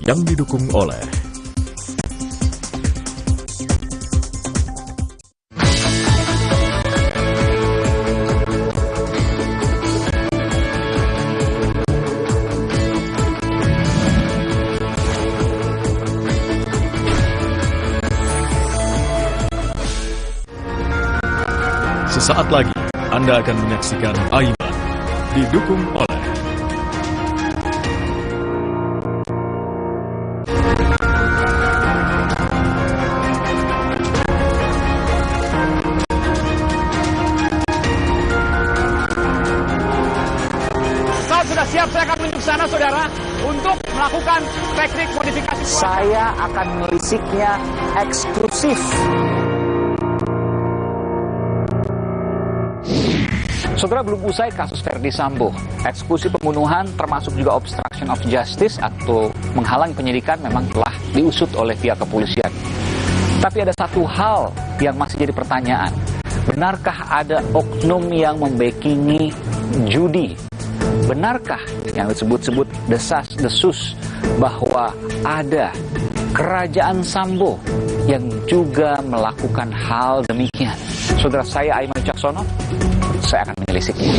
yang didukung oleh sesaat lagi Anda akan menyaksikan Aiman didukung oleh sudah siap, saya akan menuju ke sana, saudara, untuk melakukan teknik modifikasi. Saya akan melisiknya eksklusif. Saudara, belum usai kasus Verdi Sambo. Eksekusi pembunuhan termasuk juga obstruction of justice atau menghalangi penyidikan memang telah diusut oleh pihak kepolisian. Tapi ada satu hal yang masih jadi pertanyaan. Benarkah ada oknum yang membackingi judi? Benarkah yang disebut-sebut desas-desus bahwa ada kerajaan Sambo yang juga melakukan hal demikian? Saudara, saya Aiman Wicaksono, saya akan menelisiknya.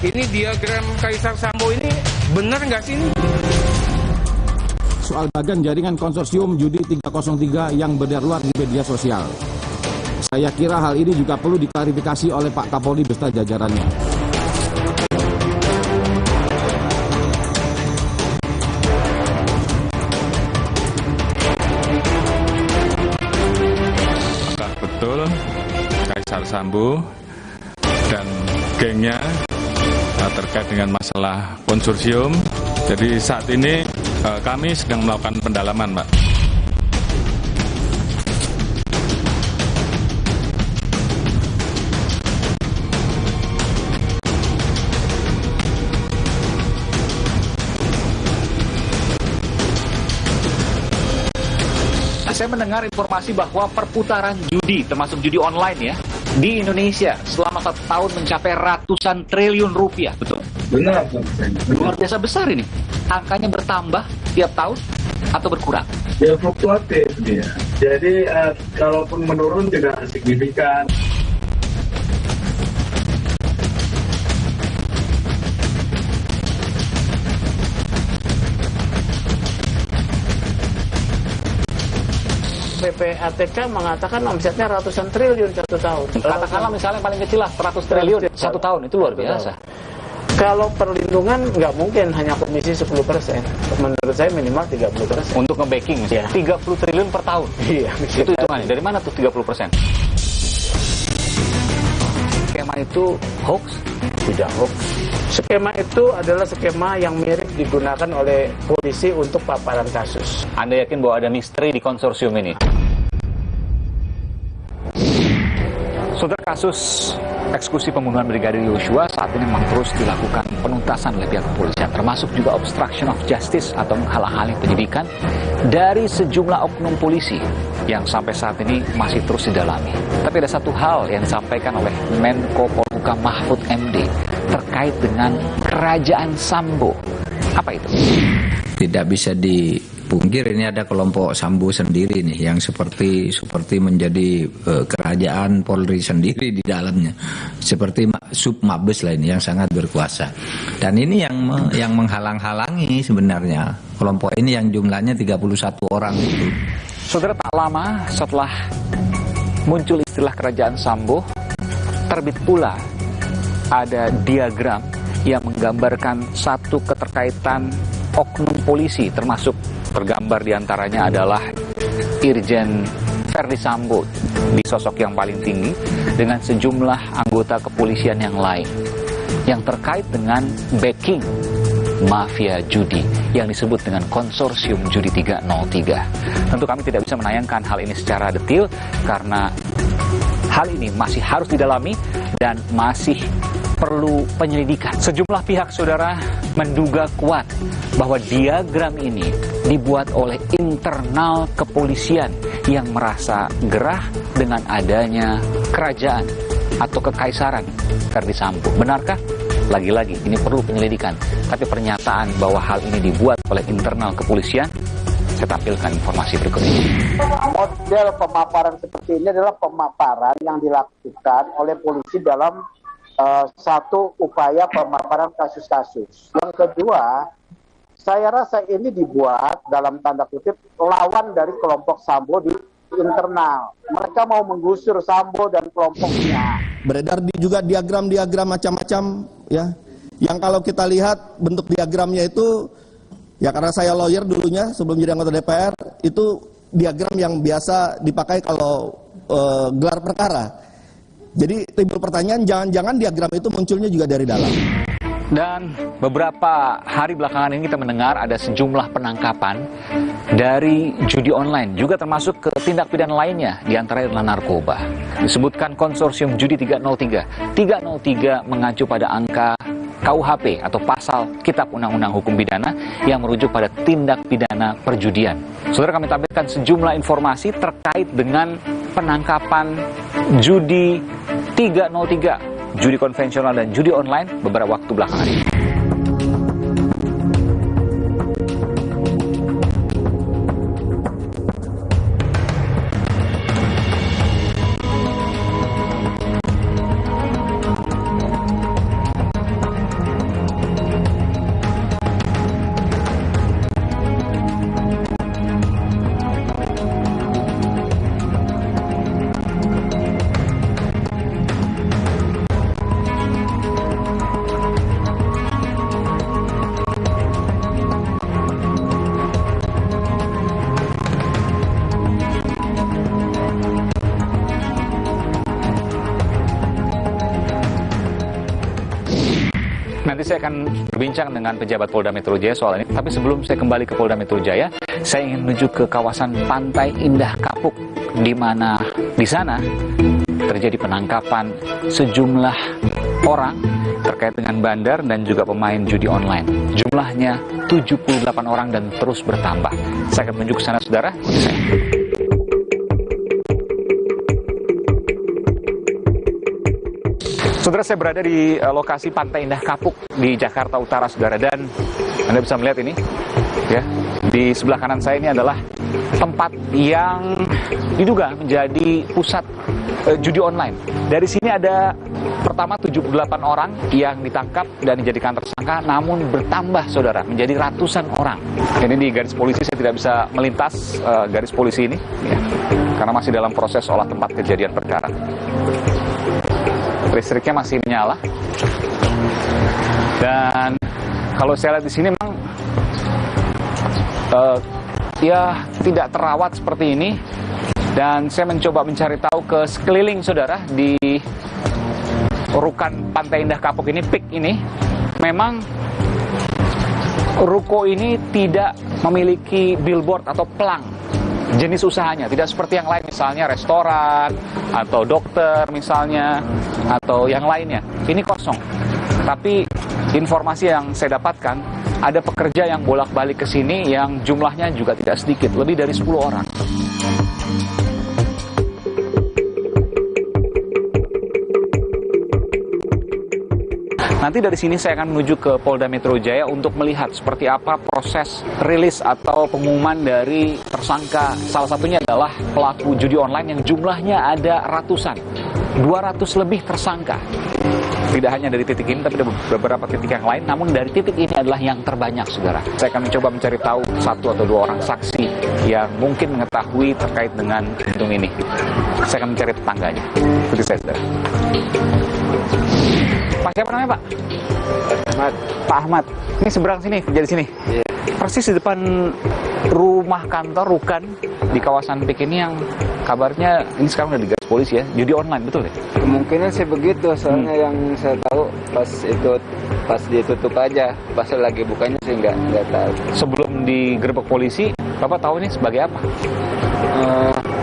Ini diagram Kaisar Sambo ini benar nggak sih ini? Soal bagian jaringan konsorsium judi 303 yang beredar di media sosial. Saya kira hal ini juga perlu diklarifikasi oleh Pak Kapolri beserta jajarannya. Apakah betul Kaisar Sambo dan gengnya terkait dengan masalah konsorsium? Jadi saat ini kami sedang melakukan pendalaman, Pak. Saya mendengar informasi bahwa perputaran judi, termasuk judi online ya, di Indonesia selama 1 tahun mencapai ratusan triliun rupiah, betul? Benar. Luar biasa besar ini. Angkanya bertambah tiap tahun atau berkurang? Ya fluktuatif dia. Jadi kalaupun menurun tidak signifikan. PPATK mengatakan omsetnya ratusan triliun 1 tahun. Katakanlah misalnya paling kecil lah 100 triliun 1 tahun, itu luar biasa. Kalau perlindungan nggak mungkin hanya komisi 10%. Menurut saya minimal 30%. Untuk nge-backing misalnya, 30 triliun per tahun. Iya. Itu hitungannya. Dari mana tuh 30%? Skema itu hoax? Tidak hoax. Skema itu adalah skema yang mirip digunakan oleh polisi untuk paparan kasus. Anda yakin bahwa ada misteri di konsorsium ini? Saudara, kasus eksekusi pembunuhan Brigadir Yosua saat ini memang terus dilakukan penuntasan oleh pihak kepolisian, termasuk juga obstruction of justice atau menghalang-halangi penyidikan dari sejumlah oknum polisi yang sampai saat ini masih terus didalami. Tapi ada satu hal yang disampaikan oleh Menko Polhukam Mahfud MD terkait dengan kerajaan Sambo. Apa itu? Tidak bisa dipungkir ini ada kelompok Sambo sendiri nih yang seperti menjadi kerajaan Polri sendiri di dalamnya, seperti sub Mabes lain yang sangat berkuasa. Dan ini yang menghalang-halangi sebenarnya kelompok ini yang jumlahnya 31 orang itu. Saudara, tak lama setelah muncul istilah kerajaan Sambo, terbit pula ada diagram yang menggambarkan satu keterkaitan oknum polisi, termasuk tergambar diantaranya adalah Irjen Verdi Sambo di sosok yang paling tinggi dengan sejumlah anggota kepolisian yang lain yang terkait dengan backing mafia judi yang disebut dengan konsorsium judi 303. Tentu kami tidak bisa menayangkan hal ini secara detail karena hal ini masih harus didalami dan masih perlu penyelidikan. Sejumlah pihak, saudara, menduga kuat bahwa diagram ini dibuat oleh internal kepolisian yang merasa gerah dengan adanya kerajaan atau kekaisaran Ferdi Sambo. Benarkah? Lagi-lagi ini perlu penyelidikan. Tapi pernyataan bahwa hal ini dibuat oleh internal kepolisian, saya tampilkan informasi berikut ini. Model pemaparan seperti ini adalah pemaparan yang dilakukan oleh polisi dalam satu upaya pemaparan kasus-kasus. Yang kedua, saya rasa ini dibuat dalam tanda kutip lawan dari kelompok Sambo di internal. Mereka mau menggusur Sambo dan kelompoknya. Beredar juga diagram-diagram macam-macam ya. Yang kalau kita lihat bentuk diagramnya itu ya, karena saya lawyer dulunya sebelum jadi anggota DPR, itu diagram yang biasa dipakai kalau gelar perkara. Jadi timbul pertanyaan, jangan-jangan diagram itu munculnya juga dari dalam. Dan beberapa hari belakangan ini kita mendengar ada sejumlah penangkapan dari judi online, juga termasuk ke tindak pidana lainnya, diantaranya adalah narkoba. Disebutkan konsorsium judi 303. 303 mengacu pada angka KUHP atau pasal Kitab Undang-Undang Hukum Pidana yang merujuk pada tindak pidana perjudian. Saudara, kami tampilkan sejumlah informasi terkait dengan penangkapan judi 303, judi konvensional dan judi online beberapa waktu belakangan ini. Nanti saya akan berbincang dengan pejabat Polda Metro Jaya soal ini. Tapi sebelum saya kembali ke Polda Metro Jaya, saya ingin menuju ke kawasan Pantai Indah Kapuk, di mana di sana terjadi penangkapan sejumlah orang terkait dengan bandar dan juga pemain judi online. Jumlahnya 78 orang dan terus bertambah. Saya akan menuju ke sana, saudara. Ikuti saya. Saudara, saya berada di lokasi Pantai Indah Kapuk di Jakarta Utara, saudara, dan Anda bisa melihat ini, ya, di sebelah kanan saya ini adalah tempat yang diduga menjadi pusat judi online. Dari sini ada pertama 78 orang yang ditangkap dan dijadikan tersangka, namun bertambah, saudara, menjadi ratusan orang. Ini di garis polisi, saya tidak bisa melintas garis polisi ini, ya, karena masih dalam proses olah tempat kejadian perkara. Listriknya masih menyala, dan kalau saya lihat di sini memang ya tidak terawat seperti ini. Dan saya mencoba mencari tahu ke sekeliling, saudara, di rukan Pantai Indah Kapuk ini, PIK ini, memang ruko ini tidak memiliki billboard atau pelang jenis usahanya, tidak seperti yang lain, misalnya restoran atau dokter misalnya, atau yang lainnya. Ini kosong. Tapi informasi yang saya dapatkan, ada pekerja yang bolak-balik ke sini yang jumlahnya juga tidak sedikit, lebih dari 10 orang. Nanti dari sini saya akan menuju ke Polda Metro Jaya untuk melihat seperti apa proses rilis atau pengumuman dari tersangka. Salah satunya adalah pelaku judi online yang jumlahnya ada ratusan, 200 lebih tersangka. Tidak hanya dari titik ini, tapi ada beberapa titik yang lain. Namun dari titik ini adalah yang terbanyak, saudara. Saya akan mencoba mencari tahu 1 atau 2 orang saksi yang mungkin mengetahui terkait dengan pintu ini. Saya akan mencari tetangganya. Ikuti saya, saudara. Pak, siapa namanya, Pak? Ahmad. Pak Ahmad. Ini seberang sini, kerja di sini. Iya. Persis di depan rumah kantor rukan di kawasan PIK ini yang kabarnya ini sekarang udah digaris polisi, ya, judi online, betul ya? Kemungkinan sih begitu, soalnya yang saya tahu pas ditutup aja, pas lagi bukanya sih nggak tahu. Sebelum digerebek polisi, Bapak tahu ini sebagai apa?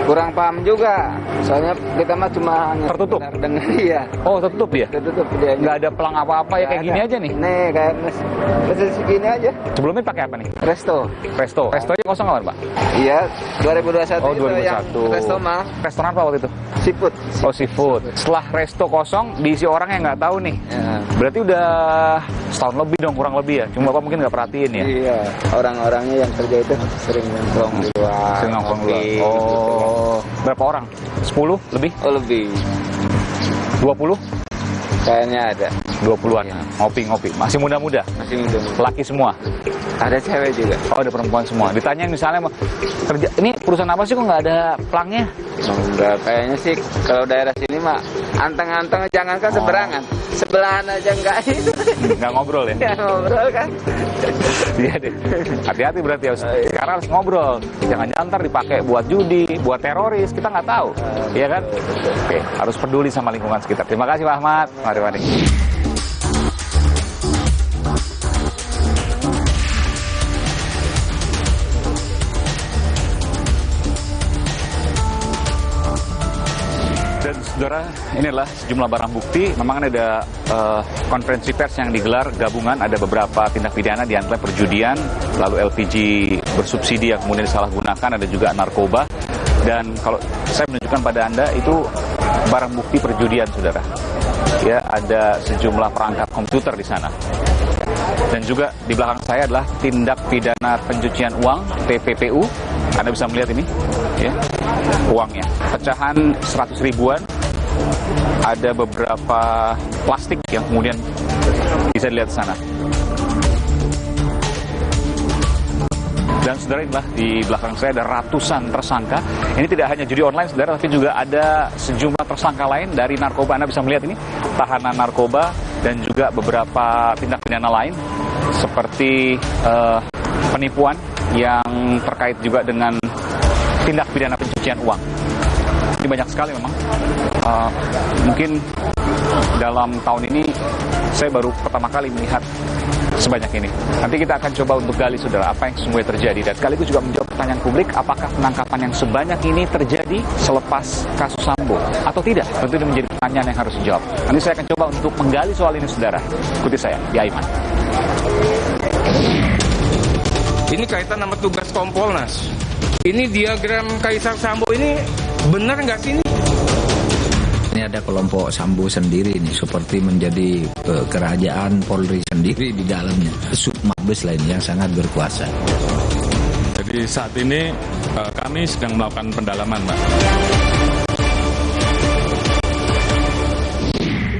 Kurang paham juga, soalnya kita mah cuma hanya Tertutup? dengar iya. Oh, tertutup ya? Tertutup dia. Nggak ada pelang apa-apa ya, kayak gini aja nih? Nih, kayak mesin segini aja. Sebelumnya pakai apa nih? Resto. Restonya kosong nggak, Pak? Iya, 2021 Oh, itu yang 2021. resto mah. Restoran apa waktu itu? Seafood. Oh, seafood. Setelah resto kosong, diisi orang yang nggak tahu nih. Ya. Berarti udah setahun lebih dong, kurang lebih ya? Cuma Bapak mungkin nggak perhatiin ya? Iya, orang-orangnya yang kerja itu sering nongkrong di luar. Sering nongkrong di luar. ngopi, Oh, berapa orang? 10 lebih? Oh, lebih. 20? Kayaknya ada. 20-an. Ngopi-ngopi. Masih muda-muda? Masih muda. Laki semua? Ada cewek juga. Oh, ada perempuan semua. Ditanya misalnya kerja ini perusahaan apa sih kok nggak ada pelangnya? Enggak, kayaknya sih kalau daerah sini mah anteng-anteng, jangankan seberangan, sebelahan aja enggak itu. Nggak ngobrol ya? Ya ngobrol kan. Iya deh. Hati-hati berarti ya. Sekarang harus ngobrol. Jangan-jangan ntar dipakai buat judi, buat teroris. Kita nggak tahu. Iya kan? Oke, harus peduli sama lingkungan sekitar. Terima kasih Pak Ahmad. Mari. Dan saudara, ini adalah sejumlah barang bukti. Memang ada konferensi pers yang digelar gabungan. Ada beberapa tindak pidana, di antaranya perjudian, lalu LPG bersubsidi yang kemudian disalahgunakan, ada juga narkoba. Dan kalau saya menunjukkan pada Anda, itu barang bukti perjudian, saudara. Ya, ada sejumlah perangkat komputer di sana. Dan juga di belakang saya adalah tindak pidana pencucian uang, TPPU. Anda bisa melihat ini, ya, uangnya. Pecahan 100 ribuan, ada beberapa plastik yang kemudian bisa dilihat di sana. Dan saudara, inilah di belakang saya ada ratusan tersangka. Ini tidak hanya judi online, saudara, tapi juga ada sejumlah tersangka lain dari narkoba. Anda bisa melihat ini, tahanan narkoba dan juga beberapa tindak pidana lain seperti penipuan yang terkait juga dengan tindak pidana pencucian uang. Ini banyak sekali memang. Mungkin dalam tahun ini saya baru pertama kali melihat sebanyak ini. Nanti kita akan coba untuk gali, saudara, apa yang sesungguhnya terjadi. Dan sekaligus juga menjawab pertanyaan publik, apakah penangkapan yang sebanyak ini terjadi selepas kasus Sambo atau tidak? Tentu ini menjadi pertanyaan yang harus dijawab. Nanti saya akan coba untuk menggali soal ini, saudara. Ikuti saya di Aiman. Ini kaitan sama tugas Kompolnas. Ini diagram Kaisar Sambo ini benar nggak sih ini? Ini ada kelompok Sambo sendiri nih, seperti menjadi kerajaan Polri sendiri di dalamnya. Sub Mabes lain yang sangat berkuasa. Jadi saat ini kami sedang melakukan pendalaman, Pak.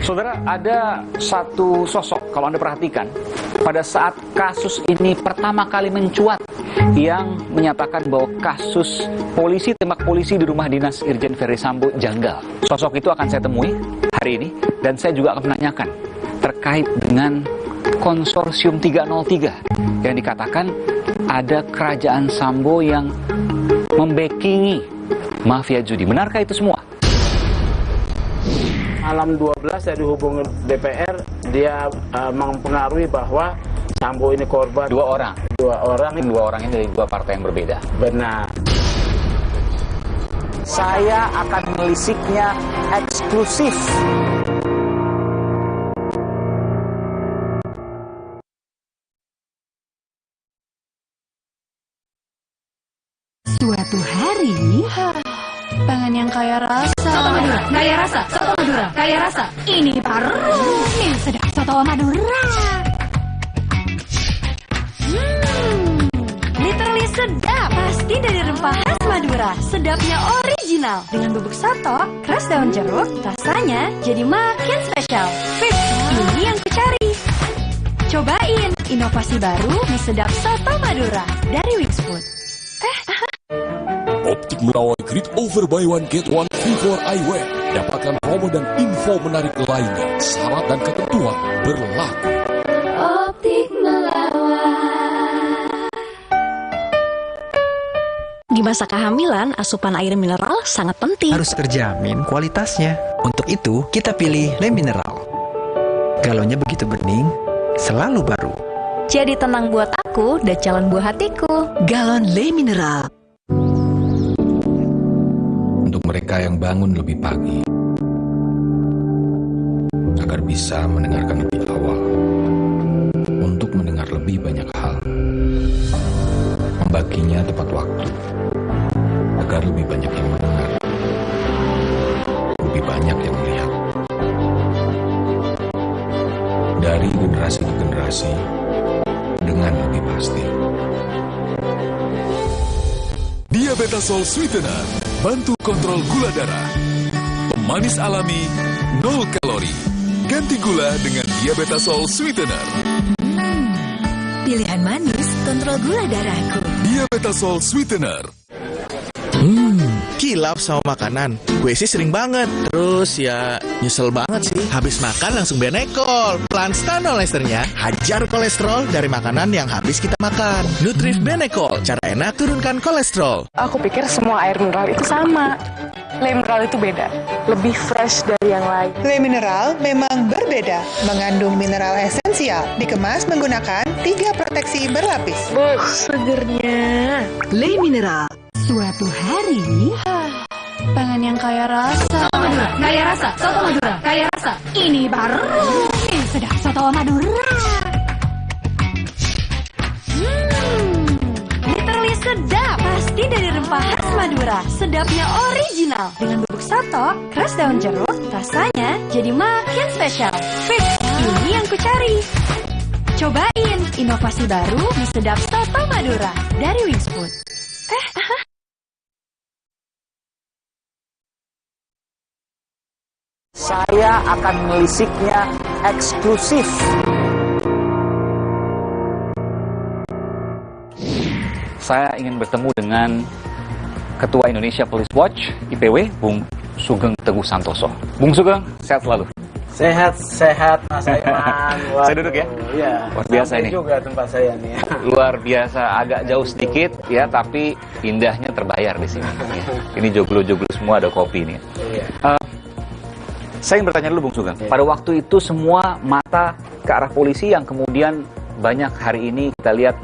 Saudara, ada satu sosok, kalau Anda perhatikan, pada saat kasus ini pertama kali mencuat, yang menyatakan bahwa kasus polisi, tembak polisi di rumah dinas Irjen Verdi Sambo janggal. Sosok itu akan saya temui hari ini, dan saya juga akan menanyakan terkait dengan konsorsium 303, yang dikatakan ada kerajaan Sambo yang membackingi mafia judi. Benarkah itu semua? Malam 12 saya dihubungi DPR, dia mempengaruhi bahwa Sambo ini korban. Dua orang Ini dua orang ini dari dua partai yang berbeda. benar. Saya akan melisiknya eksklusif. Suatu hari, pengen yang kaya rasa. Soto Madura, kaya rasa. Soto Madura, kaya rasa. Ini baru nih sedap Soto Madura. Literally sedap. Pasti dari rempah khas Madura. Sedapnya original. Dengan bubuk soto, keras daun jeruk, rasanya jadi makin spesial. Fix, ini yang kucari. Cobain inovasi baru mie sedap Soto Madura dari Wings Food. Optik Melawai Great Over Buy One Get One Free for Eyewear. Dapatkan promo dan info menarik lainnya. Syarat dan ketentuan berlaku. Optik Melawai. Di masa kehamilan, asupan air mineral sangat penting. Harus terjamin kualitasnya. Untuk itu, kita pilih Le Mineral. Galonnya begitu bening, selalu baru. Jadi tenang buat aku dan calon buah hatiku. Galon Le Mineral. mereka yang bangun lebih pagi, agar bisa mendengarkan lebih awal, untuk mendengar lebih banyak hal, membaginya tepat waktu, agar lebih banyak yang mendengar, lebih banyak yang melihat. Dari generasi ke generasi, dengan lebih pasti. Diabetasol Sweetener, bantu kontrol gula darah. Pemanis alami, 0 kalori. Ganti gula dengan Diabetasol Sweetener. Pilihan manis, kontrol gula darahku. Diabetasol Sweetener. Kilap sama makanan. Gue sih sering banget. Terus ya nyesel banget sih. Habis makan langsung Benekol. Plan Stanol Esternya hajar kolesterol dari makanan yang habis kita makan. Nutrif Benekol. Cara enak turunkan kolesterol. Aku pikir semua air mineral itu sama. Le mineral itu beda. Lebih fresh dari yang lain. Le mineral memang berbeda. Mengandung mineral esensial. Dikemas menggunakan 3 proteksi berlapis. Segernya. Le mineral. Suatu hari, pengen yang kaya rasa. Soto Madura, kaya rasa. Soto Madura, kaya rasa. Ini baru sedap soto Madura. Literally sedap. Pasti dari rempah khas Madura. Sedapnya original. Dengan bubuk soto, keras daun jeruk, rasanya jadi makin spesial. Fix, ini yang ku cari. Cobain inovasi baru di sedap soto Madura dari Wings Food. Saya akan melisiknya eksklusif. Saya ingin bertemu dengan Ketua Indonesia Police Watch, IPW, Bung Sugeng Teguh Santoso. Bung Sugeng, sehat selalu. Sehat, Mas Aiman. Saya duduk ya? Iya. Luar biasa ini. juga tempat saya nih. Luar biasa, agak jauh sedikit ya, tapi indahnya terbayar di sini. Ya. Ini joglo-joglo semua, ada kopi nih. Iya. Saya ingin bertanya dulu Bung Sugeng. Pada waktu itu semua mata ke arah polisi yang kemudian banyak hari ini kita lihat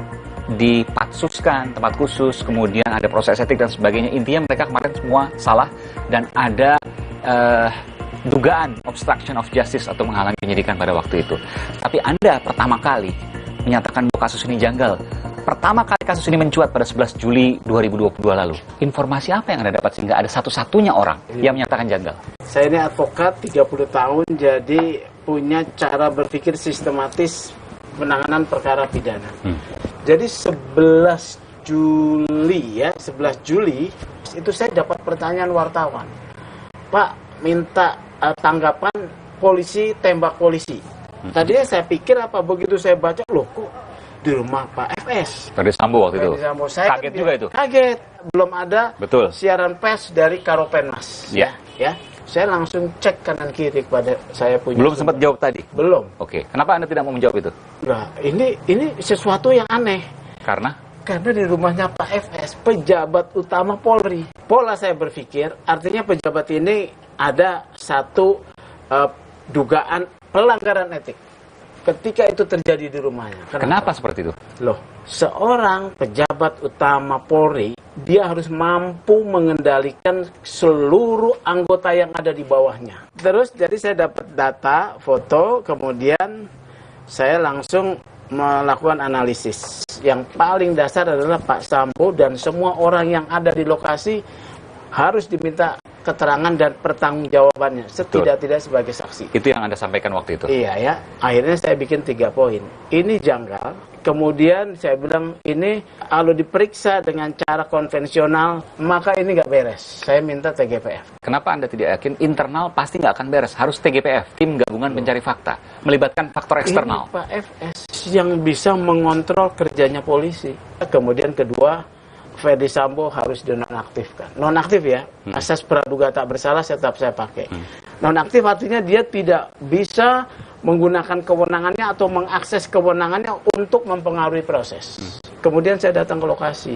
dipatsuskan, tempat khusus, kemudian ada proses etik dan sebagainya. Intinya mereka kemarin semua salah dan ada dugaan obstruction of justice atau menghalangi penyidikan pada waktu itu. Tapi Anda pertama kali menyatakan bahwa kasus ini janggal. Pertama kali kasus ini mencuat pada 11 Juli 2022 lalu. Informasi apa yang Anda dapat sehingga ada satu-satunya orang yang menyatakan janggal? Saya ini advokat 30 tahun, jadi punya cara berpikir sistematis penanganan perkara pidana. Jadi 11 Juli itu saya dapat pertanyaan wartawan. Pak, minta tanggapan polisi tembak polisi. Tadinya saya pikir apa, begitu saya baca, loh kok di rumah Pak FS. Ferdy Sambo waktu itu. Sambo. Saya kaget juga itu. Kaget, belum ada Betul. siaran pers dari Karopenmas. Ya. Saya langsung cek kanan kiri kepada saya punya. Belum sempat jawab tadi. Belum. Oke. Kenapa Anda tidak mau menjawab itu? Nah, ini sesuatu yang aneh. Karena di rumahnya Pak FS, pejabat utama Polri. Pola saya berpikir, artinya pejabat ini ada satu dugaan pelanggaran etik ketika itu terjadi di rumahnya. Kenapa seperti itu? Loh, seorang pejabat utama Polri, dia harus mampu mengendalikan seluruh anggota yang ada di bawahnya. Terus, jadi saya dapat data, foto, kemudian saya langsung melakukan analisis. Yang paling dasar adalah Pak Sambo dan semua orang yang ada di lokasi harus diminta keterangan dan pertanggungjawabannya setidak-tidak sebagai saksi. Itu yang Anda sampaikan waktu itu? Iya ya. Akhirnya saya bikin 3 poin. Ini janggal. Kemudian saya bilang ini kalau diperiksa dengan cara konvensional maka ini nggak beres. Saya minta TGPF. Kenapa Anda tidak yakin internal pasti nggak akan beres? Harus TGPF, tim gabungan pencari fakta, melibatkan faktor eksternal. Ini Pak FS yang bisa mengontrol kerjanya polisi. Kemudian kedua, Ferdy Sambo harus dinonaktifkan. Nonaktif ya, asas praduga tak bersalah tetap saya pakai. Nonaktif artinya dia tidak bisa menggunakan kewenangannya atau mengakses kewenangannya untuk mempengaruhi proses. Kemudian saya datang ke lokasi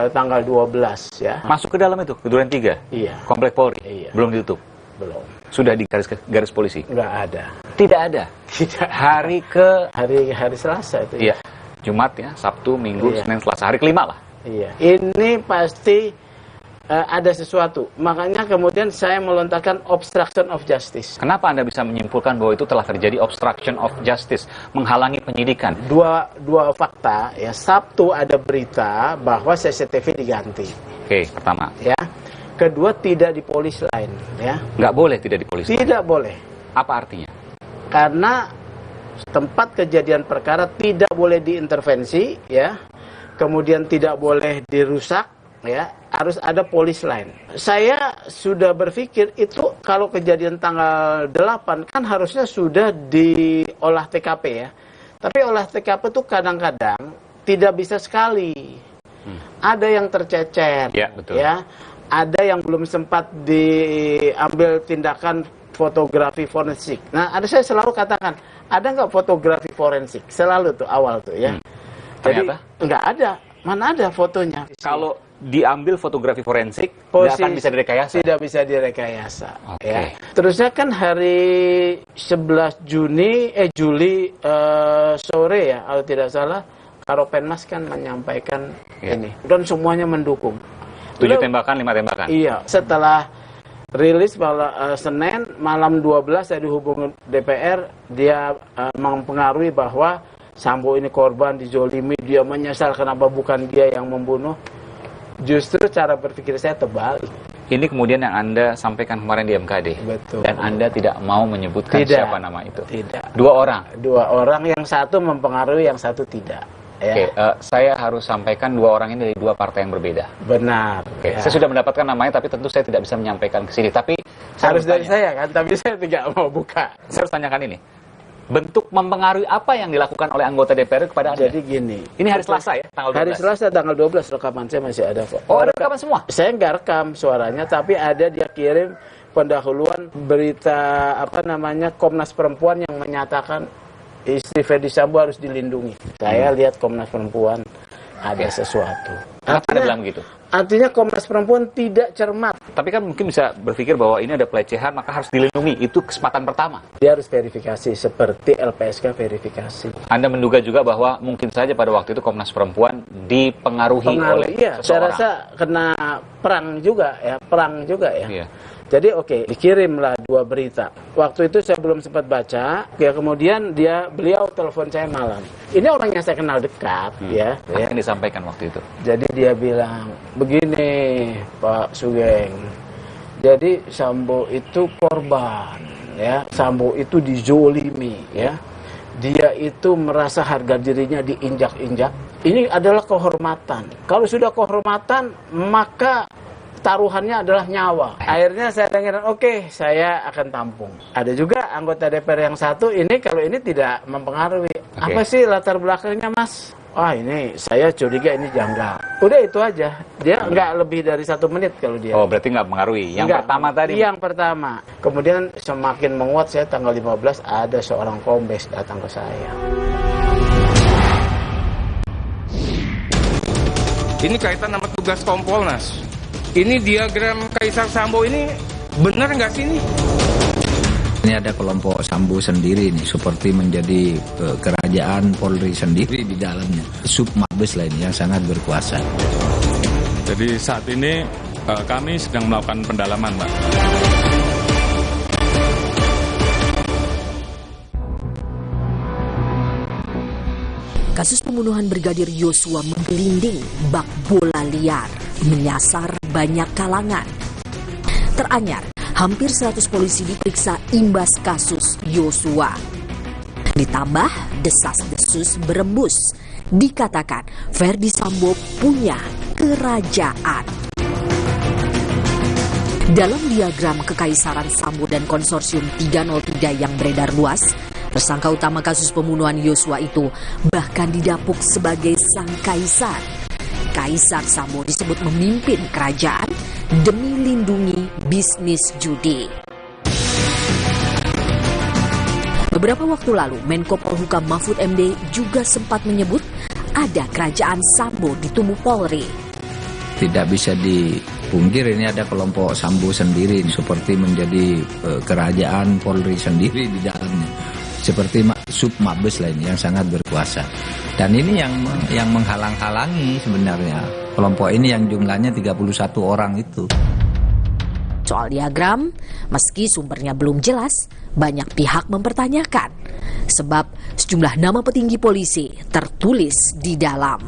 tanggal 12 ya. Masuk ke dalam itu, ke Duren 3? Iya. Komplek Polri? Iya. Belum ditutup? Belum. Sudah di garis polisi? Nggak ada. Tidak ada? Tidak. Hari Selasa itu ya? Iya. Jumat ya, Sabtu, Minggu, Iya. Senin, Selasa. Hari kelima lah? Iya. Ini pasti ada sesuatu. Makanya kemudian saya melontarkan obstruction of justice. Kenapa Anda bisa menyimpulkan bahwa itu telah terjadi obstruction of justice, menghalangi penyidikan? Dua fakta ya. Sabtu ada berita bahwa CCTV diganti. Oke, pertama. Ya. Kedua, tidak di polis lain. Ya. Nggak boleh tidak di polis lain? Tidak boleh. Apa artinya? Karena tempat kejadian perkara tidak boleh diintervensi, ya. Kemudian tidak boleh dirusak, ya. Harus ada polis lain. Saya sudah berpikir itu kalau kejadian tanggal 8 kan harusnya sudah diolah TKP ya. Tapi olah TKP itu kadang-kadang tidak bisa sekali. Ada yang tercecer, ya, betul. Ya. Ada yang belum sempat diambil tindakan fotografi forensik. Nah, ada saya selalu katakan, ada nggak fotografi forensik? Selalu tuh awal tuh ya. Jadi nggak ada. Mana ada fotonya? Kalau diambil fotografi forensik, tidak akan bisa direkayasa? Tidak bisa direkayasa. Ya. Terusnya kan hari 11 Juli sore ya, kalau tidak salah, Karopenmas kan menyampaikan ini. Dan semuanya mendukung. 7 tembakan, 5 tembakan? Iya. Setelah rilis Senin, malam 12 saya dihubungi DPR, dia mempengaruhi bahwa Sambo ini korban, dizolimi, dia menyesal kenapa bukan dia yang membunuh. Justru cara berpikir saya terbalik. Ini kemudian yang Anda sampaikan kemarin di MKD. Betul. Dan Anda tidak mau menyebutkan siapa nama itu. Tidak. 2 orang? 2 orang, yang satu mempengaruhi, yang satu tidak. Ya. Oke, saya harus sampaikan 2 orang ini dari 2 partai yang berbeda. Benar. Oke, ya. saya sudah mendapatkan namanya, tapi tentu saya tidak bisa menyampaikan ke sini. Tapi harus dari saya kan, tapi saya tidak mau buka. Saya harus tanyakan ini. Bentuk mempengaruhi apa yang dilakukan oleh anggota DPR kepada Anda? Jadi gini. Ini hari Selasa ya, tanggal 12? Hari Selasa tanggal 12, rekaman saya masih ada kok. Oh, ada rekaman semua? Saya nggak rekam suaranya, tapi ada dia kirim pendahuluan berita Komnas Perempuan yang menyatakan istri Ferdi Sambo harus dilindungi. Saya lihat Komnas Perempuan ada sesuatu. Kenapa Anda bilang begitu? Artinya Komnas Perempuan tidak cermat. Tapi kan mungkin bisa berpikir bahwa ini ada pelecehan, maka harus dilindungi. Itu kesempatan pertama. Dia harus verifikasi, seperti LPSK verifikasi. Anda menduga juga bahwa mungkin saja pada waktu itu Komnas Perempuan dipengaruhi oleh seseorang. Saya rasa kena perang juga ya. Iya. Jadi dikirimlah 2 berita. Waktu itu saya belum sempat baca, ya kemudian beliau telepon saya malam. Ini orang yang saya kenal dekat, ya. Apa yang disampaikan waktu itu? Jadi dia bilang, begini Pak Sugeng, jadi Sambo itu korban, ya. Sambo itu dizolimi, ya. Dia itu merasa harga dirinya diinjak-injak. Ini adalah kehormatan. Kalau sudah kehormatan, maka taruhannya adalah nyawa. Akhirnya saya dengar, saya akan tampung. Ada juga anggota DPR yang satu ini, kalau ini tidak mempengaruhi. Apa sih latar belakangnya, Mas? Ini saya curiga ini janggal. Udah itu aja. Dia nggak lebih dari 1 menit kalau dia. Oh, berarti nggak mempengaruhi. Yang pertama tadi? Yang pertama. Kemudian semakin menguat, saya tanggal 15 ada seorang kombes datang ke saya. Ini kaitan sama tugas Kompolnas. Ini diagram Kaisar Sambo ini benar nggak sih ini? Ini ada kelompok Sambo sendiri nih, seperti menjadi kerajaan Polri sendiri di dalamnya. Sub Mabes lain yang sangat berkuasa. Jadi saat ini kami sedang melakukan pendalaman, Pak. Kasus pembunuhan Brigadir Yosua menggelinding bak bola liar, menyasar banyak kalangan. Teranyar, hampir 100 polisi diperiksa imbas kasus Yosua. Ditambah desas-desus berembus, dikatakan Ferdi Sambo punya kerajaan. Dalam diagram kekaisaran Sambo dan konsorsium 303 yang beredar luas, tersangka utama kasus pembunuhan Yosua itu bahkan didapuk sebagai sang kaisar. Kaisar Sambo disebut memimpin kerajaan demi lindungi bisnis judi. Beberapa waktu lalu, Menko Polhukam Mahfud MD juga sempat menyebut ada kerajaan Sambo di tubuh Polri. Tidak bisa dipungkir ini ada kelompok Sambo sendiri, seperti menjadi kerajaan Polri sendiri di dalamnya. Seperti Sub Mabes lain yang sangat berkuasa. Dan ini yang menghalang-halangi sebenarnya kelompok ini yang jumlahnya 31 orang itu. Soal diagram, meski sumbernya belum jelas, banyak pihak mempertanyakan. Sebab sejumlah nama petinggi polisi tertulis di dalam.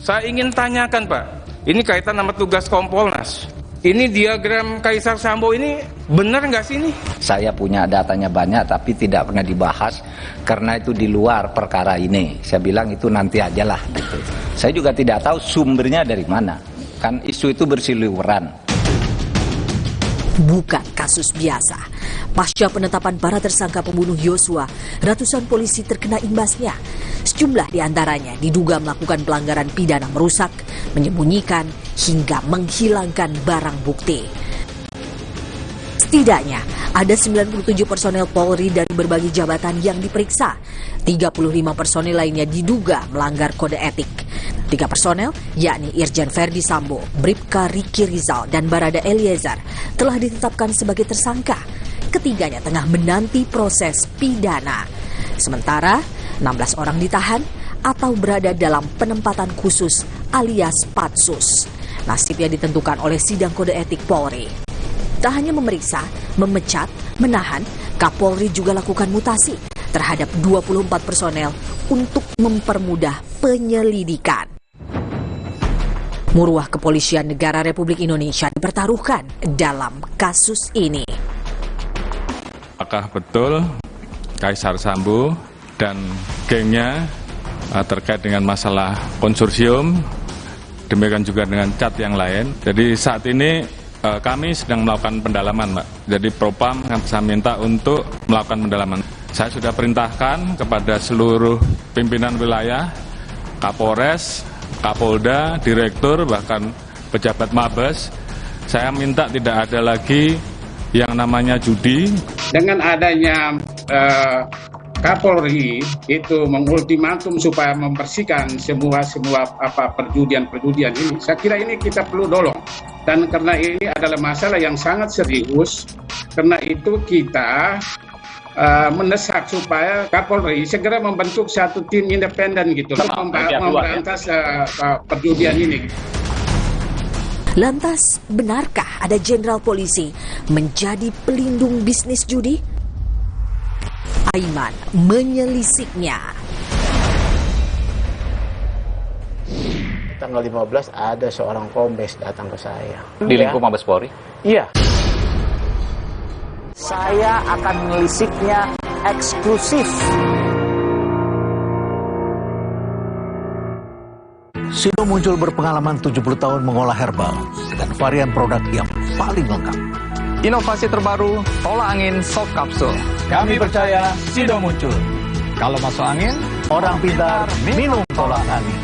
Saya ingin tanyakan Pak, ini kaitan sama tugas Kompolnas. Ini diagram Kaisar Sambo ini benar nggak sih ini? Saya punya datanya banyak tapi tidak pernah dibahas karena itu di luar perkara ini. Saya bilang itu nanti aja lah gitu. Saya juga tidak tahu sumbernya dari mana. Kan isu itu bersiliweran. Bukan kasus biasa. Pasca penetapan para tersangka pembunuh Yosua, ratusan polisi terkena imbasnya. Sejumlah diantaranya diduga melakukan pelanggaran pidana merusak, menyembunyikan, hingga menghilangkan barang bukti. Setidaknya ada 97 personel Polri dari berbagai jabatan yang diperiksa. 35 personel lainnya diduga melanggar kode etik. 3 personel, yakni Irjen Verdi Sambo, Bribka Riki Rizal, dan Barada Eliezer telah ditetapkan sebagai tersangka. Ketiganya tengah menanti proses pidana. Sementara 16 orang ditahan atau berada dalam penempatan khusus alias patsus. Nasibnya ditentukan oleh sidang kode etik Polri. Tak hanya memeriksa, memecat, menahan, Kapolri juga lakukan mutasi terhadap 24 personel untuk mempermudah penyelidikan. Muruah Kepolisian Negara Republik Indonesia dipertaruhkan dalam kasus ini. Apakah betul Kaisar Sambo dan gengnya terkait dengan masalah konsorsium, demikian juga dengan cat yang lain. Jadi saat ini kami sedang melakukan pendalaman, Mbak. Jadi Propam saya minta untuk melakukan pendalaman. Saya sudah perintahkan kepada seluruh pimpinan wilayah, Kapolres, Kapolda, Direktur, bahkan pejabat Mabes. Saya minta tidak ada lagi yang namanya judi. Dengan adanya Kapolri itu mengultimatum supaya membersihkan semua perjudian ini, saya kira ini kita perlu dorong. Dan karena ini adalah masalah yang sangat serius, karena itu kita mendesak supaya Kapolri segera membentuk satu tim independen gitu memberantas perjudian ini. Lantas, benarkah ada jenderal polisi menjadi pelindung bisnis judi? Aiman menyelisiknya. Tanggal 15 ada seorang kombes datang ke saya. Di lingkup Mabes Polri? Iya. Saya akan melisiknya eksklusif. Sido muncul berpengalaman 70 tahun mengolah herbal dengan varian produk yang paling lengkap. Inovasi terbaru, tolak angin soft capsule. Kami percaya Sido muncul. Kalau masuk angin, orang pintar minum tolak angin.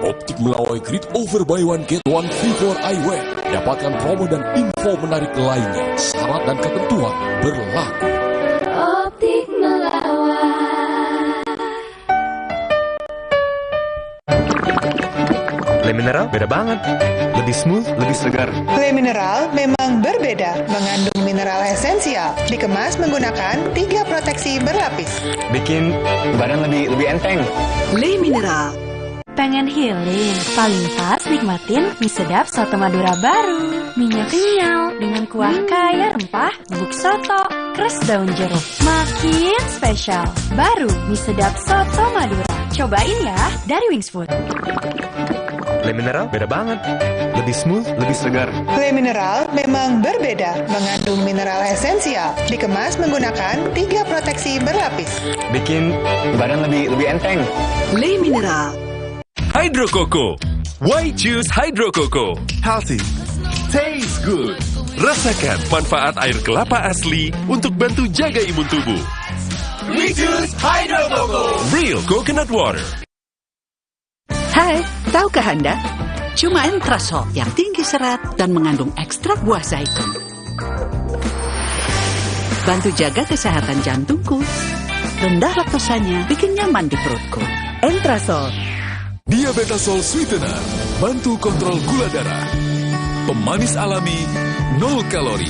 Optik Melawai Grid Over Buy One Get One Free for Eyewear. Dapatkan promo dan info menarik lainnya. Syarat dan ketentuan berlaku. Optik Melawai. Le Mineral beda banget. Lebih smooth, lebih segar. Le Mineral memang berbeda, mengandung mineral esensial, dikemas menggunakan 3 proteksi berlapis. Bikin badan lebih enteng. Le Mineral. Pengen healing? Paling pas nikmatin mie sedap soto Madura baru. Minyak kenyal dengan kuah kaya rempah, bubuk soto, kres daun jeruk. Makin spesial. Baru mie sedap soto Madura. Cobain ya dari Wings Food. Le Mineral beda banget. Lebih smooth, lebih segar. Le Mineral memang berbeda, mengandung mineral esensial, dikemas menggunakan 3 proteksi berlapis. Bikin badan lebih enteng. Le Mineral. Hydro Coco. Why choose Hydro Coco? Healthy, taste good. Rasakan manfaat air kelapa asli untuk bantu jaga imun tubuh. We choose Hydro Coco. Real coconut water. Hai, tahukah Anda? Cuma Entrasol yang tinggi serat dan mengandung ekstrak buah zaitun. Bantu jaga kesehatan jantungku. Rendah laktosanya bikin nyaman di perutku. Entrasol. Diabetasol Sweetener, bantu kontrol gula darah. Pemanis alami, 0 kalori.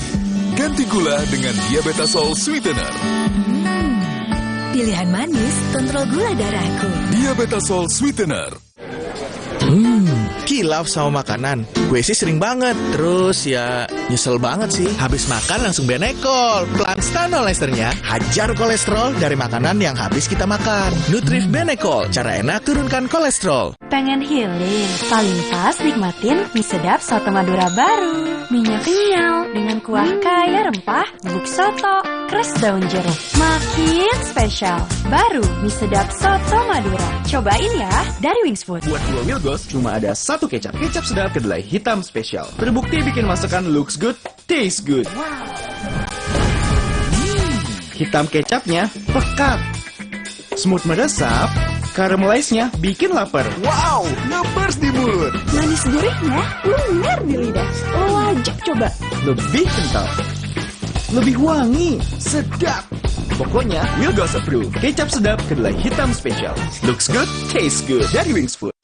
Ganti gula dengan Diabetasol Sweetener. Pilihan manis, kontrol gula darahku. Diabetasol Sweetener. Kilaf sama makanan. Gue sih sering banget. Terus ya nyesel banget sih. Habis makan langsung Benekol. Pelan stanol esternya hajar kolesterol dari makanan yang habis kita makan. Nutrif Benekol. Cara enak turunkan kolesterol. Pengen healing? Paling pas nikmatin mie sedap soto Madura baru. Minyak kenyal dengan kuah kaya rempah, bubuk soto, keras daun jeruk. Makin spesial. Baru mie sedap soto Madura. Cobain ya dari Wings Food. Buat 2 Milgos cuma ada 1 kecap. Kecap sedap kedelai hitam spesial. Terbukti bikin masakan looks good, taste good. Hitam kecapnya pekat. Smooth meresap, caramelize-nya bikin lapar. Wow, ngebers di mulut. Manis gurihnya lumer di lidah. Lo wajib coba. Lebih kental, lebih wangi, sedap. Pokoknya Milgos approve. Kecap sedap kedelai hitam spesial. Looks good, taste good. Dari Wings Food.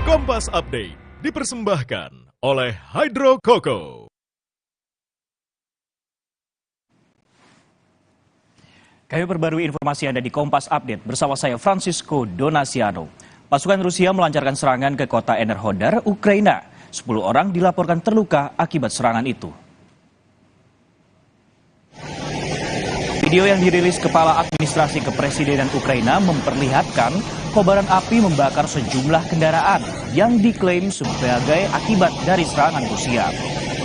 Kompas Update dipersembahkan oleh Hydro Coco. Kami perbarui informasi Anda di Kompas Update bersama saya Francisco Donasiano. Pasukan Rusia melancarkan serangan ke kota Enerhodar, Ukraina. 10 orang dilaporkan terluka akibat serangan itu. Video yang dirilis Kepala Administrasi Kepresidenan Ukraina memperlihatkan kobaran api membakar sejumlah kendaraan yang diklaim sebagai akibat dari serangan Rusia.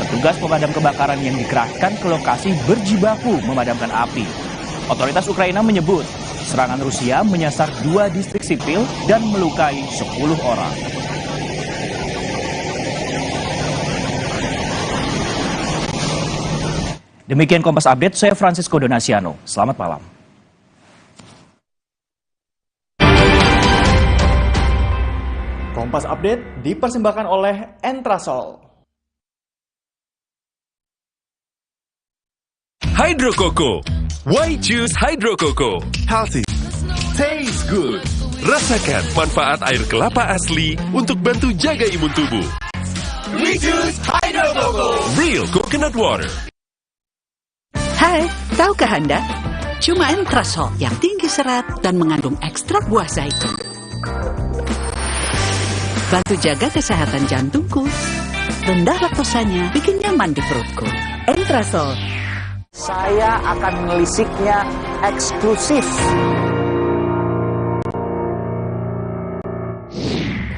Petugas pemadam kebakaran yang dikerahkan ke lokasi berjibaku memadamkan api. Otoritas Ukraina menyebut serangan Rusia menyasar 2 distrik sipil dan melukai 10 orang. Demikian Kompas Update, saya Francisco Donasiano. Selamat malam. Kompas Update dipersembahkan oleh Entrasol. Hydro Coco. Why choose Hydro Coco? Healthy. Taste good. Rasakan manfaat air kelapa asli untuk bantu jaga imun tubuh. We choose Hydro Coco. Real coconut water. Hai, tahukah Anda? Cuma Entrasol yang tinggi serat dan mengandung ekstrak buah zaitun. Bantu jaga kesehatan jantungku. Rendah laktosanya bikin nyaman di perutku. Entrasol. Saya akan melisiknya eksklusif.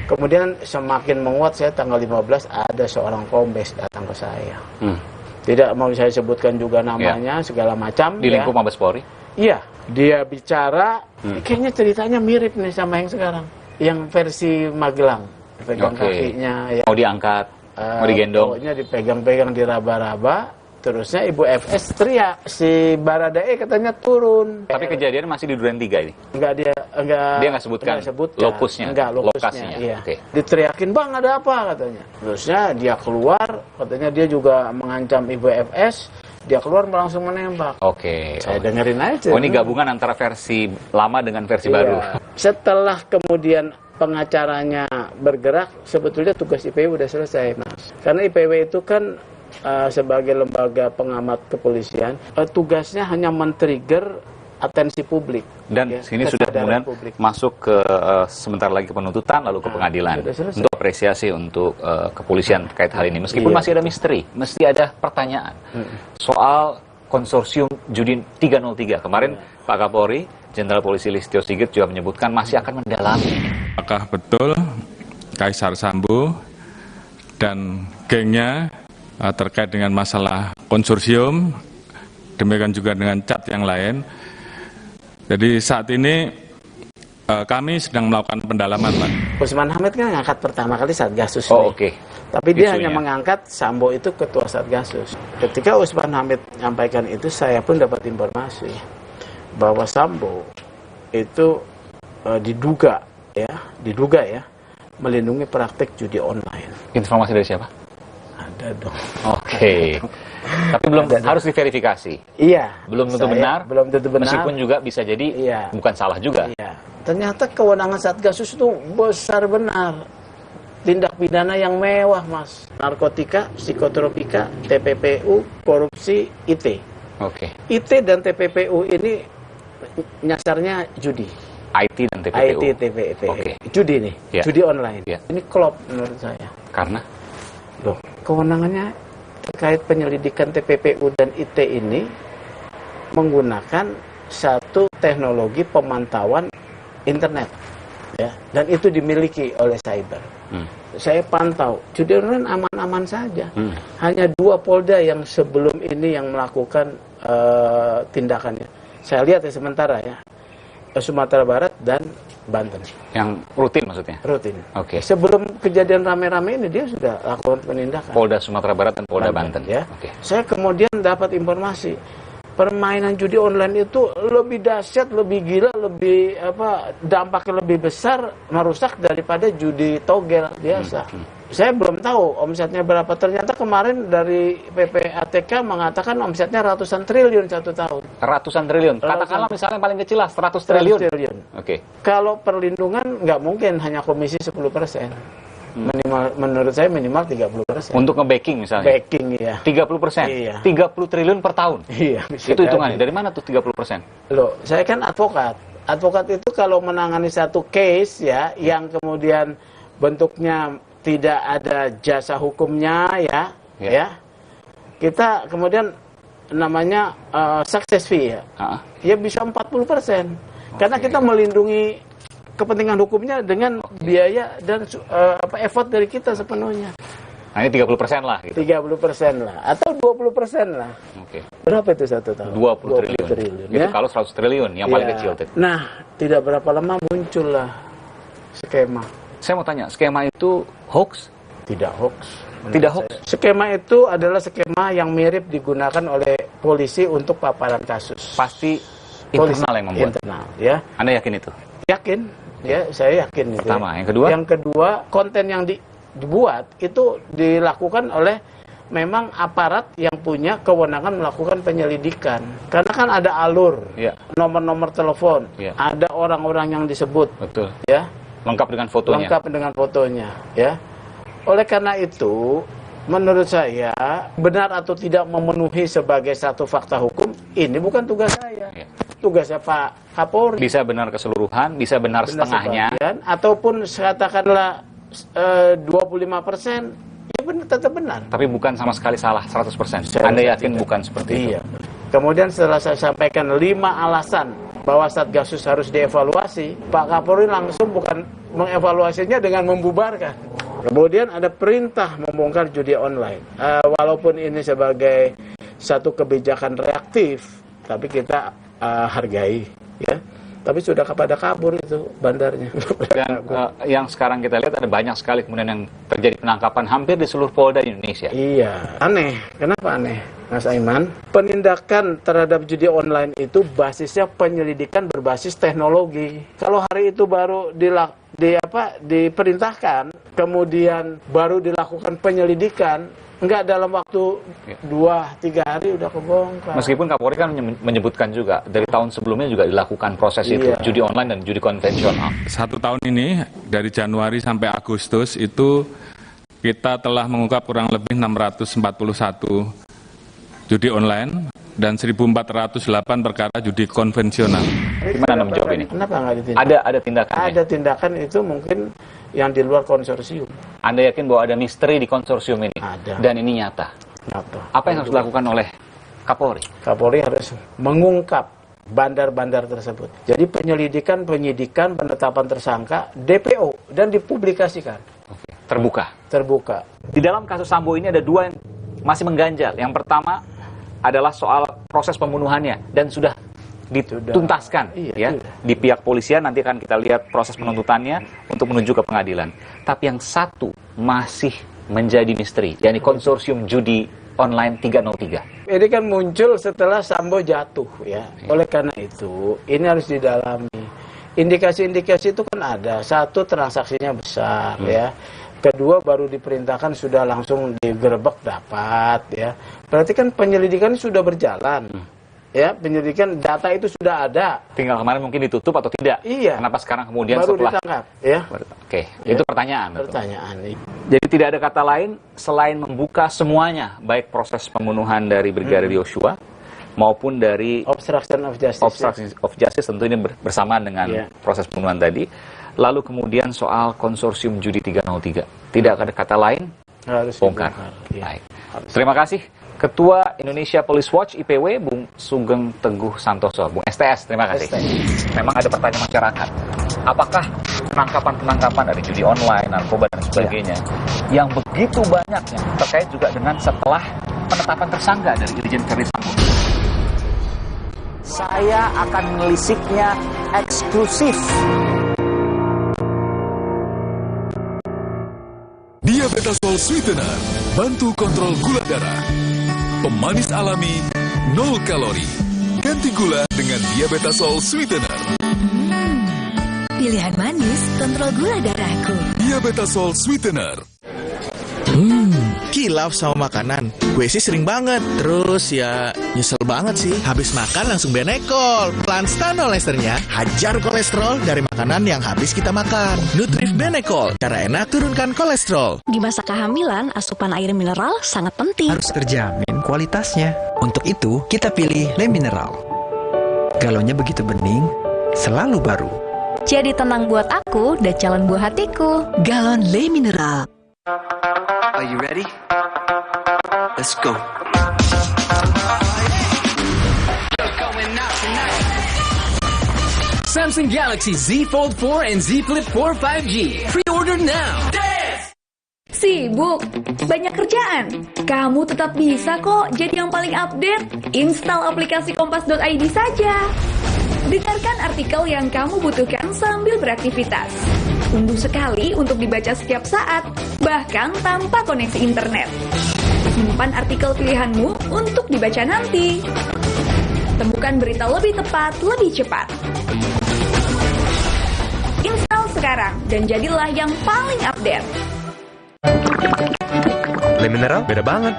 Kemudian semakin menguat saya tanggal 15 ada seorang kombes datang ke saya. Tidak mau saya sebutkan juga namanya, segala macam. Di lingkup Mabes Polri? Iya, dia bicara, kayaknya ceritanya mirip nih sama yang sekarang. Yang versi Magelang, pegang kakinya. Ya. Mau diangkat, mau digendong. Pokoknya dipegang-pegang, diraba-raba. Terusnya Ibu FS teriak, si Baradae katanya turun. Tapi kejadian masih di Duren 3 ini? Dia nggak sebutkan lokusnya? Enggak, lokasinya. Iya. Diteriakin, Bang ada apa katanya. Terusnya dia keluar, katanya dia juga mengancam Ibu FS. Dia keluar langsung menembak. Saya dengerin aja. Oh, ini gabungan antara versi lama dengan versi baru. Setelah kemudian pengacaranya bergerak, sebetulnya tugas IPW udah selesai, Mas. Karena IPW itu kan sebagai lembaga pengamat kepolisian, tugasnya hanya men-trigger atensi publik. Dan sini sudah kemudian masuk ke sebentar lagi penuntutan, lalu ke pengadilan. Untuk apresiasi untuk kepolisian terkait hal ini. Meskipun masih ada misteri, mesti ada pertanyaan soal konsorsium Judi 303. Kemarin Pak Kapolri, Jenderal Polisi Listio Sigit juga menyebutkan masih akan mendalami. Apakah betul Kaisar Sambo dan gengnya terkait dengan masalah konsorsium, demikian juga dengan cat yang lain. Jadi saat ini kami sedang melakukan pendalaman, Pak. Usman Hamid kan ngangkat pertama kali Satgasus. Tapi dia hanya mengangkat Sambo itu ketua Satgasus. Ketika Usman Hamid menyampaikan itu, saya pun dapat informasi bahwa Sambo itu diduga ya melindungi praktik judi online. Informasi dari siapa? Ada dong. Tapi belum harus diverifikasi. Iya. Belum tentu benar. Belum tentu benar. Meskipun juga bisa jadi bukan salah juga. Iya. Ternyata kewenangan Satgasus itu besar benar. Tindak pidana yang mewah, Mas. Narkotika, psikotropika, TPPU, korupsi, IT. Oke. IT dan TPPU ini nyasarnya judi. IT dan TPPU. IT, TPPU. Oke. Judi nih, Ya. judi online. Ya. Ini klop menurut saya. Karena? Loh, kewenangannya terkait penyelidikan TPPU dan IT ini menggunakan satu teknologi pemantauan internet, ya, dan itu dimiliki oleh cyber. Saya pantau judi online aman-aman saja. Hanya 2 Polda yang sebelum ini yang melakukan tindakannya. Saya lihat ya sementara ya, Sumatera Barat dan Banten. Yang rutin maksudnya? Rutin. Oke. Sebelum kejadian rame-rame ini dia sudah lakukan penindakan. Polda Sumatera Barat dan Polda Banten. Ya. Oke. Saya kemudian dapat informasi permainan judi online itu lebih dahsyat, lebih gila, lebih dampaknya lebih besar, merusak daripada judi togel biasa. Saya belum tahu omsetnya berapa. Ternyata kemarin dari PPATK mengatakan omsetnya ratusan triliun 1 tahun. Ratusan triliun. Katakanlah misalnya paling kecil lah 100 triliun. Oke. Kalau perlindungan nggak mungkin hanya komisi 10%. Minimal, menurut saya minimal 30%. Untuk nge-backing misalnya? Backing, iya. 30%? Iya. 30 triliun per tahun? Iya. Itu hitungannya, dari mana tuh 30%? Loh, saya kan advokat. Advokat itu kalau menangani satu case ya, yang kemudian bentuknya tidak ada jasa hukumnya ya, kita kemudian namanya success fee ya, ya bisa 40%. Karena kita melindungi kepentingan hukumnya dengan biaya dan effort dari kita sepenuhnya. Nah, ini 30% lah gitu. 30% lah, atau 20% lah. Oke. Berapa itu 1 tahun? 20 triliun. Itu ya? kalau 100 triliun, yang paling kecil. Nah, tidak berapa lama muncullah skema. Saya mau tanya, skema itu hoax? Tidak hoax. Tidak hoax? Skema itu adalah skema yang mirip digunakan oleh polisi untuk paparan kasus. Pasti internal yang membuat? Internal, ya. Anda yakin itu? Yakin, ya, saya yakin. Pertama, itu. yang kedua? Yang kedua, konten yang dibuat itu dilakukan oleh memang aparat yang punya kewenangan melakukan penyelidikan. Karena kan ada alur, nomor-nomor telepon, ada orang-orang yang disebut. Betul. Ya. Lengkap dengan fotonya. Lengkap dengan fotonya, ya. Oleh karena itu, menurut saya benar atau tidak memenuhi sebagai satu fakta hukum, ini bukan tugas saya. Tugasnya Pak Kapolri. Bisa benar keseluruhan, bisa benar setengahnya. Sebagian, ataupun katakanlah 25%, ya benar, tetap benar. Tapi bukan sama sekali salah 100%. Anda yakin bukan seperti itu? Iya. Kemudian setelah saya sampaikan 5 alasan bahwa Satgasus harus dievaluasi, Pak Kapolri langsung bukan mengevaluasinya dengan membubarkan. Kemudian ada perintah membongkar judi online. Walaupun ini sebagai satu kebijakan reaktif, tapi kita hargai, ya. Tapi sudah kepada kabur itu bandarnya. Dan yang sekarang kita lihat ada banyak sekali kemudian yang terjadi penangkapan hampir di seluruh Polda di Indonesia. Iya, aneh. Kenapa aneh, Mas Aiman? Penindakan terhadap judi online itu basisnya penyelidikan berbasis teknologi. Kalau hari itu baru diperintahkan, kemudian baru dilakukan penyelidikan, enggak dalam waktu 2-3 hari udah kebongkar. Meskipun Kapolri kan menyebutkan juga dari tahun sebelumnya juga dilakukan proses itu, judi online dan judi konvensional. 1 tahun ini dari Januari sampai Agustus itu kita telah mengungkap kurang lebih 641 judi online dan 1.408 perkara judi konvensional. Gimana Anda menjawab ini? Kenapa nggak ditindak? Ada tindakan. Ada tindakan itu mungkin yang di luar konsorsium. Anda yakin bahwa ada misteri di konsorsium ini? Ada. Dan ini nyata? Apa yang harus dilakukan oleh Kapolri? Kapolri harus mengungkap bandar-bandar tersebut. Jadi penyelidikan, penyidikan, penetapan tersangka, DPO, dan dipublikasikan. Terbuka? Terbuka. Di dalam kasus Sambo ini ada 2 yang masih mengganjal. Yang pertama adalah soal proses pembunuhannya dan sudah dituntaskan di pihak polisian. Nanti akan kita lihat proses penuntutannya untuk menuju ke pengadilan. Tapi yang satu masih menjadi misteri, yakni konsorsium judi online 303. Ini kan muncul setelah Sambo jatuh, ya. Oleh karena itu ini harus didalami. Indikasi-indikasi itu kan ada. Satu, transaksinya besar, ya. Kedua, baru diperintahkan sudah langsung digerebek dapat, ya. Berarti kan penyelidikan sudah berjalan. Ya, penyelidikan data itu sudah ada. Tinggal kemarin mungkin ditutup atau tidak. Iya. Kenapa sekarang kemudian baru setelah ditangkap, ya. Oke, itu pertanyaan. Pertanyaan. Jadi tidak ada kata lain selain membuka semuanya, baik proses pembunuhan dari Brigadir Yosua, maupun dari obstruction of justice, tentu ini bersamaan dengan proses pembunuhan tadi. Lalu kemudian soal konsorsium judi 303, tidak ada kata lain, harus bongkar. Baik. Terima kasih Ketua Indonesia Police Watch IPW Bung Sugeng Teguh Santoso, Bung STS, terima kasih. Memang ada pertanyaan masyarakat, apakah penangkapan dari judi online, narkoba dan sebagainya yang begitu banyaknya terkait juga dengan setelah penetapan tersangka dari Irjen Verdi Sambo? Saya akan melisiknya eksklusif. Diabetasol Sweetener, bantu kontrol gula darah. Pemanis alami, 0 kalori. Ganti gula dengan Diabetasol Sweetener. Pilihan manis, kontrol gula darahku. Diabetasol Sweetener. Kilaf sama makanan. Gue sih sering banget. Terus ya nyesel banget sih. Habis makan langsung Benekol. Plan Stanol esternya hajar kolesterol dari makanan yang habis kita makan. Nutrif Benekol. Cara enak turunkan kolesterol. Di masa kehamilan, asupan air mineral sangat penting. Harus terjamin kualitasnya. Untuk itu, kita pilih Le Mineral. Galonnya begitu bening, selalu baru. Jadi tenang buat aku dan calon buah hatiku. Galon Le Mineral. Are you ready? Let's go. Samsung Galaxy Z Fold 4 and Z Flip 4 5G. Pre-order now. Sibuk? Banyak kerjaan? Kamu tetap bisa kok jadi yang paling update. Install aplikasi kompas.id saja. Dengarkan artikel yang kamu butuhkan sambil beraktivitas. Unduh sekali untuk dibaca setiap saat, bahkan tanpa koneksi internet. Simpan artikel pilihanmu untuk dibaca nanti. Temukan berita lebih tepat, lebih cepat. Install sekarang dan jadilah yang paling update. Le Mineral beda banget.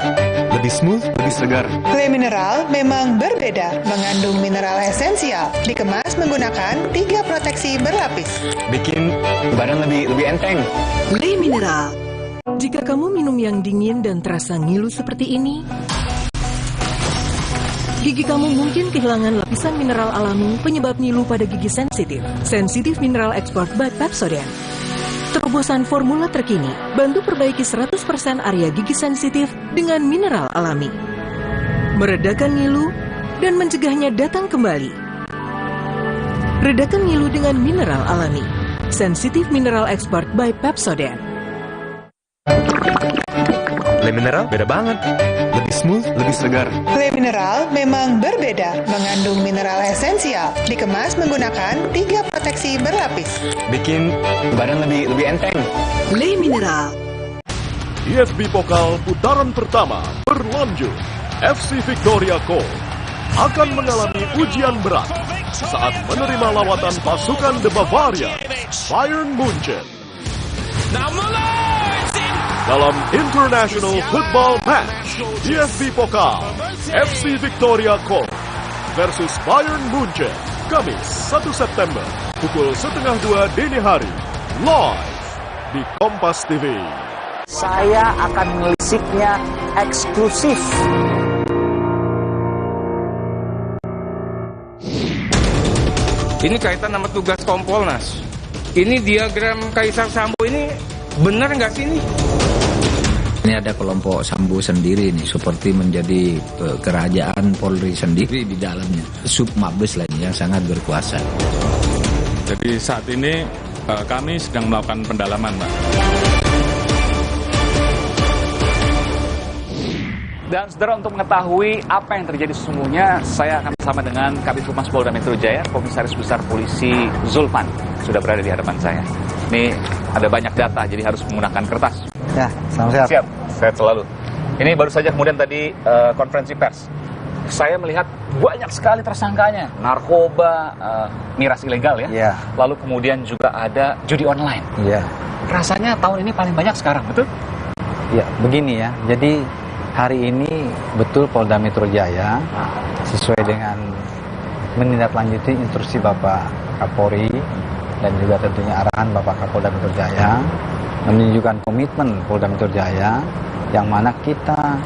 Lebih smooth, lebih segar. Le Mineral memang berbeda, mengandung mineral esensial, dikemas menggunakan 3 proteksi berlapis. Bikin badan lebih enteng. Le Mineral. Jika kamu minum yang dingin dan terasa ngilu seperti ini, gigi kamu mungkin kehilangan lapisan mineral alami penyebab ngilu pada gigi sensitif. Sensitive Mineral Export by Pepsodent. Terobosan formula terkini, bantu perbaiki 100% area gigi sensitif dengan mineral alami. Meredakan ngilu dan mencegahnya datang kembali. Redakan ngilu dengan mineral alami. Sensitive Mineral Export by Pepsodent. Le Mineral beda banget. Lebih smooth, lebih segar. Le Mineral memang berbeda, mengandung mineral esensial, dikemas menggunakan 3 proteksi berlapis. Bikin badan lebih enteng. Le Mineral. IFB Pokal putaran pertama berlanjut. FC Victoria Köln akan mengalami ujian berat saat menerima lawatan pasukan The Bavaria, Bayern Munchen. Dalam International Football Match, IFB Pokal, FC Victoria Köln versus Bayern Munchen, Kamis 1 September, pukul 1:30 dini hari, live di Kompas TV. Saya akan melisiknya eksklusif. Ini kaitan sama tugas Kompolnas. Ini diagram Kaisar Sambo ini benar nggak sih ini? Ini ada kelompok Sambo sendiri nih, seperti menjadi kerajaan Polri sendiri di dalamnya. Sub Mabes lainnya yang sangat berkuasa. Jadi saat ini kami sedang melakukan pendalaman, Pak. Dan saudara, untuk mengetahui apa yang terjadi sesungguhnya, saya akan bersama dengan Kabid Humas Polda Metro Jaya, Komisaris Besar Polisi Zulfan, sudah berada di hadapan saya. Ini ada banyak data, jadi harus menggunakan kertas. Ya, salam sehat. Siap, sehat selalu. Ini baru saja kemudian tadi konferensi pers. Saya melihat banyak sekali tersangkanya, narkoba, miras ilegal ya. Iya. Lalu kemudian juga ada judi online. Iya. Rasanya tahun ini paling banyak sekarang, betul? Ya, begini ya. Jadi hari ini betul Polda Metro Jaya sesuai dengan menindaklanjuti instruksi Bapak Kapolri dan juga tentunya arahan Bapak Kapolda Metro Jaya menunjukkan komitmen Polda Metro Jaya yang mana kita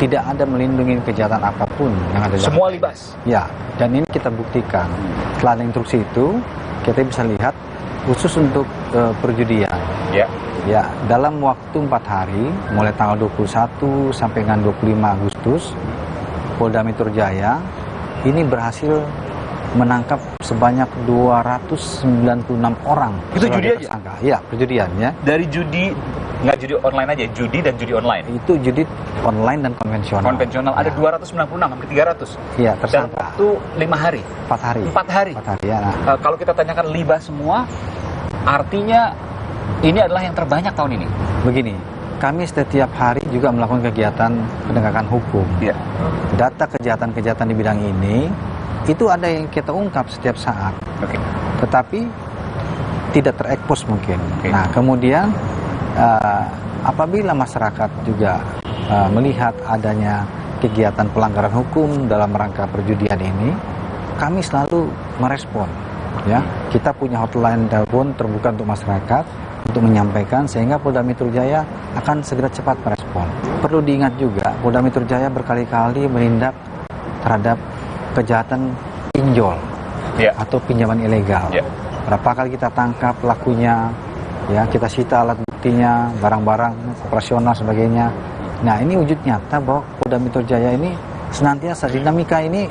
tidak ada melindungi kejahatan apapun yang ada. Semua libas. Ya, dan ini kita buktikan. Setelah ada instruksi itu, kita bisa lihat khusus untuk perjudian. Ya. Ya, dalam waktu 4 hari, mulai tanggal 21 sampai dengan 25 Agustus, Polda Metro Jaya ini berhasil menangkap sebanyak 296 orang. Itu judi aja? Tersangka. Ya, perjudian ya. Dari judi, nggak judi online aja, judi dan judi online. Itu judi online dan konvensional. Konvensional, ada 296, hampir 300. Iya, tersangka. Dan waktu 5 hari? 4 hari. 4 hari? 4 hari, ya. Kalau kita tanyakan libas semua, artinya ini adalah yang terbanyak tahun ini? Begini, kami setiap hari juga melakukan kegiatan penegakan hukum. Ya. Data kejahatan-kejahatan di bidang ini, itu ada yang kita ungkap setiap saat. Okay. Tetapi tidak terekspos mungkin. Okay. Nah, kemudian apabila masyarakat juga melihat adanya kegiatan pelanggaran hukum dalam rangka perjudian ini, kami selalu merespon. Ya, kita punya hotline telepon terbuka untuk masyarakat untuk menyampaikan, sehingga Polda Metro Jaya akan segera cepat merespon. Perlu diingat juga, Polda Metro Jaya berkali-kali menindak terhadap kejahatan pinjol atau pinjaman ilegal. Berapa kali kita tangkap pelakunya, ya, kita sita alat buktinya, barang-barang operasional sebagainya. Nah, ini wujud nyata bahwa Polda Metro Jaya ini senantiasa dinamika ini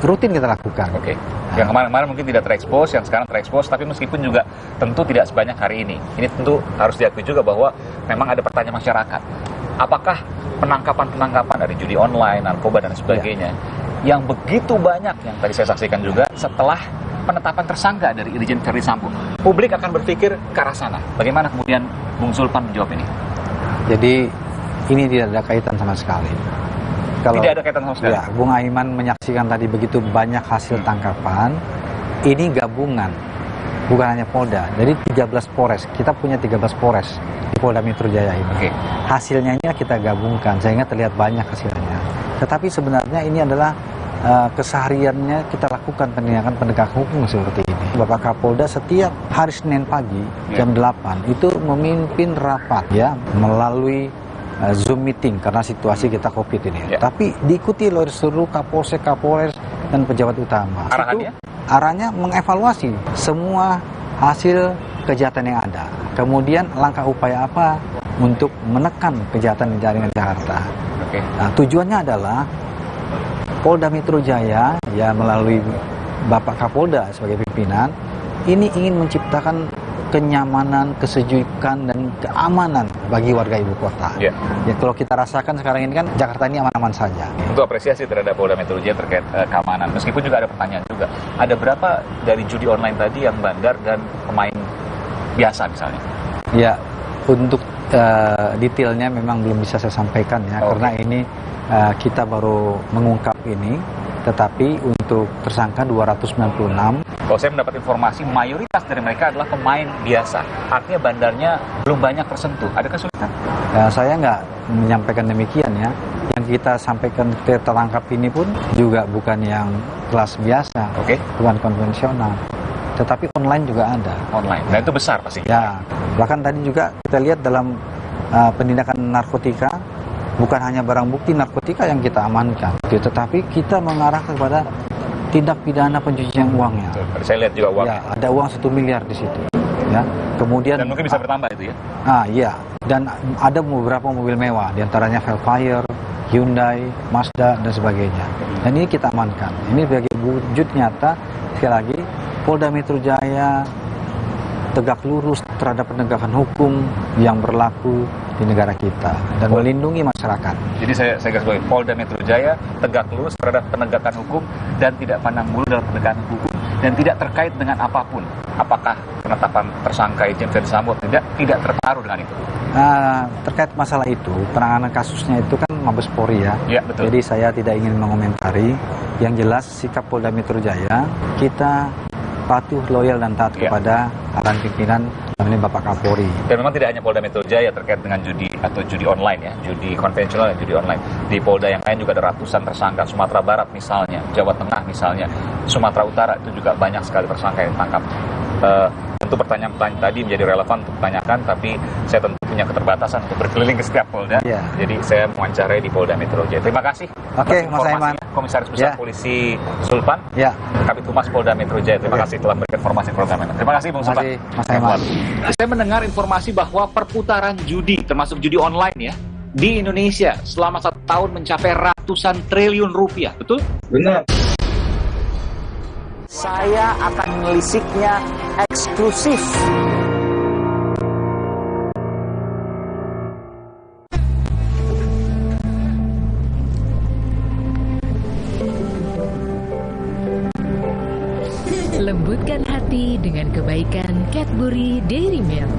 rutin kita lakukan. Oke. Yang kemarin-kemarin mungkin tidak terekspos, yang sekarang terekspos, tapi meskipun juga tentu tidak sebanyak hari ini. Ini tentu harus diakui juga bahwa memang ada pertanyaan masyarakat. Apakah penangkapan-penangkapan dari judi online, narkoba dan sebagainya yang begitu banyak yang tadi saya saksikan juga setelah penetapan tersangka dari Irjen Verdi Sambo, publik akan berpikir ke arah sana. Bagaimana kemudian Bung Zulpan menjawab ini? Jadi ini tidak ada kaitan sama sekali. Tidak ada kaitan sama sekali. Ya, Bung Aiman menyaksikan tadi begitu banyak hasil tangkapan. Ini gabungan, bukan hanya Polda. Jadi 13 Polres, kita punya 13 Polres di Polda Metro Jaya ini. Hasilnya kita gabungkan sehingga terlihat banyak hasilnya. Tetapi sebenarnya ini adalah kesehariannya kita lakukan penegakan hukum seperti ini. Bapak Kapolda setiap hari Senin pagi jam 8 itu memimpin rapat ya melalui Zoom meeting karena situasi kita COVID ini. Tapi diikuti oleh seluruh Kapolsek, Kapolres dan pejabat utama. Arahnya mengevaluasi semua hasil kejahatan yang ada. Kemudian langkah upaya apa untuk menekan kejahatan di jaringan Jakarta. Nah, tujuannya adalah Polda Metro Jaya ya melalui Bapak Kapolda sebagai pimpinan ini ingin menciptakan kenyamanan, kesejukan dan keamanan bagi warga ibu kota. Ya, kalau kita rasakan sekarang ini kan Jakarta ini aman-aman saja. Untuk apresiasi terhadap Polda Metro Jaya terkait keamanan. Meskipun juga ada pertanyaan juga. Ada berapa dari judi online tadi yang bandar dan pemain biasa misalnya? Ya, untuk detailnya memang belum bisa saya sampaikan ya, karena ini kita baru mengungkap ini, tetapi untuk tersangka 296. Kalau saya mendapat informasi, mayoritas dari mereka adalah pemain biasa. Artinya bandarnya belum banyak tersentuh. Ada kesulitan? Saya nggak menyampaikan demikian ya. Yang kita sampaikan kita tangkap ini pun juga bukan yang kelas biasa, bukan konvensional. Tetapi online juga ada. Online, dan itu besar pasti. Ya, bahkan tadi juga kita lihat dalam penindakan narkotika, bukan hanya barang bukti narkotika yang kita amankan, tetapi kita mengarah kepada tindak pidana pencucian uangnya. Saya lihat juga uangnya. Ya, ada uang 1 miliar di situ. Ya, kemudian. Dan mungkin bisa bertambah itu ya? Iya. Dan ada beberapa mobil mewah, diantaranya Velfire, Hyundai, Mazda dan sebagainya. Dan ini kita amankan. Ini sebagai wujud nyata sekali lagi Polda Metro Jaya tegak lurus terhadap penegakan hukum yang berlaku di negara kita dan melindungi masyarakat. Jadi saya garis bawahi, Polda Metro Jaya tegak lurus terhadap penegakan hukum dan tidak pandang bulu dalam penegakan hukum dan tidak terkait dengan apapun. Apakah penetapan tersangka Irjen Verdi Sambo tidak terpengaruh dengan itu? Terkait masalah itu, penanganan kasusnya itu kan Mabes Polri ya. Ya, betul. Jadi saya tidak ingin mengomentari. Yang jelas sikap Polda Metro Jaya, kita patuh, loyal dan taat kepada arahan pimpinan namanya Bapak Kapolri. Dan memang tidak hanya Polda Metro Jaya terkait dengan judi atau judi online ya, judi konvensional dan judi online. Di Polda yang lain juga ada ratusan tersangka. Sumatera Barat misalnya, Jawa Tengah misalnya, Sumatera Utara itu juga banyak sekali tersangka yang ditangkap. Tentu pertanyaan tadi menjadi relevan untuk ditanyakan, tapi saya tentu punya keterbatasan untuk berkeliling ke setiap Polda. Jadi saya mewawancarai di Polda Metro Jaya. Terima kasih. Oke, Mas Aiman. Komisaris Besar Polisi Sulpan. Kabid Humas Polda Metro Jaya. Terima kasih telah memberikan informasi program ini. Terima kasih Bung Sulpan. Mas Aiman. Saya mendengar informasi bahwa perputaran judi, termasuk judi online ya, di Indonesia selama 1 tahun mencapai ratusan triliun rupiah. Betul? Benar. Saya akan melisiknya eksklusif. Lembutkan hati dengan kebaikan Cadbury Dairy Milk.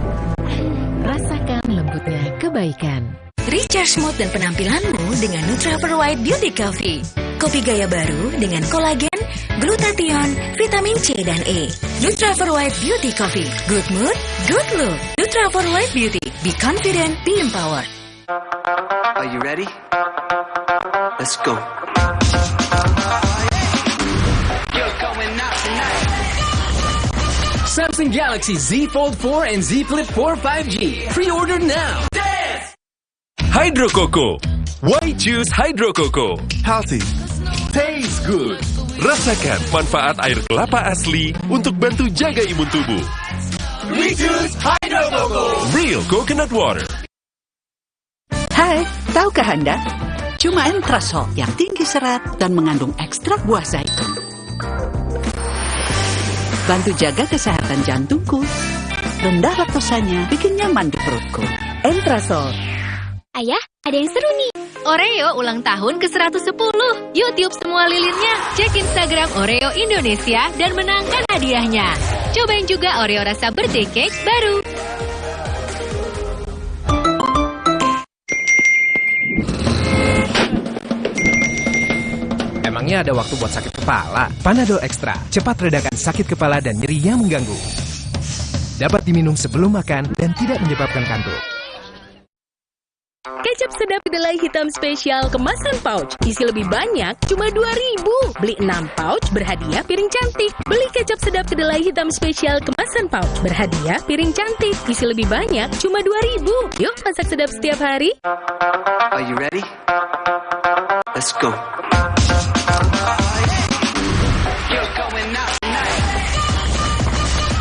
Rasakan lembutnya kebaikan. Recharge mood dan penampilanmu dengan Nutrafol White Beauty Coffee. Kopi gaya baru dengan kolagen, glutathione, vitamin C dan E. Nutrafol White Beauty Coffee. Good mood, good look. Nutrafol White Beauty. Be confident, be empowered. Are you ready? Let's go. Samsung Galaxy Z Fold 4 and Z Flip 4 5G. Pre-order now. Hydro Coco. Why choose Hydro Coco? Healthy, taste good. Rasakan manfaat air kelapa asli untuk bantu jaga imun tubuh. We choose Hydro Coco. Real coconut water. Hai, tahukah Anda? Cuma Entrasol yang tinggi serat dan mengandung ekstrak buah zaitun. Bantu jaga kesehatan jantungku. Rendah laktosanya bikin nyaman di perutku. Entrasol. Ayah, ada yang seru nih. Oreo ulang tahun ke-110. Yuk tiup semua lilinnya. Cek Instagram Oreo Indonesia dan menangkan hadiahnya. Cobain juga Oreo rasa birthday cake baru. Emangnya ada waktu buat sakit kepala? Panadol Extra, cepat redakan sakit kepala dan nyeri yang mengganggu. Dapat diminum sebelum makan dan tidak menyebabkan kantuk. Kecap sedap kedelai hitam spesial kemasan pouch. Isi lebih banyak, cuma 2.000. Beli 6 pouch, berhadiah piring cantik. Beli kecap sedap kedelai hitam spesial kemasan pouch. Berhadiah piring cantik. Isi lebih banyak, cuma 2.000. Yuk masak sedap setiap hari. Are you ready? Let's go.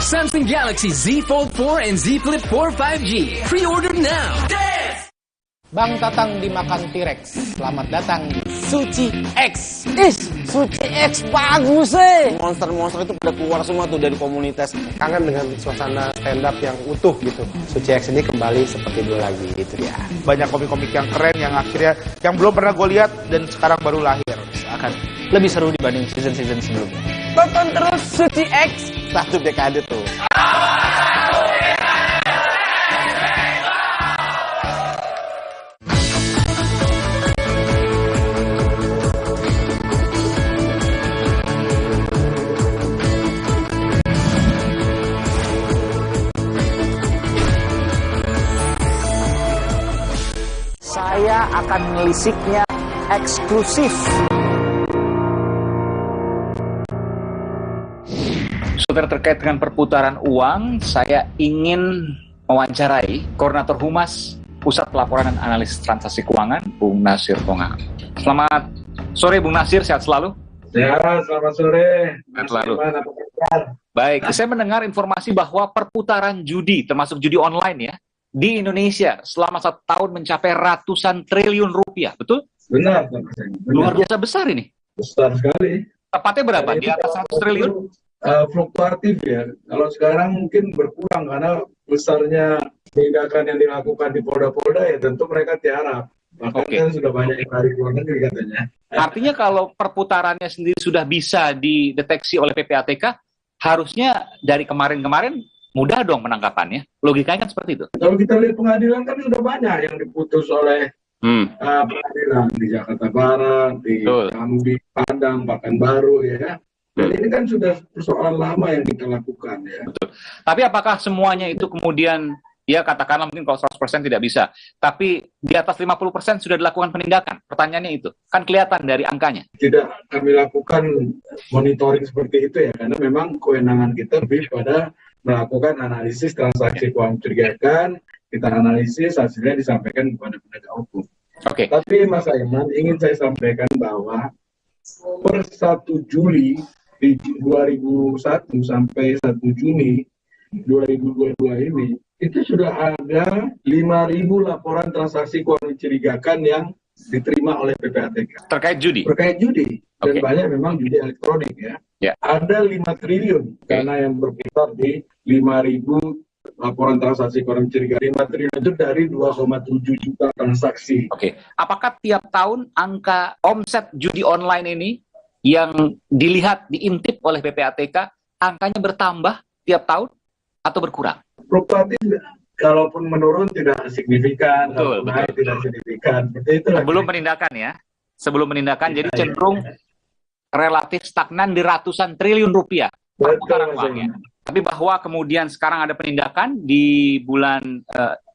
Samsung Galaxy Z Fold 4 and Z Flip 4 5G. Pre-order now. Bang Tatang dimakan T-Rex. Selamat datang di Suci X. Suci X bagus Monster-monster itu pada keluar semua tuh dari komunitas. Kangen dengan suasana stand up yang utuh gitu. Suci X ini kembali seperti dulu lagi gitu ya. Banyak komik-komik yang keren yang akhirnya yang belum pernah gue lihat dan sekarang baru lahir. Akan lebih seru dibanding season-season sebelumnya. Tonton terus Suci X. 1 dekade tuh. Saya akan melisiknya eksklusif. Saudara, terkait dengan perputaran uang, saya ingin mewawancarai Koordinator Humas Pusat Pelaporan dan Analisis Transaksi Keuangan, Bung Nasir Tonga. Selamat sore Bung Nasir, sehat selalu? Sehat, selamat sore. Sehat selalu. Baik, saya mendengar informasi bahwa perputaran judi, termasuk judi online ya, di Indonesia selama 1 tahun mencapai ratusan triliun rupiah, betul? Benar. Luar biasa besar ini. Besar sekali. Tepatnya berapa? Di atas 100 triliun? Fluktuatif ya. Kalau sekarang mungkin berkurang karena besarnya tindakan yang dilakukan di polda-polda ya tentu mereka tiarap. Bahkan kan sudah banyak yang lari ke luar negeri katanya. Artinya kalau perputarannya sendiri sudah bisa dideteksi oleh PPATK, harusnya dari kemarin-kemarin mudah dong penangkapannya. Logikanya kan seperti itu. Kalau kita lihat pengadilan kan sudah banyak yang diputus oleh pengadilan di Jakarta Barat, di Jambi, Padang, Pekanbaru ya. Dan ini kan sudah persoalan lama yang kita lakukan ya. Betul. Tapi apakah semuanya itu kemudian, ya katakanlah mungkin kalau 100% tidak bisa, tapi di atas 50% sudah dilakukan penindakan? Pertanyaannya itu, kan kelihatan dari angkanya. Tidak kami lakukan monitoring seperti itu ya, karena memang kewenangan kita lebih pada melakukan analisis transaksi keuangan mencurigakan kita analisis, hasilnya disampaikan kepada penegak hukum. Oke. Tapi Mas Aiman, ingin saya sampaikan bahwa per 1 Juli 2001 sampai 1 Juni 2022 ini, itu sudah ada 5.000 laporan transaksi keuangan mencurigakan yang diterima oleh PPATK. Terkait judi? Terkait judi. Dan banyak memang judi elektronik ya. Ada 5 triliun dana yang berputar di 5.000 laporan transaksi keuangan mencurigakan. 5 triliun itu dari 2,7 juta transaksi. Oke. Apakah tiap tahun angka omset judi online ini yang dilihat, diintip oleh PPATK, angkanya bertambah tiap tahun atau berkurang? Fluktuatif, kalaupun menurun tidak signifikan, kalau naik tidak signifikan. Seperti itu. Sebelum penindakan ya, sebelum penindakan, jadi cenderung relatif stagnan di ratusan triliun rupiah perputaran uangnya. Tapi bahwa kemudian sekarang ada penindakan di bulan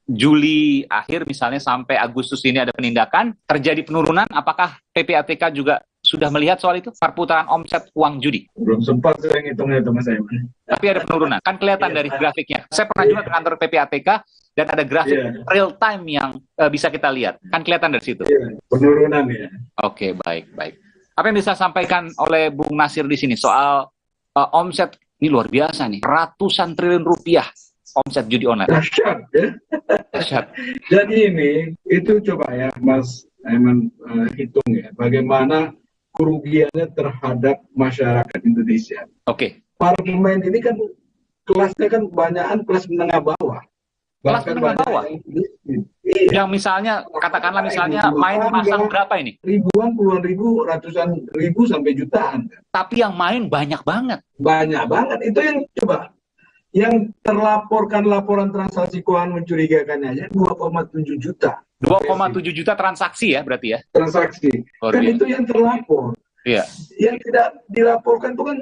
Juli akhir misalnya sampai Agustus ini ada penindakan, terjadi penurunan, apakah PPATK juga sudah melihat soal itu, perputaran omset uang judi? Belum sempat saya ngitungnya itu Mas Aiman. Tapi ada penurunan, kan kelihatan dari grafiknya. Saya pernah juga ke kantor PPATK dan ada grafik real time yang bisa kita lihat, kan kelihatan dari situ. Penurunan ya. Oke, baik. Apa yang bisa sampaikan oleh Bung Nasir di sini soal omset ini luar biasa nih, ratusan triliun rupiah omset judi online. Dahsyat ya. Dahsyat. Jadi ini, itu coba ya Mas Aiman hitung ya, bagaimana kerugiannya terhadap masyarakat Indonesia. Oke. Para pemain ini kan kelasnya kan kebanyakan kelas menengah bawah. Kelas menengah bawah? Yang misalnya, katakanlah misalnya main masang berapa ini? Ribuan, puluhan ribu, ratusan ribu sampai jutaan. Tapi yang main banyak banget. Banyak banget. Itu yang coba. Yang terlaporkan laporan transaksi keuangan mencurigakannya aja 2,7 juta. 2,7 juta transaksi ya berarti ya? Transaksi. Kan itu yang terlapor. Iya. Yang tidak dilaporkan itu kan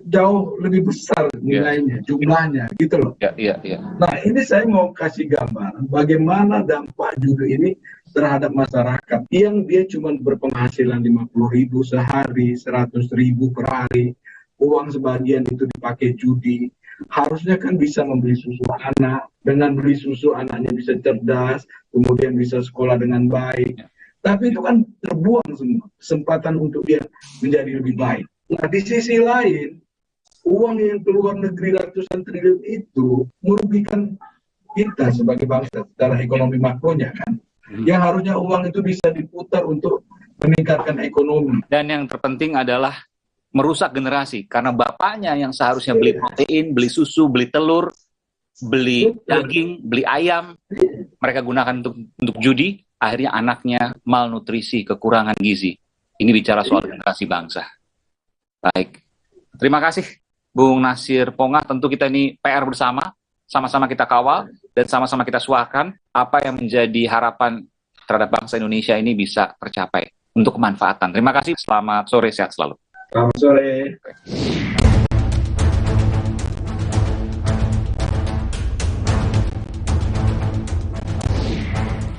jauh lebih besar nilainya, jumlahnya, gitu loh. Iya. Nah, ini saya mau kasih gambaran bagaimana dampak judi ini terhadap masyarakat yang dia cuma berpenghasilan 50.000 sehari, 100.000 per hari, uang sebagian itu dipakai judi. Harusnya kan bisa membeli susu anak, dengan beli susu anaknya bisa cerdas, kemudian bisa sekolah dengan baik. Tapi itu kan terbuang semua kesempatan untuk dia menjadi lebih baik. Nah, di sisi lain, uang yang keluar negeri ratusan triliun itu merugikan kita sebagai bangsa secara ekonomi makronya kan. Yang harusnya uang itu bisa diputar untuk meningkatkan ekonomi. Dan yang terpenting adalah merusak generasi, karena bapaknya yang seharusnya beli protein, beli susu, beli telur, beli daging, beli ayam, mereka gunakan untuk judi, akhirnya anaknya malnutrisi, kekurangan gizi. Ini bicara soal generasi bangsa. Baik, terima kasih Bung Nasir Pongah. Tentu kita ini PR bersama, sama-sama kita kawal dan sama-sama kita suarakan apa yang menjadi harapan terhadap bangsa Indonesia ini bisa tercapai untuk kemanfaatan. Terima kasih, selamat sore, sehat selalu. Selamat sore.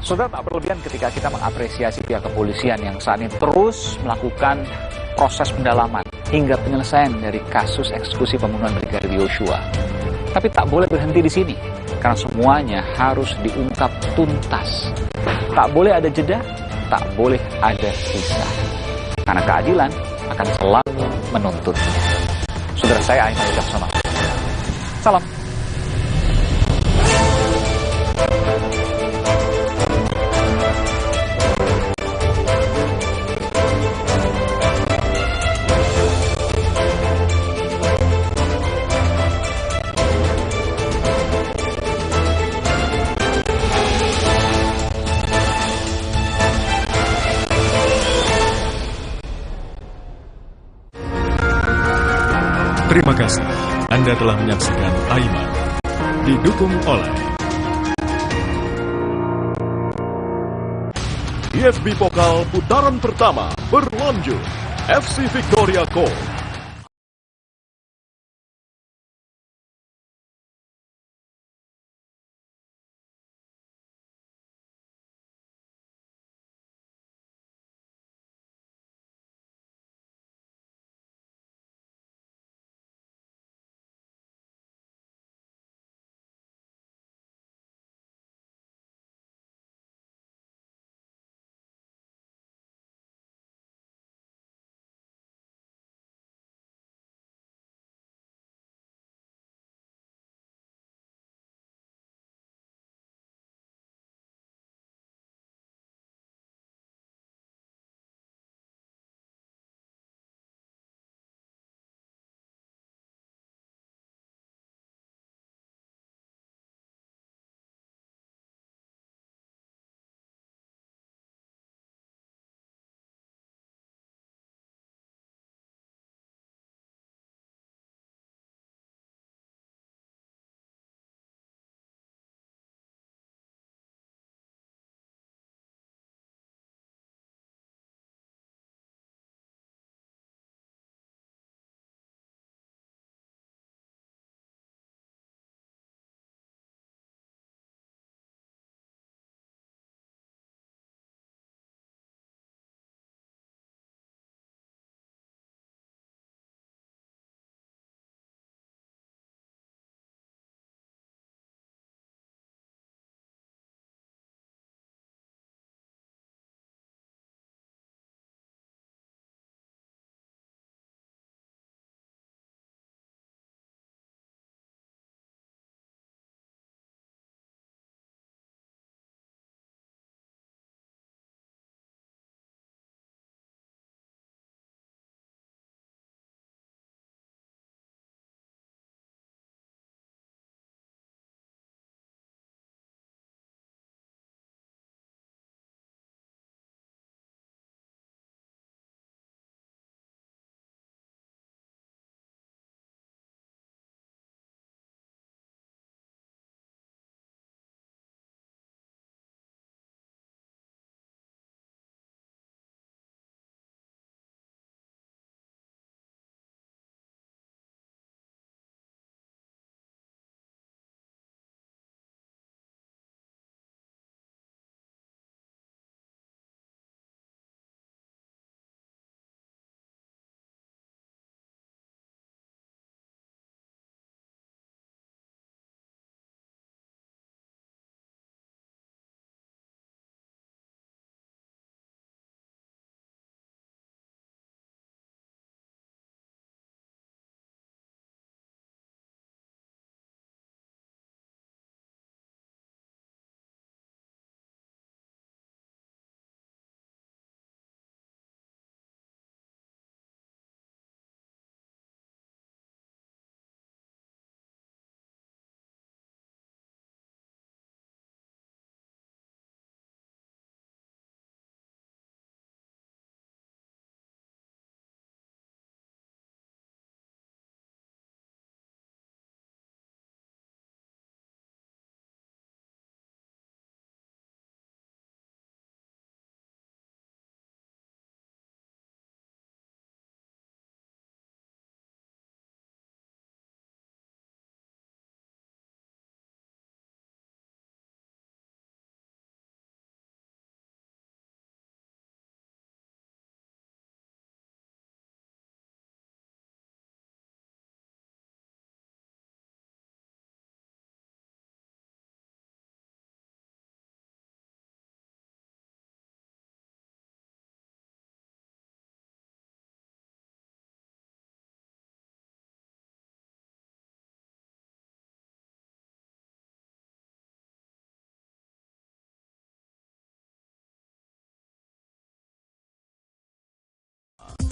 Saudara, tak perlu dian ketika kita mengapresiasi pihak kepolisian yang saat ini terus melakukan proses pendalaman hingga penyelesaian dari kasus eksekusi pembunuhan Brigadir Yosua. Tapi tak boleh berhenti di sini, karena semuanya harus diungkap tuntas. Tak boleh ada jeda, tak boleh ada sisa. Karena keadilan akan selalu menuntutnya. Saudara, saya Aiman Wicaksono. Salam. Terima kasih. Anda telah menyaksikan Aiman. Didukung oleh DFB Pokal putaran pertama berlanjut. FC Victoria Co.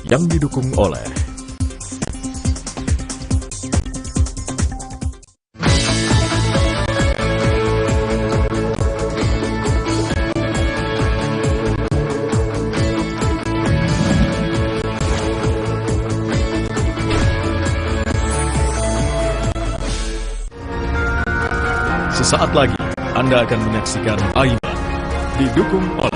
yang didukung oleh sesaat lagi Anda akan menyaksikan Aiman didukung oleh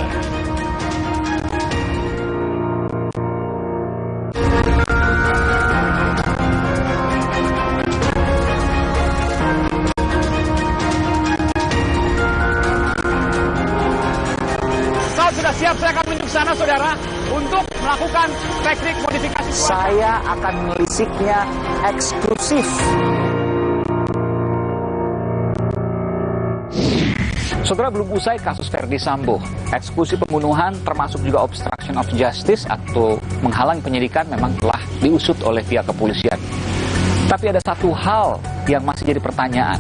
Kalau sudah siap, saya akan menuju ke sana, saudara, untuk melakukan teknik modifikasi. Saya akan melisiknya eksklusif. Saudara, belum usai kasus Verdi Sambo. Eksekusi pembunuhan termasuk juga obstruction of justice atau menghalangi penyidikan memang telah diusut oleh pihak kepolisian. Tapi ada satu hal yang masih jadi pertanyaan.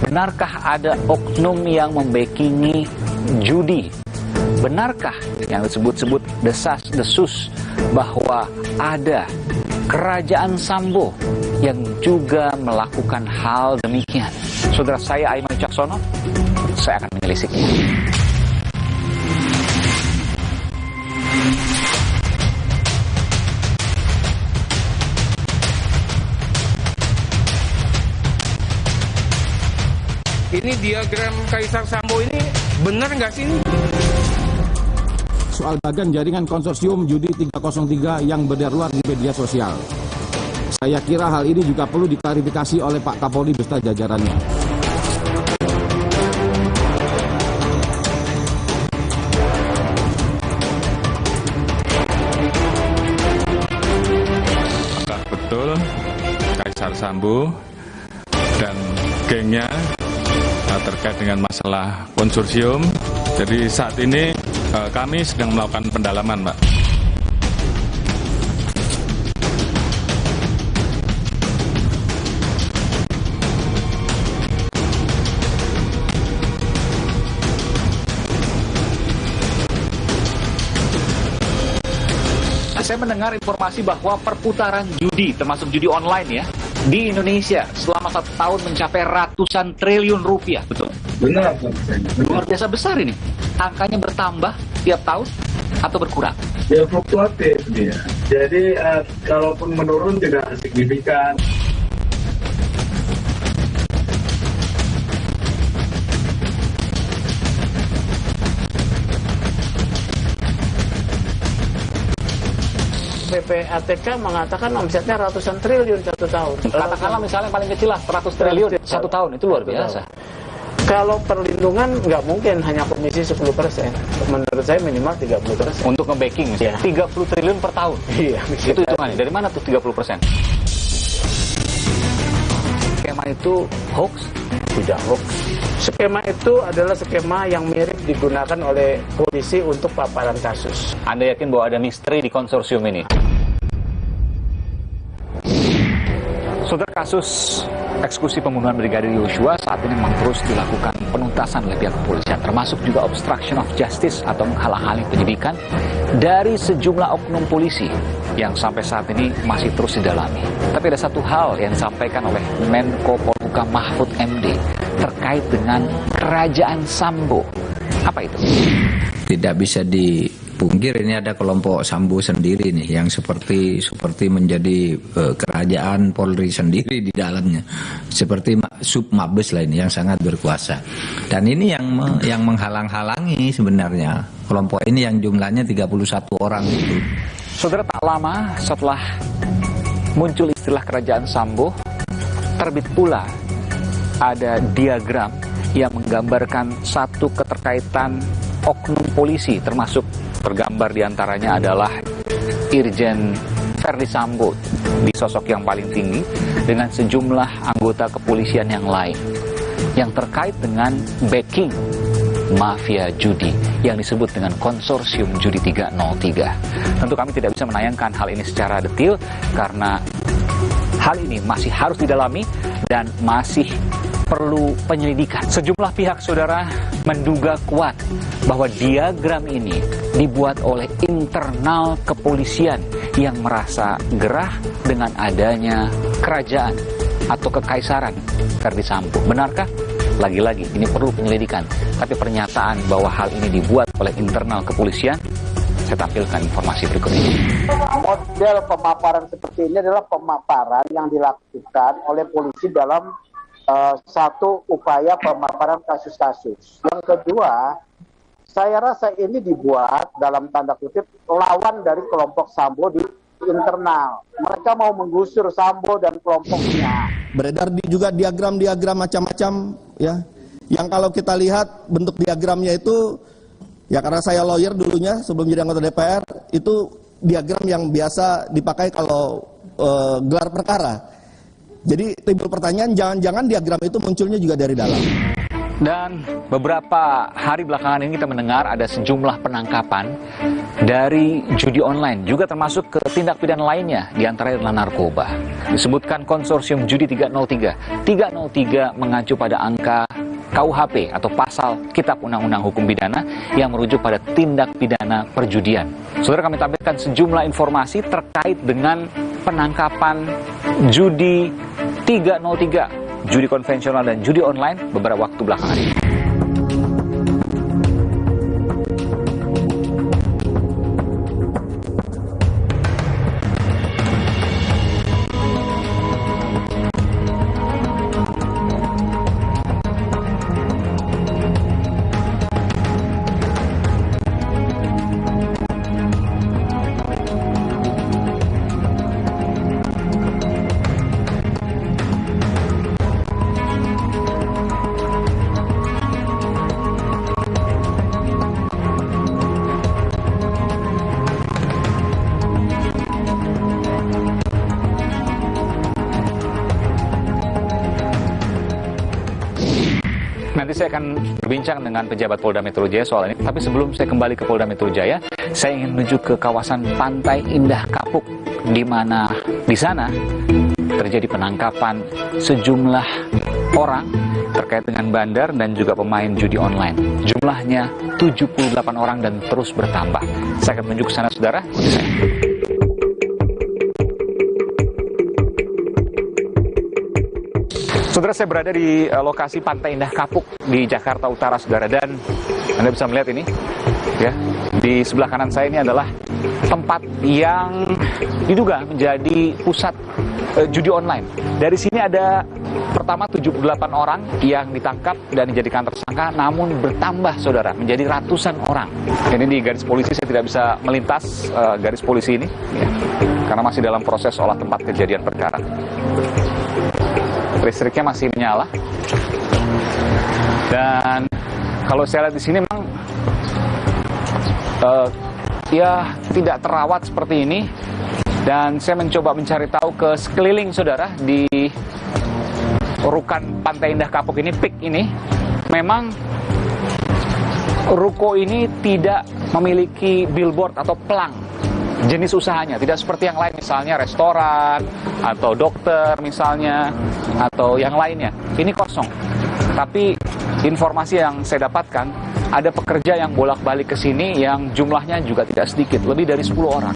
Benarkah ada oknum yang membackingi judi? Benarkah yang disebut-sebut desas-desus bahwa ada kerajaan Sambo yang juga melakukan hal demikian? Saudara, saya Aiman Wicaksono, saya akan menelisiknya. Ini diagram Kaisar Sambo ini benar nggak sih ini? Soal bagan jaringan konsorsium judi 303 yang berdarurat di media sosial. Saya kira hal ini juga perlu diklarifikasi oleh Pak Kapolri beserta jajarannya. Apakah betul Kaisar Sambo dan gengnya terkait dengan masalah konsorsium? Jadi saat ini kami sedang melakukan pendalaman, Pak. Saya mendengar informasi bahwa perputaran judi, termasuk judi online ya, di Indonesia selama 1 tahun mencapai ratusan triliun rupiah, betul? Benar. Luar biasa besar ini. Angkanya bertambah tiap tahun atau berkurang? Ya fluktuatif dia. Jadi kalaupun menurun tidak signifikan. PPATK mengatakan omsetnya ratusan triliun 1 tahun. Katakanlah misalnya paling kecil lah 100 triliun 1 tahun, itu luar biasa. Kalau perlindungan nggak mungkin hanya komisi 10%. Menurut saya minimal 30%. Untuk nge-backing misalnya, 30 triliun per tahun. Iya. Itu hitungannya. Dari mana tuh 30%? Skema itu hoax? Tidak hoax. Skema itu adalah skema yang mirip digunakan oleh polisi untuk paparan kasus. Anda yakin bahwa ada misteri di konsorsium ini? Saudara, kasus eksekusi pembunuhan Brigadir Yosua saat ini memang terus dilakukan penuntasan oleh pihak kepolisian, termasuk juga obstruction of justice atau menghalang-halangi penyidikan dari sejumlah oknum polisi yang sampai saat ini masih terus didalami. Tapi ada satu hal yang disampaikan oleh Menko Polhukam Mahfud MD terkait dengan kerajaan Sambo. Apa itu? Tidak bisa dipungkir ini ada kelompok Sambo sendiri nih yang seperti menjadi kerajaan Polri sendiri di dalamnya, seperti sub Mabes lah ini yang sangat berkuasa. Dan ini yang menghalang-halangi sebenarnya kelompok ini yang jumlahnya 31 orang itu. Saudara, tak lama setelah muncul istilah kerajaan Sambo, terbit pula ada diagram yang menggambarkan satu keterkaitan oknum polisi, termasuk tergambar diantaranya adalah Irjen Verdi Sambo di sosok yang paling tinggi dengan sejumlah anggota kepolisian yang lain yang terkait dengan backing mafia judi yang disebut dengan konsorsium judi 303. Tentu kami tidak bisa menayangkan hal ini secara detail karena hal ini masih harus didalami dan masih perlu penyelidikan. Sejumlah pihak, saudara, menduga kuat bahwa diagram ini dibuat oleh internal kepolisian yang merasa gerah dengan adanya kerajaan atau kekaisaran Ferdi Sambo. Benarkah? Lagi-lagi, ini perlu penyelidikan. Tapi pernyataan bahwa hal ini dibuat oleh internal kepolisian, saya tampilkan informasi berikut ini. Model pemaparan seperti ini adalah pemaparan yang dilakukan oleh polisi dalam satu upaya pemaparan kasus-kasus. Yang kedua, saya rasa ini dibuat dalam tanda kutip lawan dari kelompok Sambo di internal. Mereka mau menggusur Sambo dan kelompoknya. Beredar juga diagram-diagram macam-macam ya. Yang kalau kita lihat bentuk diagramnya itu ya, karena saya lawyer dulunya sebelum jadi anggota DPR, itu diagram yang biasa dipakai kalau gelar perkara. Jadi timbul pertanyaan, jangan-jangan diagram itu munculnya juga dari dalam. Dan beberapa hari belakangan ini kita mendengar ada sejumlah penangkapan dari judi online, juga termasuk ke tindak pidana lainnya, diantaranya adalah narkoba. Disebutkan konsorsium judi 303. 303 mengacu pada angka KUHP atau pasal Kitab Undang-Undang Hukum Pidana yang merujuk pada tindak pidana perjudian. Saudara, kami tampilkan sejumlah informasi terkait dengan penangkapan judi 303. Judi konvensional dan judi online beberapa waktu belakangan ini. Nanti saya akan berbincang dengan pejabat Polda Metro Jaya soal ini. Tapi sebelum saya kembali ke Polda Metro Jaya, saya ingin menuju ke kawasan Pantai Indah Kapuk, di mana di sana terjadi penangkapan sejumlah orang terkait dengan bandar dan juga pemain judi online. Jumlahnya 78 orang dan terus bertambah. Saya akan menuju ke sana, saudara. Ikuti saya. Saudara, saya berada di lokasi Pantai Indah Kapuk di Jakarta Utara, saudara, dan Anda bisa melihat ini, ya, di sebelah kanan saya ini adalah tempat yang diduga menjadi pusat judi online. Dari sini ada pertama 78 orang yang ditangkap dan dijadikan tersangka, namun bertambah, saudara, menjadi ratusan orang. Ini di garis polisi, saya tidak bisa melintas garis polisi ini, ya, karena masih dalam proses olah tempat kejadian perkara. Listriknya masih menyala, dan kalau saya lihat di sini memang ya tidak terawat seperti ini. Dan saya mencoba mencari tahu ke sekeliling, saudara, di rukan Pantai Indah Kapuk ini, PIK ini, memang ruko ini tidak memiliki billboard atau pelang jenis usahanya, tidak seperti yang lain, misalnya restoran atau dokter misalnya, atau yang lainnya. Ini kosong. Tapi informasi yang saya dapatkan, ada pekerja yang bolak-balik ke sini yang jumlahnya juga tidak sedikit, lebih dari 10 orang.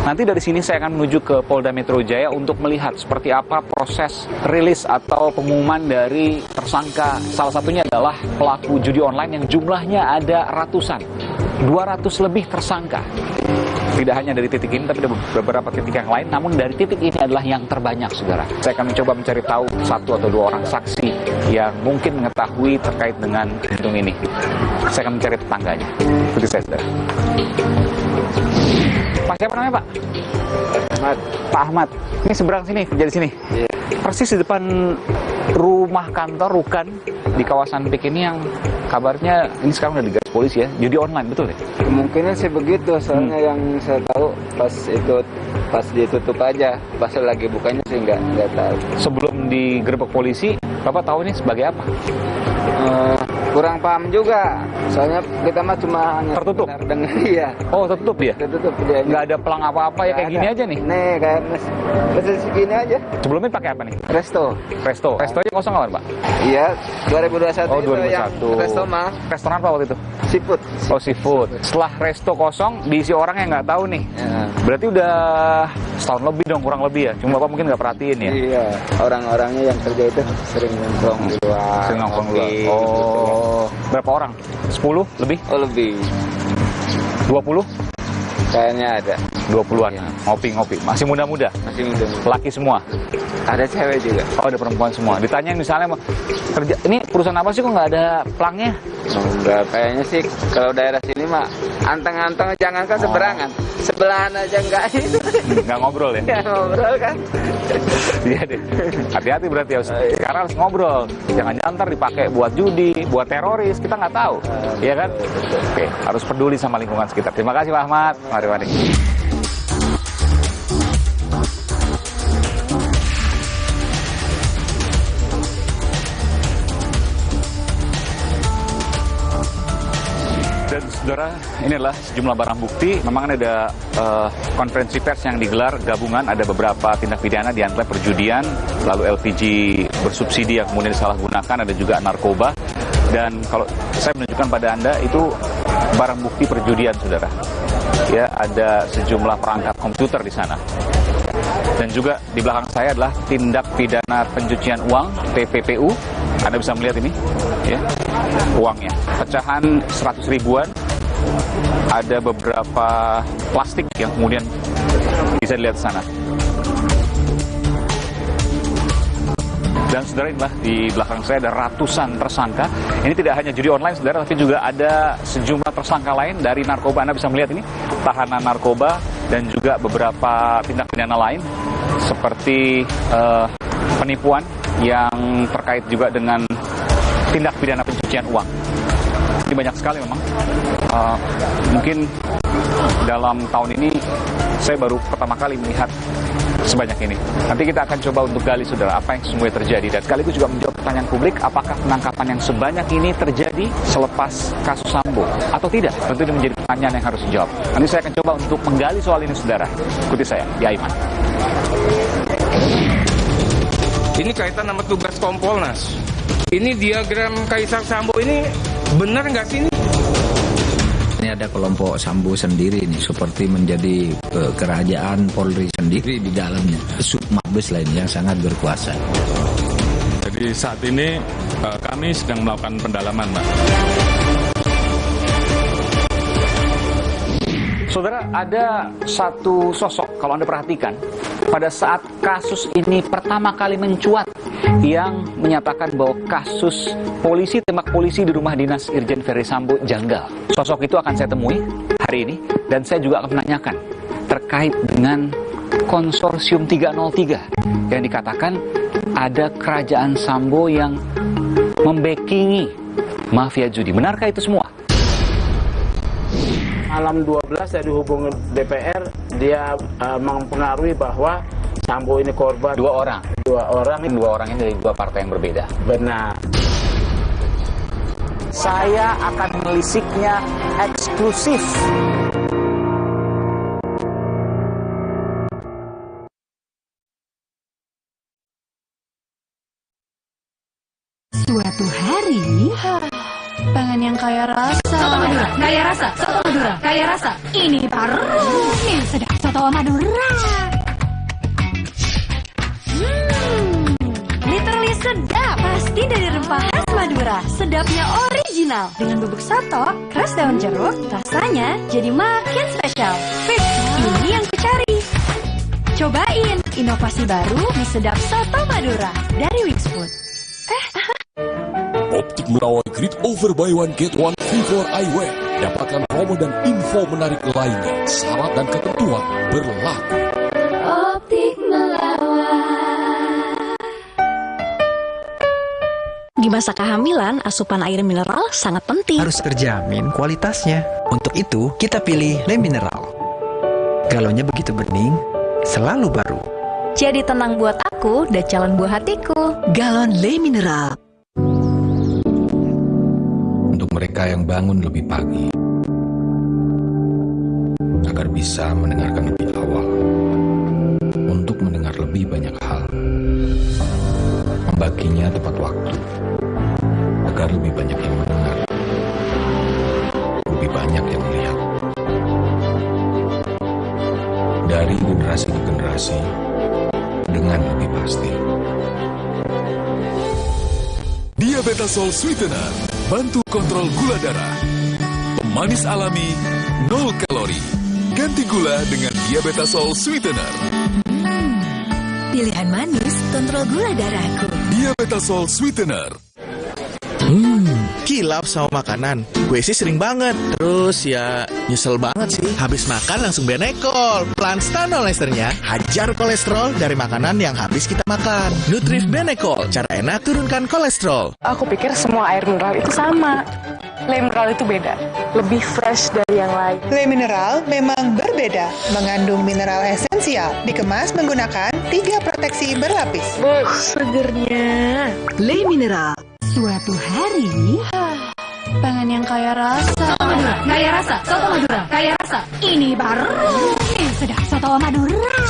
Nanti dari sini saya akan menuju ke Polda Metro Jaya untuk melihat seperti apa proses rilis atau pengumuman dari tersangka. Salah satunya adalah pelaku judi online yang jumlahnya ada ratusan, 200 lebih tersangka. Tidak hanya dari titik ini, tapi ada beberapa titik yang lain. Namun dari titik ini adalah yang terbanyak, saudara. Saya akan mencoba mencari tahu 1 atau 2 orang saksi yang mungkin mengetahui terkait dengan gedung ini. Saya akan mencari tetangganya. Ikuti saya, saudara. Pak, siapa namanya, Pak? Ahmad. Pak Ahmad. Ini seberang sini, kerja di sini? Iya. Persis di depan rumah kantor Rukan di kawasan PIK ini yang kabarnya ini sekarang udah digaris polisi ya, judi online, betul ya? Kemungkinan sih begitu, soalnya yang saya tahu pas ditutup aja, pas lagi bukanya sih nggak tahu. Sebelum digerebek polisi, Bapak tahu ini sebagai apa? Kurang paham juga. Soalnya kita mah cuma hanya tertutup. Dengar, iya. Oh, tertutup ya? Tertutup dia. Nggak ada pelang apa-apa ya, kayak gini aja nih. Nih, kayak mesin segini aja. Sebelumnya pakai apa nih? Resto. Resto aja kosong apa, Pak? Iya, 2021. Oh, 2021. Yang resto mah. Restoran apa waktu itu? Seafood. Oh, seafood. Setelah resto kosong, diisi orang yang nggak tahu nih. Ya. Berarti udah setahun lebih dong, kurang lebih ya. Cuma Bapak mungkin nggak perhatiin ya. Iya. Orang-orangnya yang kerja itu sering nongkrong di luar. Sering nongkrong di luar. Oh. Berapa orang? 10 lebih? Oh, lebih. 20? Kayaknya ada. 20-an. Ya. Ngopi-ngopi. Masih muda-muda? Masih muda. Laki semua? Ada cewek juga. Oh, ada perempuan semua. Ditanya misalnya kerja ini perusahaan apa sih kok nggak ada pelangnya? Enggak, kayaknya sih kalau daerah sini mah anteng-anteng, jangankan seberangan, sebelahan aja enggak itu. Nggak ngobrol ya? Nggak ngobrol kan? Iya deh. Hati-hati berarti ya. Sekarang harus ngobrol. Jangan-jangan ntar dipakai buat judi, buat teroris, kita nggak tahu. Iya kan? Oke, harus peduli sama lingkungan sekitar. Terima kasih Pak Ahmad. Mari. Dan saudara, ini adalah sejumlah barang bukti. Memang ada konferensi pers yang digelar gabungan, ada beberapa tindak pidana, di antaranya perjudian, lalu LPG bersubsidi yang kemudian disalahgunakan, ada juga narkoba. Dan kalau saya menunjukkan pada Anda, itu barang bukti perjudian, saudara. Ya, ada sejumlah perangkat komputer di sana. Dan juga di belakang saya adalah tindak pidana pencucian uang, TPPU. Anda bisa melihat ini, ya, uangnya. Pecahan 100 ribuan, ada beberapa plastik yang kemudian bisa dilihat di sana. Dan saudara, inilah di belakang saya ada ratusan tersangka. Ini tidak hanya judi online, saudara, tapi juga ada sejumlah tersangka lain dari narkoba. Anda bisa melihat ini, tahanan narkoba dan juga beberapa tindak pidana lain seperti penipuan yang terkait juga dengan tindak pidana pencucian uang. Ini banyak sekali memang. Mungkin dalam tahun ini saya baru pertama kali melihat sebanyak ini. Nanti kita akan coba untuk gali, saudara, apa yang semuanya terjadi. Dan sekaligus juga menjawab pertanyaan publik, apakah penangkapan yang sebanyak ini terjadi selepas kasus Sambo atau tidak? Tentu ini menjadi pertanyaan yang harus dijawab. Nanti saya akan coba untuk menggali soal ini, saudara. Ikuti saya di Aiman. Ini kaitan sama tugas Kompolnas. Ini diagram Kaisar Sambo ini benar nggak sih ini? Ini ada kelompok Sambo sendiri nih, seperti menjadi kerajaan Polri sendiri di dalamnya. Sub Mabes lain yang sangat berkuasa. Jadi saat ini kami sedang melakukan pendalaman, Mbak. Saudara, ada satu sosok, kalau Anda perhatikan, pada saat kasus ini pertama kali mencuat, yang menyatakan bahwa kasus polisi, tembak polisi di rumah dinas Irjen Verdi Sambo janggal. Sosok itu akan saya temui hari ini, dan saya juga akan menanyakan terkait dengan konsorsium 303, yang dikatakan ada kerajaan Sambo yang membackingi mafia judi. Benarkah itu semua? Malam 12 saya dihubungi DPR, dia mempengaruhi bahwa Sambo ini korban. Dua orang ini dari dua partai yang berbeda. Benar. Saya akan melisiknya eksklusif. Suatu hari, pengen yang kaya rasa. Soto Madura, kaya rasa. Soto Madura, kaya rasa. Ini baru nih sedap Soto Madura. Literally sedap. Pasti dari rempah khas Madura. Sedapnya original. Dengan bubuk soto, keras daun jeruk, rasanya jadi makin spesial. Fix, ini yang kucari. Cobain inovasi baru mie sedap Soto Madura dari Wings Food. Optik Melawai Great Over Buy One Get One Free for Eyewear. Dapatkan promo dan info menarik lainnya. Syarat dan ketentuan berlaku. Optik Melawai. Di masa kehamilan, asupan air mineral sangat penting. Harus terjamin kualitasnya. Untuk itu, kita pilih Le Mineral. Galonnya begitu bening, selalu baru. Jadi tenang buat aku dan calon buah hatiku. Galon Le Mineral. mereka yang bangun lebih pagi, agar bisa mendengarkan lebih awal, untuk mendengar lebih banyak hal, membaginya tepat waktu, agar lebih banyak yang mendengar, lebih banyak yang melihat. Dari generasi ke generasi, dengan lebih pasti. Diabetasol Sweetener, bantu kontrol gula darah. Pemanis alami, 0 kalori. Ganti gula dengan Diabetasol Sweetener. Pilihan manis, kontrol gula darahku. Diabetasol Sweetener. Kilap sama makanan, gue sih sering banget. Terus ya nyesel banget sih. Habis makan langsung Benekol. Plan Stanol Esternya hajar kolesterol dari makanan yang habis kita makan. Nutrif Benekol, cara enak turunkan kolesterol. Aku pikir semua air mineral itu sama. Le mineral itu beda, lebih fresh dari yang lain. Le mineral memang berbeda, mengandung mineral esensial, dikemas menggunakan 3 proteksi berlapis. Segernya. Le mineral. Suatu hari, pengen yang kaya rasa. Soto Madura, kaya rasa. Soto Madura, kaya rasa. Ini baru sedap soto Madura.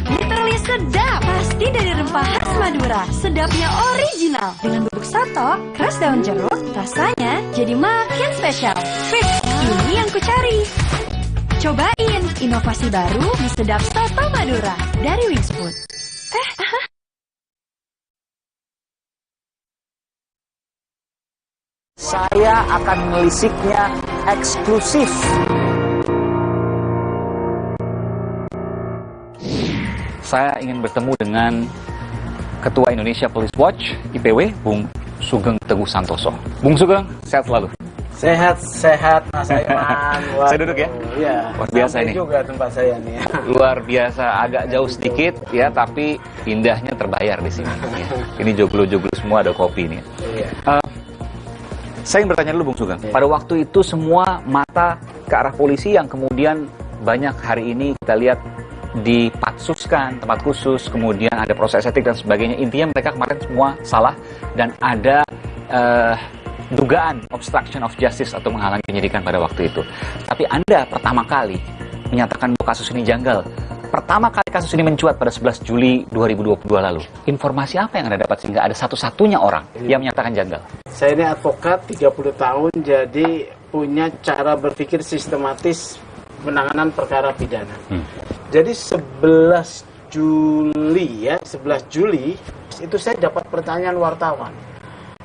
Literally sedap. Pasti dari rempah khas Madura. Sedapnya original. Dengan bubuk soto, keras daun jeruk, rasanya jadi makin spesial. Fix, ini yang ku cari. Cobain inovasi baru di sedap soto Madura dari Wings Food. Saya akan melisiknya eksklusif. Saya ingin bertemu dengan Ketua Indonesia Police Watch, IPW, Bung Sugeng Teguh Santoso. Bung Sugeng, sehat selalu. Sehat, Mas Aiman. Saya duduk ya? Iya. Luar biasa ini. Juga tempat saya nih. Luar biasa, agak jauh sedikit ya, tapi indahnya terbayar di sini. Ya. Ini joglo-joglo semua, ada kopi nih. Iya. Saya ingin bertanya dulu Bung Sugeng. Pada waktu itu semua mata ke arah polisi yang kemudian banyak hari ini kita lihat dipatsuskan, tempat khusus, kemudian ada proses etik dan sebagainya. Intinya mereka kemarin semua salah dan ada dugaan obstruction of justice atau menghalangi penyidikan pada waktu itu. Tapi Anda pertama kali menyatakan bahwa kasus ini janggal. Pertama kali kasus ini mencuat pada 11 Juli 2022 lalu. Informasi apa yang Anda dapat sehingga ada satu-satunya orang yang menyatakan janggal? Saya ini advokat 30 tahun, jadi punya cara berpikir sistematis penanganan perkara pidana. Jadi 11 Juli ya, 11 Juli itu saya dapat pertanyaan wartawan.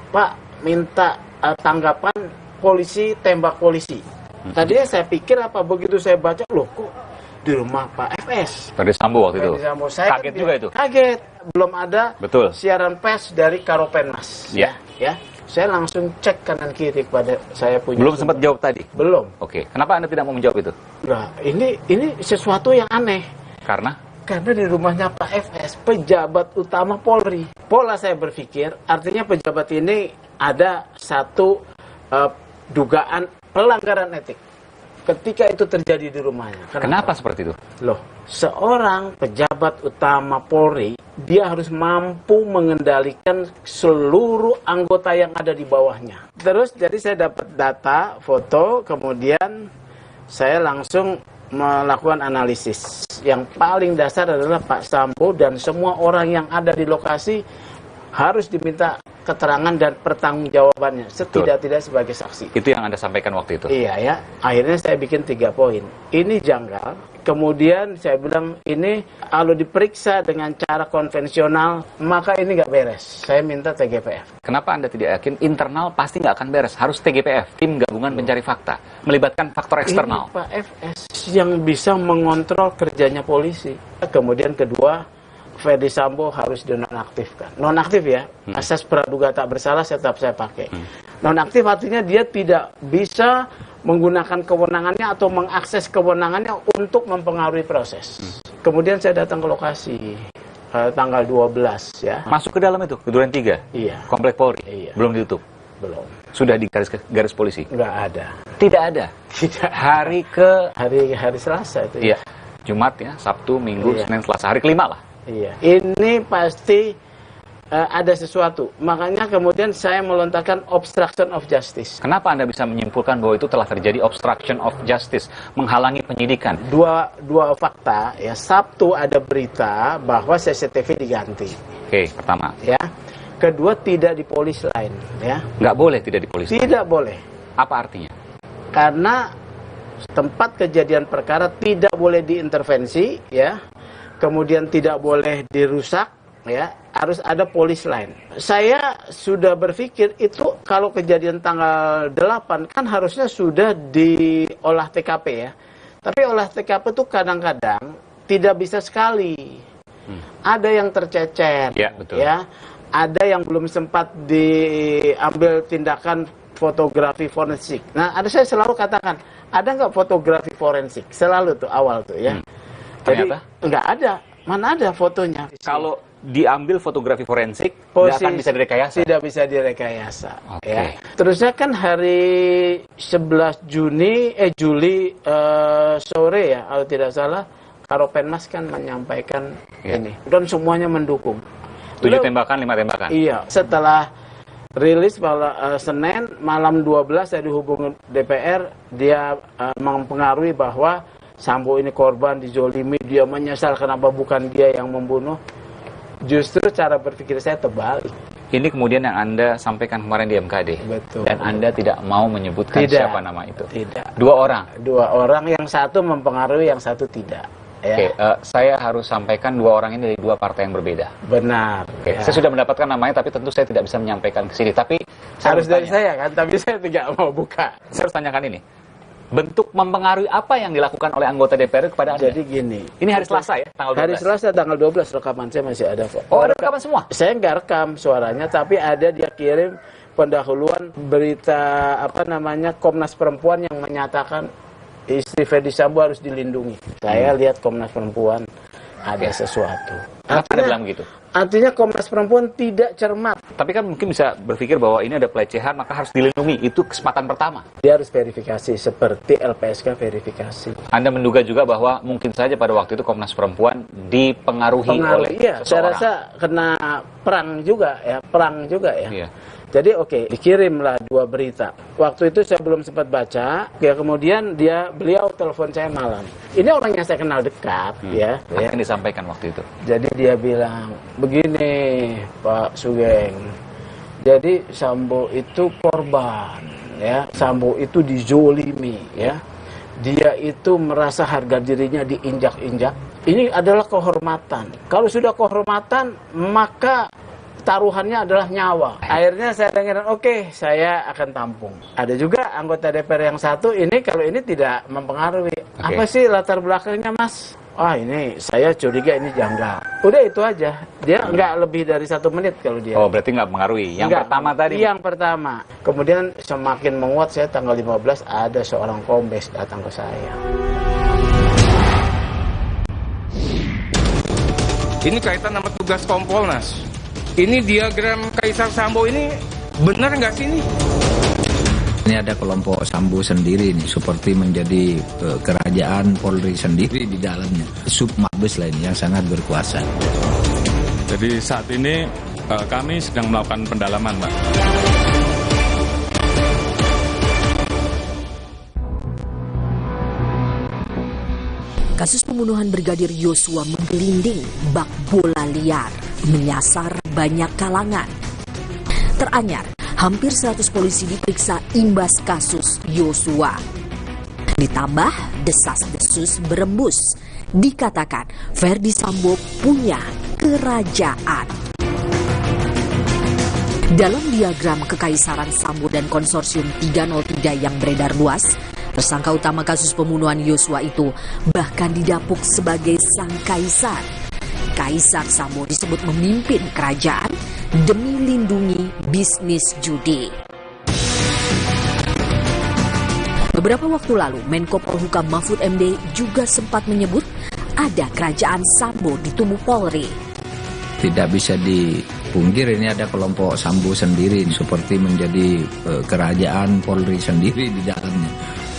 Pak, minta tanggapan polisi tembak polisi. Tadinya saya pikir apa, begitu saya baca, loh kok di rumah Pak FS. Ferdi Sambo waktu itu. Sambo. Saya kaget juga itu. Kaget, belum ada Betul. siaran pers dari Karopenmas. Ya. Ya. Saya langsung cek kanan kiri pada saya punya. Belum sempat jawab tadi. Belum. Oke. Kenapa Anda tidak mau menjawab itu? Nah, ini sesuatu yang aneh. Karena di rumahnya Pak FS, pejabat utama Polri. Pola saya berpikir, artinya pejabat ini ada satu dugaan pelanggaran etik. Ketika itu terjadi di rumahnya. Kenapa seperti itu? Loh, seorang pejabat utama Polri, dia harus mampu mengendalikan seluruh anggota yang ada di bawahnya. Terus, jadi saya dapat data, foto, kemudian saya langsung melakukan analisis. Yang paling dasar adalah Pak Sambo dan semua orang yang ada di lokasi harus diminta keterangan dan pertanggungjawabannya setidak-tidak sebagai saksi. Itu yang Anda sampaikan waktu itu? Iya ya. Akhirnya saya bikin 3 poin. Ini janggal. Kemudian saya bilang ini kalau diperiksa dengan cara konvensional maka ini nggak beres. Saya minta TGPF. Kenapa Anda tidak yakin internal pasti nggak akan beres? Harus TGPF, tim gabungan pencari fakta, melibatkan faktor eksternal. Ini Pak FS yang bisa mengontrol kerjanya polisi. Kemudian kedua, Ferdi Sambo harus dinonaktifkan. Nonaktif ya, asas praduga tak bersalah tetap saya pakai. Nonaktif artinya dia tidak bisa menggunakan kewenangannya atau mengakses kewenangannya untuk mempengaruhi proses. Kemudian saya datang ke lokasi tanggal 12 ya. Masuk ke dalam itu, ke Duren 3? Iya. Komplek Polri? Iya. Belum ditutup? Belum. Sudah di garis polisi? Nggak ada. Tidak ada? Tidak. Hari Selasa itu ya? Iya. Jumat ya, Sabtu, Minggu, Senin, Selasa. Hari kelima lah? Iya. Ini pasti ada sesuatu. Makanya kemudian saya melontarkan obstruction of justice. Kenapa Anda bisa menyimpulkan bahwa itu telah terjadi obstruction of justice, menghalangi penyidikan? Dua fakta, ya. Sabtu ada berita bahwa CCTV diganti. Oke, pertama. Ya. Kedua, tidak di polis lain, ya. Nggak boleh tidak di polis lain? Tidak boleh. Apa artinya? Karena tempat kejadian perkara tidak boleh diintervensi, ya. Kemudian tidak boleh dirusak, ya. Harus ada polis lain. Saya sudah berpikir itu kalau kejadian tanggal 8 kan harusnya sudah diolah TKP, ya. Tapi olah TKP itu kadang-kadang tidak bisa sekali. Ada yang tercecer, ya, betul. Ya. Ada yang belum sempat diambil tindakan fotografi forensik. Nah, saya selalu katakan, ada nggak fotografi forensik? Selalu tuh awal tuh, ya. Jadi nggak ada. Mana ada fotonya? Kalau diambil fotografi forensik, tidak akan bisa direkayasa? Tidak bisa direkayasa. Okay. Ya. Terusnya kan hari 11 Juli sore, ya, kalau tidak salah, Karopenmas kan menyampaikan ini. Dan semuanya mendukung. 7 tembakan, 5 tembakan? Iya. Setelah rilis Senin, malam 12 saya dihubungi DPR, dia mempengaruhi bahwa Sambo ini korban, dizolimi, dia menyesal kenapa bukan dia yang membunuh. Justru cara berpikir saya terbalik. Ini kemudian yang Anda sampaikan kemarin di MKD. Betul. Dan Anda tidak mau menyebutkan siapa nama itu. Tidak. 2 orang? 2 orang, yang satu mempengaruhi, yang satu tidak. Ya. Oke, saya harus sampaikan 2 orang ini dari 2 partai yang berbeda. Benar. Oke, saya sudah mendapatkan namanya, tapi tentu saya tidak bisa menyampaikan ke sini. Tapi harus dari saya kan, tapi saya tidak mau buka. Saya harus tanyakan ini. Bentuk mempengaruhi apa yang dilakukan oleh anggota DPR kepada Anda? Jadi gini. Ini hari Selasa, ya? Tanggal 12? Hari Selasa tanggal 12, rekaman saya masih ada. Oh, ada rekaman semua? Saya nggak rekam suaranya, tapi ada dia kirim pendahuluan berita Komnas Perempuan yang menyatakan istri Ferdi Sambo harus dilindungi. Saya lihat Komnas Perempuan ada sesuatu. Kenapa Anda bilang begitu? Artinya Komnas Perempuan tidak cermat. Tapi kan mungkin bisa berpikir bahwa ini ada pelecehan, maka harus dilindungi. Itu kesempatan pertama. Dia harus verifikasi, seperti LPSK verifikasi. Anda menduga juga bahwa mungkin saja pada waktu itu Komnas Perempuan dipengaruhi oleh seseorang. Saya rasa kena perang juga, ya. Iya. Jadi dikirimlah 2 berita. Waktu itu saya belum sempat baca, ya kemudian beliau telepon saya malam. Ini orang yang saya kenal dekat, ya. Apa yang disampaikan waktu itu? Jadi dia bilang, begini Pak Sugeng, jadi Sambo itu korban, ya. Sambo itu dizolimi, ya. Dia itu merasa harga dirinya diinjak-injak. Ini adalah kehormatan. Kalau sudah kehormatan, maka taruhannya adalah nyawa. Akhirnya saya dengar, saya akan tampung. Ada juga anggota DPR yang satu, ini kalau ini tidak mempengaruhi. Apa sih latar belakangnya, Mas? Ini saya curiga ini janggal. Udah itu aja. Dia nggak lebih dari 1 menit kalau dia. Oh, berarti nggak mempengaruhi. Yang pertama tadi? Yang pertama. Kemudian semakin menguat, saya tanggal 15 ada seorang kombes datang ke saya. Ini kaitan sama tugas Kompolnas. Ini diagram Kaisar Sambo ini benar nggak sih ini? Ini ada kelompok Sambo sendiri nih, seperti menjadi kerajaan Polri sendiri di dalamnya. Sub Mabes lain yang sangat berkuasa. Jadi saat ini kami sedang melakukan pendalaman, Pak. Kasus pembunuhan Brigadir Yosua menggelinding bak bola liar, menyasar banyak kalangan. Teranyar, hampir 100 polisi diperiksa imbas kasus Yosua. Ditambah desas-desus berembus, dikatakan Ferdi Sambo punya kerajaan. Dalam diagram kekaisaran Sambo dan konsorsium 303 yang beredar luas, tersangka utama kasus pembunuhan Yosua itu bahkan didapuk sebagai sang kaisar. Kaisar Sambo disebut memimpin kerajaan demi lindungi bisnis judi. Beberapa waktu lalu, Menko Polhukam Mahfud MD juga sempat menyebut ada kerajaan Sambo di tubuh Polri. Tidak bisa dipungkir ini ada kelompok Sambo sendiri, seperti menjadi kerajaan Polri sendiri di dalamnya.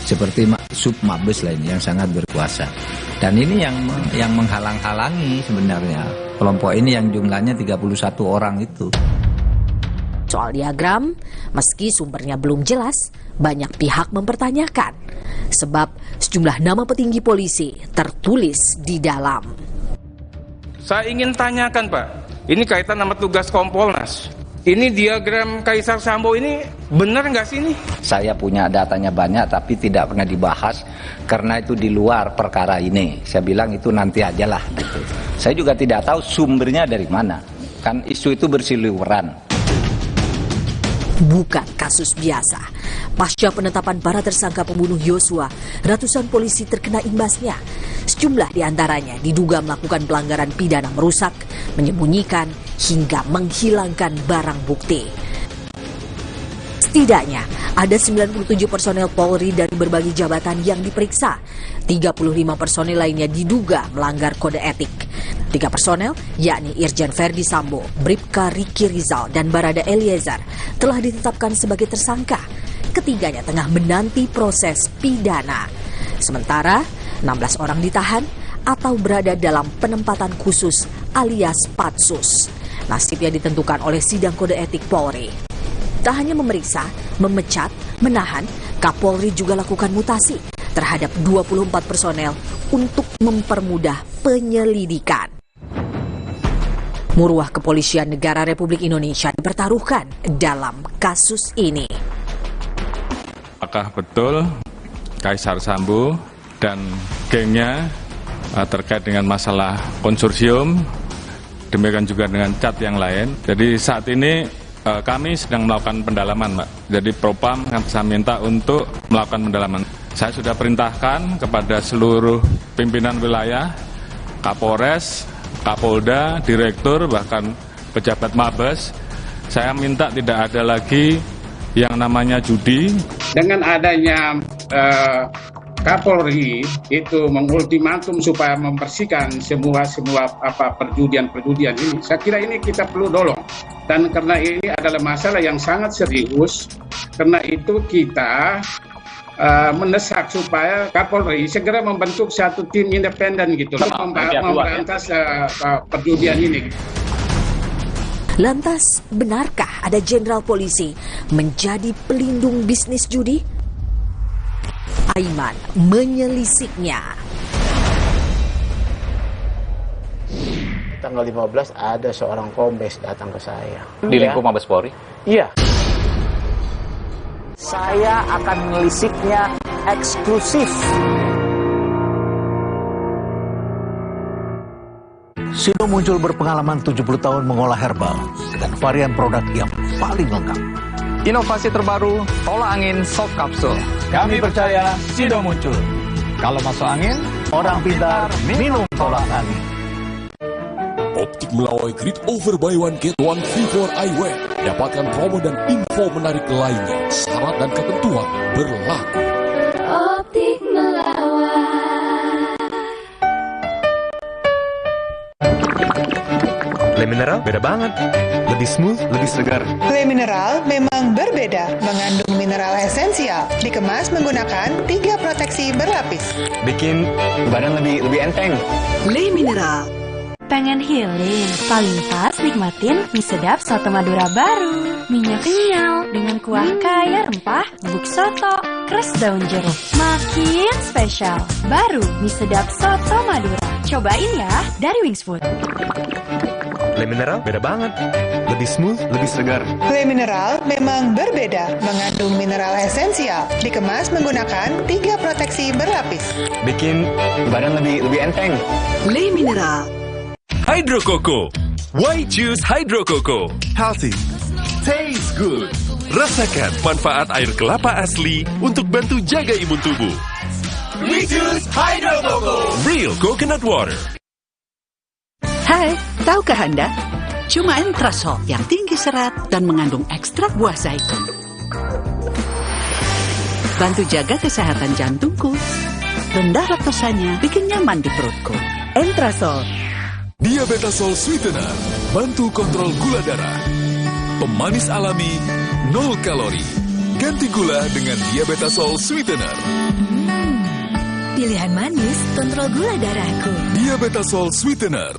Seperti Sub Mabes lain yang sangat berkuasa. Dan ini yang menghalang-halangi sebenarnya Kelompok ini yang jumlahnya 31 orang itu. Soal diagram, meski sumbernya belum jelas, banyak pihak mempertanyakan. Sebab sejumlah nama petinggi polisi tertulis di dalam. Saya ingin tanyakan Pak, ini kaitan sama tugas Kompolnas. Ini diagram Kaisar Sambo ini benar nggak sih ini? Saya punya datanya banyak tapi tidak pernah dibahas karena itu di luar perkara ini. Saya bilang itu nanti aja lah. Gitu. Saya juga tidak tahu sumbernya dari mana. Kan isu itu berseliweran. Bukan kasus biasa. Pasca penetapan para tersangka pembunuh Yosua, ratusan polisi terkena imbasnya. Sejumlah diantaranya diduga melakukan pelanggaran pidana merusak, menyembunyikan, hingga menghilangkan barang bukti. Setidaknya ada 97 personel Polri dari berbagai jabatan yang diperiksa. 35 personel lainnya diduga melanggar kode etik. 3 personel, yakni Irjen Verdi Sambo, Bribka Riki Rizal, dan Barada Eliezer telah ditetapkan sebagai tersangka. Ketiganya tengah menanti proses pidana. Sementara 16 orang ditahan atau berada dalam penempatan khusus alias patsus. Nasibnya ditentukan oleh sidang kode etik Polri. Tak hanya memeriksa, memecat, menahan, Kapolri juga lakukan mutasi terhadap 24 personel untuk mempermudah penyelidikan. Muruah Kepolisian Negara Republik Indonesia dipertaruhkan dalam kasus ini. Apakah betul Kaisar Sambo dan gengnya terkait dengan masalah konsorsium, demikian juga dengan cat yang lain. Jadi saat ini kami sedang melakukan pendalaman, Mbak. Jadi Propam saya minta untuk melakukan pendalaman. Saya sudah perintahkan kepada seluruh pimpinan wilayah, Kapolres, Kapolda, Direktur, bahkan pejabat Mabes. Saya minta tidak ada lagi yang namanya judi. Dengan adanya Kapolri itu mengultimatum supaya membersihkan semua perjudian ini, saya kira ini kita perlu dorong. Dan karena ini adalah masalah yang sangat serius, karena itu kita mendesak supaya Kapolri segera membentuk satu tim independen gitu, memberantas perjudian ini. Lantas, benarkah ada jenderal polisi menjadi pelindung bisnis judi? Aiman menyelisiknya. Tanggal 15 ada seorang kombes datang ke saya. Di lingkup Mabes Polri? Iya. Saya akan melisiknya eksklusif. Sido muncul berpengalaman 70 tahun mengolah herbal dengan varian produk yang paling lengkap. Inovasi terbaru, tolak angin Soft Capsule. Kami percaya Sido muncul. Kalau masuk angin, orang pintar minum tolak angin. Optik Melawai Great Over Buy One Get One Free for Eyewear. Dapatkan promo dan info menarik lainnya. Syarat dan ketentuan berlaku. Optik Melawai. Le Mineral beda banget. Lebih smooth, lebih segar. Le Mineral memang berbeda, mengandung mineral esensial, dikemas menggunakan 3 proteksi berlapis. Bikin badan lebih enteng. Le Mineral. Pengen healing? Paling pas nikmatin mie sedap soto Madura baru. Minyak kenyal dengan kuah kaya rempah, bubuk soto, keras daun jeruk. Makin spesial. Baru mie sedap soto Madura. Cobain ya dari Wings Food. Le Mineral beda banget. Lebih smooth, lebih segar. Le Mineral memang berbeda, mengandung mineral esensial, dikemas menggunakan 3 proteksi berlapis. Bikin badan lebih enteng. Le Mineral. Hydro Coco. Why choose Hydro Coco? Healthy, taste good. Rasakan manfaat air kelapa asli untuk bantu jaga imun tubuh. We choose Hydro Coco. Real coconut water. Hai, tahukah Anda? Cuma Entrasol yang tinggi serat dan mengandung ekstrak buah zaitun. Bantu jaga kesehatan jantungku. Rendah laktosanya bikin nyaman di perutku. Entrasol. Diabetasol Sweetener, bantu kontrol gula darah. Pemanis alami, 0 kalori. Ganti gula dengan Diabetasol Sweetener. Pilihan manis, kontrol gula darahku. Diabetasol Sweetener.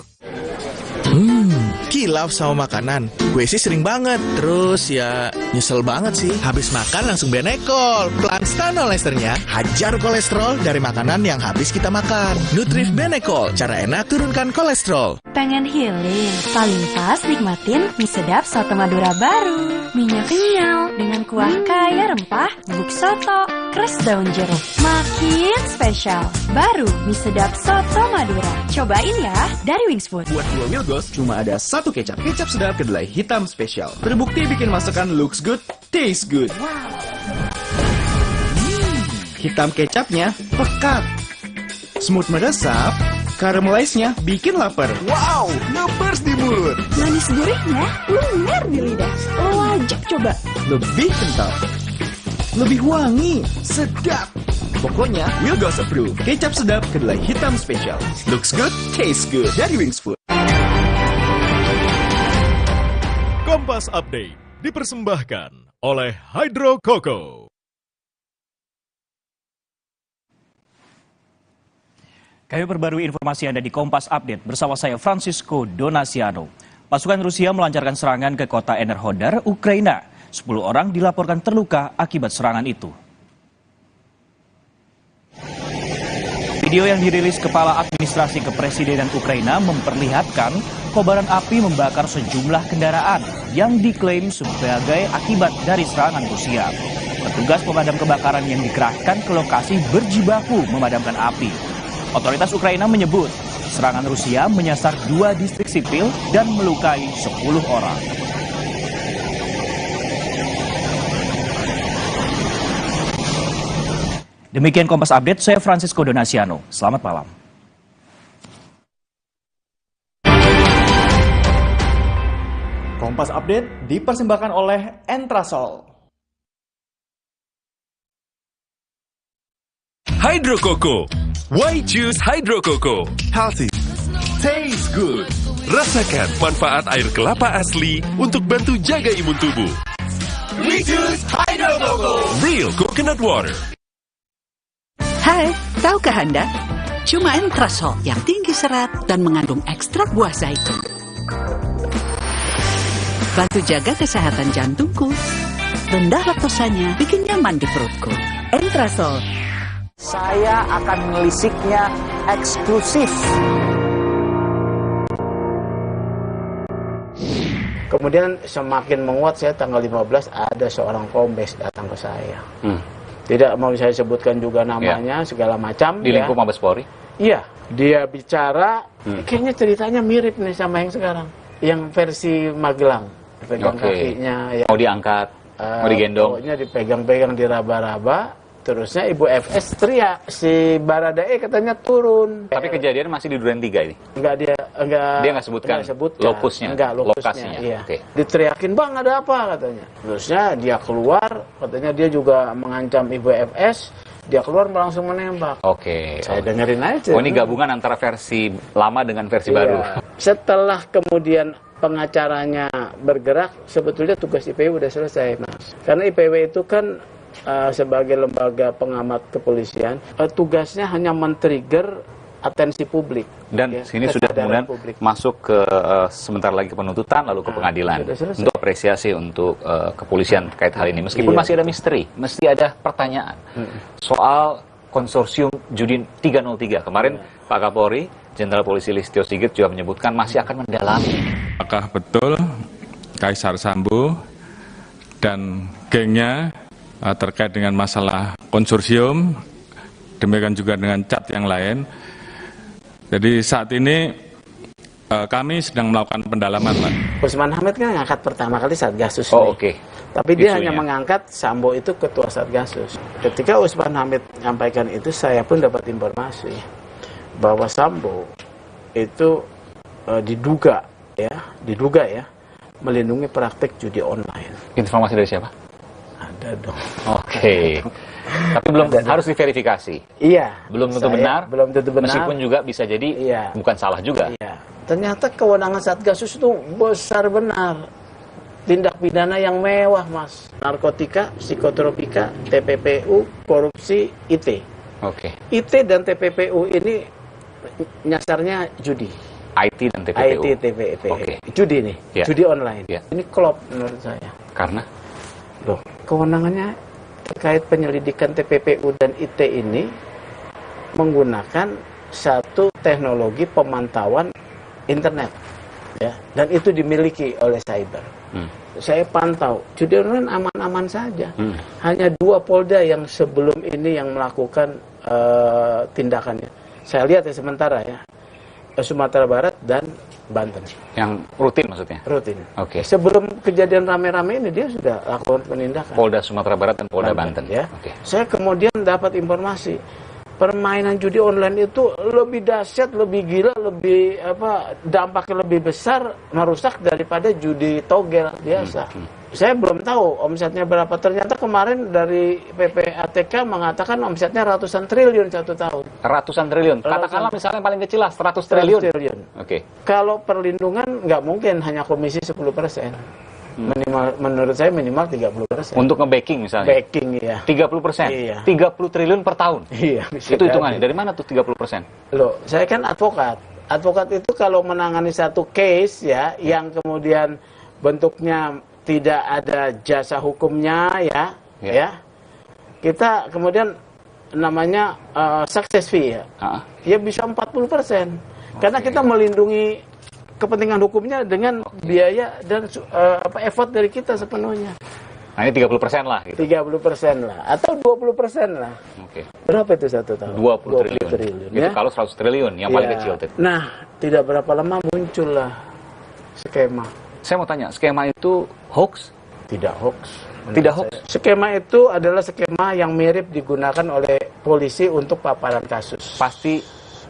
Kilaf sama makanan, gue sih sering banget. Terus ya nyesel banget sih, habis makan langsung benekol. Plan Stanol Esternya hajar kolesterol dari makanan yang habis kita makan. Nutrif Benekol, cara enak turunkan kolesterol. Pengen healing? Paling pas nikmatin mie sedap soto Madura baru. Mie-nya kenyal dengan kuah kaya rempah, bubuk soto, keras daun jeruk. Makin spesial. Baru mie sedap soto Madura. Cobain ya dari Wings Food. Buat 2 Wilgos cuma ada 1 kecap. Kecap sedap kedelai hitam spesial. Terbukti bikin masakan looks good, taste good. Hitam kecapnya pekat. Smooth meresap, caramelize-nya bikin lapar. Wow, ngebers di mulut. Manis gurihnya lumer di lidah. Wajib coba. Lebih kental, lebih wangi, sedap. Pokoknya Wilgos approve. Kecap sedap kedelai hitam spesial. Looks good, taste good. Dari Wings Food. Kompas Update dipersembahkan oleh Hydro Coco. Kami perbarui informasi Anda di Kompas Update bersama saya Francisco Donasiano. Pasukan Rusia melancarkan serangan ke kota Enerhodar, Ukraina. 10 orang dilaporkan terluka akibat serangan itu. Video yang dirilis Kepala Administrasi Kepresidenan Ukraina memperlihatkan kobaran api membakar sejumlah kendaraan yang diklaim sebagai akibat dari serangan Rusia. Petugas pemadam kebakaran yang dikerahkan ke lokasi berjibaku memadamkan api. Otoritas Ukraina menyebut serangan Rusia menyasar 2 distrik sipil dan melukai 10 orang. Demikian Kompas Update, saya Francisco Donasiano. Selamat malam. Kompas Update dipersembahkan oleh Entrasol. Hydro Coco. Why choose Hydro Coco? Healthy. Taste good. Rasakan manfaat air kelapa asli untuk bantu jaga imun tubuh. We choose Hydro Coco. Real coconut water. Hai, tahukah Anda? Cuma Entrasol yang tinggi serat dan mengandung ekstrak buah zaitun. Bantu jaga kesehatan jantungku. Rendah laktosanya bikin nyaman di perutku. Entrasol. Saya akan melisiknya eksklusif. Kemudian semakin menguat saya tanggal 15 ada seorang kombes datang ke saya. Tidak mau saya sebutkan juga namanya, segala macam. Di lingkup Mabes Polri? Iya, dia bicara, kayaknya ceritanya mirip nih sama yang sekarang. Yang versi Magelang, pegang kakinya. Ya. Mau diangkat, mau digendong. Pokoknya dipegang-pegang, diraba-raba. Terusnya Ibu FS teriak, si Baradae katanya turun. Tapi kejadian masih di Duren 3 ini? Dia nggak sebutkan lokusnya? Lokasinya? Iya. Diteriakin, bang ada apa katanya. Terusnya dia keluar, katanya dia juga mengancam Ibu FS. Dia keluar langsung menembak. Saya dengerin aja. Oh, ini gabungan antara versi lama dengan versi baru. Setelah kemudian pengacaranya bergerak, sebetulnya tugas IPW udah selesai, Mas. Karena IPW itu kan sebagai lembaga pengamat kepolisian, tugasnya hanya men-trigger atensi publik. Dan sini sudah kemudian masuk ke sebentar lagi penuntutan, lalu ke pengadilan. Untuk apresiasi untuk kepolisian terkait hal ini. Meskipun masih ada misteri, mesti ada pertanyaan. Soal konsorsium Judi 303. Kemarin Pak Kapolri, Jenderal Polisi Listio Sigit juga menyebutkan masih akan mendalami. Apakah betul Kaisar Sambo dan gengnya terkait dengan masalah konsorsium, demikian juga dengan cat yang lain. Jadi saat ini kami sedang melakukan pendalaman, Pak. Usman Hamid kan ngangkat pertama kali Satgasus. Tapi dia hanya mengangkat Sambo itu ketua Satgasus. Ketika Usman Hamid menyampaikan itu, saya pun dapat informasi bahwa Sambo itu diduga ya melindungi praktek judi online. Informasi dari siapa? Ada dong. Tapi belum harus diverifikasi. Iya. Belum tentu benar. Belum tentu benar. Meskipun juga bisa jadi bukan salah juga. Iya. Ternyata kewenangan Satgasus itu besar benar. Tindak pidana yang mewah, Mas. Narkotika, psikotropika, TPPU, korupsi, IT. IT dan TPPU ini nyasarnya judi. IT dan TPPU. IT, TPPU. Oke. Judi nih, Ya. judi online. Ya. Ini klop menurut saya. Karena? Loh, kewenangannya terkait penyelidikan TPPU dan IT ini menggunakan satu teknologi pemantauan internet, ya, dan itu dimiliki oleh cyber. Saya pantau, judi online aman-aman saja. Hanya 2 Polda yang sebelum ini yang melakukan tindakannya. Saya lihat ya sementara ya, Sumatera Barat dan Banten. Yang rutin maksudnya? Rutin. Oke. Sebelum kejadian rame-rame ini dia sudah lakukan penindakan. Polda Sumatera Barat dan Polda Banten. Ya. Oke. Saya kemudian dapat informasi permainan judi online itu lebih dahsyat, lebih gila, lebih dampaknya lebih besar, merusak daripada judi togel biasa. Saya belum tahu omsetnya berapa. Ternyata kemarin dari PPATK mengatakan omsetnya ratusan triliun 1 tahun. Ratusan triliun. Katakanlah misalnya paling kecil lah 100 triliun. Oke. Kalau perlindungan nggak mungkin hanya komisi 10%. Minimal, menurut saya minimal 30%. Untuk nge-backing misalnya? Backing, iya. 30%? Iya. 30 triliun per tahun? Iya. Itu hitungannya, dari mana tuh 30%? Loh, saya kan advokat. Advokat itu kalau menangani satu case ya, yang kemudian bentuknya tidak ada jasa hukumnya ya, kita kemudian namanya success fee ya bisa 40%. Karena kita melindungi kepentingan hukumnya dengan biaya dan effort dari kita sepenuhnya. Nah ini 30% lah gitu. 30% lah, atau 20% lah. Oke. Berapa itu 1 tahun? 20 triliun. Itu ya? kalau 100 triliun, yang paling kecil. Nah, tidak berapa lama muncullah skema. Saya mau tanya, skema itu hoax? Tidak hoax. Tidak hoax? Skema itu adalah skema yang mirip digunakan oleh polisi untuk paparan kasus. Pasti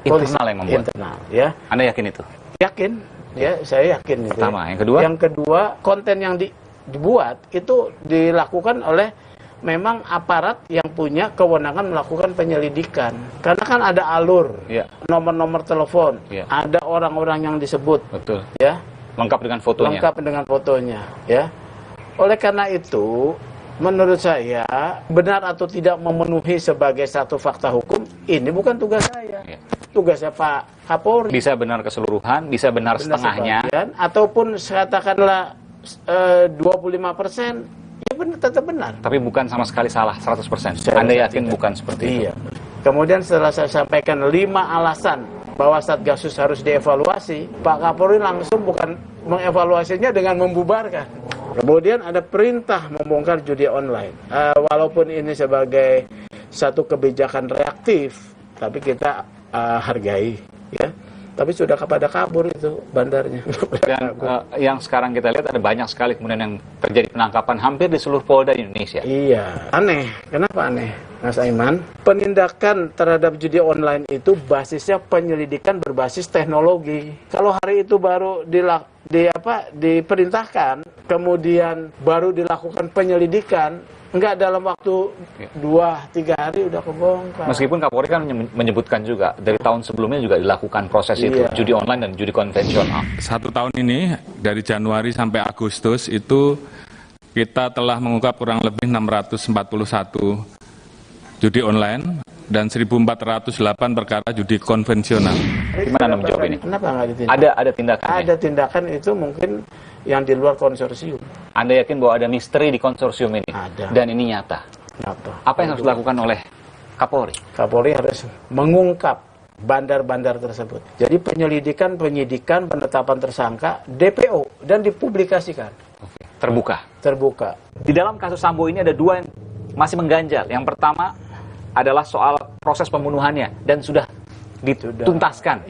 internal yang membuat? Internal, ya. Anda yakin itu? Yakin, ya, saya yakin. Pertama, itu. yang kedua? Yang kedua, konten yang dibuat itu dilakukan oleh memang aparat yang punya kewenangan melakukan penyelidikan. Karena kan ada alur, nomor-nomor telepon, ada orang-orang yang disebut. Betul. Ya. Lengkap dengan fotonya. Lengkap dengan fotonya, ya. Oleh karena itu, menurut saya benar atau tidak memenuhi sebagai satu fakta hukum, ini bukan tugas saya. Tugasnya Pak Kapolri. Bisa benar keseluruhan, bisa benar setengahnya. Sebagian, ataupun katakanlah 25%, ya benar, tetap benar. Tapi bukan sama sekali salah 100%. Anda yakin bukan seperti itu? Kemudian setelah saya sampaikan 5 alasan bahwa Satgasus harus dievaluasi, Pak Kapolri langsung bukan mengevaluasinya dengan membubarkan. Kemudian ada perintah membongkar judi online. Walaupun ini sebagai satu kebijakan reaktif, tapi kita hargai, ya. Tapi sudah kepada kabur itu bandarnya. Dan yang sekarang kita lihat ada banyak sekali kemudian yang terjadi penangkapan hampir di seluruh Polda Indonesia. Iya, aneh. Kenapa aneh, Mas Aiman? Penindakan terhadap judi online itu basisnya penyelidikan berbasis teknologi. Kalau hari itu baru diperintahkan, kemudian baru dilakukan penyelidikan, enggak dalam waktu 2-3 hari udah kebongkar. Meskipun Kapolri kan menyebutkan juga dari tahun sebelumnya juga dilakukan proses itu, judi online dan judi konvensional. 1 tahun ini dari Januari sampai Agustus itu kita telah mengungkap kurang lebih 641 judi online dan 1.408 perkara judi konvensional. Gimana Anda menjawab ini? Kenapa nggak ditindak? Ada tindakan. Ada tindakan itu mungkin yang di luar konsorsium. Anda yakin bahwa ada misteri di konsorsium ini? Ada. Dan ini nyata? Nyata. Apa yang harus dilakukan oleh Kapolri? Kapolri harus mengungkap bandar-bandar tersebut. Jadi penyelidikan, penyidikan, penetapan tersangka, DPO, dan dipublikasikan. Terbuka? Terbuka. Di dalam kasus Sambo ini ada 2 yang masih mengganjal. Yang pertama adalah soal proses pembunuhannya dan sudah dituntaskan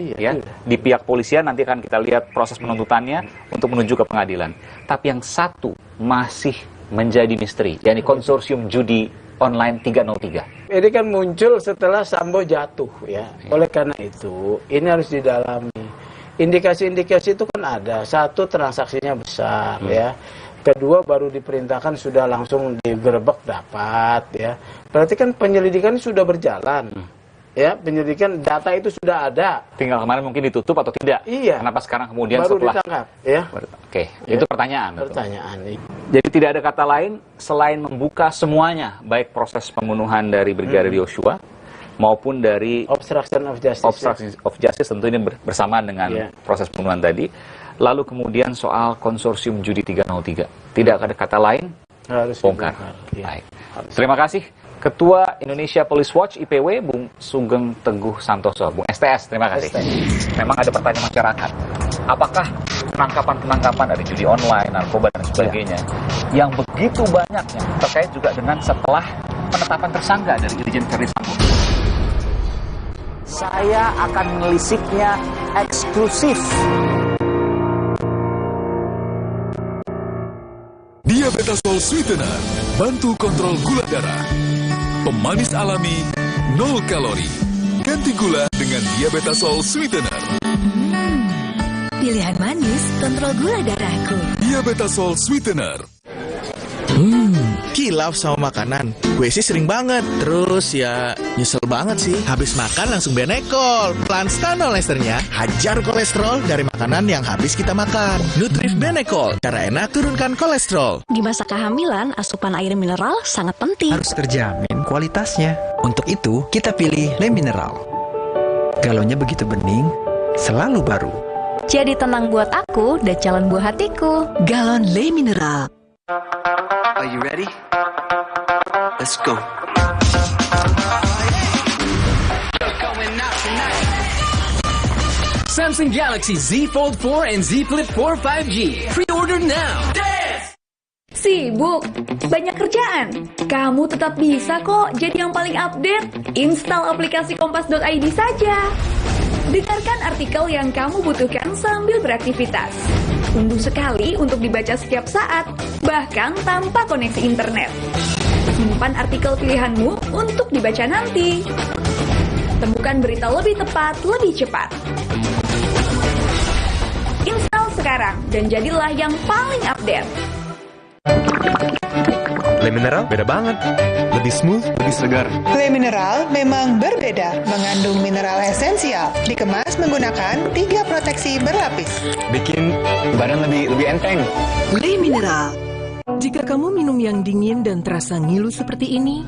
di pihak polisian. Nanti akan kita lihat proses penuntutannya untuk menuju ke pengadilan. Tapi yang satu masih menjadi misteri, yakni konsorsium judi online 303. Ini kan muncul setelah Sambo jatuh, ya. Oleh karena itu ini harus didalami. Indikasi-indikasi itu kan ada. Satu, transaksinya besar, ya. Kedua, baru diperintahkan sudah langsung digerebek dapat, ya. Berarti kan penyelidikan sudah berjalan. Ya, penyelidikan data itu sudah ada. Tinggal kemarin mungkin ditutup atau tidak. Iya. Kenapa sekarang kemudian baru setelah ditangkap, ya. Oke, itu pertanyaan. Pertanyaan. Jadi tidak ada kata lain selain membuka semuanya, baik proses pembunuhan dari Brigadir Yosua, maupun dari obstruction of justice. Obstruction of justice tentu ini bersamaan dengan proses pembunuhan tadi. Lalu kemudian soal konsorsium judi 303. Tidak ada kata lain, harus bongkar. Baik. Terima kasih Ketua Indonesia Police Watch IPW Bung Sugeng Teguh Santoso, Bung STS. Terima kasih. Memang ada pertanyaan masyarakat. Apakah penangkapan-penangkapan dari judi online, narkoba dan sebagainya yang begitu banyaknya terkait juga dengan setelah penetapan tersangka dari Irjen Verdi Sambo? Saya akan melisiknya eksklusif. Diabetasol Sweetener, bantu kontrol gula darah. Pemanis alami, 0 kalori. Ganti gula dengan Diabetasol Sweetener. Pilihan manis, kontrol gula darahku. Diabetasol Sweetener. Kilaf sama makanan. Gue sih sering banget. Terus ya nyesel banget sih. Habis makan langsung benekol. Planstan Olesternya hajar kolesterol dari makanan yang habis kita makan. Nutrif Benekol, cara enak turunkan kolesterol. Di masa kehamilan, asupan air mineral sangat penting. Harus terjamin kualitasnya. Untuk itu, kita pilih Le Mineral. Galonnya begitu bening, selalu baru. Jadi tenang buat aku dan calon buah hatiku. Galon Le Mineral. Are you ready? Let's go. Samsung Galaxy Z Fold 4 and Z Flip 4 5G. Pre-order now. Sibuk? Banyak kerjaan? Kamu tetap bisa kok jadi yang paling update. Install aplikasi kompas.id saja. Dengarkan artikel yang kamu butuhkan sambil beraktivitas. Unduh sekali untuk dibaca setiap saat, bahkan tanpa koneksi internet. Simpan artikel pilihanmu untuk dibaca nanti. Temukan berita lebih tepat, lebih cepat. Install sekarang dan jadilah yang paling update. Le Mineral beda banget. Lebih smooth, lebih segar. Le Mineral memang berbeda, mengandung mineral esensial, dikemas menggunakan 3 proteksi berlapis. Bikin badan lebih enteng. Le Mineral. Jika kamu minum yang dingin dan terasa ngilu seperti ini,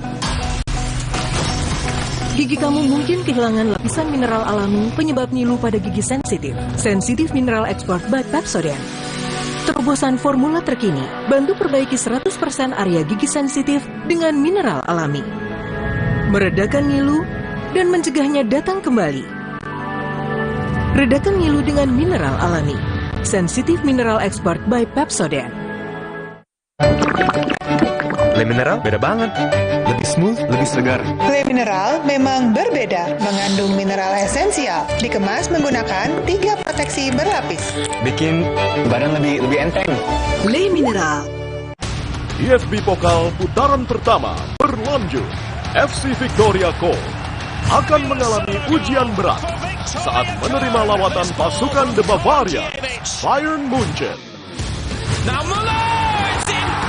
gigi kamu mungkin kehilangan lapisan mineral alami penyebab ngilu pada gigi sensitif. Sensitif Mineral Expert by Pepsodent. Terobosan formula terkini, bantu perbaiki 100% area gigi sensitif dengan mineral alami. Meredakan ngilu dan mencegahnya datang kembali. Redakan ngilu dengan mineral alami. Sensitif Mineral Expert by Pepsodent. Le Mineral beda banget. Lebih smooth, lebih segar. Le Mineral memang berbeda, mengandung mineral esensial, dikemas menggunakan 3 proteksi berlapis. Bikin badan lebih enteng. Le Mineral. IFB Pokal putaran pertama berlanjut. FC Victoria Köln akan mengalami ujian berat saat menerima lawatan pasukan The Bavaria, Bayern Munchen.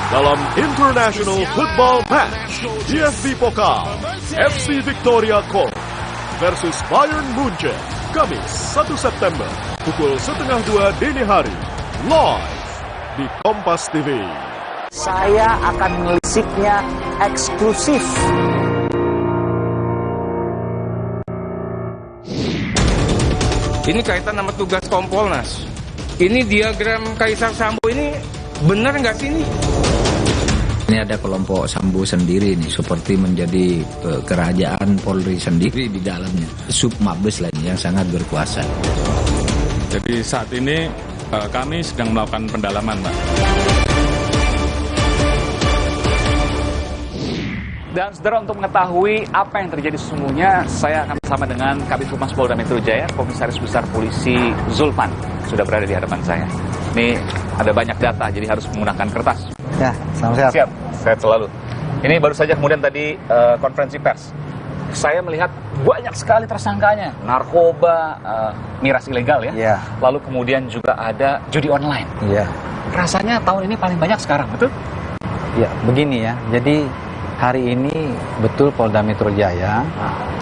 Dalam International Football Match, IFB Pokal, FC Victoria Köln versus Bayern Munchen, Kamis 1 September, pukul 1:30 dini hari, live di Kompas TV. Saya akan melisiknya eksklusif. Ini kaitan sama tugas Kompolnas. Ini diagram Kaisar Sambo ini benar nggak sih ini? Ini ada kelompok Sambo sendiri nih, seperti menjadi kerajaan Polri sendiri di dalamnya. Sub Mabes lainnya yang sangat berkuasa. Jadi saat ini kami sedang melakukan pendalaman, Pak. Dan saudara, untuk mengetahui apa yang terjadi sesungguhnya, saya akan bersama dengan Kabid Humas Polda Metro Jaya, Komisaris Besar Polisi Zulfan, sudah berada di hadapan saya. Ini ada banyak data, jadi harus menggunakan kertas. Ya, sama siap. Siap, sehat selalu. Ini baru saja kemudian tadi konferensi pers. Saya melihat banyak sekali tersangkanya, narkoba, miras ilegal ya. Iya. Lalu kemudian juga ada judi online. Iya. Rasanya tahun ini paling banyak sekarang, betul? Ya, begini ya. Jadi hari ini betul Polda Metro Jaya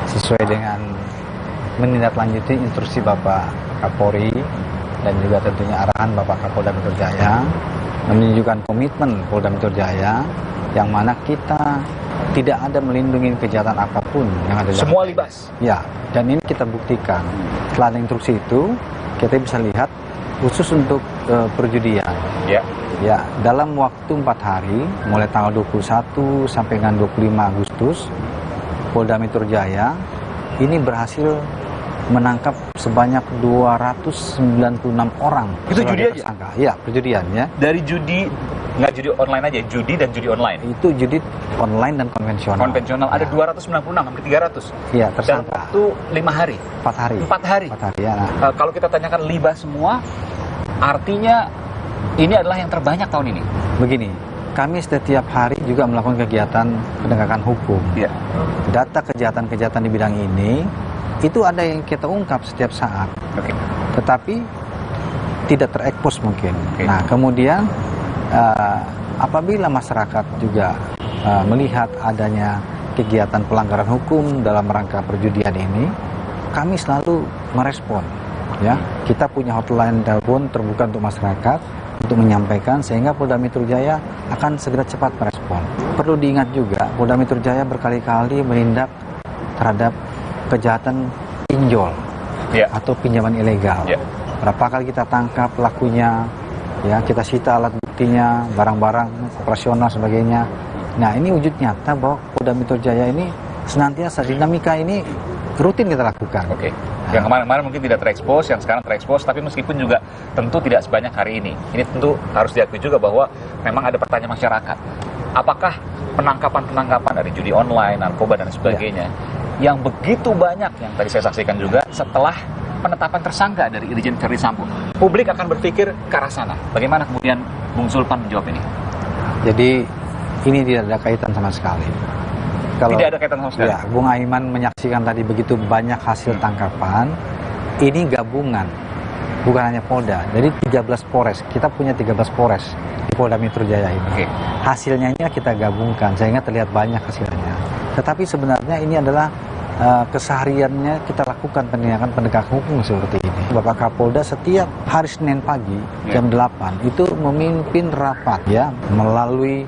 sesuai dengan menindaklanjuti instruksi Bapak Kapolri dan juga tentunya arahan Bapak Kapolda Metro Jaya menunjukkan komitmen Polda Metro Jaya yang mana kita tidak ada melindungi kejahatan apapun yang ada. Semua libas. Ya, dan ini kita buktikan. Setelah ada instruksi itu, kita bisa lihat khusus untuk perjudian. Ya. Ya, dalam waktu 4 hari, mulai tanggal 21 sampai dengan 25 Agustus, Polda Metro Jaya ini berhasil menangkap sebanyak 296 orang. Itu judi aja? Iya, perjudian ya. Dari judi, nggak judi online aja, judi dan judi online? Itu judi online dan konvensional. Konvensional, ada 296, hampir 300? Iya, tersangka. Dalam waktu 5 hari? 4 hari. 4 hari? 4 hari, ya. Kalau kita tanyakan libas semua, artinya ini adalah yang terbanyak tahun ini? Begini, kami setiap hari juga melakukan kegiatan penegakan hukum. Ya. Data kejahatan-kejahatan di bidang ini, itu ada yang kita ungkap setiap saat. Tetapi tidak terekspos mungkin. Nah, kemudian apabila masyarakat juga melihat adanya kegiatan pelanggaran hukum dalam rangka perjudian ini, kami selalu merespon. Ya, kita punya hotline telepon terbuka untuk masyarakat untuk menyampaikan, sehingga Polda Metro Jaya akan segera cepat merespon. Perlu diingat juga, Polda Metro Jaya berkali-kali menindak terhadap kejahatan pinjol atau pinjaman ilegal. Berapa kali kita tangkap pelakunya, ya, kita sita alat buktinya, barang-barang operasional sebagainya. Nah, ini wujud nyata bahwa Polda Metro Jaya ini senantiasa dinamika ini rutin kita lakukan. Yang kemarin-kemarin mungkin tidak terekspos, yang sekarang terekspos, tapi meskipun juga tentu tidak sebanyak hari ini. Ini tentu harus diakui juga bahwa memang ada pertanyaan masyarakat. Apakah penangkapan-penangkapan dari judi online, narkoba, dan sebagainya, yang begitu banyak yang tadi saya saksikan juga setelah penetapan tersangka dari Irjen Verdi Sambo, publik akan berpikir ke arah sana. Bagaimana kemudian Bung Zulpan menjawab ini? Jadi ini tidak ada kaitan sama sekali. Tidak ada kaitan sama sekali? Ya, Bung Aiman menyaksikan tadi begitu banyak hasil tangkapan, ini gabungan, bukan hanya Polda. Jadi 13 Polres, kita punya 13 Polres di Polda Metro Jaya ini. Hasilnya ini kita gabungkan, sehingga terlihat banyak hasilnya. Tetapi sebenarnya ini adalah kesehariannya kita lakukan penegakan hukum seperti ini. Bapak Kapolda setiap hari Senin pagi jam 8 itu memimpin rapat ya melalui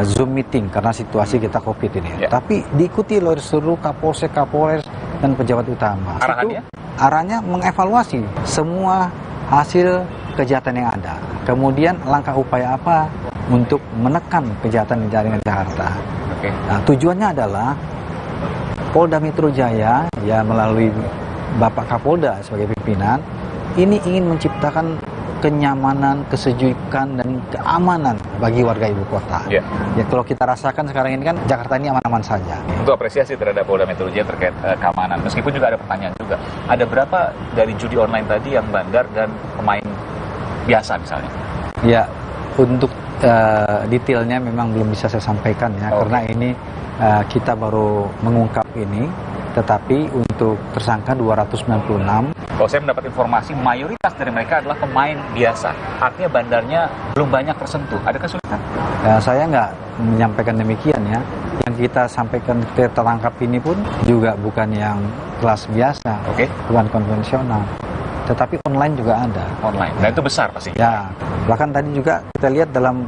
Zoom meeting karena situasi kita COVID ini. Tapi diikuti oleh seluruh Kapolsek, Kapolres, dan pejabat utama. Arahannya? Arahnya mengevaluasi semua hasil kejahatan yang ada. Kemudian langkah upaya apa untuk menekan kejahatan di jaringan Jakarta. Nah, tujuannya adalah Polda Metro Jaya ya melalui Bapak Kapolda sebagai pimpinan ini ingin menciptakan kenyamanan, kesejukan, dan keamanan bagi warga ibu kota. Ya, kalau kita rasakan sekarang ini kan Jakarta ini aman-aman saja. Untuk apresiasi terhadap Polda Metro Jaya terkait keamanan. Meskipun juga ada pertanyaan juga. Ada berapa dari judi online tadi yang bandar dan pemain biasa misalnya? Ya, untuk detailnya memang belum bisa saya sampaikan ya, karena ini kita baru mengungkap ini. Tetapi untuk tersangka 296. Kalau saya mendapat informasi, mayoritas dari mereka adalah pemain biasa. Artinya bandarnya belum banyak tersentuh. Ada kesulitan? Saya nggak menyampaikan demikian ya. Yang kita sampaikan kita tangkap ini pun juga bukan yang kelas biasa, bukan konvensional. Tetapi online juga ada. Online, dan itu besar pasti. Ya, bahkan tadi juga kita lihat dalam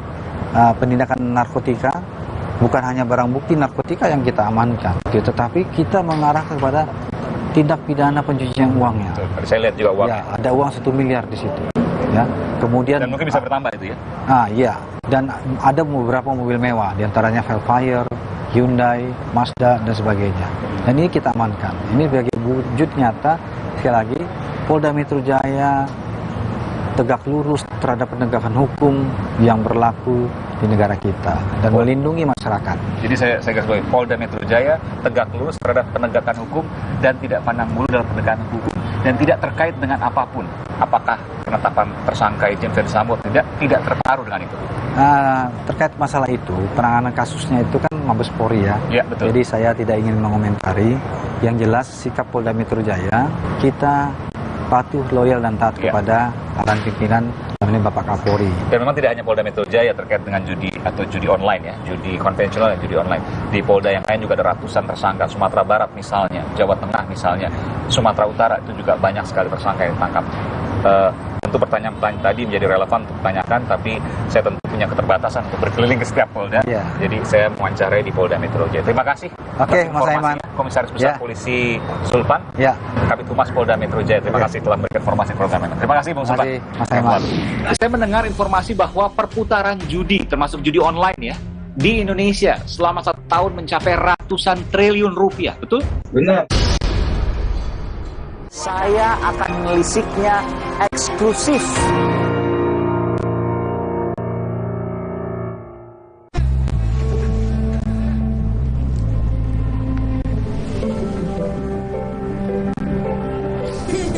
penindakan narkotika, bukan hanya barang bukti narkotika yang kita amankan, tetapi kita mengarah kepada tindak pidana pencucian uangnya. Saya lihat juga uangnya. Ya, ada uang 1 miliar di situ. Ya, kemudian. Dan mungkin bisa bertambah itu ya? Iya. Dan ada beberapa mobil mewah, diantaranya Velfire, Hyundai, Mazda, dan sebagainya. Dan ini kita amankan. Ini sebagai wujud nyata, sekali lagi, Polda Metro Jaya tegak lurus terhadap penegakan hukum yang berlaku di negara kita dan melindungi masyarakat. Jadi saya garis bawahi, Polda Metro Jaya tegak lurus terhadap penegakan hukum dan tidak pandang bulu dalam penegakan hukum dan tidak terkait dengan apapun. Apakah penetapan tersangka Irjen Verdi Sambo tidak terpengaruh dengan itu? Terkait masalah itu, penanganan kasusnya itu kan Mabes Polri ya. Ya, betul. Jadi saya tidak ingin mengomentari. Yang jelas sikap Polda Metro Jaya, kita patuh, loyal, dan taat kepada arahan pimpinan namanya Bapak Kapolri. Dan memang tidak hanya Polda Metro Jaya terkait dengan judi atau judi online ya, judi konvensional dan judi online. Di Polda yang lain juga ada ratusan tersangka, Sumatera Barat misalnya, Jawa Tengah misalnya, Sumatera Utara itu juga banyak sekali tersangka yang ditangkap. tentu pertanyaan-pertanyaan tadi menjadi relevan untuk ditanyakan, tapi saya tentu punya keterbatasan untuk berkeliling ke setiap Polda. Jadi saya mewawancarai di Polda Metro Jaya. Terima kasih. Oke, Mas Aiman. Komisaris Besar Polisi Sulpan, Kabid Humas Polda Metro Jaya. Terima kasih telah memberikan informasi program ini. Terima kasih, Bung Sulpan. Mas Aiman. Saya mendengar informasi bahwa perputaran judi, termasuk judi online ya, di Indonesia selama 1 tahun mencapai ratusan triliun rupiah, betul? Benar. Saya akan menelisiknya eksklusif.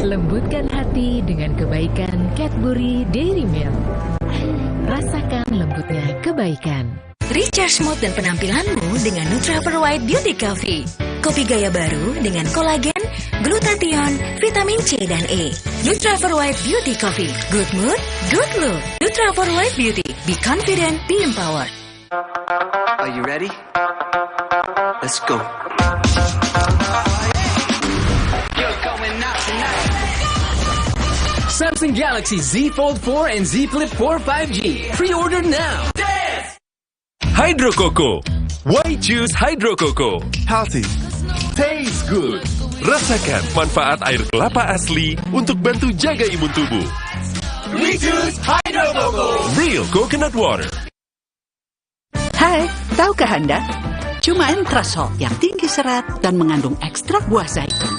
Lembutkan hati dengan kebaikan Cadbury Dairy Milk. Rasakan lembutnya kebaikan. Recharge mood dan penampilanmu dengan Nutrafol White Beauty Coffee. Kopi gaya baru dengan kolagen, glutathione, vitamin C dan E. Nutrafol White Beauty Coffee. Good mood, good look. Nutrafol White Beauty. Be confident, be empowered. Are you ready? Let's go. Samsung Galaxy Z Fold 4 and Z Flip 4 5G. Pre-order now. Hydro Coco. Why choose Hydro Coco? Healthy, taste good. Rasakan manfaat air kelapa asli untuk bantu jaga imun tubuh. We choose Hydro Coco. Real coconut water. Hai, tahukah Anda? Cuma Entrasol yang tinggi serat dan mengandung ekstrak buah zaitun.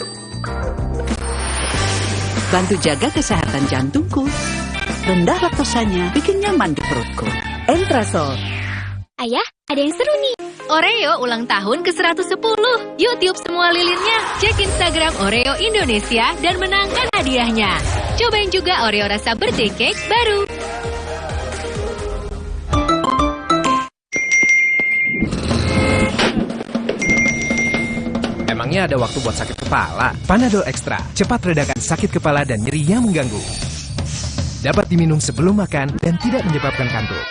Bantu jaga kesehatan jantungku. Rendah laktosanya bikin nyaman di perutku. Entrasol. Ayah, ada yang seru nih. Oreo ulang tahun ke-110. Yuk tiup semua lilinnya. Cek Instagram Oreo Indonesia dan menangkan hadiahnya. Cobain juga Oreo rasa birthday cake baru. Emangnya ada waktu buat sakit kepala? Panadol Extra, cepat redakan sakit kepala dan nyeri yang mengganggu. Dapat diminum sebelum makan dan tidak menyebabkan kantuk.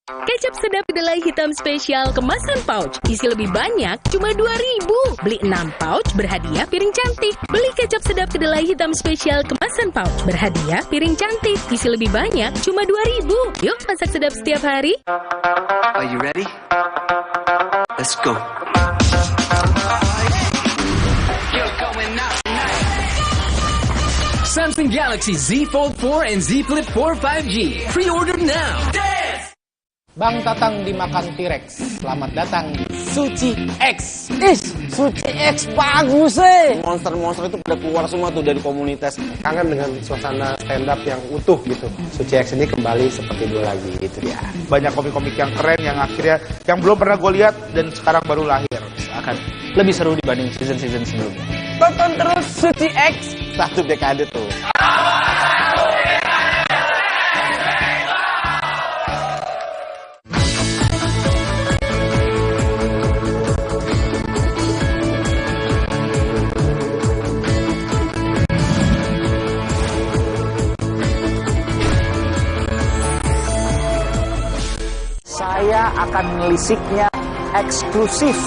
Kecap sedap kedelai hitam spesial kemasan pouch. Isi lebih banyak, cuma 2.000. Beli 6 pouch, berhadiah piring cantik. Beli kecap sedap kedelai hitam spesial kemasan pouch. Berhadiah piring cantik. Isi lebih banyak, cuma 2.000. Yuk, masak sedap setiap hari. Are you ready? Let's go. Samsung Galaxy Z Fold 4 and Z Flip 4 5G. Pre-order now. Bang Tatang dimakan T-Rex. Selamat datang di Suci X. Suci X bagus Monster-monster itu pada keluar semua tuh dari komunitas. Kangen dengan suasana stand up yang utuh gitu. Suci X ini kembali seperti dulu lagi gitu ya. Banyak komik-komik yang keren yang akhirnya yang belum pernah gue lihat dan sekarang baru lahir. Akan lebih seru dibanding season-season sebelumnya. Tonton terus Suci X. 1 dekade tuh. Saya akan melisiknya eksklusif.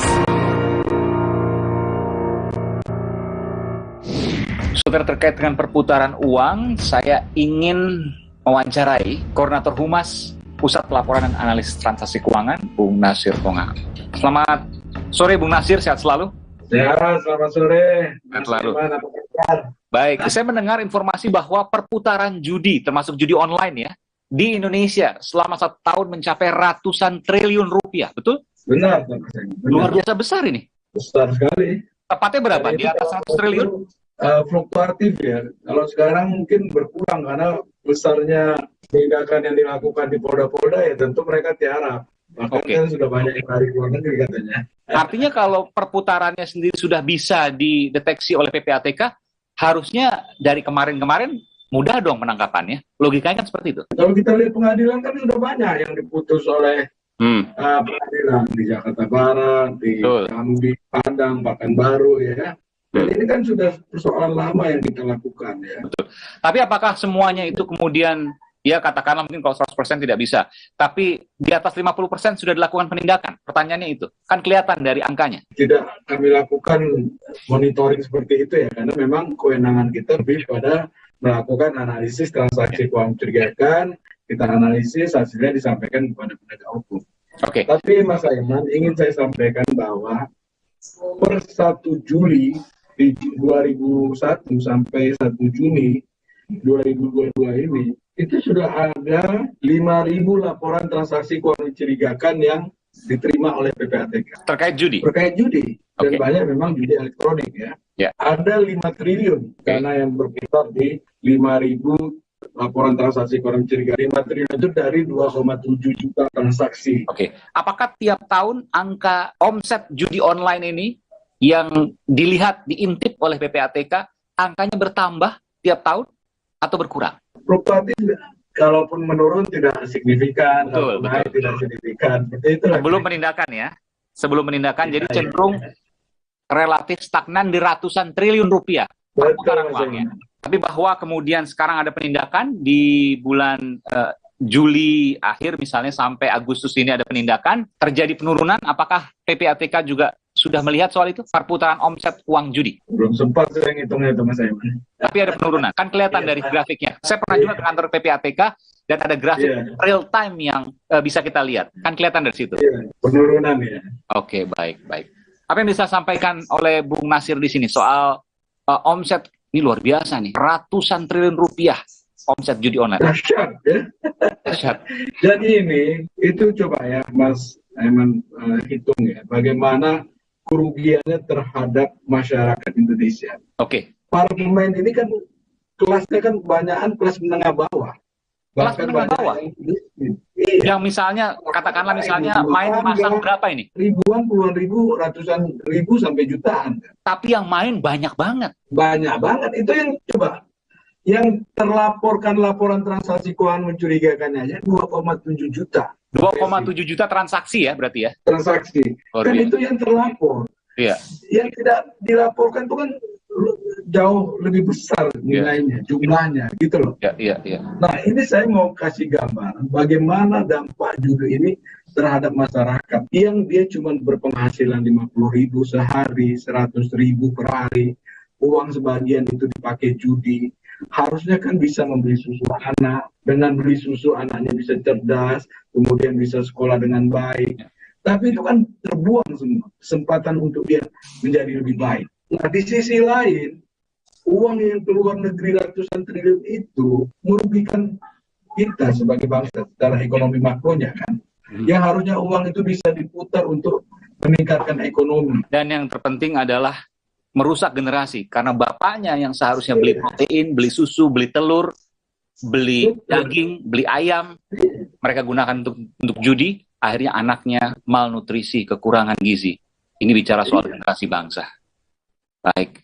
Saudara, terkait dengan perputaran uang, saya ingin mewawancarai Koordinator Humas Pusat Pelaporan dan Analisis Transaksi Keuangan, Bung Nasir Tonga. Selamat sore, Bung Nasir, sehat selalu? Sehat, selamat sore. Sehat selalu. Baik, saya mendengar informasi bahwa perputaran judi, termasuk judi online ya, di Indonesia selama 1 tahun mencapai ratusan triliun rupiah, betul? Benar. Luar biasa besar ini. Besar sekali. Tepatnya berapa? Di atas 100 triliun? Fluktuatif ya. Kalau sekarang mungkin berkurang karena besarnya tindakan yang dilakukan di polda-polda ya tentu mereka tiarap. Makanya sudah banyak yang lari ke luar negeri katanya. Artinya kalau perputarannya sendiri sudah bisa dideteksi oleh PPATK, harusnya dari kemarin-kemarin mudah dong penangkapannya. Logikanya kan seperti itu. Kalau kita lihat pengadilan kan sudah banyak yang diputus oleh pengadilan di Jakarta Barat, di Jambi, Padang, Pekanbaru ya. Dan ini kan sudah persoalan lama yang kita lakukan ya. Betul. Tapi apakah semuanya itu kemudian, ya katakanlah mungkin kalau 100% tidak bisa, tapi di atas 50% sudah dilakukan penindakan? Pertanyaannya itu, kan kelihatan dari angkanya. Tidak kami lakukan monitoring seperti itu ya, karena memang kewenangan kita lebih pada melakukan analisis transaksi keuangan mencurigakan, kita analisis, hasilnya disampaikan kepada penegak hukum. Tapi Mas Aiman, ingin saya sampaikan bahwa per 1 Juli 2001 sampai 1 Juni 2022 ini, itu sudah ada 5.000 laporan transaksi keuangan mencurigakan yang diterima oleh PPATK. Terkait judi? Terkait judi. Dan banyak memang judi elektronik ya. Ada 5 triliun dana yang berputar di 5.000 laporan transaksi keuangan mencurigakan. 5 triliun itu dari 2,7 juta transaksi. Apakah tiap tahun angka omset judi online ini yang dilihat, diintip oleh PPATK, angkanya bertambah tiap tahun atau berkurang? Fluktuatif, kalaupun menurun tidak signifikan, kalau naik tidak signifikan. Sebelum penindakan ya? Sebelum penindakan, jadi cenderung relatif stagnan di ratusan triliun rupiah perputaran uangnya. Tapi bahwa kemudian sekarang ada penindakan di bulan Juli akhir misalnya sampai Agustus ini ada penindakan, terjadi penurunan, apakah PPATK juga sudah melihat soal itu, perputaran omset uang judi? Belum sempat saya ngitungnya itu Mas Aiman. Tapi ada penurunan, kan kelihatan dari grafiknya. Saya pernah juga ke kantor PPATK dan ada grafik real time yang bisa kita lihat, kan kelihatan dari situ. Penurunan ya. Oke, baik. Apa yang bisa sampaikan oleh Bung Nasir di sini soal omset ini luar biasa nih, ratusan triliun rupiah omset judi online. Dahsyat ya. Dahsyat. Jadi ini, itu coba ya Mas Aiman hitung ya, bagaimana kerugiannya terhadap masyarakat Indonesia. Para pemain ini kan kelasnya kan kebanyakan kelas menengah bawah. Kelas menengah bawah? Yang misalnya, katakanlah misalnya main masang berapa ini? Ribuan, puluhan ribu, ratusan ribu sampai jutaan. Tapi yang main banyak banget. Banyak banget. Itu yang coba. Yang terlaporkan laporan transaksi keuangan mencurigakannya aja 2,7 juta. 2,7 juta transaksi ya berarti ya? Transaksi. Kan itu yang terlapor. Yang tidak dilaporkan itu kan jauh lebih besar nilainya, jumlahnya, gitu loh. Nah, ini saya mau kasih gambaran bagaimana dampak judi ini terhadap masyarakat yang dia cuma berpenghasilan 50.000 sehari, 100.000 per hari, uang sebagian itu dipakai judi. Harusnya kan bisa membeli susu anak, dengan beli susu anaknya bisa cerdas, kemudian bisa sekolah dengan baik. Tapi itu kan terbuang semua kesempatan untuk dia menjadi lebih baik. Nah, di sisi lain, uang yang keluar negeri ratusan triliun itu merugikan kita sebagai bangsa secara ekonomi makronya kan. Yang harusnya uang itu bisa diputar untuk meningkatkan ekonomi. Dan yang terpenting adalah merusak generasi. Karena bapaknya yang seharusnya beli protein, beli susu, beli telur, beli daging, beli ayam, mereka gunakan untuk judi, akhirnya anaknya malnutrisi, kekurangan gizi. Ini bicara soal generasi bangsa. Baik,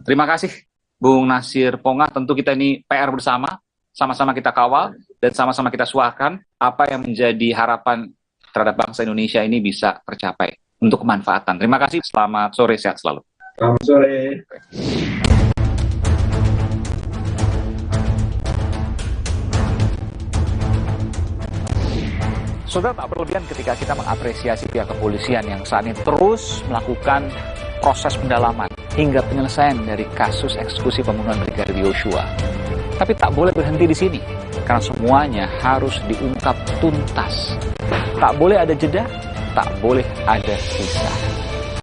terima kasih Bung Nasir Pongah. Tentu kita ini PR bersama, sama-sama kita kawal dan sama-sama kita suarakan apa yang menjadi harapan terhadap bangsa Indonesia ini bisa tercapai untuk kemanfaatan. Terima kasih, selamat sore, sehat selalu. Selamat sore. Saudara, tak berlebihan ketika kita mengapresiasi pihak kepolisian yang saat ini terus melakukan proses pendalaman hingga penyelesaian dari kasus eksekusi pembunuhan Brigadir Yosua. Tapi tak boleh berhenti di sini, karena semuanya harus diungkap tuntas. Tak boleh ada jeda, tak boleh ada sisa.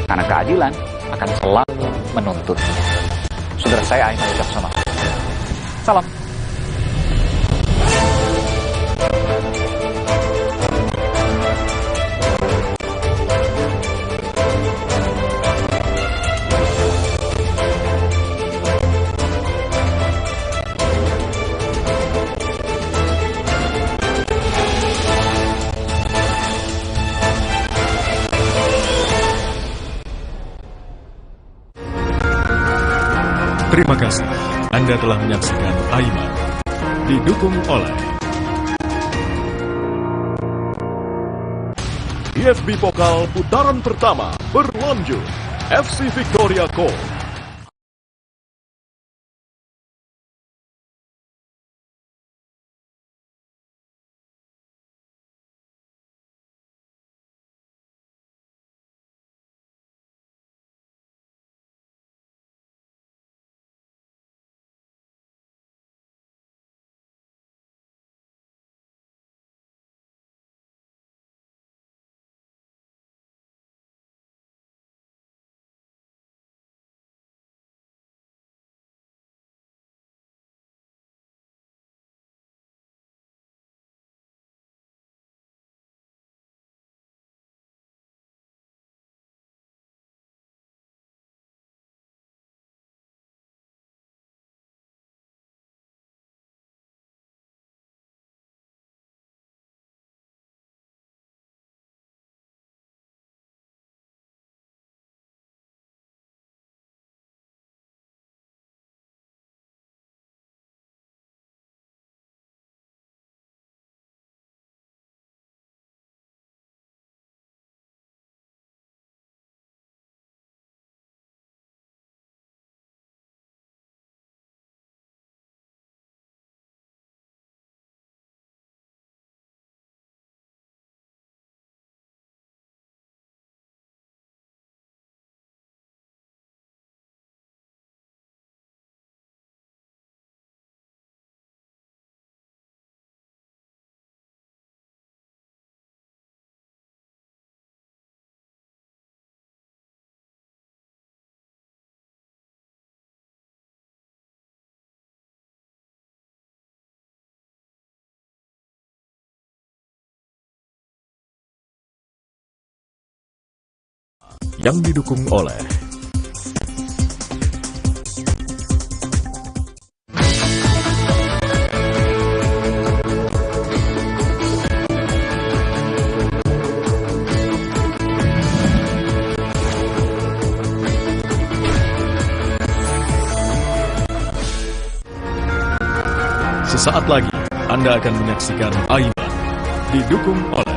Karena keadilan akan selalu menuntut. Saudara, saya Aiman Wicaksono. Salam. Terima kasih Anda telah menyaksikan Aiman. Didukung oleh IFB Pokal putaran pertama berlanjut. FC Victoria Co. yang didukung oleh sesaat lagi Anda akan menyaksikan Aiman didukung oleh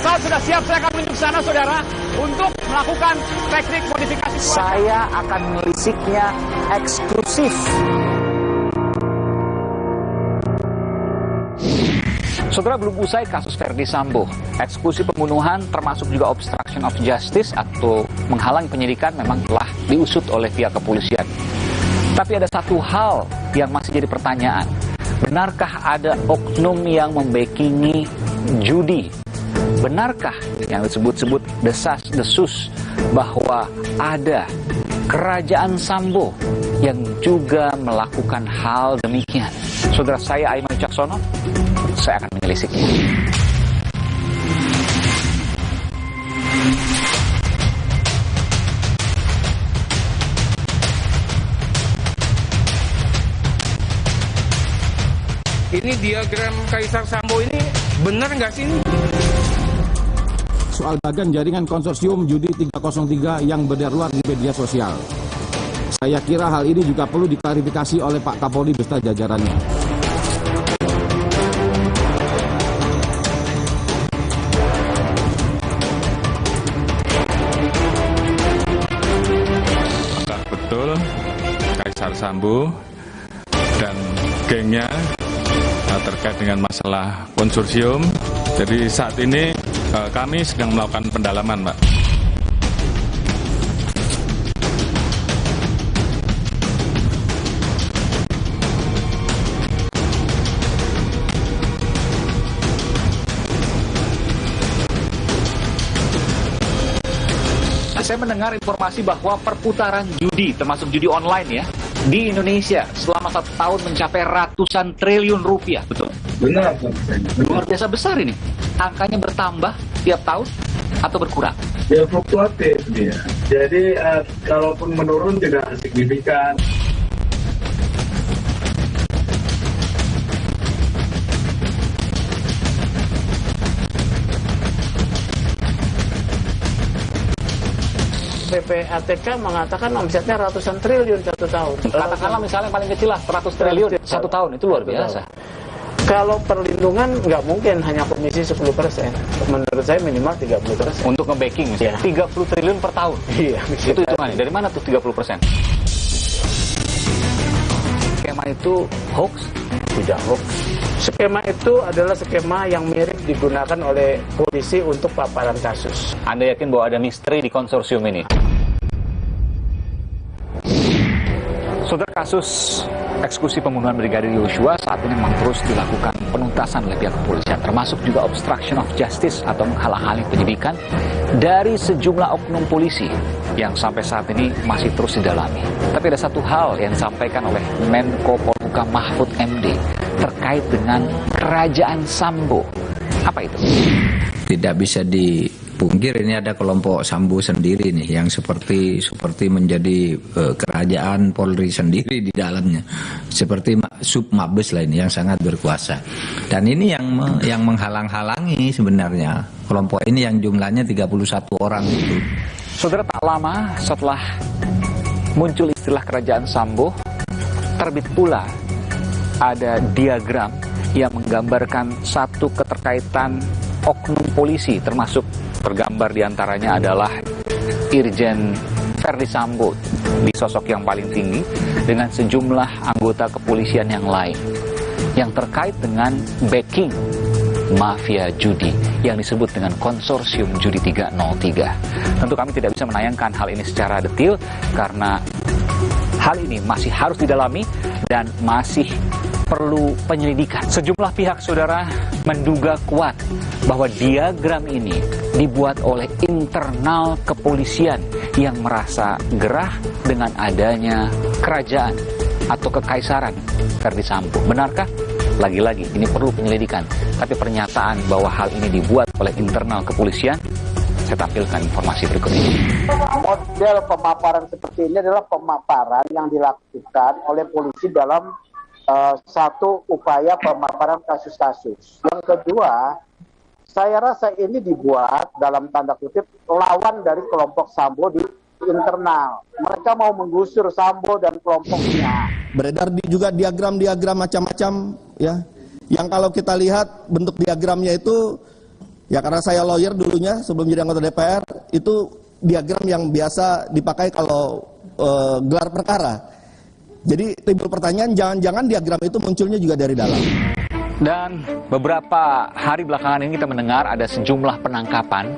Saat sudah siap, saya akan menuju sana, saudara, untuk melakukan teknik modifikasi cuaca. Saya akan melisiknya eksklusif. Saudara, belum usai kasus Verdi Sambo, eksekusi pembunuhan termasuk juga obstruction of justice atau menghalangi penyidikan memang telah diusut oleh pihak kepolisian. Tapi ada satu hal yang masih jadi pertanyaan. Benarkah ada oknum yang membackingi judi? Benarkah yang disebut-sebut desas-desus bahwa ada kerajaan Sambo yang juga melakukan hal demikian? Saudara, saya Aiman Wicaksono, saya akan menyelisiknya. Ini diagram Kaisar Sambo ini benar nggak sih ini? Soal bagan jaringan konsorsium judi 303 yang berdarurat di media sosial. Saya kira hal ini juga perlu diklarifikasi oleh Pak Kapolri beserta jajarannya. Apakah betul Kaisar Sambo dan gengnya terkait dengan masalah konsorsium? Jadi saat ini kami sedang melakukan pendalaman, Pak. Saya mendengar informasi bahwa perputaran judi, termasuk judi online ya, di Indonesia selama 1 tahun mencapai ratusan triliun rupiah, betul? Benar. Luar biasa besar ini. Angkanya bertambah tiap tahun atau berkurang? Ya fluktuatif dia. Jadi kalaupun menurun tidak signifikan. PPATK mengatakan omsetnya ratusan triliun 1 tahun. Katakanlah misalnya paling kecil lah 100 triliun 1 tahun, itu luar biasa. Kalau perlindungan nggak mungkin hanya komisi 10%. Menurut saya minimal 30%. Untuk nge-backing misalnya, 30 triliun per tahun. Iya. Itu hitungannya. Dari mana tuh 30%? Skema itu hoax? Tidak hoax. Skema itu adalah skema yang mirip digunakan oleh polisi untuk paparan kasus. Anda yakin bahwa ada misteri di konsorsium ini? Saudara, kasus eksekusi pembunuhan Brigadir Yosua saat ini memang terus dilakukan penuntasan oleh pihak kepolisian, termasuk juga obstruction of justice atau menghalang-halangi penyidikan dari sejumlah oknum polisi yang sampai saat ini masih terus didalami. Tapi ada satu hal yang disampaikan oleh Menko Polhukam Mahfud MD terkait dengan kerajaan Sambo. Apa itu? Tidak bisa dipungkir ini ada kelompok Sambo sendiri nih yang seperti menjadi kerajaan Polri sendiri di dalamnya, seperti sub Mabes lain yang sangat berkuasa. Dan ini yang menghalang-halangi sebenarnya kelompok ini yang jumlahnya 31 orang itu. Saudara, tak lama setelah muncul istilah kerajaan Sambo, terbit pula ada diagram yang menggambarkan satu keterkaitan oknum polisi, termasuk tergambar diantaranya adalah Irjen Verdi Sambo di sosok yang paling tinggi dengan sejumlah anggota kepolisian yang lain yang terkait dengan backing mafia judi yang disebut dengan konsorsium judi 303. Tentu kami tidak bisa menayangkan hal ini secara detail karena hal ini masih harus didalami dan masih perlu penyelidikan. Sejumlah pihak, saudara, menduga kuat bahwa diagram ini dibuat oleh internal kepolisian yang merasa gerah dengan adanya kerajaan atau kekaisaran Verdi Sambo. Benarkah? Lagi-lagi ini perlu penyelidikan. Tapi pernyataan bahwa hal ini dibuat oleh internal kepolisian, saya tampilkan informasi berikut ini. Model pemaparan seperti ini adalah pemaparan yang dilakukan oleh polisi dalam satu upaya pemaparan kasus-kasus. Yang kedua, saya rasa ini dibuat dalam tanda kutip lawan dari kelompok Sambo di internal. Mereka mau menggusur Sambo dan kelompoknya. Beredar juga diagram-diagram macam-macam ya. Yang kalau kita lihat bentuk diagramnya itu ya, karena saya lawyer dulunya sebelum jadi anggota DPR, itu diagram yang biasa dipakai kalau gelar perkara. Jadi timbul pertanyaan, jangan-jangan diagram itu munculnya juga dari dalam. Dan beberapa hari belakangan ini kita mendengar ada sejumlah penangkapan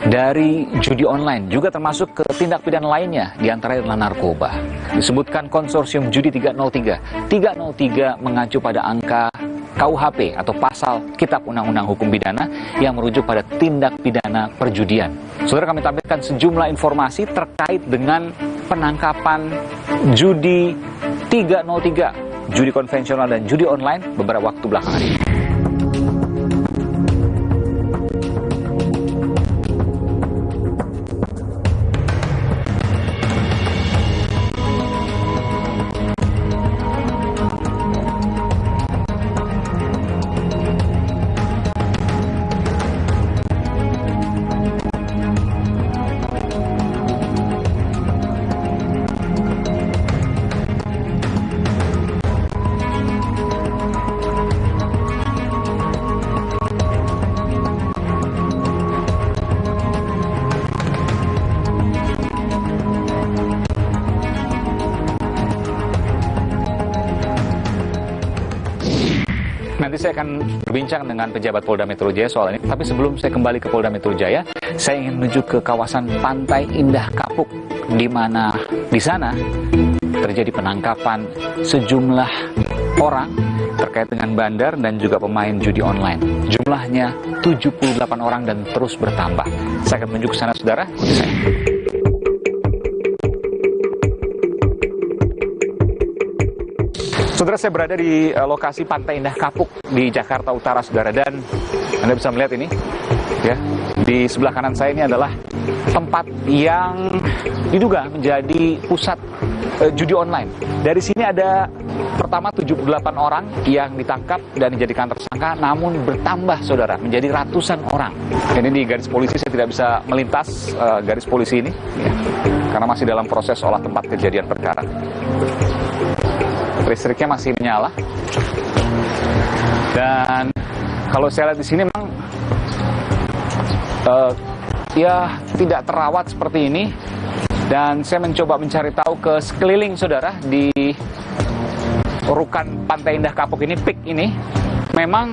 dari judi online, juga termasuk ke tindak pidana lainnya, diantaranya adalah narkoba. Disebutkan konsorsium judi 303. 303 mengacu pada angka KUHP atau pasal Kitab Undang-Undang Hukum Pidana yang merujuk pada tindak pidana perjudian. Saudara, kami tampilkan sejumlah informasi terkait dengan penangkapan judi 303. Judi konvensional dan judi online beberapa waktu belakangan ini. Nanti saya akan berbincang dengan pejabat Polda Metro Jaya soal ini. Tapi sebelum saya kembali ke Polda Metro Jaya, saya ingin menuju ke kawasan Pantai Indah Kapuk, di mana di sana terjadi penangkapan sejumlah orang terkait dengan bandar dan juga pemain judi online. Jumlahnya 78 orang dan terus bertambah. Saya akan menuju ke sana, saudara. Ikuti saya. Saudara, saya berada di lokasi Pantai Indah Kapuk di Jakarta Utara, saudara, dan Anda bisa melihat ini, ya, di sebelah kanan saya ini adalah tempat yang diduga menjadi pusat judi online. Dari sini ada pertama 78 orang yang ditangkap dan dijadikan tersangka, namun bertambah, saudara, menjadi ratusan orang. Ini di garis polisi, saya tidak bisa melintas garis polisi ini, ya, karena masih dalam proses olah tempat kejadian perkara. Listriknya masih menyala, dan kalau saya lihat di sini memang ya tidak terawat seperti ini. Dan saya mencoba mencari tahu ke sekeliling, saudara, di rukan Pantai Indah Kapuk ini, PIK ini, memang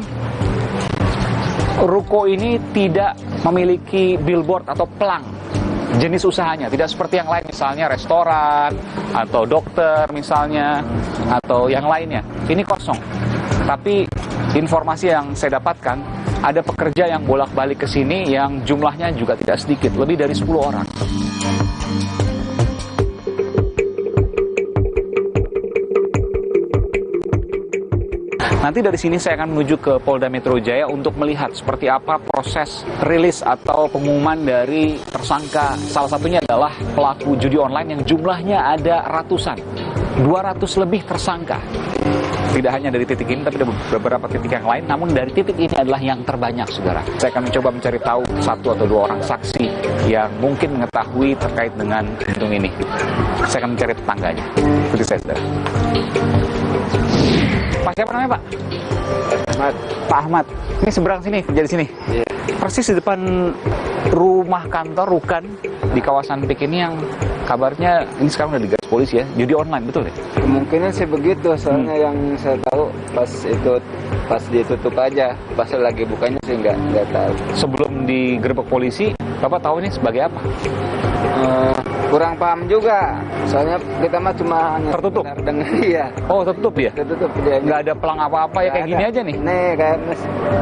ruko ini tidak memiliki billboard atau pelang jenis usahanya, tidak seperti yang lain, misalnya restoran atau dokter misalnya, atau yang lainnya. Ini kosong. Tapi informasi yang saya dapatkan, ada pekerja yang bolak-balik ke sini yang jumlahnya juga tidak sedikit, lebih dari 10 orang. Nanti dari sini saya akan menuju ke Polda Metro Jaya untuk melihat seperti apa proses rilis atau pengumuman dari tersangka. Salah satunya adalah pelaku judi online yang jumlahnya ada ratusan, 200 lebih tersangka. Tidak hanya dari titik ini, tapi ada beberapa titik yang lain. Namun dari titik ini adalah yang terbanyak, saudara. Saya akan mencoba mencari tahu 1 atau 2 orang saksi yang mungkin mengetahui terkait dengan gedung ini. Saya akan mencari tetangganya. Ikuti saya, saudara. Pak, siapa namanya, Pak? Ahmad. Pak Ahmad. Ini seberang sini, kerja di sini? Iya. Persis di depan rumah kantor Rukan di kawasan PIK ini yang kabarnya ini sekarang udah di garis polisi ya, judi online, betul ya? Kemungkinan sih begitu, soalnya yang saya tahu pas ditutup aja, pas lagi bukanya sih nggak tahu. Sebelum digerebek polisi, Bapak tahu ini sebagai apa? Kurang paham juga, soalnya kita mah cuma tertutup. Dengar, iya. Oh tertutup ya? Tertutup dia. Nggak ada pelang apa-apa ya, kayak gini aja nih? Nih kayak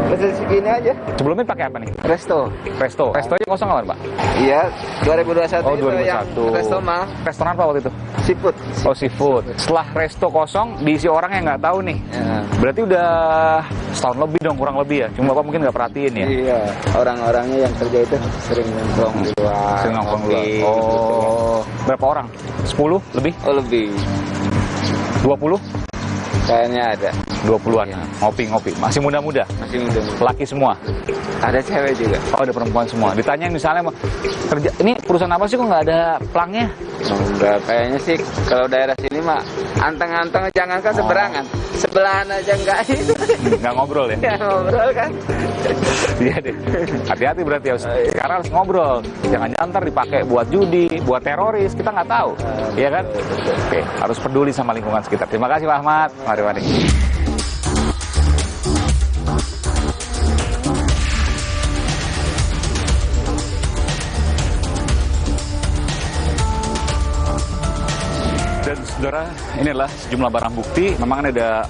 mesin segini aja. Sebelumnya pakai apa nih? Resto. Restonya kosong apa Pak? Iya, 2021 oh, 2021. itu yang resto mah. Restoran apa waktu itu? Seafood. Oh seafood. Setelah resto kosong, diisi orang yang nggak tahu nih. Ya. Berarti udah setahun lebih dong, kurang lebih ya? Cuma Bapak mungkin nggak perhatiin ya? Iya, orang-orangnya yang kerja itu sering nongkrong di luar. Sering nongkrong di luar. Oh, berapa orang? 10 lebih? Oh lebih. 20? Kayaknya ada. 20-an. Ya. Ngopi-ngopi. Masih muda-muda? Masih muda. Laki semua? Ada cewek juga. Oh, ada perempuan semua. Ditanya misalnya kerja ini perusahaan apa sih kok nggak ada pelangnya? Enggak, kayaknya sih kalau daerah sini mah anteng-anteng, jangankan seberangan, sebelahan aja enggak itu. Nggak ngobrol ya? Nggak ngobrol kan? Iya deh. Hati-hati berarti ya. Sekarang harus ngobrol. Jangan-jangan ntar dipakai buat judi, buat teroris, kita nggak tahu. Iya kan? Oke, harus peduli sama lingkungan sekitar. Terima kasih Pak Ahmad. Mari. Dan saudara, ini adalah sejumlah barang bukti. Memang ada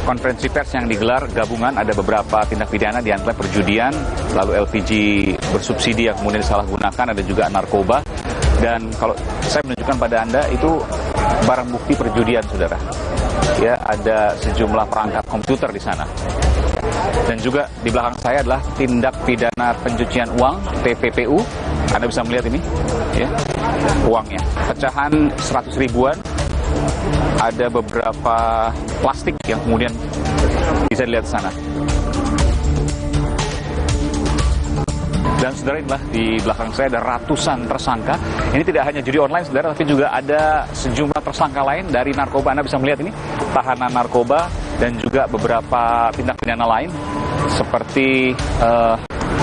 konferensi pers yang digelar gabungan, ada beberapa tindak pidana di antara perjudian, lalu LPG bersubsidi yang kemudian disalahgunakan, ada juga narkoba. Dan kalau saya menunjukkan pada Anda itu barang bukti perjudian, saudara. Ya, ada sejumlah perangkat komputer di sana. Dan juga di belakang saya adalah tindak pidana pencucian uang, TPPU. Anda bisa melihat ini, ya, uangnya. Pecahan 100 ribuan, ada beberapa plastik yang kemudian bisa dilihat di sana. Dan saudara, inilah di belakang saya ada ratusan tersangka. Ini tidak hanya judi online, saudara, tapi juga ada sejumlah tersangka lain dari narkoba. Anda bisa melihat ini, tahanan narkoba dan juga beberapa tindak pidana lain seperti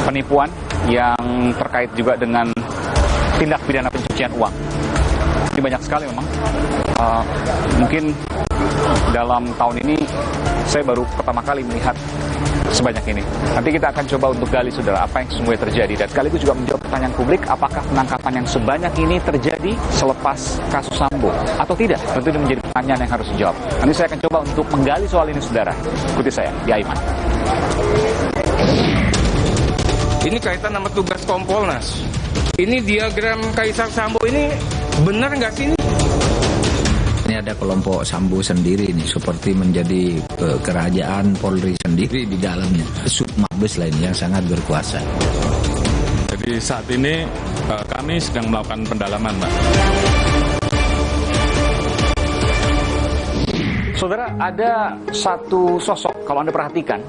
penipuan yang terkait juga dengan tindak pidana pencucian uang. Ini banyak sekali memang. Mungkin dalam tahun ini saya baru pertama kali melihat sebanyak ini. Nanti kita akan coba untuk gali, saudara, apa yang sesungguhnya terjadi. Dan sekaligus juga menjawab pertanyaan publik, apakah penangkapan yang sebanyak ini terjadi selepas kasus Sambo atau tidak? Tentu ini menjadi pertanyaan yang harus dijawab. Nanti saya akan coba untuk menggali soal ini, saudara. Ikuti saya, di Aiman. Ini kaitan sama tugas Kompolnas. Ini diagram Kaisar Sambo ini benar nggak sih ini? Ini ada kelompok Sambo sendiri nih, seperti menjadi kerajaan Polri sendiri di dalamnya. Sub Mabes lain yang sangat berkuasa. Jadi saat ini kami sedang melakukan pendalaman, Pak. Saudara, ada satu sosok, kalau Anda perhatikan,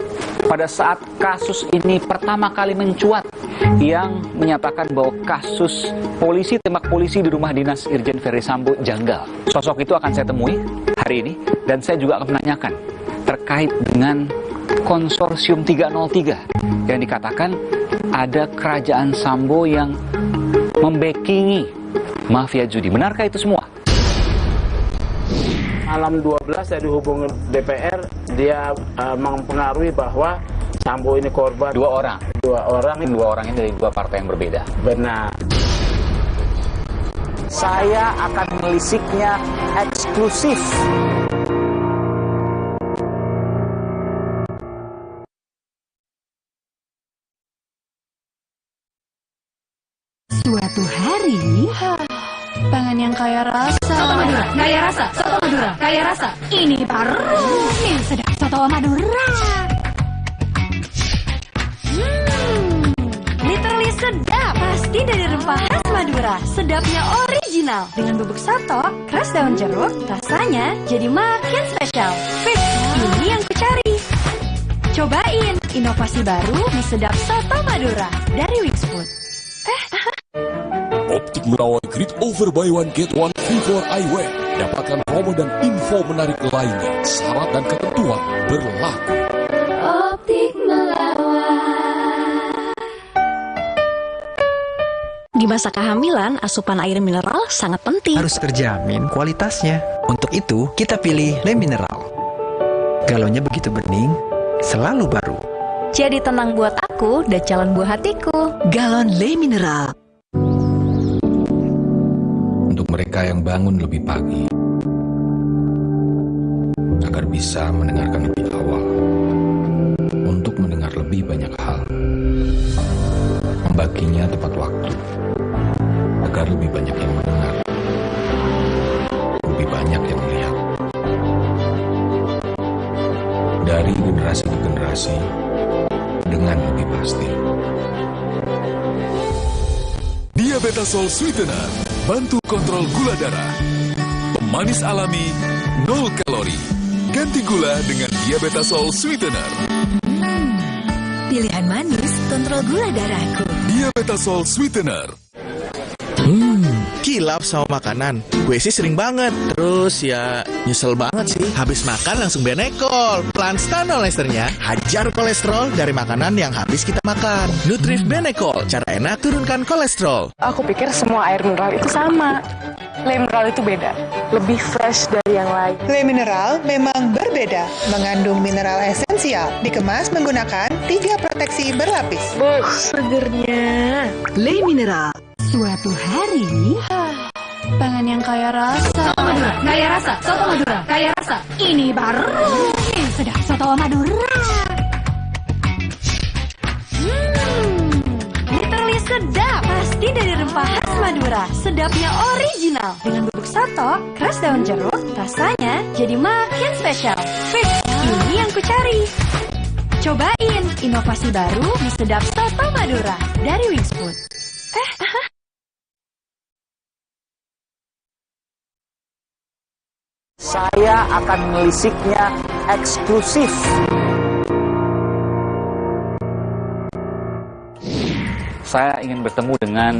pada saat kasus ini pertama kali mencuat, yang menyatakan bahwa kasus polisi tembak polisi di rumah dinas Irjen Ferry Sambo janggal. Sosok itu akan saya temui hari ini, dan saya juga akan menanyakan terkait dengan konsorsium 303 yang dikatakan ada kerajaan Sambo yang membackingi mafia judi. Benarkah itu semua? Malam 12 saya dihubungi DPR, dia mempengaruhi bahwa Sambo ini korban. Dua orang ini dari dua partai yang berbeda. Benar. Saya akan melisiknya eksklusif. Suatu hari, pengen yang kaya rasa. Soto Madura, kaya rasa. Soto Madura, kaya rasa. Ini baru yang sedap Soto Madura. Literally sedap. Pasti dari rempah khas Madura. Sedapnya original. Dengan bubuk soto, keras daun jeruk, rasanya jadi makin spesial. Fix, ini yang kucari. Cobain inovasi baru di sedap Soto Madura dari Wixfood. Optik menawan Grid Over Buy One Get One Free for Eyewear. Dapatkan promo dan info menarik lainnya. Syarat dan ketentuan berlaku. Optik melawan. Di masa kehamilan, asupan air mineral sangat penting. Harus terjamin kualitasnya. Untuk itu, kita pilih Le Mineral. Galonnya begitu bening, selalu baru. Jadi tenang buat aku dan calon buah hatiku. Galon Le Mineral. mereka yang bangun lebih pagi, agar bisa mendengarkan lebih awal, untuk mendengar lebih banyak hal, membaginya tepat waktu, agar lebih banyak yang mendengar, lebih banyak yang melihat. Dari generasi ke generasi, dengan lebih pasti. Diabetasol Sweetener, bantu kontrol gula darah. Pemanis alami, 0 kalori. Ganti gula dengan Diabetasol Sweetener. Pilihan manis, kontrol gula darahku. Diabetasol Sweetener. Kilap sama makanan, gue sih sering banget. Terus ya nyesel banget sih, habis makan langsung Benekol. Plan Stanol Esternya, hajar kolesterol dari makanan yang habis kita makan. Nutrif Benekol, cara enak turunkan kolesterol. Aku pikir semua air mineral itu sama. Le mineral itu beda, lebih fresh dari yang lain. Le mineral memang berbeda, mengandung mineral esensial, dikemas menggunakan 3 proteksi berlapis. Segernya. Le mineral. Suatu hari, pengen yang kaya rasa. Soto Madura, kaya rasa. Soto Madura, kaya rasa. Ini baru sedap soto Madura. Literally sedap. Pasti dari rempah khas Madura. Sedapnya original. Dengan bubuk soto, keras daun jeruk, rasanya jadi makin spesial. Fix, ini yang ku cari. Cobain inovasi baru di sedap soto Madura dari Wings Food. Saya akan melisiknya eksklusif. Saya ingin bertemu dengan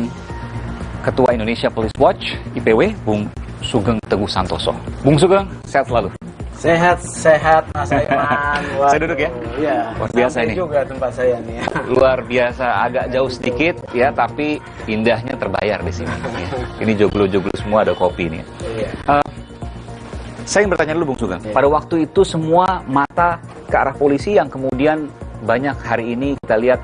Ketua Indonesia Police Watch, IPW, Bung Sugeng Teguh Santoso. Bung Sugeng, sehat selalu. Sehat, Mas Aiman. Saya duduk ya? Iya. Luar biasa ini. juga tempat saya nih. Luar biasa, agak jauh sedikit ya, tapi indahnya terbayar di sini. Ini joglo-joglo semua, ada kopi nih. Iya. Saya ingin bertanya dulu Bung Sugeng. Pada waktu itu semua mata ke arah polisi yang kemudian banyak hari ini kita lihat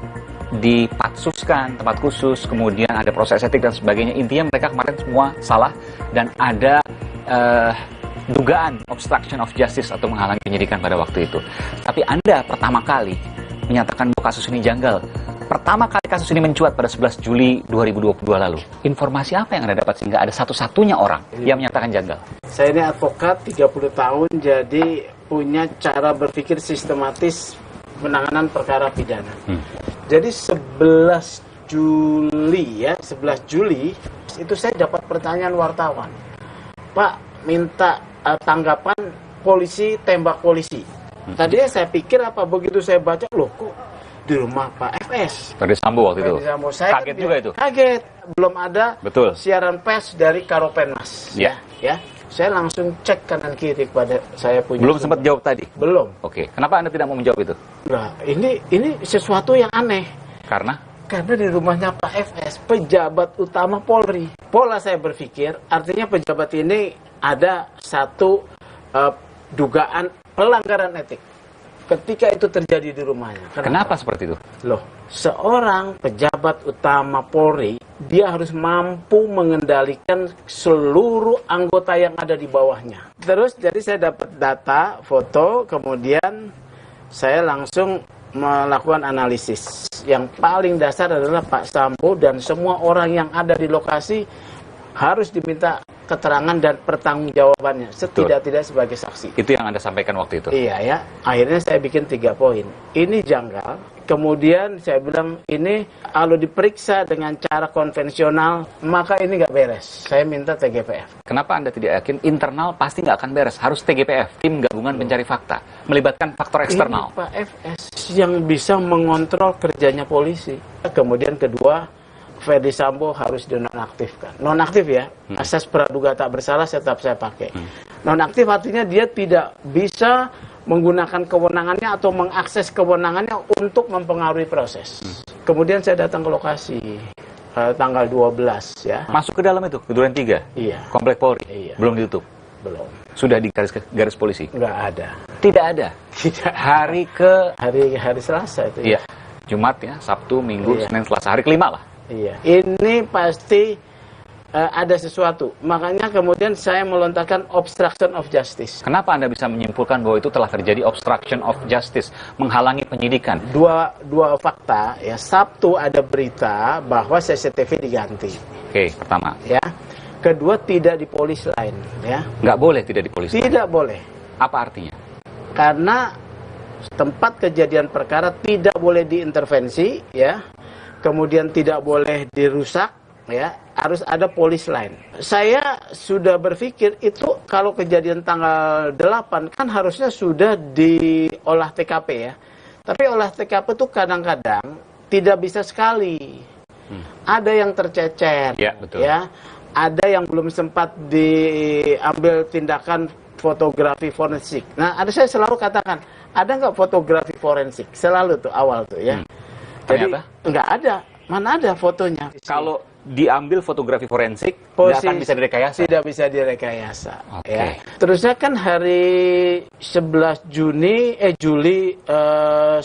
dipatsuskan, tempat khusus, kemudian ada proses etik dan sebagainya. Intinya mereka kemarin semua salah dan ada dugaan obstruction of justice atau menghalangi penyidikan pada waktu itu. Tapi Anda pertama kali menyatakan bahwa kasus ini janggal. Pertama kali kasus ini mencuat pada 11 Juli 2022 lalu. Informasi apa yang Anda dapat sehingga ada satu-satunya orang yang menyatakan janggal? Saya ini advokat 30 tahun, jadi punya cara berpikir sistematis penanganan perkara pidana. Jadi 11 Juli ya, 11 Juli itu saya dapat pertanyaan wartawan. Pak, minta tanggapan polisi tembak polisi. Tadinya saya pikir apa, begitu saya baca, loh kok di rumah Pak FS. Ferdi Sambo waktu itu. Sambo. Saya kaget juga itu. Kaget, belum ada Betul. siaran pers dari Karopenmas. Ya. Ya. Saya langsung cek kanan kiri kepada saya punya. Belum sempat jawab tadi. Belum. Oke. Kenapa Anda tidak mau menjawab itu? Nah, ini sesuatu yang aneh. Karena di rumahnya Pak FS, pejabat utama Polri. Pola saya berpikir, artinya pejabat ini ada satu dugaan pelanggaran etik ketika itu terjadi di rumahnya. Kenapa seperti itu? Loh, seorang pejabat utama Polri, dia harus mampu mengendalikan seluruh anggota yang ada di bawahnya. Terus jadi saya dapat data, foto, kemudian saya langsung melakukan analisis. Yang paling dasar adalah Pak Sambo dan semua orang yang ada di lokasi harus diminta keterangan dan pertanggungjawabannya setidak-tidak sebagai saksi. Itu yang Anda sampaikan waktu itu? Iya ya. Akhirnya saya bikin 3 poin. Ini janggal. Kemudian saya bilang ini kalau diperiksa dengan cara konvensional maka ini nggak beres. Saya minta TGPF. Kenapa Anda tidak yakin internal pasti nggak akan beres? Harus TGPF, tim gabungan pencari fakta, melibatkan faktor eksternal. Ini Pak FS yang bisa mengontrol kerjanya polisi. Kemudian kedua, Ferdi Sambo harus dinonaktifkan. Nonaktif ya, asas praduga tak bersalah tetap saya pakai. Nonaktif artinya dia tidak bisa menggunakan kewenangannya atau mengakses kewenangannya untuk mempengaruhi proses. Kemudian saya datang ke lokasi tanggal 12 ya. Masuk ke dalam itu, ke Duren 3? Iya. Komplek Polri? Iya. Belum ditutup? Belum. Sudah di garis polisi? Nggak ada. Tidak ada? Tidak. Hari Selasa itu ya? Iya. Jumat ya, Sabtu, Minggu, Senin, Selasa. Hari kelima lah? Iya. Ini pasti ada sesuatu. Makanya kemudian saya melontarkan obstruction of justice. Kenapa Anda bisa menyimpulkan bahwa itu telah terjadi obstruction of justice, menghalangi penyidikan? Dua fakta, ya. Sabtu ada berita bahwa CCTV diganti. Oke, pertama. Ya. Kedua, tidak di polis lain, ya. Nggak boleh tidak di polis lain? Tidak boleh. Apa artinya? Karena tempat kejadian perkara tidak boleh diintervensi, ya. Kemudian tidak boleh dirusak, ya. Harus ada polis lain. Saya sudah berpikir itu kalau kejadian tanggal 8 kan harusnya sudah diolah TKP, ya. Tapi olah TKP itu kadang-kadang tidak bisa sekali. Ada yang tercecer, ya, betul. Ya. Ada yang belum sempat diambil tindakan fotografi forensik. Nah, saya selalu katakan, ada nggak fotografi forensik? Selalu tuh awal tuh, ya. Jadi nggak ada. Mana ada fotonya? Kalau diambil fotografi forensik, nggak akan bisa direkayasa? Tidak bisa direkayasa. Okay. Ya. Terusnya kan hari 11 Juli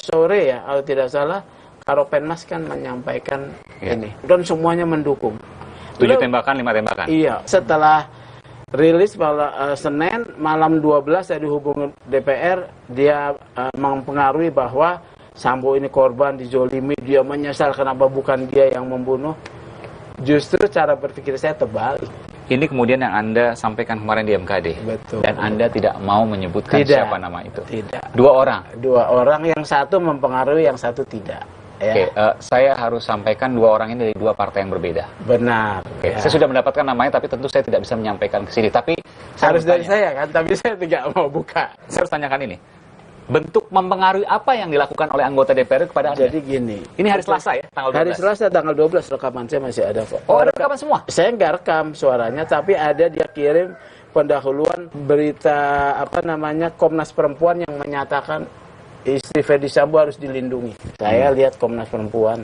sore, ya, kalau tidak salah, Karopenmas kan menyampaikan ini. Dan semuanya mendukung. 7 tembakan, 5 tembakan? Iya. Setelah rilis Senin, malam 12 saya dihubungi DPR, dia mempengaruhi bahwa Sambo ini korban, dizolimi, dia menyesal kenapa bukan dia yang membunuh. Justru cara berpikir saya terbalik. Ini kemudian yang Anda sampaikan kemarin di MKD. Betul. Dan Anda tidak mau menyebutkan siapa nama itu. Tidak. 2 orang? 2 orang, yang satu mempengaruhi, yang satu tidak. Ya. Oke, saya harus sampaikan 2 orang ini dari 2 partai yang berbeda. Benar. Oke, ya. Saya sudah mendapatkan namanya, tapi tentu saya tidak bisa menyampaikan ke sini. Tapi harus dari saya kan, tapi saya tidak mau buka. Saya harus tanyakan ini. Bentuk mempengaruhi apa yang dilakukan oleh anggota DPR kepada Anda? Jadi gini. Ini hari Selasa, ya, tanggal 12? Hari Selasa tanggal 12, rekaman saya masih ada. Oh, ada rekaman semua? Saya nggak rekam suaranya, tapi ada dia kirim pendahuluan berita Komnas Perempuan yang menyatakan istri Ferdi Sambo harus dilindungi. Saya lihat Komnas Perempuan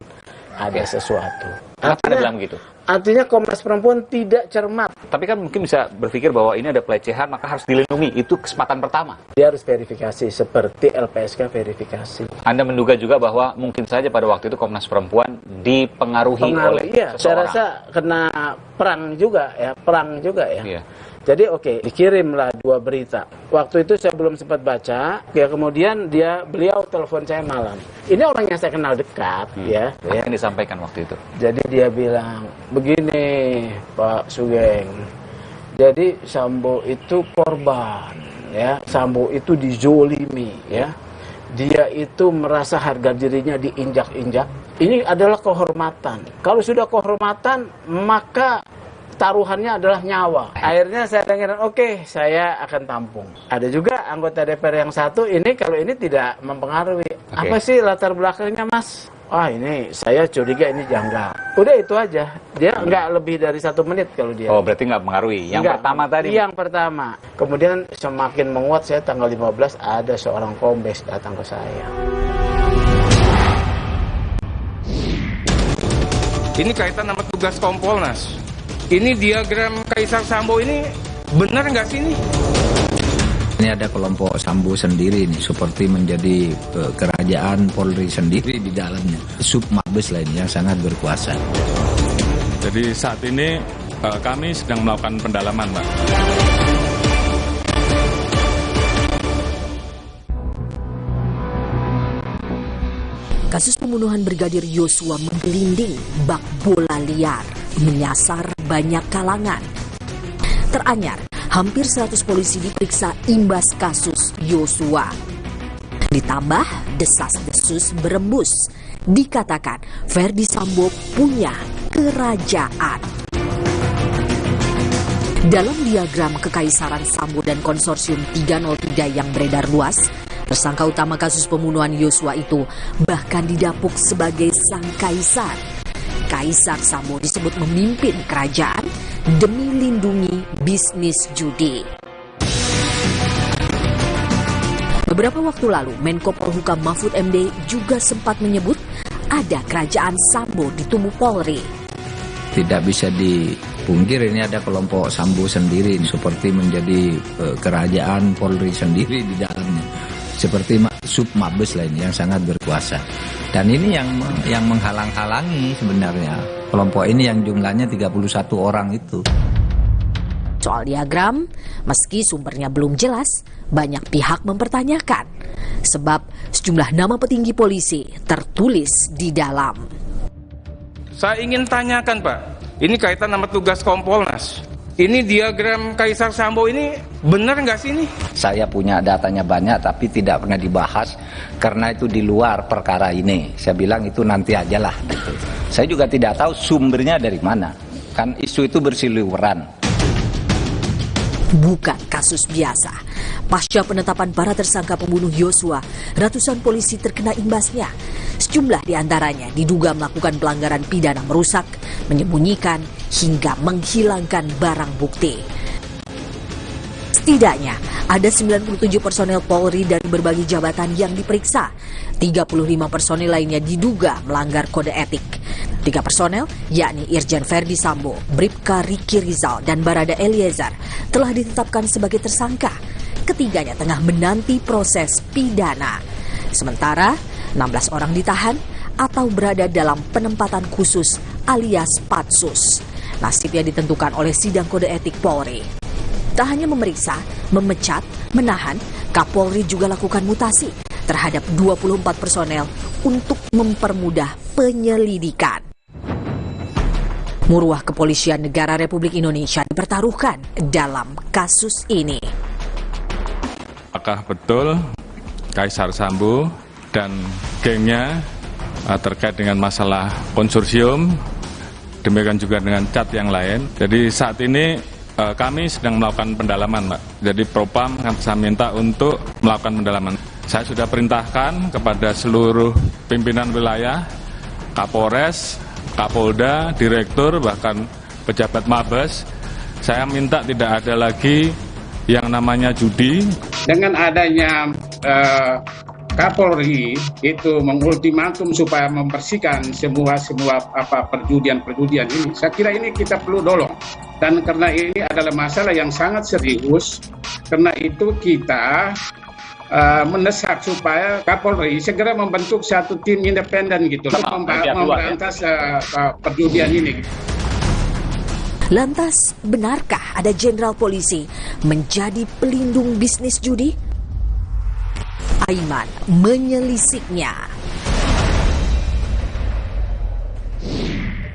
ada sesuatu. Kenapa Anda bilang gitu? Artinya Komnas Perempuan tidak cermat. Tapi kan mungkin bisa berpikir bahwa ini ada pelecehan, maka harus dilindungi. Itu kesempatan pertama. Dia harus verifikasi, seperti LPSK verifikasi. Anda menduga juga bahwa mungkin saja pada waktu itu Komnas Perempuan dipengaruhi oleh seseorang. Saya rasa kena perang juga, ya. Iya. Jadi dikirimlah 2 berita. Waktu itu saya belum sempat baca, ya kemudian beliau telepon saya malam. Ini orang yang saya kenal dekat, ya. Apa yang disampaikan waktu itu? Jadi dia bilang, begini Pak Sugeng, jadi Sambo itu korban, ya. Sambo itu dizolimi, ya. Dia itu merasa harga dirinya diinjak-injak. Ini adalah kehormatan. Kalau sudah kehormatan, maka taruhannya adalah nyawa. Akhirnya saya dengar, saya akan tampung. Ada juga anggota DPR yang satu ini, kalau ini tidak mempengaruhi. Apa sih latar belakangnya, Mas? Ini saya curiga ini janggal. Udah itu aja. Dia nggak lebih dari 1 menit kalau dia. Oh, berarti nggak mempengaruhi. Yang pertama tadi? Yang pertama. Kemudian semakin menguat, saya tanggal 15 ada seorang kombes datang ke saya. Ini kaitan sama tugas Kompolnas. Ini diagram Kaisar Sambo ini benar nggak sih ini? Ini ada kelompok Sambo sendiri nih, seperti menjadi kerajaan Polri sendiri di dalamnya. Sub Mabes lain yang sangat berkuasa. Jadi saat ini kami sedang melakukan pendalaman, Pak. Kasus pembunuhan Brigadir Yosua menggelinding bak bola liar, menyasar banyak kalangan. Teranyar, hampir 100 polisi diperiksa imbas kasus Yosua. Ditambah desas-desus berembus, dikatakan Ferdi Sambo punya kerajaan. Dalam diagram kekaisaran Sambo dan konsorsium 303 yang beredar luas, tersangka utama kasus pembunuhan Yosua itu bahkan didapuk sebagai sang kaisar. Kaisar Sambo disebut memimpin kerajaan demi lindungi bisnis judi. Beberapa waktu lalu, Menko Polhukam Mahfud MD juga sempat menyebut ada kerajaan Sambo di tubuh Polri. Tidak bisa dipungkir ini ada kelompok Sambo sendiri, seperti menjadi kerajaan Polri sendiri di dalamnya. Seperti Sub Mabes lain yang sangat berkuasa. Dan ini yang menghalang-halangi sebenarnya kelompok ini yang jumlahnya 31 orang itu. Soal diagram, meski sumbernya belum jelas, banyak pihak mempertanyakan. Sebab sejumlah nama petinggi polisi tertulis di dalam. Saya ingin tanyakan Pak, ini kaitan sama tugas Kompolnas. Ini diagram Kaisar Sambo ini benar nggak sih ini? Saya punya datanya banyak tapi tidak pernah dibahas karena itu di luar perkara ini. Saya bilang itu nanti aja lah gitu. Saya juga tidak tahu sumbernya dari mana. Kan isu itu berseliweran. Bukan kasus biasa. Pasca penetapan para tersangka pembunuh Yosua, ratusan polisi terkena imbasnya. Sejumlah diantaranya diduga melakukan pelanggaran pidana merusak, menyembunyikan, hingga menghilangkan barang bukti. Setidaknya ada 97 personel Polri dari berbagai jabatan yang diperiksa. 35 personel lainnya diduga melanggar kode etik. 3 personel, yakni Irjen Verdi Sambo, Bribka Riki Rizal, dan Barada Eliezer telah ditetapkan sebagai tersangka. Ketiganya tengah menanti proses pidana. Sementara 16 orang ditahan atau berada dalam penempatan khusus alias patsus. Nasibnya ditentukan oleh sidang kode etik Polri. Tak hanya memeriksa, memecat, menahan, Kapolri juga lakukan mutasi terhadap 24 personel untuk mempermudah penyelidikan. Muruah Kepolisian Negara Republik Indonesia dipertaruhkan dalam kasus ini. Apakah betul Kaisar Sambo dan gengnya terkait dengan masalah konsorsium, demikian juga dengan cat yang lain. Jadi saat ini kami sedang melakukan pendalaman, Mbak. Jadi Propam saya minta untuk melakukan pendalaman. Saya sudah perintahkan kepada seluruh pimpinan wilayah, Kapolres, Kapolda, Direktur, bahkan pejabat Mabes. Saya minta tidak ada lagi yang namanya judi. Dengan adanya Kapolri itu mengultimatum supaya membersihkan semua perjudian ini, saya kira ini kita perlu dorong. Dan karena ini adalah masalah yang sangat serius, karena itu kita mendesak supaya Kapolri segera membentuk satu tim independen gitu untuk memberantas perjudian ini. Lantas, benarkah ada jenderal polisi menjadi pelindung bisnis judi? Aiman menyelisiknya.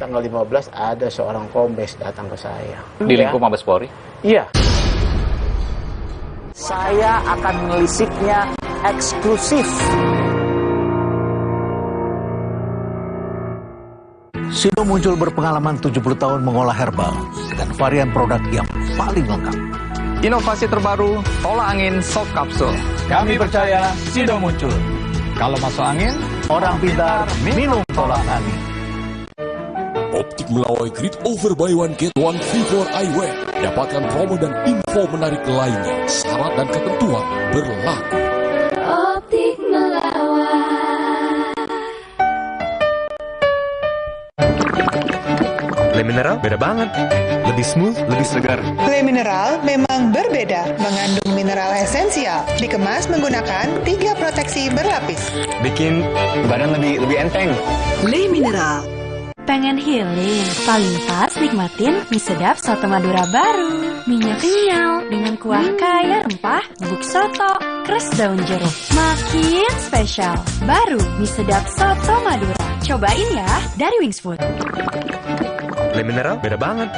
Tanggal 15 ada seorang kombes datang ke saya. Di lingkup Mabes Polri? Iya. Saya akan menelisiknya eksklusif. Sido Muncul berpengalaman 70 tahun mengolah herbal dengan varian produk yang paling lengkap. Inovasi terbaru, tolak angin sop kapsul. Kami percaya Sido Muncul. Kalau masuk angin, orang pintar minum tolak angin. Optik Melawai Grid Over Buy One Get One Free for Eyewear. Dapatkan promo dan info menarik lainnya. Syarat dan ketentuan berlaku. Optik Melawai. Le Mineral beda banget. Lebih smooth, lebih segar. Le Mineral memang berbeda, mengandung mineral esensial, dikemas menggunakan 3 proteksi berlapis. Bikin badan lebih enteng. Le Mineral. Pengen healing? Paling pas nikmatin mie sedap soto Madura baru. Minyak kenyal dengan kuah kaya rempah, bubuk soto, kres daun jeruk. Makin spesial. Baru mie sedap soto Madura. Cobain ya dari Wings Food. Le Mineral beda banget.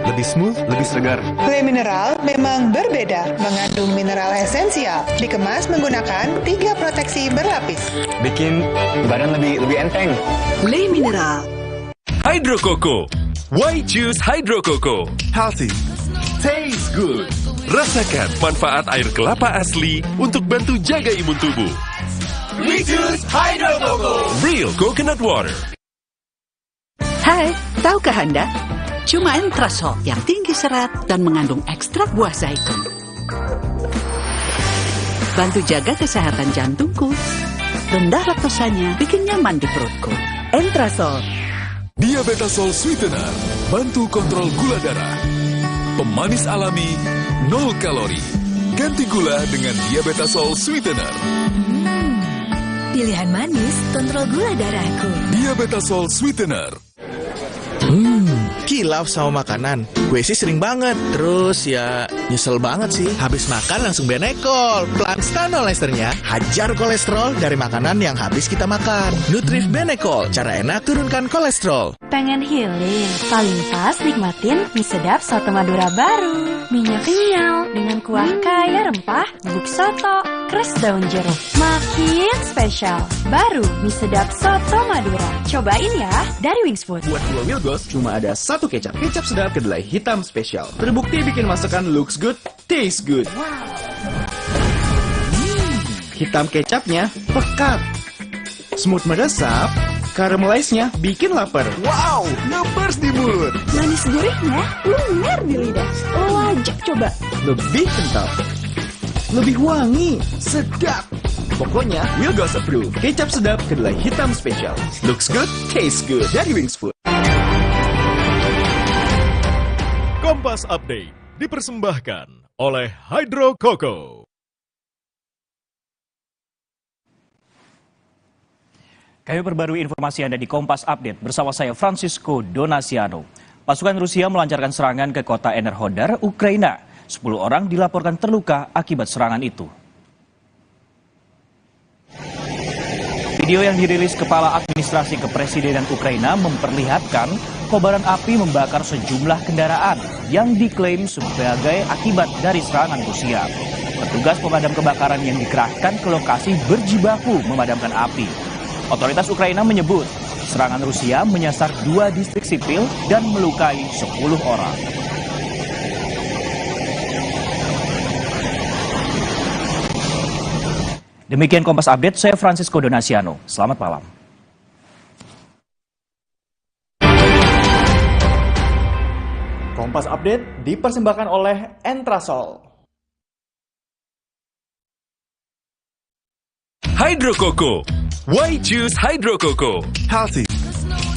Lebih smooth, lebih segar. Le Mineral memang berbeda, mengandung mineral esensial, dikemas menggunakan 3 proteksi berlapis. Bikin badan lebih enteng. Le Mineral. Hydro Coco. Why choose Hydro Coco? Healthy, taste good. Rasakan manfaat air kelapa asli untuk bantu jaga imun tubuh. We choose Hydro Coco. Real coconut water. Hai, tahukah Anda? Cuma Entrasol yang tinggi serat dan mengandung ekstrak buah zaitun. Bantu jaga kesehatan jantungku. Rendah laktosanya bikin nyaman di perutku. Entrasol. Diabetasol Sweetener. Bantu kontrol gula darah. Pemanis alami, 0 kalori. Ganti gula dengan Diabetasol Sweetener. Pilihan manis, kontrol gula darahku. Diabetasol Sweetener. Kilaf sama makanan, gue sih sering banget. Terus ya nyesel banget sih. Habis makan langsung benekol. Planstan Olesternya hajar kolesterol dari makanan yang habis kita makan. Nutrif Benekol, cara enak turunkan kolesterol. Pengen healing? Paling pas nikmatin mie sedap soto Madura baru. Mie-nya kenyal dengan kuah kaya rempah, bubuk soto, kres daun jeruk. Makin spesial. Baru mie sedap soto Madura. Cobain ya dari Wings Food. Buat dua Wilgos cuma ada satu kecap. Kecap sedap kedelai hitam spesial. Terbukti bikin masakan looks good, taste good. Hitam kecapnya pekat. Smooth meresap, caramelize-nya bikin lapar. Wow, ngebers di mulut. Manis gurihnya lumer di lidah. Wajib coba. Lebih kental, lebih wangi, sedap. Pokoknya Wilgos approve. Kecap sedap kedelai hitam spesial. Looks good, taste good. Dari Wings Food. Kompas Update dipersembahkan oleh Hydro Coco. Kami perbarui informasi Anda di Kompas Update bersama saya Francisco Donasiano. Pasukan Rusia melancarkan serangan ke kota Enerhodar, Ukraina. 10 orang dilaporkan terluka akibat serangan itu. Video yang dirilis Kepala Administrasi Kepresidenan Ukraina memperlihatkan kobaran api membakar sejumlah kendaraan yang diklaim sebagai akibat dari serangan Rusia. Petugas pemadam kebakaran yang dikerahkan ke lokasi berjibaku memadamkan api. Otoritas Ukraina menyebut serangan Rusia menyasar 2 distrik sipil dan melukai 10 orang. Demikian Kompas Update, saya Francisco Donasiano. Selamat malam. Kompas Update dipersembahkan oleh Entrasol. Hydro Coco. Why choose Hydro Coco? Healthy,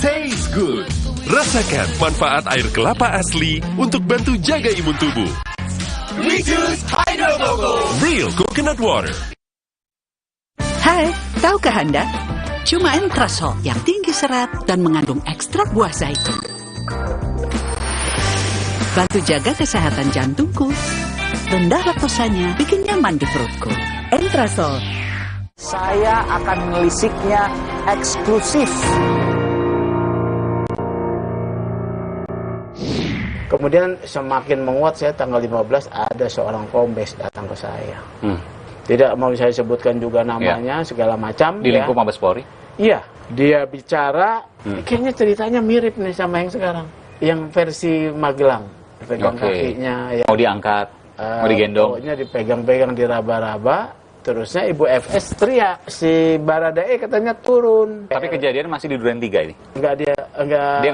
taste good. Rasakan manfaat air kelapa asli untuk bantu jaga imun tubuh. We choose Hydro Coco. Real coconut water. Hai, tahukah Anda? Cuma Entrasol yang tinggi serat dan mengandung ekstrak buah zaitun. Bantu jaga kesehatan jantungku. Rendah laktosanya bikin nyaman di perutku. Entrasol. Saya akan melisiknya eksklusif. Kemudian semakin menguat saya tanggal 15 ada seorang kombes datang ke saya. Tidak mau saya sebutkan juga namanya, segala macam. Di lingkup Mabes Polri? Iya, dia bicara, kayaknya ceritanya mirip nih sama yang sekarang. Yang versi Magelang, pegang kakinya. Ya. Mau diangkat, mau digendong. Pokoknya dipegang-pegang, diraba-raba. Terusnya Ibu FS teriak, si Baradae katanya turun. Tapi kejadian masih di Duren 3 ini? Dia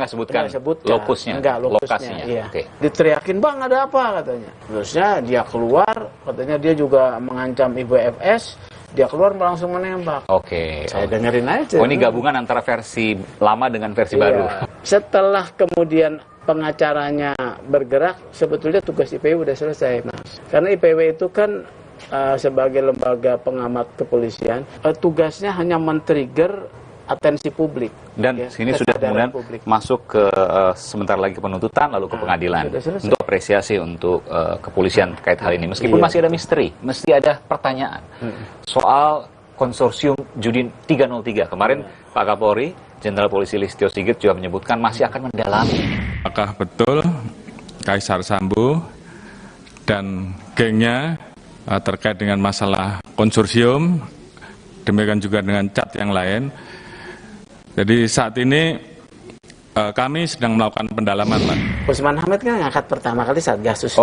nggak sebutkan lokusnya? Lokasinya. Iya. Okay. Diteriakin, bang ada apa katanya. Terusnya dia keluar, katanya dia juga mengancam Ibu FS. Dia keluar langsung menembak. Oke. Saya dengerin aja. Oh ini gabungan antara versi lama dengan versi baru. Setelah kemudian pengacaranya bergerak, sebetulnya tugas IPW udah selesai, Mas. Karena IPW itu kan sebagai lembaga pengamat kepolisian, tugasnya hanya men-trigger atensi publik. Dan sini sudah kemudian masuk ke sebentar lagi penuntutan, lalu ke pengadilan. Untuk apresiasi untuk kepolisian terkait hal ini. Meskipun masih ada misteri, mesti ada pertanyaan. Soal konsorsium judi 303. Kemarin Pak Kapolri, Jenderal Polisi Listio Sigit juga menyebutkan masih akan mendalami. Apakah betul Kaisar Sambo dan gengnya terkait dengan masalah konsorsium, demikian juga dengan cat yang lain. Jadi saat ini kami sedang melakukan pendalaman, Pak. Usman Hamid kan ngangkat pertama kali Satgasus.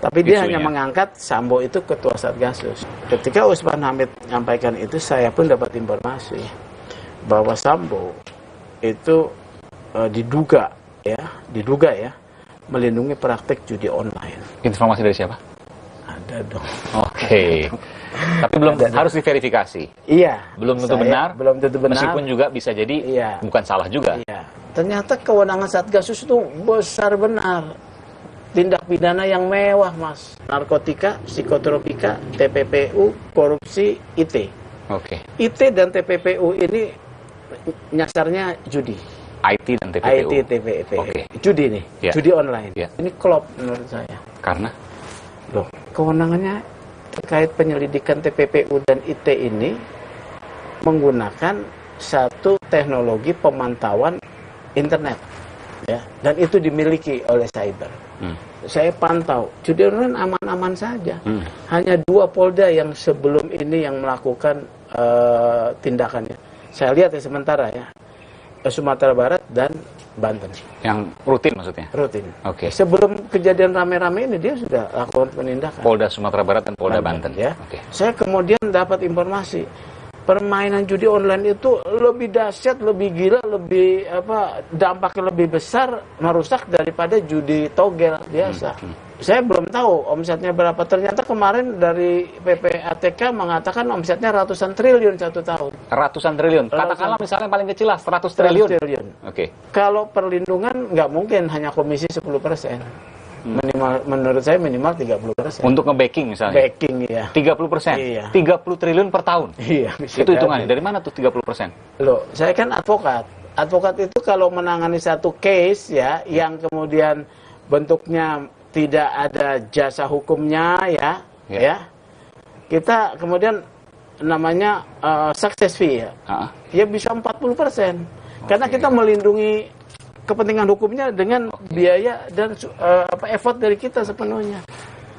Tapi dia hanya mengangkat Sambo itu ketua Satgasus. Ketika Usman Hamid menyampaikan itu, saya pun dapat informasi bahwa Sambo itu diduga ya melindungi praktek judi online. Informasi dari siapa? Ada dong. Tapi belum harus diverifikasi. Iya. Belum tentu benar. Belum tentu benar. Meskipun juga bisa jadi bukan salah juga. Iya. Ternyata kewenangan Satgasus itu besar benar. Tindak pidana yang mewah, Mas. Narkotika, psikotropika, TPPU, korupsi, IT. IT dan TPPU ini nyasarnya judi. IT dan TPPU. IT, TPPU. Judi nih, judi online. Ini klop menurut saya. Karena? Loh, kewenangannya terkait penyelidikan TPPU dan IT ini menggunakan satu teknologi pemantauan internet, ya, dan itu dimiliki oleh cyber. Saya pantau, judi online aman-aman saja. Hanya 2 Polda yang sebelum ini yang melakukan tindakannya. Saya lihat ya sementara ya, Sumatera Barat dan Banten. Yang rutin maksudnya? Rutin. Oke. Sebelum kejadian rame-rame ini dia sudah lakukan penindakan. Polda Sumatera Barat dan Polda Banten. Ya. Saya kemudian dapat informasi permainan judi online itu lebih dahsyat, lebih gila, lebih dampaknya lebih besar, merusak daripada judi togel biasa. Saya belum tahu omsetnya berapa. Ternyata kemarin dari PPATK mengatakan omsetnya ratusan triliun 1 tahun. Ratusan triliun. Katakanlah misalnya paling kecil lah 100 triliun. Oke. Kalau perlindungan nggak mungkin hanya komisi 10%. Minimal, menurut saya minimal 30%. Untuk nge-backing misalnya? Backing, iya. 30%? Iya. 30 triliun per tahun? Iya. Itu hitungannya. Dari mana tuh 30%? Loh, saya kan advokat. Advokat itu kalau menangani satu case ya, yang kemudian bentuknya tidak ada jasa hukumnya ya, kita kemudian namanya success fee ya bisa 40%. Karena kita melindungi kepentingan hukumnya dengan biaya dan effort dari kita sepenuhnya.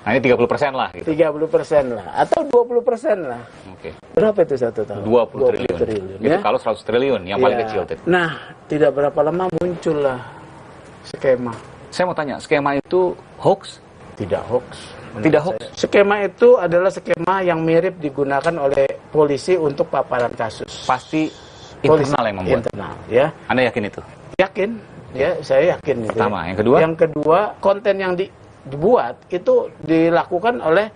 Nah ini 30% lah gitu. 30% lah, atau 20% lah. Oke. Berapa itu 1 tahun? 20 triliun. Itu kalau 100 triliun, yang paling kecil. Nah, tidak berapa lama muncullah skema. Saya mau tanya, skema itu hoax? Tidak hoax. Tidak hoax? Skema itu adalah skema yang mirip digunakan oleh polisi untuk paparan kasus. Pasti internal yang membuat? Internal, ya. Anda yakin itu? Yakin, ya, saya yakin. Pertama, yang kedua? Yang kedua, konten yang dibuat itu dilakukan oleh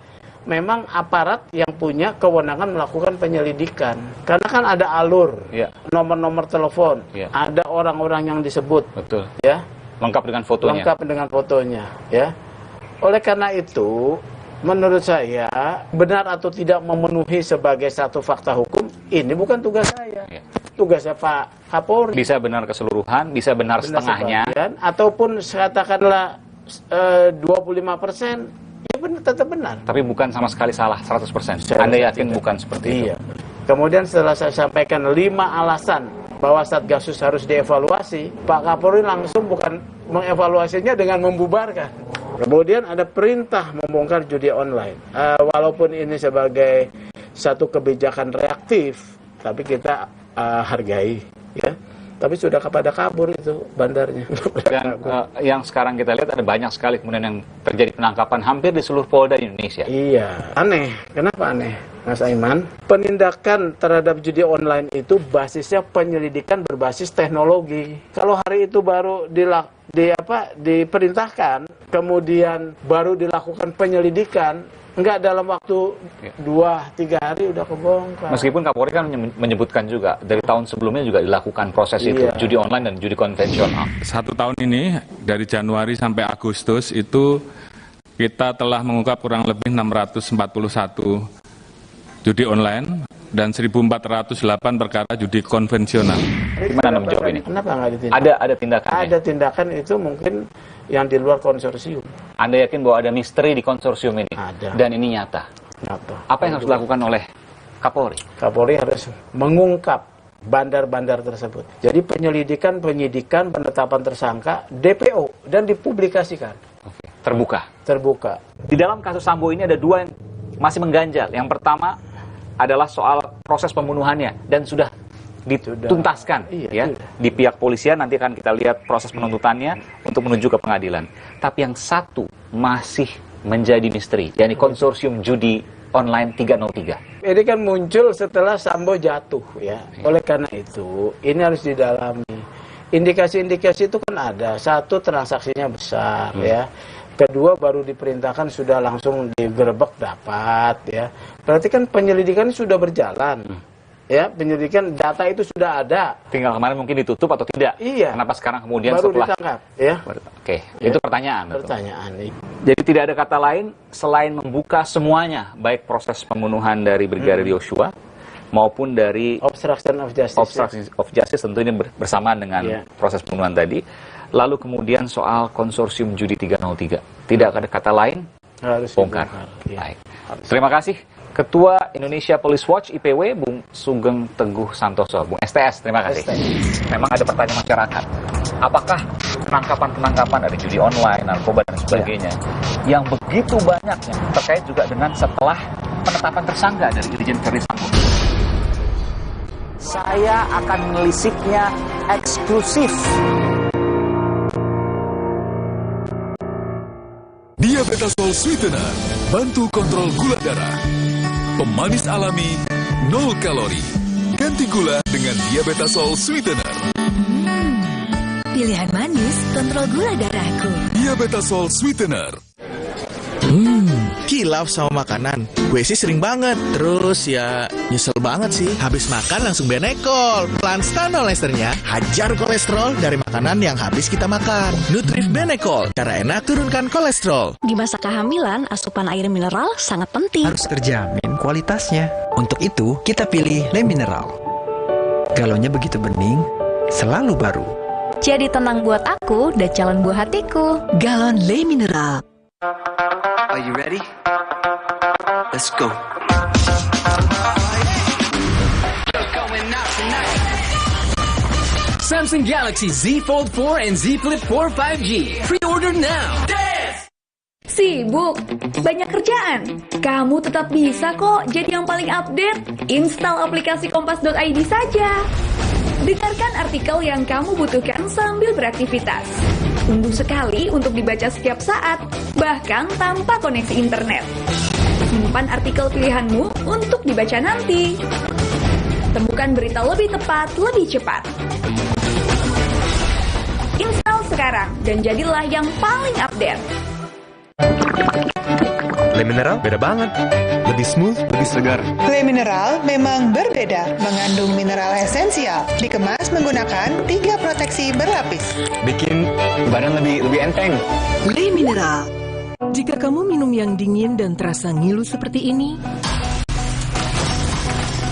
memang aparat yang punya kewenangan melakukan penyelidikan. Karena kan ada alur, nomor-nomor telepon, ada orang-orang yang disebut. Betul. Ya. Lengkap dengan fotonya. Lengkap dengan fotonya, ya. Oleh karena itu, menurut saya, benar atau tidak memenuhi sebagai satu fakta hukum, ini bukan tugas saya. Tugasnya Pak Kapolri. Bisa benar keseluruhan, bisa benar setengahnya. Sebagian, ataupun katakanlah 25%, ya benar, tetap benar. Tapi bukan sama sekali salah 100%. Anda yakin bukan seperti itu? Kemudian setelah saya sampaikan 5 alasan bahwa Satgasus harus dievaluasi, Pak Kapolri langsung bukan mengevaluasinya dengan membubarkan. Kemudian ada perintah membongkar judi online. Walaupun ini sebagai satu kebijakan reaktif, tapi kita hargai, ya. Tapi sudah kepada kabur itu bandarnya. Dan yang sekarang kita lihat ada banyak sekali kemudian yang terjadi penangkapan hampir di seluruh Polda di Indonesia. Iya, aneh. Kenapa aneh, Mas Aiman? Penindakan terhadap judi online itu basisnya penyelidikan berbasis teknologi. Kalau hari itu baru diperintahkan, kemudian baru dilakukan penyelidikan, enggak dalam waktu 2-3 hari udah kebongkar. Meskipun Kapolri kan menyebutkan juga dari tahun sebelumnya juga dilakukan proses itu, judi online dan judi konvensional. 1 tahun ini dari Januari sampai Agustus itu kita telah mengungkap kurang lebih 641 judi online dan 1.408 perkara judi konvensional. Gimana menjawab ini? Kenapa nggak ditindak? Ada tindakan. Ada tindakan itu mungkin yang di luar konsorsium. Anda yakin bahwa ada misteri di konsorsium ini? Ada. Dan ini nyata? Nyata. Apa yang harus dilakukan oleh Kapolri? Kapolri harus mengungkap bandar-bandar tersebut. Jadi penyelidikan, penyidikan, penetapan tersangka, DPO, dan dipublikasikan. Oke. Terbuka? Terbuka. Di dalam kasus Sambo ini ada 2 yang masih mengganjal. Yang pertama adalah soal proses pembunuhannya dan sudah dituntaskan di pihak polisian. Nanti akan kita lihat proses penuntutannya untuk menuju ke pengadilan. Tapi yang satu masih menjadi misteri, yakni konsorsium judi online 303. Ini kan muncul setelah Sambo jatuh, ya. Oleh karena itu ini harus didalami. Indikasi-indikasi itu kan ada. Satu, transaksinya besar, ya. Kedua, baru diperintahkan sudah langsung digerebek dapat, ya. Berarti kan penyelidikan sudah berjalan. Ya, penyelidikan data itu sudah ada. Tinggal kemarin mungkin ditutup atau tidak. Iya. Kenapa sekarang kemudian baru setelah ditangkap, ya. Oke, itu pertanyaan. Pertanyaan. Jadi tidak ada kata lain selain membuka semuanya, baik proses pembunuhan dari Brigadir Yosua, maupun dari obstruction of justice. Obstruction of justice tentu ini bersamaan dengan proses pembunuhan tadi. Lalu kemudian soal konsorsium judi 303. Tidak ada kata lain, harus bongkar. Baik. Terima kasih Ketua Indonesia Police Watch IPW Bung Sugeng Teguh Santoso, Bung STS, terima kasih. Memang ada pertanyaan masyarakat, apakah penangkapan-penangkapan dari judi online, narkoba dan sebagainya yang begitu banyaknya terkait juga dengan setelah penetapan tersangka dari Irjen Verdi Sambo? Saya akan melisiknya eksklusif. Diabetasol Sweetener, bantu kontrol gula darah. Pemanis alami, 0 kalori. Ganti gula dengan Diabetasol Sweetener. Pilihan manis, kontrol gula darahku. Diabetasol Sweetener. Kilaf sama makanan. Gue sih sering banget. Terus ya nyesel banget sih. Habis makan langsung benekol. Planstanol esternya hajar kolesterol dari makanan yang habis kita makan. Nutrif Benekol, cara enak turunkan kolesterol. Di masa kehamilan, asupan air mineral sangat penting. Harus terjamin kualitasnya. Untuk itu, kita pilih Le Mineral. Galonnya begitu bening, selalu baru. Jadi tenang buat aku dan calon buah hatiku. Galon Le Mineral. Are you ready? Let's go. Samsung Galaxy Z Fold 4 and Z Flip 4 5G. Pre-order now. Sibuk? Banyak kerjaan? Kamu tetap bisa kok jadi yang paling update. Install aplikasi kompas.id saja. Dengarkan artikel yang kamu butuhkan sambil beraktivitas. Unduh sekali untuk dibaca setiap saat, bahkan tanpa koneksi internet. Simpan artikel pilihanmu untuk dibaca nanti. Temukan berita lebih tepat, lebih cepat. Install sekarang dan jadilah yang paling update. Le Mineral beda banget. Lebih smooth, lebih segar. Le Mineral memang berbeda, mengandung mineral esensial, dikemas menggunakan 3 proteksi berlapis. Bikin badan lebih enteng. Le Mineral. Jika kamu minum yang dingin dan terasa ngilu seperti ini,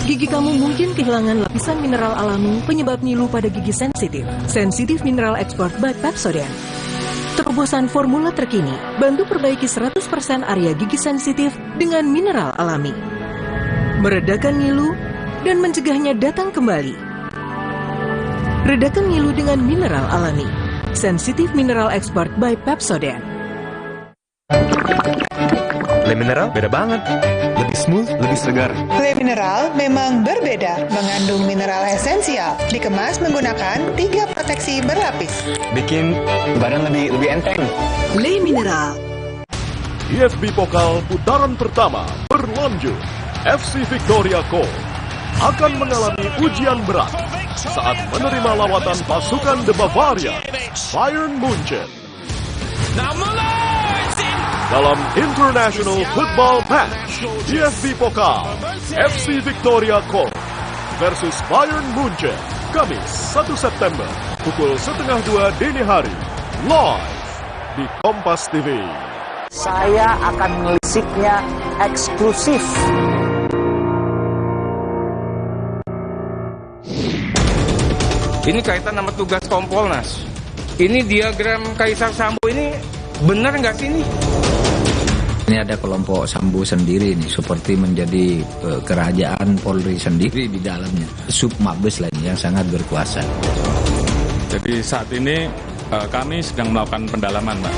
gigi kamu mungkin kehilangan lapisan mineral alami penyebab ngilu pada gigi sensitif. Sensitif Mineral Expert by Pepsodent. Terobosan formula terkini, bantu perbaiki 100% area gigi sensitif dengan mineral alami. Meredakan ngilu dan mencegahnya datang kembali. Redakan ngilu dengan mineral alami. Sensitif Mineral Expert by Pepsodent. Le Mineral beda banget. Lebih smooth, lebih segar. Le Mineral memang berbeda, mengandung mineral esensial, dikemas menggunakan 3 proteksi berlapis. Bikin badan lebih enteng. Le Mineral. IFB Pokal putaran pertama berlanjut. FC Victoria Co akan mengalami ujian berat saat menerima lawatan pasukan The Bavaria, Bayern Munchen. Dalam International Football Match, IFB Pokal, FC Victoria Co versus Bayern Munchen, Kamis 1 September, pukul 1:30 dini hari, live di Kompas TV. Saya akan melisiknya eksklusif. Ini kaitan sama tugas Kompolnas. Ini diagram Kaisar Sambo ini benar nggak sih ini? Ini ada kelompok Sambo sendiri nih, seperti menjadi kerajaan Polri sendiri di dalamnya. Sub Mabes lain yang sangat berkuasa. Jadi saat ini kami sedang melakukan pendalaman, Pak.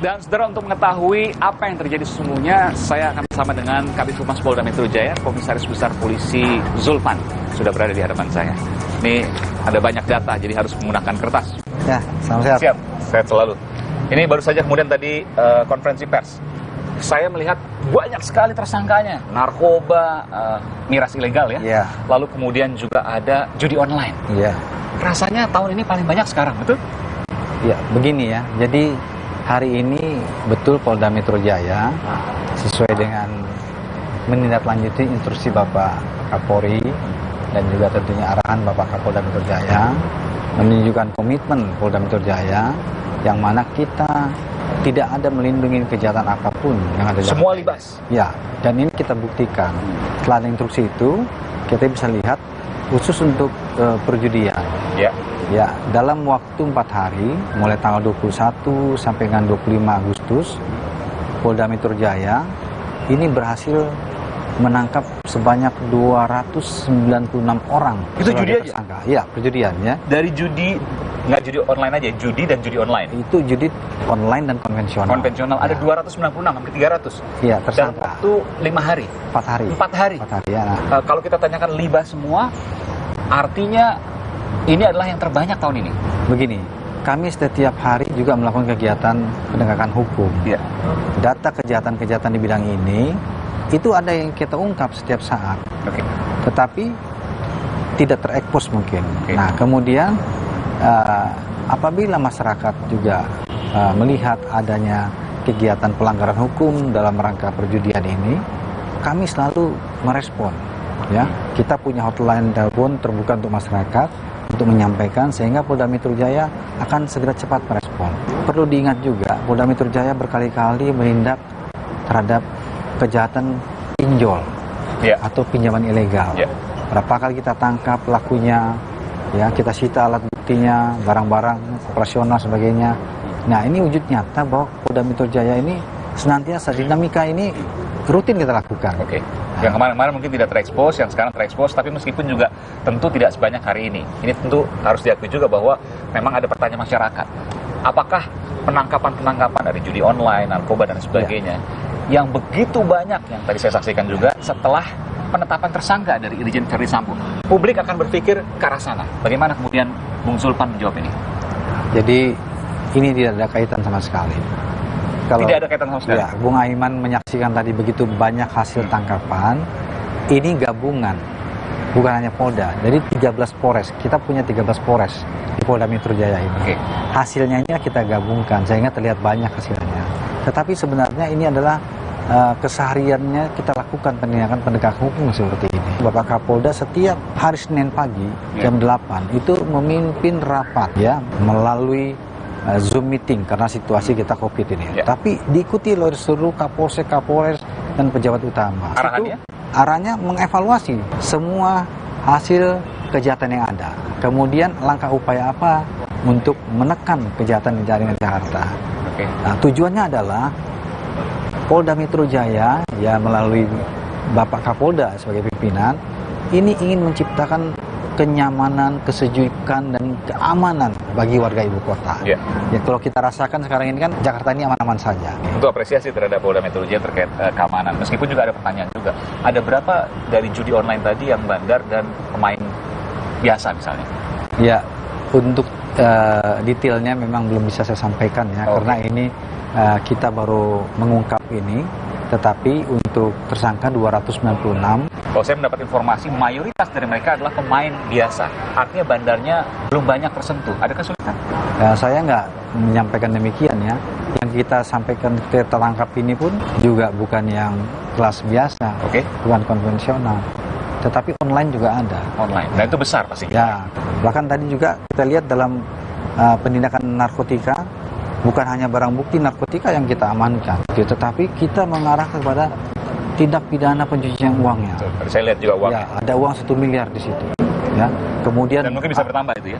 Dan saudara, untuk mengetahui apa yang terjadi sesungguhnya, saya akan bersama dengan Kabid Humas Polda Metro Jaya, Komisaris Besar Polisi Zulfan, sudah berada di hadapan saya. Ini ada banyak data, jadi harus menggunakan kertas. Ya, salam sehat. Siap, sehat selalu. Ini baru saja kemudian tadi konferensi pers. Saya melihat banyak sekali tersangkanya, narkoba, miras ilegal ya. Iya. Lalu kemudian juga ada judi online. Iya. Rasanya tahun ini paling banyak sekarang, betul? Ya, begini ya. Jadi hari ini betul Polda Metro Jaya sesuai dengan menindaklanjuti instruksi Bapak Kapolri dan juga tentunya arahan Bapak Kapolda Metro Jaya menunjukkan komitmen Polda Metro Jaya yang mana kita tidak ada melindungi kejahatan apapun yang ada. Semua libas. Ya, dan ini kita buktikan. Setelah ada instruksi itu, kita bisa lihat khusus untuk perjudian. Ya. Ya, dalam waktu 4 hari, mulai tanggal 21 sampai dengan 25 Agustus, Polda Metro Jaya ini berhasil menangkap sebanyak 296 orang. Itu judi aja? Tersangka. Ya, perjudian ya. Dari judi, nggak judi online aja, judi dan judi online. Itu judi online dan konvensional. Konvensional ada 296, hampir 300. Iya, Dalam tersangka. waktu 5 hari. 4 hari. 4 hari. 4 hari ya. Kalau kita tanyakan libas semua, artinya ini adalah yang terbanyak tahun ini. Begini, kami setiap hari juga melakukan kegiatan penegakan hukum. Ya. Data kejahatan-kejahatan di bidang ini itu ada yang kita ungkap setiap saat. Okay. Tetapi tidak terekspos mungkin. Okay. Nah, kemudian apabila masyarakat juga melihat adanya kegiatan pelanggaran hukum dalam rangka perjudian ini, kami selalu merespon. Ya, kita punya hotline telepon terbuka untuk masyarakat untuk menyampaikan, sehingga Polda Metro Jaya akan segera cepat merespon. Perlu diingat juga, Polda Metro Jaya berkali-kali menindak terhadap kejahatan pinjol atau pinjaman ilegal. Berapa kali kita tangkap pelakunya, ya kita sita alat buktinya, barang-barang operasional sebagainya. Nah, ini wujud nyata bahwa Polda Metro Jaya ini senantiasa dinamika ini rutin kita lakukan. Oke. Yang kemarin-kemarin mungkin tidak terekspos, yang sekarang terekspos, tapi meskipun juga tentu tidak sebanyak hari ini. Ini tentu harus diakui juga bahwa memang ada pertanyaan masyarakat. Apakah penangkapan-penangkapan dari judi online, narkoba dan sebagainya yang begitu banyak yang tadi saya saksikan juga setelah penetapan tersangka dari Irjen Verdi Sambo, publik akan berpikir ke arah sana. Bagaimana kemudian Bung Zulpan menjawab ini? Jadi ini tidak ada kaitan sama sekali. Kalau tidak ada kaitan sama sekali. Ya, Bung Aiman menyaksikan tadi begitu banyak hasil tangkapan, ini gabungan, bukan hanya Polda. Jadi 13 Polres, kita punya 13 Polres di Polda Metro Jaya ini. Hasilnya ini kita gabungkan sehingga terlihat banyak hasilnya. Tetapi sebenarnya ini adalah kesehariannya kita lakukan penegakan hukum seperti ini. Bapak Kapolda setiap hari Senin pagi jam 8 itu memimpin rapat ya melalui Zoom meeting karena situasi kita COVID ini. Tapi diikuti oleh seluruh Kapolsek, Kapolres dan pejabat utama. Arahannya? Arahnya mengevaluasi semua hasil kejahatan yang ada. Kemudian langkah upaya apa untuk menekan kejahatan di Jakarta. Nah, tujuannya adalah Polda Metro Jaya ya melalui Bapak Kapolda sebagai pimpinan ini ingin menciptakan kenyamanan, kesejukan dan keamanan bagi warga ibu kota. Ya, kalau kita rasakan sekarang ini kan Jakarta ini aman-aman saja. Untuk apresiasi terhadap Polda Metro Jaya terkait keamanan. Meskipun juga ada pertanyaan juga. Ada berapa dari judi online tadi yang bandar dan pemain biasa misalnya? Ya, untuk detailnya memang belum bisa saya sampaikan ya, karena ini kita baru mengungkap ini. Tetapi untuk tersangka 296. Kalau saya mendapat informasi, mayoritas dari mereka adalah pemain biasa. Artinya bandarnya belum banyak tersentuh. Ada kesulitan? Saya nggak menyampaikan demikian ya. Yang kita sampaikan, kita tangkap ini pun juga bukan yang kelas biasa. Bukan konvensional. Tetapi online juga ada. Online. Dan itu besar pasti. Ya. Bahkan tadi juga kita lihat dalam penindakan narkotika, bukan hanya barang bukti narkotika yang kita amankan, tetapi kita mengarah kepada tindak pidana pencucian uangnya. Saya lihat juga uangnya. Ya, ada uang 1 miliar di situ. Ya, kemudian. Dan mungkin bisa bertambah itu ya?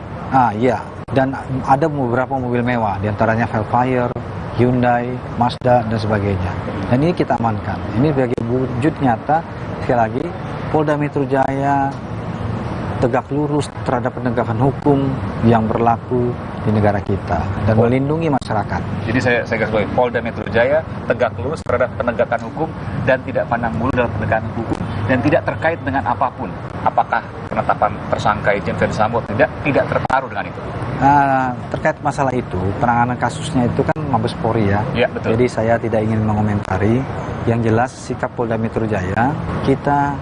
Iya. Dan ada beberapa mobil mewah, diantaranya Velfire, Hyundai, Mazda dan sebagainya. Dan ini kita amankan. Ini sebagai wujud nyata sekali lagi Polda Metro Jaya tegak lurus terhadap penegakan hukum yang berlaku di negara kita dan melindungi masyarakat. Jadi saya garis bawahi, Polda Metro Jaya tegak lurus terhadap penegakan hukum dan tidak pandang bulu dalam penegakan hukum dan tidak terkait dengan apapun. Apakah penetapan tersangka Irjen Verdi Sambo tidak terpengaruh dengan itu? Terkait masalah itu, penanganan kasusnya itu kan Mabes Polri ya. Ya, betul. Jadi saya tidak ingin mengomentari. Yang jelas sikap Polda Metro Jaya kita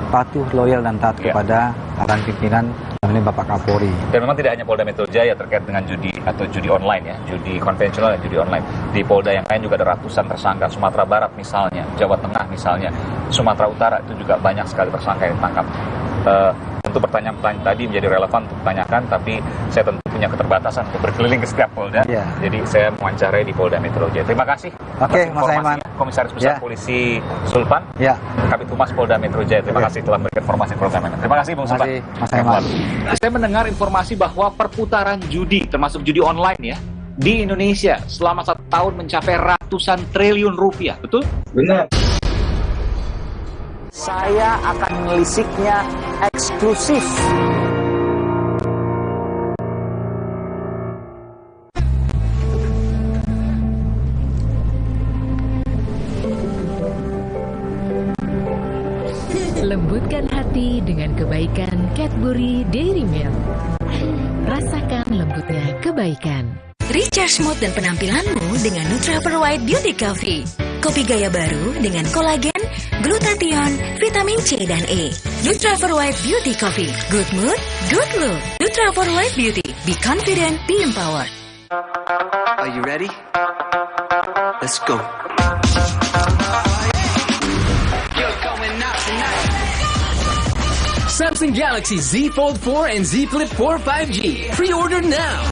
patuh, loyal dan taat kepada arahan pimpinan ini Bapak Kapolri. Dan memang tidak hanya Polda Metro Jaya terkait dengan judi atau judi online ya, judi konvensional dan judi online. Di Polda yang lain juga ada ratusan tersangka, Sumatera Barat misalnya, Jawa Tengah misalnya, Sumatera Utara itu juga banyak sekali tersangka yang ditangkap. Tentu pertanyaan-pertanyaan tadi menjadi relevan untuk ditanyakan, tapi saya tentu punya keterbatasan untuk berkeliling ke setiap Polda. Jadi saya mewawancarai di Polda Metro Jaya. Terima kasih. Oke, Mas Aiman. Komisaris Besar Polisi Sulpan. Kabid Humas Polda Metro Jaya. Terima kasih telah memberikan informasi program ini. Terima kasih Bung Sulpan. Mas Aiman. Saya mendengar informasi bahwa perputaran judi, termasuk judi online ya, di Indonesia selama 1 tahun mencapai ratusan triliun rupiah, betul? Benar. Saya akan melisiknya eksklusif. Lembutkan hati dengan kebaikan Cadbury Dairy Milk. Rasakan lembutnya kebaikan. Recharge mood dan penampilanmu dengan Nutrafol White Beauty Coffee. Kopi gaya baru dengan kolagen, glutathione, vitamin C dan E. Nutrafol White Beauty Coffee. Good mood, good look. Nutrafol White Beauty. Be confident, be empowered. Are you ready? Let's go. Samsung Galaxy Z Fold 4 and Z Flip 4 5G. Pre-order now.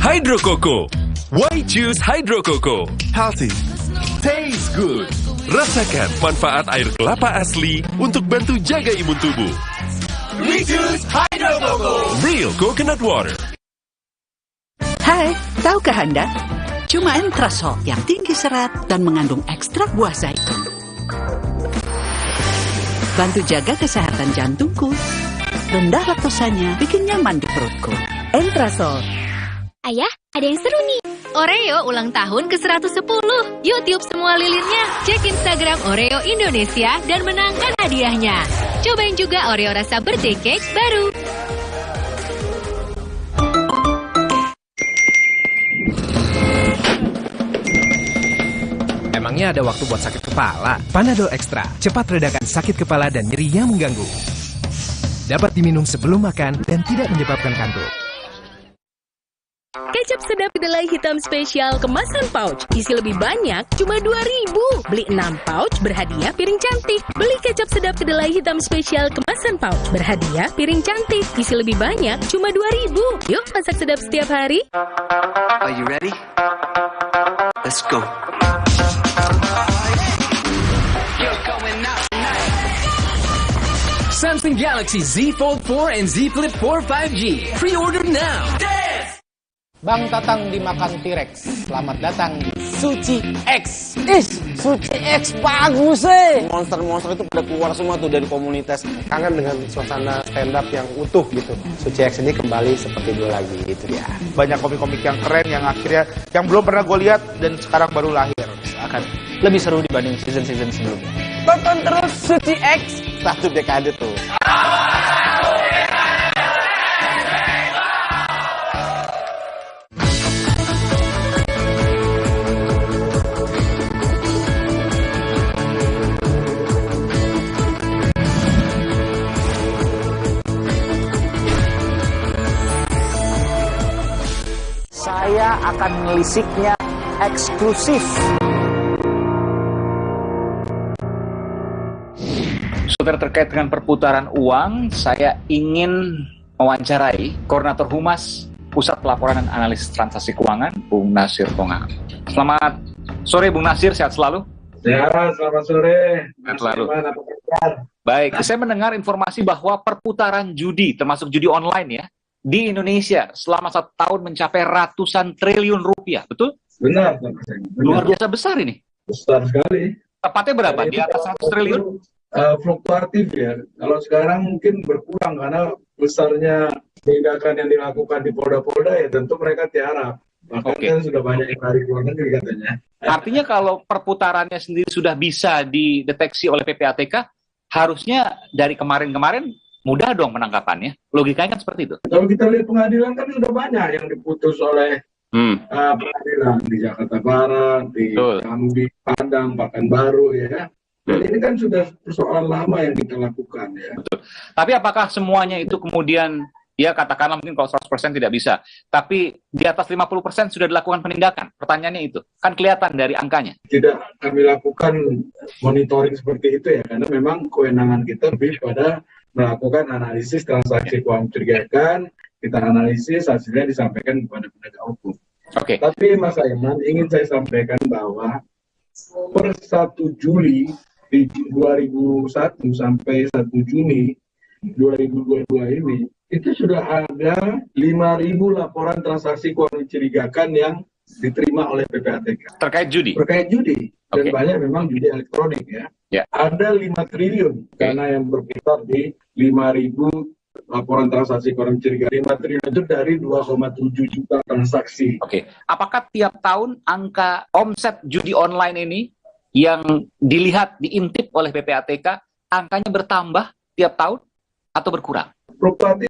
Hydro Coco. Why choose Hydro Coco? Healthy. Taste good. Rasakan manfaat air kelapa asli untuk bantu jaga imun tubuh. We choose Hydro Coco. Real coconut water. Hai, tahukah Anda? Cuma Entrasol yang tinggi serat dan mengandung ekstrak buah zaitun. Bantu jaga kesehatan jantungku. Rendah laktosanya bikin nyaman di perutku. Entrasol. Ayah, ada yang seru nih. Oreo ulang tahun ke-110. Yuk tiup semua lilinnya. Cek Instagram Oreo Indonesia dan menangkan hadiahnya. Cobain juga Oreo rasa birthday cake baru. Emangnya ada waktu buat sakit kepala? Panadol Extra, cepat redakan sakit kepala dan nyeri yang mengganggu. Dapat diminum sebelum makan dan tidak menyebabkan kantuk. Kecap sedap kedelai hitam spesial kemasan pouch. Isi lebih banyak, cuma 2.000. Beli 6 pouch, berhadiah piring cantik. Beli kecap sedap kedelai hitam spesial kemasan pouch. Berhadiah piring cantik. Isi lebih banyak, cuma 2.000. Yuk masak sedap setiap hari. Are you ready? Let's go. Samsung Galaxy Z Fold 4 and Z Flip 4 5G. Pre-order now. Bang Tatang dimakan T-Rex. Selamat datang di Suci X. Suci X bagus Monster-monster itu pada keluar semua tuh dari komunitas. Kangen dengan suasana stand up yang utuh gitu. Suci X ini kembali seperti dulu lagi gitu ya. Banyak komik-komik yang keren yang akhirnya yang belum pernah gue lihat dan sekarang baru lahir. Akan lebih seru dibanding season-season sebelumnya. Tonton terus Suci X. 1 dekade tuh. Saya akan melisiknya eksklusif. Saudara, terkait dengan perputaran uang, saya ingin mewawancarai Koordinator Humas Pusat Pelaporan dan Analisis Transaksi Keuangan, Bung Nasir Tonga. Selamat sore Bung Nasir, sehat selalu? Sehat, selamat sore. Sehat selalu. Baik, saya mendengar informasi bahwa perputaran judi, termasuk judi online ya, di Indonesia selama 1 tahun mencapai ratusan triliun rupiah, betul? Benar. Luar biasa besar ini. Besar sekali. Tepatnya berapa? Di atas 100 triliun? Fluktuatif ya. Kalau sekarang mungkin berkurang karena besarnya tindakan yang dilakukan di polda-polda ya tentu mereka tiarap. Bahkan kan sudah banyak yang lari ke luar negeri katanya. Artinya kalau perputarannya sendiri sudah bisa dideteksi oleh PPATK, harusnya dari kemarin-kemarin mudah dong penangkapannya. Logikanya kan seperti itu. Kalau kita lihat pengadilan kan sudah banyak yang diputus oleh pengadilan di Jakarta Barat, di Jambi, Padang, Pekanbaru ya. Dan ini kan sudah persoalan lama yang kita lakukan ya. Betul. Tapi apakah semuanya itu kemudian, ya katakanlah mungkin kalau 100% tidak bisa, tapi di atas 50% sudah dilakukan penindakan? Pertanyaannya itu. Kan kelihatan dari angkanya. Tidak kami lakukan monitoring seperti itu ya, karena memang kewenangan kita lebih pada melakukan analisis transaksi keuangan mencurigakan, kita analisis, hasilnya disampaikan kepada penegak hukum. Tapi Mas Aiman, ingin saya sampaikan bahwa per 1 Juli 2001 sampai 1 Juni 2022 ini, itu sudah ada 5.000 laporan transaksi keuangan mencurigakan yang diterima oleh PPATK. Terkait judi? Terkait judi. Dan banyak memang judi elektronik ya. Ada 5 triliun karena yang berputar di 5.000 laporan transaksi keuangan mencurigakan. 5 triliun itu dari 2,7 juta transaksi. Apakah tiap tahun angka omset judi online ini yang dilihat, diintip oleh PPATK, angkanya bertambah tiap tahun atau berkurang? Fluktuatif,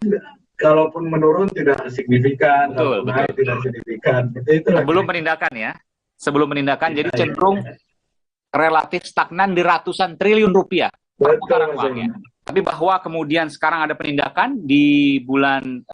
kalaupun menurun tidak signifikan, kalau naik tidak signifikan. Sebelum penindakan ya, jadi cenderung relatif stagnan di ratusan triliun rupiah perputaran uangnya. Tapi bahwa kemudian sekarang ada penindakan di bulan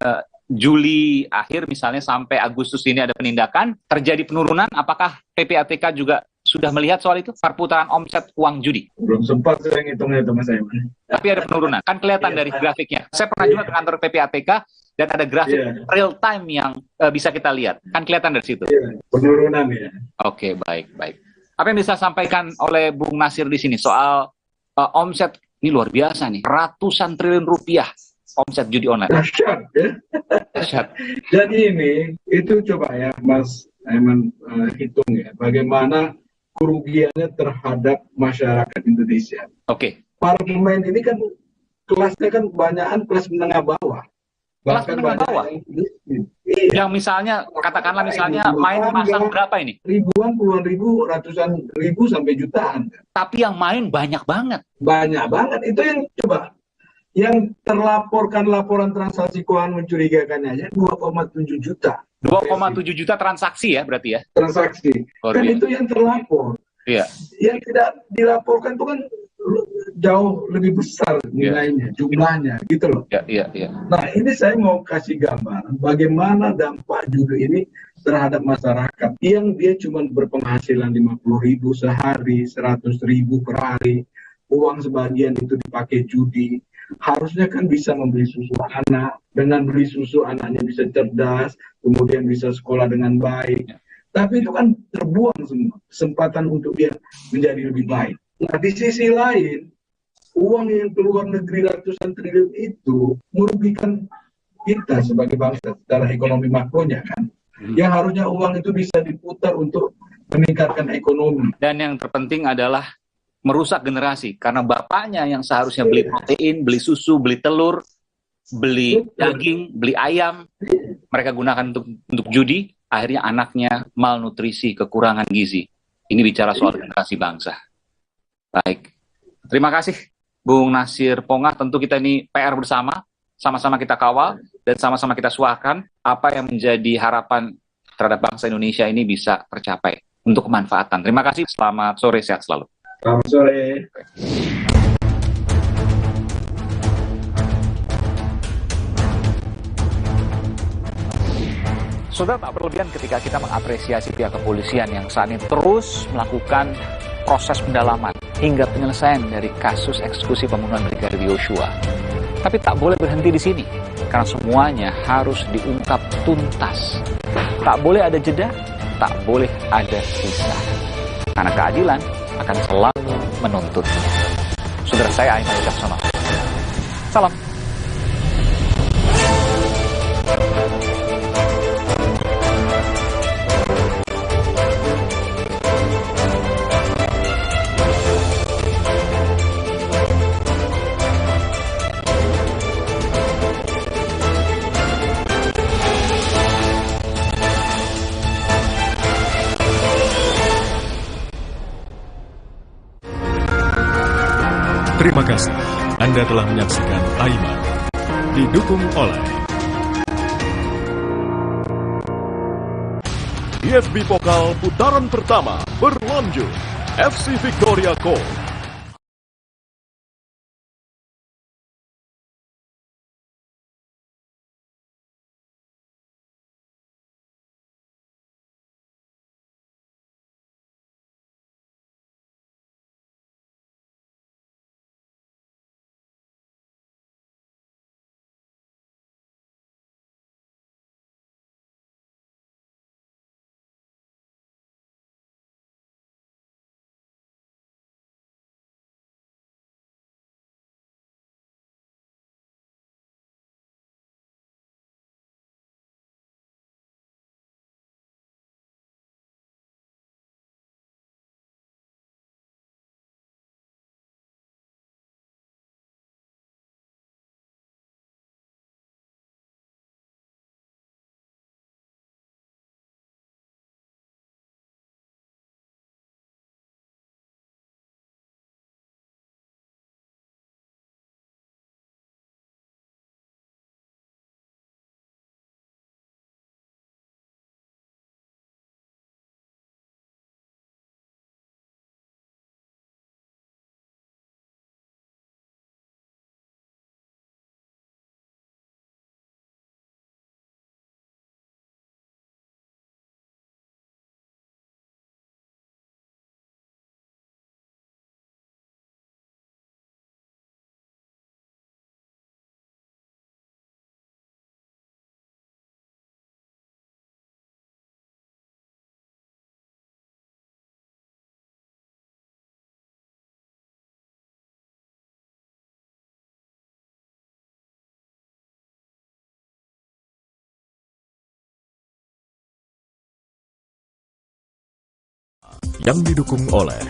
Juli akhir misalnya sampai Agustus ini ada penindakan, terjadi penurunan, apakah PPATK juga sudah melihat soal itu, perputaran omset uang judi? Belum sempat saya ngitungnya itu Mas Aiman. Tapi ada penurunan, kan kelihatan dari grafiknya. Saya pernah juga ke kantor PPATK dan ada grafik real time yang bisa kita lihat, kan kelihatan dari situ. Penurunan ya. Oke, baik. Apa yang bisa sampaikan oleh Bung Nasir di sini soal omset ini luar biasa nih, ratusan triliun rupiah omset judi online. Dahsyat ya. Dahsyat. Jadi ini, itu coba ya Mas Aiman hitung ya, bagaimana kerugiannya terhadap masyarakat Indonesia. Para pemain ini kan kelasnya kan kebanyakan kelas menengah bawah. Kelas menengah bawah? Yang misalnya, katakanlah misalnya main masang berapa ini? Ribuan, puluhan ribu, ratusan ribu sampai jutaan. Tapi yang main banyak banget. Banyak banget. Itu yang coba. Yang terlaporkan laporan transaksi keuangan mencurigakannya aja 2,7 juta. 2,7 juta transaksi ya berarti ya? Transaksi. Kan itu yang terlapor. Iya. Yang tidak dilaporkan itu kan jauh lebih besar nilainya, jumlahnya, gitu loh. Iya. Nah, ini saya mau kasih gambaran bagaimana dampak judi ini terhadap masyarakat yang dia cuma berpenghasilan 50.000 sehari, 100.000 per hari, uang sebagian itu dipakai judi. Harusnya kan bisa membeli susu anak, dengan beli susu anaknya bisa cerdas, kemudian bisa sekolah dengan baik. Tapi itu kan terbuang semua kesempatan untuk dia menjadi lebih baik. Nah, di sisi lain, uang yang keluar negeri ratusan triliun itu merugikan kita sebagai bangsa secara ekonomi makronya kan. Yang harusnya uang itu bisa diputar untuk meningkatkan ekonomi. Dan yang terpenting adalah merusak generasi, karena bapaknya yang seharusnya beli protein, beli susu, beli telur, beli daging, beli ayam, mereka gunakan untuk judi, akhirnya anaknya malnutrisi, kekurangan gizi. Ini bicara soal generasi bangsa. Baik, terima kasih Bung Nasir Pongah. Tentu kita ini PR bersama, sama-sama kita kawal, dan sama-sama kita suarakan apa yang menjadi harapan terhadap bangsa Indonesia ini bisa tercapai untuk kemanfaatan. Terima kasih, selamat sore, sehat selalu. Selamat sore. Saudara, tak berlebihan ketika kita mengapresiasi pihak kepolisian yang saat ini terus melakukan proses pendalaman hingga penyelesaian dari kasus eksekusi pembunuhan Brigadir Yosua. Tapi tak boleh berhenti di sini, karena semuanya harus diungkap tuntas. Tak boleh ada jeda, tak boleh ada sisa. Karena keadilan akan selalu menuntutnya. Saudara, saya Aiman Wicaksono. Salam. Terima kasih Anda telah menyaksikan Aiman. Didukung oleh IFB Pokal putaran pertama berlanjut. FC Victoria Court yang didukung oleh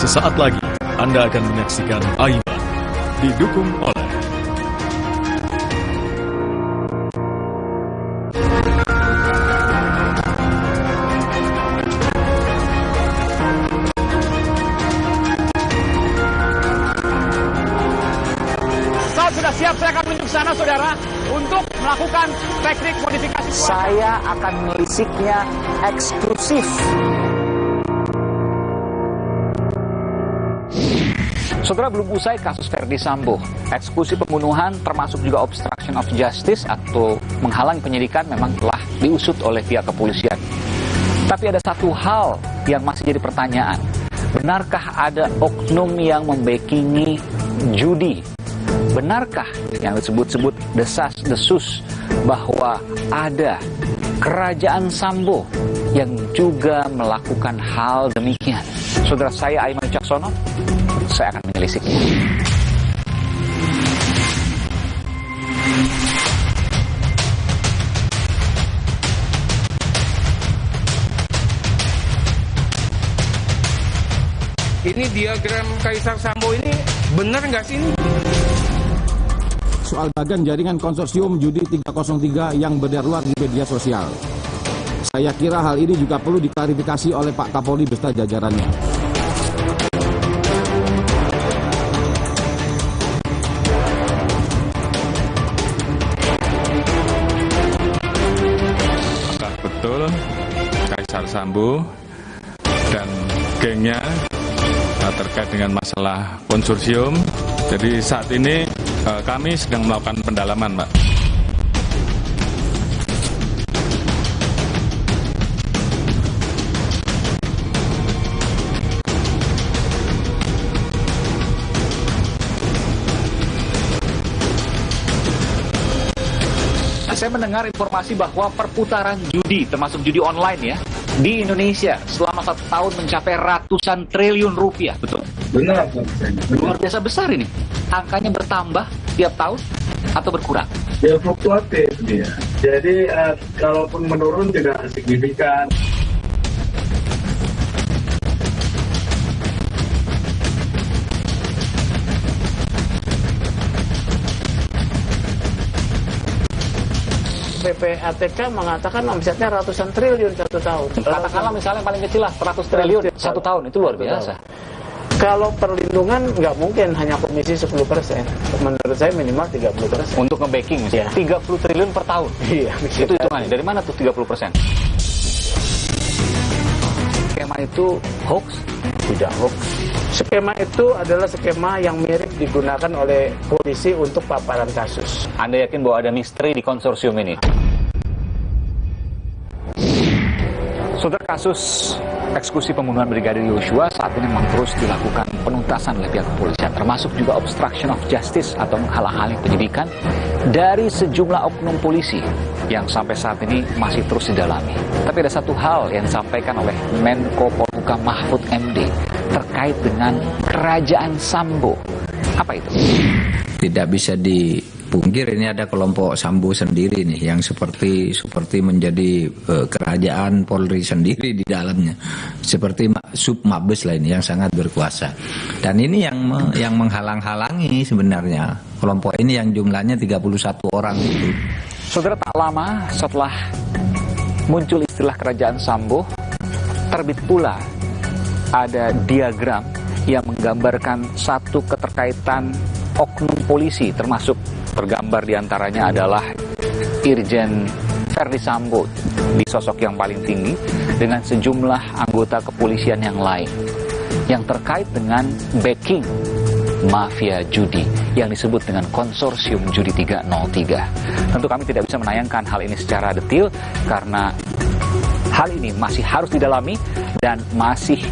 sesaat lagi Anda akan menyaksikan Aiman didukung oleh sudah siap, saya akan menuju ke sana, saudara, untuk melakukan teknik modifikasi. Saya akan melisiknya eksklusif. Saudara, belum usai kasus Verdi Sambo, eksekusi pembunuhan termasuk juga obstruction of justice atau menghalangi penyidikan memang telah diusut oleh pihak kepolisian. Tapi ada satu hal yang masih jadi pertanyaan. Benarkah ada oknum yang membackingi judi? Benarkah yang disebut-sebut desas-desus bahwa ada kerajaan Sambo yang juga melakukan hal demikian? Saudara, saya Aiman Wicaksono, saya akan menyelisiknya. Ini diagram Kaisar Sambo ini benar nggak sih ini? Soal bagian jaringan konsorsium judi 303 yang beredar di media sosial. Saya kira hal ini juga perlu diklarifikasi oleh Pak Kapolri beserta jajarannya. Apakah betul Kaisar Sambo dan gengnya terkait dengan masalah konsorsium? Jadi saat ini kami sedang melakukan pendalaman, Pak. Saya mendengar informasi bahwa perputaran judi, termasuk judi online ya, di Indonesia selama 1 tahun mencapai ratusan triliun rupiah, betul? Benar. Luar biasa besar ini. Angkanya bertambah tiap tahun atau berkurang? Ya fluktuatif dia. Jadi kalaupun menurun tidak signifikan. PPATK mengatakan omsetnya ratusan triliun 1 tahun. Katakanlah misalnya paling kecil lah 100 triliun 1 tahun, itu luar biasa. Kalau perlindungan nggak mungkin hanya komisi 10%. Menurut saya minimal 30%. Untuk nge-backing misalnya, 30 triliun per tahun. Iya. Itu hitungannya. Dari mana tuh 30%? Skema itu hoax? Tidak hoax. Skema itu adalah skema yang mirip digunakan oleh polisi untuk paparan kasus. Anda yakin bahwa ada misteri di konsorsium ini? Saudara, kasus eksekusi pembunuhan Brigadir Yosua saat ini memang terus dilakukan penuntasan oleh pihak kepolisian, termasuk juga obstruction of justice atau menghalang-halangi penyidikan dari sejumlah oknum polisi yang sampai saat ini masih terus didalami. Tapi ada satu hal yang disampaikan oleh Menko Polhukam Mahfud MD terkait dengan kerajaan Sambo. Apa itu? Tidak bisa dipungkir ini ada kelompok Sambo sendiri nih yang seperti menjadi kerajaan Polri sendiri di dalamnya, seperti Sub Mabes lain yang sangat berkuasa. Dan ini yang menghalang-halangi sebenarnya kelompok ini yang jumlahnya 31 orang itu. Saudara, tak lama setelah muncul istilah kerajaan Sambo, terbit pula ada diagram yang menggambarkan satu keterkaitan oknum polisi, termasuk tergambar diantaranya adalah Irjen Verdi Sambo di sosok yang paling tinggi dengan sejumlah anggota kepolisian yang lain yang terkait dengan backing mafia judi yang disebut dengan konsorsium judi 303. Tentu kami tidak bisa menayangkan hal ini secara detail karena hal ini masih harus didalami dan masih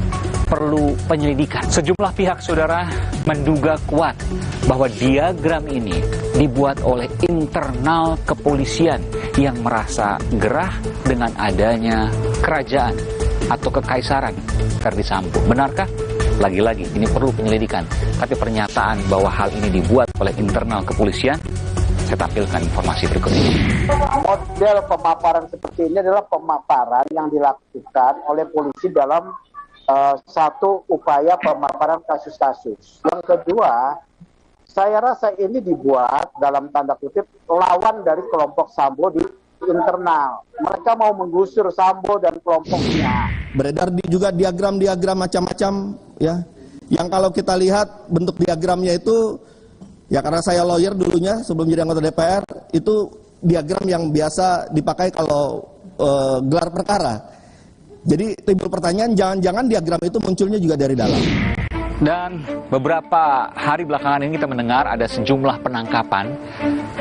perlu penyelidikan. Sejumlah pihak, saudara, menduga kuat bahwa diagram ini dibuat oleh internal kepolisian yang merasa gerah dengan adanya kerajaan atau kekaisaran Ferdi Sambo. Benarkah? Lagi-lagi, ini perlu penyelidikan. Tapi pernyataan bahwa hal ini dibuat oleh internal kepolisian, saya tampilkan informasi berikut ini. Model pemaparan seperti ini adalah pemaparan yang dilakukan oleh polisi dalam satu upaya pemaparan kasus-kasus. Yang kedua, saya rasa ini dibuat dalam tanda kutip lawan dari kelompok Sambo di internal. Mereka mau menggusur Sambo dan kelompoknya. Beredar juga diagram-diagram macam-macam, ya. Yang kalau kita lihat bentuk diagramnya itu, ya karena saya lawyer dulunya sebelum jadi anggota DPR, itu diagram yang biasa dipakai kalau gelar perkara. Jadi timbul pertanyaan, jangan-jangan diagram itu munculnya juga dari dalam. Dan beberapa hari belakangan ini kita mendengar ada sejumlah penangkapan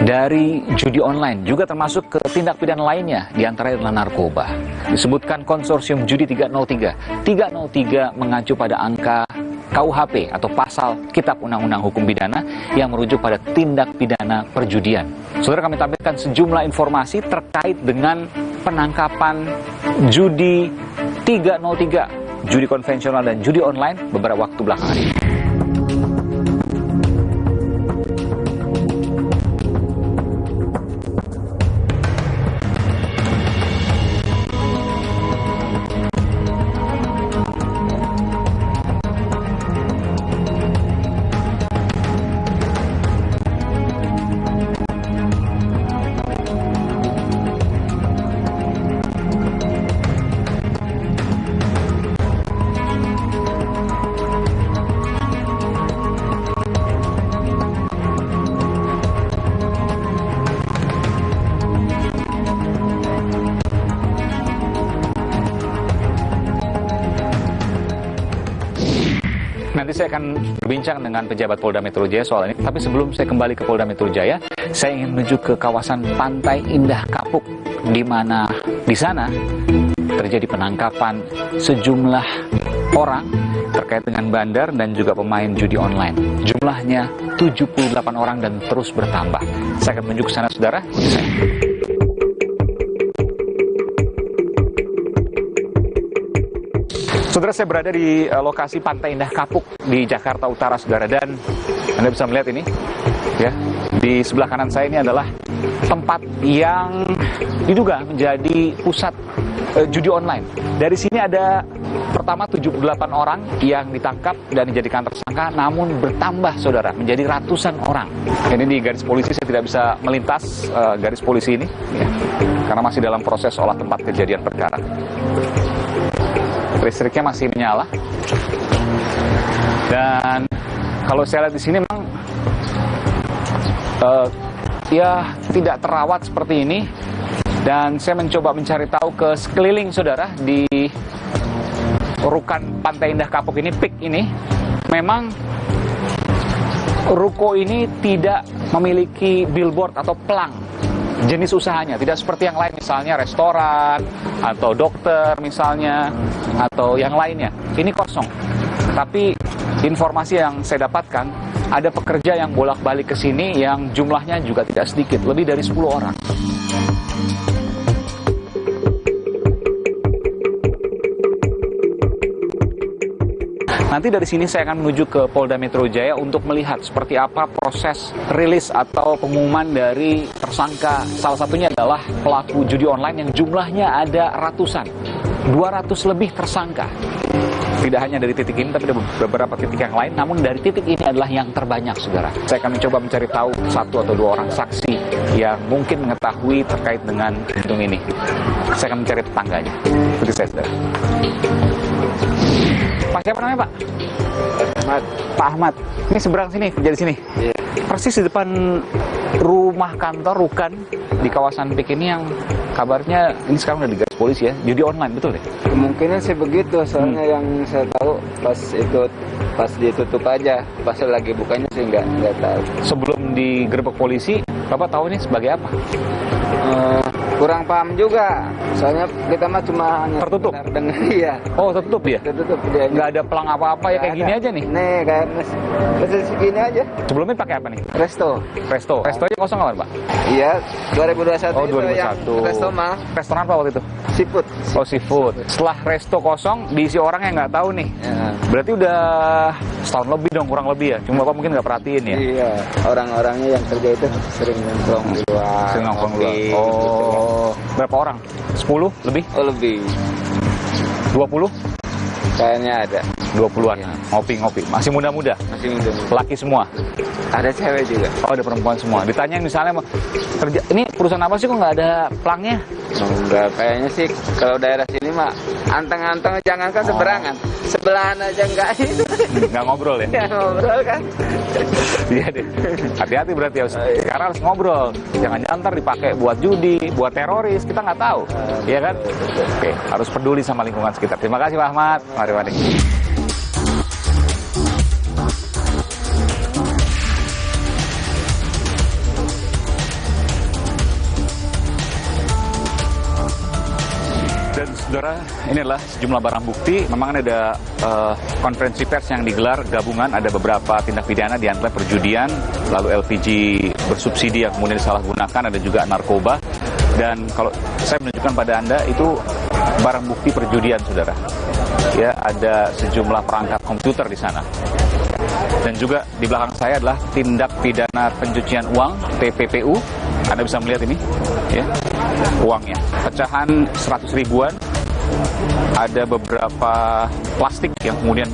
dari judi online, juga termasuk ke tindak pidana lainnya, diantaranya adalah narkoba. Disebutkan konsorsium judi 303. 303 mengacu pada angka KUHP atau pasal Kitab Undang-Undang Hukum Pidana yang merujuk pada tindak pidana perjudian. Saudara, kami tampilkan sejumlah informasi terkait dengan penangkapan judi 303, judi konvensional dan judi online beberapa waktu belakangan ini. Nanti saya akan berbincang dengan pejabat Polda Metro Jaya soal ini. Tapi sebelum saya kembali ke Polda Metro Jaya, saya ingin menuju ke kawasan Pantai Indah Kapuk, di mana di sana terjadi penangkapan sejumlah orang terkait dengan bandar dan juga pemain judi online. Jumlahnya 78 orang dan terus bertambah. Saya akan menuju ke sana, saudara. Ikuti saya. Saudara, saya berada di lokasi Pantai Indah Kapuk di Jakarta Utara, saudara, dan Anda bisa melihat ini, ya, di sebelah kanan saya ini adalah tempat yang diduga menjadi pusat judi online. Dari sini ada pertama 78 orang yang ditangkap dan dijadikan tersangka, namun bertambah, saudara, menjadi ratusan orang. Ini di garis polisi, saya tidak bisa melintas garis polisi ini, ya, karena masih dalam proses olah tempat kejadian perkara. Listriknya masih menyala, dan kalau saya lihat di sini memang ya tidak terawat seperti ini. Dan saya mencoba mencari tahu ke sekeliling, saudara, di rukan Pantai Indah Kapuk ini, PIK ini, memang ruko ini tidak memiliki billboard atau pelang jenis usahanya, tidak seperti yang lain, misalnya restoran atau dokter misalnya, atau yang lainnya. Ini kosong. Tapi informasi yang saya dapatkan, ada pekerja yang bolak-balik ke sini yang jumlahnya juga tidak sedikit, lebih dari 10 orang. Nanti dari sini saya akan menuju ke Polda Metro Jaya untuk melihat seperti apa proses rilis atau pengumuman dari tersangka. Salah satunya adalah pelaku judi online yang jumlahnya ada ratusan, 200 lebih tersangka. Tidak hanya dari titik ini, tapi ada beberapa titik yang lain. Namun dari titik ini adalah yang terbanyak, saudara. Saya akan mencoba mencari tahu 1 atau 2 orang saksi yang mungkin mengetahui terkait dengan hitung ini. Saya akan mencari tetangganya. Ikuti saya, saudara. Pak, siapa namanya, Pak? Ahmad. Pak Ahmad. Ini seberang sini, kerja di sini. Iya. Persis di depan rumah kantor Rukan di kawasan PIK ini yang kabarnya ini sekarang udah digaris polisi, ya, judi online, betul deh? Kemungkinan sih begitu, soalnya yang saya tahu pas ditutup aja, pas lagi bukanya sih nggak tahu. Sebelum digerebek polisi, Bapak tahu ini sebagai apa? Kurang paham juga, soalnya kita mah cuma hanya tertutup. Dengan iya. Oh, tertutup ya? Tertutup dia. Nggak ada pelang apa-apa ya, kayak gini aja nih. Nih, kayak mesin segini aja. Sebelumnya pakai apa nih? Resto. Restonya kosong apa, Pak? Iya, 2021. Oh, 2021. Yang resto mah. Restoran apa waktu itu? Seafood. Oh, seafood. Setelah resto kosong, diisi orang yang nggak tahu nih. Ya. Berarti udah setahun lebih dong, kurang lebih ya. Cuma Bapak mungkin nggak perhatiin ya. Iya, orang-orangnya yang kerja itu sering nongkrong di luar. Sering nongkrong di luar. Oh, berapa orang? 10 lebih? Oh, lebih. 20? Kayaknya ada. 20-an. Ngopi-ngopi. Masih muda-muda? Masih muda. Laki semua? Ada cewek juga. Oh, ada perempuan semua. Ditanya misalnya kerja ini perusahaan apa sih kok nggak ada pelangnya? Enggak, kayaknya sih kalau daerah sini mah anteng-anteng, jangankan seberangan, sebelahan aja enggak itu. Nggak ngobrol ya? Nggak ngobrol kan? Iya deh. Hati-hati berarti ya. Sekarang harus ngobrol. Jangan-jangan ntar dipakai buat judi, buat teroris, kita nggak tahu. Iya kan? Oke, harus peduli sama lingkungan sekitar. Terima kasih Pak Ahmad. Mari. Dan saudara, ini adalah sejumlah barang bukti. Memang ada konferensi pers yang digelar gabungan, ada beberapa tindak pidana, diantaranya perjudian, lalu LPG bersubsidi yang kemudian disalahgunakan, ada juga narkoba. Dan kalau saya menunjukkan pada Anda, itu barang bukti perjudian, saudara. Ya, ada sejumlah perangkat komputer di sana. Dan juga di belakang saya adalah tindak pidana pencucian uang, TPPU. Anda bisa melihat ini, ya, uangnya. Pecahan 100 ribuan, ada beberapa plastik yang kemudian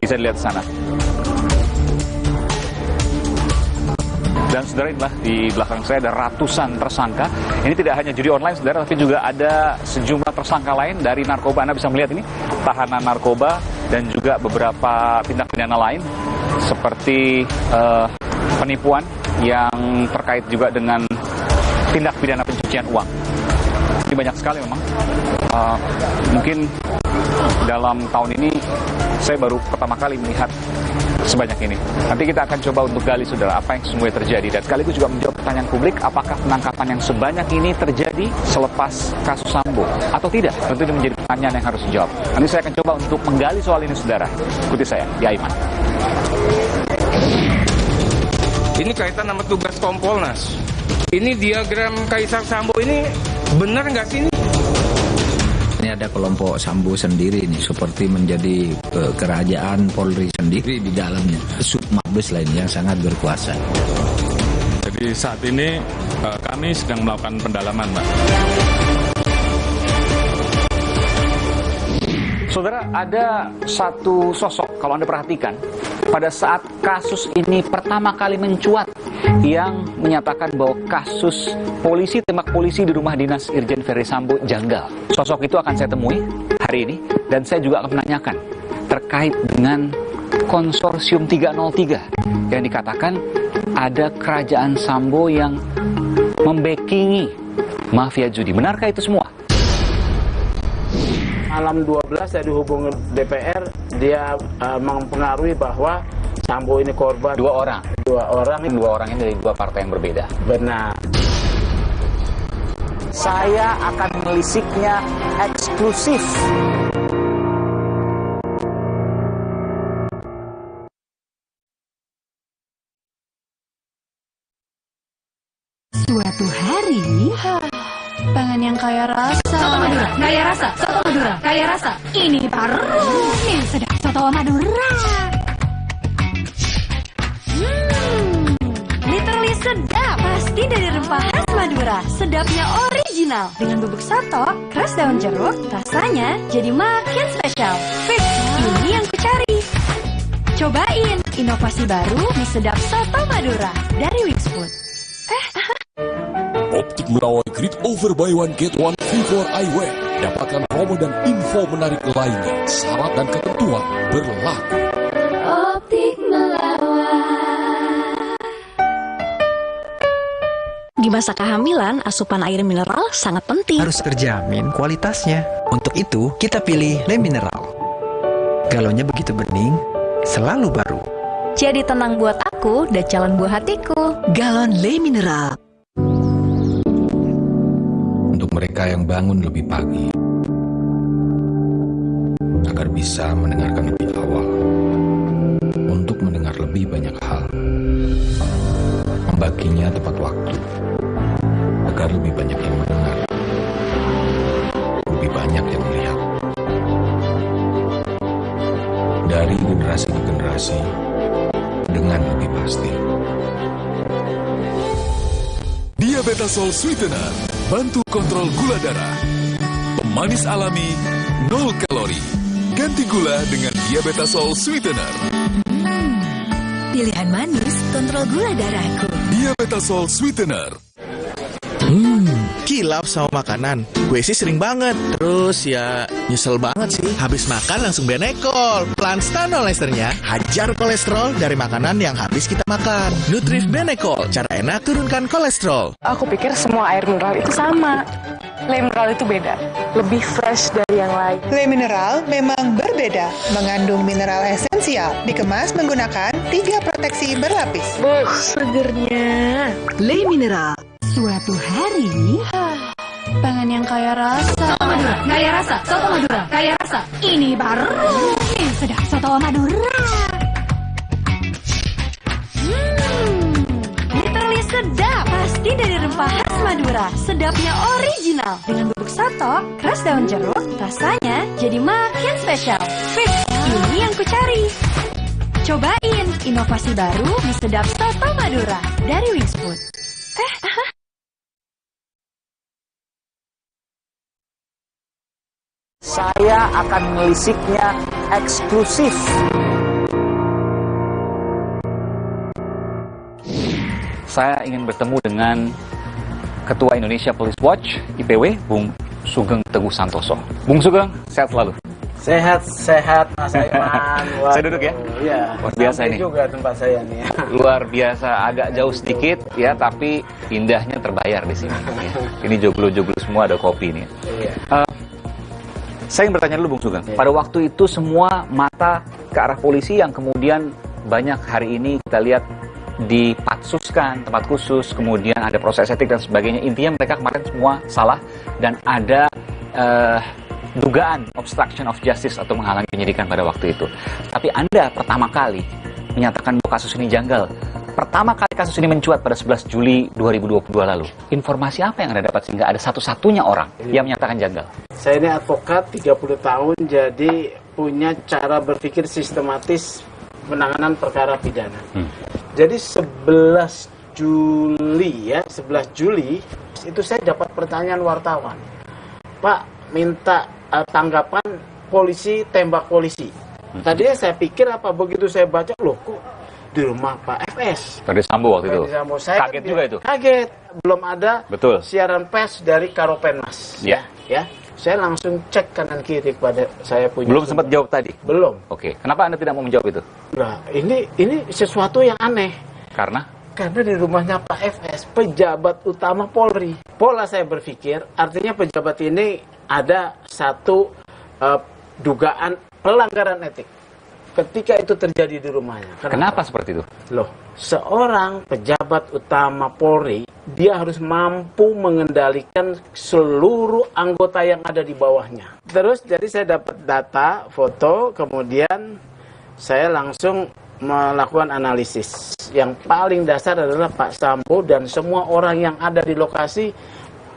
bisa dilihat di sana. Dan saudara, inilah di belakang saya ada ratusan tersangka. Ini tidak hanya judi online, saudara, tapi juga ada sejumlah tersangka lain dari narkoba. Anda bisa melihat ini, tahanan narkoba dan juga beberapa tindak pidana lain seperti penipuan yang terkait juga dengan tindak pidana pencucian uang. Ini banyak sekali memang. Mungkin dalam tahun ini saya baru pertama kali melihat sebanyak ini. Nanti kita akan coba untuk gali, saudara, apa yang sesungguhnya terjadi. Dan sekaligus juga menjawab pertanyaan publik, apakah penangkapan yang sebanyak ini terjadi selepas kasus Sambo atau tidak? Tentu ini menjadi pertanyaan yang harus dijawab. Nanti saya akan coba untuk menggali soal ini, saudara. Ikuti saya di Aiman. Ini kaitan sama tugas Kompolnas. Ini diagram Kaisar Sambo ini benar nggak sih ini? Ini ada kelompok Sambo sendiri nih, seperti menjadi kerajaan Polri sendiri di dalamnya. Sub Mabes lain yang sangat berkuasa. Jadi saat ini kami sedang melakukan pendalaman, Pak. Saudara, ada satu sosok, kalau Anda perhatikan, pada saat kasus ini pertama kali mencuat, yang menyatakan bahwa kasus polisi, tembak polisi di rumah dinas Irjen Ferry Sambo janggal. Sosok itu akan saya temui hari ini, dan saya juga akan menanyakan terkait dengan konsorsium 303, yang dikatakan ada kerajaan Sambo yang membackingi mafia judi. Benarkah itu semua? Malam 12 saya dihubungi DPR, dia mempengaruhi bahwa Sambo ini korban. Dua orang ini dari dua partai yang berbeda. Benar. Saya akan melisiknya eksklusif. Suatu hari, pengen yang kaya rasa. Soto Madura, kaya rasa. Soto Madura, kaya rasa. Ini baru nih sedap Soto Madura. Literally sedap. Pasti dari rempah khas Madura. Sedapnya original. Dengan bubuk soto, keras daun jeruk, rasanya jadi makin spesial. Fix, ini yang kucari. Cobain inovasi baru mie sedap Soto Madura dari Wixfood. Optik Merawai Great Over Buy One Get One Free for Eyewear. Dapatkan promo dan info menarik lainnya. Syarat dan ketentuan berlaku. Optik Merawai. Di masa kehamilan, asupan air mineral sangat penting. Harus terjamin kualitasnya. Untuk itu, kita pilih Le Mineral. Galonnya begitu bening, selalu baru. Jadi tenang buat aku dan calon buah hatiku. Galon Le Mineral. mereka yang bangun lebih pagi, agar bisa mendengarkan lebih awal, untuk mendengar lebih banyak hal, membaginya tepat waktu, agar lebih banyak yang mendengar, lebih banyak yang melihat. Dari generasi ke generasi, dengan lebih pasti. Diabetasol Sweetener, bantu kontrol gula darah. Pemanis alami, 0 kalori. Ganti gula dengan Diabetasol Sweetener. Pilihan manis kontrol gula darahku. Diabetasol Sweetener. Kilap sama makanan. Gue sih sering banget. Terus ya nyesel banget sih. Habis makan langsung Benekol. Pelan stanol esternya. Hajar kolesterol dari makanan yang habis kita makan. Nutrif Benekol. Cara enak turunkan kolesterol. Aku pikir semua air mineral itu sama. Le mineral itu beda. Lebih fresh dari yang lain. Le mineral memang berbeda. Mengandung mineral esensial. Dikemas menggunakan 3 proteksi berlapis. Segernya. Le mineral. Suatu hari, pengen yang kaya rasa. Soto Madura, kaya rasa. Soto Madura, kaya rasa. Ini baru sedap soto Madura. Literally sedap. Pasti dari rempah khas Madura. Sedapnya original. Dengan bubuk soto, keras daun jeruk, rasanya jadi makin spesial. Fix, ini yang ku cari. Cobain inovasi baru di sedap soto Madura dari Wings Food. Saya akan melisiknya eksklusif. Saya ingin bertemu dengan Ketua Indonesia Police Watch, IPW, Bung Sugeng Teguh Santoso. Bung Sugeng, sehat selalu. Sehat, Mas Aiman. Saya duduk ya? Iya. Luar biasa ini. juga tempat saya nih. Luar biasa, agak jauh sedikit ya, tapi indahnya terbayar di sini. Ya. Ini joglo-joglo semua, ada kopi nih. Iya. Saya ingin bertanya dulu Bung Sugeng. Pada waktu itu semua mata ke arah polisi yang kemudian banyak hari ini kita lihat dipatsuskan, tempat khusus, kemudian ada proses etik dan sebagainya. Intinya mereka kemarin semua salah dan ada dugaan obstruction of justice atau menghalangi penyidikan pada waktu itu. Tapi Anda pertama kali menyatakan bahwa kasus ini janggal. Pertama kali kasus ini mencuat pada 11 Juli 2022 lalu. Informasi apa yang Anda dapat sehingga ada satu-satunya orang yang menyatakan janggal? Saya ini advokat 30 tahun, jadi punya cara berpikir sistematis penanganan perkara pidana. Jadi 11 Juli itu saya dapat pertanyaan wartawan. Pak, minta tanggapan polisi tembak polisi. Tadinya saya pikir apa, begitu saya baca, loh kok di rumah Pak FS. Ferdy Sambo waktu itu. Saya kaget juga itu. Kaget, belum ada Betul. siaran pers dari Karopenmas. Ya. Saya langsung cek kanan kiri kepada saya punya. Belum sempat jawab tadi. Belum. Oke. Kenapa Anda tidak mau menjawab itu? Nah, ini sesuatu yang aneh. Karena di rumahnya Pak FS, pejabat utama Polri. Pola saya berpikir, artinya pejabat ini ada satu dugaan pelanggaran etik ketika itu terjadi di rumahnya. Kenapa seperti itu? Loh, seorang pejabat utama Polri, dia harus mampu mengendalikan seluruh anggota yang ada di bawahnya. Terus, jadi saya dapat data, foto, kemudian saya langsung melakukan analisis. Yang paling dasar adalah Pak Sambo dan semua orang yang ada di lokasi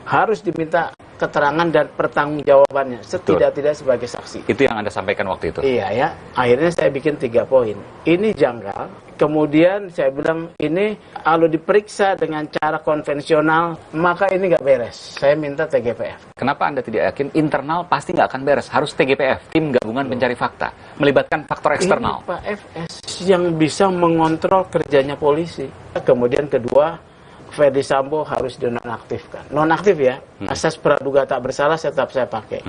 harus diminta keterangan dan pertanggungjawabannya setidak-tidak sebagai saksi. Itu yang Anda sampaikan waktu itu? Iya ya. Akhirnya saya bikin 3 poin. Ini janggal. Kemudian saya bilang ini kalau diperiksa dengan cara konvensional maka ini nggak beres. Saya minta TGPF. Kenapa Anda tidak yakin internal pasti nggak akan beres? Harus TGPF, tim gabungan pencari fakta, melibatkan faktor eksternal. Ini Pak FS yang bisa mengontrol kerjanya polisi. Kemudian kedua, Ferdy Sambo harus dinonaktifkan. Nonaktif ya, asas praduga tak bersalah tetap saya pakai.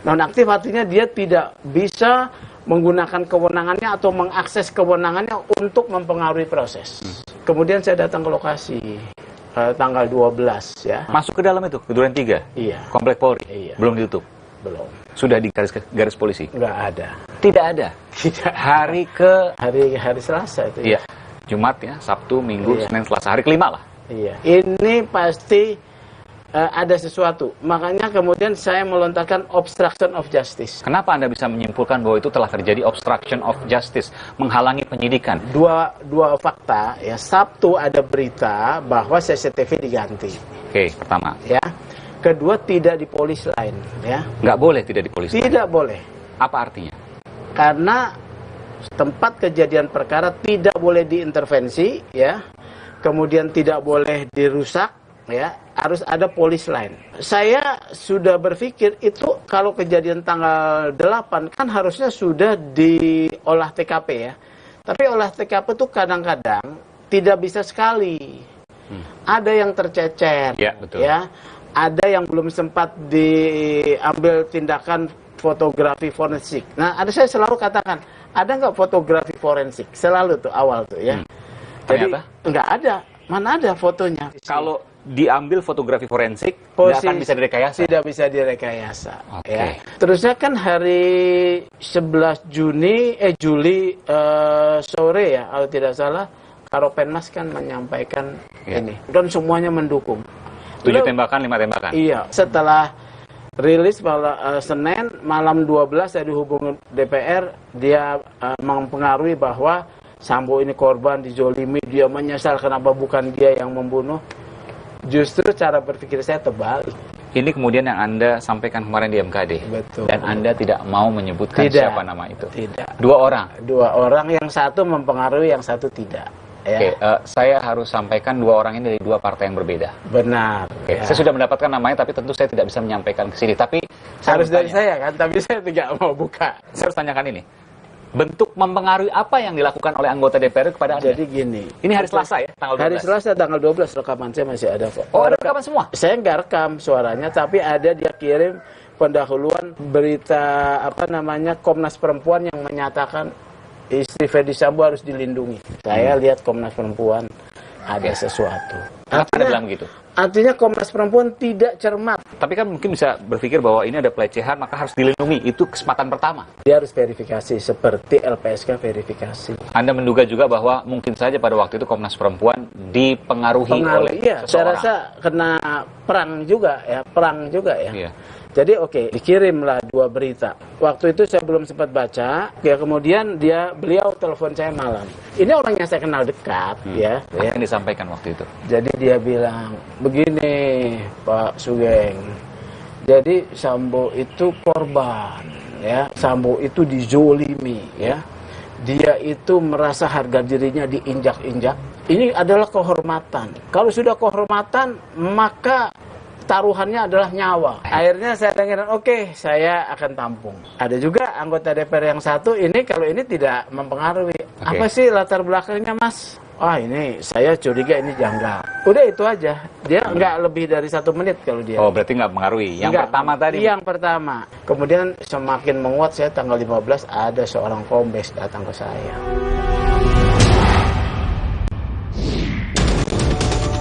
Nonaktif artinya dia tidak bisa menggunakan kewenangannya atau mengakses kewenangannya untuk mempengaruhi proses. Kemudian saya datang ke lokasi tanggal 12 ya. Masuk ke dalam itu, ke Duren 3? Iya. Komplek Polri? Iya. Belum ditutup? Belum. Sudah di garis polisi? Nggak ada. Tidak ada? Tidak. Hari Selasa itu ya. Iya. Jumat ya, Sabtu, Minggu, Senin, Selasa. Hari kelima lah. Iya. Ini pasti ada sesuatu. Makanya kemudian saya melontarkan obstruction of justice. Kenapa Anda bisa menyimpulkan bahwa itu telah terjadi obstruction of justice, menghalangi penyidikan? Dua fakta, ya. Sabtu ada berita bahwa CCTV diganti. Oke, pertama. Ya. Kedua, tidak di polis lain, ya. Nggak boleh tidak di polis lain? Tidak boleh. Apa artinya? Karena tempat kejadian perkara tidak boleh diintervensi, ya. Kemudian tidak boleh dirusak, ya. Harus ada polis lain. Saya sudah berpikir itu kalau kejadian tanggal 8 kan harusnya sudah diolah TKP, ya. Tapi olah TKP itu kadang-kadang tidak bisa sekali. Ada yang tercecer, ya, betul. Ya. Ada yang belum sempat diambil tindakan fotografi forensik. Nah, saya selalu katakan, ada nggak fotografi forensik? Selalu tuh awal tuh, ya. Jadi nggak ada. Mana ada fotonya? Kalau diambil fotografi forensik, tidak akan bisa direkayasa? Tidak bisa direkayasa. Ya. Terusnya kan hari 11 Juli sore, ya, kalau tidak salah, Karopenmas kan menyampaikan ini. Dan semuanya mendukung. 7 tembakan, 5 tembakan? Iya. Setelah rilis Senin, malam 12 saya dihubungi DPR, dia mempengaruhi bahwa Sambo ini korban, dizolimi, dia menyesal kenapa bukan dia yang membunuh. Justru cara berpikir saya terbalik. Ini kemudian yang Anda sampaikan kemarin di MKD. Betul. Dan Anda tidak mau menyebutkan siapa nama itu. Tidak. 2 orang? 2 orang, yang satu mempengaruhi, yang satu tidak. Ya. Oke, saya harus sampaikan 2 orang ini dari 2 partai yang berbeda. Benar. Oke, saya sudah mendapatkan namanya, tapi tentu saya tidak bisa menyampaikan ke sini. Tapi harus dari saya kan, tapi saya tidak mau buka. Saya harus tanyakan ini. Bentuk mempengaruhi apa yang dilakukan oleh anggota DPR kepada Anda? Jadi gini. Ini hari Selasa, ya? Tanggal 12? Hari Selasa tanggal 12, rekaman saya masih ada. Oh, ada rekaman semua? Saya nggak rekam suaranya, tapi ada dia kirim pendahuluan berita Komnas Perempuan yang menyatakan istri Ferdi Sambo harus dilindungi. Saya lihat Komnas Perempuan ada sesuatu. Kenapa Anda bilang begitu? Artinya Komnas Perempuan tidak cermat. Tapi kan mungkin bisa berpikir bahwa ini ada pelecehan, maka harus dilindungi. Itu kesempatan pertama. Dia harus verifikasi, seperti LPSK verifikasi. Anda menduga juga bahwa mungkin saja pada waktu itu Komnas Perempuan dipengaruhi oleh seseorang. Saya rasa kena perang juga, ya. Iya. Jadi dikirimlah 2 berita. Waktu itu saya belum sempat baca, ya kemudian beliau telepon saya malam. Ini orang yang saya kenal dekat, ya. Apa yang disampaikan waktu itu? Jadi dia bilang, begini Pak Sugeng, jadi Sambo itu korban, ya. Sambo itu dizolimi, ya. Dia itu merasa harga dirinya diinjak-injak. Ini adalah kehormatan. Kalau sudah kehormatan, maka taruhannya adalah nyawa. Akhirnya saya dengar, saya akan tampung. Ada juga anggota DPR yang satu, ini kalau ini tidak mempengaruhi. Apa sih latar belakangnya, Mas? Ini saya curiga ini janggal. Udah itu aja. Dia nggak lebih dari 1 menit kalau dia. Oh, berarti nggak mempengaruhi. Yang pertama tadi? Yang pertama. Kemudian semakin menguat, saya tanggal 15 ada seorang kombes datang ke saya.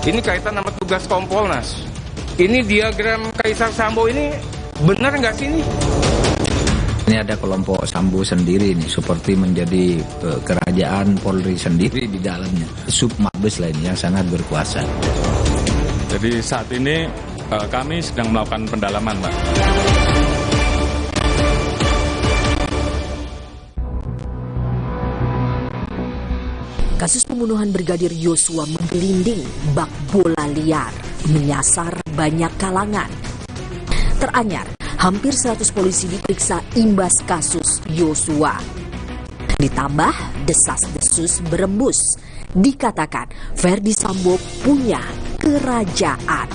Ini kaitan sama tugas Kompolnas. Ini diagram Kaisar Sambo ini benar nggak sih ini? Ini ada kelompok Sambo sendiri nih, seperti menjadi kerajaan Polri sendiri di dalamnya. Sub Mabes lain yang sangat berkuasa. Jadi saat ini kami sedang melakukan pendalaman, Pak. Kasus pembunuhan Brigadir Yosua menggelinding bak bola liar, menyasar banyak kalangan. Teranyar, hampir 100 polisi diperiksa imbas kasus Yosua. Ditambah desas-desus berembus, dikatakan Ferdi Sambo punya kerajaan.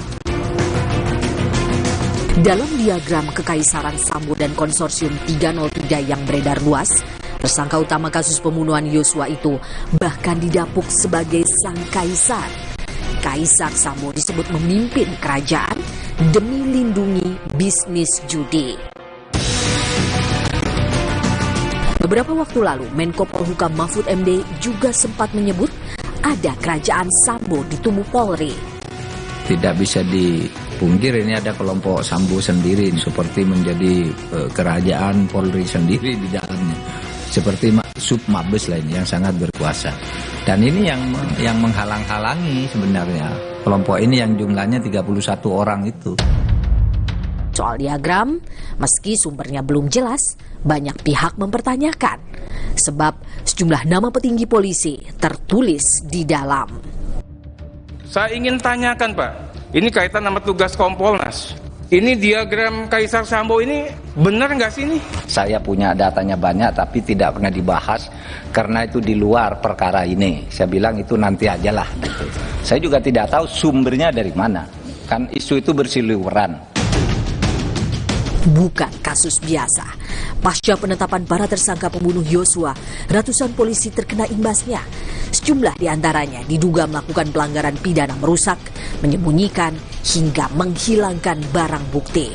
Dalam diagram kekaisaran Sambo dan konsorsium 303 yang beredar luas, tersangka utama kasus pembunuhan Yosua itu bahkan didapuk sebagai sang kaisar. Kaisar Sambo disebut memimpin kerajaan demi lindungi bisnis judi. Beberapa waktu lalu, Menko Polhukam Mahfud MD juga sempat menyebut ada kerajaan Sambo di tubuh Polri. Tidak bisa dipungkir ini ada kelompok Sambo sendiri, seperti menjadi kerajaan Polri sendiri di dalamnya. Seperti Sub Mabes lain yang sangat berkuasa. Dan ini yang menghalang-halangi sebenarnya Kelompok ini yang jumlahnya 31 orang itu. Soal diagram, meski sumbernya belum jelas, banyak pihak mempertanyakan. Sebab sejumlah nama petinggi polisi tertulis di dalam. Saya ingin tanyakan Pak, ini kaitan sama tugas Kompolnas. Ini diagram Kaisar Sambo ini benar nggak sih ini? Saya punya datanya banyak tapi tidak pernah dibahas karena itu di luar perkara ini. Saya bilang itu nanti aja lah. Gitu. Saya juga tidak tahu sumbernya dari mana. Kan isu itu berseliweran. Bukan kasus biasa. Pasca penetapan para tersangka pembunuh Yosua, ratusan polisi terkena imbasnya. Sejumlah diantaranya diduga melakukan pelanggaran pidana merusak, menyembunyikan, hingga menghilangkan barang bukti.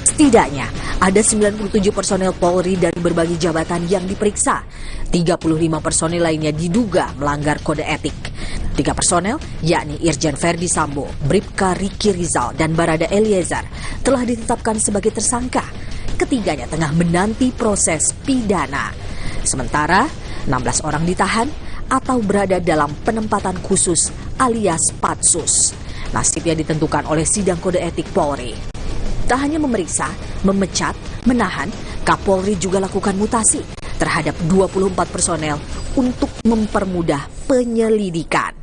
Setidaknya ada 97 personel Polri dari berbagai jabatan yang diperiksa. 35 personel lainnya diduga melanggar kode etik. 3 personel, yakni Irjen Verdi Sambo, Bribka Riki Rizal, dan Barada Eliezer telah ditetapkan sebagai tersangka. Ketiganya tengah menanti proses pidana. Sementara 16 orang ditahan atau berada dalam penempatan khusus alias patsus. Nasibnya ditentukan oleh sidang kode etik Polri. Tak hanya memeriksa, memecat, menahan, Kapolri juga lakukan mutasi terhadap 24 personel untuk mempermudah penyelidikan.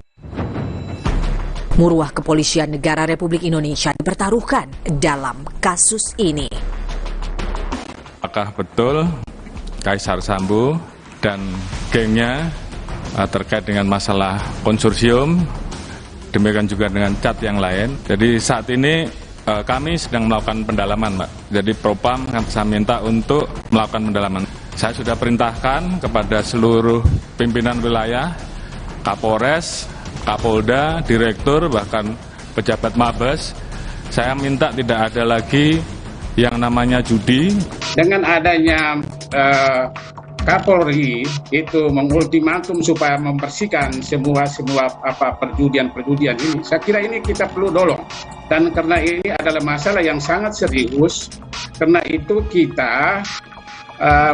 Muruah Kepolisian Negara Republik Indonesia dipertaruhkan dalam kasus ini. Apakah betul Kaisar Sambo dan gengnya terkait dengan masalah konsorsium, demikian juga dengan cat yang lain. Jadi saat ini kami sedang melakukan pendalaman, Mbak. Jadi Propam saya minta untuk melakukan pendalaman. Saya sudah perintahkan kepada seluruh pimpinan wilayah, Kapolres, Kapolda, Direktur, bahkan pejabat Mabes. Saya minta tidak ada lagi yang namanya judi. Dengan adanya Kapolri itu mengultimatum supaya membersihkan semua perjudian ini, saya kira ini kita perlu dorong. Dan karena ini adalah masalah yang sangat serius, karena itu kita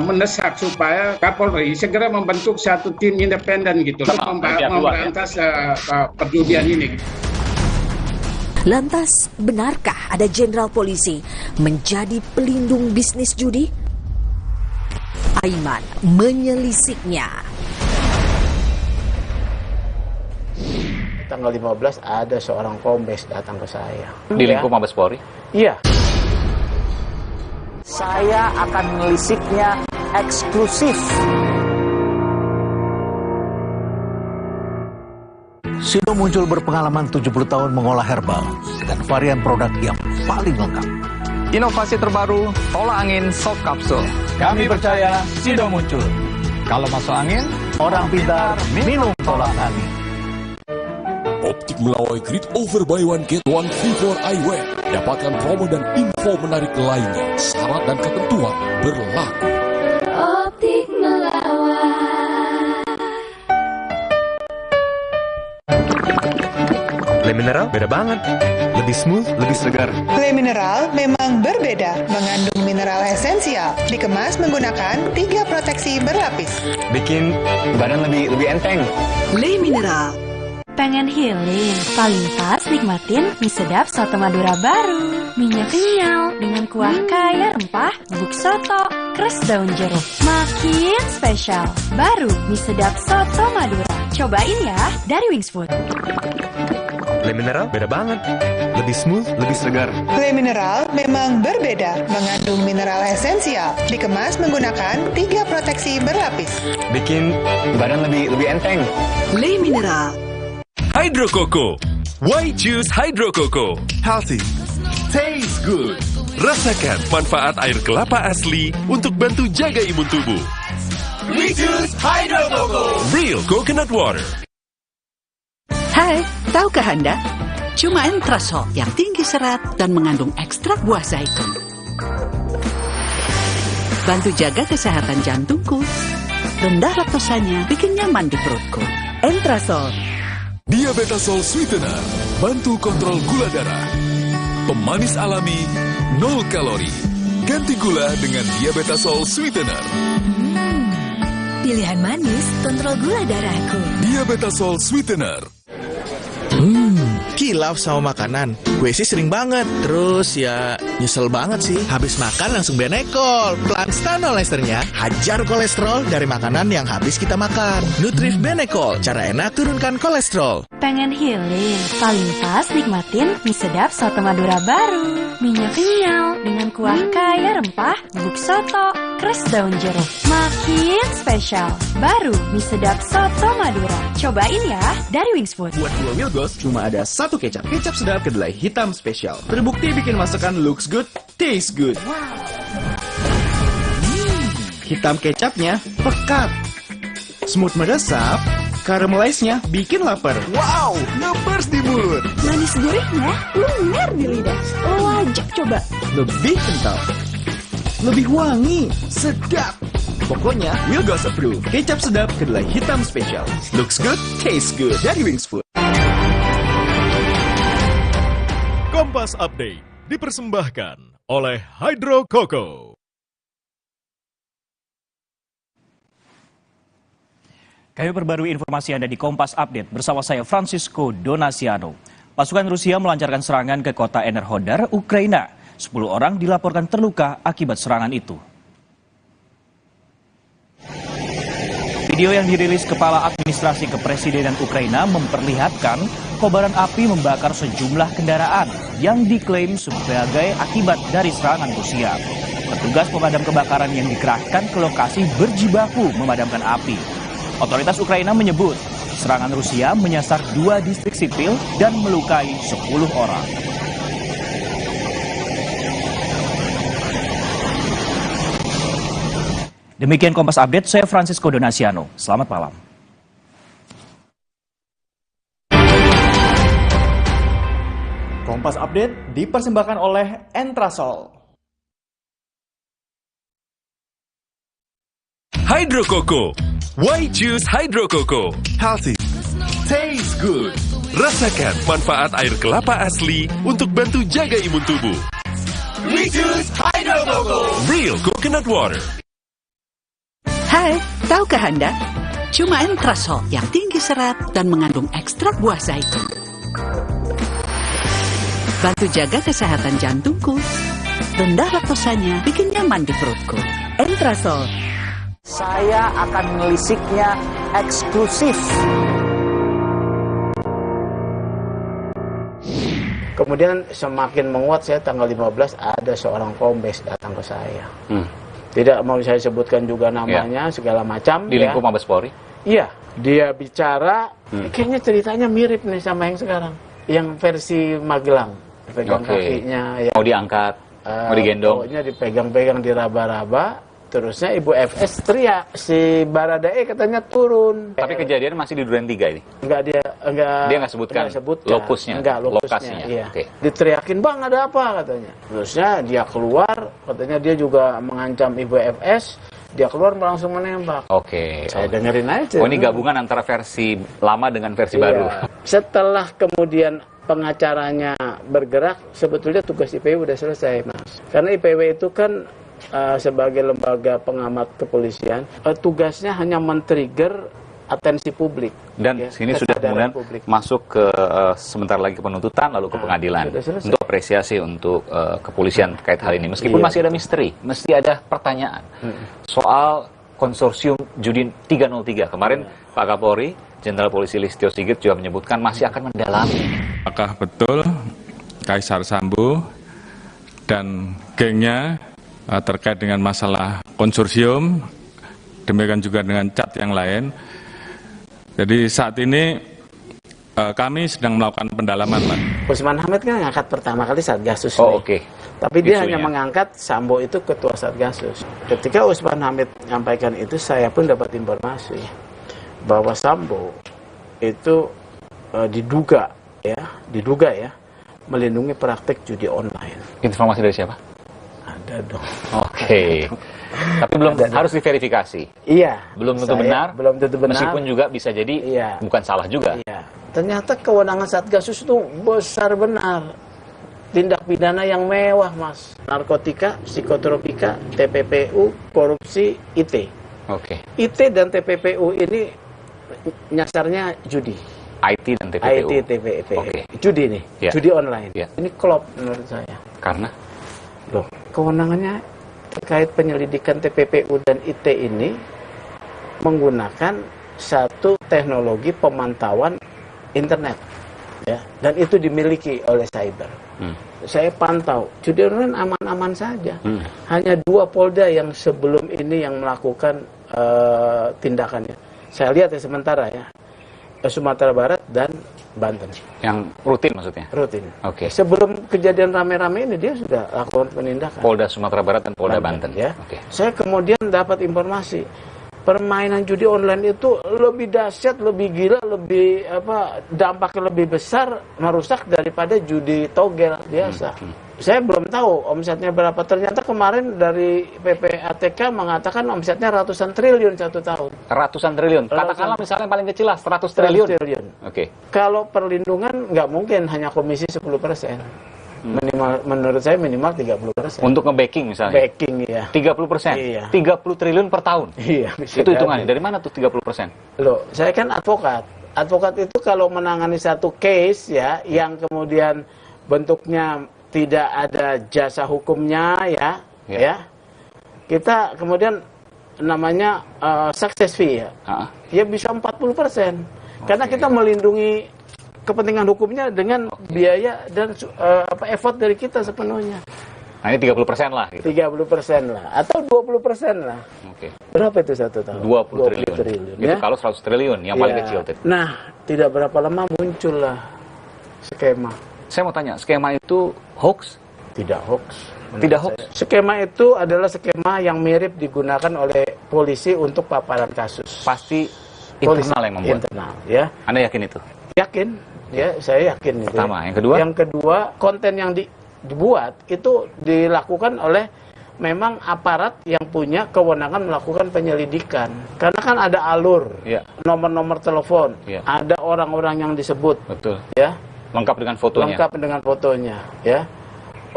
mendesak supaya Kapolri segera membentuk satu tim independen gitu memberantas perjudian ini. Lantas, benarkah ada jenderal polisi menjadi pelindung bisnis judi? Aiman menyelisiknya. Tanggal 15 ada seorang kombes datang ke saya. Di lingkup Mabes Polri? Iya. Saya akan melisiknya eksklusif. Sido Muncul berpengalaman 70 tahun mengolah herbal dengan varian produk yang paling lengkap. Inovasi terbaru, tolak angin Soft Capsule. Kami percaya Sido Muncul. Kalau masuk angin, orang pintar minum tolak angin. Optik Melawai Grid Over Buy One Get One Free for Eyewear. Dapatkan promo dan info menarik lainnya. Syarat dan ketentuan berlaku. Optik Melawai. Le Mineral beda banget. Lebih smooth, lebih segar. Le Mineral memang berbeda, mengandung mineral esensial, dikemas menggunakan 3 proteksi berlapis. Bikin badan lebih enteng. Le Mineral. Pengen healing? Paling pas nikmatin mie sedap soto Madura baru. Minyak kenyal dengan kuah kaya rempah, bubuk soto, kres daun jeruk. Makin spesial. Baru mie sedap soto Madura. Cobain ya dari Wings Food. Le Mineral beda banget. Lebih smooth, lebih segar. Le Mineral memang berbeda, mengandung mineral esensial, dikemas menggunakan 3 proteksi berlapis. Bikin badan lebih enteng. Le Mineral. Hydro Coco. Why choose Hydro Coco? Healthy, taste good. Rasakan manfaat air kelapa asli untuk bantu jaga imun tubuh. We choose Hydro Coco. Real coconut water. Hai, tahukah Anda? Cuma Entrasol yang tinggi serat dan mengandung ekstrak buah zaitun. Bantu jaga kesehatan jantungku. Rendah laktosanya bikin nyaman di perutku. Entrasol. Diabetasol Sweetener, bantu kontrol gula darah. Pemanis alami, 0 kalori. Ganti gula dengan Diabetasol Sweetener. Pilihan manis, kontrol gula darahku. Diabetasol Sweetener. Kilaf sama makanan. Gue sih sering banget. Terus ya nyesel banget sih. Habis makan langsung Benekol. Pelan Stanol esternya hajar kolesterol dari makanan yang habis kita makan. Nutrif Benekol. Cara enak turunkan kolesterol. Pengen healing? Paling pas nikmatin mie sedap soto Madura baru. Minyak kenyal dengan kuah kaya rempah, bubuk soto, keras daun jeruk. Makin spesial. Baru mie sedap soto Madura. Cobain ya dari Wings Food. Buat 2 Milgos cuma ada 1 kecap. Kecap sedap kedelai hitam spesial. Terbukti bikin masakan looks good, taste good. Hitam kecapnya pekat. Smooth meresap. Caramelize-nya bikin lapar. Wow, ngepers di mulut. Manis gurihnya lumer di lidah. Wajib coba. Lebih kental. Lebih wangi. Sedap. Pokoknya Milgos approve. Kecap sedap kedelai hitam spesial. Looks good, taste good. Dari Wings Food. Kompas Update dipersembahkan oleh Hydro Coco. Kami perbarui informasi Anda di Kompas Update bersama saya Francisco Donasiano. Pasukan Rusia melancarkan serangan ke kota Enerhodar, Ukraina. 10 orang dilaporkan terluka akibat serangan itu. Video yang dirilis Kepala Administrasi Kepresidenan Ukraina memperlihatkan kobaran api membakar sejumlah kendaraan yang diklaim sebagai akibat dari serangan Rusia. Petugas pemadam kebakaran yang dikerahkan ke lokasi berjibaku memadamkan api. Otoritas Ukraina menyebut serangan Rusia menyasar 2 distrik sipil dan melukai 10 orang. Demikian Kompas Update, saya Francisco Donasiano. Selamat malam. Kompas Update dipersembahkan oleh Entrasol. Hydro Coco. Why choose Hydro Coco? Healthy. Taste good. Rasakan manfaat air kelapa asli untuk bantu jaga imun tubuh. We choose Hydro Coco. Real coconut water. Hai, tahukah Anda? Cuma Entrasol yang tinggi serat dan mengandung ekstrak buah zaitun. Bantu jaga kesehatan jantungku. Rendah laktosanya bikin nyaman di perutku. Entrasol. Saya akan melisiknya eksklusif. Kemudian semakin menguat, saya tanggal 15 ada seorang kombes datang ke saya. Tidak mau saya sebutkan juga namanya, segala macam. Di lingkup Mabes Polri? Iya, dia bicara, kayaknya ceritanya mirip nih sama yang sekarang. Yang versi Magelang, pegang kakinya. Ya. Mau diangkat, mau digendong. Pokoknya dipegang-pegang, diraba-raba. Terusnya Ibu FS teriak, si Baradae katanya turun. Tapi kejadian masih di Duren 3 ini? Dia nggak sebutkan lokusnya? Lokasinya. Iya. Diteriakin, bang ada apa katanya. Terusnya dia keluar, katanya dia juga mengancam Ibu FS. Dia keluar langsung menembak. Saya dengerin aja. Oh, ini gabungan antara versi lama dengan versi baru. Setelah kemudian pengacaranya bergerak, sebetulnya tugas IPW udah selesai, Mas. Karena IPW itu kan sebagai lembaga pengamat kepolisian, tugasnya hanya men-trigger atensi publik. Dan sini sudah kemudian masuk ke sebentar lagi penuntutan, lalu ke pengadilan. Untuk apresiasi untuk kepolisian terkait hal ini. Meskipun masih ada misteri, mesti ada pertanyaan soal konsorsium Judi 303. Kemarin Pak Kapolri, Jenderal Polisi Listio Sigit juga menyebutkan masih akan mendalami. Apakah betul Kaisar Sambo dan gengnya terkait dengan masalah konsorsium, demikian juga dengan cat yang lain. Jadi saat ini kami sedang melakukan pendalaman, Pak. Usman Hamid kan ngangkat pertama kali Satgasus. Tapi dia hanya mengangkat Sambo itu ketua Satgasus. Ketika Usman Hamid menyampaikan itu, saya pun dapat informasi bahwa Sambo itu diduga ya melindungi praktik judi online. Informasi dari siapa? Ada dong. Tapi belum harus diverifikasi. Iya. Belum tentu benar. Belum tentu benar. Meskipun juga bisa jadi bukan salah juga. Iya. Ternyata kewenangan Satgasus itu besar benar. Tindak pidana yang mewah, Mas. Narkotika, psikotropika, TPPU, korupsi, IT. IT dan TPPU ini nyasarnya judi. IT dan TPPU. IT, TPPU. Oke. Judi nih, Ya. judi online. Ya. Ini klop menurut saya. Karena? Loh, kewenangannya terkait penyelidikan TPPU dan IT ini menggunakan satu teknologi pemantauan internet, ya, dan itu dimiliki oleh cyber. Saya pantau, judi online aman-aman saja. Hanya 2 Polda yang sebelum ini yang melakukan tindakannya. Saya lihat ya sementara ya, Sumatera Barat dan Banten. Yang rutin maksudnya? Rutin. Oke. Sebelum kejadian rame-rame ini dia sudah lakukan penindakan. Polda Sumatera Barat dan Polda Banten. Ya. Oke. Saya kemudian dapat informasi permainan judi online itu lebih dahsyat, lebih gila, lebih dampaknya lebih besar, merusak daripada judi togel biasa. Saya belum tahu omsetnya berapa. Ternyata kemarin dari PPATK mengatakan omsetnya ratusan triliun 1 tahun. Ratusan triliun. Katakanlah misalnya paling kecil lah 100 triliun. Oke. Kalau perlindungan nggak mungkin hanya komisi 10%. Minimal, menurut saya minimal 30%. Untuk nge-backing misalnya? Backing, ya. 30%? Iya. 30 triliun per tahun? Iya. Itu hitungannya, dari mana tuh 30%? Loh, saya kan advokat. Advokat itu kalau menangani satu case ya, yang kemudian bentuknya tidak ada jasa hukumnya ya, kita kemudian namanya success fee ya, ya bisa 40%. Karena kita melindungi kepentingan hukumnya dengan biaya dan effort dari kita sepenuhnya. Nah ini 30% lah gitu. 30% lah, atau 20% lah. Oke. Berapa itu 1 tahun? 20 triliun. Itu ya? kalau 100 triliun, yang paling kecil. Nah, tidak berapa lama muncullah skema. Saya mau tanya, skema itu hoax? Tidak hoax. Tidak hoax? Skema itu adalah skema yang mirip digunakan oleh polisi untuk paparan kasus. Pasti internal yang membuat? Internal, ya. Anda yakin itu? Yakin, ya, saya yakin. Pertama, yang kedua? Yang kedua, konten yang dibuat itu dilakukan oleh memang aparat yang punya kewenangan melakukan penyelidikan. Karena kan ada alur, nomor-nomor telepon, ada orang-orang yang disebut. Betul. Ya. Lengkap dengan fotonya. Lengkap dengan fotonya, ya.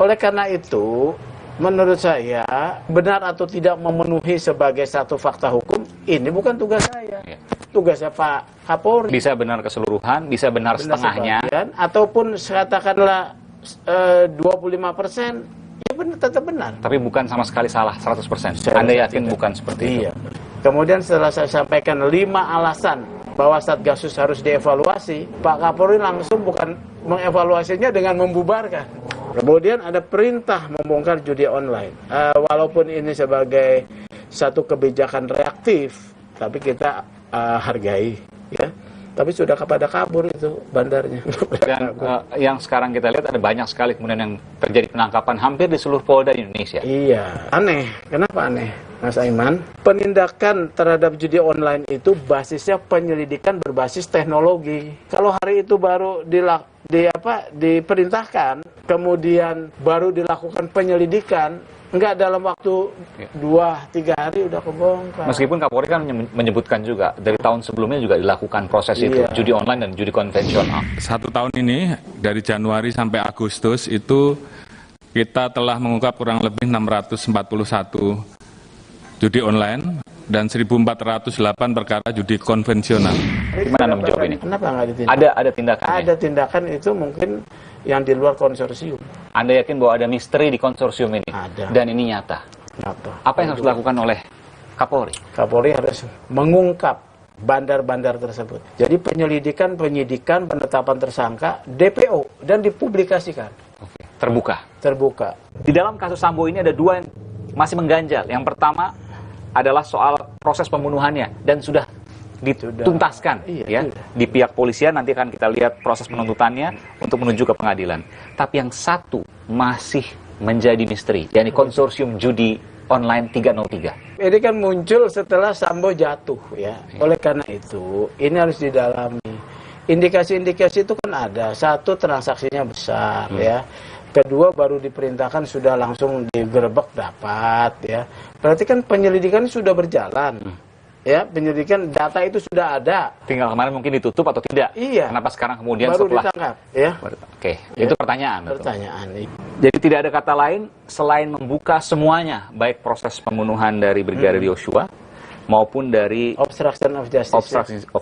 Oleh karena itu, menurut saya benar atau tidak memenuhi sebagai satu fakta hukum, ini bukan tugas saya. Tugasnya Pak Kapolri. Bisa benar keseluruhan, bisa benar setengahnya. Sebagian, ataupun katakanlah 25%, ya benar, tetap benar. Tapi bukan sama sekali salah 100%. Anda yakin bukan seperti itu? Kemudian setelah saya sampaikan 5 alasan bahwa Satgasus harus dievaluasi, Pak Kapolri langsung bukan mengevaluasinya dengan membubarkan. Kemudian ada perintah membongkar judi online. Walaupun ini sebagai satu kebijakan reaktif, tapi kita hargai, ya. Tapi sudah kepada kabur itu bandarnya. Dan yang sekarang kita lihat ada banyak sekali kemudian yang terjadi penangkapan hampir di seluruh Polda di Indonesia. Iya, aneh. Kenapa aneh, Mas Aiman? Penindakan terhadap judi online itu basisnya penyelidikan berbasis teknologi. Kalau hari itu baru diperintahkan, kemudian baru dilakukan penyelidikan, enggak dalam waktu 2-3 hari udah kebongkar. Meskipun Kapolri kan menyebutkan juga dari tahun sebelumnya juga dilakukan proses itu, judi online dan judi konvensional. 1 tahun ini dari Januari sampai Agustus itu kita telah mengungkap kurang lebih 641 judi online dan 1.408 perkara judi konvensional. Gimana Anda menjawab ini? Kenapa nggak ditindak? Ada tindakan. Ada tindakan itu mungkin yang di luar konsorsium. Anda yakin bahwa ada misteri di konsorsium ini? Ada. Dan ini nyata? Nyata. Apa yang harus dilakukan oleh Kapolri? Kapolri harus mengungkap bandar-bandar tersebut. Jadi penyidikan, penetapan tersangka, DPO, dan dipublikasikan. Oke. Terbuka? Terbuka. Di dalam kasus Sambo ini ada 2 yang masih mengganjal. Yang pertama adalah soal proses pembunuhannya dan sudah dituntaskan di pihak polisian. Nanti akan kita lihat proses penuntutannya untuk menuju ke pengadilan. Tapi yang satu masih menjadi misteri, yakni konsorsium judi online 303. Ini kan muncul setelah Sambo jatuh, ya. Oleh karena itu ini harus didalami. Indikasi-indikasi itu kan ada. Satu, transaksinya besar, ya. Kedua, baru diperintahkan sudah langsung digerebek dapat, ya. Berarti kan penyelidikan sudah berjalan. Ya, penyelidikan data itu sudah ada. Tinggal kemarin mungkin ditutup atau tidak. Iya. Kenapa sekarang kemudian baru setelah ditangkap, ya. Oke, itu pertanyaan. Pertanyaan. Jadi tidak ada kata lain selain membuka semuanya, baik proses pembunuhan dari Brigadir Yosua, maupun dari obstruction of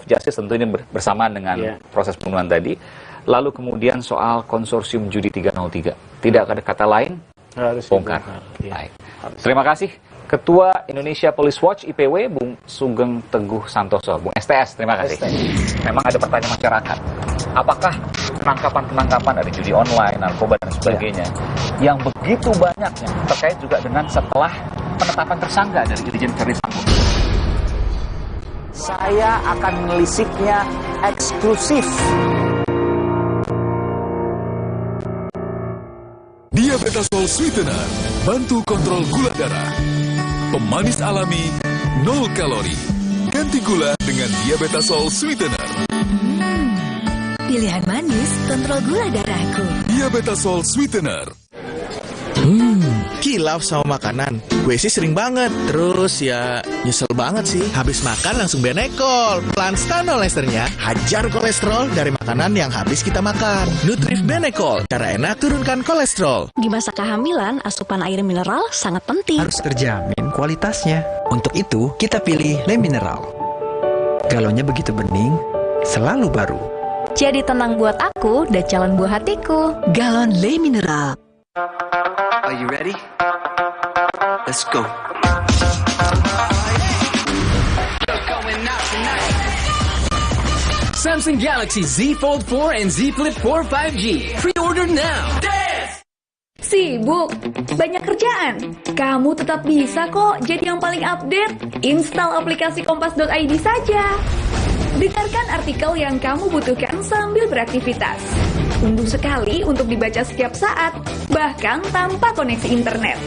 justice tentu ini bersamaan dengan proses pembunuhan tadi. Lalu kemudian soal konsorsium judi 303. Tidak ada kata lain, harus bongkar. Baik. Terima kasih Ketua Indonesia Police Watch IPW Bung Sugeng Teguh Santoso, Bung STS, terima kasih. Memang ada pertanyaan masyarakat, apakah penangkapan-penangkapan ada judi online, narkoba dan sebagainya yang begitu banyaknya terkait juga dengan setelah penetapan tersangka dari Irjen Verdi Sambo? Saya akan melisiknya eksklusif. Diabetasol Sweetener, bantu kontrol gula darah. Pemanis alami, 0 kalori. Ganti gula dengan Diabetasol Sweetener. Pilihan manis, kontrol gula darahku. Diabetasol Sweetener. Kilaf sama makanan. Gue sih sering banget. Terus ya nyesel banget sih. Habis makan langsung Benekol. Plan Stanol Esternya hajar kolesterol dari makanan yang habis kita makan. Nutrif Benekol, cara enak turunkan kolesterol. Di masa kehamilan, asupan air mineral sangat penting. Harus terjamin kualitasnya. Untuk itu, kita pilih Le Mineral. Galonnya begitu bening, selalu baru. Jadi tenang buat aku dan calon buah hatiku. Galon Le Mineral. Are you ready? Let's go. Samsung Galaxy Z Fold 4 and Z Flip 4 5G. Pre-order now. Sibuk? Banyak kerjaan? Kamu tetap bisa kok jadi yang paling update. Install aplikasi kompas.id saja. Dengarkan artikel yang kamu butuhkan sambil beraktivitas. Unduh sekali untuk dibaca setiap saat, bahkan tanpa koneksi internet.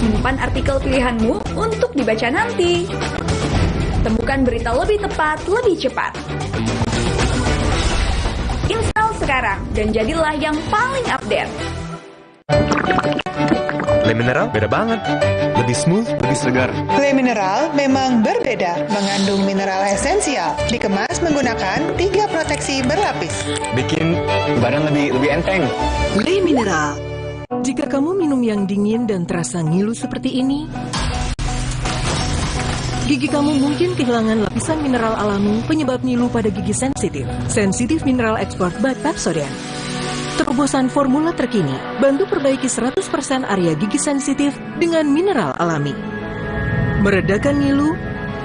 Simpan artikel pilihanmu untuk dibaca nanti. Temukan berita lebih tepat, lebih cepat. Install sekarang dan jadilah yang paling update. Le Mineral beda banget. Lebih smooth, lebih segar. Le Mineral memang berbeda, mengandung mineral esensial, dikemas menggunakan 3 proteksi berlapis. Bikin badan lebih enteng. Le Mineral. Jika kamu minum yang dingin dan terasa ngilu seperti ini, gigi kamu mungkin kehilangan lapisan mineral alami penyebab ngilu pada gigi sensitif. Sensitive Mineral Export by Pepsodent. Terobosan formula terkini, bantu perbaiki 100% area gigi sensitif dengan mineral alami. Meredakan ngilu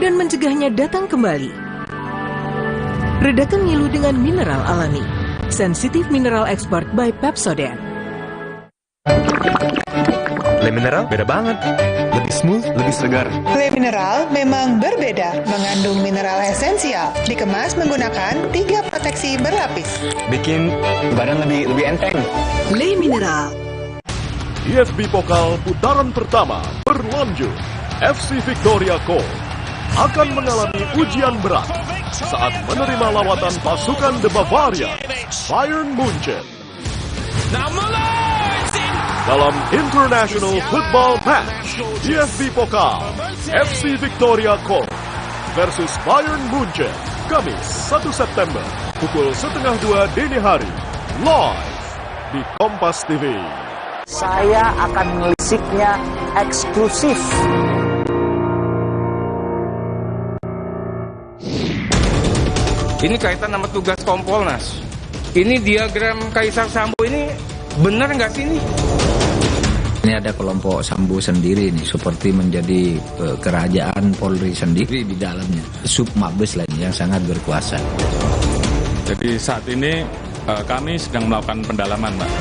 dan mencegahnya datang kembali. Redakan ngilu dengan mineral alami. Sensitive Mineral Export by Pepsodent. Le Mineral beda banget. Lebih smooth, lebih segar. Le Mineral memang berbeda, mengandung mineral esensial, dikemas menggunakan 3 proteksi berlapis. Bikin badan lebih enteng. Le Mineral. IFB Pokal putaran pertama berlanjut. FC Victoria Co akan mengalami ujian berat saat menerima lawatan pasukan The Bavaria, Bayern Munchen. Dalam International Football Match, IFB Pokal, FC Victoria Co versus Bayern Munchen, Kamis 1 September, pukul 1:30 dini hari, live di Kompas TV. Saya akan melisiknya eksklusif. Ini kaitan sama tugas Kompolnas. Ini diagram Kaisar Sambo ini benar nggak sih ini? Ini ada kelompok Sambo sendiri nih, seperti menjadi kerajaan Polri sendiri di dalamnya. Sub Mabes lain yang sangat berkuasa. Jadi saat ini kami sedang melakukan pendalaman, Pak.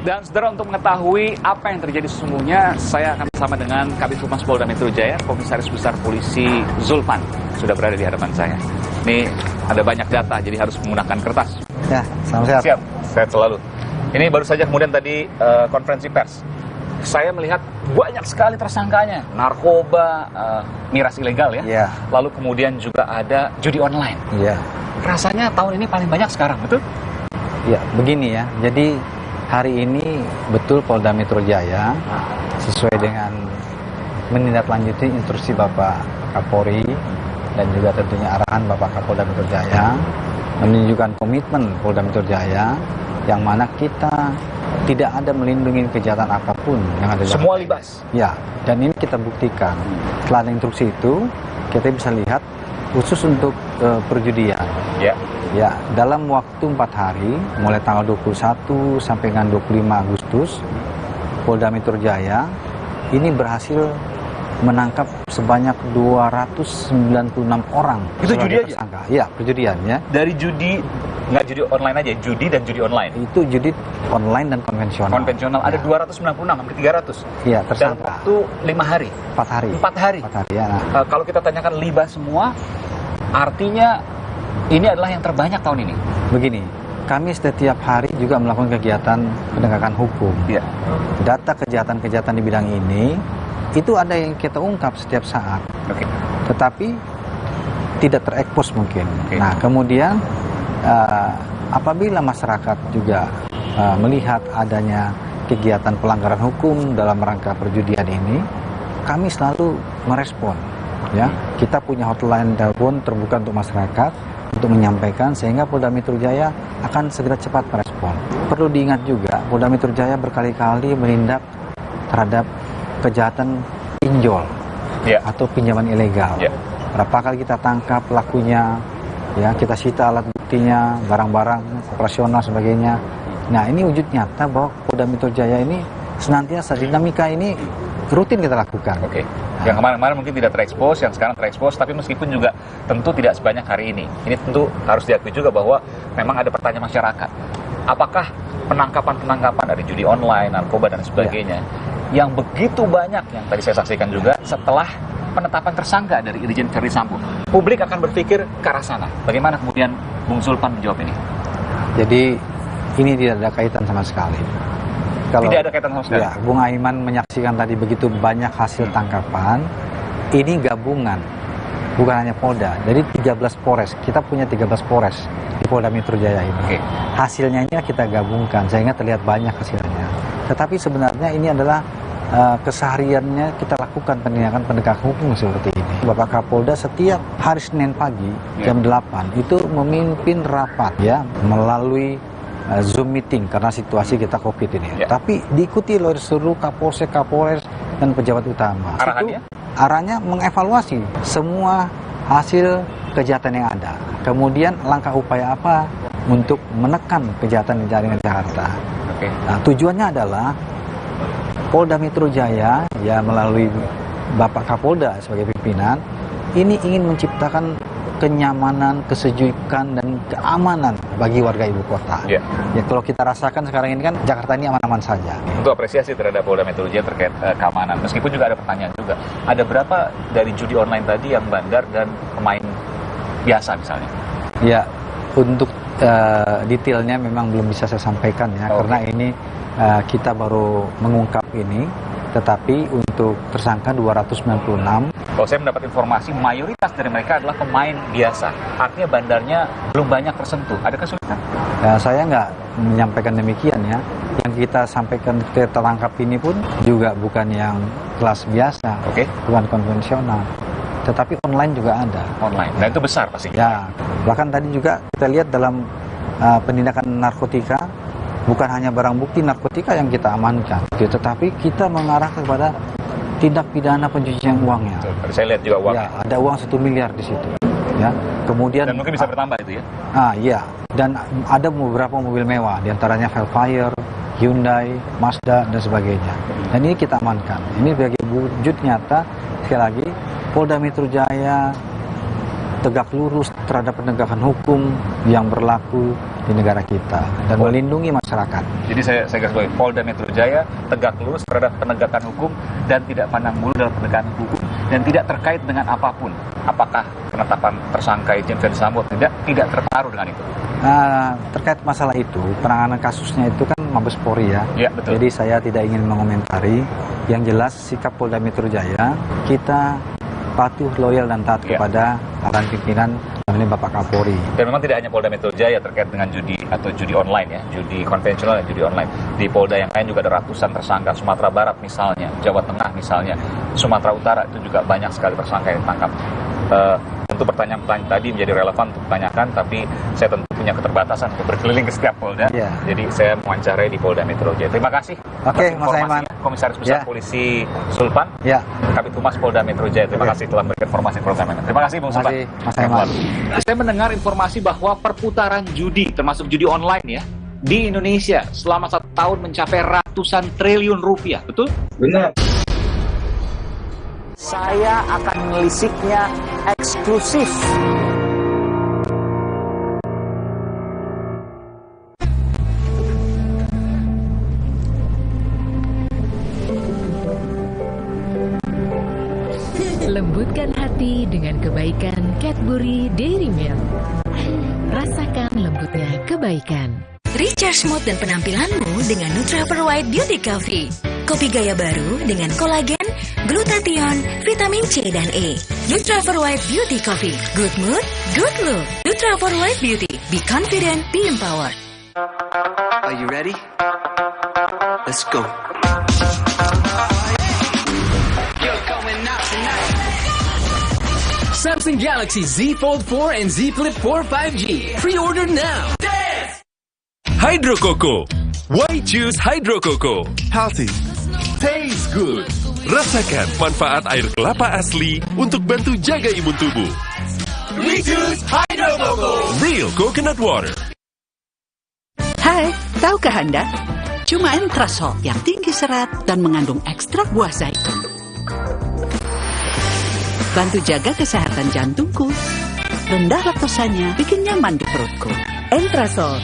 Dan saudara, untuk mengetahui apa yang terjadi sesungguhnya, saya akan bersama dengan Kabid Humas Polda Metro Jaya, Komisaris Besar Polisi Zulfan, sudah berada di hadapan saya. Ini ada banyak data, jadi harus menggunakan kertas. Ya, salam sehat. Siap, sehat selalu. Ini baru saja kemudian tadi konferensi pers. Saya melihat banyak sekali tersangkanya, narkoba, miras ilegal ya. Iya. Lalu kemudian juga ada judi online. Iya. Rasanya tahun ini paling banyak sekarang, betul? Ya, begini ya. Jadi hari ini betul Polda Metro Jaya sesuai dengan menindaklanjuti instruksi Bapak Kapolri dan juga tentunya arahan Bapak Kapolda Metro Jaya menunjukkan komitmen Polda Metro Jaya yang mana kita tidak ada melindungi kejahatan apapun yang ada. Semua libas. Ya, dan ini kita buktikan. Setelah ada instruksi itu, kita bisa lihat khusus untuk perjudian. Ya. Ya, dalam waktu 4 hari, mulai tanggal 21 sampai dengan 25 Agustus, Polda Metro Jaya ini berhasil menangkap sebanyak 296 orang. Itu judi aja? Tersangka. Ya, perjudian ya. Dari judi, nggak judi online aja, judi dan judi online. Itu judi online dan konvensional. Konvensional, ada 296, hampir 300. Iya, tersangka. Dalam waktu 5 hari. 4 hari. 4 hari. 4 hari, ya. Nah. Kalau kita tanyakan libas semua, artinya ini adalah yang terbanyak tahun ini. Begini, kami setiap hari juga melakukan kegiatan penegakan hukum. Ya. Data kejahatan-kejahatan di bidang ini, itu ada yang kita ungkap setiap saat. Okay. Tetapi tidak terekspos mungkin. Okay. Nah, kemudian apabila masyarakat juga melihat adanya kegiatan pelanggaran hukum dalam rangka perjudian ini, kami selalu merespon. Ya, kita punya hotline telepon terbuka untuk masyarakat untuk menyampaikan, sehingga Polda Metro Jaya akan segera cepat merespon. Perlu diingat juga, Polda Metro Jaya berkali-kali menindak terhadap kejahatan pinjol atau pinjaman ilegal. Berapa kali kita tangkap pelakunya, ya, kita sita alat buktinya, barang-barang operasional sebagainya. Nah, ini wujud nyata bahwa Polda Metro Jaya ini senantiasa dinamika ini rutin kita lakukan. Oke. Yang kemarin-kemarin mungkin tidak terekspos, yang sekarang terekspos, tapi meskipun juga tentu tidak sebanyak hari ini. Ini tentu harus diakui juga bahwa memang ada pertanyaan masyarakat. Apakah penangkapan-penangkapan dari judi online, narkoba dan sebagainya yang begitu banyak yang tadi saya saksikan juga setelah penetapan tersangka dari Irjen Verdi Sambo, publik akan berpikir ke arah sana. Bagaimana kemudian Bung Zulpan menjawab ini? Jadi ini tidak ada kaitan sama sekali. Kalau tidak ada kaitan sama sekali. Ya, Bung Aiman menyaksikan tadi begitu banyak hasil tangkapan, ini gabungan, bukan hanya Polda. Jadi 13 Polres, kita punya 13 Polres di Polda Metro Jaya ini. Hasilnya ini kita gabungkan sehingga terlihat banyak hasilnya. Tetapi sebenarnya ini adalah kesehariannya kita lakukan penegakan hukum seperti ini. Bapak Kapolda setiap hari Senin pagi jam 8 itu memimpin rapat ya melalui Zoom meeting karena situasi kita COVID ini. Tapi diikuti oleh seluruh Kapolsek, Kapolres dan pejabat utama. Arahnya mengevaluasi semua hasil kejahatan yang ada. Kemudian langkah upaya apa untuk menekan kejahatan di jaringan Jakarta. Nah, tujuannya adalah Polda Metro Jaya ya melalui Bapak Kapolda sebagai pimpinan ini ingin menciptakan kenyamanan, kesejukan dan keamanan bagi warga ibu kota. Ya kalau kita rasakan sekarang ini kan Jakarta ini aman-aman saja. Untuk apresiasi terhadap Polda Metro Jaya terkait keamanan. Meskipun juga ada pertanyaan juga. Ada berapa dari judi online tadi yang bandar dan pemain biasa misalnya? Ya, untuk detailnya memang belum bisa saya sampaikan ya, karena ini kita baru mengungkap ini, tetapi untuk tersangka 296. Kalau saya mendapat informasi, mayoritas dari mereka adalah pemain biasa. Artinya bandarnya belum banyak tersentuh. Ada kesulitan? Saya nggak menyampaikan demikian ya. Yang kita sampaikan, kita tangkap ini pun juga bukan yang kelas biasa, bukan konvensional. Tetapi online juga ada. Online, dan itu besar pasti. Ya, bahkan tadi juga kita lihat dalam penindakan narkotika, bukan hanya barang bukti narkotika yang kita amankan, tetapi kita mengarah kepada tindak pidana pencucian uangnya. Saya lihat juga uang. Ya, ada uang 1 miliar di situ. Ya, kemudian. Dan mungkin bisa bertambah itu ya? Iya. Dan ada beberapa mobil mewah, diantaranya Velfire, Hyundai, Mazda dan sebagainya. Dan ini kita amankan. Ini sebagai wujud nyata sekali lagi Polda Metro Jaya tegak lurus terhadap penegakan hukum yang berlaku di negara kita dan melindungi masyarakat. Jadi saya garis bawahi, Polda Metro Jaya tegak lurus terhadap penegakan hukum dan tidak pandang bulu dalam penegakan hukum dan tidak terkait dengan apapun. Apakah penetapan tersangka Irjen Verdi Sambo tidak terpengaruh dengan itu? Terkait masalah itu, penanganan kasusnya itu kan Mabes Polri ya. Ya, betul. Jadi saya tidak ingin mengomentari. Yang jelas sikap Polda Metro Jaya, kita patuh, loyal dan taat kepada arahan pimpinan namanya Bapak Kapolri. Dan memang tidak hanya Polda Metro Jaya terkait dengan judi atau judi online ya, judi konvensional dan judi online. Di Polda yang lain juga ada ratusan tersangka, Sumatera Barat misalnya, Jawa Tengah misalnya, Sumatera Utara itu juga banyak sekali tersangka yang ditangkap. Tentu tentu pertanyaan-pertanyaan tadi menjadi relevan untuk ditanyakan, tapi saya tentu punya keterbatasan untuk berkeliling ke setiap Polda. Jadi saya mewawancarai di Polda Metro Jaya. Terima kasih. Oke, Mas Aiman. Komisaris Besar Polisi Sulpan, Kabid Humas Polda Metro Jaya. Terima kasih telah memberikan informasi program ini. Terima kasih Bung Sulpan. Mas Aiman. Saya mendengar informasi bahwa perputaran judi, termasuk judi online ya, di Indonesia selama 1 tahun mencapai ratusan triliun rupiah, betul? Benar. Saya akan melisiknya eksklusif. Lembutkan hati dengan kebaikan Cadbury Dairy Milk. Rasakan lembutnya kebaikan. Recharge mood dan penampilanmu dengan Nutrafol White Beauty Coffee. Kopi gaya baru dengan kolagen, glutathione, vitamin C dan E. Nutrafol White Beauty Coffee. Good mood, good look. Nutrafol White Beauty. Be confident, be empowered. Are you ready? Let's go. Samsung Galaxy Z Fold 4 and Z Flip 4 5G. Pre-order now. Hydro Coco. Why choose Hydro Coco? Healthy. Tastes good. Rasakan manfaat air kelapa asli untuk bantu jaga imun tubuh. We choose Hydro Coco. Real coconut water. Hai, tahukah Anda? Cuma Entrasol yang tinggi serat dan mengandung ekstrak buah zaitun. Bantu jaga kesehatan jantungku. Rendah laktosanya bikin nyaman di perutku. Entrasol.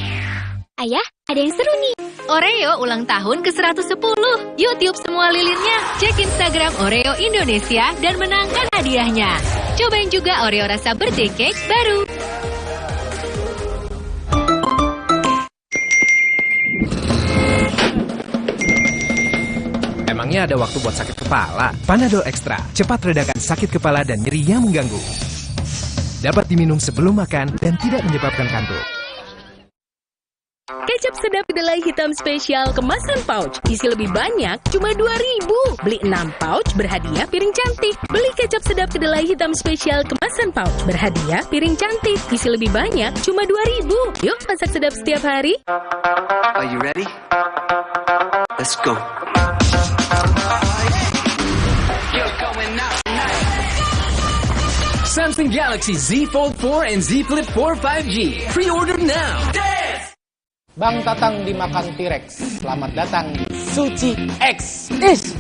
Ayah, ada yang seru nih. Oreo ulang tahun ke-110. Yuk tiup semua lilinnya. Cek Instagram Oreo Indonesia dan menangkan hadiahnya. Cobain juga Oreo rasa birthday cake baru. Emangnya ada waktu buat sakit kepala? Panadol Extra, cepat redakan sakit kepala dan nyeri yang mengganggu. Dapat diminum sebelum makan dan tidak menyebabkan kantuk. Kecap sedap kedelai hitam spesial kemasan pouch. Isi lebih banyak, cuma 2.000. Beli 6 pouch, berhadiah piring cantik. Beli kecap sedap kedelai hitam spesial kemasan pouch. Berhadiah piring cantik. Isi lebih banyak, cuma 2.000. Yuk, masak sedap setiap hari. Are you ready? Let's go. Samsung Galaxy Z Fold 4 and Z Flip 4 5G. Pre-order now. Bang Tatang dimakan T-Rex. Selamat datang di Suci X.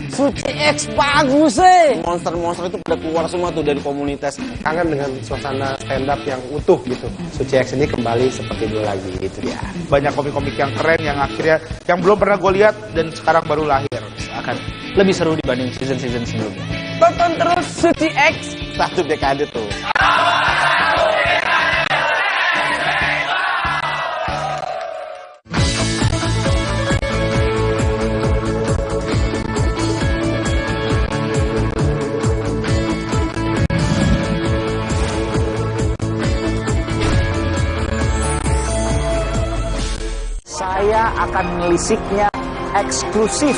Suci X bagus Monster-monster itu pada keluar semua tuh dari komunitas. Kangen dengan suasana stand up yang utuh gitu. Suci X ini kembali seperti dulu lagi gitu ya. Banyak komik-komik yang keren yang akhirnya yang belum pernah gue lihat dan sekarang baru lahir. Akan lebih seru dibanding season-season sebelumnya. Tonton terus Suci X. 1 dekade tuh. Saya akan melisiknya eksklusif.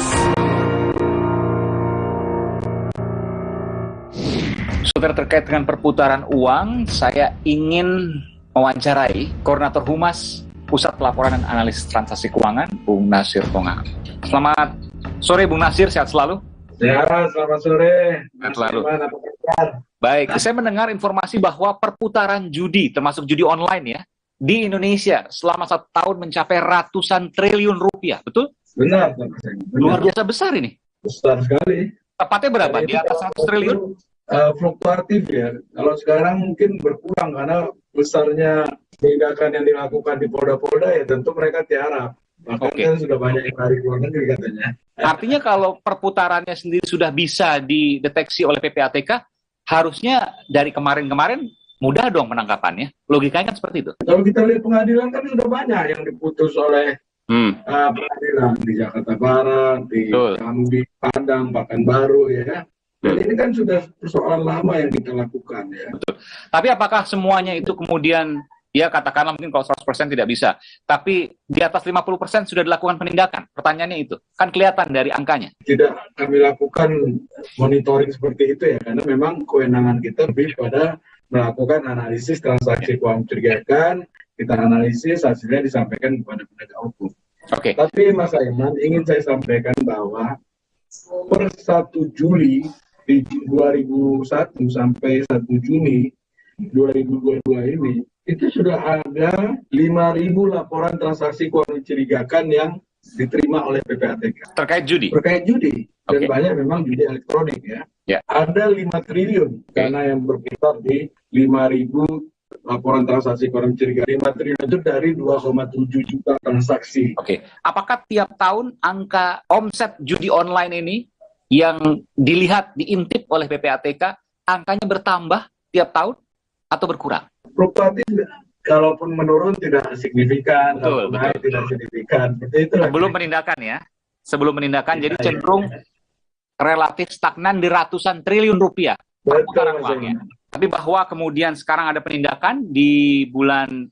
Saudara, terkait dengan perputaran uang, saya ingin mewawancarai Koordinator Humas Pusat Pelaporan dan Analisis Transaksi Keuangan, Bung Nasir Tonga. Selamat sore Bung Nasir, sehat selalu? Ya, selamat sore. Sehat selalu. Gimana, apa kabar? Baik, saya mendengar informasi bahwa perputaran judi, termasuk judi online ya, di Indonesia selama 1 tahun mencapai ratusan triliun rupiah, betul? Benar. Luar biasa besar ini. Besar sekali. Tepatnya berapa? Di atas 100 triliun? Fluktuatif ya. Kalau sekarang mungkin berkurang karena besarnya tindakan yang dilakukan di polda-polda ya tentu mereka tiarap. Bahkan kan sudah banyak yang lari luar negeri katanya. Artinya kalau perputarannya sendiri sudah bisa dideteksi oleh PPATK, harusnya dari kemarin-kemarin mudah dong penangkapannya. Logikanya kan seperti itu. Kalau kita lihat pengadilan kan sudah banyak yang diputus oleh pengadilan di Jakarta Barat, di Jambi, Padang, Pekanbaru ya. Dan ini kan sudah persoalan lama yang kita lakukan ya. Betul. Tapi apakah semuanya itu kemudian, ya katakanlah mungkin kalau 100% tidak bisa, tapi di atas 50% sudah dilakukan penindakan? Pertanyaannya itu, kan kelihatan dari angkanya. Tidak kami lakukan monitoring seperti itu ya, karena memang kewenangan kita lebih pada melakukan analisis transaksi keuangan mencurigakan, kita analisis, hasilnya disampaikan kepada penegak hukum. Oke. Tapi Mas Aiman, ingin saya sampaikan bahwa per 1 Juli 2001 sampai 1 Juni 2022 ini, itu sudah ada 5.000 laporan transaksi keuangan mencurigakan yang diterima oleh PPATK. Terkait judi? Terkait judi. Dan banyak memang judi elektronik ya. Ada 5 triliun dana yang berputar di 5.000 laporan transaksi keuangan mencurigakan. 5 triliun itu dari 2,7 juta transaksi. Oke. Apakah tiap tahun angka omset judi online ini yang dilihat, diintip oleh PPATK, angkanya bertambah tiap tahun atau berkurang? Fluktuatif, kalaupun menurun tidak signifikan, kalau naik tidak signifikan. Seperti itu. Sebelum penindakan ya? Sebelum penindakan, jadi cenderung relatif stagnan di ratusan triliun rupiah perputaran uangnya. Tapi bahwa kemudian sekarang ada penindakan di bulan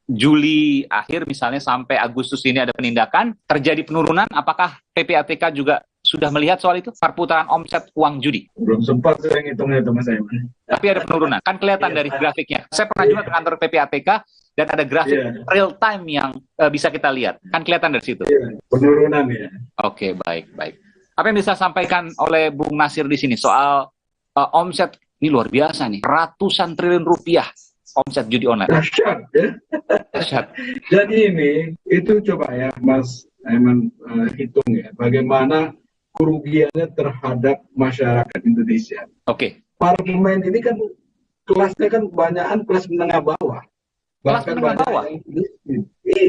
Juli akhir misalnya sampai Agustus ini ada penindakan, terjadi penurunan, apakah PPATK juga sudah melihat soal itu, perputaran omset uang judi? Belum sempat saya ngitungnya itu Mas Aiman. Tapi ada penurunan, kan kelihatan dari grafiknya. Saya pernah juga ke kantor PPATK dan ada grafik real time yang bisa kita lihat, kan kelihatan dari situ. Penurunan ya. Oke, baik. Apa yang bisa sampaikan oleh Bung Nasir di sini soal omset ini luar biasa nih, ratusan triliun rupiah omset judi online. Dahsyat ya. Dahsyat. Jadi ini, itu coba ya Mas Aiman hitung ya, bagaimana kerugiannya terhadap masyarakat Indonesia. Oke. Para pemain ini kan kelasnya kan kebanyakan kelas menengah bawah. Kelas menengah bawah?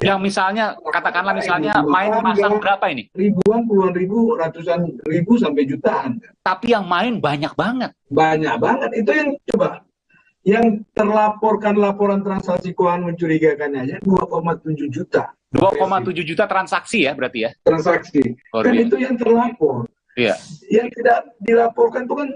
Yang misalnya, katakanlah misalnya main masang berapa ini? Ribuan, puluhan ribu, ratusan ribu sampai jutaan. Tapi yang main banyak banget. Banyak banget. Itu yang coba. Yang terlaporkan laporan transaksi keuangan mencurigakannya aja 2,7 juta. 2,7 juta transaksi ya berarti ya? Transaksi. Kan itu yang terlapor. Iya. Yang tidak dilaporkan itu kan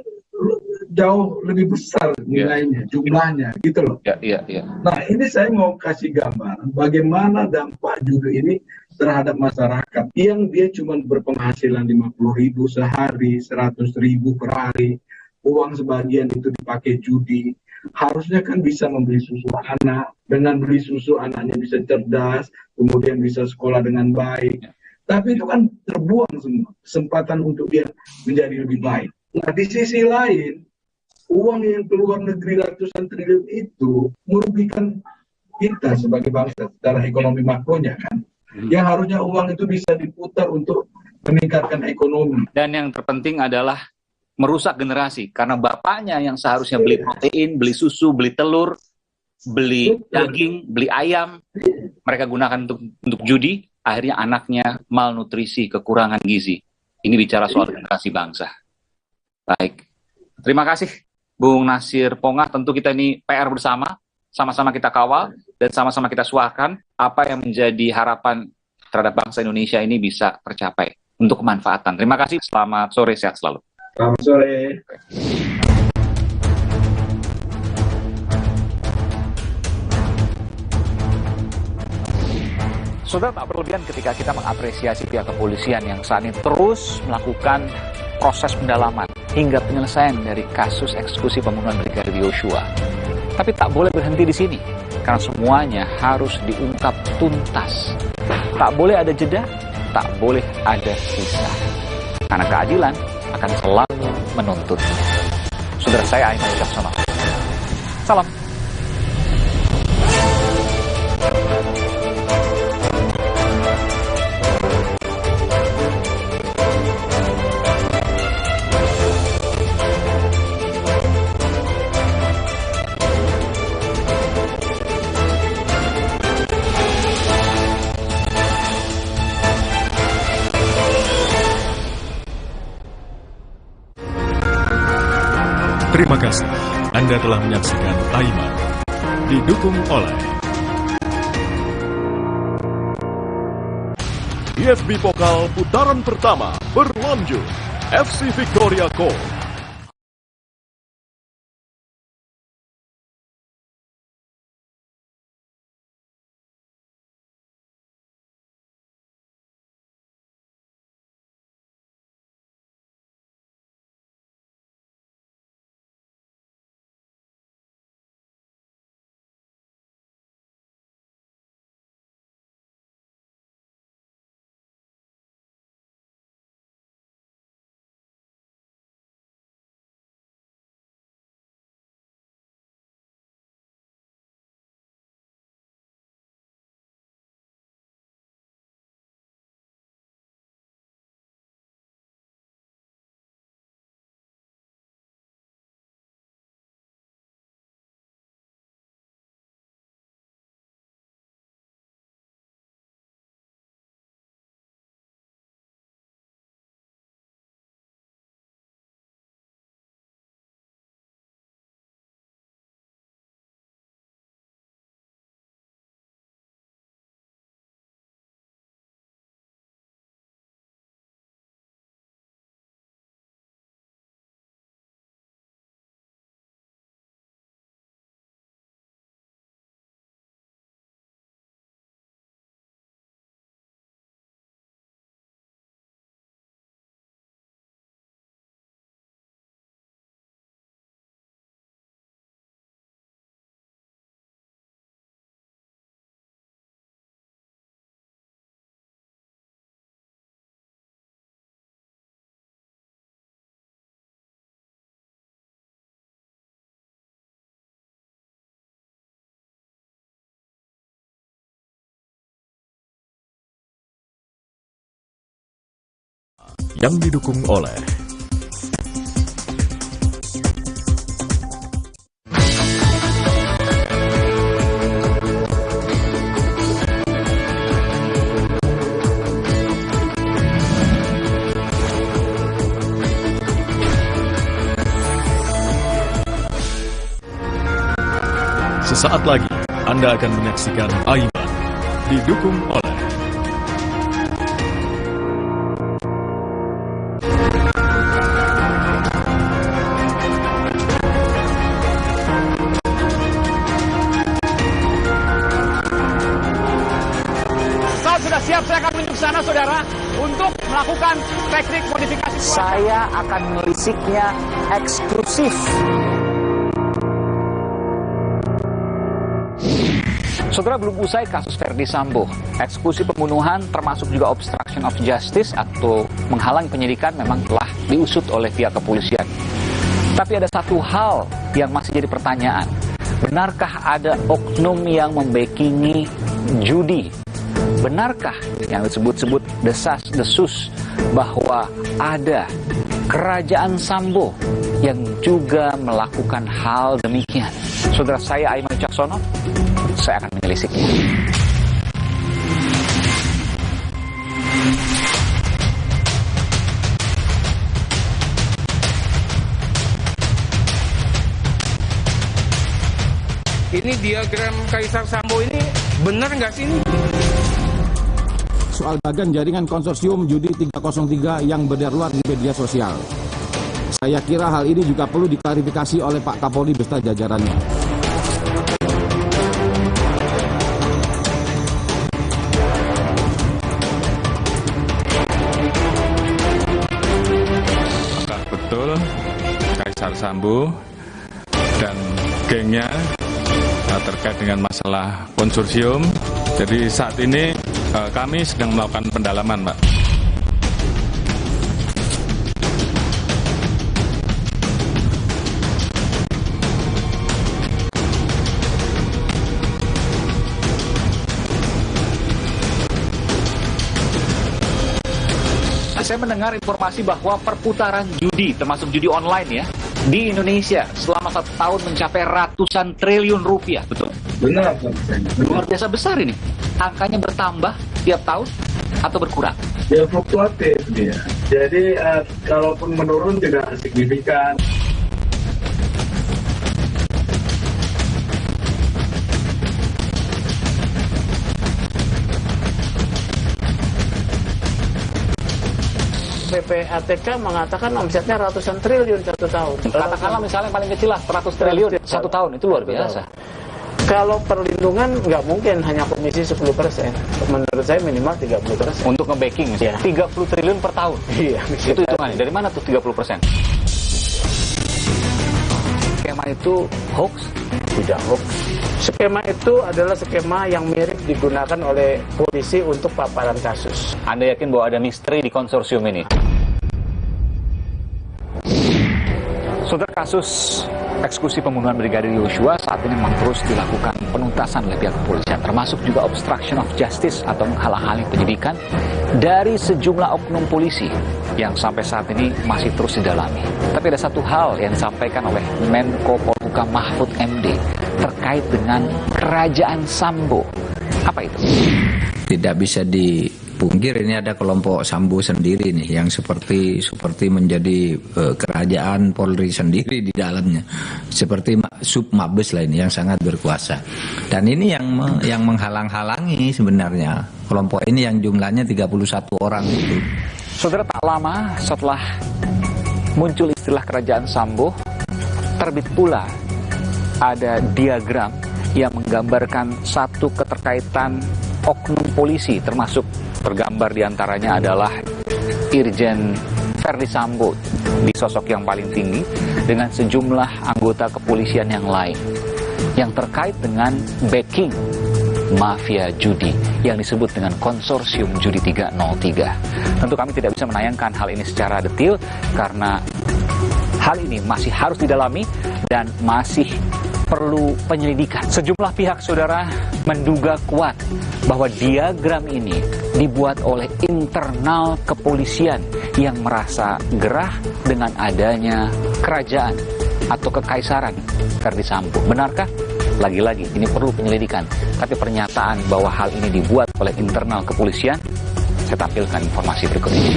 jauh lebih besar nilainya, jumlahnya, gitu loh. Iya. Nah, ini saya mau kasih gambar bagaimana dampak judi ini terhadap masyarakat yang dia cuma berpenghasilan 50.000 sehari, 100.000 per hari, uang sebagian itu dipakai judi. Harusnya kan bisa membeli susu anak, dengan beli susu anaknya bisa cerdas, kemudian bisa sekolah dengan baik. Tapi itu kan terbuang semua kesempatan untuk dia menjadi lebih baik. Nah, di sisi lain, uang yang keluar negeri ratusan triliun itu merugikan kita sebagai bangsa secara ekonomi makronya kan. Yang harusnya uang itu bisa diputar untuk meningkatkan ekonomi. Dan yang terpenting adalah merusak generasi, karena bapaknya yang seharusnya beli protein, beli susu, beli telur, beli daging, beli ayam, mereka gunakan untuk judi, akhirnya anaknya malnutrisi, kekurangan gizi. Ini bicara soal generasi bangsa. Baik, terima kasih Bung Nasir Pongah. Tentu kita ini PR bersama, sama-sama kita kawal dan sama-sama kita suarakan apa yang menjadi harapan terhadap bangsa Indonesia ini bisa tercapai untuk kemanfaatan. Terima kasih, selamat sore, sehat selalu. Selamat sore. Saudara, tak berlebihan ketika kita mengapresiasi pihak kepolisian yang saat ini terus melakukan proses pendalaman hingga penyelesaian dari kasus eksekusi pembunuhan Brigadir Yosua. Tapi tak boleh berhenti di sini, karena semuanya harus diungkap tuntas. Tak boleh ada jeda, tak boleh ada sisa. Karena keadilan akan selalu menuntut. Saudara, saya Aiman Wicaksono. Salam. Terima kasih. Anda telah menyaksikan Aiman. Didukung oleh IFB Pokal putaran pertama berlanjut. FC Victoria Co. yang didukung oleh Sesaat lagi, Anda akan menyaksikan Aiman, didukung oleh Saat sudah siap, saya akan menuju ke sana, saudara, untuk melakukan teknik modifikasi. Saya akan melisiknya eksklusif. Saudara, belum usai kasus Verdi Sambo, eksekusi pembunuhan termasuk juga obstruction of justice atau menghalangi penyidikan memang telah diusut oleh pihak kepolisian. Tapi ada satu hal yang masih jadi pertanyaan. Benarkah ada oknum yang membackingi judi? Benarkah yang disebut-sebut desas-desus bahwa ada kerajaan Sambo yang juga melakukan hal demikian? Saudara, saya Aiman Wicaksono, saya akan menelisiknya. Ini diagram Kaisar Sambo ini benar nggak sih ini? Soal bagan jaringan konsorsium judi 303 yang beredar di media sosial. Saya kira hal ini juga perlu diklarifikasi oleh Pak Kapolri beserta jajarannya. Apakah betul Kaisar Sambo dan gengnya terkait dengan masalah konsorsium? Jadi saat ini kami sedang melakukan pendalaman, Pak. Saya mendengar informasi bahwa perputaran judi, termasuk judi online ya, di Indonesia selama 1 tahun mencapai ratusan triliun rupiah, betul? Benar. Luar biasa besar ini. Angkanya bertambah tiap tahun atau berkurang? Ya fluktuatif dia. Jadi kalaupun menurun tidak signifikan. PPATK mengatakan omsetnya ratusan triliun 1 tahun. Katakanlah misalnya paling kecil lah 100 triliun 1 tahun, itu luar biasa. Kalau perlindungan nggak mungkin hanya komisi 10%. Menurut saya minimal 30%. Untuk nge-backing, ya. 30 triliun per tahun. Iya. Itu hitungannya. Dari mana tuh 30%? Skema itu hoax? Tidak hoax. Skema itu adalah skema yang mirip digunakan oleh polisi untuk paparan kasus. Anda yakin bahwa ada misteri di konsorsium ini? Saudara, kasus eksekusi pembunuhan Brigadir Yosua saat ini memang terus dilakukan penuntasan oleh pihak kepolisian, termasuk juga obstruction of justice atau menghalang-halangi penyidikan dari sejumlah oknum polisi yang sampai saat ini masih terus didalami. Tapi ada satu hal yang disampaikan oleh Menko Polhukam Mahfud MD terkait dengan kerajaan Sambo. Apa itu? Tidak bisa dipungkir ini ada kelompok Sambo sendiri nih yang seperti menjadi kerajaan Polri sendiri di dalamnya, seperti Sub Mabes lah ini yang sangat berkuasa. Dan ini yang menghalang-halangi sebenarnya kelompok ini yang jumlahnya 31 orang itu. Saudara, tak lama setelah muncul istilah kerajaan Sambo, terbit pula ada diagram yang menggambarkan satu keterkaitan oknum polisi, termasuk tergambar diantaranya adalah Irjen Verdi Sambo di sosok yang paling tinggi dengan sejumlah anggota kepolisian yang lain yang terkait dengan backing mafia judi yang disebut dengan konsorsium judi 303. Tentu kami tidak bisa menayangkan hal ini secara detail karena hal ini masih harus didalami dan masih perlu penyelidikan. Sejumlah pihak, saudara, menduga kuat bahwa diagram ini dibuat oleh internal kepolisian yang merasa gerah dengan adanya kerajaan atau kekaisaran Verdi Sambo. Benarkah? Lagi-lagi, ini perlu penyelidikan. Tapi pernyataan bahwa hal ini dibuat oleh internal kepolisian, saya tampilkan informasi berikut ini.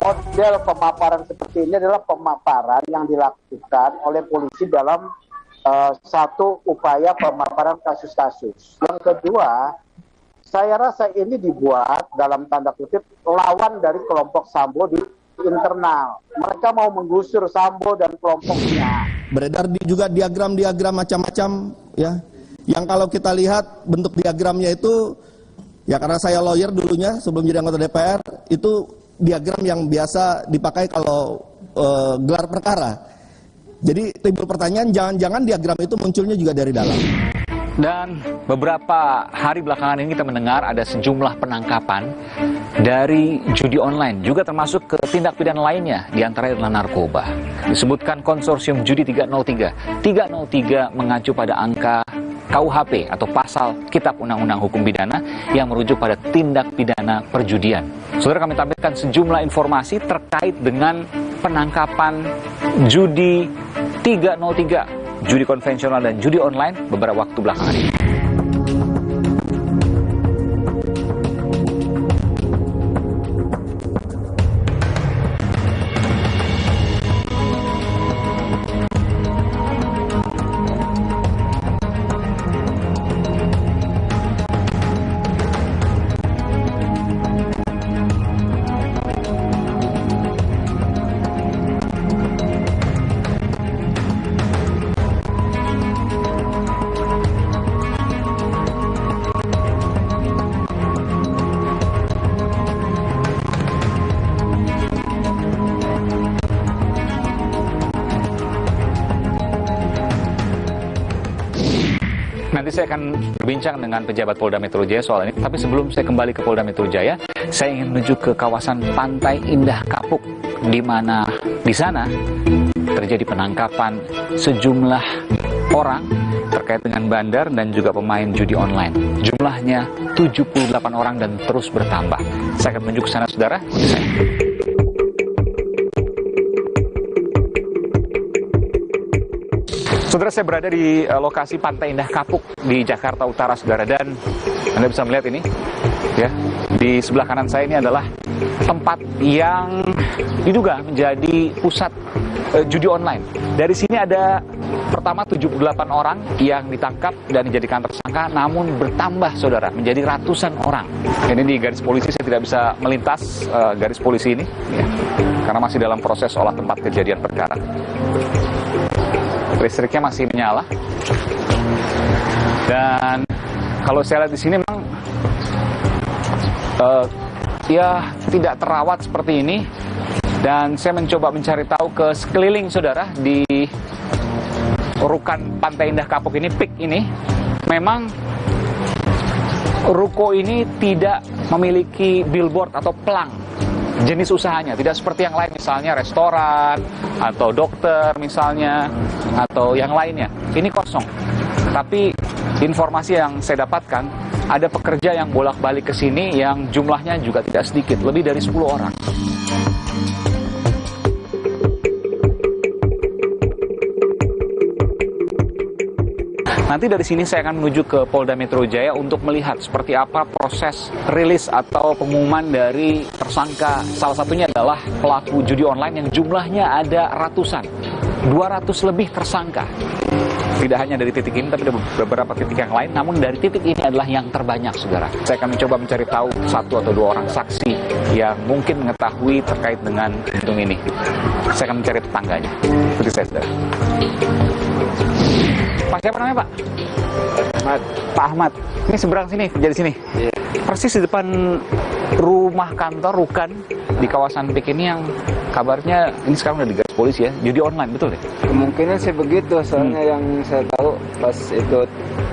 Model pemaparan seperti ini adalah pemaparan yang dilakukan oleh polisi dalam satu upaya pemaparan kasus-kasus. Yang kedua, saya rasa ini dibuat dalam tanda kutip lawan dari kelompok Sambo di internal. Mereka mau menggusur Sambo dan kelompoknya. Beredar juga diagram-diagram macam-macam ya. Yang kalau kita lihat bentuk diagramnya itu ya, karena saya lawyer dulunya sebelum jadi anggota DPR, itu diagram yang biasa dipakai kalau gelar perkara. Jadi timbul pertanyaan, jangan-jangan diagram itu munculnya juga dari dalam. Dan beberapa hari belakangan ini kita mendengar ada sejumlah penangkapan dari judi online, juga termasuk ke tindak pidana lainnya, diantaranya adalah narkoba. Disebutkan konsorsium judi 303. 303 mengacu pada angka KUHP atau pasal Kitab Undang-Undang Hukum Pidana yang merujuk pada tindak pidana perjudian. Saudara, kami tampilkan sejumlah informasi terkait dengan penangkapan judi 303, judi konvensional dan judi online beberapa waktu belakangan ini. Nanti saya akan berbincang dengan pejabat Polda Metro Jaya soal ini. Tapi sebelum saya kembali ke Polda Metro Jaya, saya ingin menuju ke kawasan Pantai Indah Kapuk, di mana di sana terjadi penangkapan sejumlah orang terkait dengan bandar dan juga pemain judi online. Jumlahnya 78 orang dan terus bertambah. Saya akan menuju ke sana, saudara. Saudara, saya berada di lokasi Pantai Indah Kapuk di Jakarta Utara, saudara, dan Anda bisa melihat ini, ya, di sebelah kanan saya ini adalah tempat yang diduga menjadi pusat judi online. Dari sini ada pertama 78 orang yang ditangkap dan dijadikan tersangka, namun bertambah, saudara, menjadi ratusan orang. Ini di garis polisi, saya tidak bisa melintas garis polisi ini, ya, karena masih dalam proses olah tempat kejadian perkara. Listriknya masih menyala, dan kalau saya lihat di sini memang ya tidak terawat seperti ini. Dan saya mencoba mencari tahu ke sekeliling, saudara, di rukan Pantai Indah Kapuk ini, PIK ini, memang ruko ini tidak memiliki billboard atau pelang jenis usahanya, tidak seperti yang lain, misalnya restoran atau dokter misalnya, atau yang lainnya. Ini kosong. Tapi informasi yang saya dapatkan, ada pekerja yang bolak-balik ke sini yang jumlahnya juga tidak sedikit, lebih dari 10 orang. Nanti dari sini saya akan menuju ke Polda Metro Jaya untuk melihat seperti apa proses rilis atau pengumuman dari tersangka. Salah satunya adalah pelaku judi online yang jumlahnya ada ratusan, 200 lebih tersangka. Tidak hanya dari titik ini, tapi ada beberapa titik yang lain. Namun dari titik ini adalah yang terbanyak, saudara. Saya akan mencoba mencari tahu 1 atau 2 orang saksi yang mungkin mengetahui terkait dengan untung ini. Saya akan mencari tetangganya. Ikuti saya, saudara. Pak, siapa namanya, Pak? Ahmad. Pak Ahmad. Ini seberang sini, kerja di sini. Iya. Persis di depan rumah kantor Rukan di kawasan PIK ini yang kabarnya ini sekarang udah digaris polisi ya, judi online, betul ya? Kemungkinan sih begitu, soalnya yang saya tahu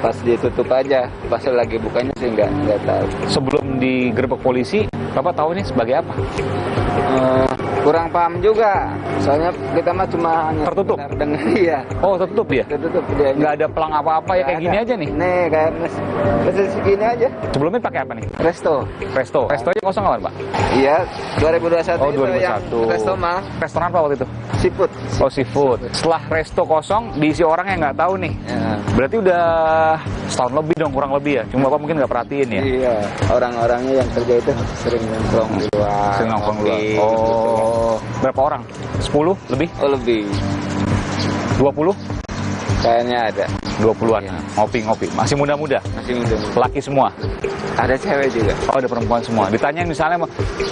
pas ditutup aja, pas lagi bukanya sih nggak tahu. Sebelum digerebek polisi, Bapak tahu ini sebagai apa? Kurang paham juga, soalnya kita mah cuma hanya tertutup. Dengan iya. Oh tertutup ya? Tertutup dia. Nggak ada pelang apa-apa ya, kayak gini aja nih? Nih kayak mesin segini aja. Sebelumnya pakai apa nih? Resto. Restonya kosong kapan Pak? Iya, 2021. Oh 2021. Yang resto mah. Restoran apa waktu itu? Seafood. Oh seafood. Setelah resto kosong, diisi orang yang nggak tahu nih. Ya. Berarti udah setahun lebih dong, kurang lebih ya? Cuma Bapak mungkin nggak perhatiin ya? Iya, orang-orangnya yang kerja itu sering nongkrong di luar. Sering nongkrong di luar. Oh, gitu. Berapa orang? 10 lebih? Oh lebih. 20? Kayaknya ada. 20-an. Ya. Ngopi-ngopi. Masih muda-muda? Masih muda. Laki semua? Ada cewek juga. Oh, ada perempuan semua. Ditanya misalnya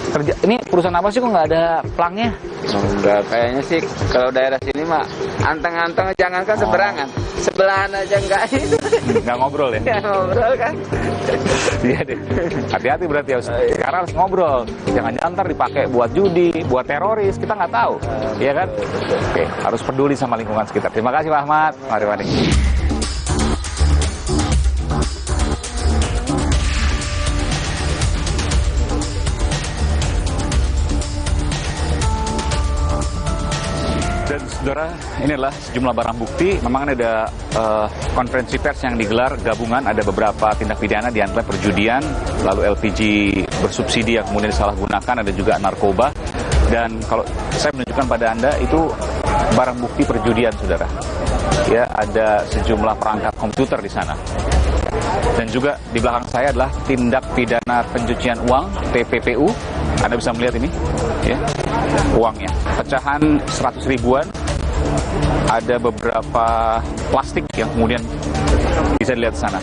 kerja ini perusahaan apa sih kok nggak ada pelangnya? Enggak, kayaknya sih kalau daerah sini mah anteng-anteng, jangankan seberangan, sebelahan aja enggak itu. Nggak ngobrol ya? Nggak ngobrol kan? Iya deh. Hati-hati berarti ya. Sekarang harus ngobrol. Jangan-jangan ntar dipakai buat judi, buat teroris, kita nggak tahu. Iya kan? Oke, harus peduli sama lingkungan sekitar. Terima kasih Pak Ahmad. Mari. Dan saudara, ini adalah sejumlah barang bukti. Memang ada konferensi pers yang digelar gabungan, ada beberapa tindak pidana di antara perjudian, lalu LPG bersubsidi yang kemudian disalahgunakan, ada juga narkoba. Dan kalau saya menunjukkan pada Anda itu barang bukti perjudian, saudara. Ya, ada sejumlah perangkat komputer di sana. Dan juga di belakang saya adalah tindak pidana pencucian uang, TPPU. Anda bisa melihat ini, ya, uangnya. Pecahan 100 ribuan, ada beberapa plastik yang kemudian bisa dilihat di sana.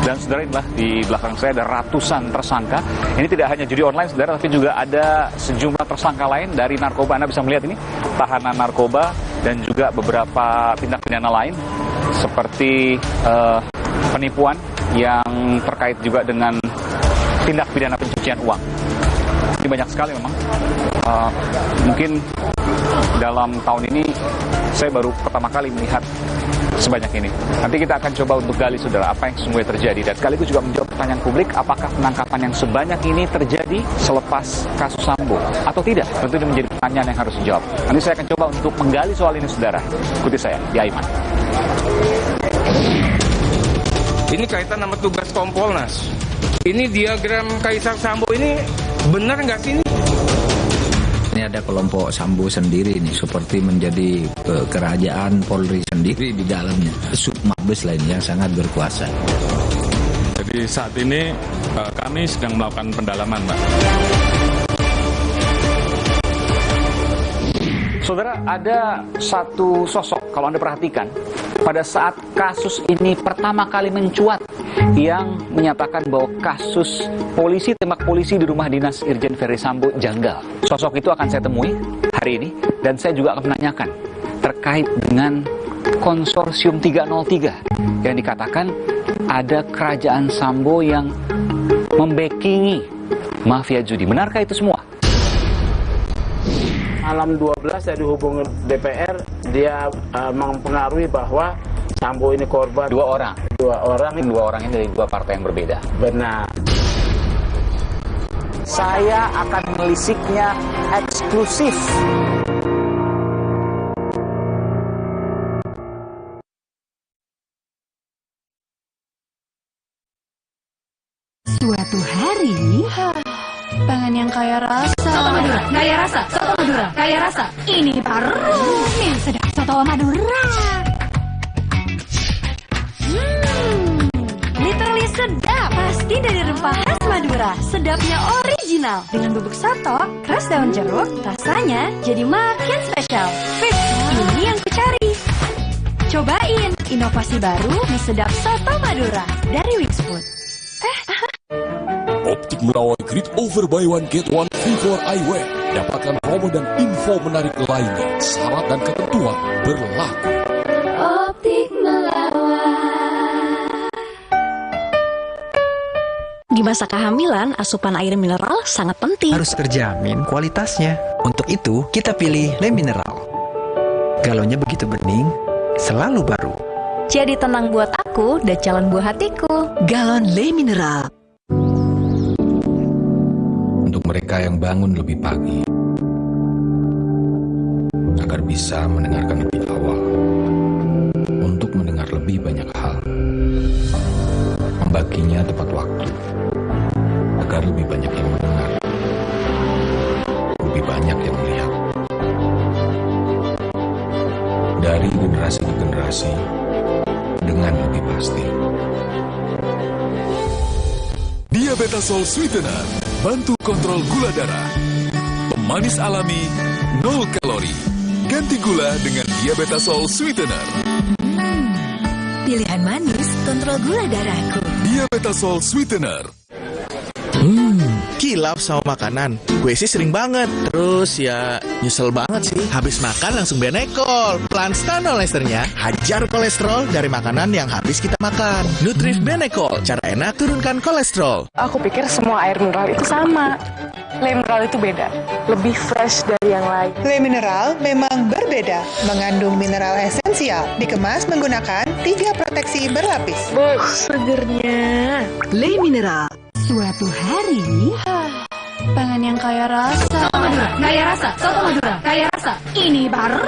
Dan saudara, inilah di belakang saya ada ratusan tersangka. Ini tidak hanya judi online, saudara, tapi juga ada sejumlah tersangka lain dari narkoba. Anda bisa melihat ini, tahanan narkoba dan juga beberapa tindak pidana lain seperti penipuan yang terkait juga dengan tindak pidana pencucian uang. Ini banyak sekali memang. Mungkin dalam tahun ini saya baru pertama kali melihat sebanyak ini. Nanti kita akan coba untuk gali, saudara, apa yang sesungguhnya terjadi. Dan sekaligus juga menjawab pertanyaan publik, apakah penangkapan yang sebanyak ini terjadi selepas kasus Sambo atau tidak? Tentu ini menjadi pertanyaan yang harus dijawab. Nanti saya akan coba untuk menggali soal ini, saudara. Ikuti saya di Aiman. Ini kaitan sama tugas Kompolnas. Ini diagram Kaisar Sambo ini benar nggak sih ini? Ini ada kelompok Sambo sendiri nih, seperti menjadi kerajaan Polri sendiri di dalamnya. Sub Mabes lain yang sangat berkuasa. Jadi saat ini kami sedang melakukan pendalaman, Pak. Saudara, ada satu sosok, kalau Anda perhatikan, pada saat kasus ini pertama kali mencuat, yang menyatakan bahwa kasus polisi tembak polisi di rumah dinas Irjen Ferry Sambo janggal. Sosok itu akan saya temui hari ini, dan saya juga akan menanyakan terkait dengan konsorsium 303 yang dikatakan ada kerajaan Sambo yang membackingi mafia judi. Benarkah itu semua? Malam 12 saya dihubungi DPR, dia mempengaruhi bahwa Sambo ini korban. Dua orang ini dari dua partai yang berbeda. Benar. Saya akan melisiknya eksklusif. Suatu hari, pengen yang kaya rasa. Soto Madura, kaya rasa. Soto Madura, kaya rasa. Ini baru nih, sedap Soto Madura. Literally sedap. Pasti dari rempah khas Madura. Sedapnya original. Dengan bubuk soto, keras daun jeruk, rasanya jadi makin spesial. Fix, ini yang kucari. Cobain inovasi baru mie sedap Soto Madura dari Wixfood. Optik Mentawai Great Over Buy One Get One Free for Eyewear. Dapatkan promo dan info menarik lainnya. Syarat dan ketentuan berlaku. Optik Melawai. Di masa kehamilan, asupan air mineral sangat penting. Harus terjamin kualitasnya. Untuk itu, kita pilih Le Mineral. Galonnya begitu bening, selalu baru. Jadi tenang buat aku dan calon buah hatiku. Galon Le Mineral. mereka yang bangun lebih pagi agar bisa mendengarkan lebih awal untuk mendengar lebih banyak hal, membaginya tepat waktu agar lebih banyak yang mendengar, lebih banyak yang melihat. Dari generasi ke generasi dengan lebih pasti. Diabetasol Sweetener, bantu kontrol gula darah. Pemanis alami, 0 kalori. Ganti gula dengan Diabetasol Sweetener. Pilihan manis, kontrol gula darahku. Diabetasol Sweetener. Kilap sama makanan. Gue sih sering banget. Terus ya nyesel banget sih. Habis makan langsung Benekol. Plan Stanol esternya hajar kolesterol dari makanan yang habis kita makan. Nutrif Benekol. Cara enak turunkan kolesterol. Aku pikir semua air mineral itu sama. Le Mineral itu beda. Lebih fresh dari yang lain. Le Mineral memang berbeda. Mengandung mineral esensial. Dikemas menggunakan 3 proteksi berlapis. Segernya. Le Mineral. Suatu hari, pengen yang kaya rasa. Soto Madura, kaya rasa. Soto Madura, kaya rasa. Ini baru.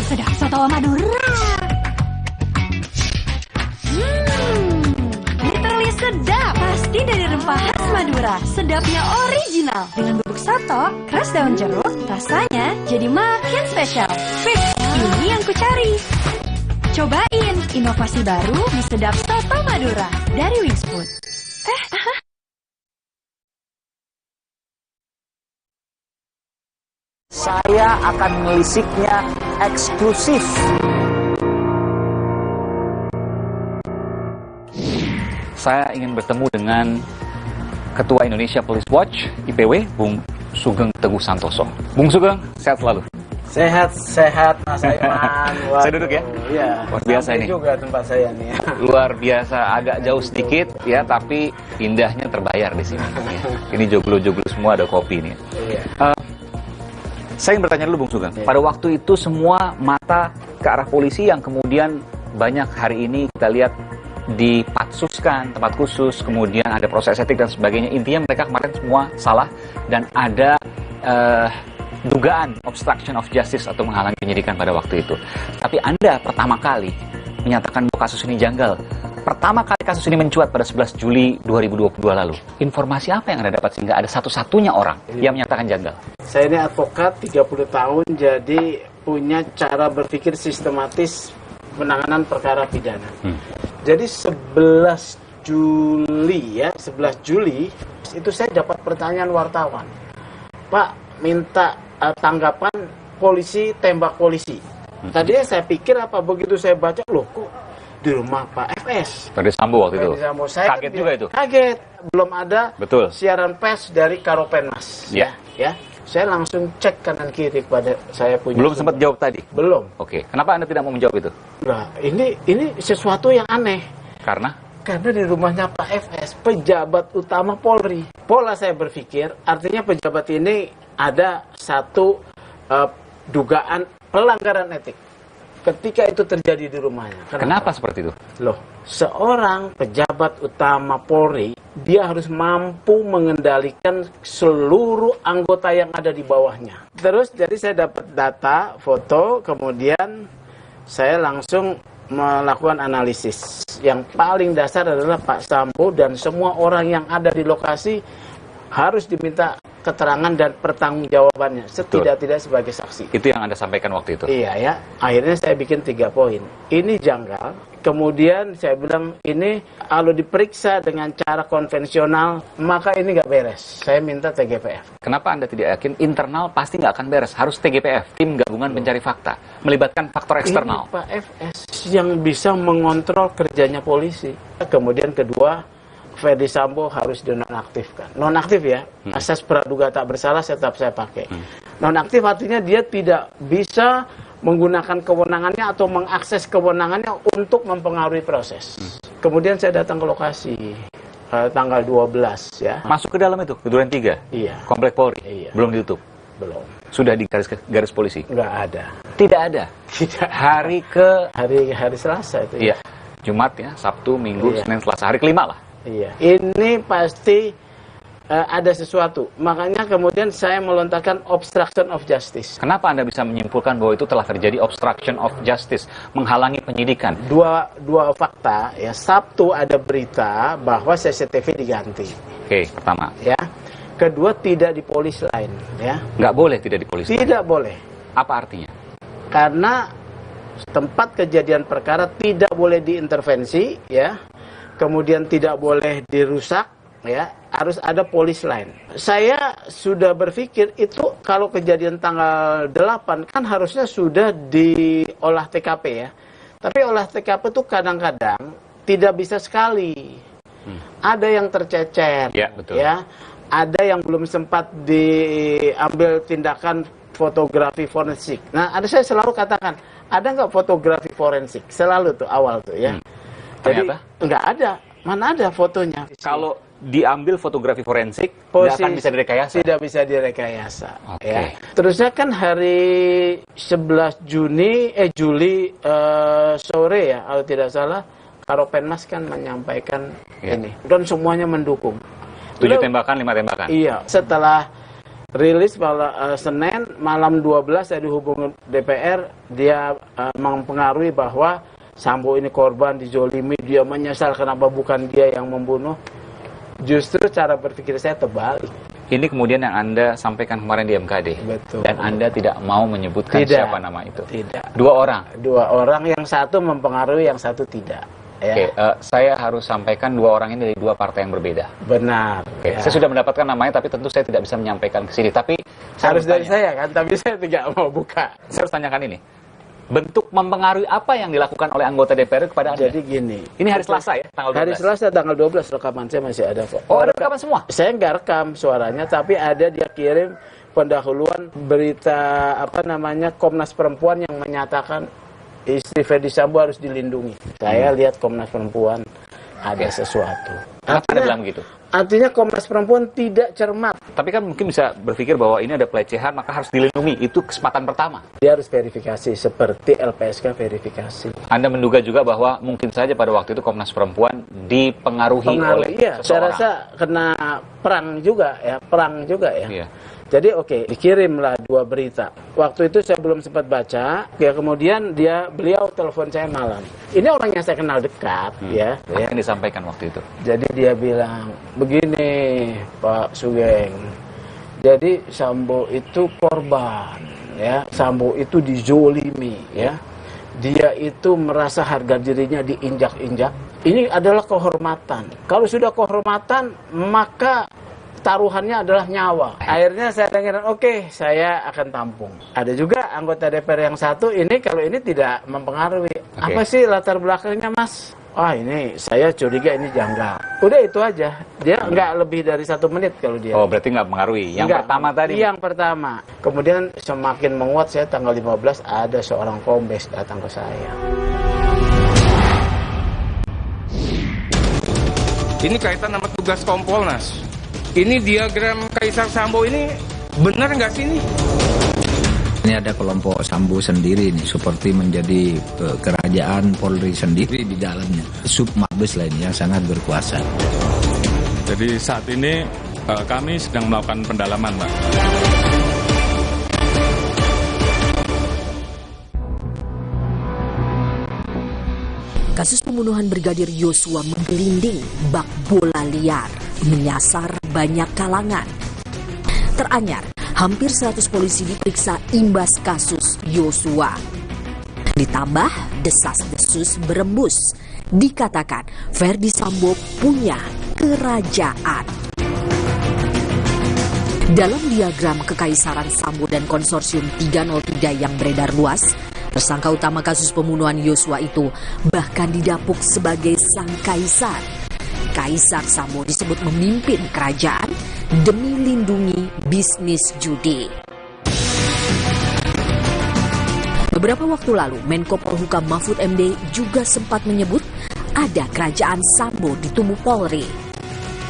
Sedap Soto Madura. Literally sedap. Pasti dari rempah khas Madura. Sedapnya original. Dengan bubuk soto, keras daun jeruk, rasanya jadi makin spesial. Fix, ini yang ku cari. Cobain inovasi baru di sedap Soto Madura dari Wings Food. Saya akan melisiknya eksklusif. Saya ingin bertemu dengan Ketua Indonesia Police Watch, IPW, Bung Sugeng Teguh Santoso. Bung Sugeng, sehat selalu. Sehat, Mas Aiman. Saya duduk ya? Iya. Luar biasa ini. juga tempat saya nih. Luar biasa, agak jauh sedikit ya, tapi indahnya terbayar di sini. Ini joglo-joglo semua, ada kopi nih. Iya. Saya ingin bertanya dulu Bung Sugeng. Pada waktu itu semua mata ke arah polisi yang kemudian banyak hari ini kita lihat dipatsuskan, tempat khusus, kemudian ada proses etik dan sebagainya. Intinya mereka kemarin semua salah dan ada dugaan obstruction of justice atau menghalangi penyidikan pada waktu itu. Tapi Anda pertama kali menyatakan bahwa kasus ini janggal. Pertama kali kasus ini mencuat pada 11 Juli 2022 lalu. Informasi apa yang Anda dapat sehingga ada satu-satunya orang yang menyatakan janggal? Saya ini advokat 30 tahun, jadi punya cara berpikir sistematis penanganan perkara pidana. Jadi 11 Juli ya, 11 Juli itu saya dapat pertanyaan wartawan. Pak, minta tanggapan polisi tembak polisi. Tadinya saya pikir apa, begitu saya baca, loh kok di rumah Pak FS. Ferdi Sambo waktu itu. Saya kaget juga itu. Kaget. Belum ada Betul. siaran pers dari Karopenmas. Ya. Ya. Saya langsung cek kanan kiri kepada saya punya. Belum sempat jawab tadi? Belum. Oke. Kenapa Anda tidak mau menjawab itu? Nah, ini sesuatu yang aneh. Karena di rumahnya Pak FS, pejabat utama Polri. Pola saya berpikir, artinya pejabat ini ada satu dugaan pelanggaran etik ketika itu terjadi di rumahnya. Kenapa seperti itu? Loh, seorang pejabat utama Polri, dia harus mampu mengendalikan seluruh anggota yang ada di bawahnya. Terus, jadi saya dapat data, foto, kemudian saya langsung melakukan analisis. Yang paling dasar adalah Pak Sambo dan semua orang yang ada di lokasi harus diminta keterangan dan pertanggungjawabannya setidak-tidak sebagai saksi. Itu yang Anda sampaikan waktu itu? Iya ya. Akhirnya saya bikin 3 poin. Ini janggal. Kemudian saya bilang ini kalau diperiksa dengan cara konvensional maka ini nggak beres. Saya minta TGPF. Kenapa Anda tidak yakin internal pasti nggak akan beres? Harus TGPF, tim gabungan pencari fakta, melibatkan faktor eksternal. Ini Pak FS yang bisa mengontrol kerjanya polisi. Kemudian kedua, Ferdi Sambo harus dinonaktifkan. Nonaktif ya, asas praduga tak bersalah tetap saya pakai. Nonaktif artinya dia tidak bisa menggunakan kewenangannya atau mengakses kewenangannya untuk mempengaruhi proses. Kemudian saya datang ke lokasi tanggal 12 ya. Masuk ke dalam itu, ke Duren 3? Iya. Komplek Polri? Iya. Belum ditutup? Belum. Sudah di garis polisi? Nggak ada. Tidak ada? Tidak. Hari Selasa itu ya. Iya. Jumat ya, Sabtu, Minggu, Iya. Senin, Selasa. Hari kelima lah. Iya. Ini pasti ada sesuatu. Makanya kemudian saya melontarkan obstruction of justice. Kenapa Anda bisa menyimpulkan bahwa itu telah terjadi obstruction of justice, menghalangi penyidikan? Dua fakta, ya. Sabtu ada berita bahwa CCTV diganti. Oke, pertama. Ya. Kedua, tidak di polis lain, ya. Nggak boleh tidak di polis lain? Tidak boleh. Apa artinya? Karena tempat kejadian perkara tidak boleh diintervensi, ya. Kemudian tidak boleh dirusak, ya, harus ada polis lain. Saya sudah berpikir itu kalau kejadian tanggal 8 kan harusnya sudah diolah TKP, ya. Tapi olah TKP itu kadang-kadang tidak bisa sekali. Ada yang tercecer, ya, betul. Ya. Ada yang belum sempat diambil tindakan fotografi forensik. Nah, saya selalu katakan, ada nggak fotografi forensik? Selalu tuh awal tuh, ya. Ternyata? Jadi nggak ada. Mana ada fotonya? Kalau diambil fotografi forensik, tidak akan bisa direkayasa? Tidak bisa direkayasa. Oke. Ya. Terusnya kan hari 11 Juli sore, ya, kalau tidak salah, Karopenmas kan menyampaikan ini. Dan semuanya mendukung. 7 tembakan, 5 tembakan? Iya. Setelah rilis Senin, malam 12 saya dihubungi DPR, dia mempengaruhi bahwa Sambo ini korban, dizolimi, dia menyesal kenapa bukan dia yang membunuh. Justru cara berpikir saya terbalik. Ini kemudian yang Anda sampaikan kemarin di MKD. Betul. Dan Anda tidak mau menyebutkan siapa nama itu. Tidak. 2 orang? 2 orang, yang satu mempengaruhi, yang satu tidak. Ya. Oke, saya harus sampaikan 2 orang ini dari 2 partai yang berbeda. Benar. Oke, ya. saya sudah mendapatkan namanya, tapi tentu saya tidak bisa menyampaikan ke sini. Tapi harus dari saya kan, tapi saya tidak mau buka. Saya harus tanyakan ini. Bentuk mempengaruhi apa yang dilakukan oleh anggota DPR kepada Anda? Jadi gini. Ini hari Selasa ya, tanggal 12? Hari Selasa tanggal 12, rekaman saya masih ada kok. Oh, ada rekaman semua? Saya nggak rekam suaranya, tapi ada dia kirim pendahuluan berita Komnas Perempuan yang menyatakan istri Ferdi Sambo harus dilindungi. Saya lihat Komnas Perempuan ada sesuatu. Kenapa Anda bilang begitu? Artinya Komnas Perempuan tidak cermat. Tapi kan mungkin bisa berpikir bahwa ini ada pelecehan, maka harus dilindungi. Itu kesempatan pertama. Dia harus verifikasi, seperti LPSK verifikasi. Anda menduga juga bahwa mungkin saja pada waktu itu Komnas Perempuan dipengaruhi oleh seseorang. Saya rasa kena perang juga ya. Iya. Jadi dikirimlah 2 berita. Waktu itu saya belum sempat baca, ya kemudian beliau telepon saya malam. Ini orang yang saya kenal dekat, ya. Apa yang disampaikan waktu itu? Jadi dia bilang, begini Pak Sugeng, jadi Sambo itu korban, ya. Sambo itu dizolimi, ya. Dia itu merasa harga dirinya diinjak-injak. Ini adalah kehormatan. Kalau sudah kehormatan, maka taruhannya adalah nyawa. Akhirnya saya dengar, saya akan tampung. Ada juga anggota DPR yang satu ini, kalau ini tidak mempengaruhi. Apa sih latar belakangnya, Mas? Ini saya curiga ini janggal. Udah itu aja. Dia nggak lebih dari 1 menit kalau dia. Oh, berarti nggak mempengaruhi. Yang pertama tadi? Yang pertama. Kemudian semakin menguat, saya tanggal 15 ada seorang kombes datang ke saya. Ini kaitan sama tugas Kompolnas. Ini diagram Kaisar Sambo ini benar nggak sih ini? Ini ada kelompok Sambo sendiri nih, seperti menjadi kerajaan Polri sendiri di dalamnya. Sub Mabes lainnya sangat berkuasa. Jadi saat ini kami sedang melakukan pendalaman, Pak. Kasus pembunuhan Brigadir Yosua menggelinding bak bola liar, menyasar banyak kalangan. Teranyar, hampir 100 polisi diperiksa imbas kasus Yosua. Ditambah desas-desus berembus, dikatakan Ferdi Sambo punya kerajaan. Dalam diagram kekaisaran Sambo dan konsorsium 303 yang beredar luas, tersangka utama kasus pembunuhan Yosua itu bahkan didapuk sebagai sang kaisar. Kaisar Sambo disebut memimpin kerajaan demi lindungi bisnis judi. Beberapa waktu lalu, Menko Polhukam Mahfud MD juga sempat menyebut ada kerajaan Sambo di tubuh Polri.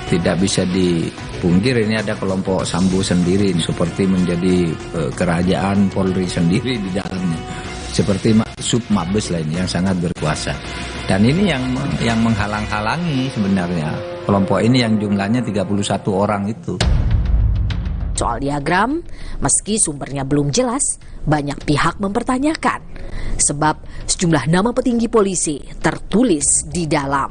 Tidak bisa dipungkir ini ada kelompok Sambo sendiri, seperti menjadi kerajaan Polri sendiri di dalamnya. Seperti Sub Mabes lainnya yang sangat berkuasa. Dan ini yang menghalang-halangi sebenarnya Kelompok ini yang jumlahnya 31 orang itu. Soal diagram, meski sumbernya belum jelas, banyak pihak mempertanyakan. Sebab sejumlah nama petinggi polisi tertulis di dalam.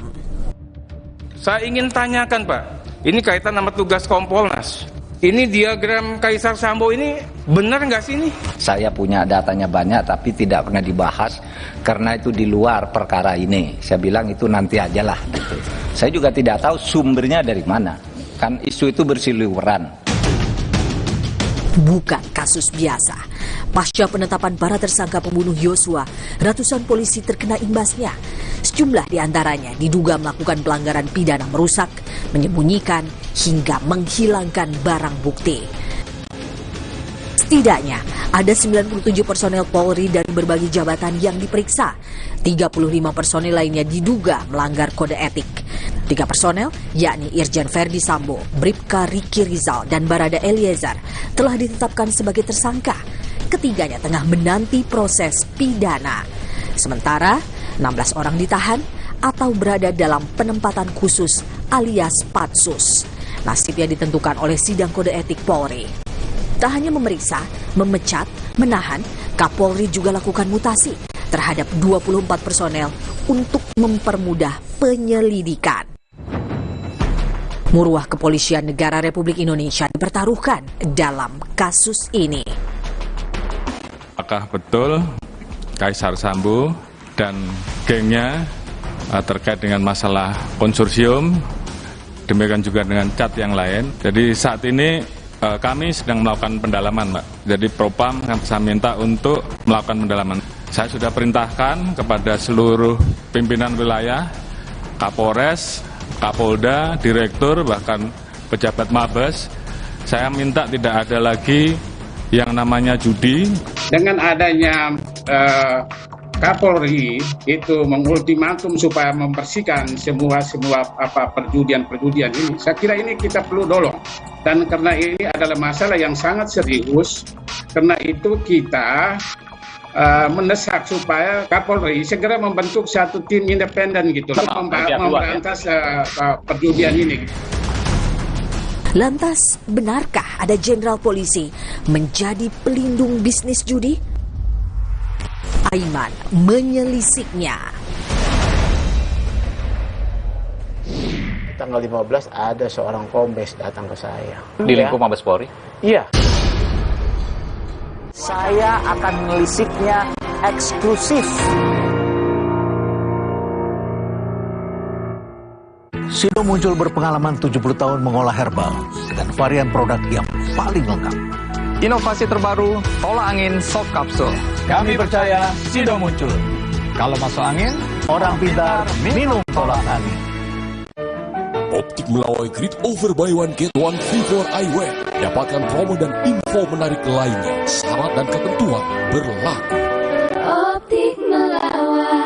Saya ingin tanyakan Pak, ini kaitan sama tugas Kompolnas. Ini diagram Kaisar Sambo ini benar nggak sih ini? Saya punya datanya banyak tapi tidak pernah dibahas karena itu di luar perkara ini. Saya bilang itu nanti aja lah. Gitu. Saya juga tidak tahu sumbernya dari mana. Kan isu itu bersiliweran. Bukan kasus biasa. Pasca penetapan para tersangka pembunuh Yosua, ratusan polisi terkena imbasnya. Sejumlah diantaranya diduga melakukan pelanggaran pidana merusak, menyembunyikan, hingga menghilangkan barang bukti. Setidaknya ada 97 personel Polri dari berbagai jabatan yang diperiksa. 35 personel lainnya diduga melanggar kode etik. 3 personel, yakni Irjen Verdi Sambo, Bribka Riki Rizal, dan Barada Eliezer telah ditetapkan sebagai tersangka. Ketiganya tengah menanti proses pidana. Sementara 16 orang ditahan atau berada dalam penempatan khusus alias patsus. Nasibnya ditentukan oleh sidang kode etik Polri. Tak hanya memeriksa, memecat, menahan, Kapolri juga lakukan mutasi terhadap 24 personel untuk mempermudah penyelidikan. Muruah Kepolisian Negara Republik Indonesia dipertaruhkan dalam kasus ini. Apakah betul Kaisar Sambo dan gengnya terkait dengan masalah konsorsium, demikian juga dengan cat yang lain. Jadi saat ini kami sedang melakukan pendalaman, Mbak. Jadi Propam saya minta untuk melakukan pendalaman. Saya sudah perintahkan kepada seluruh pimpinan wilayah, Kapolres, Kapolda, Direktur, bahkan pejabat Mabes. Saya minta tidak ada lagi yang namanya judi. Dengan adanya Kapolri itu mengultimatum supaya membersihkan semua perjudian ini, saya kira ini kita perlu dorong. Dan karena ini adalah masalah yang sangat serius, karena itu kita mendesak supaya Kapolri segera membentuk satu tim independen gitu, memberantas perjudian ini. Lantas, benarkah ada jenderal polisi menjadi pelindung bisnis judi? Aiman menyelisiknya. Tanggal 15 ada seorang kombes datang ke saya. Di lingkup Mabes Polri? Iya. Saya akan melisiknya eksklusif. Sido Muncul berpengalaman 70 tahun mengolah herbal dengan varian produk yang paling lengkap. Inovasi terbaru, tolak angin Shock Capsule. Kami percaya Sido Muncul. Kalau masuk angin, orang pintar minum tolak angin. Optik Melawai Grid Over Buy One Get One Free for Eyewear. Dapatkan promo dan info menarik lainnya. Syarat dan ketentuan berlaku. Optik Melawai.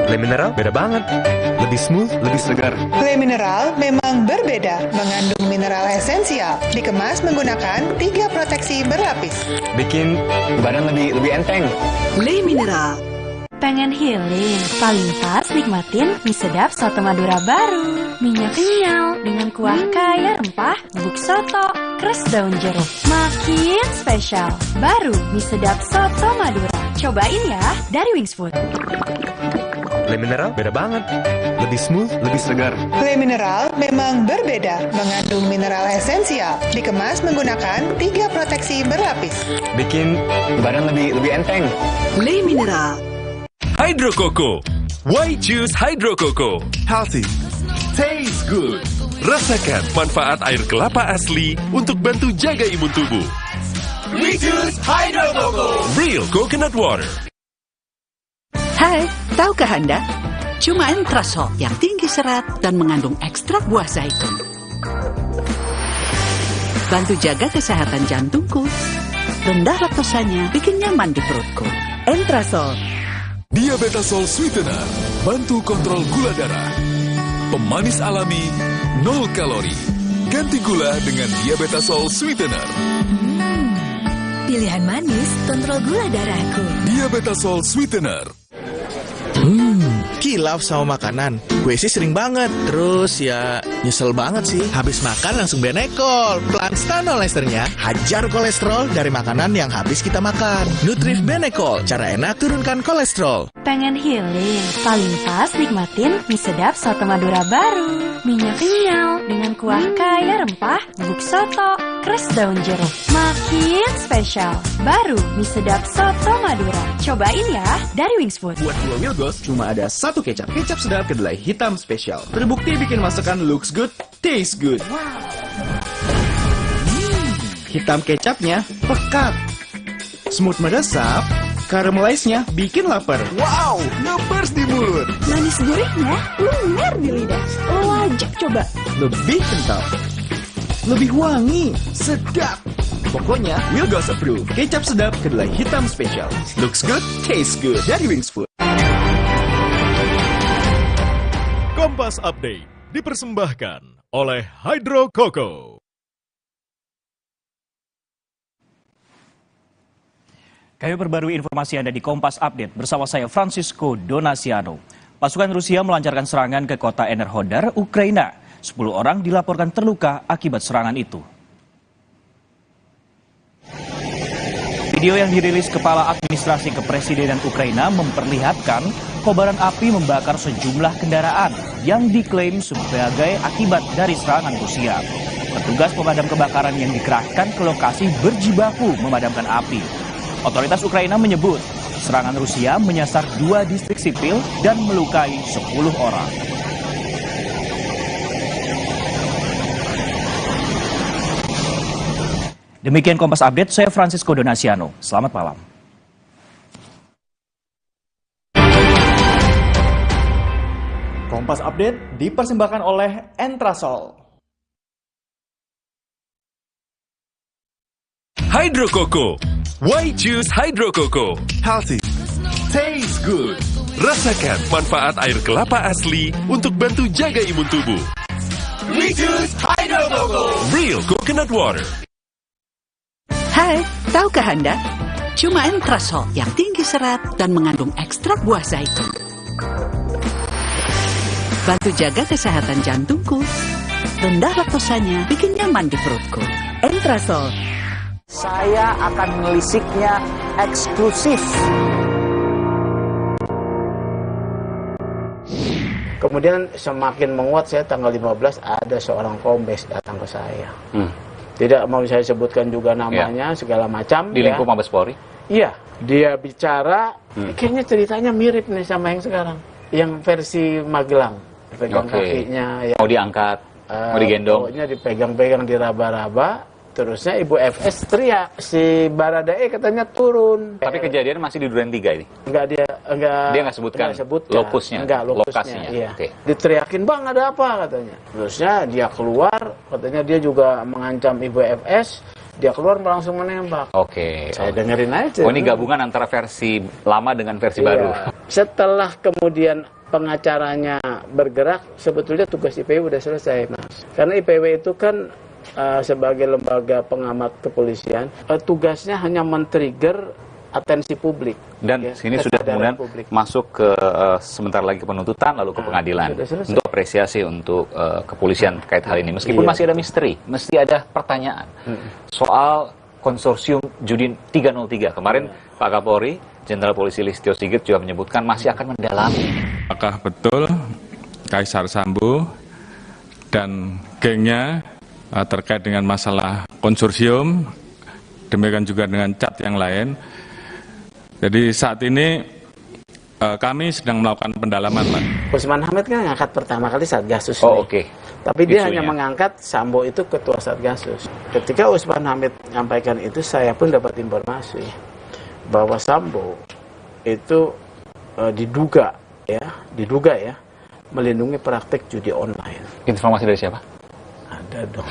Le Mineral beda banget. Lebih smooth, lebih segar. Le Mineral memang berbeda, mengandung mineral esensial, dikemas menggunakan 3 proteksi berlapis. Bikin badan lebih enteng. Le Mineral. Pengen healing? Paling pas nikmatin mie sedap soto Madura baru. Minyak kenyal dengan kuah kaya rempah, bubuk soto, kres daun jeruk. Makin spesial. Baru mie sedap soto Madura. Cobain ya dari Wings Food. Le Mineral beda banget. Lebih smooth, lebih segar. Le Mineral memang berbeda, mengandung mineral esensial, dikemas menggunakan 3 proteksi berlapis. Bikin badan lebih enteng. Le Mineral. Hydro Coco. Why choose Hydro Coco? Healthy. Taste good. Rasakan manfaat air kelapa asli untuk bantu jaga imun tubuh. We choose Hydro Coco. Real coconut water. Hai, tahukah Anda? Cuma Entrasol yang tinggi serat dan mengandung ekstrak buah zaitun. Bantu jaga kesehatan jantungku. Rendah laktosanya bikin nyaman di perutku. Entrasol. Diabetasol Sweetener. Bantu kontrol gula darah. Pemanis alami, 0 kalori. Ganti gula dengan Diabetasol Sweetener. Pilihan manis, kontrol gula darahku. Diabetasol Sweetener. Kilaf sama makanan, gue sih sering banget. Terus ya nyesel banget sih. Habis makan langsung Benekol. Pelan stanol esternya, hajar kolesterol dari makanan yang habis kita makan. Nutrif Benekol, cara enak turunkan kolesterol. Pengen healing? Paling pas nikmatin mie sedap soto Madura baru. Minyak kenyal dengan kuah kaya rempah, bubuk soto, keras daun jeruk. Makin spesial. Baru mie sedap soto Madura. Cobain ya dari Wings Food. Buat 2 Wilgos cuma ada 1 kecap. Kecap sedap kedelai hitam spesial. Terbukti bikin masakan looks good, taste good. Hitam kecapnya pekat. Smooth meresap. Caramelize-nya bikin lapar. Wow, ngebers di mulut. Manis gurihnya lumer di lidah. Wajib coba. Lebih kental. Lebih wangi. Sedap. Pokoknya Wilgos approve. Kecap sedap kedelai hitam spesial. Looks good, taste good. Dari Wings Food. Kompas Update dipersembahkan oleh Hydro Coco. Kami perbarui informasi Anda di Kompas Update bersama saya Francisco Donasiano. Pasukan Rusia melancarkan serangan ke kota Enerhodar, Ukraina. 10 orang dilaporkan terluka akibat serangan itu. Video yang dirilis Kepala Administrasi Kepresidenan Ukraina memperlihatkan kobaran api membakar sejumlah kendaraan yang diklaim sebagai akibat dari serangan Rusia. Petugas pemadam kebakaran yang dikerahkan ke lokasi berjibaku memadamkan api. Otoritas Ukraina menyebut serangan Rusia menyasar 2 distrik sipil dan melukai 10 orang. Demikian Kompas Update, saya Francisco Donasiano. Selamat malam. Kompas Update dipersembahkan oleh Entrasol. Hydro Coco. Why choose Hydro Coco? Healthy, taste good. Rasakan manfaat air kelapa asli untuk bantu jaga imun tubuh. We choose Hydro Coco. Real coconut water. Hai, tahukah Anda? Cuma Entrasol yang tinggi serat dan mengandung ekstrak buah zaitun. Bantu jaga kesehatan jantungku. Rendah laktosanya bikin nyaman di perutku. Entrasol. Saya akan melisiknya eksklusif. Kemudian semakin menguat, saya tanggal 15 ada seorang kombes datang ke saya. Tidak mau saya sebutkan juga namanya, segala macam. Di lingkup Mabes Polri? Iya, dia bicara, kayaknya ceritanya mirip nih sama yang sekarang. Yang versi Magelang, pegang kakinya. Ya. Mau diangkat, mau digendong. Pokoknya dipegang-pegang, diraba-raba. Terusnya Ibu FS teriak, si Baradae katanya turun. Tapi kejadian masih di Duren 3 ini? Dia nggak sebutkan lokusnya? Enggak, lokasinya. Iya. Diteriakin, Bang ada apa katanya. Terusnya dia keluar, katanya dia juga mengancam Ibu FS. Dia keluar langsung menembak. Saya dengerin aja. Oh, ini gabungan antara versi lama dengan versi baru. Setelah kemudian pengacaranya bergerak, sebetulnya tugas IPW udah selesai, Mas. Karena IPW itu kan sebagai lembaga pengamat kepolisian, tugasnya hanya men-trigger atensi publik. Dan sini sudah kemudian masuk ke sebentar lagi penuntutan, lalu ke pengadilan. Untuk apresiasi untuk kepolisian terkait hal ini. Meskipun masih ada misteri, mesti ada pertanyaan. Soal konsorsium Judi 303. Kemarin Pak Kapolri, Jenderal Polisi Listio Sigit juga menyebutkan masih akan mendalami. Apakah betul Kaisar Sambo dan gengnya terkait dengan masalah konsorsium, demikian juga dengan cat yang lain. Jadi saat ini kami sedang melakukan pendalaman, Pak. Usman Hamid kan ngangkat pertama kali Satgasus. Tapi dia hanya mengangkat Sambo itu ketua Satgasus. Ketika Usman Hamid menyampaikan itu, saya pun dapat informasi bahwa Sambo itu diduga ya melindungi praktek judi online. Informasi dari siapa? Ada dong.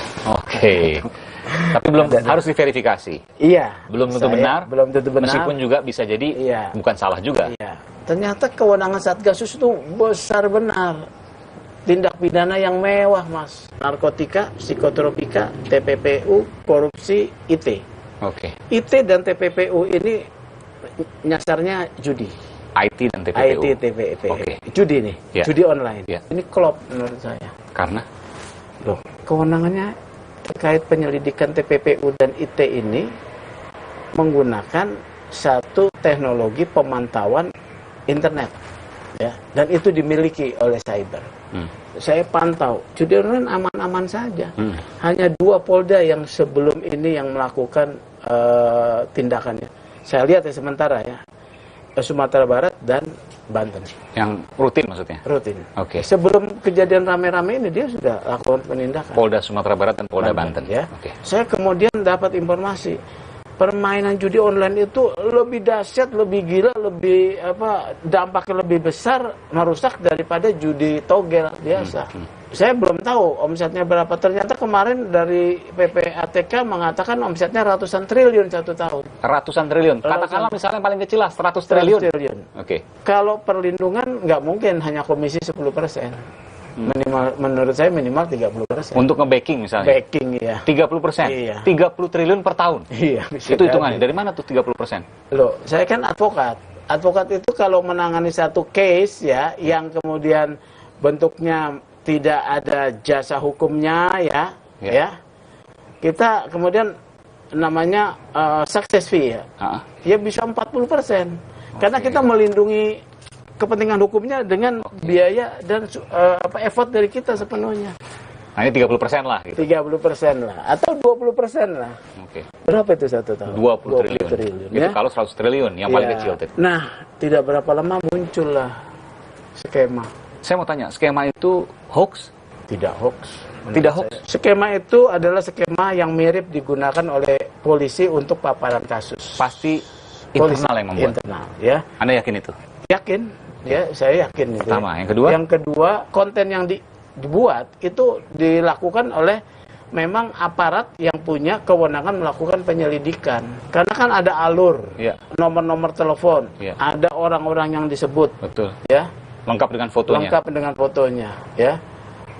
Tapi belum harus diverifikasi. Iya. Belum tentu benar. Belum tentu benar. Meskipun juga bisa jadi bukan salah juga. Iya. Ternyata kewenangan Satgasus itu besar benar. Tindak pidana yang mewah, Mas. Narkotika, psikotropika, TPPU, korupsi, IT. IT dan TPPU ini nyasarnya judi. IT dan TPPU. IT, TPPU. Oke. Judi nih, Ya. judi online. Ya. Ini klop menurut saya. Karena? Loh, kewenangannya terkait penyelidikan TPPU dan IT ini menggunakan satu teknologi pemantauan internet, ya, dan itu dimiliki oleh cyber. Saya pantau judi online aman-aman saja. Hanya 2 Polda yang sebelum ini yang melakukan tindakannya. Saya lihat ya sementara ya, Sumatera Barat dan Banten. Yang rutin maksudnya? Rutin. Oke. Sebelum kejadian rame-rame ini dia sudah lakukan penindakan. Polda Sumatera Barat dan Polda Banten. Ya. Oke. Saya kemudian dapat informasi permainan judi online itu lebih dahsyat, lebih gila, lebih dampaknya lebih besar, merusak daripada judi togel biasa. Saya belum tahu omsetnya berapa. Ternyata kemarin dari PPATK mengatakan omsetnya ratusan triliun 1 tahun. Ratusan triliun. Katakanlah misalnya paling kecil lah 100 triliun. Oke. Kalau perlindungan nggak mungkin hanya komisi 10%. Minimal, menurut saya minimal 30%. Untuk nge-backing misalnya? Backing, ya. 30%? Iya. 30 triliun per tahun? Iya. Itu hitungannya, dari mana tuh 30%? Loh, saya kan advokat. Advokat itu kalau menangani satu case ya, yang kemudian bentuknya tidak ada jasa hukumnya ya, kita kemudian namanya success fee ya, ya bisa 40%. Karena kita melindungi kepentingan hukumnya dengan biaya dan effort dari kita sepenuhnya. Nah, ini 30% lah gitu. 30% lah, atau 20% lah. Oke. Berapa itu 1 tahun? 20 triliun. Itu ya? kalau 100 triliun, yang paling kecil. Nah, tidak berapa lama muncullah skema. Saya mau tanya, skema itu hoax? Tidak hoax. Tidak hoax? Skema itu adalah skema yang mirip digunakan oleh polisi untuk paparan kasus. Pasti internal yang membuat? Internal, ya. Anda yakin itu? Yakin. Ya, saya yakin. Pertama, yang kedua? Yang kedua, konten yang dibuat itu dilakukan oleh memang aparat yang punya kewenangan melakukan penyelidikan. Karena kan ada alur, nomor-nomor telepon, ada orang-orang yang disebut. Betul. Ya. Lengkap dengan fotonya. Lengkap dengan fotonya, ya.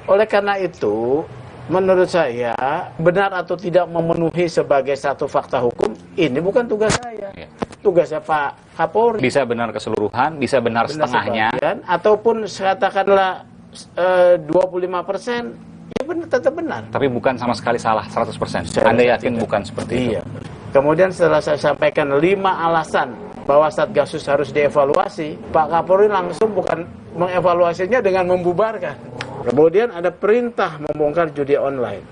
Oleh karena itu, menurut saya benar atau tidak memenuhi sebagai satu fakta hukum, ini bukan tugas saya. Tugasnya Pak Kapolri. Bisa benar keseluruhan, bisa benar setengahnya. Sebagian, ataupun katakanlah 25%, ya benar, tetap benar. Tapi bukan sama sekali salah 100%. Anda yakin bukan seperti itu? Kemudian setelah saya sampaikan 5 alasan bahwa Satgasus harus dievaluasi, Pak Kapolri langsung bukan mengevaluasinya dengan membubarkan. Kemudian ada perintah membongkar judi online.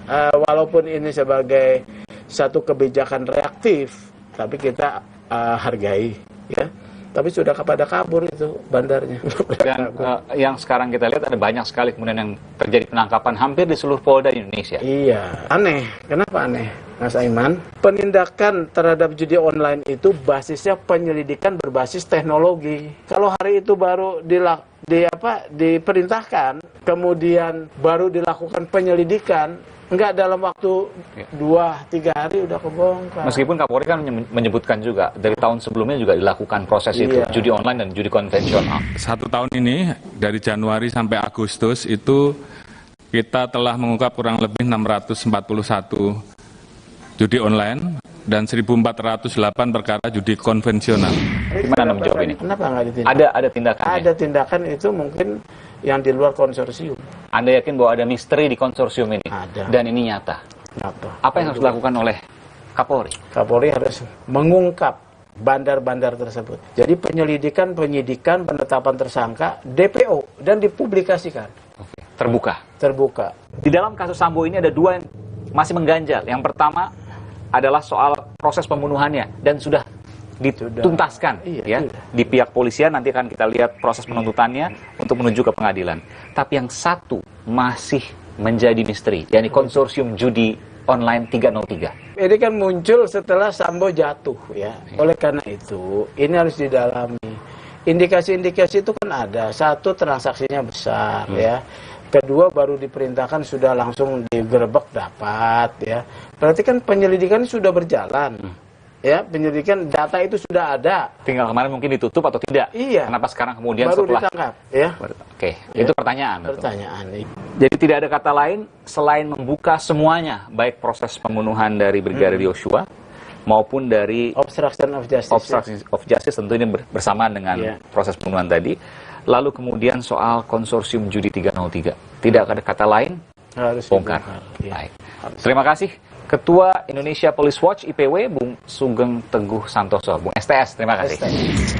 Walaupun ini sebagai satu kebijakan reaktif, tapi kita hargai, ya. Tapi sudah kepada kabur itu bandarnya. Dan yang sekarang kita lihat ada banyak sekali kemudian yang terjadi penangkapan hampir di seluruh Polda di Indonesia. Iya, aneh. Kenapa aneh, Mas Aiman? Penindakan terhadap judi online itu basisnya penyelidikan berbasis teknologi. Kalau hari itu baru diperintahkan, kemudian baru dilakukan penyelidikan, enggak dalam waktu 2-3 hari udah kebongkar. Meskipun Kapolri kan menyebutkan juga dari tahun sebelumnya juga dilakukan proses itu, judi online dan judi konvensional. 1 tahun ini dari Januari sampai Agustus itu kita telah mengungkap kurang lebih 641 judi online dan 1.408 perkara judi konvensional. Gimana Anda menjawab ini? Kenapa nggak ditindak? Ada tindakan. Ada tindakan itu mungkin yang di luar konsorsium. Anda yakin bahwa ada misteri di konsorsium ini? Ada. Dan ini nyata? Apa yang harus dilakukan oleh Kapolri? Kapolri harus mengungkap bandar-bandar tersebut. Jadi penyelidikan, penyidikan, penetapan tersangka, DPO, dan dipublikasikan. Oke. Terbuka? Terbuka. Di dalam kasus Sambo ini ada 2 yang masih mengganjal. Yang pertama adalah soal proses pembunuhannya dan sudah dituntaskan di pihak polisian. Nanti akan kita lihat proses penuntutannya untuk menuju ke pengadilan. Tapi yang satu masih menjadi misteri, yakni konsorsium judi online 303. Ini kan muncul setelah Sambo jatuh, ya. Oleh karena itu ini harus didalami. Indikasi-indikasi itu kan ada. 1, transaksinya besar, ya. Kedua, baru diperintahkan sudah langsung digerebek dapat, ya. Berarti kan penyelidikan sudah berjalan. Ya, penyelidikan data itu sudah ada. Tinggal kemarin mungkin ditutup atau tidak. Iya. Kenapa sekarang kemudian baru setelah ditangkap, ya. Oke, itu pertanyaan. Pertanyaan. Jadi tidak ada kata lain selain membuka semuanya, baik proses pembunuhan dari Brigadir Yosua, maupun dari obstruction of justice, tentu ini bersamaan dengan proses pembunuhan tadi. Lalu kemudian soal konsorsium judi 303, tidak ada kata lain, harus bongkar. Baik. Terima kasih Ketua Indonesia Police Watch IPW Bung Sugeng Teguh Santoso, Bung STS, terima kasih.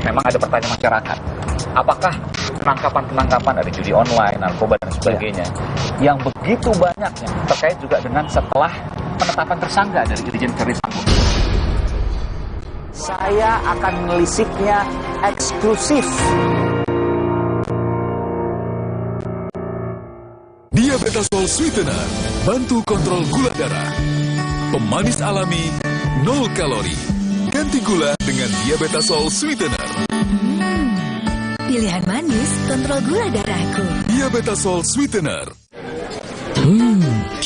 Memang ada pertanyaan masyarakat, apakah penangkapan ada judi online, narkoba dan sebagainya yang begitu banyaknya terkait juga dengan setelah penetapan tersangka dari Irjen Verdi Sambo? Saya akan melisiknya eksklusif. Diabetasol Sweetener, bantu kontrol gula darah. Pemanis alami, 0 kalori. Ganti gula dengan Diabetasol Sweetener. Pilihan manis, kontrol gula darahku. Diabetasol Sweetener.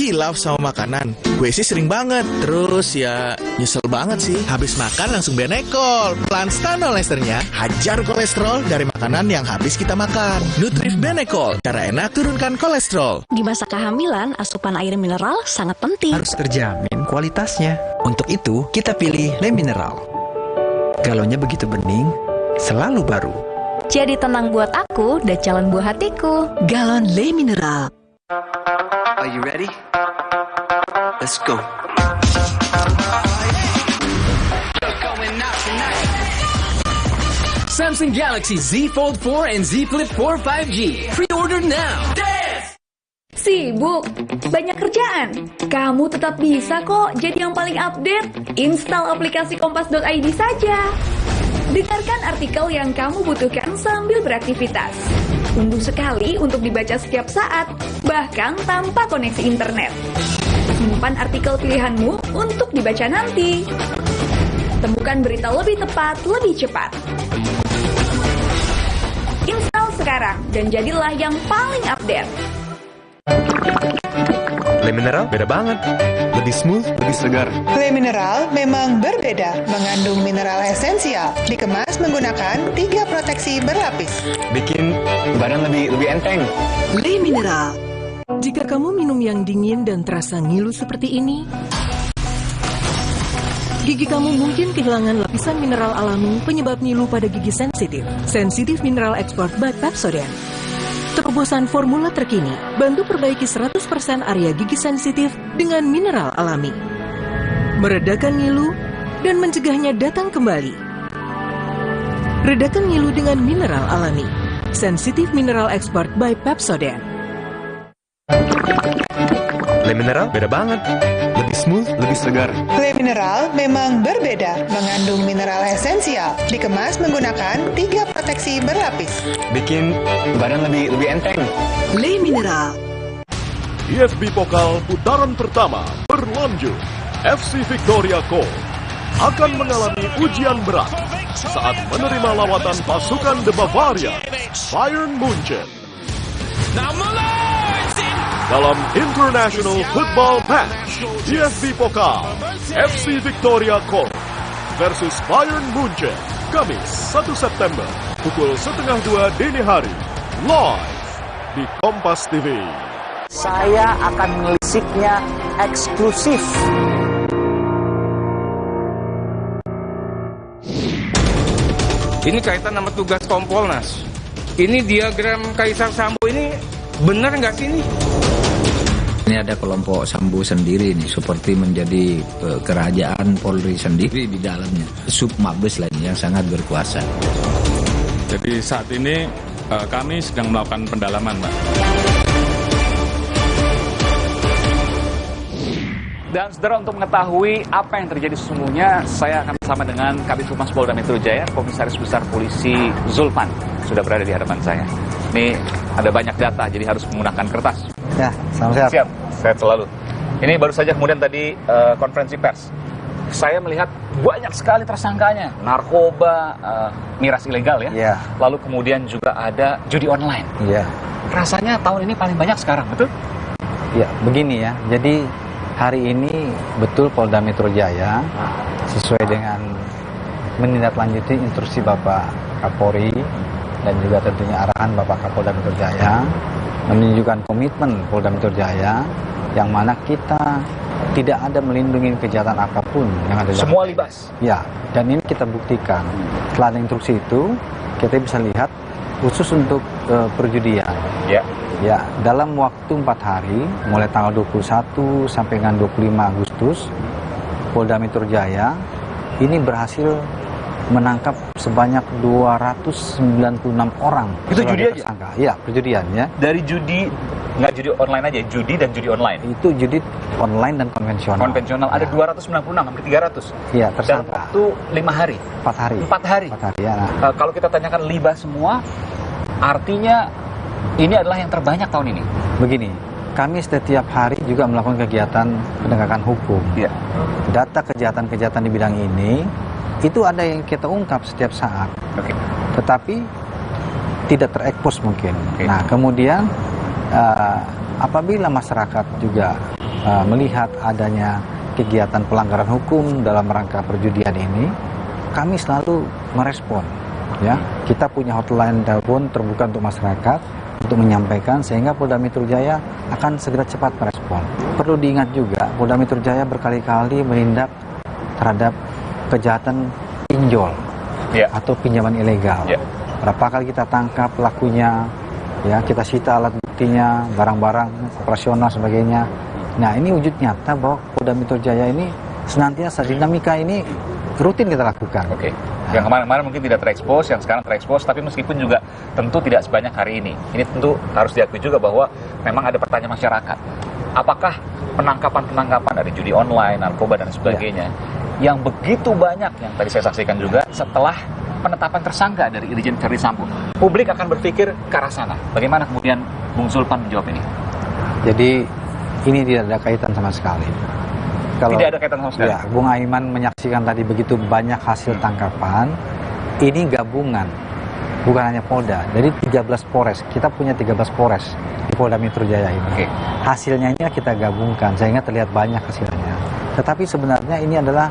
Kilaf sama makanan. Gue sih sering banget. Terus ya nyesel banget sih. Habis makan langsung Benekol. Plan Stanol esternya hajar kolesterol dari makanan yang habis kita makan. Nutrif Benekol. Cara enak turunkan kolesterol. Di masa kehamilan, asupan air mineral sangat penting. Harus terjamin kualitasnya. Untuk itu, kita pilih Le Mineral. Galonnya begitu bening, selalu baru. Jadi tenang buat aku dan calon buah hatiku. Galon Le Mineral. Are you ready? Let's go. Samsung Galaxy Z Fold 4 and Z Flip 4 5G. Pre-order now. Sibuk? Banyak kerjaan? Kamu tetap bisa kok jadi yang paling update. Install aplikasi kompas.id saja. Dengarkan artikel yang kamu butuhkan sambil beraktivitas. Unduh sekali untuk dibaca setiap saat, bahkan tanpa koneksi internet. Simpan artikel pilihanmu untuk dibaca nanti. Temukan berita lebih tepat, lebih cepat. Install sekarang dan jadilah yang paling update. Le Mineral beda banget. Lebih smooth, lebih segar. Le Mineral memang berbeda, mengandung mineral esensial, dikemas menggunakan 3 proteksi berlapis. Bikin badan lebih enteng. Le Mineral. Jika kamu minum yang dingin dan terasa ngilu seperti ini, gigi kamu mungkin kehilangan lapisan mineral alami penyebab ngilu pada gigi sensitif. Sensitive Mineral Export by Pepsodent. Terobosan formula terkini, bantu perbaiki 100% area gigi sensitif dengan mineral alami. Meredakan ngilu dan mencegahnya datang kembali. Redakan ngilu dengan mineral alami. Sensitive Mineral Export by Pepsodent. Le Mineral beda banget. Lebih smooth, lebih segar. Le Mineral memang berbeda, mengandung mineral esensial, dikemas menggunakan 3 proteksi berlapis. Bikin badan lebih enteng. Le Mineral. IFB Pokal putaran pertama berlanjut. FC Victoria Co akan mengalami ujian berat saat menerima lawatan pasukan The Bavaria, Bayern Munchen. Dalam International Football Match, IFB Pokal, FC Victoria Co versus Bayern Munchen, Kamis 1 September, pukul 1:30 dini hari, live di Kompas TV. Saya akan melisiknya eksklusif. Ini kaitan sama tugas Kompolnas. Ini diagram Kaisar Sambo ini benar nggak sih ini? Ini ada kelompok Sambo sendiri nih, seperti menjadi kerajaan Polri sendiri di dalamnya. Sub Mabes lainnya yang sangat berkuasa. Jadi saat ini kami sedang melakukan pendalaman, Pak. Dan saudara, untuk mengetahui apa yang terjadi sesungguhnya, saya akan bersama dengan Kabid Humas Polda Metro Jaya, Komisaris Besar Polisi Zulpan, sudah berada di hadapan saya. Ini ada banyak data, jadi harus menggunakan kertas. Ya, salam sehat. Siap, sehat selalu. Ini baru saja kemudian tadi konferensi pers. Saya melihat banyak sekali tersangkanya, narkoba, miras ilegal ya. Iya. Lalu kemudian juga ada judi online. Iya. Rasanya tahun ini paling banyak sekarang, betul? Ya, begini ya. Jadi hari ini betul Polda Metro Jaya sesuai dengan menindaklanjuti instruksi Bapak Kapolri dan juga tentunya arahan Bapak Kapolda Metro Jaya menunjukkan komitmen Polda Metro Jaya yang mana kita tidak ada melindungi kejahatan apapun yang ada. Semua libas. Ya, dan ini kita buktikan. Setelah ada instruksi itu, kita bisa lihat khusus untuk perjudian. Ya. Ya, dalam waktu 4 hari, mulai tanggal 21 sampai dengan 25 Agustus, Polda Metro Jaya ini berhasil menangkap sebanyak 296 orang. Itu judi aja? Tersangka. Ya, perjudian ya. Dari judi, nggak judi online aja, judi dan judi online. Itu judi online dan konvensional. Konvensional, ada 296, hampir 300. Iya, tersangka. Dan waktu 5 hari. 4 hari. 4 hari. 4 hari, ya. Kalau kita tanyakan libas semua, artinya ini adalah yang terbanyak tahun ini. Begini, kami setiap hari juga melakukan kegiatan penegakan hukum. Ya. Data kejahatan-kejahatan di bidang ini, itu ada yang kita ungkap setiap saat. Okay. Tetapi tidak terekspos mungkin. Okay. Nah, kemudian apabila masyarakat juga melihat adanya kegiatan pelanggaran hukum dalam rangka perjudian ini, kami selalu merespon. Ya, kita punya hotline telepon terbuka untuk masyarakat untuk menyampaikan, sehingga Polda Metro Jaya akan segera cepat merespon. Perlu diingat juga, Polda Metro Jaya berkali-kali menindak terhadap kejahatan pinjol atau pinjaman ilegal. Berapa kali kita tangkap pelakunya, ya, kita sita alat buktinya, barang-barang operasional sebagainya. Nah, ini wujud nyata bahwa Polda Metro Jaya ini senantiasa dinamika ini rutin kita lakukan. Oke. Yang kemarin-kemarin mungkin tidak terekspos, yang sekarang terekspos, tapi meskipun juga tentu tidak sebanyak hari ini. Ini tentu harus diakui juga bahwa memang ada pertanyaan masyarakat. Apakah penangkapan-penangkapan dari judi online, narkoba dan sebagainya yang begitu banyak yang tadi saya saksikan juga setelah penetapan tersangka dari Irjen Verdi Sambo, publik akan berpikir ke arah sana. Bagaimana kemudian Bung Zulpan menjawab ini? Jadi ini tidak ada kaitan sama sekali. Kalau, tidak ada kaitan sama sekali? Ya, Bung Aiman menyaksikan tadi begitu banyak hasil tangkapan, ini gabungan, bukan hanya Polda. Jadi 13 Polres, kita punya 13 Polres di Polda Metro Jaya ini. Hasilnya ini kita gabungkan, sehingga terlihat banyak hasilnya. Tetapi sebenarnya ini adalah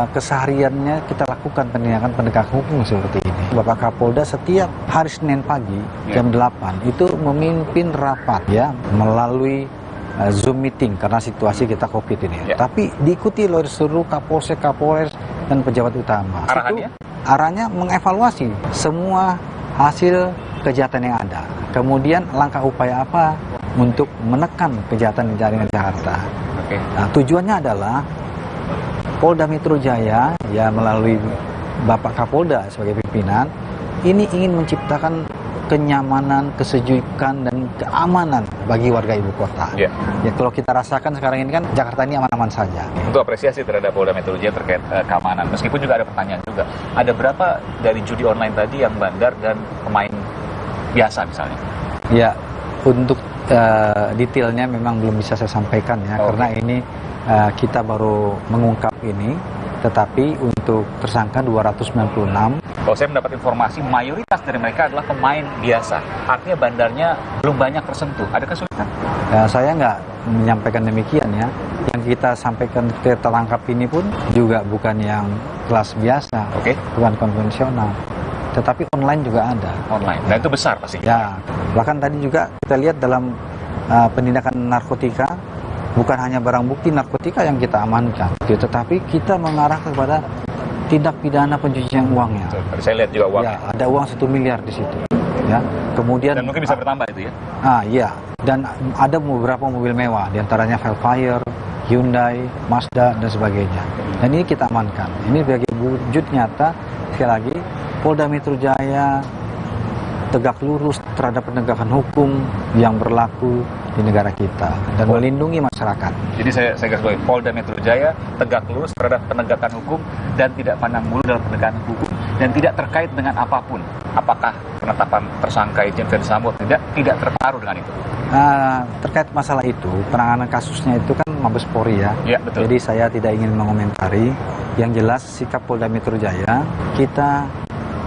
kesehariannya kita lakukan penegakan hukum seperti ini. Bapak Kapolda setiap hari Senin pagi jam 8 itu memimpin rapat ya melalui Zoom meeting karena situasi kita COVID ini. Tapi diikuti oleh seluruh Kapolsek, Kapolres dan pejabat utama. Arahnya mengevaluasi semua hasil kejahatan yang ada. Kemudian langkah upaya apa untuk menekan kejahatan di jaringan Jakarta. Nah, tujuannya adalah Polda Metro Jaya ya melalui Bapak Kapolda sebagai pimpinan ini ingin menciptakan kenyamanan, kesejukan dan keamanan bagi warga ibu kota. Ya, kalau kita rasakan sekarang ini kan Jakarta ini aman-aman saja. Untuk apresiasi terhadap Polda Metro Jaya terkait keamanan. Meskipun juga ada pertanyaan juga. Ada berapa dari judi online tadi yang bandar dan pemain biasa misalnya? Ya, untuk detailnya memang belum bisa saya sampaikan ya, karena ini kita baru mengungkap ini, tetapi untuk tersangka 296. Kalau saya mendapat informasi, mayoritas dari mereka adalah pemain biasa. Artinya bandarnya belum banyak tersentuh. Ada kesulitan? Saya nggak menyampaikan demikian ya. Yang kita sampaikan, kita tangkap ini pun juga bukan yang kelas biasa, bukan konvensional. Tetapi online juga ada. Online, dan itu besar pasti. Ya, bahkan tadi juga kita lihat dalam penindakan narkotika, bukan hanya barang bukti narkotika yang kita amankan, tetapi kita mengarah kepada tindak pidana pencucian uangnya. Saya lihat juga uangnya. Ya, ada uang 1 miliar di situ. Ya, kemudian dan mungkin bisa bertambah itu ya? Iya, dan ada beberapa mobil mewah, diantaranya Velfire, Hyundai, Mazda dan sebagainya. Dan ini kita amankan. Ini sebagai wujud nyata sekali lagi Polda Metro Jaya tegak lurus terhadap penegakan hukum yang berlaku di negara kita dan melindungi masyarakat. Jadi saya garis bawahi, Polda Metro Jaya tegak lurus terhadap penegakan hukum dan tidak pandang bulu dalam penegakan hukum dan tidak terkait dengan apapun. Apakah penetapan tersangka Irjen Verdi Sambo tidak terpengaruh dengan itu? Terkait masalah itu, penanganan kasusnya itu kan Mabes Polri ya. Ya, betul. Jadi saya tidak ingin mengomentari. Yang jelas sikap Polda Metro Jaya, kita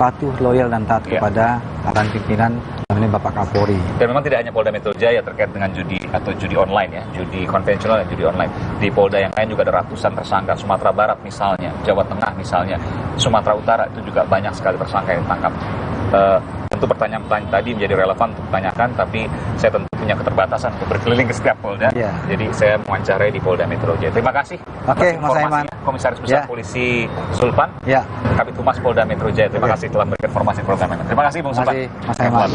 patuh, loyal dan taat kepada arahan pimpinan namanya Bapak Kapolri. Dan memang tidak hanya Polda Metro Jaya terkait dengan judi atau judi online ya, judi konvensional dan judi online. Di Polda yang lain juga ada ratusan tersangka, Sumatera Barat misalnya, Jawa Tengah misalnya, Sumatera Utara itu juga banyak sekali tersangka yang ditangkap. Tentu pertanyaan-pertanyaan tadi menjadi relevan untuk ditanyakan, tapi saya tentu punya keterbatasan untuk berkeliling ke setiap Polda. Jadi saya mewawancarai di Polda Metro Jaya. Terima kasih. Oke, Mas Aiman. Komisaris Besar Polisi Sulpan, Kabid Humas Polda Metro Jaya. Terima kasih telah memberikan informasi program ini. Terima kasih, Bung Sulpan. Mas Aiman.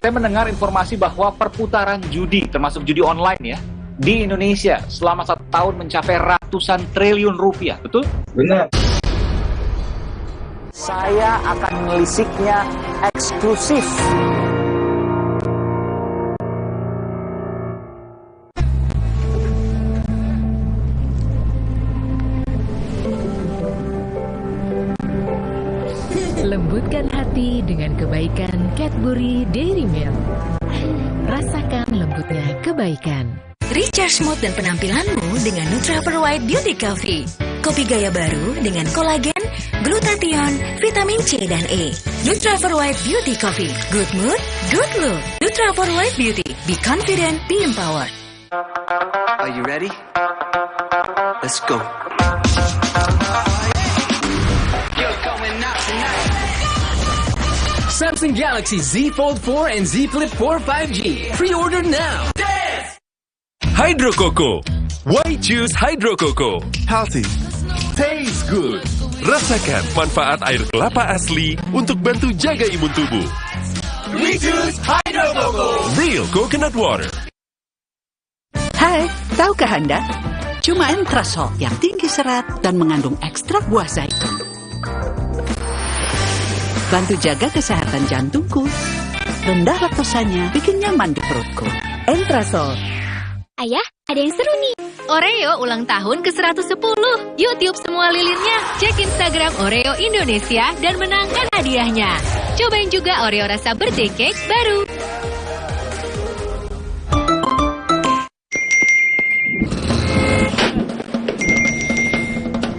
Saya mendengar informasi bahwa perputaran judi, termasuk judi online ya, di Indonesia selama 1 tahun mencapai ratusan triliun rupiah, betul? Benar. Saya akan melisiknya eksklusif. Lembutkan hati dengan kebaikan Cadbury Dairy Milk. Rasakan lembutnya kebaikan. Recharge mood dan penampilanmu dengan Nutrafol White Beauty Coffee. Kopi gaya baru dengan kolagen, glutathione, vitamin C dan E. Nutrafol White Beauty Coffee. Good mood, good look. Nutrafol White Beauty. Be confident, be empowered. Are you ready? Let's go. Samsung Galaxy Z Fold 4 and Z Flip 4 5G. Pre-order now. Hydro Coco. Why choose Hydro Coco? Healthy. Tastes good. Rasakan manfaat air kelapa asli untuk bantu jaga imun tubuh. We choose Hydro Coco. Real coconut water. Hai, tahukah Anda? Cuma Entrasol yang tinggi serat dan mengandung ekstrak buah zaitun. Bantu jaga kesehatan jantungku. Rendah laktosanya bikin nyaman di perutku. Entrasol. Ayah, ada yang seru nih. Oreo ulang tahun ke-110. Yuk tiup semua lilinnya. Cek Instagram Oreo Indonesia dan menangkan hadiahnya. Cobain juga Oreo rasa birthday cake baru.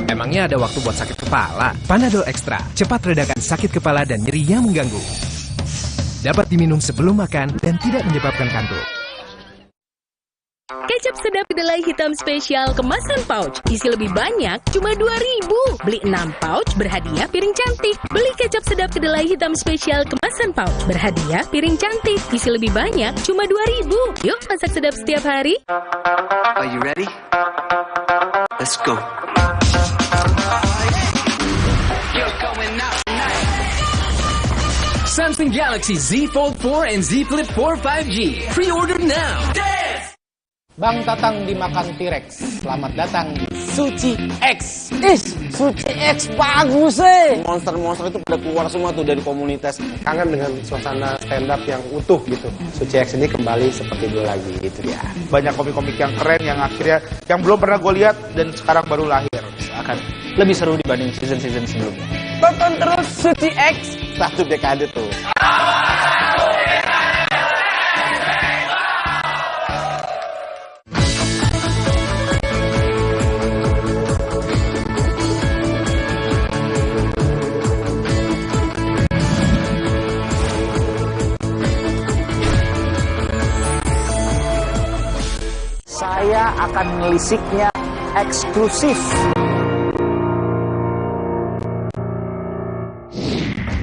Emangnya ada waktu buat sakit kepala? Panadol Extra, cepat redakan sakit kepala dan nyeri yang mengganggu. Dapat diminum sebelum makan dan tidak menyebabkan kantuk. Kecap sedap kedelai hitam spesial kemasan pouch. Isi lebih banyak, cuma 2.000. Beli 6 pouch, berhadiah piring cantik. Beli kecap sedap kedelai hitam spesial kemasan pouch. Berhadiah piring cantik. Isi lebih banyak, cuma 2.000. Yuk masak sedap setiap hari. Are you ready? Let's go. Samsung Galaxy Z Fold 4 and Z Flip 4 5G. Pre-order now. Bang Tatang dimakan T-Rex. Selamat datang di Suci X. Suci X bagus Monster-monster itu pada keluar semua tuh dari komunitas. Kangen dengan suasana stand up yang utuh gitu. Suci X ini kembali seperti dulu lagi gitu ya. Banyak komik-komik yang keren yang akhirnya yang belum pernah gue lihat dan sekarang baru lahir. Akan lebih seru dibanding season-season sebelumnya. Tonton terus Suci X. 1 dekade tuh. Saya akan melisiknya eksklusif.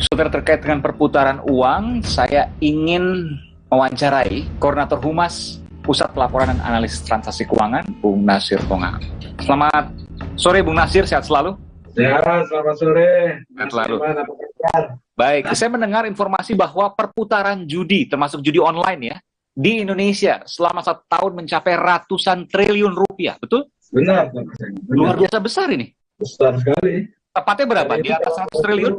Saudara, terkait dengan perputaran uang, saya ingin mewawancarai Koordinator Humas Pusat Pelaporan dan Analisis Transaksi Keuangan, Bung Nasir Tonga. Selamat sore, Bung Nasir. Sehat selalu? Ya, selamat sore. Sehat selalu. Baik, saya mendengar informasi bahwa perputaran judi, termasuk judi online ya, di Indonesia selama 1 tahun mencapai ratusan triliun rupiah, betul? Benar. Luar biasa besar ini. Besar sekali. Tepatnya berapa? Di atas 100 triliun?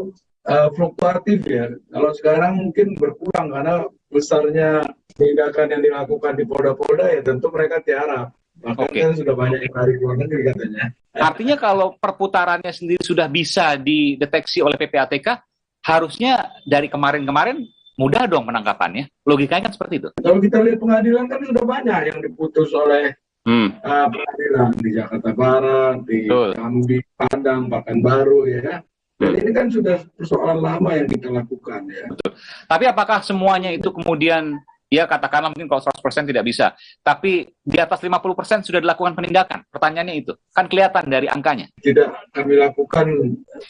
Fluktuatif ya. Kalau sekarang mungkin berkurang karena besarnya tindakan yang dilakukan di polda-polda ya tentu mereka tiarap. Bahkan kan sudah banyak yang lari luar negeri katanya. Artinya kalau perputarannya sendiri sudah bisa dideteksi oleh PPATK, harusnya dari kemarin-kemarin mudah dong penangkapannya. Logikanya kan seperti itu. Kalau kita lihat pengadilan kan sudah banyak yang diputus oleh pengadilan di Jakarta Barat, di Jambi, Padang, Pekanbaru ya. Dan ini kan sudah persoalan lama yang kita lakukan ya. Betul. Tapi apakah semuanya itu kemudian, ya katakanlah mungkin kalau 100% tidak bisa, tapi di atas 50% sudah dilakukan penindakan? Pertanyaannya itu, kan kelihatan dari angkanya. Tidak kami lakukan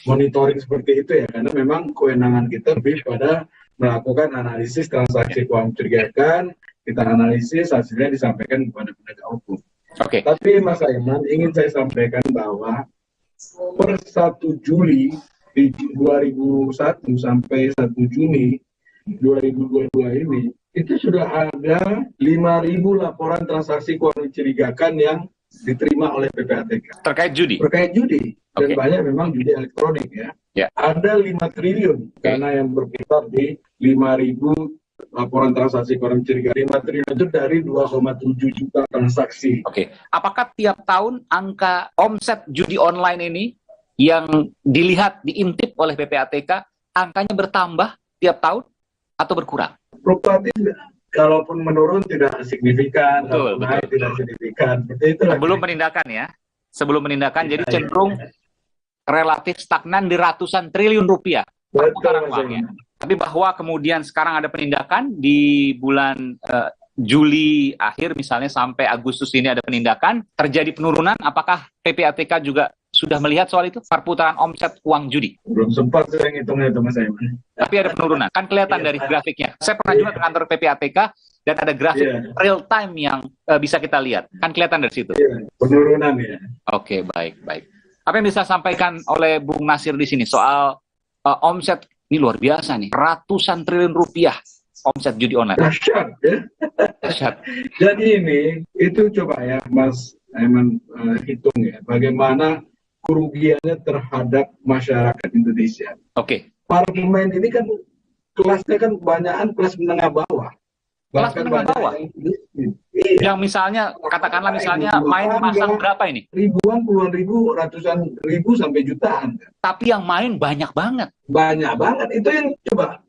monitoring seperti itu ya, karena memang kewenangan kita lebih pada melakukan analisis transaksi keuangan mencurigakan, kita analisis, hasilnya disampaikan kepada penegak hukum. Oke. Tapi Mas Aiman, ingin saya sampaikan bahwa per 1 Juli di 2001 sampai 1 Juni 2022 ini, itu sudah ada 5.000 laporan transaksi keuangan mencurigakan yang diterima oleh PPATK. Terkait judi? Terkait judi. Dan banyak memang judi elektronik ya. Ada 5 triliun karena yang berputar di 5.000 laporan transaksi keuangan mencurigakan. 5 triliun itu dari 2,7 juta transaksi. Oke. Apakah tiap tahun angka omset judi online ini yang dilihat, diintip oleh PPATK, angkanya bertambah tiap tahun atau berkurang? Fluktuatif, kalaupun menurun tidak signifikan, kalau naik tidak signifikan. Seperti itu. Sebelum penindakan ya? Sebelum penindakan, jadi cenderung relatif stagnan di ratusan triliun rupiah perputaran uangnya. Tapi bahwa kemudian sekarang ada penindakan di bulan Juli akhir misalnya sampai Agustus ini ada penindakan, terjadi penurunan, apakah PPATK juga sudah melihat soal itu, perputaran omset uang judi? Belum sempat saya ngitungnya itu Mas Aiman. Tapi ada penurunan, kan kelihatan dari grafiknya. Saya pernah juga ke kantor PPATK dan ada grafik real time yang bisa kita lihat, kan kelihatan dari situ. Penurunan ya. Oke, baik. Apa yang bisa sampaikan oleh Bung Nasir di sini soal omset? Ini luar biasa nih, ratusan triliun rupiah omset judi online. Dahsyat ya. Dahsyat. Jadi ini, itu coba ya Mas Aiman hitung ya, bagaimana kerugiannya terhadap masyarakat Indonesia. Oke. Para pemain ini kan kelasnya kan kebanyakan kelas menengah bawah. Kelas menengah bawah? Yang misalnya, katakanlah misalnya main pasang berapa ini? Ribuan, puluhan ribu, ratusan ribu sampai jutaan. Tapi yang main banyak banget. Banyak banget. Itu yang coba.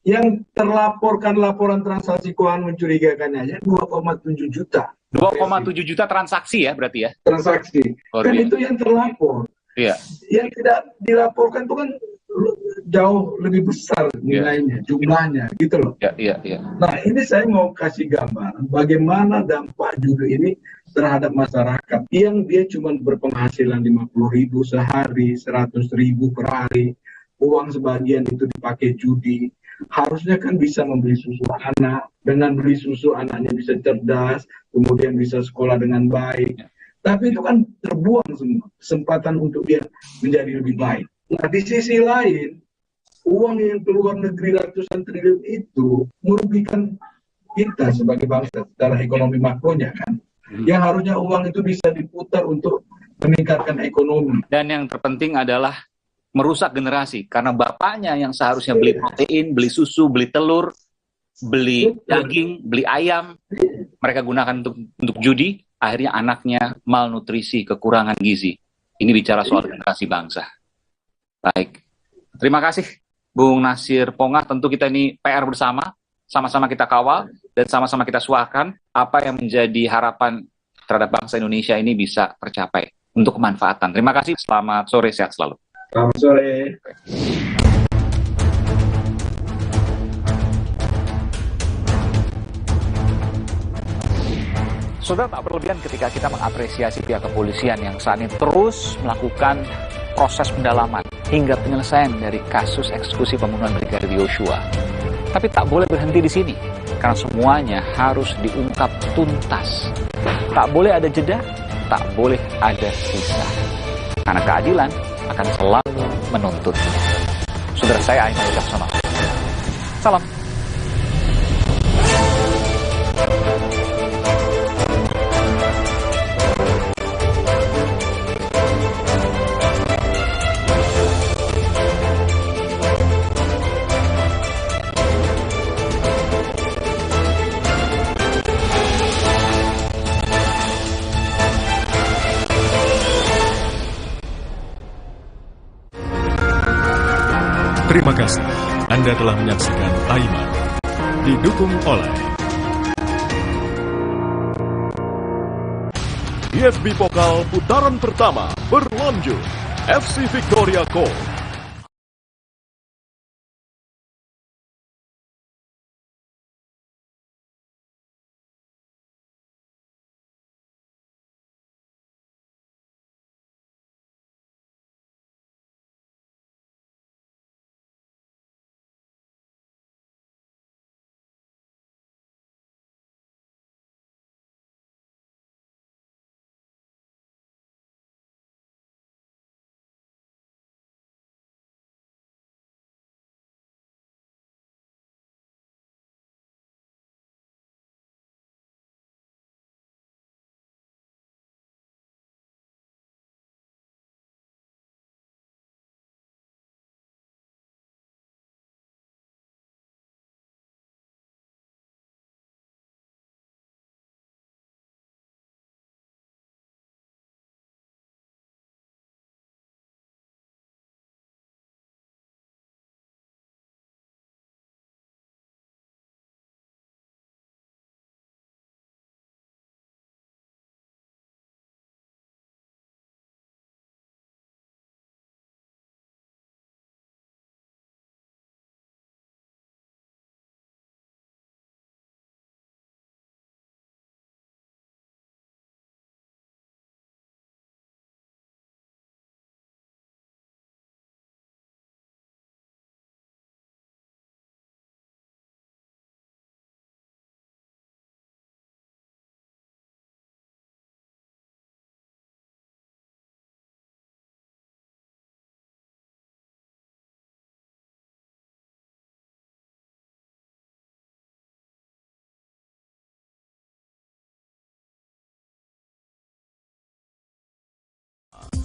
Yang terlaporkan laporan transaksi keuangan mencurigakan aja 2,7 juta. 2,7 juta transaksi ya berarti ya? Transaksi. Dan itu yang terlapor. Iya. Yang tidak dilaporkan itu kan jauh lebih besar nilainya, jumlahnya, gitu loh. Iya. Nah, ini saya mau kasih gambaran bagaimana dampak judi ini terhadap masyarakat yang dia cuma berpenghasilan 50.000 sehari, 100.000 per hari, uang sebagian itu dipakai judi. Harusnya kan bisa membeli susu anak, dengan beli susu anaknya bisa cerdas, kemudian bisa sekolah dengan baik. Tapi itu kan terbuang semua kesempatan untuk dia menjadi lebih baik. Nah, di sisi lain, uang yang keluar negeri ratusan triliun itu merugikan kita sebagai bangsa secara ekonomi makronya kan. Yang harusnya uang itu bisa diputar untuk meningkatkan ekonomi. Dan yang terpenting adalah merusak generasi. Karena bapaknya yang seharusnya beli protein, beli susu, beli telur, beli daging, beli ayam, mereka gunakan untuk judi, akhirnya anaknya malnutrisi, kekurangan gizi. Ini bicara soal generasi bangsa. Baik, terima kasih Bung Nasir Pongah. Tentu kita ini PR bersama, sama-sama kita kawal dan sama-sama kita suarakan apa yang menjadi harapan terhadap bangsa Indonesia ini bisa tercapai untuk kemanfaatan. Terima kasih, selamat sore, sehat selalu. Selamat sore. Saudara, tak berlebihan ketika kita mengapresiasi pihak kepolisian yang saat ini terus melakukan proses pendalaman hingga penyelesaian dari kasus eksekusi pembunuhan Brigadir Yosua. Tapi tak boleh berhenti di sini, karena semuanya harus diungkap tuntas. Tak boleh ada jeda, tak boleh ada sisa. Karena keadilan akan selalu menuntut. Saudara, saya Aiman Wicaksono. Salam. Terima kasih. Anda telah menyaksikan Aiman. Didukung oleh DFB Pokal putaran pertama berlanjut. FC Victoria Co.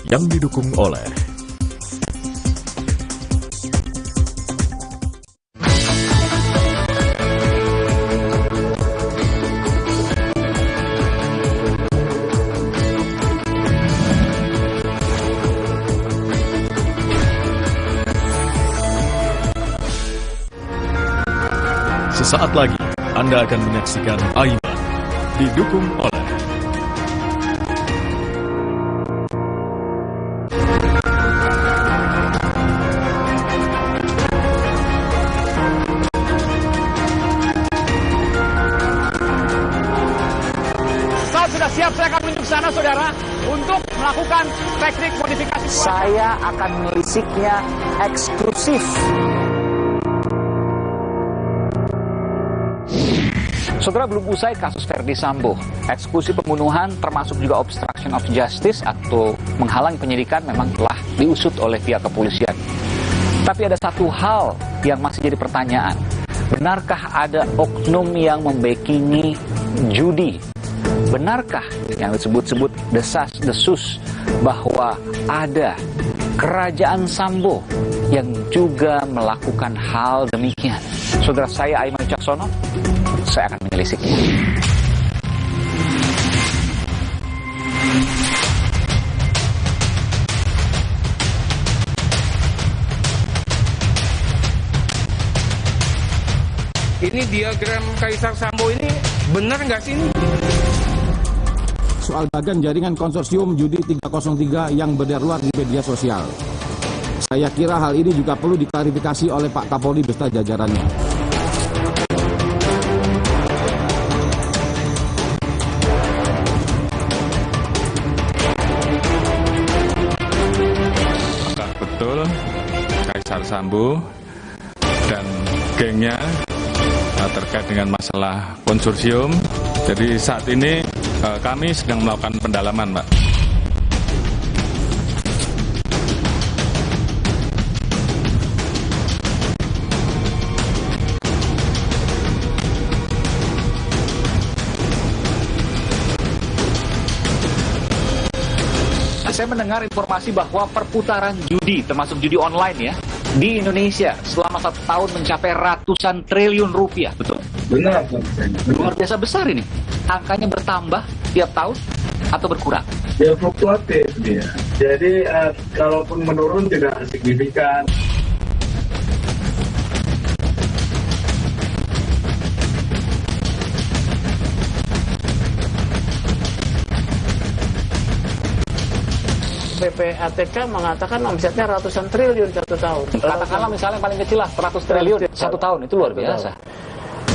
yang didukung oleh sesaat lagi Anda akan menyaksikan Aiman didukung oleh Saat sudah siap, saya akan menuju sana, saudara, untuk melakukan teknik modifikasi. Saya akan melisiknya eksklusif. Saudara, belum usai kasus Verdi Sambo, eksekusi pembunuhan termasuk juga obstruction of justice atau menghalangi penyidikan memang telah diusut oleh pihak kepolisian. Tapi ada satu hal yang masih jadi pertanyaan. Benarkah ada oknum yang membackingi judi? Benarkah yang disebut-sebut desas-desus bahwa ada kerajaan Sambo yang juga melakukan hal demikian? Saudara, saya Aiman Wicaksono, saya akan menelisiknya. Ini diagram Kaisar Sambo ini benar nggak sih ini? Soal bagan jaringan konsorsium judi 303 yang beredar luas di media sosial. Saya kira hal ini juga perlu diklarifikasi oleh Pak Kapolri beserta jajarannya. Apakah betul Kaisar Sambo dan gengnya terkait dengan masalah konsorsium? Jadi saat ini kami sedang melakukan pendalaman, Pak. Saya mendengar informasi bahwa perputaran judi, termasuk judi online ya, di Indonesia selama 1 tahun mencapai ratusan triliun rupiah, betul? Benar. Luar biasa besar ini. Angkanya bertambah tiap tahun atau berkurang? Ya fluktuatif dia. Jadi kalaupun menurun tidak signifikan. PPATK mengatakan omsetnya ratusan triliun 1 tahun. Katakanlah misalnya paling kecil lah 100 triliun 1 tahun, itu luar biasa.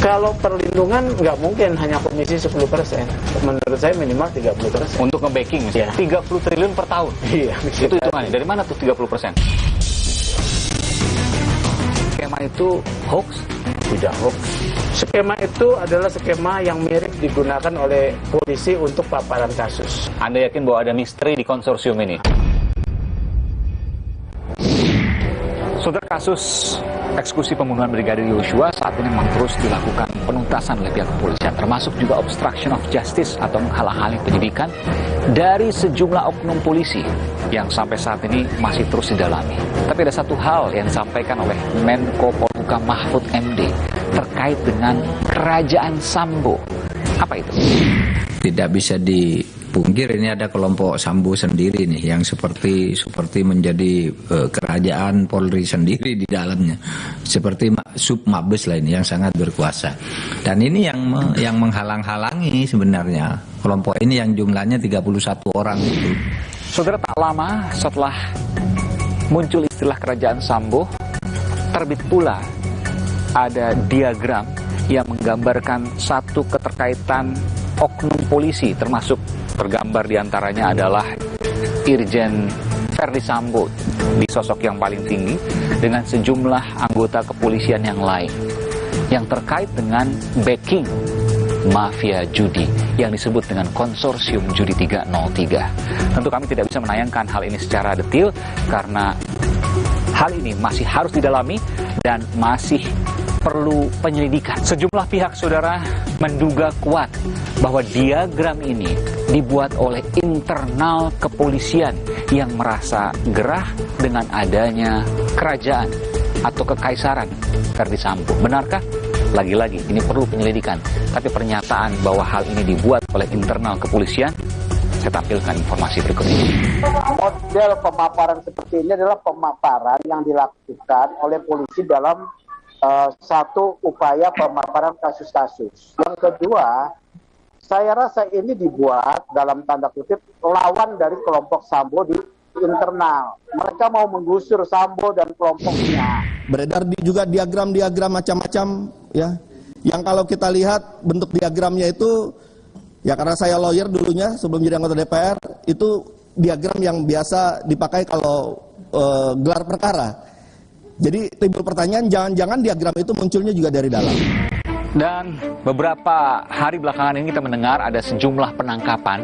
Kalau perlindungan nggak mungkin hanya komisi 10%. Menurut saya minimal 30%. Untuk nge-backing misalnya, 30 triliun per tahun. Iya. Itu hitungannya. Dari mana tuh 30%? Skema itu hoax? Tidak hoax. Skema itu adalah skema yang mirip digunakan oleh polisi untuk paparan kasus. Anda yakin bahwa ada misteri di konsorsium ini? Saudara, kasus eksekusi pembunuhan Brigadir Yosua saat ini memang terus dilakukan penuntasan oleh pihak kepolisian, termasuk juga obstruction of justice atau menghalang-halangi penyidikan dari sejumlah oknum polisi yang sampai saat ini masih terus didalami. Tapi ada satu hal yang disampaikan oleh Menko Polhukam Mahfud MD terkait dengan kerajaan Sambo. Apa itu? Tidak bisa dipungkir ini ada kelompok Sambo sendiri nih yang seperti menjadi kerajaan Polri sendiri di dalamnya, seperti sub Mabes lain yang sangat berkuasa. Dan ini yang menghalang-halangi sebenarnya kelompok ini yang jumlahnya 31 orang itu. Saudara, tak lama setelah muncul istilah kerajaan Sambo, terbit pula ada diagram yang menggambarkan satu keterkaitan oknum polisi, termasuk tergambar diantaranya adalah Irjen Verdi Sambo di sosok yang paling tinggi dengan sejumlah anggota kepolisian yang lain yang terkait dengan backing mafia judi yang disebut dengan konsorsium judi 303. Tentu kami tidak bisa menayangkan hal ini secara detail karena hal ini masih harus didalami dan masih perlu penyelidikan. Sejumlah pihak, saudara, menduga kuat bahwa diagram ini dibuat oleh internal kepolisian yang merasa gerah dengan adanya kerajaan atau kekaisaran Verdi Sambo. Benarkah? Lagi-lagi, ini perlu penyelidikan. Tapi pernyataan bahwa hal ini dibuat oleh internal kepolisian, saya tampilkan informasi berikut ini. Model pemaparan seperti ini adalah pemaparan yang dilakukan oleh polisi dalam satu upaya pemaparan kasus-kasus. Yang kedua, saya rasa ini dibuat dalam tanda kutip lawan dari kelompok Sambo di internal. Mereka mau menggusur Sambo dan kelompoknya. Beredar juga diagram-diagram macam-macam ya. Yang kalau kita lihat bentuk diagramnya itu ya, karena saya lawyer dulunya sebelum jadi anggota DPR, itu diagram yang biasa dipakai kalau gelar perkara. Jadi timbul pertanyaan, jangan-jangan diagram itu munculnya juga dari dalam. Dan beberapa hari belakangan ini kita mendengar ada sejumlah penangkapan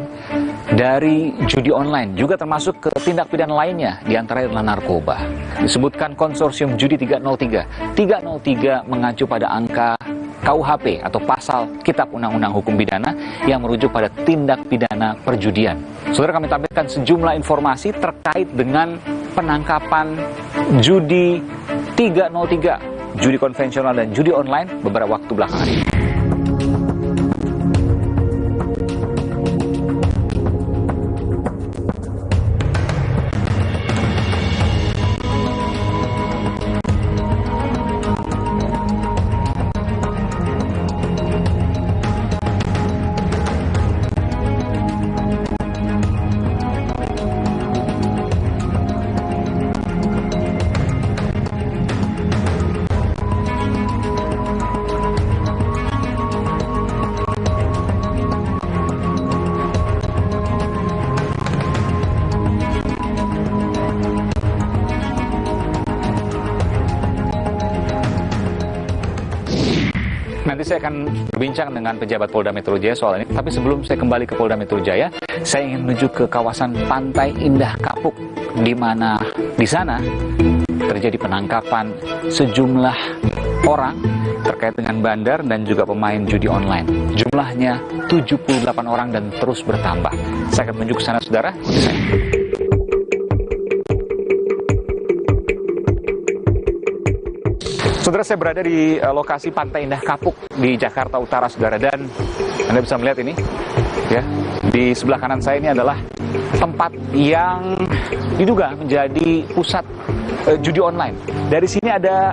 dari judi online, juga termasuk ke tindak pidana lainnya, diantaranya adalah narkoba. Disebutkan konsorsium judi 303. 303 mengacu pada angka KUHP atau pasal Kitab Undang-Undang Hukum Pidana yang merujuk pada tindak pidana perjudian. Saudara, kami tampilkan sejumlah informasi terkait dengan penangkapan judi 303. Judi konvensional dan judi online beberapa waktu belakangan ini. Nanti saya akan berbincang dengan pejabat Polda Metro Jaya soal ini. Tapi sebelum saya kembali ke Polda Metro Jaya, saya ingin menuju ke kawasan Pantai Indah Kapuk, di mana di sana terjadi penangkapan sejumlah orang terkait dengan bandar dan juga pemain judi online. Jumlahnya 78 orang dan terus bertambah. Saya akan menuju ke sana, saudara. Ikuti saya. Saudara, saya berada di lokasi Pantai Indah Kapuk di Jakarta Utara, saudara, dan Anda bisa melihat ini, ya, di sebelah kanan saya ini adalah tempat yang diduga menjadi pusat judi online. Dari sini ada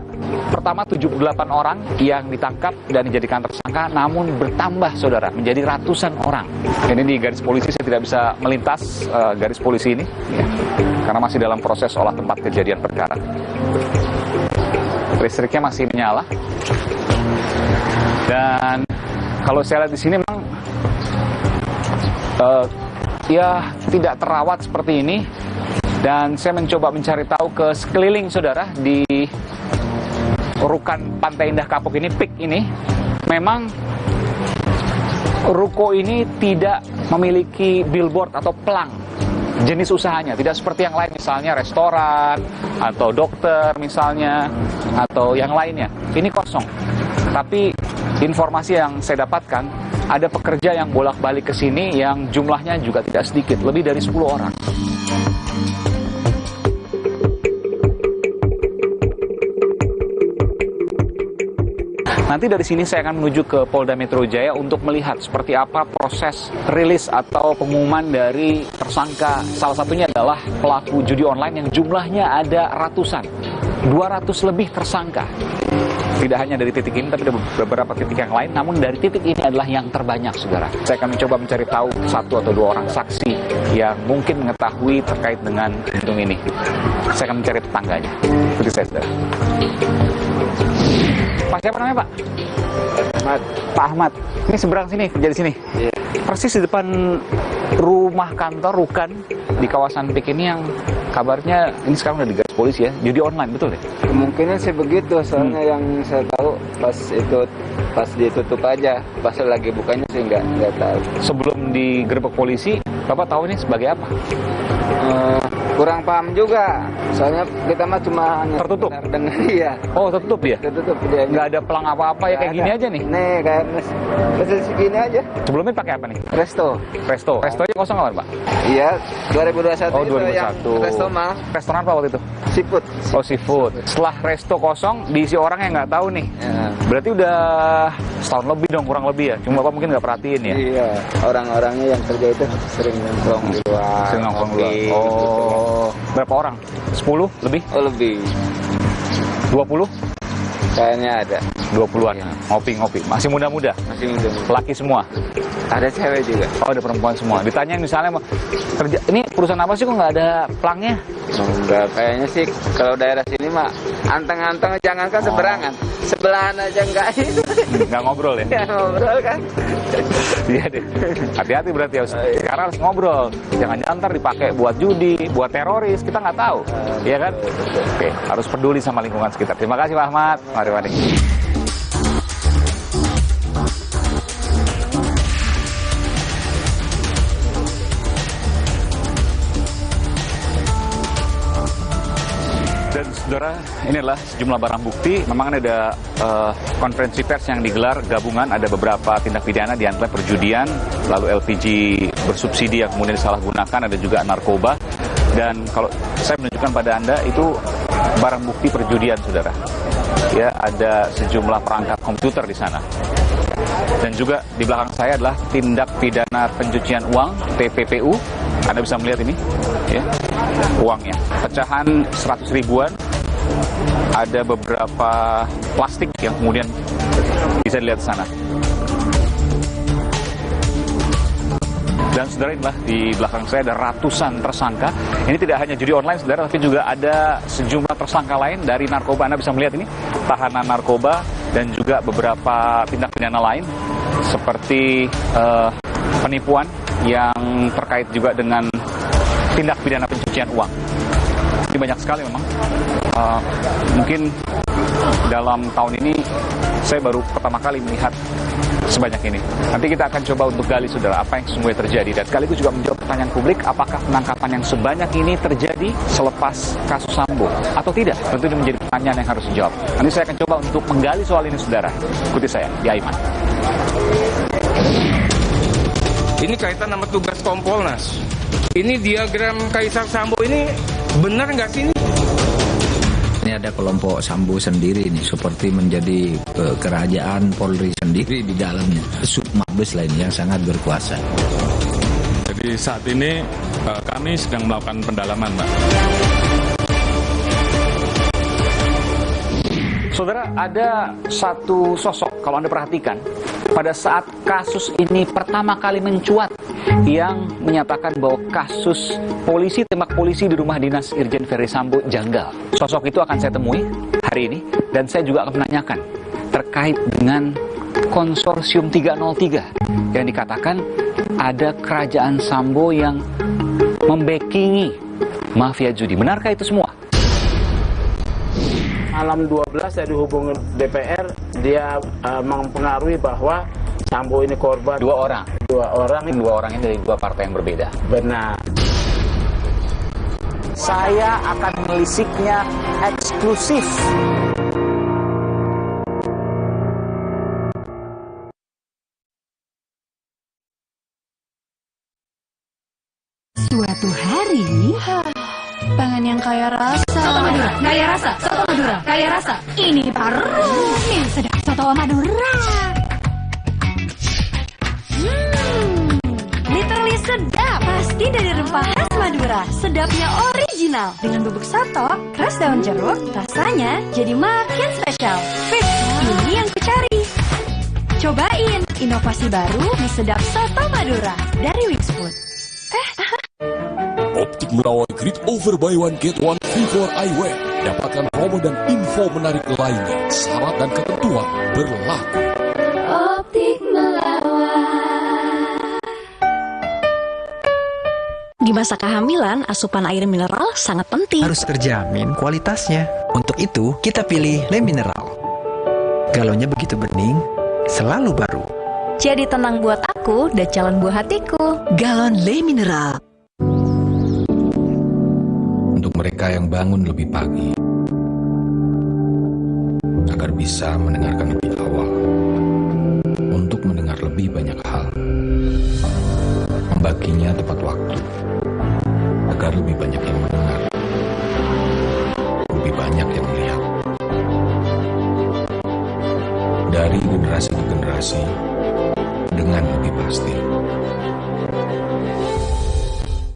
pertama 78 orang yang ditangkap dan dijadikan tersangka, namun bertambah, saudara, menjadi ratusan orang. Ini di garis polisi, saya tidak bisa melintas garis polisi ini, ya, karena masih dalam proses olah tempat kejadian perkara. Listriknya masih menyala, dan kalau saya lihat di sini memang ya tidak terawat seperti ini. Dan saya mencoba mencari tahu ke sekeliling, saudara, di rukan Pantai Indah Kapuk ini, PIK ini, memang ruko ini tidak memiliki billboard atau pelang jenis usahanya, tidak seperti yang lain, misalnya restoran atau dokter misalnya, atau yang lainnya. Ini kosong. Tapi informasi yang saya dapatkan, ada pekerja yang bolak-balik ke sini yang jumlahnya juga tidak sedikit, lebih dari 10 orang. Nanti dari sini saya akan menuju ke Polda Metro Jaya untuk melihat seperti apa proses rilis atau pengumuman dari tersangka. Salah satunya adalah pelaku judi online yang jumlahnya ada ratusan, 200 lebih tersangka. Tidak hanya dari titik ini, tapi ada beberapa titik yang lain. Namun dari titik ini adalah yang terbanyak, saudara. Saya akan mencoba mencari tahu 1 atau 2 orang saksi yang mungkin mengetahui terkait dengan gedung ini. Saya akan mencari tetangganya. Ikuti saya, saudara. Pak, siapa namanya, Pak? Ahmad. Pak Ahmad. Ini seberang sini, kerja di sini? Iya. Persis di depan rumah kantor Rukan di kawasan PIK ini yang kabarnya ini sekarang udah di garis polisi ya, judi online, betul ya? Kemungkinan sih begitu, soalnya yang saya tahu pas ditutup aja, pas lagi bukanya sih nggak tahu. Sebelum digerebek polisi, Bapak tahu ini sebagai apa? Kurang paham juga, soalnya kita mah cuma tertutup. Dengar, iya. Oh, tertutup ya? Tertutup dia. Nggak ada pelang apa-apa ya, kayak gini aja nih. Nih, kayak mesin segini aja. Sebelumnya pakai apa nih? Resto. Resto aja kosong apa, Pak? Iya, 2021 oh, 2021. itu yang resto mah. Restoran apa waktu itu? Seafood. Oh, seafood. Setelah resto kosong, diisi orang yang nggak tahu nih. Ya. Berarti udah setahun lebih dong, kurang lebih ya. Cuma Bapak mungkin nggak perhatiin ya. Iya, orang-orangnya yang kerja itu sering nongkrong di luar. Sering nongkrong di luar. Oh, berapa orang? 10 lebih? Oh, lebih. 20? Kayaknya ada. 20-an. Ya. Ngopi-ngopi. Masih muda-muda? Masih muda. Laki semua? Ada cewek juga. Oh, ada perempuan semua. Ditanya misalnya kerja ini perusahaan apa sih kok nggak ada pelangnya? Enggak, kayaknya sih kalau daerah sini mah anteng-anteng, jangankan seberangan, sebelahan aja enggak itu. Nggak ngobrol ya? Nggak ngobrol kan? Iya deh. Hati-hati berarti ya. Sekarang harus ngobrol. Jangan-jangan ntar dipakai buat judi, buat teroris, kita nggak tahu. Iya kan? Oke, harus peduli sama lingkungan sekitar. Terima kasih Pak Ahmad. Mari. Dan saudara, ini adalah sejumlah barang bukti. Memang ada konferensi pers yang digelar gabungan. Ada beberapa tindak pidana di antara perjudian, lalu LPG bersubsidi yang kemudian disalahgunakan, ada juga narkoba. Dan kalau saya menunjukkan pada Anda itu barang bukti perjudian, saudara. Ya, ada sejumlah perangkat komputer di sana. Dan juga di belakang saya adalah tindak pidana pencucian uang, TPPU. Anda bisa melihat ini, ya, uangnya. Pecahan 100 ribuan, ada beberapa plastik yang kemudian bisa dilihat di sana. Dan saudara, inilah di belakang saya ada ratusan tersangka. Ini tidak hanya judi online, saudara, tapi juga ada sejumlah tersangka lain dari narkoba. Anda bisa melihat ini, tahanan narkoba dan juga beberapa tindak pidana lain seperti penipuan yang terkait juga dengan tindak pidana pencucian uang. Ini banyak sekali memang. Mungkin dalam tahun ini saya baru pertama kali melihat sebanyak ini. Nanti kita akan coba untuk gali, saudara, apa yang sesungguhnya terjadi. Dan sekaligus juga menjawab pertanyaan publik, apakah penangkapan yang sebanyak ini terjadi selepas kasus Sambo atau tidak? Tentu ini menjadi pertanyaan yang harus dijawab. Nanti saya akan coba untuk menggali soal ini, saudara. Ikuti saya, di Aiman. Ini kaitan sama tugas Kompolnas. Ini diagram Kaisar Sambo ini benar nggak sih ini? Ini ada kelompok Sambo sendiri nih, seperti menjadi kerajaan Polri sendiri di dalamnya. Sub Mabes lain yang sangat berkuasa. Jadi saat ini kami sedang melakukan pendalaman, Pak. Saudara, ada satu sosok, kalau Anda perhatikan, pada saat kasus ini pertama kali mencuat, yang menyatakan bahwa kasus polisi, tembak polisi di rumah dinas Irjen Ferry Sambo janggal. Sosok itu akan saya temui hari ini, dan saya juga akan menanyakan terkait dengan konsorsium 303, yang dikatakan ada kerajaan Sambo yang membackingi mafia judi. Benarkah itu semua? Malam 12 saya dihubungi DPR, dia mempengaruhi bahwa Sambo ini korban. Dua orang ini dari dua partai yang berbeda. Benar. Saya akan melisiknya eksklusif. Suatu hari, pengen yang kaya rasa. Soto Madura, kaya rasa. Soto Madura, kaya rasa. Ini baru nih sedap Soto Madura. Literally sedap. Pasti dari rempah khas Madura. Sedapnya original. Dengan bubuk soto, keras daun jeruk, rasanya jadi makin spesial. Fix, ini yang kucari. Cobain inovasi baru di sedap Soto Madura dari Wixfood. Optik Merawai Grid Over Buy One Get One Free for Eyewear. Dapatkan promo dan info menarik lainnya. Syarat dan ketentuan berlaku. Optik Melawai. Di masa kehamilan, asupan air mineral sangat penting. Harus terjamin kualitasnya. Untuk itu, kita pilih Le Mineral. Galonnya begitu bening, selalu baru. Jadi tenang buat aku dan calon buah hatiku. Galon Le Mineral. mereka yang bangun lebih pagi, agar bisa mendengarkan lebih awal, untuk mendengar lebih banyak hal, membaginya tepat waktu, agar lebih banyak yang mendengar, lebih banyak yang melihat. Dari generasi ke generasi, dengan lebih pasti.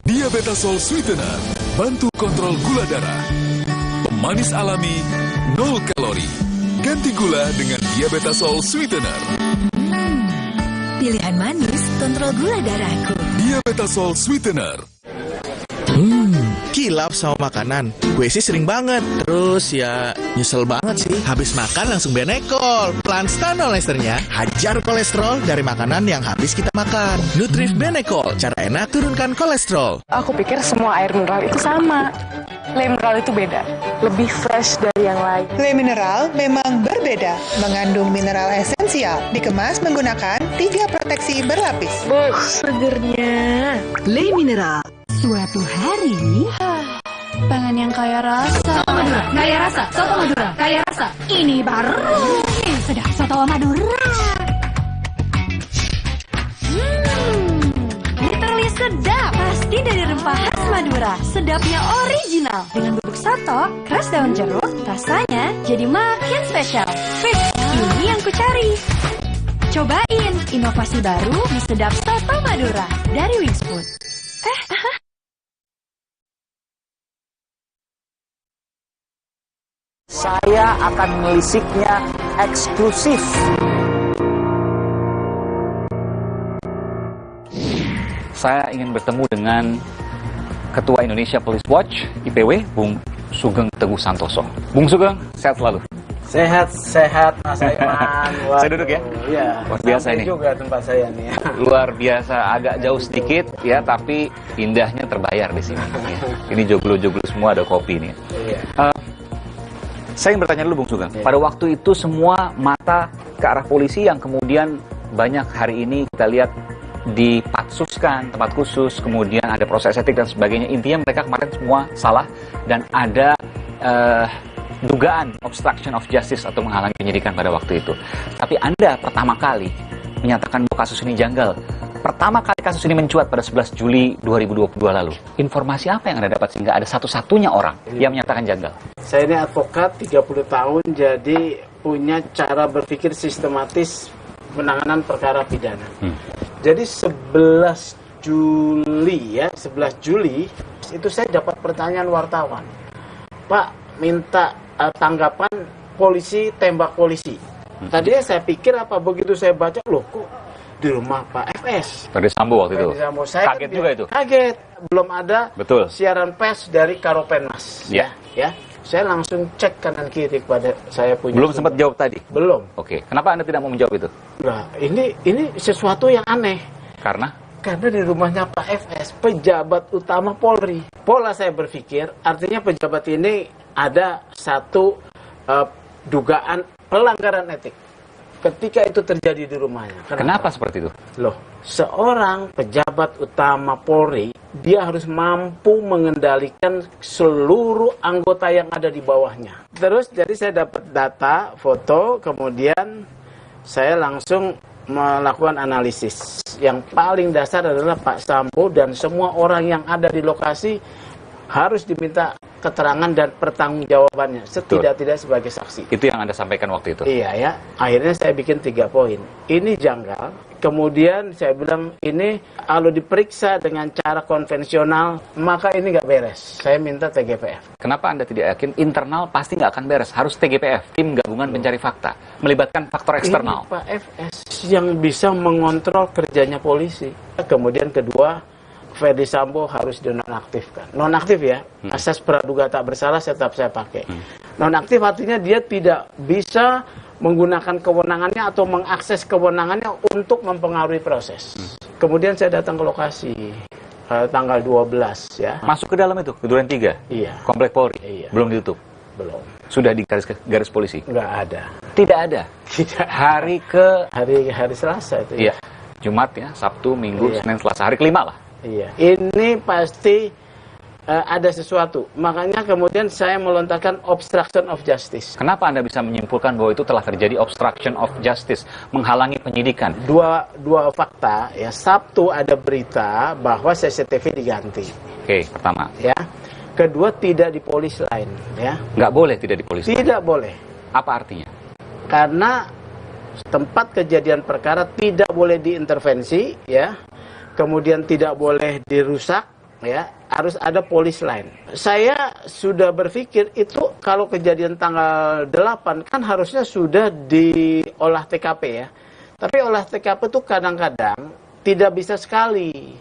Diabetasol Sweetener, bantu kontrol gula darah. Pemanis alami, 0 kalori. Ganti gula dengan Diabetasol Sweetener. Pilihan manis, kontrol gula darahku. Diabetasol Sweetener. Kilap sama makanan. Gue sih sering banget. Terus ya nyesel banget sih. Habis makan langsung Benekol. Plan Stanol Esternya hajar kolesterol dari makanan yang habis kita makan. Nutrif Benekol. Cara enak turunkan kolesterol. Aku pikir semua air mineral itu sama. Le mineral itu beda. Lebih fresh dari yang lain. Le mineral memang berbeda. Mengandung mineral esensial. Dikemas menggunakan 3 proteksi berlapis. Segernya. Le mineral. Suatu hari, pengen yang kaya rasa. Soto Madura, kaya rasa. Soto Madura, kaya rasa. Ini baru. Sedap Soto Madura. Literally sedap. Pasti dari rempah khas Madura. Sedapnya original. Dengan bubuk soto, keras daun jeruk, rasanya jadi makin spesial. Fix, ini yang ku cari. Cobain inovasi baru di sedap Soto Madura dari Wings Food. Saya akan melisiknya eksklusif. Saya ingin bertemu dengan Ketua Indonesia Police Watch, IPW, Bung Sugeng Teguh Santoso. Bung Sugeng, sehat selalu. Sehat, Mas Aiman. Saya duduk ya? Iya. Luar biasa ini. juga tempat saya nih. Luar biasa, agak jauh sedikit ya, tapi indahnya terbayar di sini. Ya. Ini joglo-joglo semua, ada kopi nih. Iya. Saya ingin bertanya dulu Bung Sugeng. Pada waktu itu semua mata ke arah polisi yang kemudian banyak hari ini kita lihat dipatsuskan, tempat khusus, kemudian ada proses etik dan sebagainya. Intinya mereka kemarin semua salah dan ada dugaan obstruction of justice atau menghalangi penyidikan pada waktu itu. Tapi Anda pertama kali menyatakan bahwa kasus ini janggal. Pertama kali kasus ini mencuat pada 11 Juli 2022 lalu. Informasi apa yang Anda dapat sehingga ada satu-satunya orang yang menyatakan janggal? Saya ini advokat 30 tahun, jadi punya cara berpikir sistematis penanganan perkara pidana. Jadi 11 Juli ya, 11 Juli itu saya dapat pertanyaan wartawan. Pak, minta tanggapan polisi tembak polisi. Tadinya saya pikir apa, begitu saya baca, loh kok di rumah Pak FS. Ferdy Sambo waktu itu. Sambo. Saya kaget juga itu. Kaget, belum ada Betul. siaran pers dari Karopenmas. Ya. Ya. Saya langsung cek kanan kiri kepada saya punya. Belum sempat jawab tadi. Belum. Oke. Kenapa Anda tidak mau menjawab itu? Nah, ini sesuatu yang aneh. Karena di rumahnya Pak FS, pejabat utama Polri. Pola saya berpikir, artinya pejabat ini ada satu dugaan pelanggaran etik ketika itu terjadi di rumahnya. Kenapa seperti itu? Loh, seorang pejabat utama Polri, dia harus mampu mengendalikan seluruh anggota yang ada di bawahnya. Terus jadi saya dapat data, foto, kemudian saya langsung melakukan analisis. Yang paling dasar adalah Pak Sambo dan semua orang yang ada di lokasi harus diminta keterangan dan pertanggungjawabannya setidak-tidak sebagai saksi. Itu yang Anda sampaikan waktu itu? Iya ya. Akhirnya saya bikin 3 poin. Ini janggal. Kemudian saya bilang ini kalau diperiksa dengan cara konvensional maka ini nggak beres. Saya minta TGPF. Kenapa Anda tidak yakin internal pasti nggak akan beres? Harus TGPF, tim gabungan pencari fakta, melibatkan faktor eksternal. Ini Pak FS yang bisa mengontrol kerjanya polisi. Kemudian kedua, Ferdy Sambo harus dinonaktifkan. Nonaktif ya, asas praduga tak bersalah tetap saya pakai. Nonaktif artinya dia tidak bisa menggunakan kewenangannya atau mengakses kewenangannya untuk mempengaruhi proses. Kemudian saya datang ke lokasi tanggal 12 ya. Masuk ke dalam itu, ke Duren 3? Iya. Komplek Polri? Iya. Belum ditutup? Belum. Sudah di garis polisi? Nggak ada. Tidak ada? Tidak. Hari Selasa itu ya? Iya. Jumat ya, Sabtu, Minggu, Senin, Selasa. Hari kelima lah? Iya. Ini pasti ada sesuatu. Makanya kemudian saya melontarkan obstruction of justice. Kenapa Anda bisa menyimpulkan bahwa itu telah terjadi obstruction of justice, menghalangi penyidikan? Dua fakta, ya. Sabtu ada berita bahwa CCTV diganti. Oke, pertama. Ya. Kedua, tidak di polis lain, ya. Nggak boleh tidak di polis lain? Tidak boleh. Apa artinya? Karena tempat kejadian perkara tidak boleh diintervensi, ya. Kemudian tidak boleh dirusak, ya, harus ada polis lain. Saya sudah berpikir itu kalau kejadian tanggal 8 kan harusnya sudah diolah TKP, ya. Tapi olah TKP itu kadang-kadang tidak bisa sekali.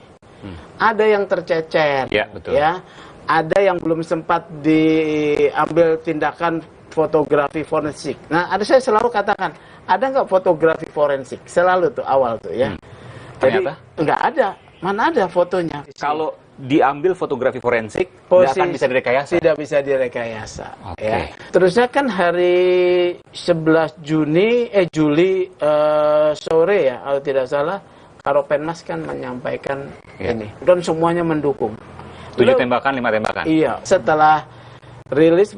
Ada yang tercecer, ya, betul. Ya. Ada yang belum sempat diambil tindakan fotografi forensik. Nah, saya selalu katakan, ada nggak fotografi forensik? Selalu tuh awal tuh, ya. Ternyata? Jadi nggak ada. Mana ada fotonya? Kalau diambil fotografi forensik, tidak akan bisa direkayasa? Tidak bisa direkayasa. Oke. Ya. Terusnya kan hari 11 Juli sore, ya, kalau tidak salah, Karopenmas kan menyampaikan ini. Dan semuanya mendukung. 7 tembakan, 5 tembakan? Iya. Setelah rilis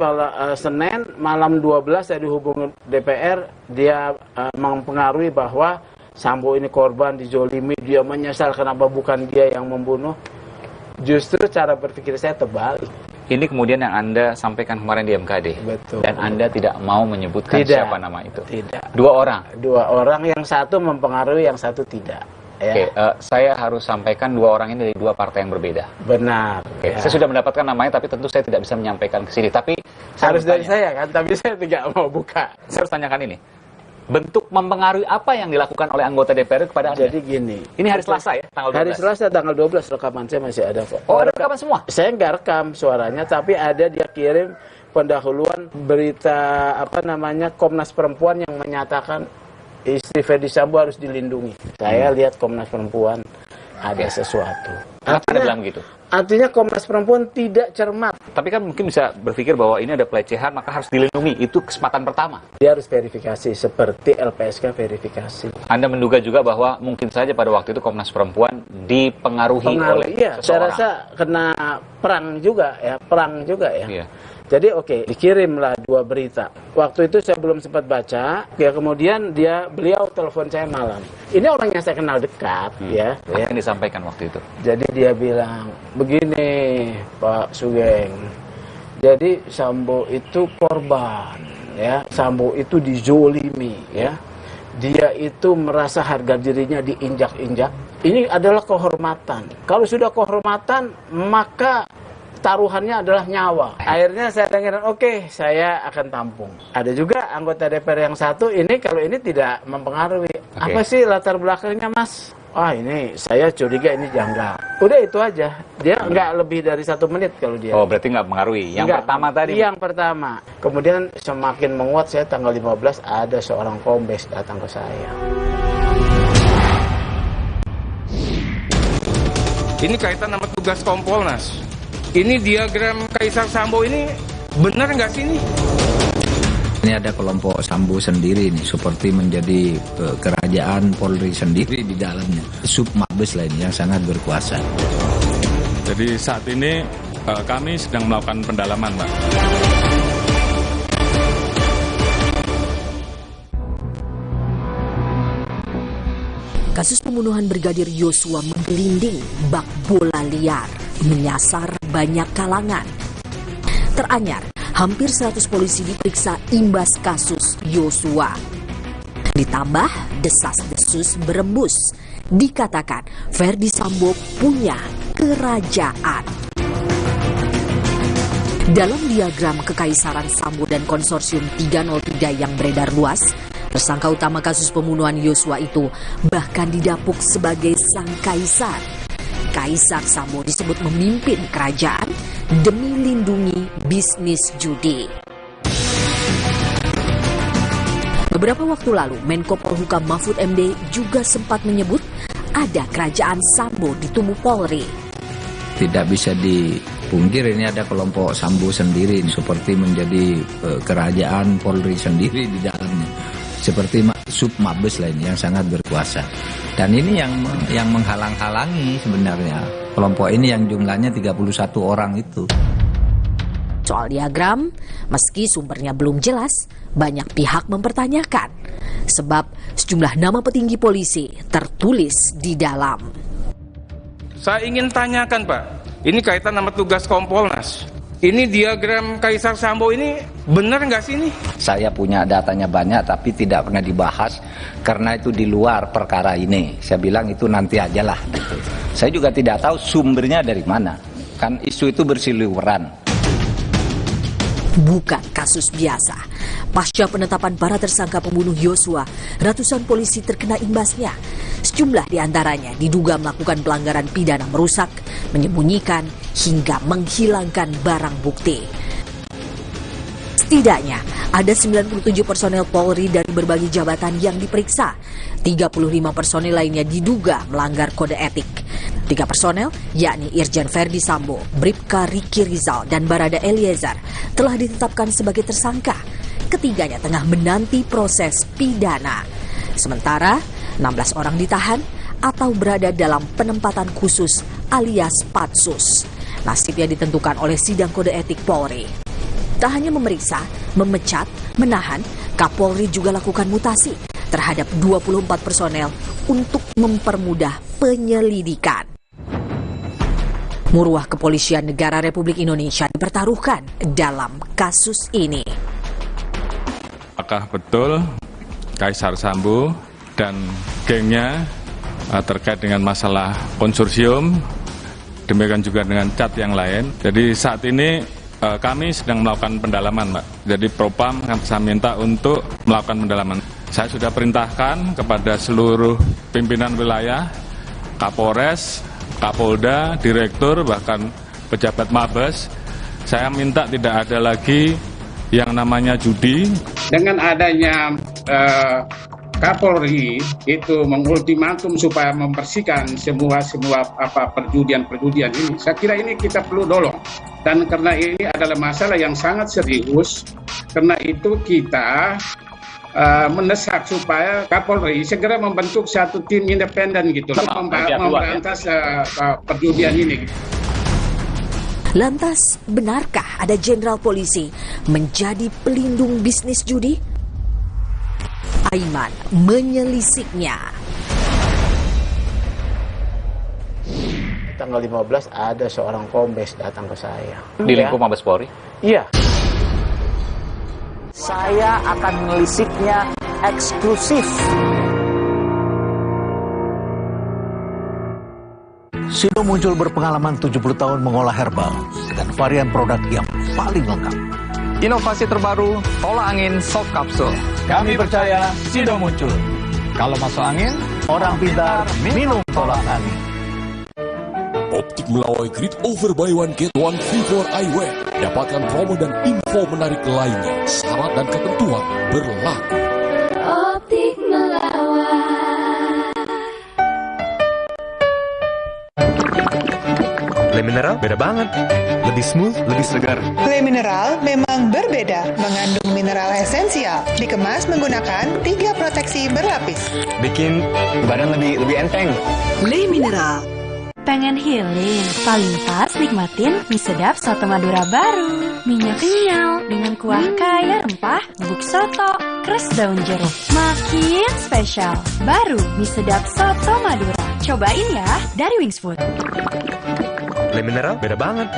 Senin, malam 12 saya dihubungi DPR, dia mempengaruhi bahwa Sambo ini korban, dizolimi, dia menyesal kenapa bukan dia yang membunuh. Justru cara berpikir saya terbalik. Ini kemudian yang Anda sampaikan kemarin di MKD. Betul. Dan Anda tidak mau menyebutkan siapa nama itu. Tidak. 2 orang? 2 orang, yang satu mempengaruhi, yang satu tidak. Ya. Oke, saya harus sampaikan 2 orang ini dari 2 partai yang berbeda. Benar. Oke, saya sudah mendapatkan namanya, tapi tentu saya tidak bisa menyampaikan ke sini. Tapi harus dari saya kan, tapi saya tidak mau buka. Saya harus tanyakan ini. Bentuk mempengaruhi apa yang dilakukan oleh anggota DPR kepada Anda? Jadi gini. Ini hari Selasa, ya, tanggal 12? Hari Selasa tanggal 12, rekaman saya masih ada. Oh, ada rekaman semua? Saya nggak rekam suaranya, tapi ada dia kirim pendahuluan berita Komnas Perempuan yang menyatakan istri Ferdi Sambo harus dilindungi. Saya lihat Komnas Perempuan ada sesuatu. Kenapa Anda bilang gitu? Artinya Komnas Perempuan tidak cermat. Tapi kan mungkin bisa berpikir bahwa ini ada pelecehan, maka harus dilindungi. Itu kesempatan pertama. Dia harus verifikasi, seperti LPSK verifikasi. Anda menduga juga bahwa mungkin saja pada waktu itu Komnas Perempuan dipengaruhi oleh seseorang. Saya rasa kena perang juga, ya. Iya. Jadi dikirimlah 2 berita. Waktu itu saya belum sempat baca, ya kemudian beliau telepon saya malam. Ini orang yang saya kenal dekat, ya. Apa yang disampaikan waktu itu? Jadi dia bilang, begini Pak Sugeng, jadi Sambo itu korban, ya. Sambo itu dizolimi, ya. Dia itu merasa harga dirinya diinjak-injak. Ini adalah kehormatan. Kalau sudah kehormatan, maka taruhannya adalah nyawa. Akhirnya saya dengar, saya akan tampung. Ada juga anggota DPR yang satu ini, kalau ini tidak mempengaruhi. Apa sih latar belakangnya, Mas? Ini saya curiga ini janggal. Udah itu aja. Dia nggak lebih dari 1 menit kalau dia. Oh, berarti nggak mempengaruhi. Yang pertama tadi? Yang pertama. Kemudian semakin menguat, saya tanggal 15 ada seorang kombes datang ke saya. Ini kaitan sama tugas Kompolnas. Ini diagram Kaisar Sambo ini benar nggak sih ini? Ini ada kelompok Sambo sendiri nih, seperti menjadi kerajaan Polri sendiri di dalamnya. Sub Mabes lain yang sangat berkuasa. Jadi saat ini kami sedang melakukan pendalaman, Pak. Kasus pembunuhan Brigadir Yosua menggelinding bak bola liar, menyasar banyak kalangan. Teranyar, hampir 100 polisi diperiksa imbas kasus Yosua. Ditambah desas-desus berembus, dikatakan Ferdi Sambo punya kerajaan. Dalam diagram kekaisaran Sambo dan konsorsium 303 yang beredar luas, tersangka utama kasus pembunuhan Yosua itu bahkan didapuk sebagai sang kaisar. Kaisar Sambo disebut memimpin kerajaan demi lindungi bisnis judi. Beberapa waktu lalu, Menko Polhukam Mahfud MD juga sempat menyebut ada kerajaan Sambo di tubuh Polri. Tidak bisa dipungkir ini ada kelompok Sambo sendiri, seperti menjadi kerajaan Polri sendiri di dalamnya. Seperti Sub Mabes lain yang sangat berkuasa. Dan ini yang menghalang-halangi sebenarnya kelompok ini yang jumlahnya 31 orang itu. Soal diagram, meski sumbernya belum jelas, banyak pihak mempertanyakan. Sebab sejumlah nama petinggi polisi tertulis di dalam. Saya ingin tanyakan Pak, ini kaitan sama tugas Kompolnas. Ini diagram Kaisar Sambo ini benar nggak sih ini? Saya punya datanya banyak tapi tidak pernah dibahas karena itu di luar perkara ini. Saya bilang itu nanti aja lah. Gitu. Saya juga tidak tahu sumbernya dari mana. Kan isu itu bersiliweran. Bukan kasus biasa. Pasca penetapan para tersangka pembunuh Yosua, ratusan polisi terkena imbasnya. Sejumlah diantaranya diduga melakukan pelanggaran pidana merusak, menyembunyikan, hingga menghilangkan barang bukti. Setidaknya ada 97 personel Polri dari berbagai jabatan yang diperiksa. 35 personel lainnya diduga melanggar kode etik. 3 personel, yakni Irjen Ferdi Sambo, Bribka Riki Rizal, dan Barada Eliezer telah ditetapkan sebagai tersangka. Ketiganya tengah menanti proses pidana. Sementara 16 orang ditahan atau berada dalam penempatan khusus alias patsus. Nasibnya ditentukan oleh sidang kode etik Polri. Tak hanya memeriksa, memecat, menahan, Kapolri juga lakukan mutasi terhadap 24 personel untuk mempermudah penyelidikan. Muruah Kepolisian Negara Republik Indonesia dipertaruhkan dalam kasus ini. Apakah betul Kaisar Sambo dan gengnya terkait dengan masalah konsorsium, demikian juga dengan cat yang lain. Jadi saat ini kami sedang melakukan pendalaman, Mbak. Jadi Propam saya minta untuk melakukan pendalaman. Saya sudah perintahkan kepada seluruh pimpinan wilayah, Kapolres, Kapolda, Direktur, bahkan pejabat Mabes. Saya minta tidak ada lagi yang namanya judi. Dengan adanya Kapolri itu mengultimatum supaya membersihkan semua perjudian ini. Saya kira ini kita perlu dorong. Dan karena ini adalah masalah yang sangat serius, karena itu kita mendesak supaya Kapolri segera membentuk satu tim independen gitu untuk memberantas perjudian ini. Lantas, benarkah ada jenderal polisi menjadi pelindung bisnis judi? Aiman menyelisiknya. Tanggal 15 ada seorang kombes datang ke saya. Di lingkup Mabes Polri? Iya. Saya akan melisiknya eksklusif. Sido muncul berpengalaman 70 tahun mengolah herbal dengan varian produk yang paling lengkap. Inovasi terbaru, tolak angin sop kapsul. Kami percaya Sido muncul. Kalau masuk angin, orang pintar minum tolak angin. Optik Melawai Grid Over Buy One Get One Free for Eyewear. Dapatkan promo dan info menarik lainnya. Syarat dan ketentuan berlaku. Optik Melawai. Le Mineral beda banget. Lebih smooth, lebih segar. Le Mineral memang berbeda, mengandung mineral esensial, dikemas menggunakan 3 proteksi berlapis. Bikin badan lebih enteng. Le Mineral. Pengen healing? Paling pas nikmatin mie sedap soto Madura baru. Minyak kenyal dengan kuah kaya rempah, bubuk soto, kres daun jeruk. Makin spesial. Baru mie sedap soto Madura. Cobain ya dari Wings Food. Le Mineral beda banget.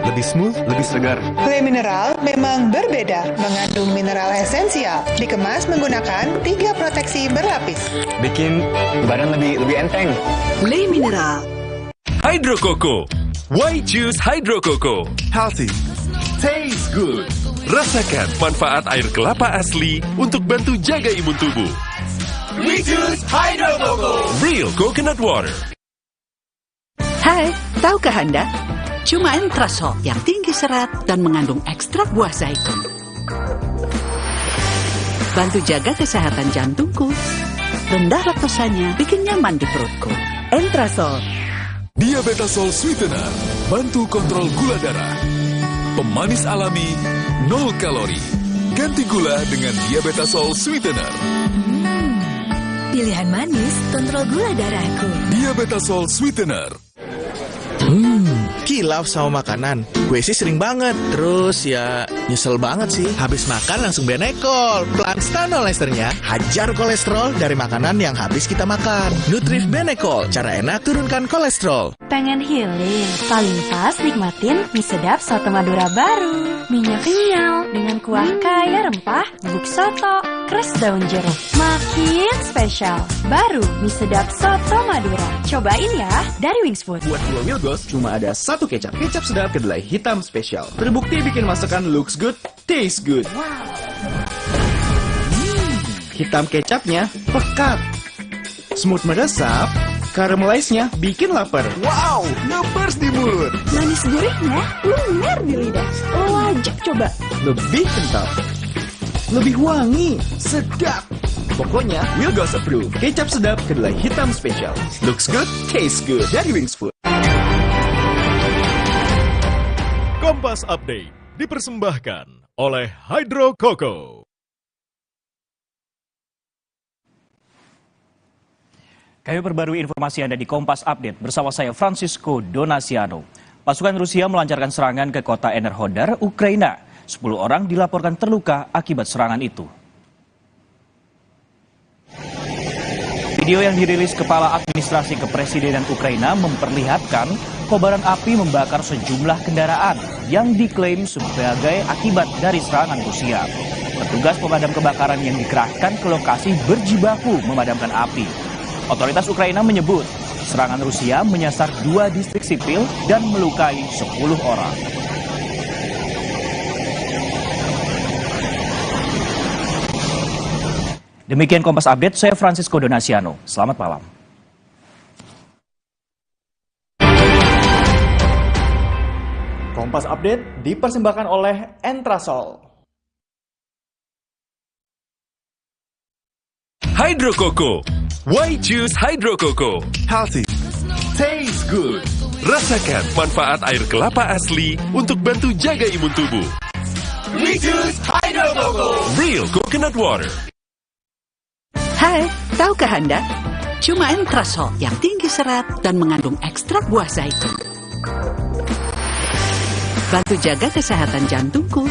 Lebih smooth, lebih segar. Le Mineral memang berbeda, mengandung mineral esensial, dikemas menggunakan 3 proteksi berlapis. Bikin badan lebih enteng. Le Mineral. Hydro Coco. Why choose Hydro Coco? Healthy. Taste good. Rasakan manfaat air kelapa asli untuk bantu jaga imun tubuh. We choose Hydro Coco. Real coconut water. Hai, tahukah Anda? Cuma Entrasol yang tinggi serat dan mengandung ekstrak buah zaitun. Bantu jaga kesehatan jantungku. Rendah laktosanya bikin nyaman di perutku. Entrasol. Diabetasol Sweetener. Bantu kontrol gula darah. Pemanis alami, 0 kalori. Ganti gula dengan Diabetasol Sweetener. Pilihan manis, kontrol gula darahku. Diabetasol Sweetener. Kilaf sama makanan. Gue sih sering banget. Terus ya nyesel banget sih. Habis makan langsung benekol. Planstan Olesternya hajar kolesterol dari makanan yang habis kita makan. Nutrif Benekol, cara enak turunkan kolesterol. Pengen healing? Paling pas nikmatin mie sedap soto Madura baru. Minyak kenyal dengan kuah kaya rempah, bubuk soto, kres daun jeruk. Makin spesial. Baru mie sedap soto Madura. Cobain ya dari Wings Food. Buat Pulau Milgos cuma ada satu kecap. Kecap sedap kedelai hitam spesial. Terbukti bikin masakan looks good, taste good. Hitam kecapnya pekat. Smooth meresap, caramelize-nya bikin lapar. Wow, ngebers di mulut. Manis gurihnya lumer di lidah. Wajib coba. Lebih kental, lebih wangi, sedap. Pokoknya Milgos approve. Kecap sedap kedelai hitam spesial. Looks good, taste good. Dari Wings Food. Kompas Update dipersembahkan oleh Hydro Coco. Kami perbarui informasi Anda di Kompas Update bersama saya Francisco Donasiano. Pasukan Rusia melancarkan serangan ke kota Enerhodar, Ukraina. 10 orang dilaporkan terluka akibat serangan itu. Video yang dirilis Kepala Administrasi Kepresidenan Ukraina memperlihatkan kobaran api membakar sejumlah kendaraan yang diklaim sebagai akibat dari serangan Rusia. Petugas pemadam kebakaran yang dikerahkan ke lokasi berjibaku memadamkan api. Otoritas Ukraina menyebut serangan Rusia menyasar 2 distrik sipil dan melukai 10 orang. Demikian Kompas Update, saya Francisco Donasiano. Selamat malam. Kompas Update dipersembahkan oleh Entrasol. Hydro Coco. Why choose Hydro Coco? Healthy, taste good. Rasakan manfaat air kelapa asli untuk bantu jaga imun tubuh. We choose Hydro Coco. Real coconut water. Hai, tahukah Anda? Cuma Entrasol yang tinggi serat dan mengandung ekstrak buah zaitun. Bantu jaga kesehatan jantungku.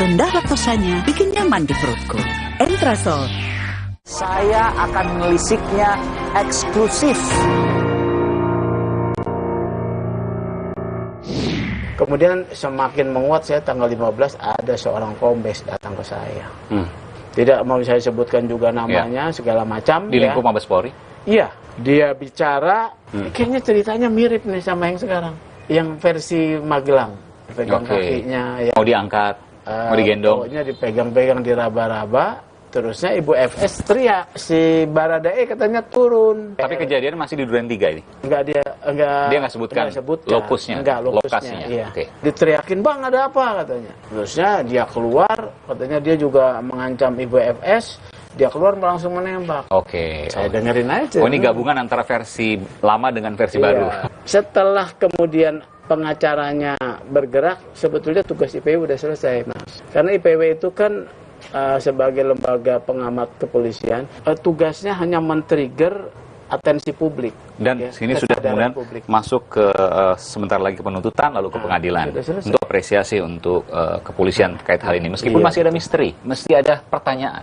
Rendah laktosanya bikin nyaman di perutku. Entrasol. Saya akan melisiknya eksklusif. Kemudian semakin menguat saya tanggal 15 ada seorang kombes datang ke saya. Tidak mau saya sebutkan juga namanya, segala macam. Di lingkup Mabes Polri? Iya, dia bicara, kayaknya ceritanya mirip nih sama yang sekarang. Yang versi Magelang, pegang kakinya. Ya. Mau diangkat, mau digendong. Pokoknya dipegang-pegang, diraba-raba. Terusnya Ibu FS teriak, si Baradae katanya turun. Tapi kejadian masih di Duren 3 ini? Enggak, dia nggak sebutkan lokusnya? Enggak, lokasinya. Iya. Diteriakin, bang ada apa katanya. Terusnya dia keluar, katanya dia juga mengancam Ibu FS. Dia keluar langsung menembak. Saya dengerin aja. Oh, ini gabungan antara versi lama dengan versi baru. Setelah kemudian pengacaranya bergerak, sebetulnya tugas IPW udah selesai, Mas. Karena IPW itu kan sebagai lembaga pengamat kepolisian, tugasnya hanya men-trigger atensi publik. Dan sini sudah kemudian masuk ke sebentar lagi ke penuntutan, lalu ke pengadilan. Untuk apresiasi untuk kepolisian terkait hal ini. Meskipun masih ada misteri, mesti ada pertanyaan.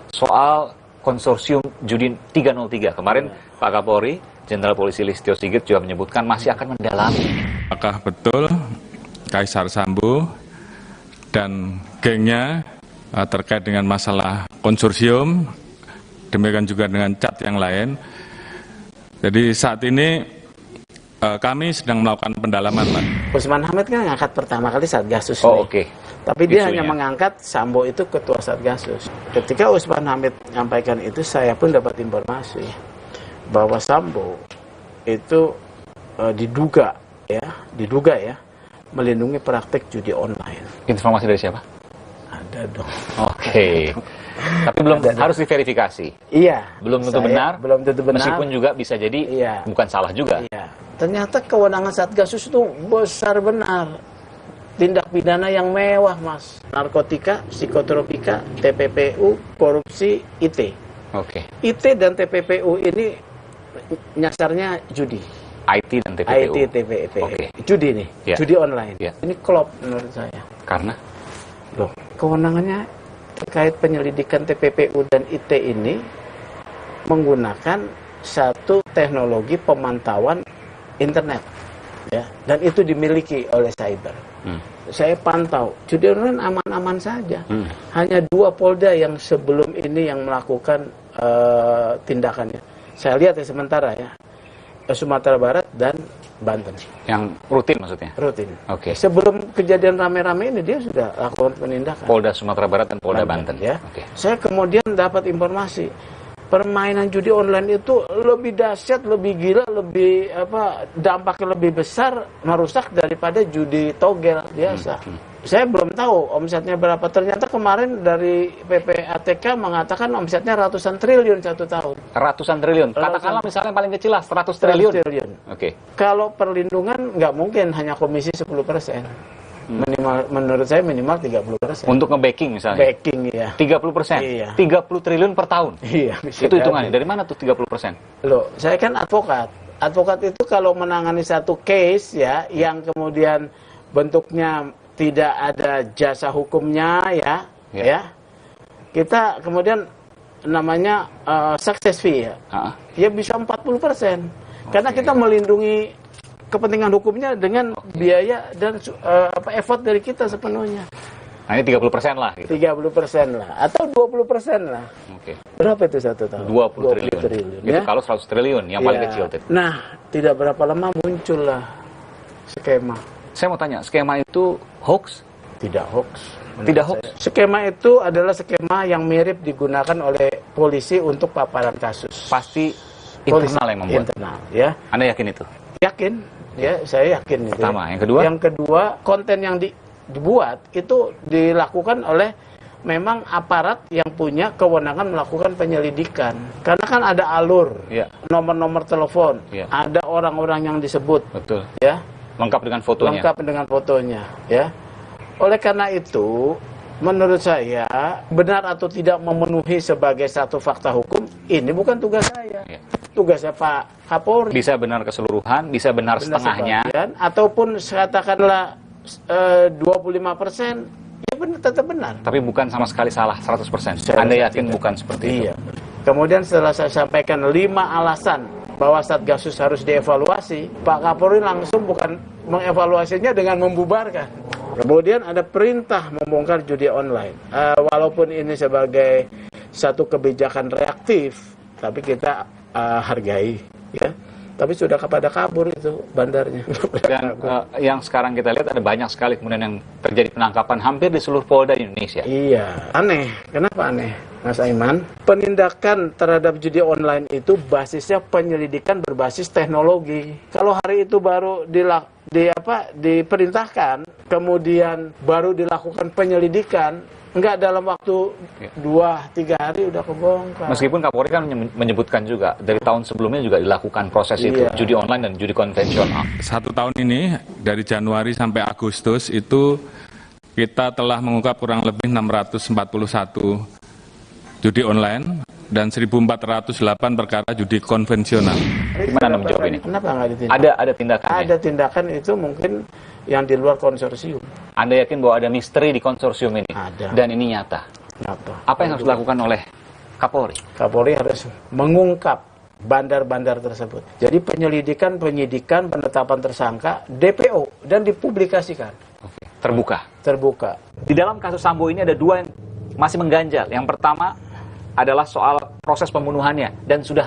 Soal konsorsium judi 303. Kemarin Pak Kapolri, Jenderal Polisi Listio Sigit juga menyebutkan masih akan mendalami. Apakah betul Kaisar Sambo dan gengnya terkait dengan masalah konsorsium, demikian juga dengan cat yang lain. Jadi saat ini kami sedang melakukan pendalaman, Pak. Usman Hamid kan ngangkat pertama kali Satgasus. Tapi dia hanya mengangkat Sambo itu ketua Satgasus. Ketika Usman Hamid menyampaikan itu, saya pun dapat informasi bahwa Sambo itu diduga ya melindungi praktek judi online. Informasi dari siapa? Ada dong. Tapi belum harus diverifikasi. Iya. Belum tentu benar. Belum tentu benar. Meskipun juga bisa jadi bukan salah juga. Iya. Ternyata kewenangan Satgasus itu besar benar. Tindak pidana yang mewah, Mas. Narkotika, psikotropika, TPPU, korupsi, IT. IT dan TPPU ini nyasarnya judi. IT dan TPPU. IT, TPPU. Judi nih, judi online. Ini klop menurut saya. Karena? Loh, kewenangannya terkait penyelidikan TPPU dan IT ini menggunakan satu teknologi pemantauan internet, ya, dan itu dimiliki oleh cyber. Saya pantau, judi online aman-aman saja. Hanya 2 Polda yang sebelum ini yang melakukan tindakannya. Saya lihat ya sementara ya, Sumatera Barat dan Banten. Yang rutin maksudnya? Rutin. Oke. Sebelum kejadian rame-rame ini dia sudah lakukan penindakan. Polda Sumatera Barat dan Polda Banten. Ya. Saya kemudian dapat informasi permainan judi online itu lebih dahsyat, lebih gila, lebih dampaknya lebih besar, merusak daripada judi togel biasa. Saya belum tahu omsetnya berapa. Ternyata kemarin dari PPATK mengatakan omsetnya ratusan triliun 1 tahun. Ratusan triliun. Katakanlah misalnya paling kecil lah 100 triliun. Oke. Kalau perlindungan nggak mungkin hanya komisi 10%. Minimal, menurut saya minimal 30%. Untuk nge-backing misalnya? Backing, iya. 30%? Iya. 30 triliun per tahun? Iya. Itu hitungannya. Dari mana tuh 30%? Loh, saya kan advokat. Advokat itu kalau menangani satu case ya, yang kemudian bentuknya tidak ada jasa hukumnya ya, kita kemudian namanya success fee ya bisa 40%. Karena kita melindungi kepentingan hukumnya dengan biaya dan effort dari kita sepenuhnya. Nah ini 30% lah gitu. 30% lah, atau 20% lah. Oke. Berapa itu 1 tahun? 20 triliun. Itu kalau 100 triliun, yang paling kecil. Nah, tidak berapa lama muncullah skema. Saya mau tanya, skema itu hoax? Tidak hoax. Tidak hoax? Skema itu adalah skema yang mirip digunakan oleh polisi untuk paparan kasus. Pasti internal yang membuat? Internal, ya. Anda yakin itu? Yakin, ya, saya yakin. Pertama, yang kedua? Yang kedua, konten yang dibuat itu dilakukan oleh memang aparat yang punya kewenangan melakukan penyelidikan. Karena kan ada alur, nomor-nomor telepon, ada orang-orang yang disebut. Betul. Ya. Lengkap dengan fotonya. Lengkap dengan fotonya, ya. Oleh karena itu, menurut saya, benar atau tidak memenuhi sebagai satu fakta hukum, ini bukan tugas saya. Tugasnya Pak Kapolri. Bisa benar keseluruhan, bisa benar setengahnya. Sebagian, ataupun katakanlah 25%, ya benar, tetap benar. Tapi bukan sama sekali salah 100%. Anda yakin bukan seperti itu? Kemudian setelah saya sampaikan 5 alasan bahwa Satgasus harus dievaluasi, Pak Kapolri langsung bukan mengevaluasinya dengan membubarkan. Kemudian ada perintah membongkar judi online. Walaupun ini sebagai satu kebijakan reaktif, tapi kita hargai, ya. Tapi sudah kepada kabur itu bandarnya. Dan yang sekarang kita lihat ada banyak sekali kemudian yang terjadi penangkapan hampir di seluruh Polda di Indonesia. Iya, aneh. Kenapa aneh, Mas Aiman? Penindakan terhadap judi online itu basisnya penyelidikan berbasis teknologi. Kalau hari itu baru diperintahkan, kemudian baru dilakukan penyelidikan, enggak dalam waktu 2-3 hari udah kebongkar. Meskipun Kapolri kan menyebutkan juga dari tahun sebelumnya juga dilakukan proses itu, judi online dan judi konvensional. 1 tahun ini dari Januari sampai Agustus itu kita telah mengungkap kurang lebih 641 judi online dan 1.408 perkara judi konvensional. Gimana menjawab ini? Kenapa nggak ditindak? Ada tindakan. Ada tindakan itu mungkin yang di luar konsorsium. Anda yakin bahwa ada misteri di konsorsium ini? Ada. Dan ini nyata? Apa yang harus dilakukan oleh Kapolri? Kapolri harus mengungkap bandar-bandar tersebut. Jadi penyelidikan, penyidikan, penetapan tersangka, DPO, dan dipublikasikan. Terbuka? Terbuka. Di dalam kasus Sambo ini ada 2 yang masih mengganjal. Yang pertama adalah soal proses pembunuhannya dan sudah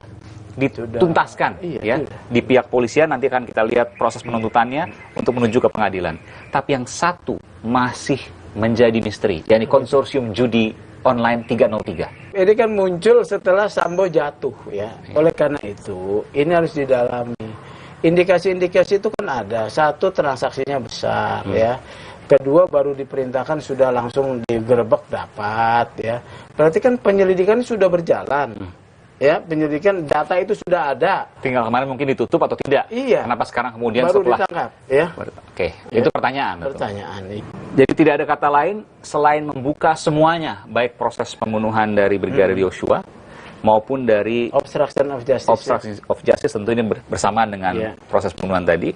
dituntaskan di pihak polisian. Nanti akan kita lihat proses penuntutannya untuk menuju ke pengadilan. Tapi yang satu masih menjadi misteri, yakni konsorsium judi online 303. Ini kan muncul setelah Sambo jatuh, ya. Oleh karena itu ini harus didalami. Indikasi-indikasi itu kan ada. Satu, transaksinya besar, ya. Kedua, baru diperintahkan sudah langsung digerebek dapat, ya. Berarti kan penyelidikan sudah berjalan. Ya, penyelidikan data itu sudah ada. Tinggal kemarin mungkin ditutup atau tidak. Iya. Kenapa sekarang kemudian baru setelah ditangkap, ya. Oke, itu pertanyaan. Pertanyaan. Jadi tidak ada kata lain selain membuka semuanya, baik proses pembunuhan dari Brigadir Yosua, maupun dari obstruction of justice. Obstruction of justice tentu ini bersamaan dengan proses pembunuhan tadi.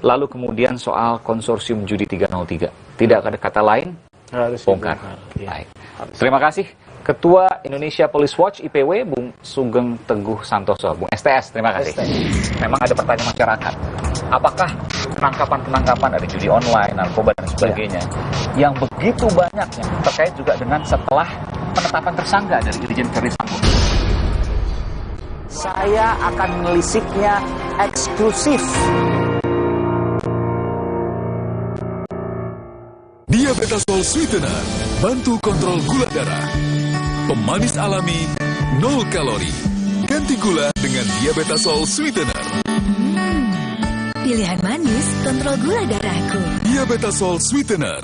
Lalu kemudian soal konsorsium judi 303. Tidak ada kata lain, harus bongkar. Baik. Terima kasih Ketua Indonesia Police Watch IPW Bung Sugeng Teguh Santoso, Bung STS. Terima kasih. Memang ada pertanyaan masyarakat. Apakah penangkapan ada judi online, narkoba dan sebagainya yang begitu banyaknya terkait juga dengan setelah penetapan tersangka dari Irjen Verdi Sambo? Saya akan melisiknya eksklusif. Diabetasol Sweetener, bantu kontrol gula darah. Pemanis alami, 0 kalori. Ganti gula dengan Diabetasol Sweetener. Pilihan manis, kontrol gula darahku. Diabetasol Sweetener.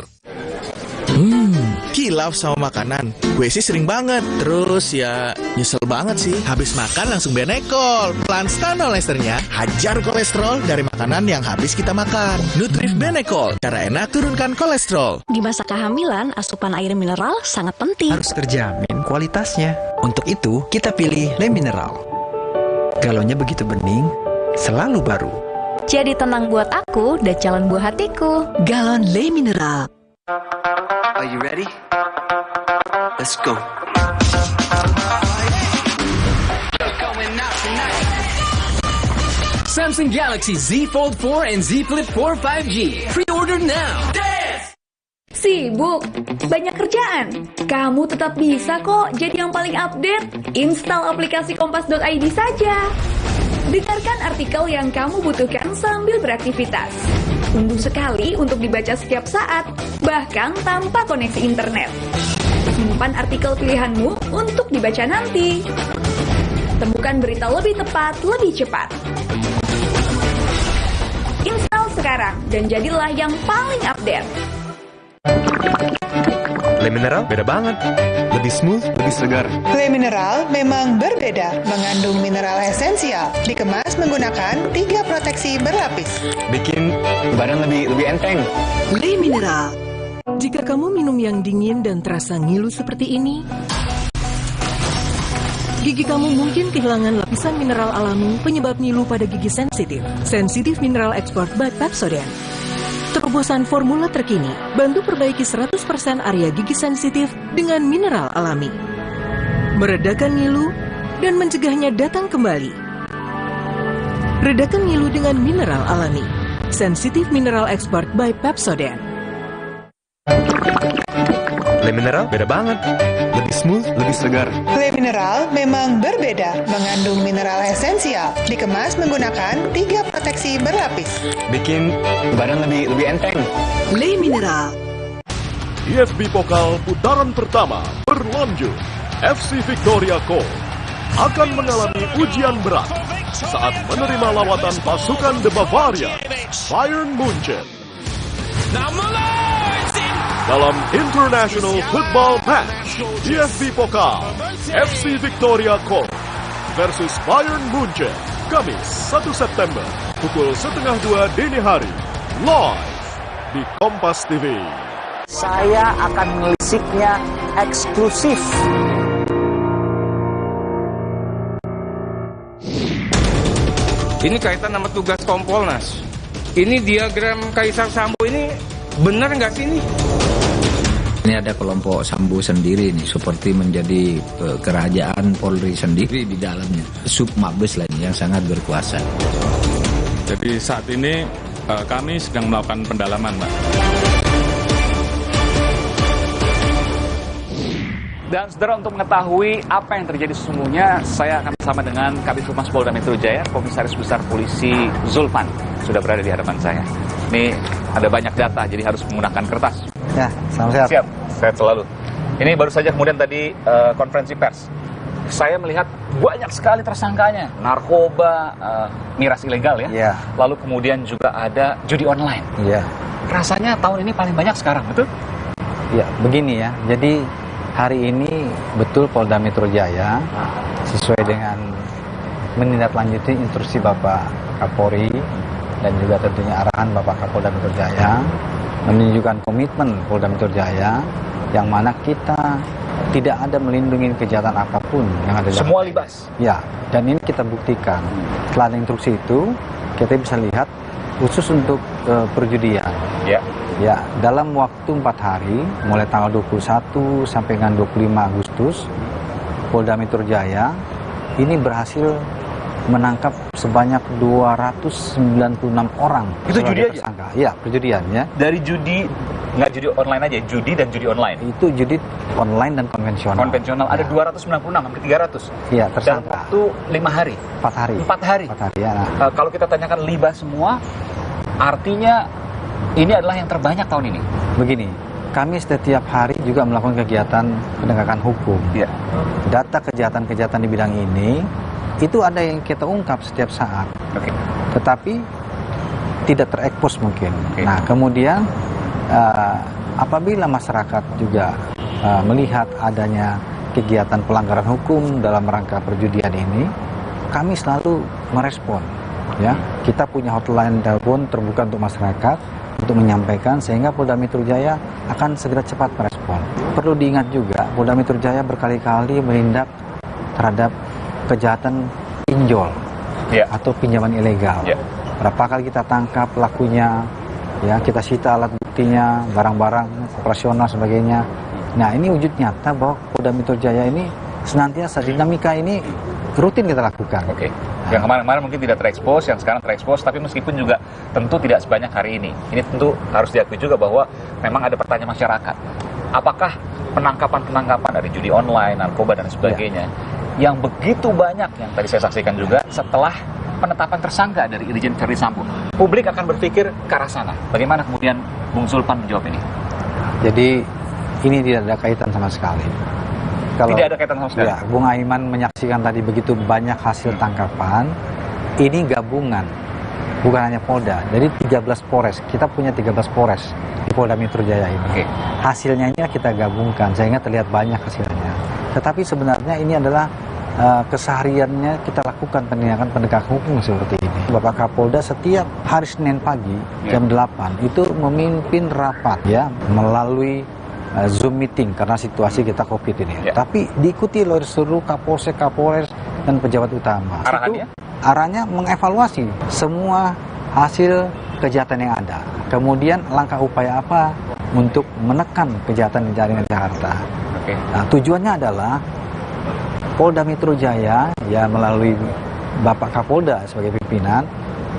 Kilaf sama makanan. Gue sih sering banget. Terus ya nyesel banget sih. Habis makan langsung benekol. Plan Stanol Esternya hajar kolesterol dari makanan yang habis kita makan. Nutrif Benekol, cara enak turunkan kolesterol. Di masa kehamilan, asupan air mineral sangat penting. Harus terjamin kualitasnya. Untuk itu, kita pilih Le Mineral. Galonnya begitu bening, selalu baru. Jadi tenang buat aku dan calon buah hatiku. Galon Le Mineral. Are you ready? Let's go. Samsung Galaxy Z Fold 4 and Z Flip 4 5G. Pre-order now. Sibuk? Banyak kerjaan? Kamu tetap bisa kok jadi yang paling update. Install aplikasi kompas.id saja. Dengarkan artikel yang kamu butuhkan sambil beraktivitas. Unduh sekali untuk dibaca setiap saat, bahkan tanpa koneksi internet. Simpan artikel pilihanmu untuk dibaca nanti. Temukan berita lebih tepat, lebih cepat. Install sekarang dan jadilah yang paling update. Le Mineral beda banget. Lebih smooth, lebih segar. Le Mineral memang berbeda, mengandung mineral esensial, dikemas menggunakan 3 proteksi berlapis. Bikin badan lebih enteng. Le Mineral. Jika kamu minum yang dingin dan terasa ngilu seperti ini, gigi kamu mungkin kehilangan lapisan mineral alami penyebab ngilu pada gigi sensitif. Sensitif Mineral Export by Pepsodent. Terobosan formula terkini, bantu perbaiki 100% area gigi sensitif dengan mineral alami. Meredakan ngilu dan mencegahnya datang kembali. Redakan ngilu dengan mineral alami. Sensitif Mineral Export by Pepsodent. Le Mineral beda banget. Lebih smooth, lebih segar. Le Mineral memang berbeda, mengandung mineral esensial, dikemas menggunakan 3 proteksi berlapis. Bikin badan lebih enteng. Le Mineral. DFB Pokal putaran pertama berlanjut. FC Victoria Co akan mengalami ujian berat saat menerima lawatan pasukan The Bavaria, Bayern Munchen. Dalam International Football Match, DFB Pokal, FC Victoria Co versus Bayern Munchen, Kamis 1 September, pukul 1:30 dini hari, live di Kompas TV. Saya akan melisiknya eksklusif. Ini kaitan sama tugas Kompolnas. Ini diagram Kaisar Sambo ini benar nggak sih ini? Ini ada kelompok Sambo sendiri nih, seperti menjadi kerajaan Polri sendiri di dalamnya. Sub Mabes lain yang sangat berkuasa. Jadi saat ini kami sedang melakukan pendalaman, Pak. Dan saudara, untuk mengetahui apa yang terjadi sesungguhnya, saya akan bersama dengan Kabid Humas Polda Metro Jaya, Komisaris Besar Polisi Zulfan, sudah berada di hadapan saya. Ini ada banyak data, jadi harus menggunakan kertas. Ya, salam sehat. Siap, sehat selalu. Ini baru saja kemudian tadi konferensi pers. Saya melihat banyak sekali tersangkanya, narkoba, miras ilegal ya. Iya. Lalu kemudian juga ada judi online. Iya. Rasanya tahun ini paling banyak sekarang, betul? Ya, begini ya. Jadi hari ini betul Polda Metro Jaya sesuai dengan menindaklanjuti instruksi Bapak Kapolri dan juga tentunya arahan Bapak Kapolda Metro Jaya menunjukkan komitmen Polda Metro Jaya yang mana kita tidak ada melindungi kejahatan apapun yang ada. Semua libas. Ya, dan ini kita buktikan. Setelah ada instruksi itu, kita bisa lihat khusus untuk perjudian. Ya. Ya, dalam waktu 4 hari, mulai tanggal 21 sampai dengan 25 Agustus, Polda Metro Jaya ini berhasil menangkap sebanyak 296 orang. Itu judi aja? Tersangka. Ya, perjudian ya. Dari judi, nggak judi online aja, judi dan judi online? Itu judi online dan konvensional. Konvensional, ada 296, hampir 300? Iya, tersangka. Dalam waktu 5 hari? 4 hari. 4 hari? 4 hari, ya. Nah. Kalau kita tanyakan libas semua, artinya ini adalah yang terbanyak tahun ini? Begini, kami setiap hari juga melakukan kegiatan penegakan hukum. Ya. Data kejahatan-kejahatan di bidang ini, itu ada yang kita ungkap setiap saat. Okay. Tetapi tidak terekspos mungkin. Okay. Nah, kemudian apabila masyarakat juga melihat adanya kegiatan pelanggaran hukum dalam rangka perjudian ini, kami selalu merespon. Ya, kita punya hotline telepon terbuka untuk masyarakat untuk menyampaikan, sehingga Polda Metro Jaya akan segera cepat merespon. Perlu diingat juga, Polda Metro Jaya berkali-kali menindak terhadap kejahatan pinjol atau pinjaman ilegal. Berapa kali kita tangkap pelakunya, ya, kita sita alat buktinya, barang-barang operasional sebagainya. Nah, ini wujud nyata bahwa Polda Metro Jaya ini senantiasa dinamika ini rutin kita lakukan. Oke. Yang kemarin-kemarin mungkin tidak terekspos, yang sekarang terekspos, tapi meskipun juga tentu tidak sebanyak hari ini. Ini tentu harus diakui juga bahwa memang ada pertanyaan masyarakat. Apakah penangkapan-penangkapan dari judi online, narkoba dan sebagainya yang begitu banyak yang tadi saya saksikan juga setelah penetapan tersangka dari Irjen Verdi Sambo, publik akan berpikir ke arah sana. Bagaimana kemudian Bung Zulpan menjawab ini? Jadi ini tidak ada kaitan sama sekali. Kalau tidak ada kaitan sama sekali. Ya, Bung Aiman menyaksikan tadi begitu banyak hasil tangkapan, ini gabungan, bukan hanya Polda. Jadi 13 Polres, kita punya 13 Polres di Polda Metro Jaya ini. Hasilnya ini kita gabungkan sehingga terlihat banyak hasilnya. Tetapi sebenarnya ini adalah kesehariannya kita lakukan penegakan hukum seperti ini. Bapak Kapolda setiap hari Senin pagi jam 8 itu memimpin rapat ya melalui Zoom meeting karena situasi kita COVID ini. Tapi diikuti oleh seluruh Kapolsek, Kapolres dan pejabat utama. Arahannya? Arahnya mengevaluasi semua hasil kejahatan yang ada. Kemudian langkah upaya apa untuk menekan kejahatan di jaringan Jakarta. Nah, tujuannya adalah Polda Metro Jaya ya melalui Bapak Kapolda sebagai pimpinan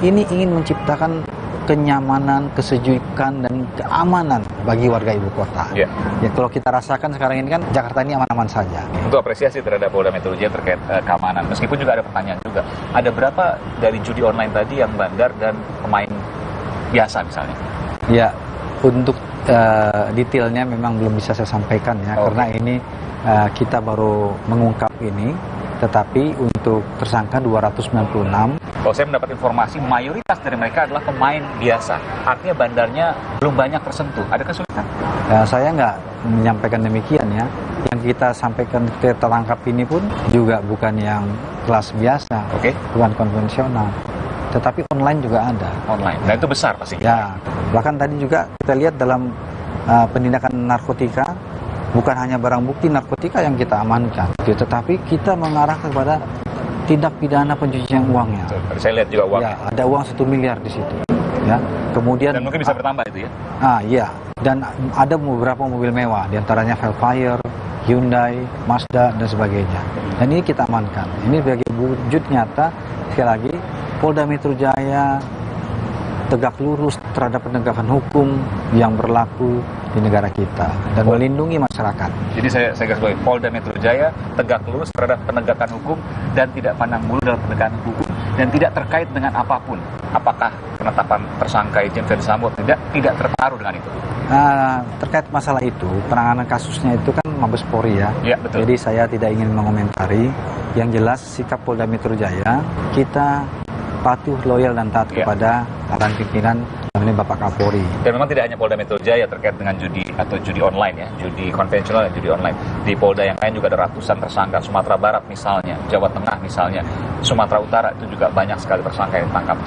ini ingin menciptakan kenyamanan, kesejukan dan keamanan bagi warga ibu kota. Ya, kalau kita rasakan sekarang ini kan Jakarta ini aman-aman saja. Untuk apresiasi terhadap Polda Metro Jaya terkait keamanan. Meskipun juga ada pertanyaan juga. Ada berapa dari judi online tadi yang bandar dan pemain biasa misalnya? Ya, untuk detailnya memang belum bisa saya sampaikan ya, karena ini kita baru mengungkap ini. Tetapi untuk tersangka 296. Kalau saya mendapat informasi, mayoritas dari mereka adalah pemain biasa. Artinya bandarnya belum banyak tersentuh. Ada kesulitan? Saya nggak menyampaikan demikian ya. Yang kita sampaikan kita tangkap ini pun juga bukan yang kelas biasa, bukan konvensional. Tetapi online juga ada. Online, dan itu besar pasti. Ya, bahkan tadi juga kita lihat dalam penindakan narkotika, bukan hanya barang bukti narkotika yang kita amankan, tetapi kita mengarah kepada tindak pidana pencucian uangnya. Saya lihat juga uangnya. Ya, ada uang 1 miliar di situ. Ya, kemudian. Dan mungkin bisa bertambah itu ya? Iya. Dan ada beberapa mobil mewah, diantaranya Velfire, Hyundai, Mazda dan sebagainya. Dan ini kita amankan. Ini sebagai wujud nyata sekali lagi Polda Metro Jaya tegak lurus terhadap penegakan hukum yang berlaku di negara kita dan melindungi masyarakat. Jadi saya garis bawahi, Polda Metro Jaya tegak lurus terhadap penegakan hukum dan tidak pandang bulu dalam penegakan hukum dan tidak terkait dengan apapun. Apakah penetapan tersangka Irjen Verdi Sambo tidak terpengaruh dengan itu? Terkait masalah itu, penanganan kasusnya itu kan Mabes Polri ya. Ya, betul. Jadi saya tidak ingin mengomentari. Yang jelas sikap Polda Metro Jaya kita patuh, loyal dan taat kepada arahan pimpinan ini Bapak Kapolri. Dan memang tidak hanya Polda Metro Jaya terkait dengan judi atau judi online ya, judi konvensional dan judi online. Di Polda yang lain juga ada ratusan tersangka, Sumatera Barat misalnya, Jawa Tengah misalnya, Sumatera Utara itu juga banyak sekali tersangka yang ditangkap.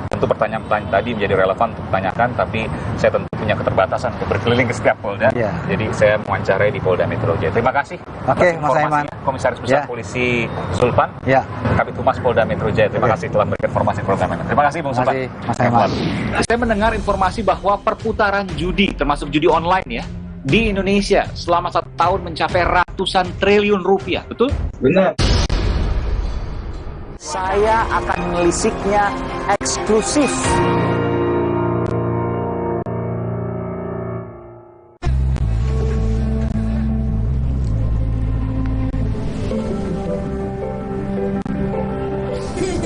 Tentu pertanyaan-pertanyaan tadi menjadi relevan untuk ditanyakan, tapi saya tentu punya keterbatasan untuk berkeliling ke setiap Polda. Jadi saya mewawancarai di Polda Metro Jaya. Terima kasih. Oke, Mas Aiman. Komisaris Besar Polisi Sulpan. Kabid Humas Polda Metro Jaya. Terima kasih telah memberikan informasi program ini. Terima kasih Bung Sulpan. Mas Aiman. Saya mendengar informasi bahwa perputaran judi, termasuk judi online ya, di Indonesia selama 1 tahun mencapai ratusan triliun rupiah. Betul? Benar. Saya akan melisiknya eksklusif.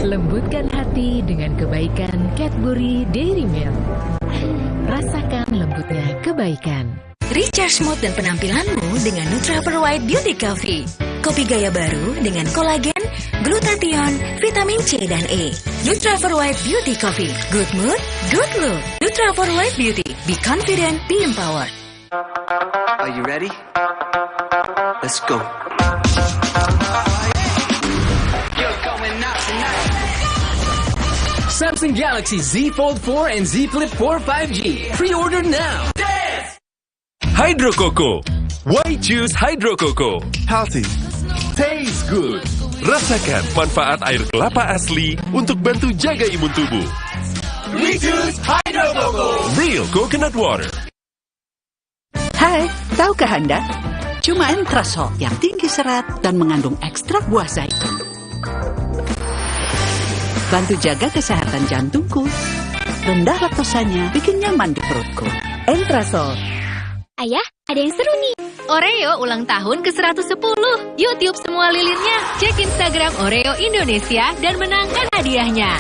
Lembutkan hati dengan kebaikan Cadbury Dairy Milk. Rasakan lembutnya kebaikan. Recharge mood dan penampilanmu dengan Nutrafol White Beauty Coffee. Kopi gaya baru dengan kolagen, glutathione, vitamin C dan E. Nutrafol White Beauty Coffee. Good mood, good look. Nutrafol White Beauty. Be confident, be empowered. Are you ready? Let's go. Samsung Galaxy Z Fold 4 and Z Flip 4 5G. Pre-order now. Hydro Coco. Why choose Hydro Coco? Healthy. Taste good. Rasakan manfaat air kelapa asli untuk bantu jaga imun tubuh. We choose Hydro Coco. Real coconut water. Hai, tahukah Anda? Cuma Entrasol yang tinggi serat dan mengandung ekstrak buah zaitun. Bantu jaga kesehatan jantungku. Rendah laktosanya bikin nyaman di perutku. Entrasol. Ayah, ada yang seru nih. Oreo ulang tahun ke-110. Yuk tiup semua lilinnya. Cek Instagram Oreo Indonesia dan menangkan hadiahnya.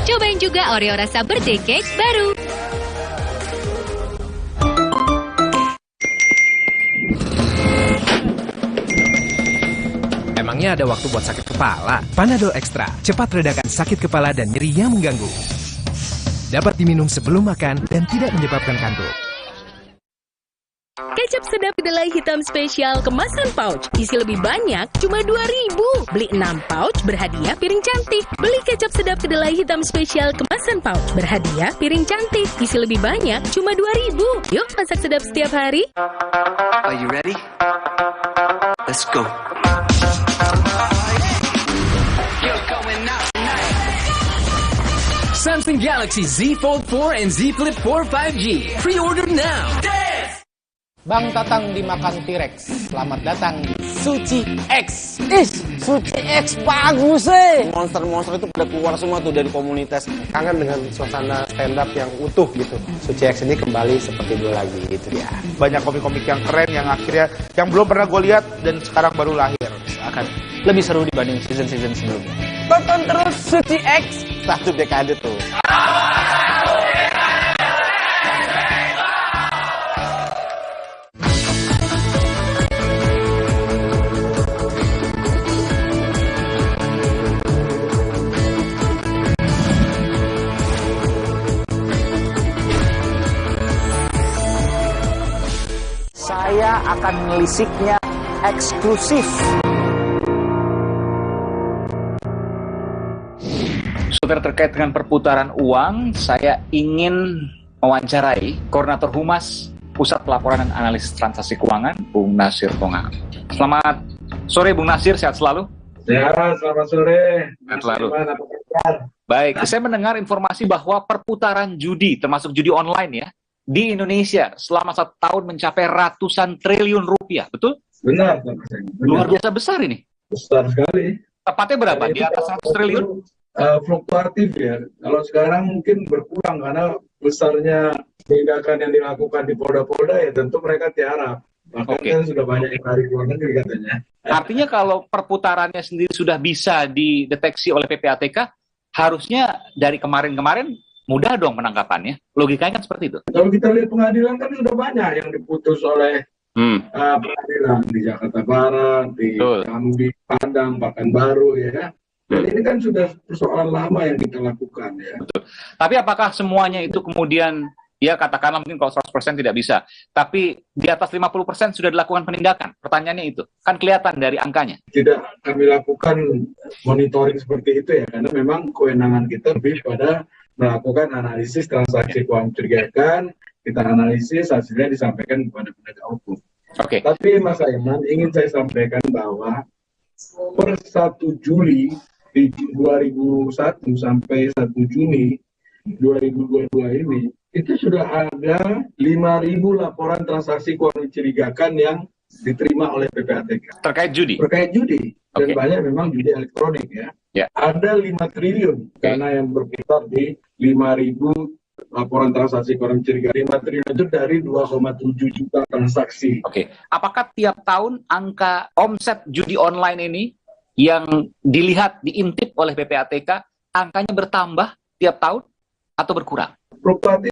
Cobain juga Oreo rasa birthday cake baru. Emangnya ada waktu buat sakit kepala? Panadol Extra, cepat redakan sakit kepala dan nyeri yang mengganggu. Dapat diminum sebelum makan dan tidak menyebabkan kantuk. Kecap sedap kedelai hitam spesial kemasan pouch. Isi lebih banyak, cuma 2.000. Beli 6 pouch, berhadiah piring cantik. Beli kecap sedap kedelai hitam spesial kemasan pouch. Berhadiah piring cantik. Isi lebih banyak, cuma 2.000. Yuk masak sedap setiap hari. Are you ready? Let's go. Samsung Galaxy Z Fold 4 and Z Flip 4 5G. Pre-order now. Bang Tatang dimakan T-Rex. Selamat datang di Suci X. Suci X bagus Monster-monster itu pada keluar semua tuh dari komunitas. Kangen dengan suasana stand up yang utuh gitu. Suci X ini kembali seperti dulu lagi gitu ya. Banyak komik-komik yang keren yang akhirnya yang belum pernah gue lihat dan sekarang baru lahir. Akan lebih seru dibanding season-season sebelumnya. Tonton terus Suci X. 1 dekade tuh. Saya akan melisiknya eksklusif. Saudara, terkait dengan perputaran uang, saya ingin mewawancarai Koordinator Humas Pusat Pelaporan dan Analisis Transaksi Keuangan, Bung Nasir Tongang. Selamat sore Bung Nasir, sehat selalu? Sehat, selamat sore. Sehat selalu. Baik, saya mendengar informasi bahwa perputaran judi, termasuk judi online ya, di Indonesia selama 1 tahun mencapai ratusan triliun rupiah, betul? Benar. Luar biasa besar ini. Besar sekali. Tepatnya berapa? Di atas 100 triliun? Fluktuatif ya. Kalau sekarang mungkin berkurang karena besarnya tindakan yang dilakukan di polda-polda ya tentu mereka tiarap. Bahkan kan sudah banyak yang lari ke luar negeri katanya. Artinya kalau perputarannya sendiri sudah bisa dideteksi oleh PPATK, harusnya dari kemarin-kemarin mudah dong penangkapannya. Logikanya kan seperti itu. Kalau kita lihat pengadilan kan sudah banyak yang diputus oleh pengadilan di Jakarta Barat, di Jambi, Padang, Pekanbaru ya. Dan ini kan sudah persoalan lama yang kita lakukan ya. Betul. Tapi apakah semuanya itu kemudian, ya katakanlah mungkin kalau 100% tidak bisa, tapi di atas 50% sudah dilakukan penindakan? Pertanyaannya itu. Kan kelihatan dari angkanya. Tidak kami lakukan monitoring seperti itu ya, karena memang kewenangan kita lebih pada melakukan analisis transaksi keuangan mencurigakan, kita analisis, hasilnya disampaikan kepada penegak hukum. Tapi Mas Aiman, ingin saya sampaikan bahwa per 1 Juli 2001 sampai 1 Juni 2022 ini, itu sudah ada 5.000 laporan transaksi keuangan mencurigakan yang diterima oleh PPATK. Terkait judi? Terkait judi. Dan banyak memang judi elektronik ya. Ada 5 triliun karena yang berputar di 5.000 laporan transaksi keuangan mencurigakan. 5 triliun itu dari 2,7 juta transaksi. Apakah tiap tahun angka omset judi online ini yang dilihat, diintip oleh PPATK, angkanya bertambah tiap tahun atau berkurang? Fluktuatif,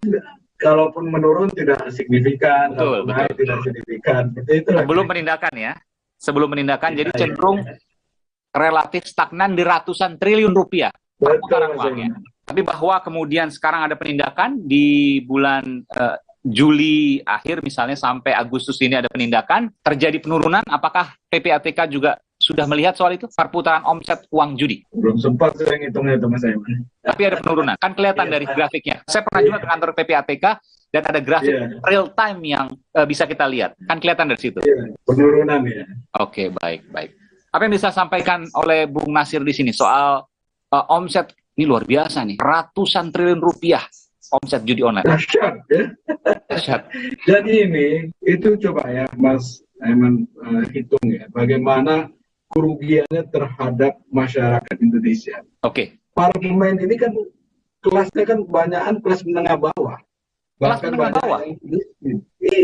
kalaupun menurun tidak signifikan, kalau naik tidak signifikan. Sebelum penindakan ya, jadi cenderung relatif stagnan di ratusan triliun rupiah perputaran uangnya. Tapi bahwa kemudian sekarang ada penindakan di bulan Juli akhir misalnya sampai Agustus ini ada penindakan, terjadi penurunan, apakah PPATK juga sudah melihat soal itu, perputaran omset uang judi? Belum sempat saya ngitungnya itu Mas Aiman. Tapi ada penurunan, kan kelihatan dari grafiknya. Saya pernah juga ke kantor PPATK dan ada grafik real time yang bisa kita lihat, kan kelihatan dari situ. Penurunan ya. Oke, baik. Apa yang bisa sampaikan oleh Bung Nasir di sini soal omset ini luar biasa nih, ratusan triliun rupiah omset judi online. Dahsyat ya. Dahsyat. Jadi ini, itu coba ya Mas Aiman hitung ya, bagaimana kerugiannya terhadap masyarakat Indonesia. Para pemain ini kan kelasnya kan kebanyakan kelas menengah bawah. Kelas menengah bawah?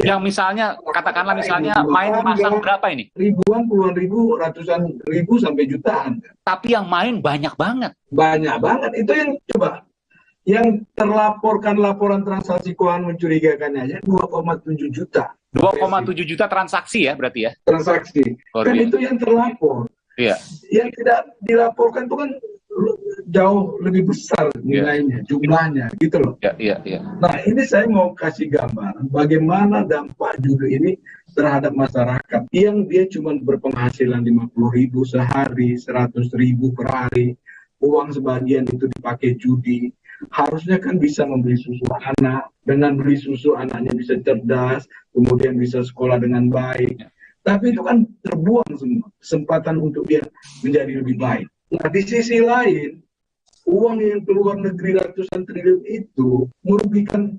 Yang misalnya, katakanlah misalnya main masang berapa ini? Ribuan, puluhan ribu, ratusan ribu sampai jutaan. Tapi yang main banyak banget. Banyak banget. Itu yang coba. Yang terlaporkan laporan transaksi keuangan mencurigakannya aja 2,7 juta. 2,7 juta transaksi ya berarti ya? Transaksi. Kan itu yang terlapor. Iya. Yang tidak dilaporkan itu kan jauh lebih besar nilainya, jumlahnya, gitu loh. Iya. Nah, ini saya mau kasih gambaran bagaimana dampak judi ini terhadap masyarakat yang dia cuma berpenghasilan 50.000 sehari, 100.000 per hari, uang sebagian itu dipakai judi. Harusnya kan bisa membeli susu anak, dengan beli susu anaknya bisa cerdas, kemudian bisa sekolah dengan baik. Tapi itu kan terbuang semua kesempatan untuk dia menjadi lebih baik. Nah, di sisi lain, uang yang keluar negeri ratusan triliun itu merugikan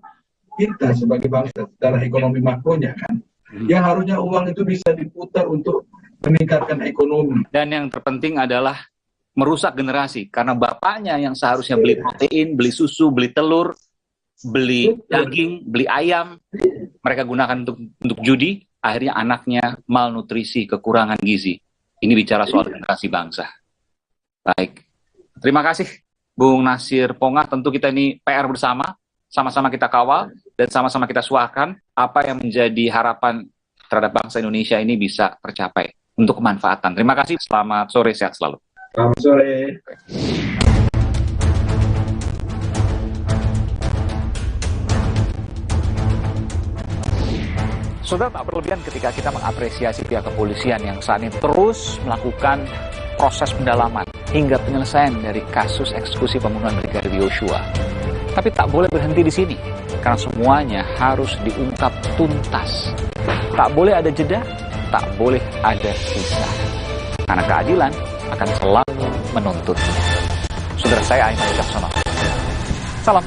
kita sebagai bangsa secara ekonomi makronya kan. Yang harusnya uang itu bisa diputar untuk meningkatkan ekonomi. Dan yang terpenting adalah merusak generasi, karena bapaknya yang seharusnya beli protein, beli susu, beli telur, beli daging, beli ayam, mereka gunakan untuk judi, akhirnya anaknya malnutrisi, kekurangan gizi. Ini bicara soal generasi bangsa. Baik, terima kasih Bung Nasir Pongah. Tentu kita ini PR bersama, sama-sama kita kawal, dan sama-sama kita suarakan apa yang menjadi harapan terhadap bangsa Indonesia ini bisa tercapai untuk kemanfaatan. Terima kasih, selamat sore, sehat selalu. Selamat sore. Saudara, tak berlebihan ketika kita mengapresiasi pihak kepolisian yang saat ini terus melakukan proses pendalaman hingga penyelesaian dari kasus eksekusi pembunuhan Brigadir Yosua. Tapi tak boleh berhenti di sini, karena semuanya harus diungkap tuntas. Tak boleh ada jeda, tak boleh ada sisa. Karena keadilan akan selalu menuntutnya. Saudara, saya Aiman Wicaksono. Salam.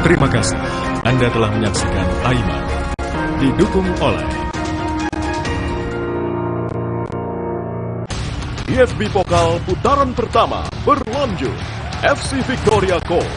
Terima kasih Anda telah menyaksikan Aiman. Didukung oleh DFB Pokal putaran pertama berlanjut. FC Victoria Gold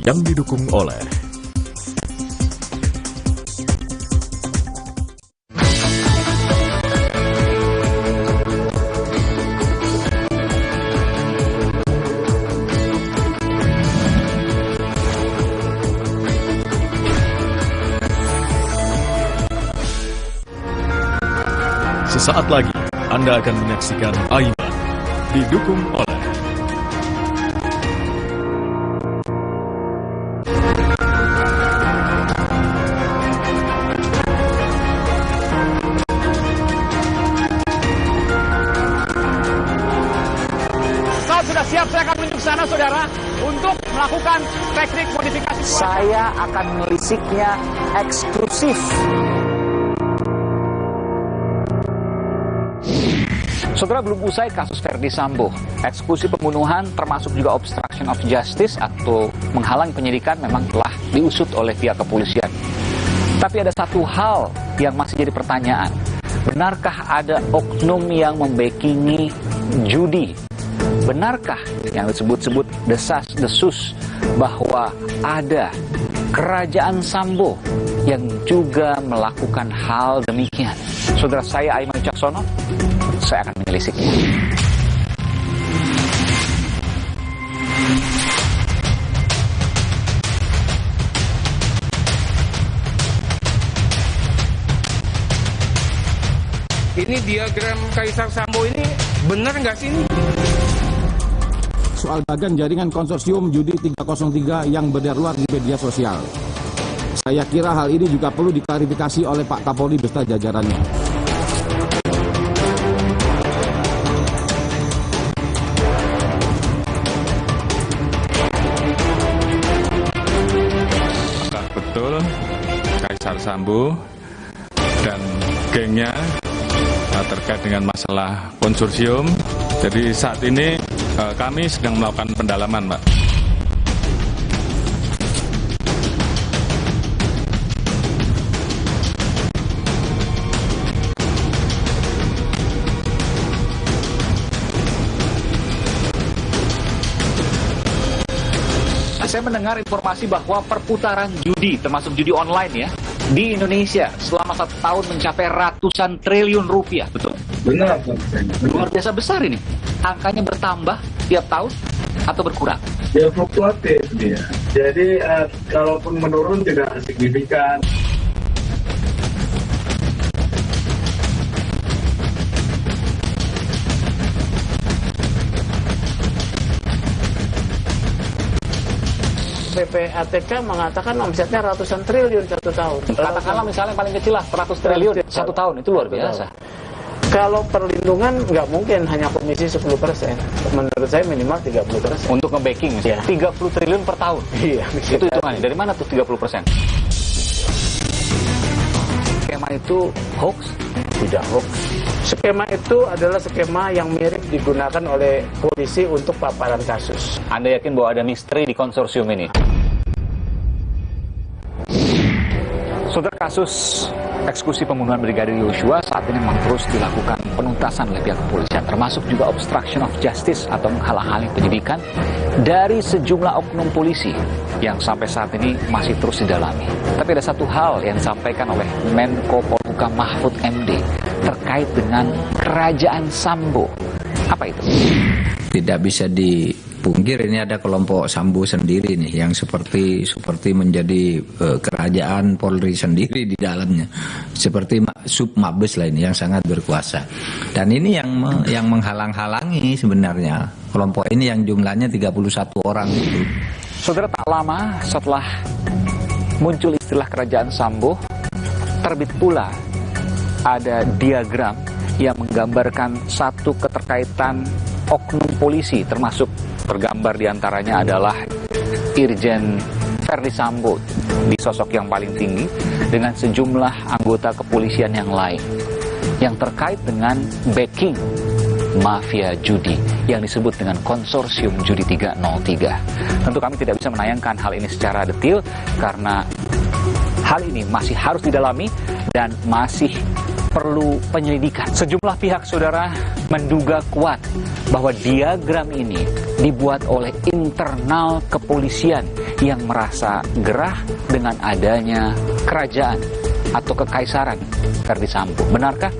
yang didukung oleh sesaat lagi Anda akan menyaksikan Aiman didukung oleh Pesawat sudah siap, saya akan menuju ke sana saudara untuk melakukan teknik modifikasi. Saya akan melisiknya eksklusif. Saudara, belum usai kasus Verdi Sambo, eksekusi pembunuhan termasuk juga obstruction of justice atau menghalangi penyidikan memang telah diusut oleh pihak kepolisian. Tapi ada satu hal yang masih jadi pertanyaan. Benarkah ada oknum yang membackingi judi? Benarkah yang disebut-sebut desas-desus bahwa ada kerajaan Sambo yang juga melakukan hal demikian? Saudara, saya Aiman Wicaksono, saya akan menelisiknya. Ini diagram Kaisar Sambo ini benar nggak sih ini? Soal bagan jaringan konsorsium judi 303 yang beredar luar di media sosial. Saya kira hal ini juga perlu diklarifikasi oleh Pak Kapolri beserta jajarannya. Apakah betul Kaisar Sambo dan gengnya terkait dengan masalah konsorsium? Jadi saat ini kami sedang melakukan pendalaman, Pak. Saya mendengar informasi bahwa perputaran judi, termasuk judi online ya, di Indonesia selama 1 tahun mencapai ratusan triliun rupiah, betul? Benar, luar biasa besar ini. Angkanya bertambah tiap tahun atau berkurang? Ya fluktuatif dia. Jadi kalaupun menurun tidak signifikan. PPATK mengatakan omsetnya ratusan triliun 1 tahun. Katakanlah misalnya paling kecil lah 100 triliun 1 tahun, itu luar biasa. Kalau perlindungan nggak mungkin hanya komisi 10%. Menurut saya minimal 30%. Untuk nge-backing misalnya, 30 triliun per tahun. Iya. Itu hitungannya. Dari mana tuh 30%? Skema itu hoax? Tidak hoax. Skema itu adalah skema yang mirip digunakan oleh polisi untuk paparan kasus. Anda yakin bahwa ada misteri di konsorsium ini? Saudara, kasus eksekusi pembunuhan Brigadir Yosua saat ini memang terus dilakukan penuntasan oleh pihak kepolisian, termasuk juga obstruction of justice atau menghalang-halangi penyidikan dari sejumlah oknum polisi yang sampai saat ini masih terus didalami. Tapi ada satu hal yang disampaikan oleh Menko Polhukam Mahfud MD terkait dengan kerajaan Sambo. Apa itu? Tidak bisa dipungkir ini ada kelompok Sambo sendiri nih yang seperti menjadi kerajaan Polri sendiri di dalamnya, seperti Sub Mabes lah ini yang sangat berkuasa. Dan ini yang menghalang-halangi sebenarnya kelompok ini yang jumlahnya 31 orang itu. Saudara, tak lama setelah muncul istilah kerajaan Sambo, terbit pula ada diagram yang menggambarkan satu keterkaitan oknum polisi, termasuk tergambar diantaranya adalah Irjen Verdi Sambo di sosok yang paling tinggi dengan sejumlah anggota kepolisian yang lain yang terkait dengan backing mafia judi yang disebut dengan konsorsium judi 303. Tentu kami tidak bisa menayangkan hal ini secara detail karena hal ini masih harus didalami dan masih perlu penyelidikan. Sejumlah pihak, saudara, menduga kuat bahwa diagram ini dibuat oleh internal kepolisian yang merasa gerah dengan adanya kerajaan atau kekaisaran Ferdi Sambo. Benarkah?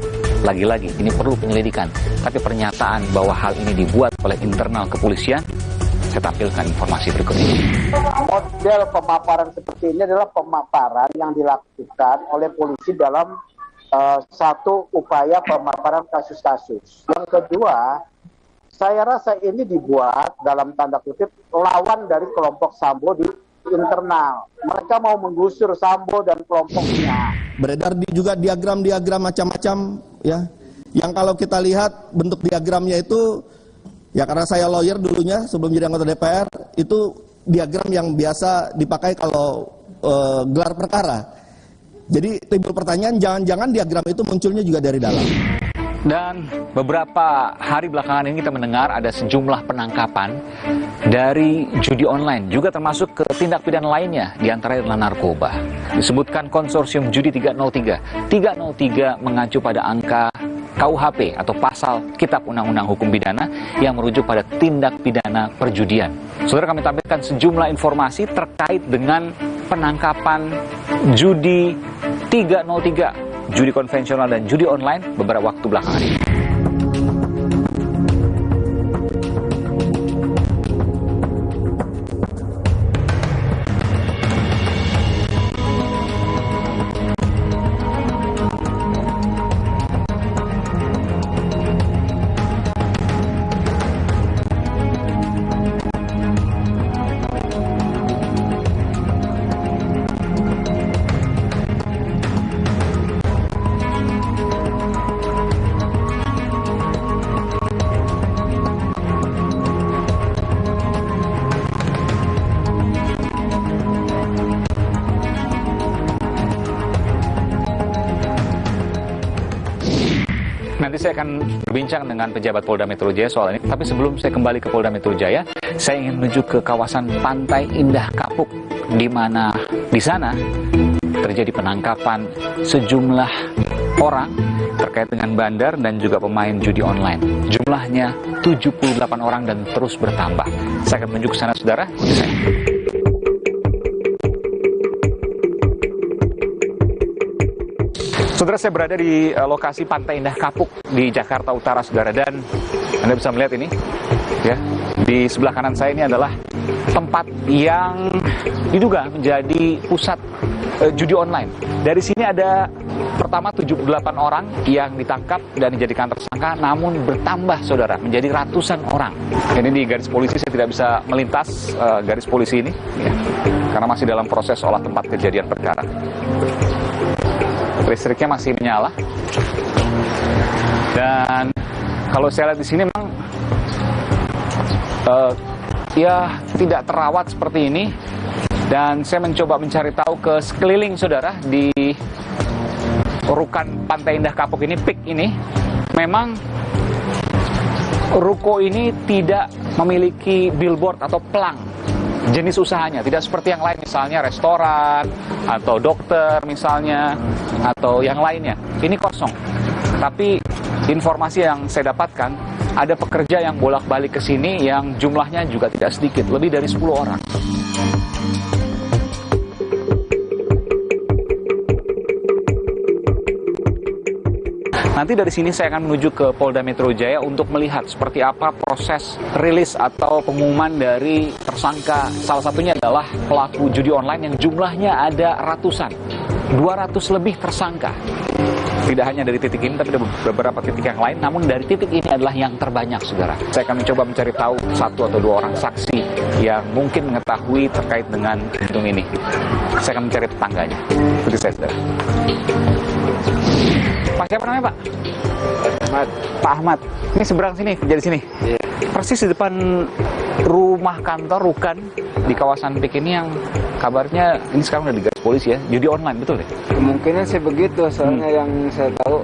Lagi-lagi, ini perlu penyelidikan. Tapi pernyataan bahwa hal ini dibuat oleh internal kepolisian, saya tampilkan informasi berikut ini. Model pemaparan seperti ini adalah pemaparan yang dilakukan oleh polisi dalam satu upaya pemaparan kasus-kasus. Yang kedua, saya rasa ini dibuat dalam tanda kutip lawan dari kelompok Sambo di internal. Mereka mau menggusur Sambo dan kelompoknya. Beredar juga diagram-diagram macam-macam ya. Yang kalau kita lihat bentuk diagramnya itu ya, karena saya lawyer dulunya sebelum jadi anggota DPR, itu diagram yang biasa dipakai kalau gelar perkara. Jadi timbul pertanyaan, jangan-jangan diagram itu munculnya juga dari dalam. Dan beberapa hari belakangan ini kita mendengar ada sejumlah penangkapan dari judi online, juga termasuk ke tindak pidana lainnya, diantaranya adalah narkoba. Disebutkan konsorsium judi 303. 303 mengacu pada angka KUHP atau pasal Kitab Undang-Undang Hukum Pidana yang merujuk pada tindak pidana perjudian. Saudara, kami tampilkan sejumlah informasi terkait dengan penangkapan judi 303. Judi konvensional dan judi online beberapa waktu belakangan ini. Nanti saya akan berbincang dengan pejabat Polda Metro Jaya soal ini. Tapi sebelum saya kembali ke Polda Metro Jaya, saya ingin menuju ke kawasan Pantai Indah Kapuk, di mana di sana terjadi penangkapan sejumlah orang terkait dengan bandar dan juga pemain judi online. Jumlahnya 78 orang dan terus bertambah. Saya akan menuju ke sana, saudara. Ikuti saya. Saudara, saya berada di lokasi Pantai Indah Kapuk di Jakarta Utara, saudara, dan Anda bisa melihat ini, ya, di sebelah kanan saya ini adalah tempat yang diduga menjadi pusat judi online. Dari sini ada pertama 78 orang yang ditangkap dan dijadikan tersangka, namun bertambah, saudara, menjadi ratusan orang. Ini di garis polisi, saya tidak bisa melintas garis polisi ini, ya, karena masih dalam proses olah tempat kejadian perkara. Listriknya masih menyala, dan kalau saya lihat di sini memang ya tidak terawat seperti ini. Dan saya mencoba mencari tahu ke sekeliling, saudara, di rukan Pantai Indah Kapuk ini, PIK ini, memang ruko ini tidak memiliki billboard atau pelang jenis usahanya, tidak seperti yang lain, misalnya restoran atau dokter misalnya, atau yang lainnya. Ini kosong. Tapi informasi yang saya dapatkan, ada pekerja yang bolak-balik ke sini yang jumlahnya juga tidak sedikit, lebih dari 10 orang. Nanti dari sini saya akan menuju ke Polda Metro Jaya untuk melihat seperti apa proses rilis atau pengumuman dari tersangka. Salah satunya adalah pelaku judi online yang jumlahnya ada ratusan, 200 lebih tersangka. Tidak hanya dari titik ini, tapi ada beberapa titik yang lain. Namun dari titik ini adalah yang terbanyak, saudara. Saya akan mencoba mencari tahu 1 atau 2 orang saksi yang mungkin mengetahui terkait dengan gedung ini. Saya akan mencari tetangganya. Ikuti saya, saudara. Pak, siapa namanya, Pak? Ahmad. Pak Ahmad. Ini seberang sini, kerja di sini? Iya. Persis di depan rumah kantor Rukan di kawasan PIK ini yang kabarnya ini sekarang udah digaris polisi ya, judi online, betul ya? Kemungkinan sih begitu, soalnya yang saya tahu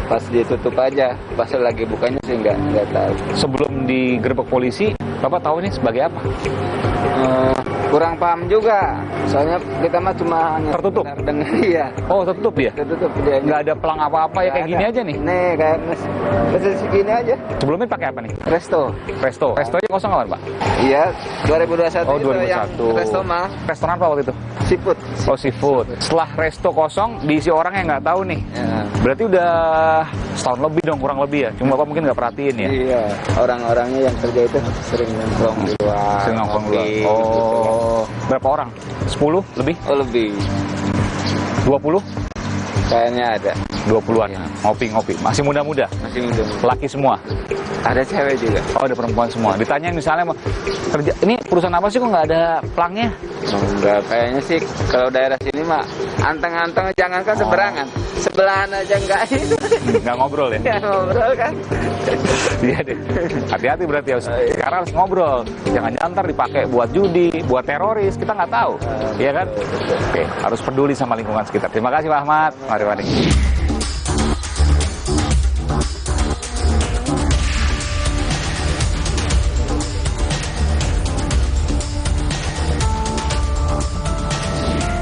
pas ditutup aja, pas lagi bukanya sih nggak tahu. Sebelum digerebek polisi, Bapak tahu ini sebagai apa? Kurang paham juga. Soalnya kita mah cuma tertutup. Dengar iya. Oh, tertutup ya? Tertutup dia. Nggak ada pelang apa-apa ya, kayak gini aja nih. Nih, kayak mesin segini aja. Sebelumnya pakai apa nih? Resto. Resto aja kosong apa, Pak? Iya, 2021. Oh, 2021. Resto mah. Restoran apa waktu itu? Seafood. Oh, seafood. Setelah resto kosong, diisi orang yang nggak tahu nih. Ya. Berarti udah setahun lebih dong, kurang lebih ya. Cuma Bapak mungkin nggak perhatiin ya. Iya, orang-orangnya yang kerja itu sering nongkrong di luar. Sering nongkrong di luar. Oh, berapa orang? 10 lebih? Oh, lebih. 20? Kayaknya ada. 20-an. Ngopi-ngopi. Masih muda-muda? Masih muda. Laki semua? Ada cewek juga. Oh, ada perempuan semua. Ditanya misalnya kerja ini perusahaan apa sih kok nggak ada pelangnya? Enggak, kayaknya sih kalau daerah sini mah anteng-anteng, jangankan seberangan, sebelahan aja enggak itu. Nggak ngobrol ya? Nggak ngobrol kan? Iya deh. Hati-hati berarti ya. Sekarang harus ngobrol. Jangan-jangan ntar dipakai buat judi, buat teroris, kita nggak tahu. Iya kan? Oke, harus peduli sama lingkungan sekitar. Terima kasih Pak Ahmad. Mari.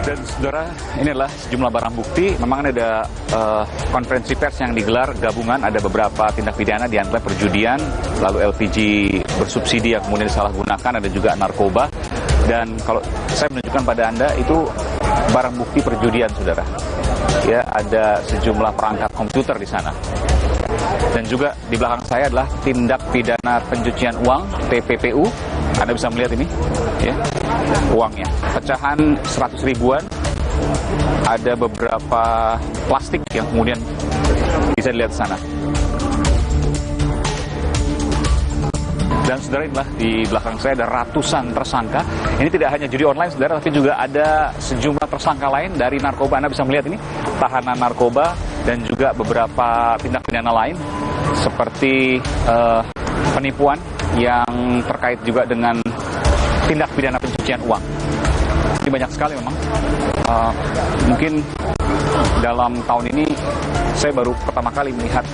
Dan saudara, ini adalah sejumlah barang bukti. Memang ada konferensi pers yang digelar gabungan, ada beberapa tindak pidana, di antaranya perjudian, lalu LPG bersubsidi yang kemudian disalahgunakan, ada juga narkoba. Dan kalau saya menunjukkan pada Anda, itu barang bukti perjudian, saudara. Ya, ada sejumlah perangkat komputer di sana. Dan juga di belakang saya adalah tindak pidana pencucian uang, TPPU. Anda bisa melihat ini, ya, uangnya. Pecahan 100 ribuan, ada beberapa plastik yang kemudian bisa dilihat di sana. Dan saudara, inilah di belakang saya ada ratusan tersangka. Ini tidak hanya judi online, saudara, tapi juga ada sejumlah tersangka lain dari narkoba. Anda bisa melihat ini, tahanan narkoba dan juga beberapa tindak pidana lain seperti penipuan yang terkait juga dengan tindak pidana pencucian uang. Ini banyak sekali memang. Mungkin dalam tahun ini saya baru pertama kali melihat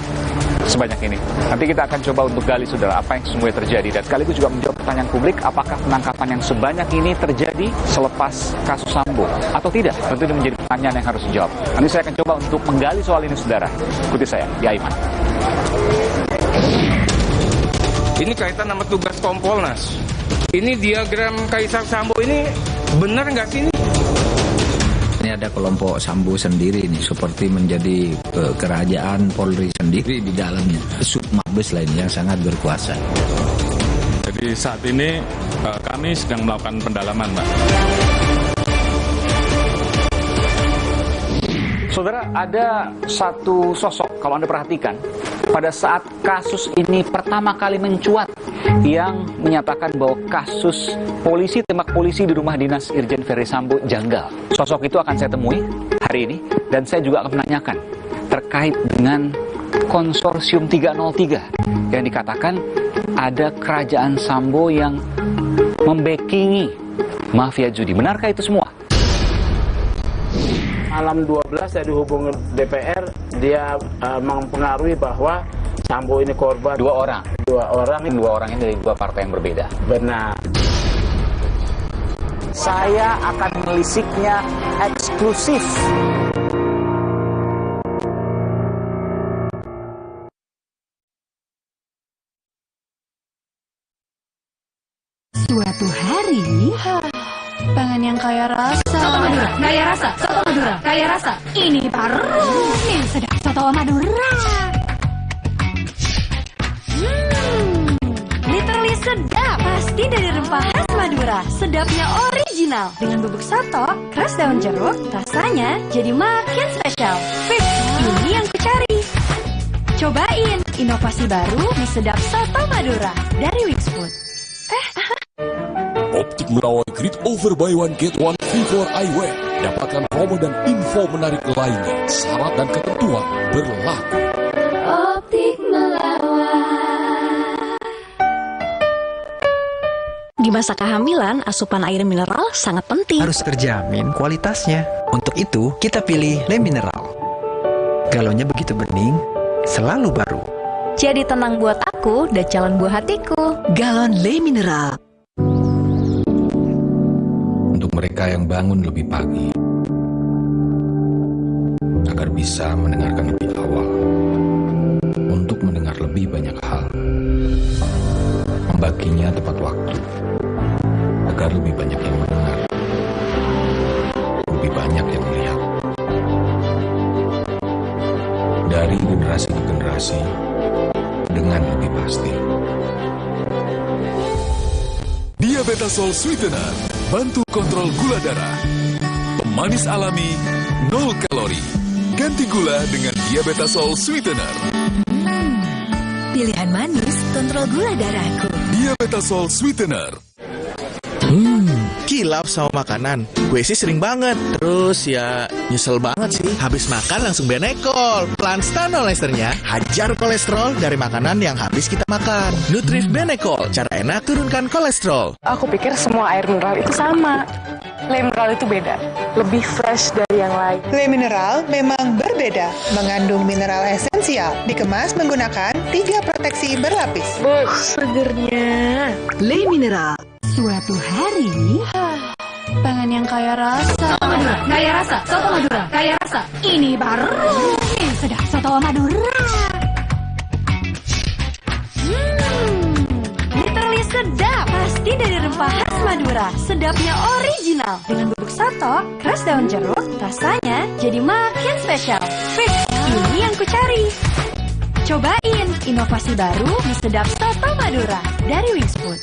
sebanyak ini. Nanti kita akan coba untuk gali, saudara, apa yang sesungguhnya terjadi. Dan sekaligus juga menjawab pertanyaan publik, apakah penangkapan yang sebanyak ini terjadi selepas kasus Sambo atau tidak? Tentu ini menjadi pertanyaan yang harus dijawab. Nanti saya akan coba untuk menggali soal ini, saudara. Ikuti saya di Aiman. Ini kaitan sama tugas Kompolnas. Ini diagram Kaisar Sambo ini benar nggak sih ini? Ini ada kelompok Sambo sendiri nih, seperti menjadi kerajaan Polri sendiri di dalamnya. Sub Mabes lainnya sangat berkuasa. Jadi saat ini kami sedang melakukan pendalaman, Mbak. Saudara, ada satu sosok, kalau Anda perhatikan, pada saat kasus ini pertama kali mencuat, yang menyatakan bahwa kasus polisi, tembak polisi di rumah dinas Irjen Verdi Sambo janggal. Sosok itu akan saya temui hari ini, dan saya juga akan menanyakan terkait dengan konsorsium 303, yang dikatakan ada kerajaan Sambo yang membackingi mafia judi. Benarkah itu semua? Malam 12 saya dihubungi DPR, dia mempengaruhi bahwa Sambo ini korban. Dua orang ini dari dua partai yang berbeda. Benar. Saya akan melisiknya eksklusif. Suatu hari, pengen yang kaya rasa. Soto Madura, kaya rasa. Soto Madura, kaya rasa. Ini baru yang sedap Soto Madura. Literally sedap. Pasti dari rempah khas Madura. Sedapnya original. Dengan bubuk soto, keras daun jeruk, rasanya jadi makin spesial. Fix, ini yang kucari. Cobain inovasi baru di sedap Soto Madura dari Wixfood. Optik Melawai Great Over Buy One Get One Free for Eyewear. Dapatkan promo dan info menarik lainnya. Syarat dan ketentuan berlaku. Optik Melawai. Di masa kehamilan, asupan air mineral sangat penting. Harus terjamin kualitasnya. Untuk itu, kita pilih Le Mineral. Galonnya begitu bening, selalu baru. Jadi tenang buat aku dan calon buah hatiku. Galon Le Mineral. mereka yang bangun lebih pagi, agar bisa mendengarkan lebih awal, untuk mendengar lebih banyak hal, membaginya tepat waktu, agar lebih banyak yang mendengar, lebih banyak yang melihat. Dari generasi ke generasi, dengan lebih pasti. Diabetasol Sweetener, bantu kontrol gula darah. Pemanis alami, 0 kalori. Ganti gula dengan Diabetasol Sweetener. Pilihan manis, kontrol gula darahku. Diabetasol Sweetener. Kilap sama makanan. Gue sih sering banget. Terus ya nyesel banget sih. Habis makan langsung Benekol. Plan Stanol Esternya hajar kolesterol dari makanan yang habis kita makan. Nutrif Benekol. Cara enak turunkan kolesterol. Aku pikir semua air mineral itu sama. Le mineral itu beda. Lebih fresh dari yang lain. Le mineral memang berbeda. Mengandung mineral esensial. Dikemas menggunakan 3 proteksi berlapis. Segernya. Le mineral. Suatu hari, pengen yang kaya rasa. Soto Madura, kaya rasa. Soto Madura, kaya rasa. Ini baru sedap Soto Madura. Literally sedap. Pasti dari rempah khas Madura. Sedapnya original. Dengan bubuk soto, keras daun jeruk, rasanya jadi makin spesial. Fix, ini yang ku cari. Cobain inovasi baru mie sedap Soto Madura dari Wings Food.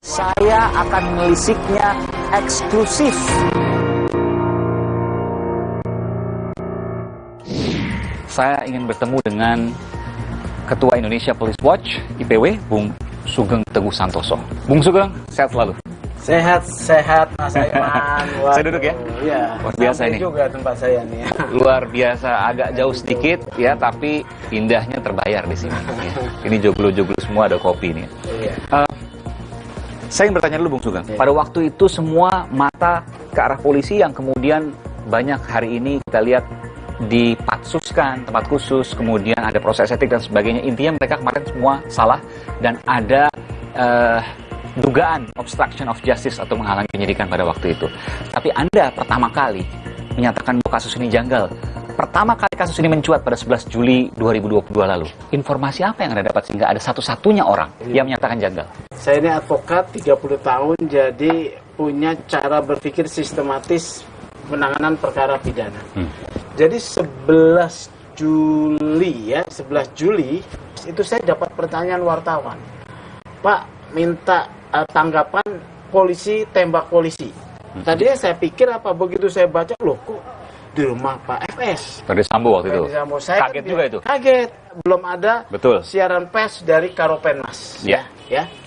Saya akan melisiknya eksklusif. Saya ingin bertemu dengan Ketua Indonesia Police Watch, IPW, Bung Sugeng Teguh Santoso. Bung Sugeng, sehat selalu. Sehat, Mas Aiman. Saya duduk ya? Iya. Luar biasa ini. Juga tempat saya nih. Luar biasa, agak jauh sedikit ya, tapi indahnya terbayar di sini. Ya. Ini joglo-joglo semua, ada kopi nih. Iya. Saya ingin bertanya dulu Bung Sugeng. Pada waktu itu semua mata ke arah polisi yang kemudian banyak hari ini kita lihat dipatsuskan, tempat khusus, kemudian ada proses etik dan sebagainya. Intinya mereka kemarin semua salah dan ada dugaan obstruction of justice atau menghalangi penyidikan pada waktu itu. Tapi Anda pertama kali menyatakan bahwa kasus ini janggal. Pertama kali kasus ini mencuat pada 11 Juli 2022 lalu. Informasi apa yang Anda dapat sehingga ada satu-satunya orang yang menyatakan janggal? Saya ini advokat 30 tahun, jadi punya cara berpikir sistematis penanganan perkara pidana. Jadi 11 Juli ya, 11 Juli itu saya dapat pertanyaan wartawan. Pak, minta tanggapan polisi tembak polisi. Tadinya saya pikir apa, begitu saya baca, loh kok di rumah Pak FS. Ferdi Sambo waktu itu. Sambo. Saya kaget juga itu. Kaget, belum ada Betul. siaran pers dari Karopenmas. Ya.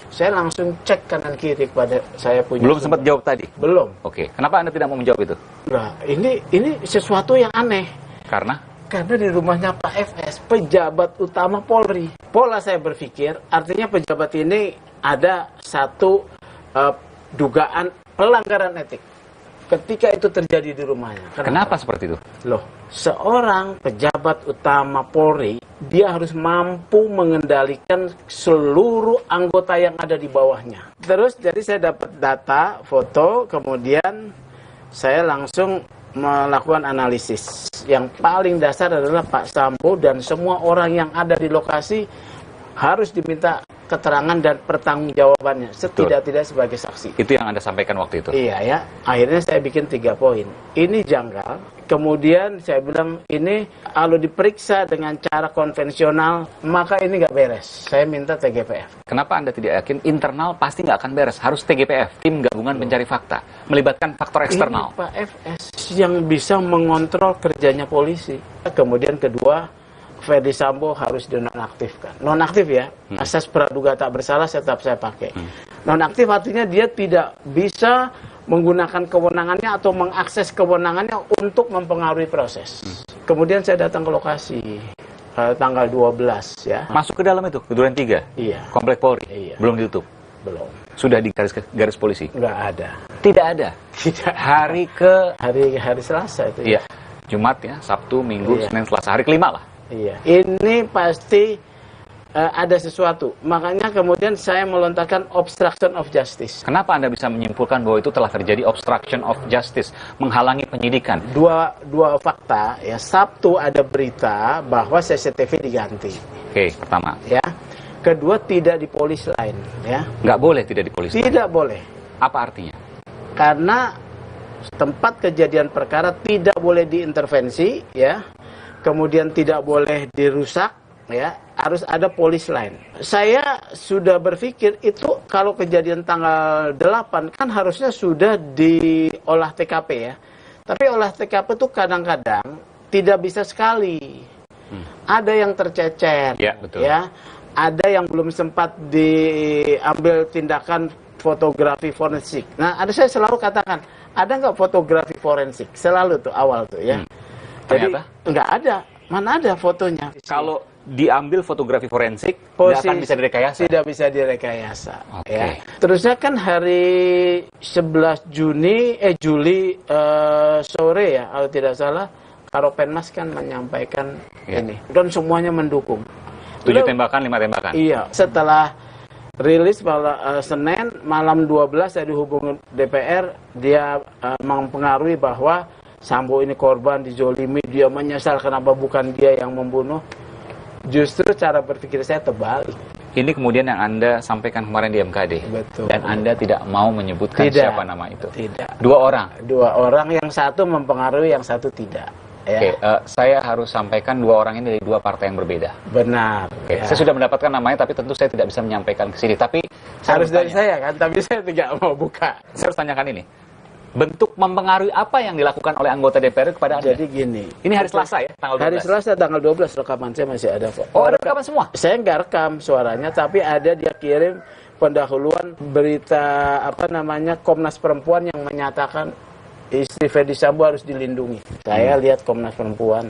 Saya langsung cek kanan kiri pada saya punya. Belum sempat jawab tadi. Belum. Oke. Kenapa Anda tidak mau menjawab itu? Nah, ini sesuatu yang aneh. Karena di rumahnya Pak FS, pejabat utama Polri. Pola saya berpikir, artinya pejabat ini ada satu dugaan pelanggaran etik ketika itu terjadi di rumahnya. Kenapa seperti itu? Loh, seorang pejabat utama Polri, dia harus mampu mengendalikan seluruh anggota yang ada di bawahnya. Terus, jadi saya dapat data, foto, kemudian saya langsung melakukan analisis. Yang paling dasar adalah Pak Sambo dan semua orang yang ada di lokasi harus diminta keterangan dan pertanggungjawabannya setidak-tidak sebagai saksi. Itu yang Anda sampaikan waktu itu? Iya ya. Akhirnya saya bikin 3 poin. Ini janggal. Kemudian saya bilang ini kalau diperiksa dengan cara konvensional maka ini nggak beres. Saya minta TGPF. Kenapa Anda tidak yakin internal pasti nggak akan beres? Harus TGPF, tim gabungan pencari fakta, melibatkan faktor eksternal. Ini Pak FS yang bisa mengontrol kerjanya polisi. Kemudian kedua, Ferdi Sambo harus dinonaktifkan. Nonaktif ya, asas praduga tak bersalah tetap saya pakai. Nonaktif artinya dia tidak bisa menggunakan kewenangannya atau mengakses kewenangannya untuk mempengaruhi proses. Kemudian saya datang ke lokasi tanggal 12 ya. Masuk ke dalam itu, ke Duren 3? Iya. Komplek Polri? Iya. Belum ditutup? Belum. Sudah di garis polisi? Nggak ada. Tidak ada? Tidak. Hari Selasa itu ya? Iya. Jumat ya, Sabtu, Minggu, Senin, Selasa. Hari kelima lah? Iya. Ini pasti ada sesuatu. Makanya kemudian saya melontarkan obstruction of justice. Kenapa Anda bisa menyimpulkan bahwa itu telah terjadi obstruction of justice, menghalangi penyidikan? Dua fakta, ya. Sabtu ada berita bahwa CCTV diganti. Oke, pertama. Ya. Kedua, tidak di polis lain, ya. Nggak boleh tidak di polis lain? Tidak boleh. Apa artinya? Karena tempat kejadian perkara tidak boleh diintervensi, ya. Kemudian tidak boleh dirusak, ya, harus ada polis lain. Saya sudah berpikir itu kalau kejadian tanggal 8 kan harusnya sudah diolah TKP, ya. Tapi olah TKP itu kadang-kadang tidak bisa sekali. Ada yang tercecer, ya, betul. Ya. Ada yang belum sempat diambil tindakan fotografi forensik. Nah, saya selalu katakan, ada nggak fotografi forensik? Selalu tuh awal tuh, ya. Jadi nggak ada. Mana ada fotonya? Kalau diambil fotografi forensik, tidak akan bisa direkayasa? Tidak bisa direkayasa. Ya. Terusnya kan hari 11 Juli sore, ya, kalau tidak salah, Karopenmas kan menyampaikan ini. Dan semuanya mendukung. 7 tembakan, 5 tembakan? Iya. Setelah rilis Senin, malam 12 saya dihubungi DPR, dia mempengaruhi bahwa Sambo ini korban, dizolimi, dia menyesal kenapa bukan dia yang membunuh. Justru cara berpikir saya terbalik. Ini kemudian yang Anda sampaikan kemarin di MKD. Betul. Dan Anda tidak mau menyebutkan siapa nama itu. Tidak. 2 orang? 2 orang, yang satu mempengaruhi, yang satu tidak. Ya. Oke, saya harus sampaikan 2 orang ini dari 2 partai yang berbeda. Benar. Oke, saya sudah mendapatkan namanya, tapi tentu saya tidak bisa menyampaikan ke sini. Tapi harus dari saya kan, tapi saya tidak mau buka. Saya harus tanyakan ini. Bentuk mempengaruhi apa yang dilakukan oleh anggota DPR kepada Anda? Jadi gini. Ini hari Selasa, ya, tanggal 12? Hari Selasa tanggal 12, rekaman saya masih ada. Oh, ada rekaman semua? Saya nggak rekam suaranya, tapi ada dia kirim pendahuluan berita Komnas Perempuan yang menyatakan istri Ferdi Sambo harus dilindungi. Saya lihat Komnas Perempuan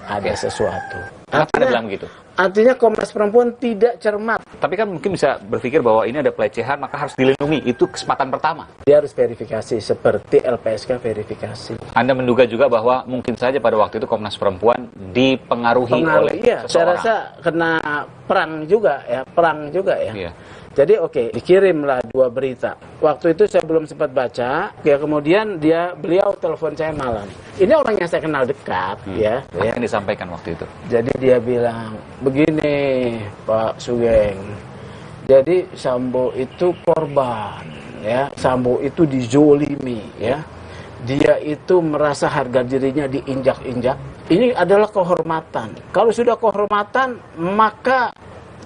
ada sesuatu. Kenapa Anda bilang begitu? Artinya Komnas Perempuan tidak cermat. Tapi kan mungkin bisa berpikir bahwa ini ada pelecehan, maka harus dilindungi. Itu kesempatan pertama. Dia harus verifikasi, seperti LPSK verifikasi. Anda menduga juga bahwa mungkin saja pada waktu itu Komnas Perempuan dipengaruhi oleh seseorang. Saya rasa kena perang juga, ya. Iya. Jadi dikirimlah 2 berita. Waktu itu saya belum sempat baca, ya kemudian beliau telepon saya malam. Ini orang yang saya kenal dekat, ya. Apa yang disampaikan waktu itu? Jadi dia bilang, begini Pak Sugeng, jadi Sambo itu korban, ya. Sambo itu dizolimi, ya. Dia itu merasa harga dirinya diinjak-injak. Ini adalah kehormatan. Kalau sudah kehormatan, maka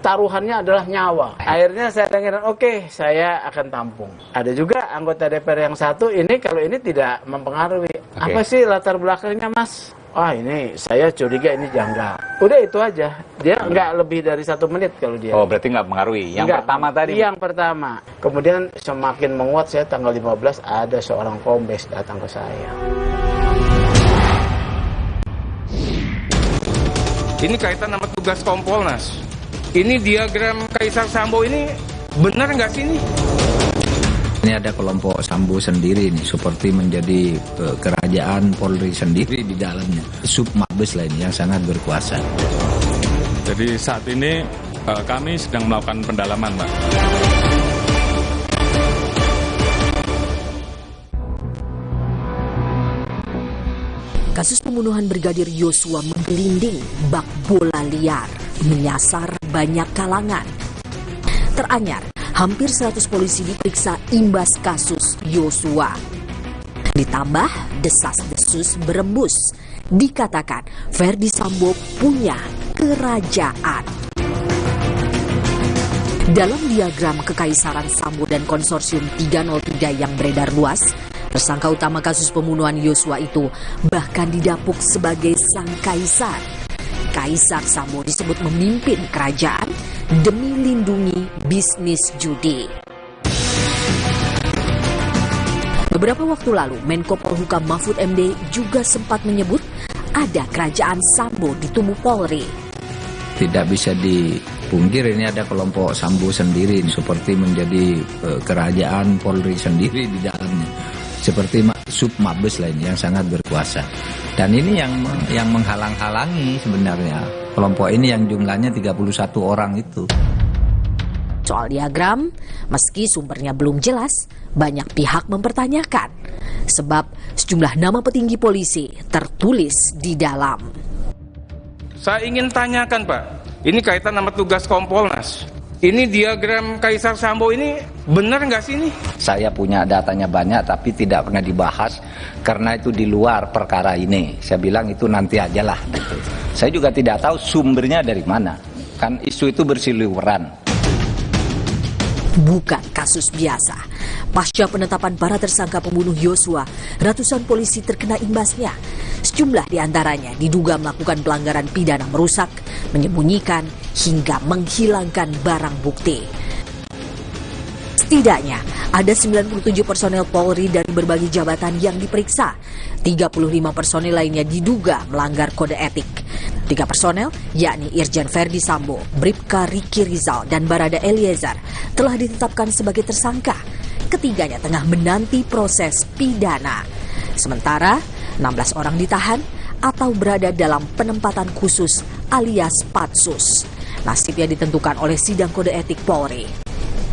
taruhannya adalah nyawa. Akhirnya saya dengar, saya akan tampung. Ada juga anggota DPR yang satu, ini kalau ini tidak mempengaruhi. Apa sih latar belakangnya, Mas? Ini saya curiga ini janggal. Udah itu aja. Dia nggak lebih dari 1 menit kalau dia. Oh, berarti nggak mempengaruhi. Yang pertama tadi? Yang pertama. Kemudian semakin menguat, saya tanggal 15 ada seorang kombes datang ke saya. Ini kaitan sama tugas Kompolnas. Ini diagram Kaisar Sambo ini benar nggak sih ini? Ini ada kelompok Sambo sendiri nih, seperti menjadi kerajaan Polri sendiri di dalamnya. Sub Mabes lain yang sangat berkuasa. Jadi saat ini kami sedang melakukan pendalaman, Pak. Kasus pembunuhan Brigadir Yosua menggelinding bak bola liar, menyasar banyak kalangan. Teranyar, hampir 100 polisi diperiksa imbas kasus Yosua. Ditambah desas-desus berembus, dikatakan Ferdi Sambo punya kerajaan. Dalam diagram kekaisaran Sambo dan konsorsium 303 yang beredar luas, tersangka utama kasus pembunuhan Yosua itu bahkan didapuk sebagai sang kaisar. Kaisar Sambo disebut memimpin kerajaan demi lindungi bisnis judi. Beberapa waktu lalu, Menko Polhukam Mahfud MD juga sempat menyebut ada kerajaan Sambo di tubuh Polri. Tidak bisa dipungkir ini ada kelompok Sambo sendiri, seperti menjadi kerajaan Polri sendiri di dalamnya. Seperti Sub Mabes lain yang sangat berkuasa. Dan ini yang menghalang-halangi sebenarnya kelompok ini yang jumlahnya 31 orang itu. Soal diagram, meski sumbernya belum jelas, banyak pihak mempertanyakan. Sebab sejumlah nama petinggi polisi tertulis di dalam. Saya ingin tanyakan Pak, ini kaitan sama tugas Kompolnas. Ini diagram Kaisar Sambo ini benar nggak sih ini? Saya punya datanya banyak tapi tidak pernah dibahas karena itu di luar perkara ini. Saya bilang itu nanti aja lah. Gitu. Saya juga tidak tahu sumbernya dari mana. Kan isu itu berseliweran. Bukan kasus biasa. Pasca penetapan para tersangka pembunuh Yosua, ratusan polisi terkena imbasnya. Sejumlah diantaranya diduga melakukan pelanggaran pidana merusak, menyembunyikan, hingga menghilangkan barang bukti. Setidaknya ada 97 personel Polri dari berbagai jabatan yang diperiksa. 35 personel lainnya diduga melanggar kode etik. 3 personel, yakni Irjen Ferdi Sambo, Bribka Riki Rizal, dan Barada Eliezer telah ditetapkan sebagai tersangka. Ketiganya tengah menanti proses pidana. Sementara 16 orang ditahan atau berada dalam penempatan khusus alias patsus. Nasibnya ditentukan oleh sidang kode etik Polri.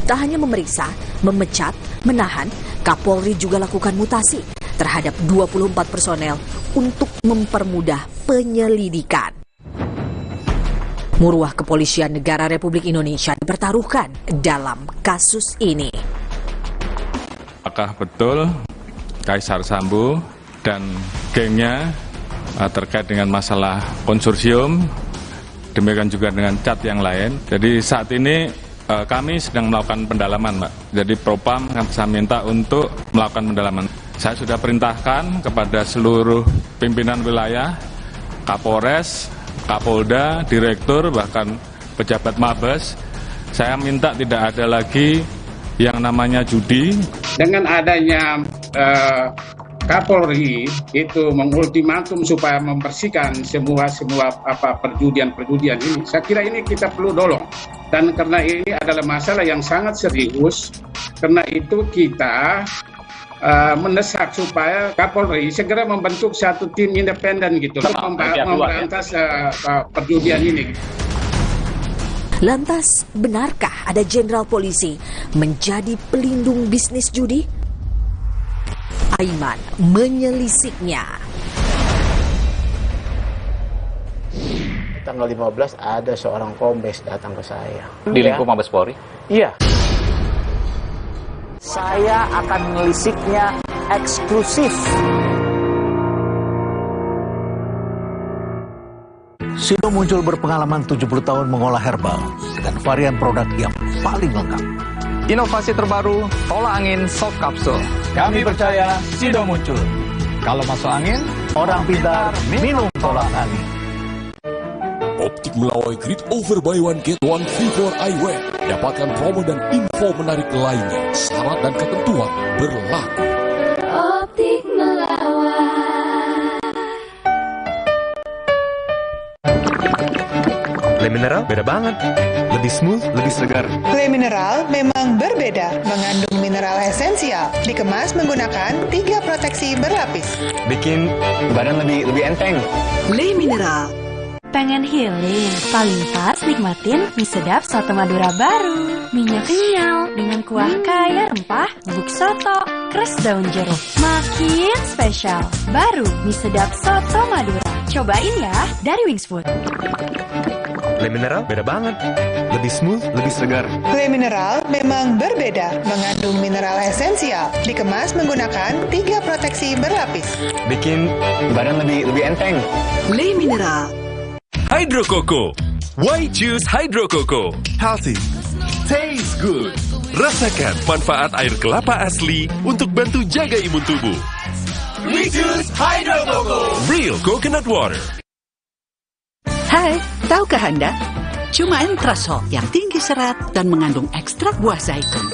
Tak hanya memeriksa, memecat, menahan, Kapolri juga lakukan mutasi terhadap 24 personel untuk mempermudah penyelidikan. Muruah Kepolisian Negara Republik Indonesia dipertaruhkan dalam kasus ini. Apakah betul Kaisar Sambo dan gengnya terkait dengan masalah konsorsium, demikian juga dengan cat yang lain. Jadi saat ini kami sedang melakukan pendalaman, Mbak. Jadi Propam saya minta untuk melakukan pendalaman. Saya sudah perintahkan kepada seluruh pimpinan wilayah, Kapolres, Kapolda, Direktur, bahkan pejabat Mabes. Saya minta tidak ada lagi yang namanya judi. Dengan adanya Kapolri itu mengultimatum supaya membersihkan semua perjudian ini, saya kira ini kita perlu dorong. Dan karena ini adalah masalah yang sangat serius, karena itu kita mendesak supaya Kapolri segera membentuk satu tim independen gitu, memberantas perjudian ini. Lantas, benarkah ada jenderal polisi menjadi pelindung bisnis judi? Aiman menyelisiknya. Tanggal 15 ada seorang kombes datang ke saya. Di lingkup Mabes Polri? Iya. Saya akan melisiknya eksklusif. Sido Muncul berpengalaman 70 tahun mengolah herbal dengan varian produk yang paling lengkap. Inovasi terbaru, tolak angin Sok Kapsul. Kami percaya Sido Muncul. Kalau masuk angin, orang pintar minum tolak angin. Optik Melawai Grid Over Buy One Get One Free for Eyewear. Dapatkan promo dan info menarik lainnya. Syarat dan ketentuan berlaku. Optik Melawai. Le Mineral beda banget. Lebih smooth, lebih segar. Le Mineral memang berbeda, mengandung mineral esensial, dikemas menggunakan 3 proteksi berlapis. Bikin badan lebih enteng. Le Mineral. Pengen healing? Paling pas nikmatin mie sedap soto Madura baru. Minyak kenyal dengan kuah kaya rempah, bubuk soto, kres daun jeruk. Makin spesial. Baru mie sedap soto Madura. Cobain ya dari Wings Food. Le Mineral beda banget. Lebih smooth, lebih segar. Le Mineral memang berbeda, mengandung mineral esensial, dikemas menggunakan 3 proteksi berlapis. Bikin badan lebih enteng. Le Mineral. Hydro Coco. Why choose Hydro Coco? Healthy. Taste good. Rasakan manfaat air kelapa asli untuk bantu jaga imun tubuh. We choose Hydro Coco. Real coconut water. Hai, tahukah Anda? Cuma Entrasol yang tinggi serat dan mengandung ekstrak buah zaitun.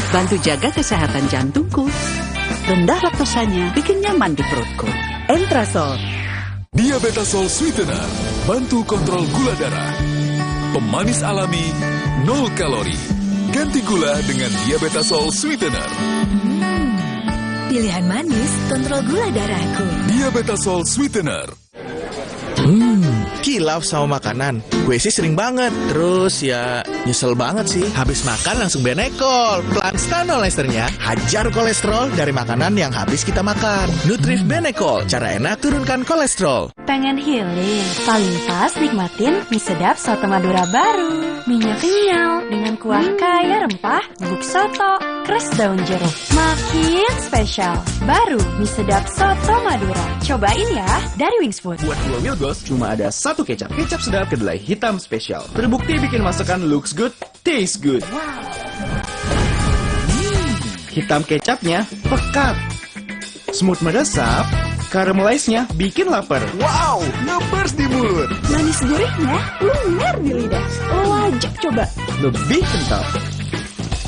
Bantu jaga kesehatan jantungku. Rendah laktosanya bikin nyaman di perutku. Entrasol. Diabetasol Sweetener, bantu kontrol gula darah. Pemanis alami, 0 kalori. Ganti gula dengan Diabetasol Sweetener. Pilihan manis, kontrol gula darahku. Diabetasol Sweetener. Kilaf sama makanan, gue sih sering banget. Terus ya nyesel banget sih, habis makan langsung benekol. Pelan stanol esternya, hajar kolesterol dari makanan yang habis kita makan. Nutrif Benekol, cara enak turunkan kolesterol. Pengen healing? Paling pas nikmatin mie sedap soto Madura baru. Mie-nya kenyal dengan kuah kaya rempah, bubuk soto, keras daun jeruk. Makin spesial. Baru mie sedap soto Madura. Cobain ya dari Wings Food. Buat dua Wilgos cuma ada satu kecap. Kecap sedap kedelai hitam spesial. Terbukti bikin masakan looks good, taste good. Hitam kecapnya pekat. Smooth meresap, caramelize-nya bikin lapar. Wow, ngebers di mulut. Manis gurihnya lumer di lidah. Wajib coba. Lebih kental,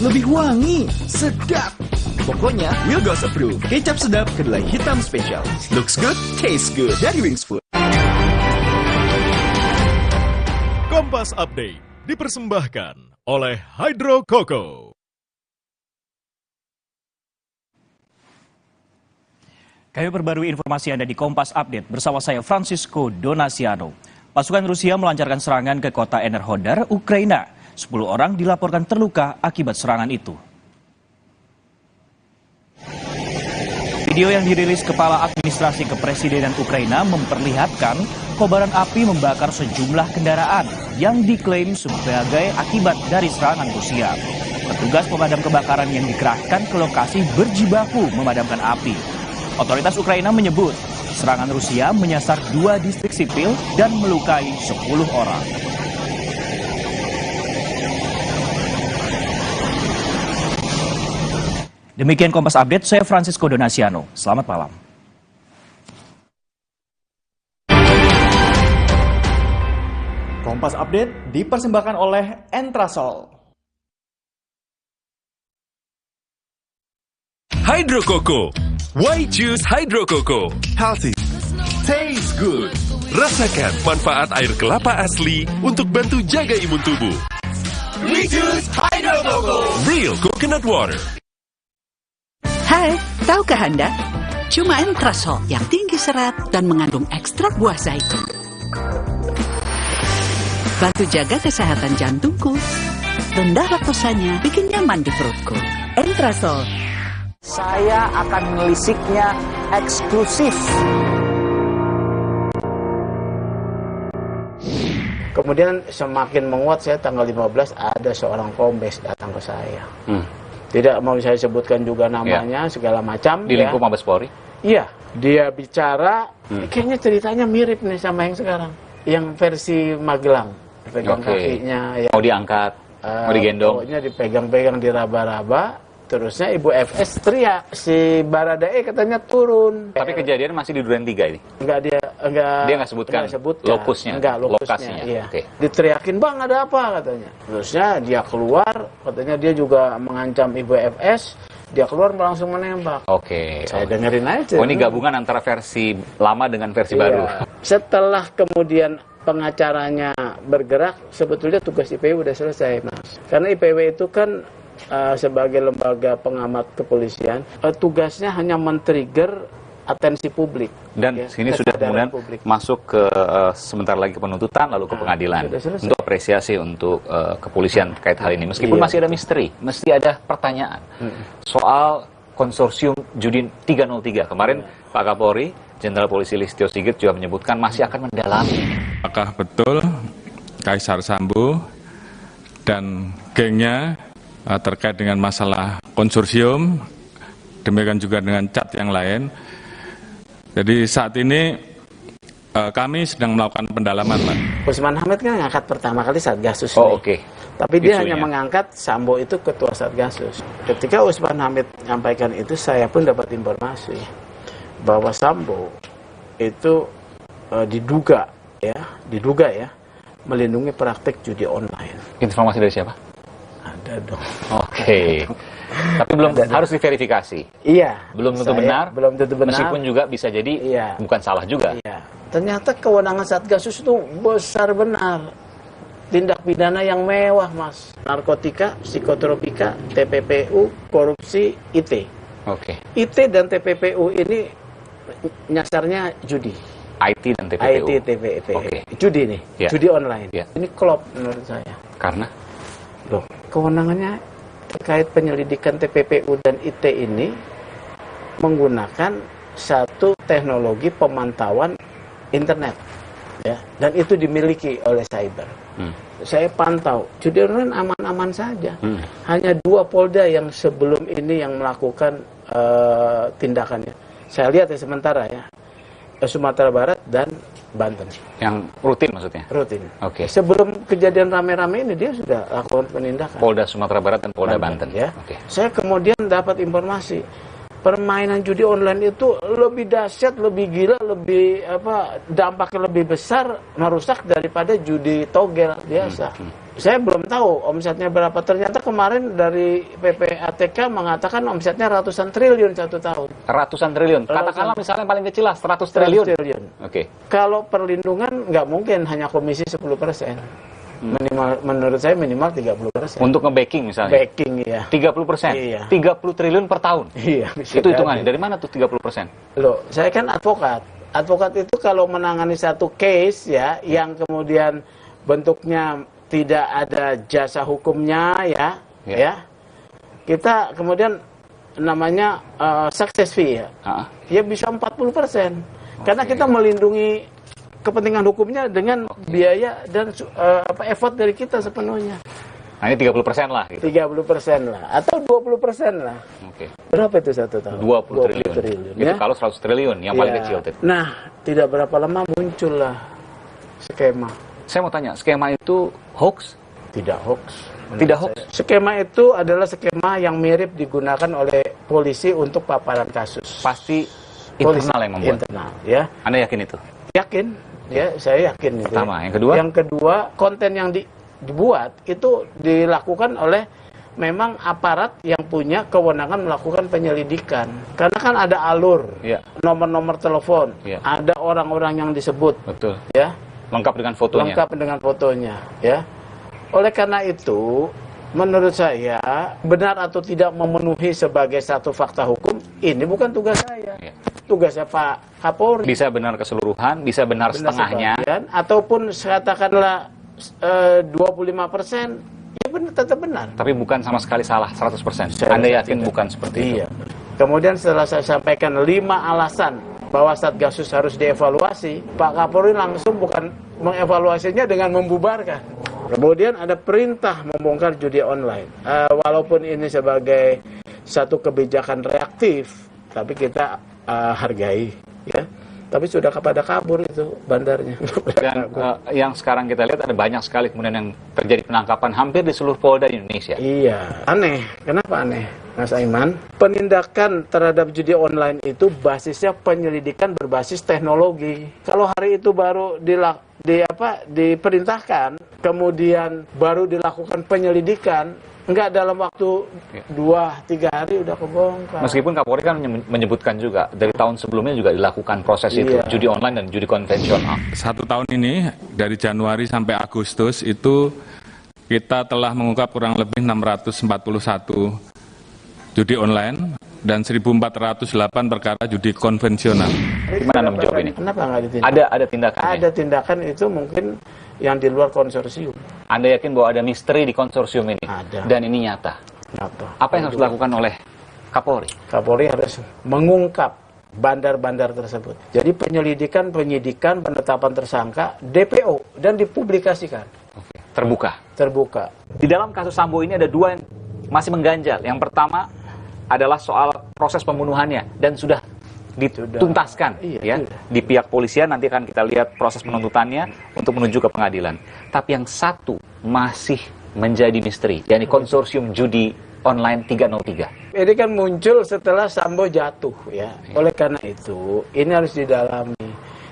lebih wangi, sedap. Pokoknya Wilgos approve. Kecap sedap kedelai hitam spesial. Looks good, taste good. Dari Wings Food. Kompas Update dipersembahkan oleh Hydro Coco. Kami perbarui informasi Anda di Kompas Update bersama saya Francisco Donasiano. Pasukan Rusia melancarkan serangan ke kota Enerhodar, Ukraina. 10 orang dilaporkan terluka akibat serangan itu. Video yang dirilis Kepala Administrasi Kepresidenan Ukraina memperlihatkan kobaran api membakar sejumlah kendaraan yang diklaim sebagai akibat dari serangan Rusia. Petugas pemadam kebakaran yang dikerahkan ke lokasi berjibaku memadamkan api. Otoritas Ukraina menyebut serangan Rusia menyasar 2 distrik sipil dan melukai 10 orang. Demikian Kompas Update, saya Francisco Donasiano. Selamat malam. Kompas Update dipersembahkan oleh Entrasol. Hydro Coco. Why choose Hydro Coco? Healthy, Taste good. Rasakan manfaat air kelapa asli untuk bantu jaga imun tubuh. We choose Hydro Coco. Real coconut water. Hai, tahukah Anda? Cuma Entrasol yang tinggi serat dan mengandung ekstrak buah zaitun. Bantu jaga kesehatan jantungku. Rendah laktosanya bikin nyaman di perutku. Entrasol. Saya akan melisiknya eksklusif. Kemudian semakin menguat, saya tanggal 15 ada seorang kombes datang ke saya. Tidak mau saya sebutkan juga namanya, segala macam. Di lingkup Mabes Polri? Iya, dia bicara, kayaknya ceritanya mirip nih sama yang sekarang. Yang versi Magelang, pegang kakinya. Ya, mau diangkat, mau digendong. Pokoknya dipegang-pegang, diraba-raba. Terusnya Ibu FS teriak, si Baradae katanya turun. Tapi kejadian masih di Duren 3 ini? Dia nggak sebutkan lokusnya? Lokasinya. Iya. Diteriakin, bang ada apa katanya. Terusnya dia keluar, katanya dia juga mengancam Ibu FS. Dia keluar langsung menembak. Saya dengerin aja. Oh, ini gabungan antara versi lama dengan versi baru. Setelah kemudian pengacaranya bergerak, sebetulnya tugas IPW udah selesai, Mas. Karena IPW itu kan sebagai lembaga pengamat kepolisian, tugasnya hanya men-trigger atensi publik. Dan sini sudah kemudian masuk ke sebentar lagi ke penuntutan, lalu ke pengadilan. Untuk apresiasi untuk kepolisian terkait hal ini. Meskipun masih ada misteri, mesti ada pertanyaan. Soal konsorsium judi 303. Kemarin Pak Kapolri, Jenderal Polisi Listio Sigit juga menyebutkan masih akan mendalami. Apakah betul Kaisar Sambo dan gengnya terkait dengan masalah konsorsium, demikian juga dengan cat yang lain. Jadi saat ini kami sedang melakukan pendalaman, Pak. Usman Hamid kan ngangkat pertama kali Satgasus. Tapi dia hanya mengangkat Sambo itu ketua Satgasus. Ketika Usman Hamid menyampaikan itu, saya pun dapat informasi bahwa Sambo itu diduga ya melindungi praktik judi online. Informasi dari siapa? Ada dong. Tapi belum harus diverifikasi. Iya. Belum tentu benar. Belum tentu benar. Meskipun juga bisa jadi bukan salah juga. Iya. Ternyata kewenangan Satgasus itu besar benar. Tindak pidana yang mewah, Mas. Narkotika, psikotropika, TPPU, korupsi, IT. IT dan TPPU ini nyasarnya judi. IT dan TPPU. IT, TPPU. Oke. Judi nih, Ya. judi online. Ya. Ini klop menurut saya. Karena? Loh, kewenangannya terkait penyelidikan TPPU dan IT ini menggunakan satu teknologi pemantauan internet, ya, dan itu dimiliki oleh cyber. Saya pantau, judi online aman-aman saja. Hanya 2 Polda yang sebelum ini yang melakukan tindakannya. Saya lihat ya sementara ya, Sumatera Barat dan Banten. Yang rutin maksudnya? Rutin. Oke. Sebelum kejadian rame-rame ini dia sudah lakukan penindakan. Polda Sumatera Barat dan Polda Banten. Ya. Oke. Saya kemudian dapat informasi permainan judi online itu lebih dahsyat, lebih gila, lebih dampaknya lebih besar, merusak daripada judi togel biasa. Saya belum tahu omsetnya berapa. Ternyata kemarin dari PPATK mengatakan omsetnya ratusan triliun 1 tahun. Ratusan triliun. Katakanlah misalnya paling kecil lah 100 triliun. Oke. Kalau perlindungan nggak mungkin hanya komisi 10%. Minimal, menurut saya minimal 30%. Untuk nge-backing misalnya? Backing, iya. 30%? Iya. 30 triliun per tahun? Iya. Itu hitungannya. Dari mana tuh 30%? Loh, saya kan advokat. Advokat itu kalau menangani satu case ya, yang kemudian bentuknya tidak ada jasa hukumnya ya, kita kemudian namanya success fee ya, ya bisa 40%. Karena kita melindungi kepentingan hukumnya dengan biaya dan effort dari kita sepenuhnya. Nah ini 30% lah gitu. 30% lah, atau 20% lah. Oke. Berapa itu 1 tahun? 20 triliun. Itu ya? kalau 100 triliun, yang paling kecil. Nah, tidak berapa lama muncullah skema. Saya mau tanya, skema itu hoax? Tidak hoax. Tidak hoax? Skema itu adalah skema yang mirip digunakan oleh polisi untuk paparan kasus. Pasti internal yang membuat? Internal, ya. Anda yakin itu? Yakin, ya, saya yakin. Pertama, yang kedua? Yang kedua, konten yang dibuat itu dilakukan oleh memang aparat yang punya kewenangan melakukan penyelidikan. Karena kan ada alur, nomor-nomor telepon, ada orang-orang yang disebut. Betul. Ya. Lengkap dengan fotonya. Lengkap dengan fotonya, ya. Oleh karena itu, menurut saya benar atau tidak memenuhi sebagai satu fakta hukum, ini bukan tugas saya. Tugasnya Pak Kapolri. Bisa benar keseluruhan, bisa benar setengahnya. Sebagian, ataupun katakanlah 25%, ya benar, tetap benar. Tapi bukan sama sekali salah 100%. Anda yakin bukan seperti itu? Kemudian setelah saya sampaikan 5 alasan bahwa Satgasus harus dievaluasi, Pak Kapolri langsung bukan mengevaluasinya dengan membubarkan. Kemudian ada perintah membongkar judi online. Walaupun ini sebagai satu kebijakan reaktif, tapi kita hargai, ya. Tapi sudah kepada kabur itu bandarnya. Dan yang sekarang kita lihat ada banyak sekali kemudian yang terjadi penangkapan hampir di seluruh Polda di Indonesia. Iya, aneh. Kenapa aneh, Mas Aiman? Penindakan terhadap judi online itu basisnya penyelidikan berbasis teknologi. Kalau hari itu baru diperintahkan, kemudian baru dilakukan penyelidikan, enggak dalam waktu 2-3 hari udah kebongkar. Meskipun Kapolri kan menyebutkan juga dari tahun sebelumnya juga dilakukan proses itu, judi online dan judi konvensional. 1 tahun ini dari Januari sampai Agustus itu kita telah mengungkap kurang lebih 641 judi online dan 1.408 perkara judi konvensional. Gimana Anda menjawab ini? Kenapa nggak ditindak? Ada tindakan. Ada tindakan itu mungkin yang di luar konsorsium. Anda yakin bahwa ada misteri di konsorsium ini? Ada. Dan ini nyata? Apa yang harus dilakukan oleh Kapolri? Kapolri harus mengungkap bandar-bandar tersebut. Jadi penyidikan, penetapan tersangka, DPO, dan dipublikasikan. Terbuka? Terbuka. Di dalam kasus Sambo ini ada 2 yang masih mengganjal. Yang pertama adalah soal proses pembunuhannya dan sudah dituntaskan di pihak polisian. Nanti akan kita lihat proses penuntutannya untuk menuju ke pengadilan. Tapi yang satu masih menjadi misteri, yakni konsorsium judi online 303. Ini kan muncul setelah Sambo jatuh, ya. Oleh karena itu ini harus didalami.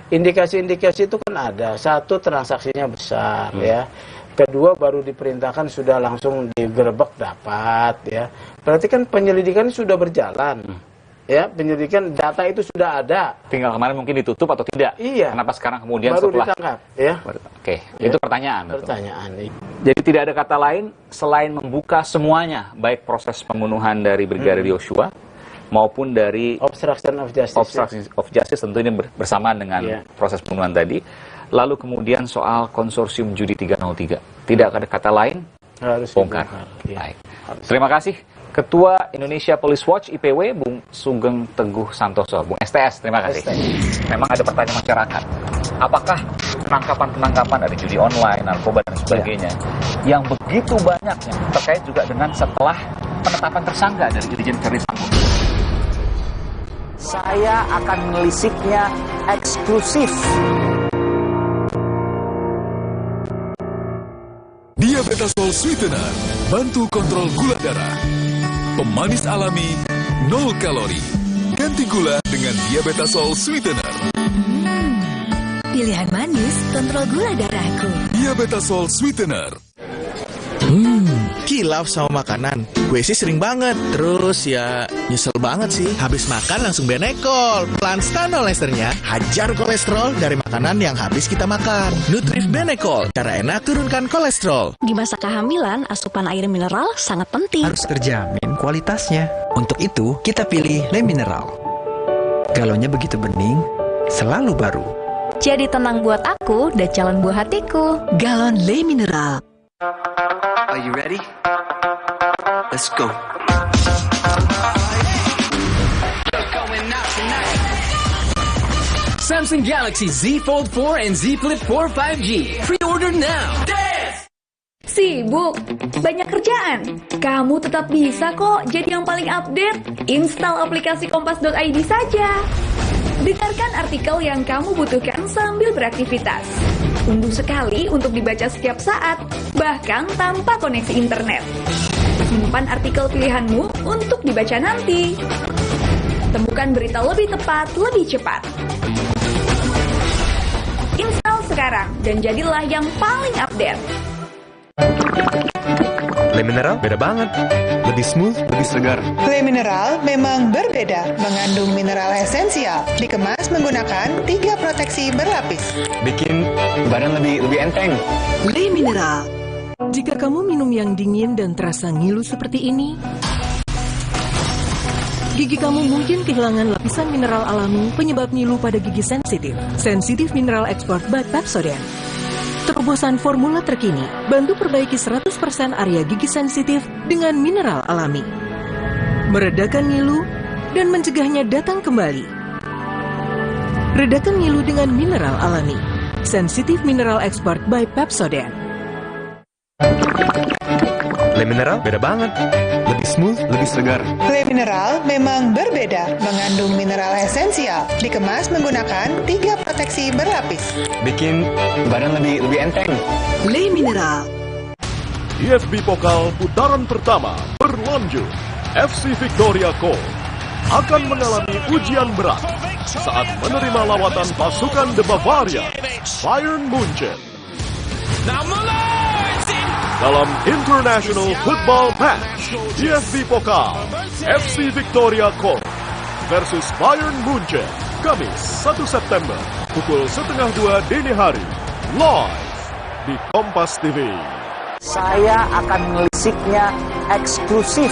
Indikasi-indikasi itu kan ada. Satu, transaksinya besar, ya. Kedua, baru diperintahkan sudah langsung digerebek dapat, ya. Berarti kan penyelidikan sudah berjalan. Ya, penyelidikan data itu sudah ada. Tinggal kemarin mungkin ditutup atau tidak. Iya. Kenapa sekarang kemudian baru setelah ditangkap, ya. Oke, itu pertanyaan. Pertanyaan. Jadi tidak ada kata lain selain membuka semuanya, baik proses pembunuhan dari Brigadir Yosua, maupun dari obstruction of justice. Obstruction of justice tentu ini bersamaan dengan proses pembunuhan tadi. Lalu kemudian soal konsorsium judi 303. Tidak ada kata lain, harus bongkar. Baik. Terima kasih Ketua Indonesia Police Watch IPW Bung Sugeng Teguh Santoso, Bung STS. Terima kasih. Memang ada pertanyaan masyarakat. Apakah penangkapan-penangkapan ada judi online, narkoba dan sebagainya yang begitu banyaknya terkait juga dengan setelah penetapan tersangka dari Irjen Verdi Sambo? Saya akan melisiknya eksklusif. Diabetasol Sweetener, bantu kontrol gula darah. Pemanis alami, 0 kalori. Ganti gula dengan Diabetasol Sweetener. Pilihan manis, kontrol gula darahku. Diabetasol Sweetener. Kilaf sama makanan. Gue sih sering banget. Terus ya nyesel banget sih. Habis makan langsung Benekol. Plan Stanol esternya hajar kolesterol dari makanan yang habis kita makan. Nutrif Benekol. Cara enak turunkan kolesterol. Di masa kehamilan, asupan air mineral sangat penting. Harus terjamin kualitasnya. Untuk itu, kita pilih Le Mineral. Galonnya begitu bening, selalu baru. Jadi tenang buat aku dan calon buah hatiku. Galon Le Mineral. Are you ready? Let's go. Samsung Galaxy Z Fold 4 and Z Flip 4 5G. Pre-order now. Sibuk? Banyak kerjaan? Kamu tetap bisa kok jadi yang paling update. Install aplikasi kompas.id saja. Dengarkan artikel yang kamu butuhkan sambil beraktivitas. Unduh sekali untuk dibaca setiap saat, bahkan tanpa koneksi internet. Simpan artikel pilihanmu untuk dibaca nanti. Temukan berita lebih tepat, lebih cepat. Install sekarang dan jadilah yang paling update. Le Mineral beda banget. Lebih smooth, lebih segar. Le Mineral memang berbeda, mengandung mineral esensial, dikemas menggunakan 3 proteksi berlapis. Bikin badan lebih enteng. Le Mineral. Jika kamu minum yang dingin dan terasa ngilu seperti ini, gigi kamu mungkin kehilangan lapisan mineral alami penyebab ngilu pada gigi sensitif. Sensitif Mineral Expert by Pepsodent. Terobosan formula terkini, bantu perbaiki 100% area gigi sensitif dengan mineral alami. Meredakan ngilu dan mencegahnya datang kembali. Redakan ngilu dengan mineral alami. Sensitif Mineral Expert by Pepsodent. Le Mineral beda banget. Lebih smooth, lebih segar. Le Mineral memang berbeda, mengandung mineral esensial, dikemas menggunakan 3 proteksi berlapis. Bikin badan lebih enteng. Le Mineral. IFB Pokal putaran pertama berlanjut. FC Victoria Köln akan mengalami ujian berat saat menerima lawatan pasukan The Bavaria, Bayern Munchen. Dalam International Football Match, IFB Pokal, FC Victoria Köln versus Bayern Munchen, Kamis 1 September, pukul 1:30 dini hari, live di Kompas TV. Saya akan melisiknya eksklusif.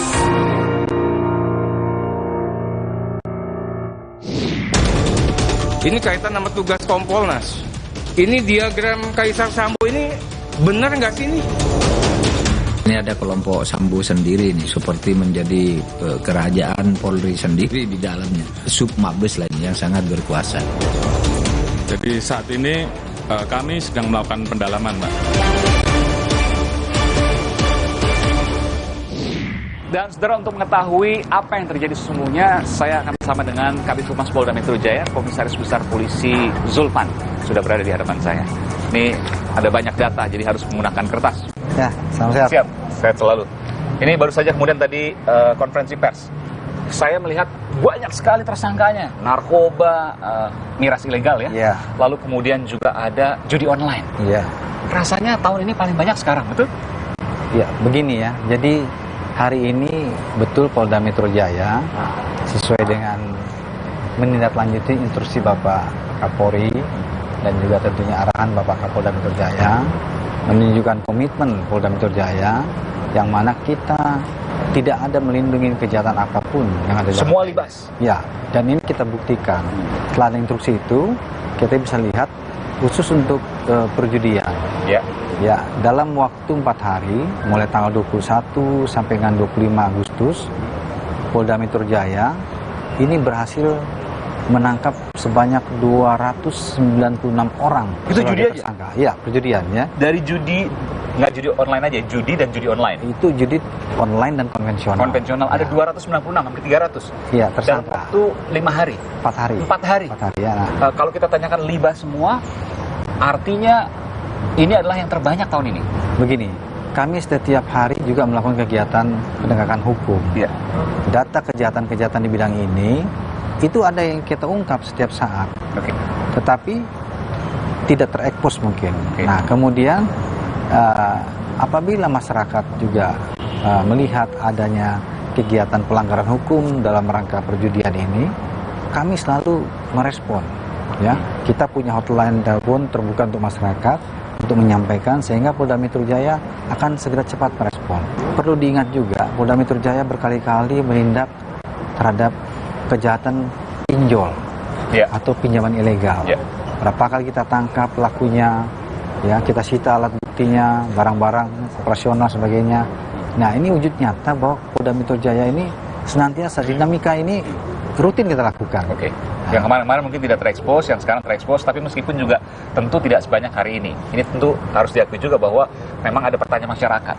Ini kaitan sama tugas Kompolnas. Ini diagram Kaisar Sambo ini benar nggak sih ini? Ini ada kelompok Sambo sendiri nih, seperti menjadi kerajaan Polri sendiri di dalamnya. Sub Mabes lainnya yang sangat berkuasa. Jadi saat ini kami sedang melakukan pendalaman, Pak. Dan saudara, untuk mengetahui apa yang terjadi sesungguhnya, saya akan bersama dengan Kabid Humas Polda Metro Jaya, Komisaris Besar Polisi Zulfan, sudah berada di hadapan saya. Ini ada banyak data, jadi harus menggunakan kertas. Ya, sama-sama. Siap, sehat selalu. Ini baru saja kemudian tadi konferensi pers. Saya melihat banyak sekali tersangkanya, narkoba, miras ilegal ya. Iya. Lalu kemudian juga ada judi online. Iya. Rasanya tahun ini paling banyak sekarang, betul? Ya, begini ya. Jadi hari ini betul Polda Metro Jaya sesuai dengan menindaklanjuti instruksi Bapak Kapolri dan juga tentunya arahan Bapak Kapolda Metro Jaya menunjukkan komitmen Polda Metro Jaya yang mana kita tidak ada melindungi kejahatan apapun yang ada. Semua libas. Ya, dan ini kita buktikan. Setelah ada instruksi itu, kita bisa lihat khusus untuk perjudian. Ya. Ya, dalam waktu 4 hari, mulai tanggal 21 sampai dengan 25 Agustus, Polda Metro Jaya ini berhasil menangkap sebanyak 296 orang. Itu judi aja? Tersangka. Ya, perjudian ya. Dari judi, nggak judi online aja, judi dan judi online. Itu judi online dan konvensional. Konvensional ada 296, hampir 300. Iya, tersangka. Dalam waktu 5 hari. 4 hari. 4 hari. 4 hari ya. Kalau kita tanyakan libas semua, artinya ini adalah yang terbanyak tahun ini. Begini, kami setiap hari juga melakukan kegiatan penegakan hukum. Ya. Data kejahatan-kejahatan di bidang ini itu ada yang kita ungkap setiap saat. Tetapi tidak terekspos mungkin. Nah, kemudian apabila masyarakat juga melihat adanya kegiatan pelanggaran hukum dalam rangka perjudian ini, kami selalu merespon. Ya, kita punya hotline telepon terbuka untuk masyarakat untuk menyampaikan, sehingga Polda Metro Jaya akan segera cepat merespon. Perlu diingat juga, Polda Metro Jaya berkali-kali menindak terhadap kejahatan pinjol atau pinjaman ilegal. Berapa kali kita tangkap pelakunya, ya, kita sita alat buktinya, barang-barang operasional sebagainya. Nah, ini wujud nyata bahwa Polda Metro Jaya ini senantiasa dinamika ini rutin kita lakukan. Yang kemarin-kemarin mungkin tidak terekspos, yang sekarang terekspos, tapi meskipun juga tentu tidak sebanyak hari ini. Ini tentu harus diakui juga bahwa memang ada pertanyaan masyarakat.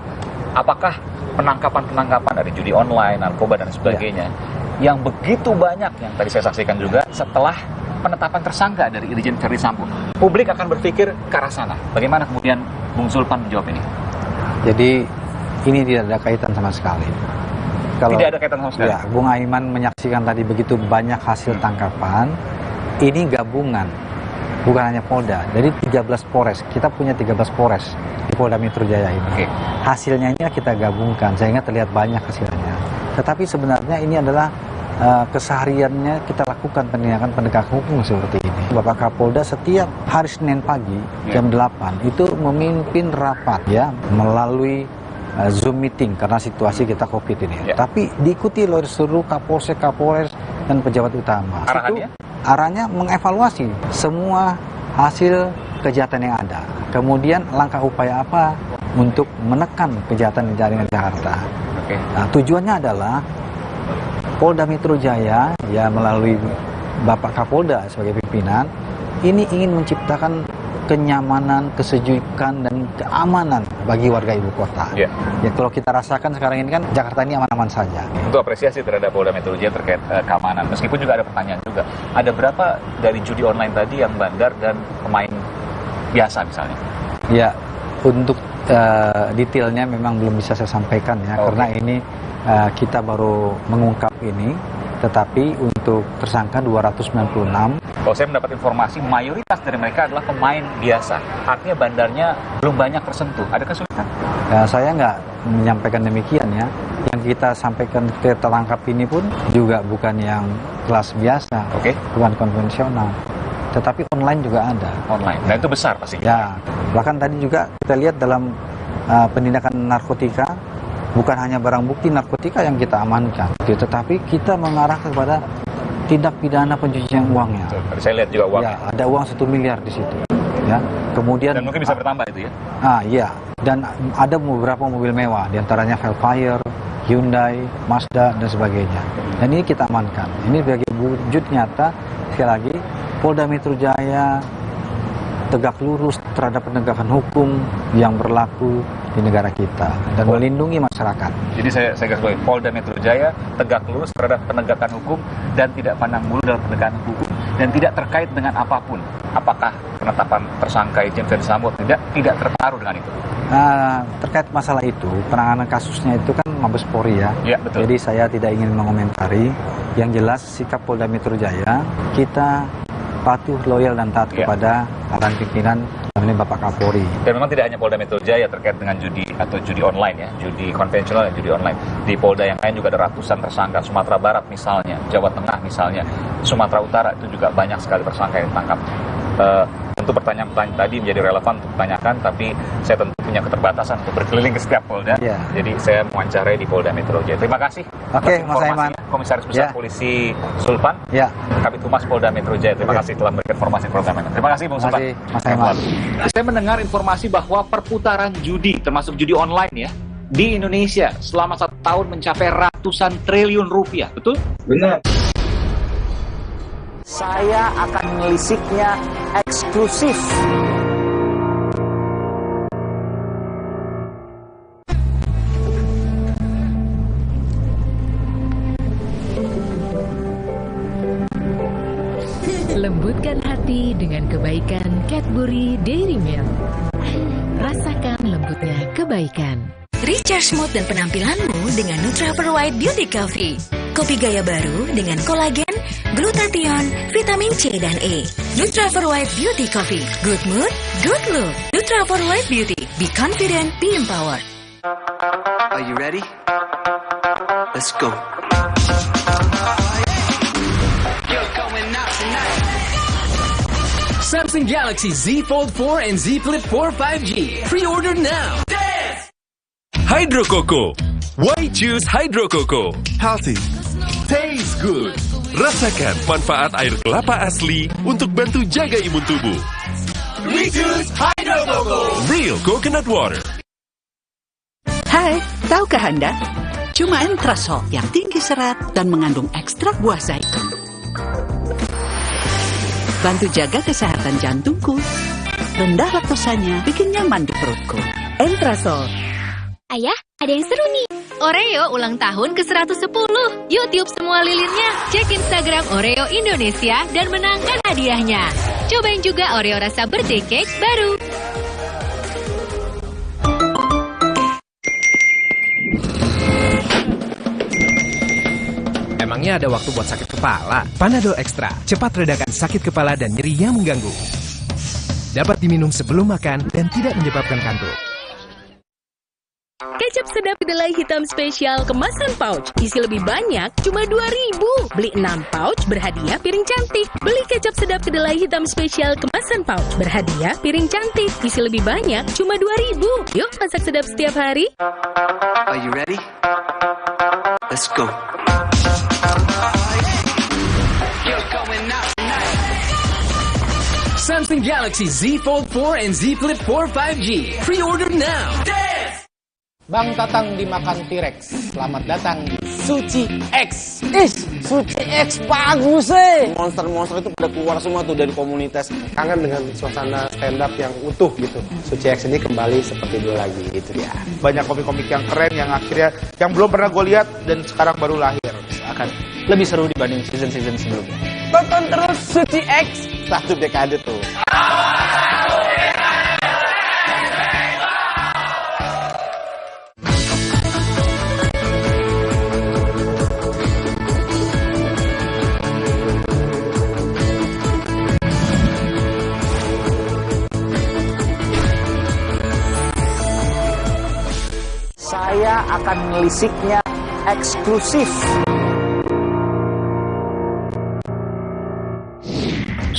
Apakah penangkapan-penangkapan dari judi online, narkoba, dan sebagainya, yang begitu banyak yang tadi saya saksikan juga setelah penetapan tersangka dari Irjen Verdi Sambo, publik akan berpikir ke arah sana. Bagaimana kemudian Bung Zulpan menjawab ini? Jadi ini tidak ada kaitan sama sekali. Tidak ada kaitan sama sekali. Ya, Bung Aiman menyaksikan tadi begitu banyak hasil tangkapan. Ini gabungan, bukan hanya Polda. Dari 13 Polres, kita punya 13 Polres di Polda Metro Jaya ini. Hasilnya ini kita gabungkan, sehingga terlihat banyak hasilnya. Tetapi sebenarnya ini adalah kesehariannya kita lakukan penegakan hukum seperti ini. Bapak Kapolda setiap hari Senin pagi jam 8 itu memimpin rapat ya melalui Zoom meeting karena situasi kita COVID ini. Tapi diikuti oleh seluruh Kapolsek, Kapolres, dan pejabat utama. Arahnya mengevaluasi semua hasil kejahatan yang ada. Kemudian langkah upaya apa untuk menekan kejahatan di jaringan Jakarta. Nah, tujuannya adalah Polda Metro Jaya ya melalui Bapak Kapolda sebagai pimpinan ini ingin menciptakan kenyamanan, kesejukan, dan keamanan bagi warga ibu kota. Ya, kalau kita rasakan sekarang ini kan Jakarta ini aman-aman saja. Untuk apresiasi terhadap Polda Metro Jaya terkait keamanan. Meskipun juga ada pertanyaan juga, ada berapa dari judi online tadi yang bandar dan pemain biasa misalnya? Ya, untuk detailnya memang belum bisa saya sampaikan ya, karena ini kita baru mengungkap ini. Tetapi untuk tersangka 296. Kalau saya mendapat informasi, mayoritas dari mereka adalah pemain biasa. Artinya bandarnya belum banyak tersentuh. Ada kesulitan? Saya nggak menyampaikan demikian ya. Yang kita sampaikan kita tangkap ini pun juga bukan yang kelas biasa, bukan konvensional. Tetapi online juga ada. Online, dan itu besar pasti. Ya, bahkan tadi juga kita lihat dalam penindakan narkotika, bukan hanya barang bukti narkotika yang kita amankan, tetapi kita mengarah kepada tindak pidana pencucian uangnya. Saya lihat juga uangnya. Ya, ada uang 1 miliar di situ. Ya, kemudian dan mungkin bisa bertambah itu ya? Iya. Dan ada beberapa mobil mewah, diantaranya Velfire, Hyundai, Mazda, dan sebagainya. Dan ini kita amankan. Ini sebagai wujud nyata, sekali lagi, Polda Metro Jaya tegak lurus terhadap penegakan hukum yang berlaku di negara kita dan melindungi masyarakat. Jadi saya garis bawahi, Polda Metro Jaya tegak lurus terhadap penegakan hukum dan tidak pandang bulu dalam penegakan hukum dan tidak terkait dengan apapun. Apakah penetapan tersangka Irjen Verdi Sambo tidak terpengaruh dengan itu? Terkait masalah itu, penanganan kasusnya itu kan Mabes Polri ya. Ya, betul. Jadi saya tidak ingin mengomentari. Yang jelas sikap Polda Metro Jaya, kita patuh, loyal, dan taat kepada arahan pimpinan ini Bapak Kapolri. Dan memang tidak hanya Polda Metro Jaya terkait dengan judi atau judi online ya, judi konvensional dan judi online. Di Polda yang lain juga ada ratusan tersangka, Sumatera Barat misalnya, Jawa Tengah misalnya, Sumatera Utara itu juga banyak sekali tersangka yang ditangkap. Tentu pertanyaan tadi menjadi relevan untuk ditanyakan, tapi saya tentu punya keterbatasan untuk berkeliling ke setiap Polda. Jadi saya mewawancarai di Polda Metro Jaya. Terima kasih. Oke, Mas Aiman. Komisaris Besar Polisi Sulpan, Kabid Humas Polda Metro Jaya. Terima kasih telah memberikan informasi program ini. Terima kasih, Bung Sulpan. Mas Aiman. Saya mendengar informasi bahwa perputaran judi, termasuk judi online ya, di Indonesia selama 1 tahun mencapai ratusan triliun rupiah. Betul? Benar. Saya akan melisiknya eksklusif. Lembutkan hati dengan kebaikan Cadbury Dairy Milk. Rasakan lembutnya kebaikan. Recharge mood dan penampilanmu dengan Nutrafol White Beauty Coffee. Kopi gaya baru dengan kolagen, glutathione, vitamin C dan E. Nutrafol White Beauty Coffee. Good mood, good look. Nutrafol White Beauty. Be confident, be empowered. Are you ready? Let's go. Samsung Galaxy Z Fold 4 and Z Flip 4 5G. Pre-order now. Hydro Coco. Why choose Hydro Coco? Healthy. Taste good. Rasakan manfaat air kelapa asli untuk bantu jaga imun tubuh. We choose Hydro Coco. Real coconut water. Hai, tahukah Anda? Cuma Entrasol yang tinggi serat dan mengandung ekstrak buah zaitun. Bantu jaga kesehatan jantungku. Rendah laktosanya bikin nyaman di perutku. Entrasol. Ayah, ada yang seru nih. Oreo ulang tahun ke-110. Yuk tiup semua lilinnya. Cek Instagram Oreo Indonesia dan menangkan hadiahnya. Cobain juga Oreo rasa birthday cake baru. Emangnya ada waktu buat sakit kepala? Panadol Extra, cepat redakan sakit kepala dan nyeri yang mengganggu. Dapat diminum sebelum makan dan tidak menyebabkan kantuk. Kecap sedap kedelai hitam spesial kemasan pouch. Isi lebih banyak, cuma 2.000. Beli 6 pouch, berhadiah piring cantik. Beli kecap sedap kedelai hitam spesial kemasan pouch. Berhadiah piring cantik. Isi lebih banyak, cuma 2.000. Yuk masak sedap setiap hari. Are you ready? Let's go. Samsung Galaxy Z Fold 4 and Z Flip 4 5G. Pre-order now. Bang Tatang dimakan T-Rex. Selamat datang di Suci X. Suci X bagus Monster-monster itu pada keluar semua tuh dari komunitas. Kangen dengan suasana stand up yang utuh gitu. Suci X ini kembali seperti dulu lagi gitu ya. Banyak komik-komik yang keren yang akhirnya yang belum pernah gue lihat dan sekarang baru lahir. Akan lebih seru dibanding season-season sebelumnya. Tonton terus Suci X. 1 dekade tuh. Saya akan melisiknya eksklusif.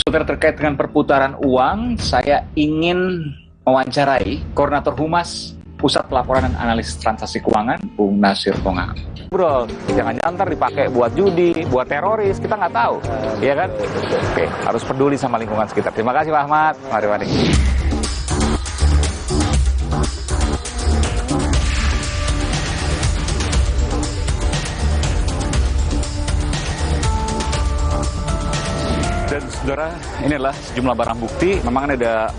Saudara, terkait dengan perputaran uang, saya ingin mewawancarai Koordinator Humas Pusat Pelaporan dan Analisis Transaksi Keuangan, Bung Nasir Tonga. Bro, jangan-jangan ntar dipakai buat judi, buat teroris, kita nggak tahu, ya kan? Oke, harus peduli sama lingkungan sekitar. Terima kasih Pak Ahmad. Mari. Dan saudara, ini adalah sejumlah barang bukti. Memang ada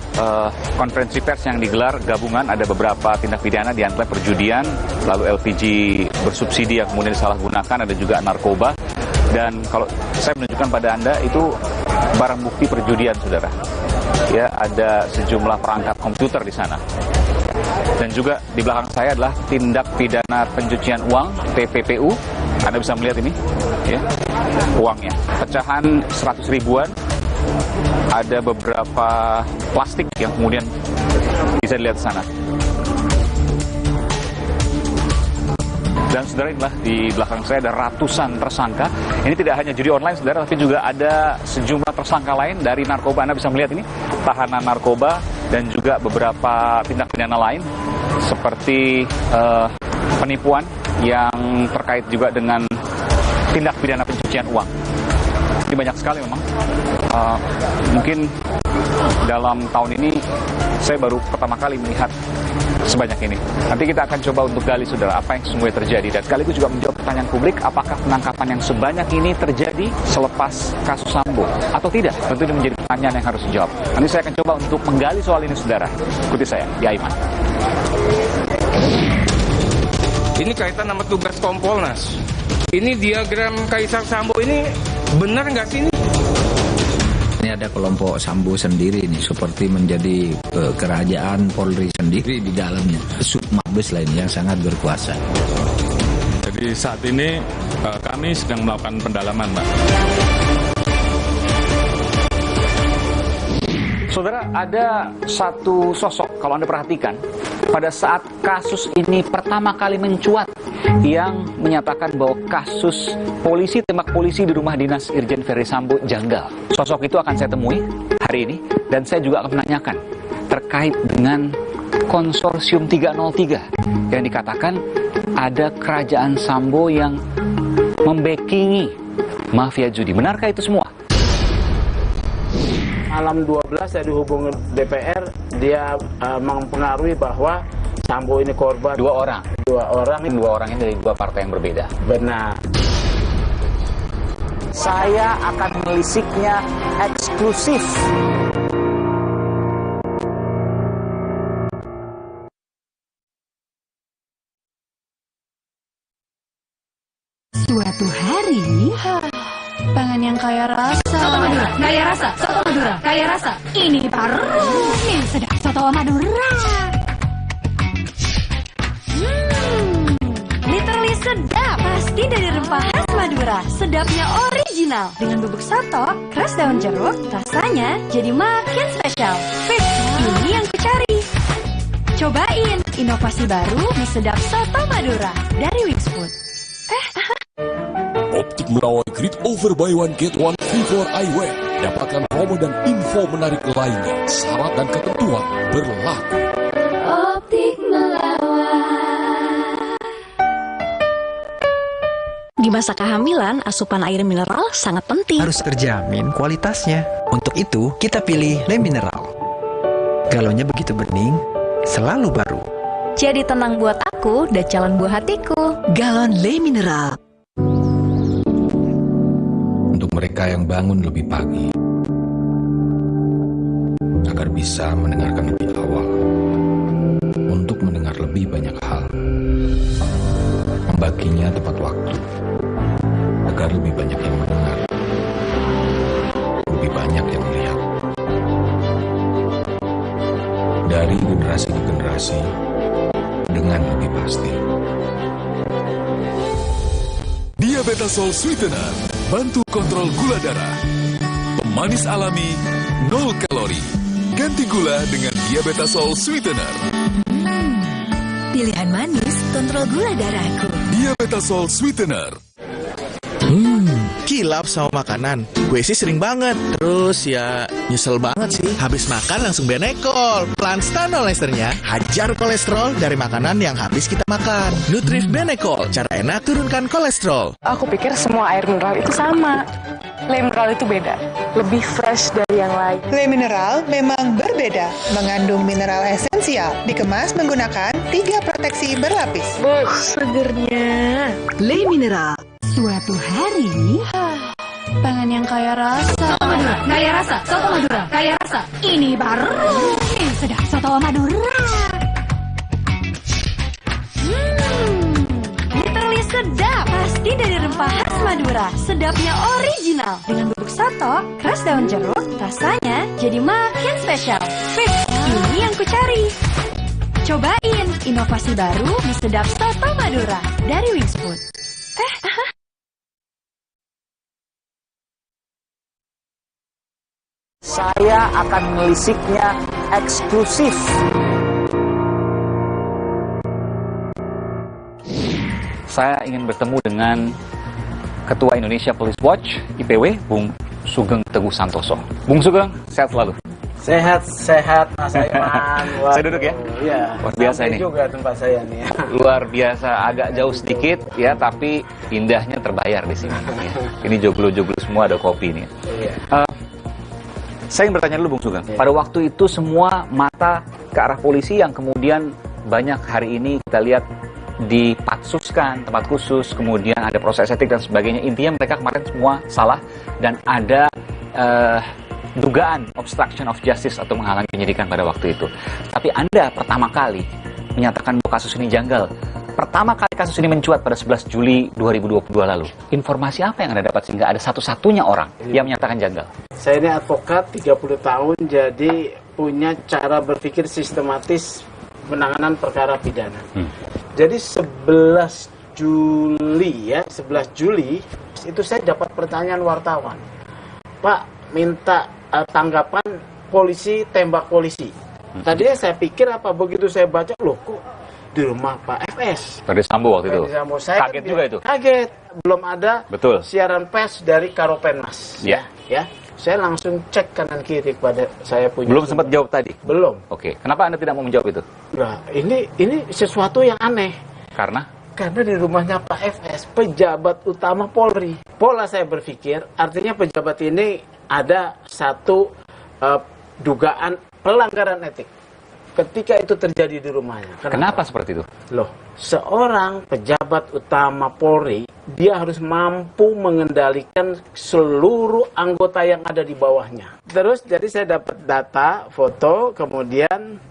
konferensi pers yang digelar gabungan, ada beberapa tindak pidana di antara perjudian, lalu LPG bersubsidi yang kemudian disalahgunakan, ada juga narkoba. Dan kalau saya menunjukkan pada Anda itu barang bukti perjudian, saudara. Ya, ada sejumlah perangkat komputer di sana. Dan juga di belakang saya adalah tindak pidana pencucian uang, TPPU. Anda bisa melihat ini, ya, uangnya. Pecahan 100 ribuan, ada beberapa plastik yang kemudian bisa dilihat di sana. Dan saudara, inilah di belakang saya ada ratusan tersangka. Ini tidak hanya judi online, saudara, tapi juga ada sejumlah tersangka lain dari narkoba. Anda bisa melihat ini, tahanan narkoba dan juga beberapa tindak pidana lain seperti penipuan yang terkait juga dengan tindak pidana pencucian uang. Ini banyak sekali memang. Mungkin dalam tahun ini saya baru pertama kali melihat sebanyak ini. Nanti kita akan coba untuk gali, saudara, apa yang sesungguhnya terjadi. Dan sekaligus juga menjawab pertanyaan publik, apakah penangkapan yang sebanyak ini terjadi selepas kasus Sambo atau tidak? Tentu ini menjadi pertanyaan yang harus dijawab. Nanti saya akan coba untuk menggali soal ini, saudara. Ikuti saya, di Aiman. Ini kaitan sama tugas Kompolnas. Ini diagram Kaisar Sambo ini benar nggak sih ini? Ini ada kelompok Sambo sendiri nih, seperti menjadi kerajaan Polri sendiri di dalamnya. Sub Mabes lain yang sangat berkuasa. Jadi saat ini kami sedang melakukan pendalaman, Mbak. Saudara, ada satu sosok, kalau Anda perhatikan, pada saat kasus ini pertama kali mencuat, yang menyatakan bahwa kasus polisi tembak polisi di rumah dinas Irjen Ferry Sambo janggal. Sosok itu akan saya temui hari ini, dan saya juga akan menanyakan terkait dengan konsorsium 303 yang dikatakan ada kerajaan Sambo yang membackingi mafia judi. Benarkah itu semua? Malam 12 saya dihubungi DPR, dia mempengaruhi bahwa Sambo ini korban. Dua orang ini dari dua partai yang berbeda. Benar. Saya akan melisiknya eksklusif. Suatu hari, pengen yang kaya rasa. Soto Madura, kaya rasa. Soto Madura, kaya rasa. Ini baru yang sedap soto Madura. Literally sedap. Pasti dari rempah khas Madura. Sedapnya original. Dengan bubuk soto, keras daun jeruk, rasanya jadi makin spesial. Fit, ini yang kucari. Cobain inovasi baru di sedap soto Madura dari Wings Food. Optik Merawai Grid Over Buy One Get One Free for Eyewear. Dapatkan promo dan info menarik lainnya. Syarat dan ketentuan berlaku. Optik Melawai. Di masa kehamilan, asupan air mineral sangat penting. Harus terjamin kualitasnya. Untuk itu, kita pilih Le Mineral. Galonnya begitu bening, selalu baru. Jadi tenang buat aku dan calon buah hatiku. Galon Le Mineral. Untuk mereka yang bangun lebih pagi, agar bisa mendengarkan lebih awal, untuk mendengar lebih banyak hal, membaginya tepat waktu, agar lebih banyak yang mendengar, lebih banyak yang melihat. Dari generasi ke generasi, dengan lebih pasti. Diabetasol Sweetener, bantu kontrol gula darah. Pemanis alami, 0 kalori. Ganti gula dengan Diabetasol Sweetener. Pilihan manis, kontrol gula darahku. Diabetasol Sweetener. Kilap sama makanan. Gue sih sering banget. Terus ya nyesel banget sih. Habis makan langsung benekol. Plan Stanol Esternya hajar kolesterol dari makanan yang habis kita makan. Nutrif Benekol, cara enak turunkan kolesterol. Aku pikir semua air mineral itu sama. Le Mineral itu beda, lebih fresh dari yang lain. Le Mineral memang berbeda, mengandung mineral esensial, dikemas menggunakan 3 proteksi berlapis. Segernya. Le Mineral. Suatu hari, pengen yang kaya rasa. Soto Madura, kaya rasa. Soto Madura, kaya rasa. Ini baru yang sedap soto Madura. Literally sedap. Pasti dari rempah khas Madura. Sedapnya original. Dengan bubuk soto, keras daun jeruk, rasanya jadi makin spesial. Fit, ini yang kucari. Cobain inovasi baru di sedap soto Madura dari Wings Food. Saya akan melisiknya eksklusif. Saya ingin bertemu dengan Ketua Indonesia Police Watch, IPW, Bung Sugeng Teguh Santoso. Bung Sugeng, sehat selalu. Sehat, Mas Aiman. Saya duduk ya? Iya. Luar biasa ini. juga tempat saya nih. Luar biasa, agak jauh sedikit ya, tapi indahnya terbayar di sini. Ya. Ini joglo-joglo semua ada kopi nih. Iya. Saya ingin bertanya dulu Bung Sugeng. Pada waktu itu semua mata ke arah polisi yang kemudian banyak hari ini kita lihat dipatsuskan, tempat khusus, kemudian ada proses etik dan sebagainya. Intinya mereka kemarin semua salah dan ada dugaan obstruction of justice atau menghalangi penyidikan pada waktu itu. Tapi Anda pertama kali menyatakan bahwa kasus ini janggal. Pertama kali kasus ini mencuat pada 11 Juli 2022 lalu. Informasi apa yang Anda dapat sehingga ada satu-satunya orang yang menyatakan janggal? Saya ini advokat 30 tahun, jadi punya cara berpikir sistematis penanganan perkara pidana. Jadi 11 Juli itu saya dapat pertanyaan wartawan. Pak, minta tanggapan polisi tembak polisi. Tadinya saya pikir apa, begitu saya baca, loh kok di rumah Pak FS. Ferdi Sambo waktu itu. Saya kaget juga itu. Kaget, belum ada Betul. siaran pers dari Karopenmas. Ya. Saya langsung cek kanan kiri pada saya punya. Belum sempat jawab tadi? Belum. Oke. Kenapa Anda tidak mau menjawab itu? Nah, ini sesuatu yang aneh. Karena di rumahnya Pak FS, pejabat utama Polri. Pola saya berpikir, artinya pejabat ini ada satu dugaan pelanggaran etik. Ketika itu terjadi di rumahnya. Kenapa seperti itu? Loh, seorang pejabat utama Polri, dia harus mampu mengendalikan seluruh anggota yang ada di bawahnya. Terus, jadi saya dapat data, foto, kemudian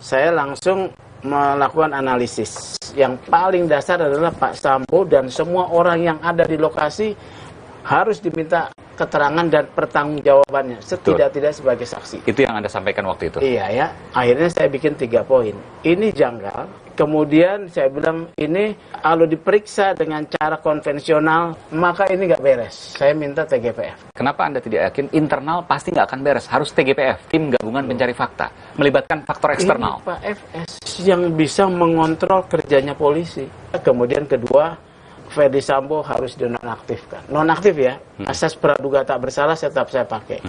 saya langsung melakukan analisis. Yang paling dasar adalah Pak Sambo dan semua orang yang ada di lokasi harus diminta keterangan dan pertanggungjawabannya setidak-tidak sebagai saksi. Itu yang Anda sampaikan waktu itu? Iya ya. Akhirnya saya bikin 3 poin. Ini janggal. Kemudian saya bilang ini kalau diperiksa dengan cara konvensional maka ini nggak beres. Saya minta TGPF. Kenapa Anda tidak yakin internal pasti nggak akan beres? Harus TGPF, tim gabungan pencari fakta, melibatkan faktor eksternal. Ini Pak FS yang bisa mengontrol kerjanya polisi. Kemudian kedua, Ferdi Sambo harus dinonaktifkan. Nonaktif ya, asas praduga tak bersalah tetap saya pakai.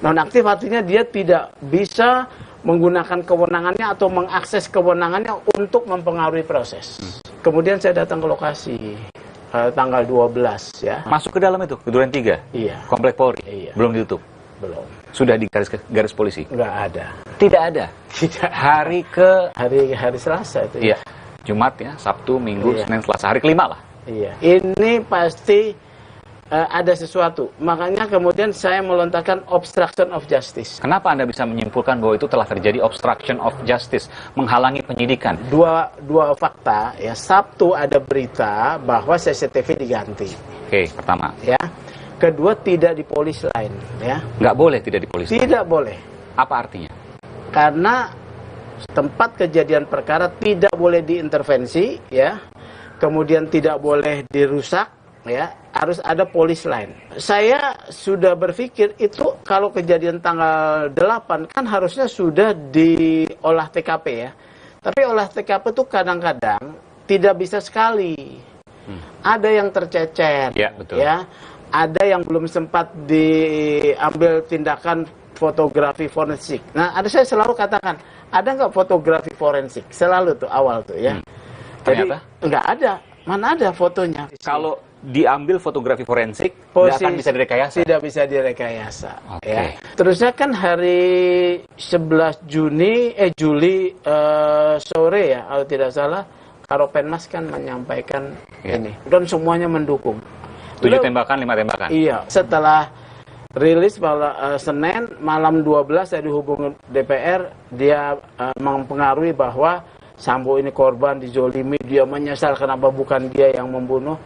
Nonaktif artinya dia tidak bisa menggunakan kewenangannya atau mengakses kewenangannya untuk mempengaruhi proses. Kemudian saya datang ke lokasi tanggal 12 ya. Masuk ke dalam itu, ke Duren 3? Iya. Komplek Polri? Iya. Belum ditutup? Belum. Sudah di garis polisi? Nggak ada. Tidak ada? Tidak. Hari Selasa itu ya? Iya. Jumat ya, Sabtu, Minggu, Senin, Selasa. Hari kelima lah? Iya. Ini pasti ada sesuatu. Makanya kemudian saya melontarkan obstruction of justice. Kenapa Anda bisa menyimpulkan bahwa itu telah terjadi obstruction of justice, menghalangi penyidikan? Dua fakta ya. Sabtu ada berita bahwa CCTV diganti. Oke, pertama. Ya. Kedua, tidak di polis lain ya. Nggak boleh tidak di polis lain? Tidak boleh. Apa artinya? Karena tempat kejadian perkara tidak boleh diintervensi ya. Kemudian tidak boleh dirusak ya, harus ada polis lain. Saya sudah berpikir itu kalau kejadian tanggal 8 kan harusnya sudah diolah TKP ya. Tapi olah TKP itu kadang-kadang tidak bisa sekali. Ada yang tercecer ya, betul. Ya. Ada yang belum sempat diambil tindakan fotografi forensik. Nah, saya selalu katakan, ada nggak fotografi forensik? Selalu tuh awal tuh ya. Jadi nggak ada. Mana ada fotonya? Kalau diambil fotografi forensik, tidak akan bisa direkayasa? Tidak bisa direkayasa. Ya. Terusnya kan hari 11 Juli sore ya, kalau tidak salah, Karopenmas kan menyampaikan ini. Dan semuanya mendukung. 7 tembakan, 5 tembakan? Iya. Setelah rilis Senin, malam 12 saya dihubungi DPR, dia mempengaruhi bahwa Sambo ini korban, dizolimi, dia menyesal kenapa bukan dia yang membunuh.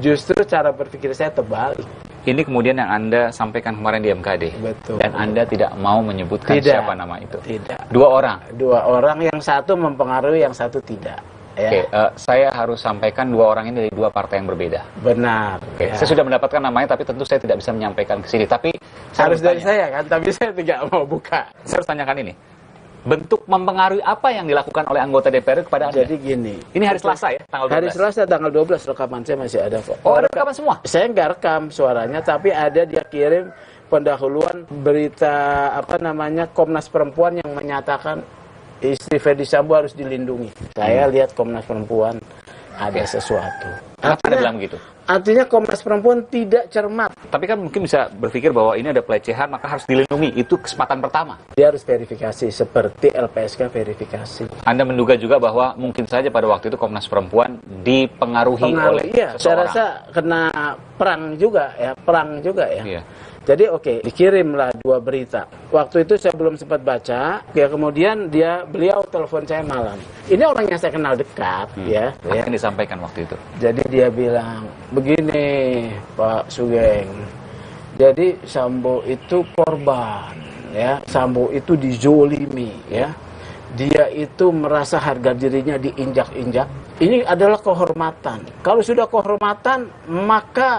Justru cara berpikir saya terbalik. Ini kemudian yang Anda sampaikan kemarin di MKD. Betul. Dan Anda tidak mau menyebutkan siapa nama itu. Tidak. 2 orang? 2 orang, yang satu mempengaruhi, yang satu tidak. Ya. Oke, saya harus sampaikan 2 orang ini dari 2 partai yang berbeda. Benar. Oke, saya sudah mendapatkan namanya, tapi tentu saya tidak bisa menyampaikan ke sini. Tapi harus dari saya kan, tapi saya tidak mau buka. Saya harus tanyakan ini. Bentuk mempengaruhi apa yang dilakukan oleh anggota DPR kepada Anda? Jadi gini. Ini hari Selasa ya, tanggal 12? Hari Selasa tanggal 12 rekaman saya masih ada kok. Oh, ada rekaman semua? Saya nggak rekam suaranya, tapi ada dia kirim pendahuluan berita Komnas Perempuan yang menyatakan istri Ferdi Sambo harus dilindungi. Saya lihat Komnas Perempuan ada sesuatu. Kenapa Anda bilang begitu? Artinya Komnas Perempuan tidak cermat. Tapi kan mungkin bisa berpikir bahwa ini ada pelecehan, maka harus dilindungi. Itu kesempatan pertama. Dia harus verifikasi, seperti LPSK verifikasi. Anda menduga juga bahwa mungkin saja pada waktu itu Komnas Perempuan dipengaruhi oleh iya, seseorang. saya rasa kena perang juga ya. Iya. Jadi dikirimlah 2 berita. Waktu itu saya belum sempat baca, ya kemudian beliau telepon saya malam. Ini orang yang saya kenal dekat, ya. Apa yang disampaikan waktu itu? Jadi dia bilang, begini Pak Sugeng, jadi Sambo itu korban, ya. Sambo itu dizolimi, ya. Dia itu merasa harga dirinya diinjak-injak. Ini adalah kehormatan. Kalau sudah kehormatan, maka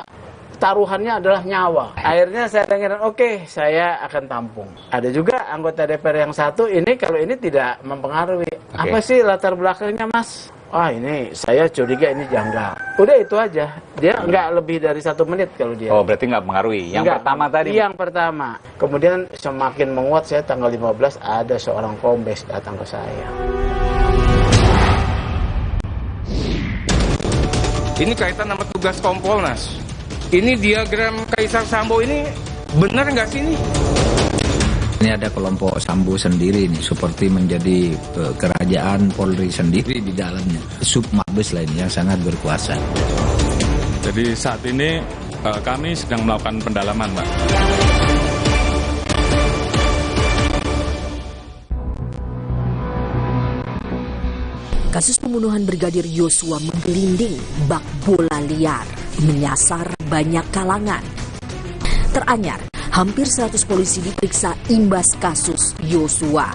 taruhannya adalah nyawa. Akhirnya saya dengar, oke, saya akan tampung. Ada juga anggota DPR yang satu, ini kalau ini tidak mempengaruhi. Apa sih latar belakangnya, Mas? Wah, ini saya curiga ini janggal. Udah itu aja. Dia nggak lebih dari 1 menit kalau dia. Oh, berarti nggak mempengaruhi. Yang pertama tadi? Yang pertama. Kemudian semakin menguat, saya tanggal 15 ada seorang kombes datang ke saya. Ini kaitan sama tugas Kompolnas. Ini diagram Kaisar Sambo ini benar nggak sih ini? Ini ada kelompok Sambo sendiri nih, seperti menjadi kerajaan Polri sendiri di dalamnya. Sub Mabes lainnya yang sangat berkuasa. Jadi saat ini kami sedang melakukan pendalaman, Pak. Kasus pembunuhan Brigadir Yosua menggelinding bak bola liar, menyasar banyak kalangan. Teranyar, hampir 100 polisi diperiksa imbas kasus Yosua.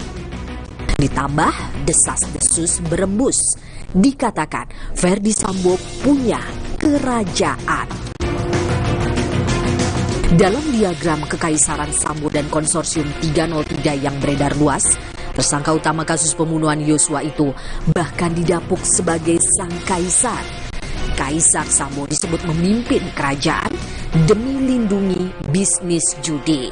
Ditambah desas-desus berembus, dikatakan Ferdi Sambo punya kerajaan. Dalam diagram kekaisaran Sambo dan konsorsium 303 yang beredar luas, tersangka utama kasus pembunuhan Yosua itu bahkan didapuk sebagai sang kaisar. Kaisar Sambo disebut memimpin kerajaan demi lindungi bisnis judi.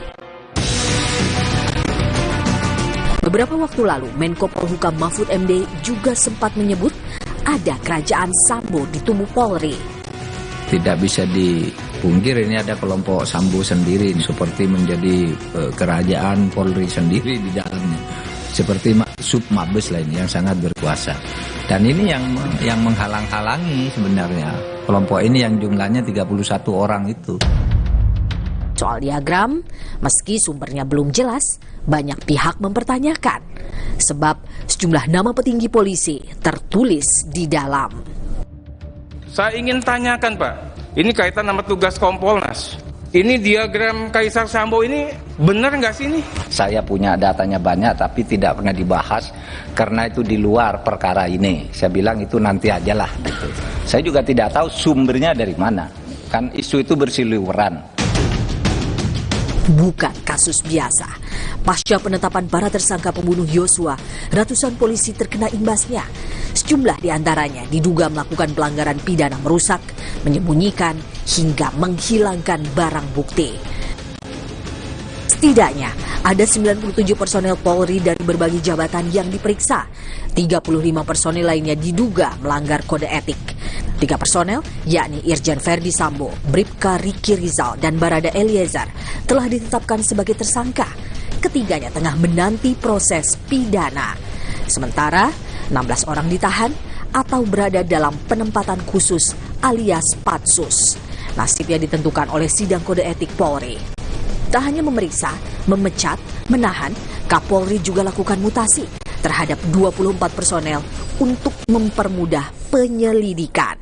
Beberapa waktu lalu, Menko Polhukam Mahfud MD juga sempat menyebut ada kerajaan Sambo di tubuh Polri. Tidak bisa dipungkir ini ada kelompok Sambo sendiri, seperti menjadi kerajaan Polri sendiri di dalamnya. Seperti Sub Mabes lainnya yang sangat berkuasa. Dan ini yang menghalang-halangi sebenarnya kelompok ini yang jumlahnya 31 orang itu. Soal diagram, meski sumbernya belum jelas, banyak pihak mempertanyakan. Sebab sejumlah nama petinggi polisi tertulis di dalam. Saya ingin tanyakan, Pak. Ini kaitan sama tugas Kompolnas. Ini diagram Kaisar Sambo ini benar nggak sih ini? Saya punya datanya banyak tapi tidak pernah dibahas karena itu di luar perkara ini. Saya bilang itu nanti aja lah gitu. Saya juga tidak tahu sumbernya dari mana. Kan isu itu bersiliweran. Bukan kasus biasa. Pasca penetapan para tersangka pembunuh Yosua, ratusan polisi terkena imbasnya. Sejumlah diantaranya diduga melakukan pelanggaran pidana merusak, menyembunyikan, hingga menghilangkan barang bukti. Setidaknya ada 97 personel Polri dari berbagai jabatan yang diperiksa. 35 personel lainnya diduga melanggar kode etik. 3 personel, yakni Irjen Ferdi Sambo, Bribka Riki Rizal, dan Barada Eliezer telah ditetapkan sebagai tersangka. Ketiganya tengah menanti proses pidana. Sementara 16 orang ditahan atau berada dalam penempatan khusus alias patsus. Nasibnya ditentukan oleh sidang kode etik Polri. Tak hanya memeriksa, memecat, menahan, Kapolri juga lakukan mutasi terhadap 24 personel untuk mempermudah penyelidikan.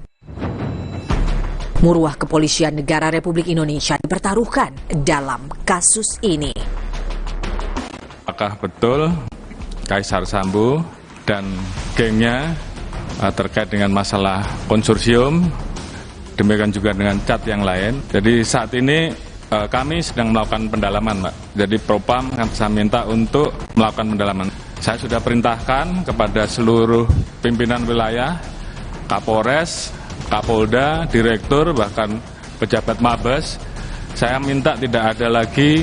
Muruah Kepolisian Negara Republik Indonesia dipertaruhkan dalam kasus ini. Apakah betul Kaisar Sambo dan gengnya terkait dengan masalah konsorsium, demikian juga dengan cat yang lain. Jadi saat ini kami sedang melakukan pendalaman, Pak. Jadi Propam saya minta untuk melakukan pendalaman. Saya sudah perintahkan kepada seluruh pimpinan wilayah, Kapolres, Kapolda, Direktur, bahkan pejabat Mabes, saya minta tidak ada lagi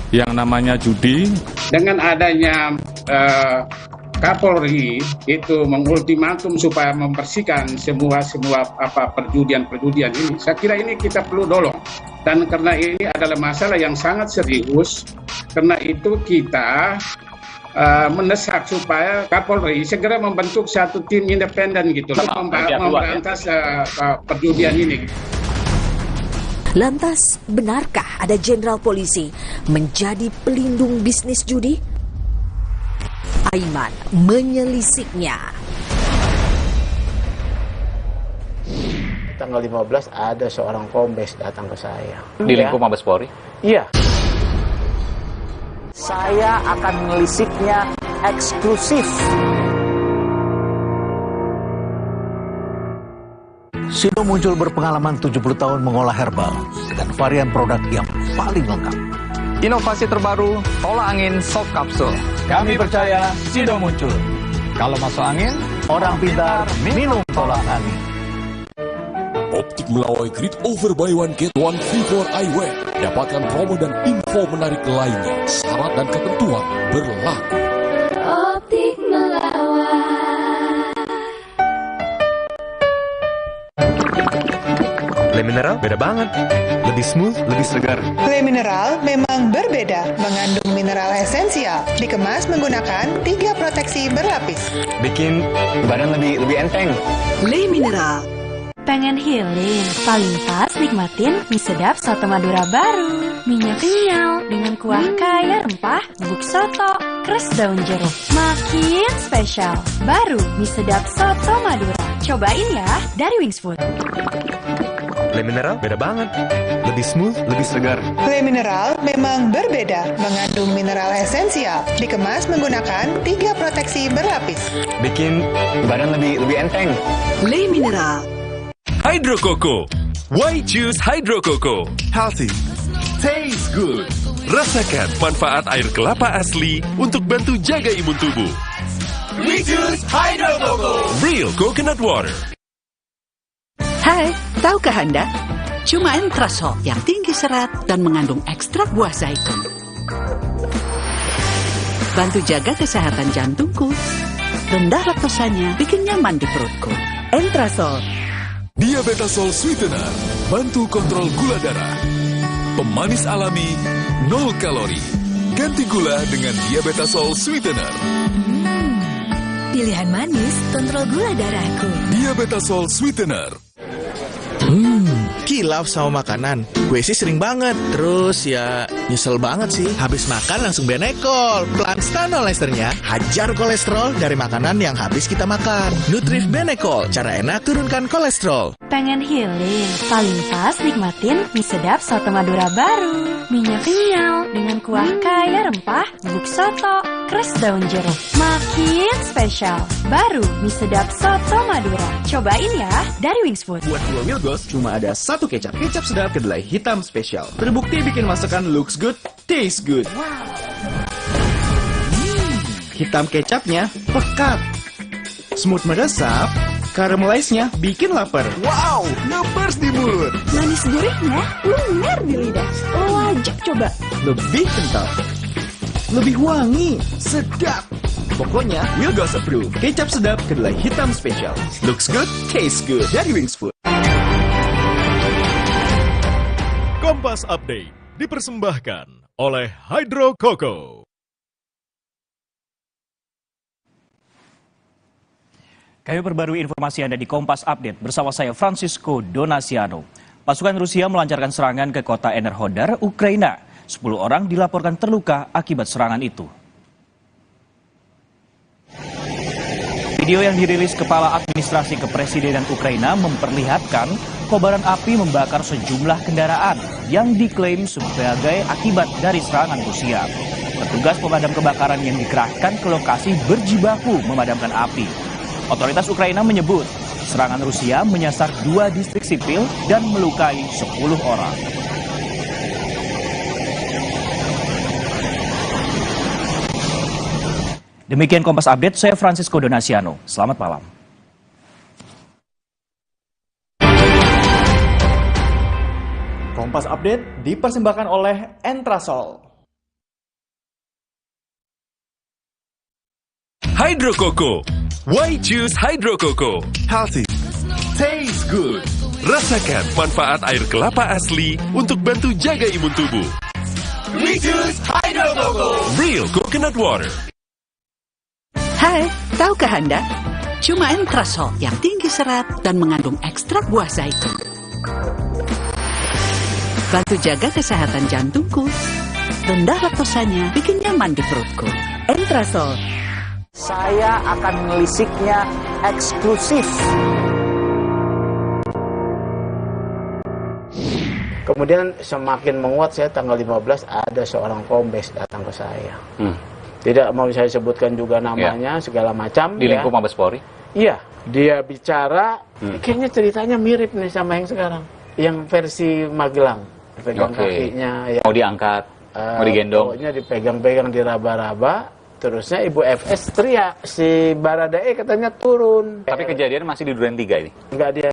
yang namanya judi. Dengan adanya Kapolri itu mengultimatum supaya membersihkan semua perjudian ini, saya kira ini kita perlu dorong. Dan karena ini adalah masalah yang sangat serius, karena itu kita mendesak supaya Kapolri segera membentuk satu tim independen gitu untuk memberantas perjudian ini. Lantas, benarkah ada jenderal polisi menjadi pelindung bisnis judi? Aiman menyelisiknya. Tanggal 15 ada seorang kombes datang ke saya. Di lingkup Mabes Polri? Iya. Saya akan melisiknya eksklusif. Sido muncul berpengalaman 70 tahun mengolah herbal dengan varian produk yang paling lengkap. Inovasi terbaru, tolak angin soft capsule. Kami percaya Sido muncul. Kalau masuk angin, Orang pintar minum tolak angin. Optik Melawai Grid Over Buy One Get One Free for Eyewear. Dapatkan promo dan info menarik lainnya. Syarat dan ketentuan berlaku. Optik Melawai. Le Mineral beda banget. Lebih smooth, lebih segar. Le Mineral memang berbeda, mengandung mineral esensial, dikemas menggunakan 3 proteksi berlapis. Bikin badan lebih enteng. Le Mineral. Pengen healing? Paling pas nikmatin mie sedap soto Madura baru. Minyak kenyal dengan kuah kaya rempah, bubuk soto, keras daun jeruk. Makin spesial. Baru mie sedap soto Madura. Cobain ya dari Wings Food. Le Mineral beda banget. Lebih smooth, lebih segar. Le Mineral memang berbeda, mengandung mineral esensial, dikemas menggunakan 3 proteksi berlapis. Bikin badan lebih enteng. Le Mineral. Hydro Coco. Why choose Hydro Coco? Healthy. Taste good. Rasakan manfaat air kelapa asli untuk bantu jaga imun tubuh. We choose Hydro Coco. Real coconut water. Hai, tahukah Anda? Cuma Entrasol yang tinggi serat dan mengandung ekstrak buah zaitun. Bantu jaga kesehatan jantungku. Rendah laktosanya bikin nyaman di perutku. Entrasol. Diabetasol Sweetener, bantu kontrol gula darah. Pemanis alami, 0 kalori. Ganti gula dengan Diabetasol Sweetener. Pilihan manis, kontrol gula darahku. Diabetasol Sweetener. Kilaf sama makanan. Gue sih sering banget. Terus ya nyesel banget sih. Habis makan langsung benekol. Pelan stanol esternya. Hajar kolesterol dari makanan yang habis kita makan. Nutrif Benekol. Cara enak turunkan kolesterol. Pengen healing? Paling pas nikmatin mie sedap soto Madura baru. Minyak kenyal dengan kuah kaya rempah, bubuk soto, keras daun jeruk. Makin spesial. Baru mie sedap soto Madura. Cobain ya dari Wings Food. Buat 2 Wilgos cuma ada 1 kecap. Kecap sedap kedelai hitam spesial. Terbukti bikin masakan looks good, taste good. Hitam kecapnya pekat. Smooth meresap, caramelize-nya bikin lapar. Wow, ngebers di mulut. Manis gurihnya lumer di lidah. Lo wajib coba. Lebih kental, lebih wangi, sedap. Pokoknya Wilgos approve. Kecap sedap kedelai hitam spesial. Looks good, taste good. Dari Wings Food. Kompas Update dipersembahkan oleh Hydro Coco. Kami perbarui informasi Anda di Kompas Update bersama saya Francisco Donasiano. Pasukan Rusia melancarkan serangan ke kota Enerhodar, Ukraina. 10 orang dilaporkan terluka akibat serangan itu. Video yang dirilis Kepala Administrasi Kepresidenan Ukraina memperlihatkan kobaran api membakar sejumlah kendaraan yang diklaim sebagai akibat dari serangan Rusia. Petugas pemadam kebakaran yang dikerahkan ke lokasi berjibaku memadamkan api. Otoritas Ukraina menyebut serangan Rusia menyasar 2 distrik sipil dan melukai 10 orang. Demikian Kompas Update, saya Francisco Donasiano. Selamat malam. Kompas Update dipersembahkan oleh Entrasol. Hydro Coco. Why choose Hydro Coco? Healthy. Taste good. Rasakan manfaat air kelapa asli untuk bantu jaga imun tubuh. We choose Hydro Coco. Real coconut water. Hai, tahukah Anda? Cuma Entrasol yang tinggi serat dan mengandung ekstrak buah zaitun. Bantu jaga kesehatan jantungku. Rendah laktosanya bikin nyaman di perutku. Entrasol. Saya akan melisiknya eksklusif. Kemudian semakin menguat, saya tanggal 15 ada seorang kombes datang ke saya. Tidak mau saya sebutkan juga namanya, segala macam. Di lingkup Mabes Polri? Iya, dia bicara, kayaknya ceritanya mirip nih sama yang sekarang. Yang versi Magelang, pegang kakinya. Ya. Mau diangkat, mau digendong. Pokoknya dipegang-pegang, diraba-raba. Terusnya Ibu FS teriak, si Baradae katanya turun. Tapi kejadian masih di Duren 3 ini? Dia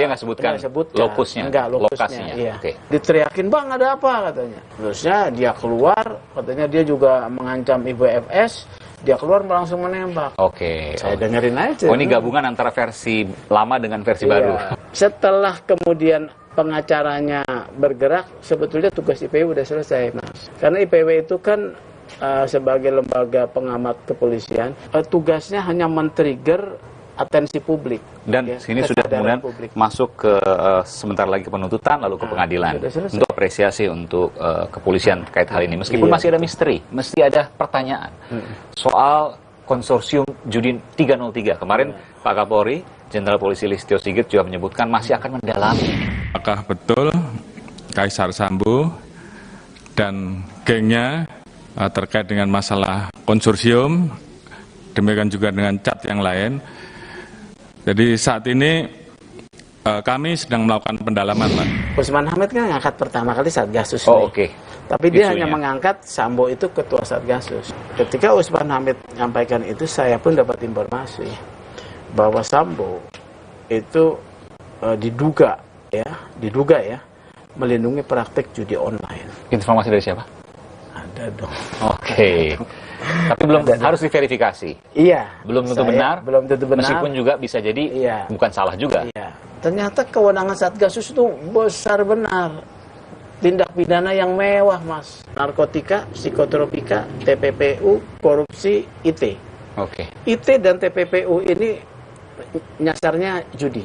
nggak sebutkan lokusnya? Enggak, lokasinya. Iya. Diteriakin, bang ada apa katanya. Terusnya dia keluar, katanya dia juga mengancam Ibu FS. Dia keluar langsung menembak. Saya dengerin aja. Oh, ini gabungan antara versi lama dengan versi baru. Setelah kemudian pengacaranya bergerak, sebetulnya tugas IPW udah selesai, Mas. Karena IPW itu kan sebagai lembaga pengamat kepolisian, tugasnya hanya men-trigger atensi publik. Dan sini sudah kemudian masuk ke sebentar lagi ke penuntutan, lalu ke pengadilan. Untuk apresiasi untuk kepolisian terkait hal ini. Meskipun masih ada misteri, mesti ada pertanyaan soal konsorsium Judi 303. Kemarin Pak Kapolri, Jenderal Polisi Listio Sigit juga menyebutkan masih akan mendalami. Apakah betul Kaisar Sambo dan gengnya terkait dengan masalah konsorsium, demikian juga dengan cat yang lain. Jadi saat ini kami sedang melakukan pendalaman, Pak. Usman Hamid kan ngangkat pertama kali Satgasus. Tapi dia hanya mengangkat Sambo itu ketua Satgasus. Ketika Usman Hamid menyampaikan itu, saya pun dapat informasi bahwa Sambo itu diduga ya melindungi praktek judi online. Informasi dari siapa? Ada dong. Tapi belum harus diverifikasi. Iya. Belum tentu benar. Belum tentu benar. Meskipun juga bisa jadi bukan salah juga. Iya. Ternyata kewenangan Satgasus itu besar benar. Tindak pidana yang mewah, Mas. Narkotika, psikotropika, TPPU, korupsi, IT. IT dan TPPU ini nyasarnya judi.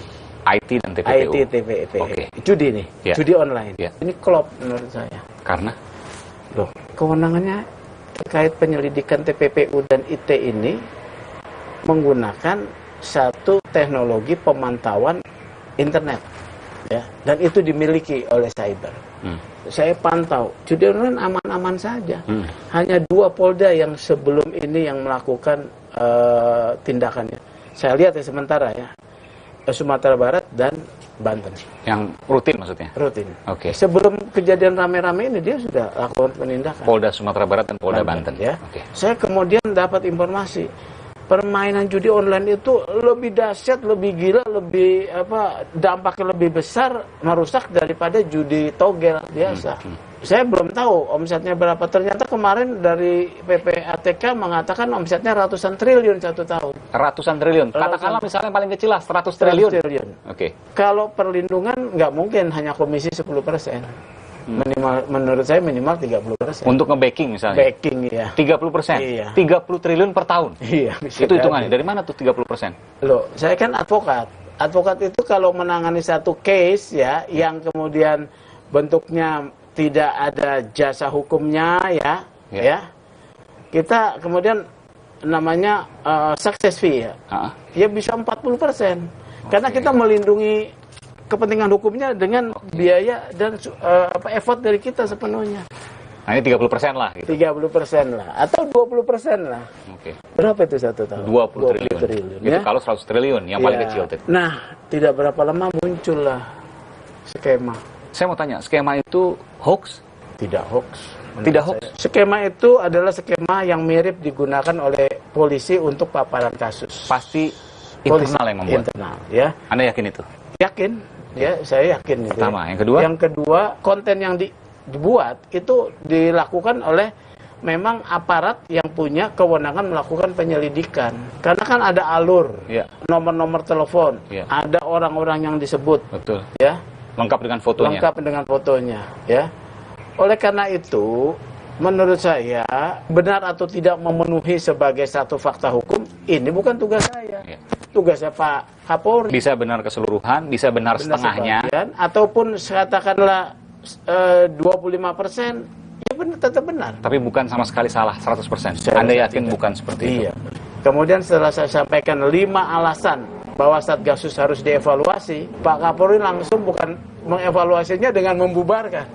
IT dan TPPU. IT, TPPU. Judi nih. Judi online. Ini klop menurut saya. Karena? Loh, kewenangannya terkait penyelidikan TPPU dan IT ini menggunakan satu teknologi pemantauan internet, ya, dan itu dimiliki oleh cyber. Saya pantau, judi online aman-aman saja. Hanya 2 Polda yang sebelum ini yang melakukan tindakannya. Saya lihat ya sementara ya, Sumatera Barat dan Banten. Yang rutin maksudnya? Rutin. Sebelum kejadian rame-rame ini dia sudah lakukan penindakan. Polda Sumatera Barat dan Polda Banten. Ya. Saya kemudian dapat informasi permainan judi online itu lebih dahsyat, lebih gila, lebih dampaknya lebih besar, merusak daripada judi togel biasa. Saya belum tahu omsetnya berapa. Ternyata kemarin dari PPATK mengatakan omsetnya ratusan triliun 1 tahun. Ratusan triliun? Katakanlah misalnya paling kecil lah 100 triliun. Kalau perlindungan nggak mungkin hanya komisi 10%. Minimal, menurut saya minimal 30%. Untuk nge-backing misalnya? Backing, iya. 30%? Iya. 30 triliun per tahun? Iya. Itu hitungannya, dari mana tuh 30%? Loh, saya kan advokat. Advokat itu kalau menangani satu case ya, yang kemudian bentuknya tidak ada jasa hukumnya ya, kita kemudian namanya success fee ya bisa 40%. Karena kita melindungi kepentingan hukumnya dengan biaya dan effort dari kita sepenuhnya. Nah ini 30% lah gitu. 30% lah, atau 20% lah. Berapa itu 1 tahun? 20 triliun. Itu kalau 100 triliun, yang paling kecil. Nah, tidak berapa lama muncullah skema. Saya mau tanya, skema itu hoax? Tidak hoax. Tidak hoax? Skema itu adalah skema yang mirip digunakan oleh polisi untuk paparan kasus. Pasti internal yang membuat. Internal, ya. Anda yakin itu? Yakin, ya, saya yakin itu. Pertama, yang kedua? Yang kedua, konten yang dibuat itu dilakukan oleh memang aparat yang punya kewenangan melakukan penyelidikan. Karena kan ada alur, nomor-nomor telepon, ada orang-orang yang disebut, betul, ya, lengkap dengan fotonya. Lengkap dengan fotonya, ya. Oleh karena itu, menurut saya benar atau tidak memenuhi sebagai satu fakta hukum, ini bukan tugas saya, tugasnya Pak Kapolri. Bisa benar keseluruhan, bisa benar setengahnya, sebagian, ataupun katakanlah 25%. Ya benar, tetap benar. Tapi bukan sama sekali salah 100%. Anda yakin tidak. Bukan seperti itu? Iya. Kemudian setelah saya sampaikan 5 alasan bahwa Satgasus harus dievaluasi, Pak Kapolri langsung bukan mengevaluasinya dengan membubarkan.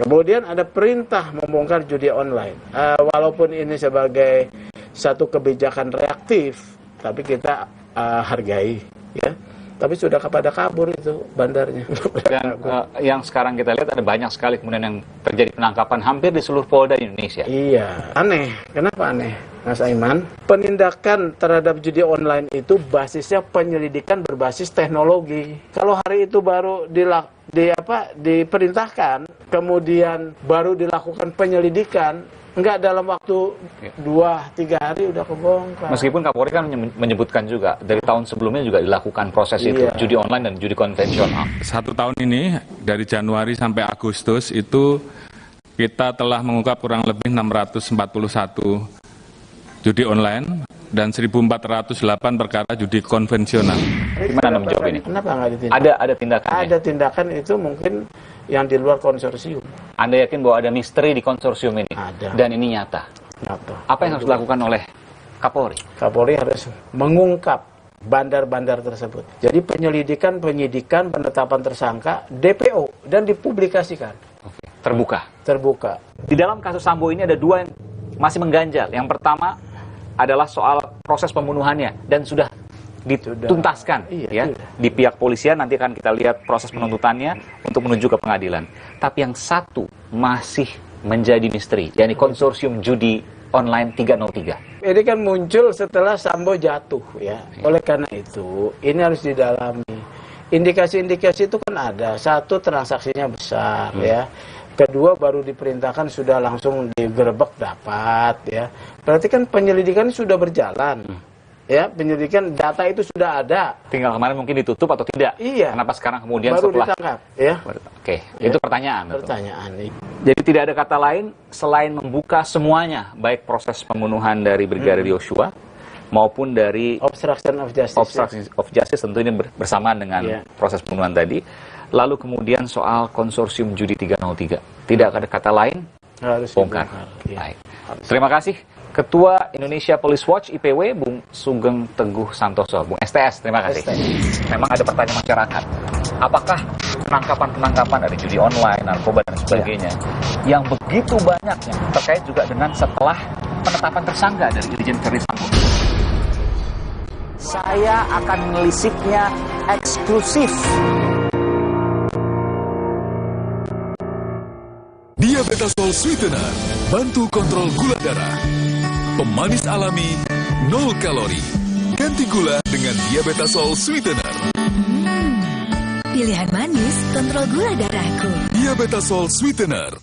Kemudian ada perintah membongkar judi online. Walaupun ini sebagai satu kebijakan reaktif, tapi kita hargai, ya. Tapi sudah kepada kabur itu bandarnya. Dan yang sekarang kita lihat ada banyak sekali kemudian yang terjadi penangkapan hampir di seluruh polda di Indonesia. Iya, aneh. Kenapa aneh, Mas Aiman? Penindakan terhadap judi online itu basisnya penyelidikan berbasis teknologi. Kalau hari itu baru diperintahkan, kemudian baru dilakukan penyelidikan, enggak dalam waktu 2-3 hari udah kebongkar. Meskipun Kapolri kan menyebutkan juga dari tahun sebelumnya juga dilakukan proses itu, judi online dan judi konvensional. 1 tahun ini dari Januari sampai Agustus itu kita telah mengungkap kurang lebih 641 judi online dan 1.408 perkara judi konvensional. Gimana Anda menjawab ini? Kenapa nggak ditindak? Ada tindakan. Ada tindakan itu mungkin yang di luar konsorsium. Anda yakin bahwa ada misteri di konsorsium ini? Ada. Dan ini nyata? Nyata. Apa yang harus dilakukan oleh Kapolri? Kapolri harus mengungkap bandar-bandar tersebut. Jadi penyidikan, penetapan tersangka, DPO, dan dipublikasikan. Oke. Terbuka? Terbuka. Di dalam kasus Sambo ini ada 2 yang masih mengganjal. Yang pertama adalah soal proses pembunuhannya dan sudah dituntaskan, ya. Di pihak polisian nanti akan kita lihat proses penuntutannya untuk menuju ke pengadilan. Tapi yang satu masih menjadi misteri, yakni konsorsium judi online 303. Ini kan muncul setelah Sambo jatuh, ya. Oleh karena itu, ini harus didalami. Indikasi-indikasi itu kan ada. Satu, transaksinya besar, ya. Kedua, baru diperintahkan sudah langsung digerebek dapat, ya. Berarti kan penyelidikan sudah berjalan. Ya, penyelidikan data itu sudah ada. Tinggal kemarin mungkin ditutup atau tidak. Iya. Kenapa sekarang kemudian baru setelah ditangkap, ya. Oke, Ya. itu pertanyaan. Pertanyaan. Jadi tidak ada kata lain selain membuka semuanya, baik proses pembunuhan dari Brigadir Yosua maupun dari obstruction of justice. Obstruction of justice tentu ini bersamaan dengan proses pembunuhan tadi. Lalu kemudian soal konsorsium judi 303. Tidak ada kata lain, harus bongkar. Baik. Terima kasih Ketua Indonesia Police Watch IPW, Bung Sugeng Teguh Santoso. Bung STS, terima kasih. Memang ada pertanyaan masyarakat. Apakah penangkapan-penangkapan dari judi online, narkoba, dan sebagainya, yang begitu banyaknya terkait juga dengan setelah penetapan tersangka dari Irjen Verdi Sambo? Saya akan menelisiknya eksklusif. Diabetasol Sweetener, bantu kontrol gula darah. Pemanis alami, 0 kalori. Ganti gula dengan Diabetasol Sweetener. Pilihan manis, kontrol gula darahku. Diabetasol Sweetener.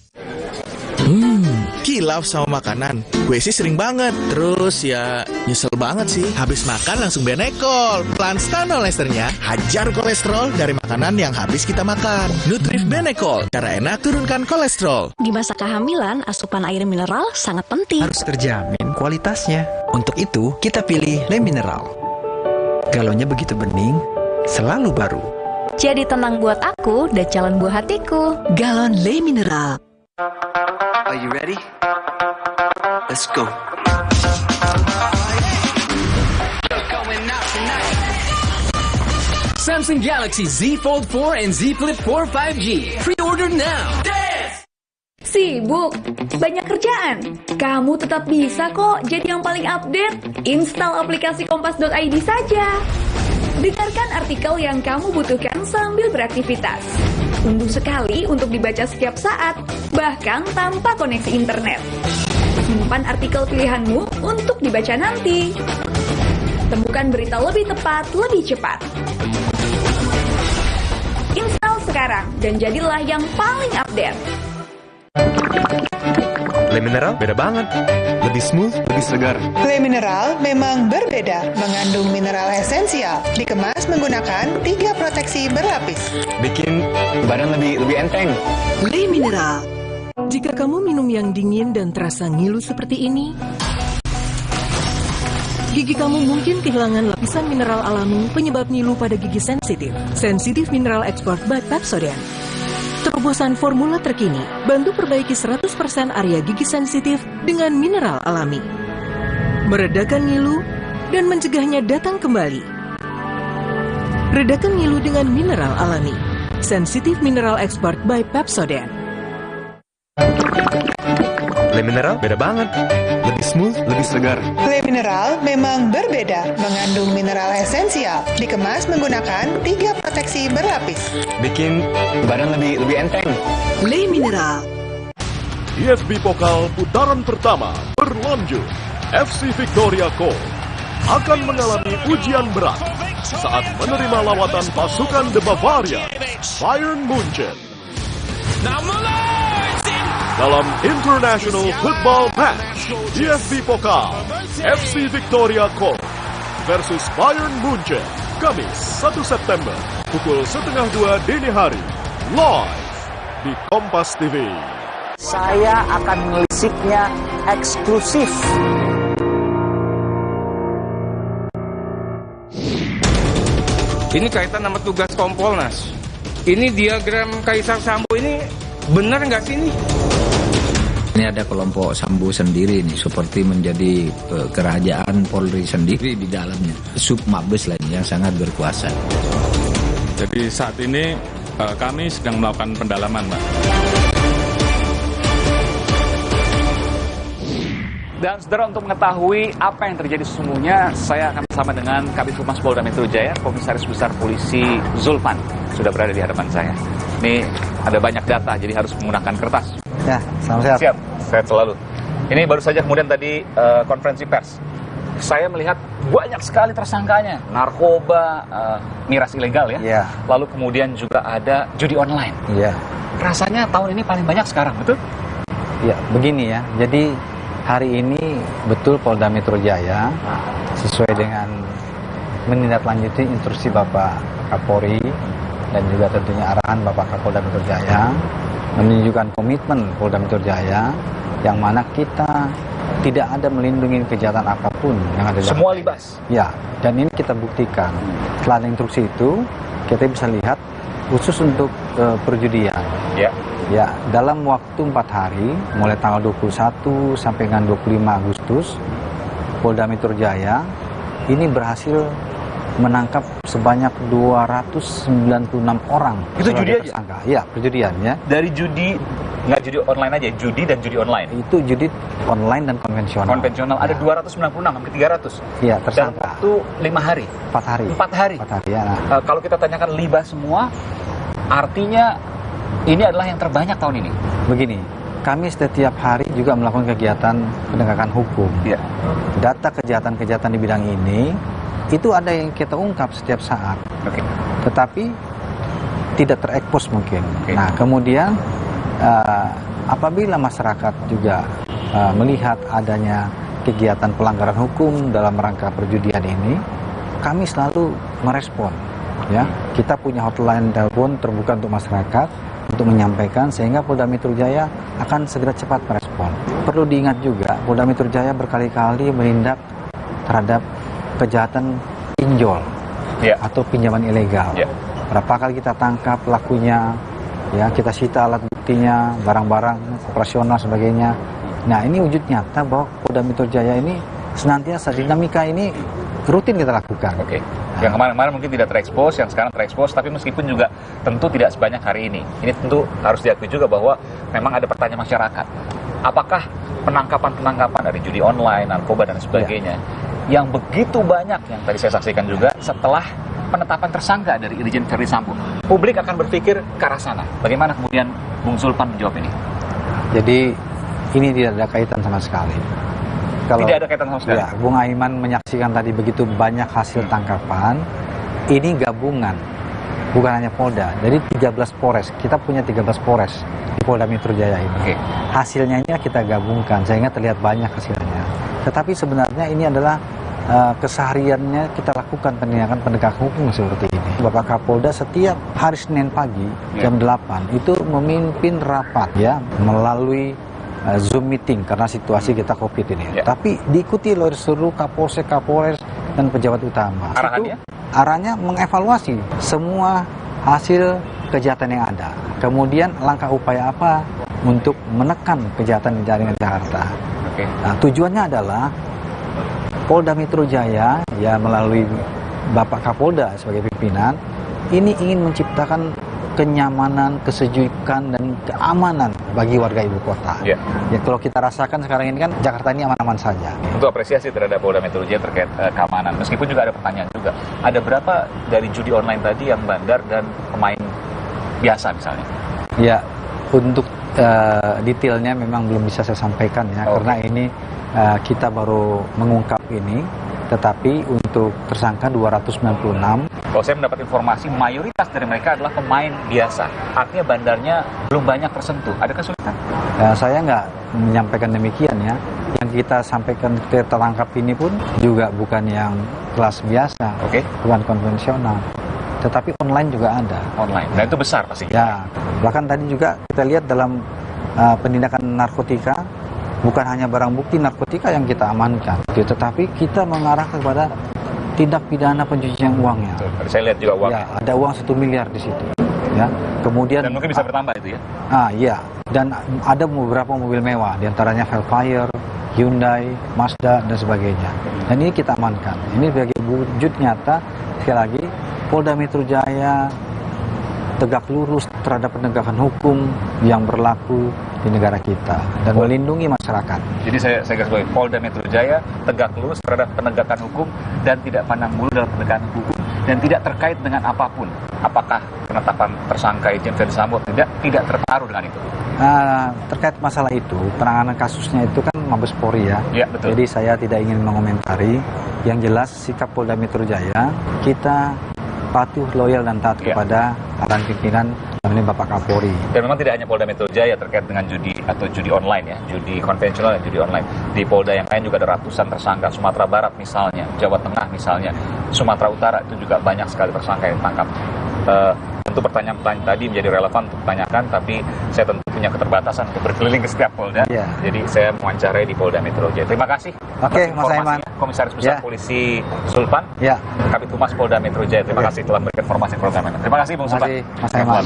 Kilaf sama makanan. Gue sih sering banget. Terus ya nyesel banget sih. Habis makan langsung benekol. Planstan olesternya hajar kolesterol dari makanan yang habis kita makan. Nutrif Benekol. Cara enak turunkan kolesterol. Di masa kehamilan, asupan air mineral sangat penting. Harus terjamin kualitasnya. Untuk itu, kita pilih Le Mineral. Galonnya begitu bening, selalu baru. Jadi tenang buat aku dan calon buah hatiku. Galon Le Mineral. Are you ready? Let's go. Samsung Galaxy Z Fold 4 and Z Flip 4 5G. Pre-order now. Sibuk, banyak kerjaan. Kamu tetap bisa kok jadi yang paling update. Install aplikasi kompas.id saja. Dengarkan artikel yang kamu butuhkan sambil beraktivitas. Unduh sekali untuk dibaca setiap saat, bahkan tanpa koneksi internet. Simpan artikel pilihanmu untuk dibaca nanti. Temukan berita lebih tepat, lebih cepat. Install sekarang dan jadilah yang paling update. Le Mineral beda banget. Lebih smooth, lebih segar. Le Mineral memang berbeda, mengandung mineral esensial, dikemas menggunakan 3 proteksi berlapis. Bikin badan lebih enteng. Le Mineral. Jika kamu minum yang dingin dan terasa ngilu seperti ini, gigi kamu mungkin kehilangan lapisan mineral alami penyebab ngilu pada gigi sensitif. Sensitive Mineral Export by Pepsodent. Terobosan formula terkini, bantu perbaiki 100% area gigi sensitif dengan mineral alami. Meredakan ngilu dan mencegahnya datang kembali. Redakan ngilu dengan mineral alami. Sensitive Mineral Export by Pepsodent. Le Mineral beda banget. Lebih smooth, lebih segar. Le Mineral memang berbeda, mengandung mineral esensial, dikemas menggunakan 3 proteksi berlapis. Bikin badan lebih enteng. Le Mineral. IFB Pokal putaran pertama berlanjut. FC Victoria Co akan mengalami ujian berat saat menerima lawatan pasukan The Bavaria, Bayern Munchen. Dalam International Football Match, IFB Pokal, FC Victoria Co versus Bayern Munchen, Kamis 1 September, pukul 1:30 dini hari, live di Kompas TV. Saya akan melisiknya eksklusif. Ini kaitan sama tugas Kompolnas. Ini diagram Kaisar Sambo ini benar nggak sih ini? Ini ada kelompok Sambo sendiri nih, seperti menjadi kerajaan Polri sendiri di dalamnya. Sub Mabes lainnya yang sangat berkuasa. Jadi saat ini kami sedang melakukan pendalaman, Pak. Dan saudara, untuk mengetahui apa yang terjadi sesungguhnya, saya akan bersama dengan Kabid Humas Polda Metro Jaya, Komisaris Besar Polisi Zulpan, sudah berada di hadapan saya. Ini ada banyak data, jadi harus menggunakan kertas. Ya, salam sehat. Siap, sehat selalu. Ini baru saja kemudian tadi konferensi pers. Saya melihat banyak sekali tersangkanya, narkoba, miras ilegal ya. Iya. Lalu kemudian juga ada judi online. Iya. Rasanya tahun ini paling banyak sekarang, betul? Ya, begini ya. Jadi hari ini betul Polda Metro Jaya sesuai dengan menindaklanjuti instruksi Bapak Kapolri dan juga tentunya arahan Bapak Kapolda Metro Jaya menunjukkan komitmen Polda Metro Jaya yang mana kita tidak ada melindungi kejahatan apapun yang ada. Semua libas. Ya, dan ini kita buktikan. Setelah instruksi itu kita bisa lihat khusus untuk perjudian. Ya. Ya, dalam waktu 4 hari, mulai tanggal 21 sampai dengan 25 Agustus, Polda Metro Jaya ini berhasil menangkap sebanyak 296 orang. Itu judi aja? Iya, perjudian ya. Dari judi, nggak judi online aja, judi dan judi online? Itu judi online dan konvensional. Konvensional, ada 296, hampir 300? Iya, tersangka. Dalam waktu 5 hari? 4 hari. 4 hari? 4 hari, ya. Nah. Kalau kita tanyakan libas semua, artinya ini adalah yang terbanyak tahun ini? Begini, kami setiap hari juga melakukan kegiatan penegakan hukum. Ya. Data kejahatan-kejahatan di bidang ini, itu ada yang kita ungkap setiap saat. Okay. Tetapi tidak terekspos mungkin. Okay. Nah, kemudian apabila masyarakat juga melihat adanya kegiatan pelanggaran hukum dalam rangka perjudian ini, kami selalu merespon. Ya, kita punya hotline telepon terbuka untuk masyarakat untuk menyampaikan, sehingga Polda Metro Jaya akan segera cepat merespon. Perlu diingat juga, Polda Metro Jaya berkali-kali menindak terhadap kejahatan pinjol atau pinjaman ilegal. Berapa kali kita tangkap pelakunya, ya kita sita alat buktinya, barang-barang operasional sebagainya. Nah, ini wujud nyata bahwa Polda Metro Jaya ini senantiasa dinamika ini rutin kita lakukan. Oke. Yang kemarin-kemarin mungkin tidak terekspos, yang sekarang terekspos, tapi meskipun juga tentu tidak sebanyak hari ini. Ini tentu harus diakui juga bahwa memang ada pertanyaan masyarakat. Apakah penangkapan-penangkapan dari judi online, narkoba dan sebagainya yang begitu banyak yang tadi saya saksikan juga setelah penetapan tersangka dari Irjen Verdi Sambo, publik akan berpikir ke arah sana. Bagaimana kemudian Bung Zulpan menjawab ini? Jadi ini tidak ada kaitan sama sekali. Tidak ada kaitan sama sekali? Ya, Bung Aiman menyaksikan tadi begitu banyak hasil tangkapan, ini gabungan, bukan hanya Polda. Jadi 13 Polres, kita punya 13 Polres di Polda Metro Jaya ini. Hasilnya ini kita gabungkan, sehingga terlihat banyak hasilnya. Tetapi sebenarnya ini adalah kesehariannya kita lakukan penegakan hukum seperti ini. Bapak Kapolda setiap hari Senin pagi jam 8 itu memimpin rapat ya melalui Zoom meeting karena situasi kita COVID ini. Tapi diikuti oleh seluruh Kapolsek, Kapolres dan pejabat utama. Arahnya mengevaluasi semua hasil kejahatan yang ada. Kemudian langkah upaya apa untuk menekan kejahatan di jaringan Jakarta. Nah, tujuannya adalah Polda Metro Jaya ya melalui Bapak Kapolda sebagai pimpinan ini ingin menciptakan kenyamanan, kesejukan dan keamanan bagi warga ibu kota. Ya kalau kita rasakan sekarang ini kan Jakarta ini aman-aman saja. Untuk apresiasi terhadap Polda Metro Jaya terkait keamanan. Meskipun juga ada pertanyaan juga. Ada berapa dari judi online tadi yang bandar dan pemain biasa misalnya? Ya, untuk detailnya memang belum bisa saya sampaikan ya karena ini kita baru mengungkap ini. Tetapi untuk tersangka 296. Kalau saya mendapat informasi, mayoritas dari mereka adalah pemain biasa. Artinya bandarnya belum banyak tersentuh. Ada kesulitan? Saya nggak menyampaikan demikian ya. Yang kita sampaikan kita tangkap ini pun juga bukan yang kelas biasa. Bukan konvensional. Tetapi online juga ada. Online. Dan itu besar pasti. Ya. Bahkan tadi juga kita lihat dalam penindakan narkotika, bukan hanya barang bukti narkotika yang kita amankan, tetapi kita mengarah kepada tindak pidana pencucian uangnya. Saya lihat juga uangnya. Ya, ada uang 1 miliar di situ. Ya, kemudian dan mungkin bisa bertambah itu ya? Iya. Dan ada beberapa mobil mewah, diantaranya Velfire, Hyundai, Mazda dan sebagainya. Dan ini kita amankan. Ini sebagai wujud nyata sekali lagi Polda Metro Jaya tegak lurus terhadap penegakan hukum yang berlaku di negara kita dan melindungi masyarakat. Jadi saya garis bawahi, Polda Metro Jaya tegak lurus terhadap penegakan hukum dan tidak pandang bulu dalam penegakan hukum dan tidak terkait dengan apapun. Apakah penetapan tersangka Irjen Verdi Sambo tidak terpengaruh dengan itu? Terkait masalah itu, penanganan kasusnya itu kan Mabes Polri ya. Ya betul. Jadi saya tidak ingin mengomentari. Yang jelas sikap Polda Metro Jaya kita patuh, loyal dan taat kepada arahan pimpinan namanya Bapak Kapolri. Dan memang tidak hanya Polda Metro Jaya terkait dengan judi atau judi online ya, judi konvensional dan judi online. Di Polda yang lain juga ada ratusan tersangka, Sumatera Barat misalnya, Jawa Tengah misalnya, Sumatera Utara itu juga banyak sekali tersangka yang ditangkap. Tentu pertanyaan-pertanyaan tadi menjadi relevan untuk ditanyakan, tapi saya tentu punya keterbatasan untuk berkeliling ke setiap Polda. Jadi saya mewawancarai di Polda Metro Jaya. Terima kasih. Oke, Mas Aiman. Komisaris Besar Polisi Sulpan, Kabid Humas Polda Metro Jaya. Terima kasih telah memberikan informasi program ini. Terima kasih Bung Sulpan. Mas Aiman.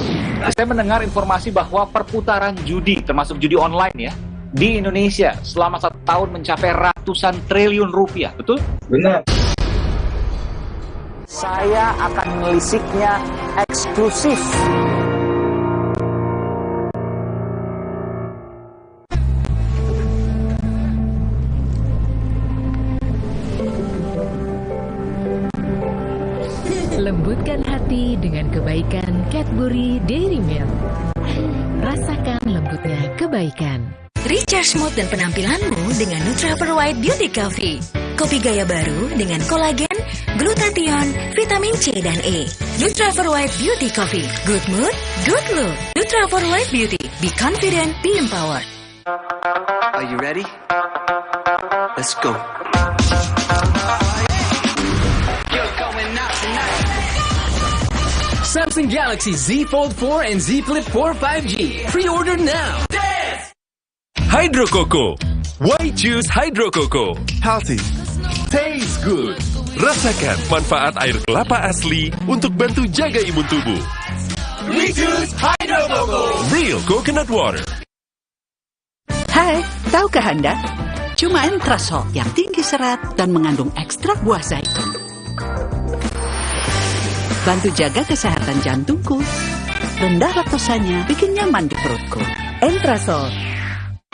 Saya mendengar informasi bahwa perputaran judi, termasuk judi online ya, di Indonesia selama 1 tahun mencapai ratusan triliun rupiah. Betul? Benar. Saya akan melisiknya eksklusif. Lembutkan hati dengan kebaikan Cadbury Dairy Milk. Rasakan lembutnya kebaikan. Recharge mood dan penampilanmu dengan Nutrafol White Beauty Coffee. Kopi gaya baru dengan kolagen, glutathione, vitamin C dan E. Nutrafol White Beauty Coffee. Good mood, good look. Nutrafol White Beauty. Be confident, be empowered. Are you ready? Let's go. Samsung Galaxy Z Fold 4 and Z Flip 4 5G. Pre-order now. Hydro Coco. Why choose Hydro Coco? Healthy. Taste good. Rasakan manfaat air kelapa asli untuk bantu jaga imun tubuh. We choose Hydro Coco. Real coconut water. Hai, tahukah Anda? Cuma Entrasol yang tinggi serat dan mengandung ekstrak buah zaitun. Bantu jaga kesehatan jantungku. Rendah laktosanya bikin nyaman di perutku. Entrasol.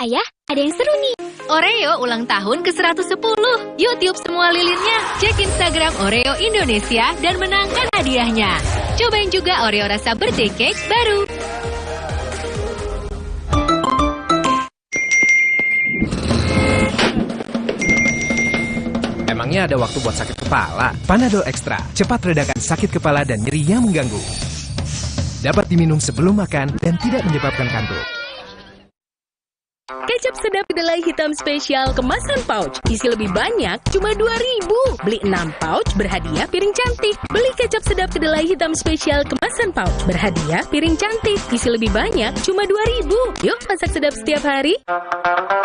Ayah, ada yang seru nih. Oreo ulang tahun ke-110. Yuk tiup semua lilinnya. Cek Instagram Oreo Indonesia dan menangkan hadiahnya. Cobain juga Oreo rasa birthday cake baru. Emangnya ada waktu buat sakit kepala? Panadol Extra, cepat redakan sakit kepala dan nyeri yang mengganggu. Dapat diminum sebelum makan dan tidak menyebabkan kantuk. Kecap sedap kedelai hitam spesial kemasan pouch. Isi lebih banyak, cuma 2.000. Beli 6 pouch, berhadiah piring cantik. Beli kecap sedap kedelai hitam spesial kemasan pouch. Berhadiah piring cantik. Isi lebih banyak, cuma 2.000. Yuk, masak sedap setiap hari.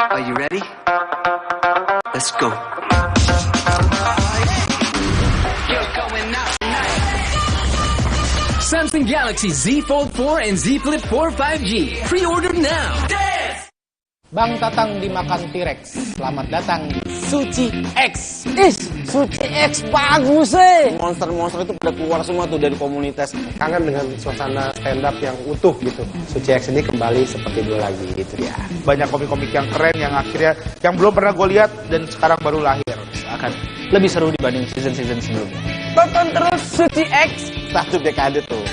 Are you ready? Let's go. Samsung Galaxy Z Fold 4 and Z Flip 4 5G. Pre-order now. Bang Tatang dimakan T-Rex. Selamat datang di Suci X. Suci X bagus Monster-monster itu pada keluar semua tuh dari komunitas. Kangen dengan suasana stand up yang utuh gitu. Suci X ini kembali seperti dulu lagi gitu ya. Banyak komik-komik yang keren yang akhirnya yang belum pernah gue lihat dan sekarang baru lahir. Akan lebih seru dibanding season-season sebelumnya. Tonton terus Suci X. 1 dekade tuh.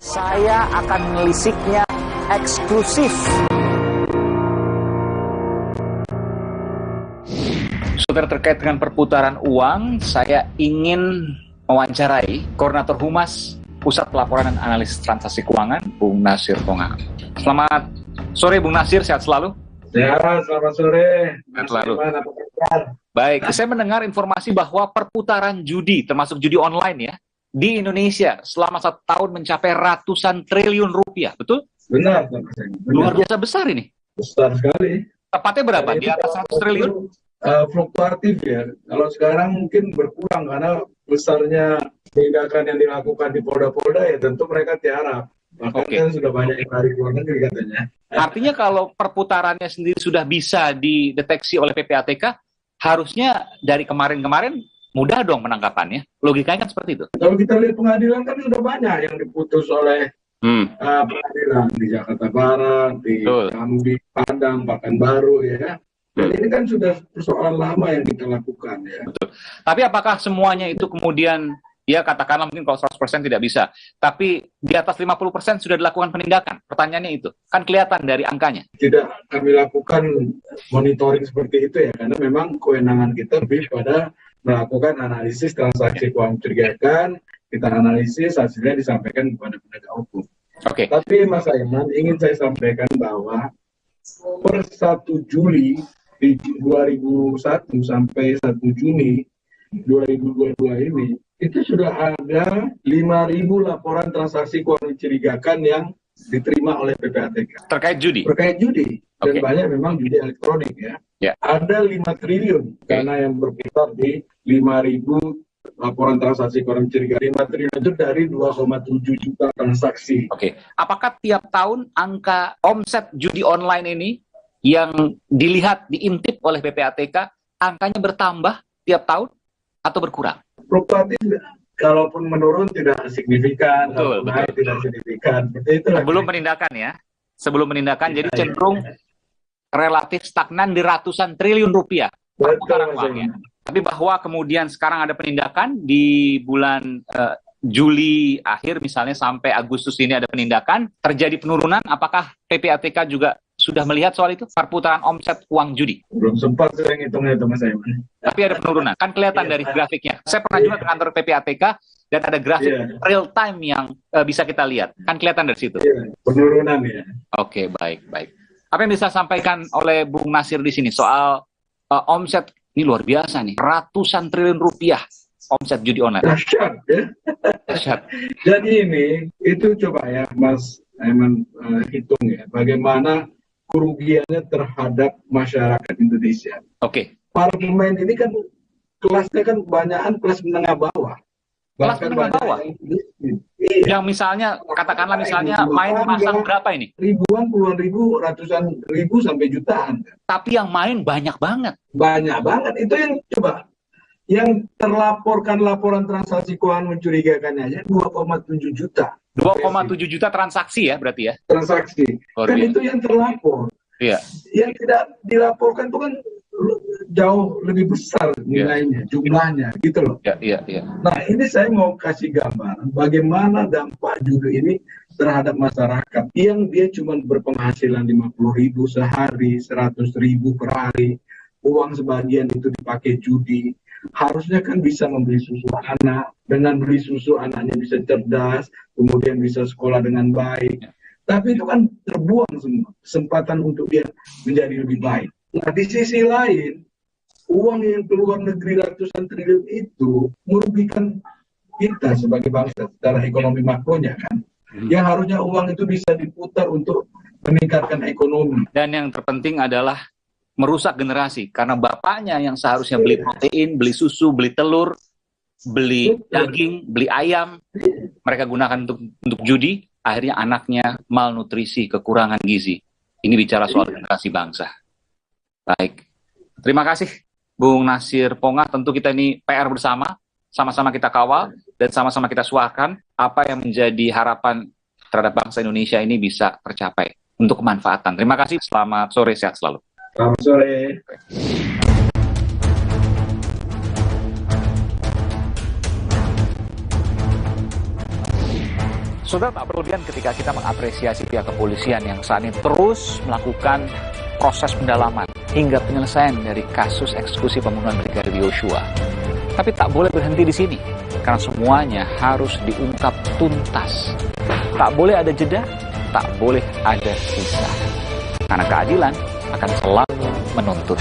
Saya akan melisiknya eksklusif. Saudara, terkait dengan perputaran uang, saya ingin mewawancarai Koordinator Humas Pusat Pelaporan dan Analisis Transaksi Keuangan, Bung Nasir Tonga. Selamat sore, Bung Nasir, sehat selalu? Ya, selamat sore. Sehat selalu. Baik, saya mendengar informasi bahwa perputaran judi, termasuk judi online ya, di Indonesia selama 1 tahun mencapai ratusan triliun rupiah, betul? Benar. Luar biasa besar ini. Besar sekali. Tepatnya berapa? Di atas 100 triliun? Fluktuatif ya. Kalau sekarang mungkin berkurang karena besarnya tindakan yang dilakukan di polda-polda ya tentu mereka tiarap. Bahkan kan sudah banyak yang lari ke luar negeri katanya. Artinya kalau perputarannya sendiri sudah bisa dideteksi oleh PPATK, harusnya dari kemarin-kemarin mudah dong penangkapannya. Logikanya kan seperti itu. Kalau kita lihat pengadilan kan sudah banyak yang diputus oleh pengadilan di Jakarta Barat, di Jambi, Padang, Pekanbaru ya. Dan ini kan sudah persoalan lama yang kita lakukan ya. Betul. Tapi apakah semuanya itu kemudian, ya katakanlah mungkin kalau 100% tidak bisa, tapi di atas 50% sudah dilakukan penindakan? Pertanyaannya itu, kan kelihatan dari angkanya. Tidak kami lakukan monitoring seperti itu ya, karena memang kewenangan kita lebih pada melakukan analisis transaksi keuangan mencurigakan, kita analisis, hasilnya disampaikan kepada penegak hukum. Tapi Mas Aiman, ingin saya sampaikan bahwa per 1 Juli di 2001 sampai 1 Juni 2022 ini, itu sudah ada 5.000 laporan transaksi keuangan mencurigakan yang diterima oleh PPATK. Terkait judi? Terkait judi. Dan banyak memang judi elektronik ya. Ada 5 triliun karena yang berputar di 5.000 laporan transaksi keuangan mencurigakan. 5 triliun itu dari 2,7 juta transaksi. Apakah tiap tahun angka omset judi online ini yang dilihat, diintip oleh PPATK, angkanya bertambah tiap tahun atau berkurang? Fluktuatif, kalaupun menurun tidak signifikan, kalau naik tidak signifikan. Sebelum penindakan ya, sebelum penindakan, jadi cenderung relatif stagnan di ratusan triliun rupiah perputaran uangnya. Tapi bahwa kemudian sekarang ada penindakan di bulan Juli akhir misalnya sampai Agustus ini ada penindakan, terjadi penurunan, apakah PPATK juga sudah melihat soal itu, perputaran omset uang judi? Belum sempat saya ngitungnya itu Mas Aiman. Tapi ada penurunan, kan kelihatan dari grafiknya. Saya pernah juga ke kantor PPATK dan ada grafik real time yang bisa kita lihat, kan kelihatan dari situ. Penurunan ya. Oke, baik. Apa yang bisa sampaikan oleh Bung Nasir di sini soal omset ini luar biasa nih, ratusan triliun rupiah omset judi online. Dahsyat ya. Dahsyat. Jadi ini itu coba ya Mas Aiman hitung ya, bagaimana kerugiannya terhadap masyarakat Indonesia. Para pemain ini kan kelasnya kan kebanyakan kelas menengah bawah. Kelas menengah bawah? Yang misalnya, katakanlah misalnya main pasang berapa ini? Ribuan, puluhan ribu, ratusan ribu sampai jutaan. Tapi yang main banyak banget. Banyak banget. Itu yang coba. Yang terlaporkan laporan transaksi keuangan mencurigakannya aja 2,7 juta. 2,7 juta transaksi ya berarti ya? Transaksi. Dan itu yang terlapor. Iya. Yang tidak dilaporkan itu kan jauh lebih besar nilainya, jumlahnya, gitu loh. Iya. Nah, ini saya mau kasih gambaran bagaimana dampak judi ini terhadap masyarakat yang dia cuma berpenghasilan 50.000 sehari, 100.000 per hari, uang sebagian itu dipakai judi. Harusnya kan bisa membeli susu anak, dengan beli susu anaknya bisa cerdas, kemudian bisa sekolah dengan baik. Tapi itu kan terbuang semua kesempatan untuk dia menjadi lebih baik. Nah, di sisi lain, uang yang keluar negeri ratusan triliun itu merugikan kita sebagai bangsa secara ekonomi makronya kan. Yang harusnya uang itu bisa diputar untuk meningkatkan ekonomi. Dan yang terpenting adalah merusak generasi. Karena bapaknya yang seharusnya beli protein, beli susu, beli telur, beli daging, beli ayam, mereka gunakan untuk judi, akhirnya anaknya malnutrisi, kekurangan gizi. Ini bicara soal generasi bangsa. Baik, terima kasih Bung Nasir Pongah. Tentu kita ini PR bersama, sama-sama kita kawal dan sama-sama kita suarakan apa yang menjadi harapan terhadap bangsa Indonesia ini bisa tercapai untuk kemanfaatan. Terima kasih, selamat sore, sehat selalu. Selamat sore. Saudara, tak berlebihan ketika kita mengapresiasi pihak kepolisian yang saat ini terus melakukan proses pendalaman hingga penyelesaian dari kasus eksekusi pembunuhan Brigadir Yosua. Tapi tak boleh berhenti di sini, karena semuanya harus diungkap tuntas. Tak boleh ada jeda, tak boleh ada sisa. Karena keadilan akan selalu menuntut.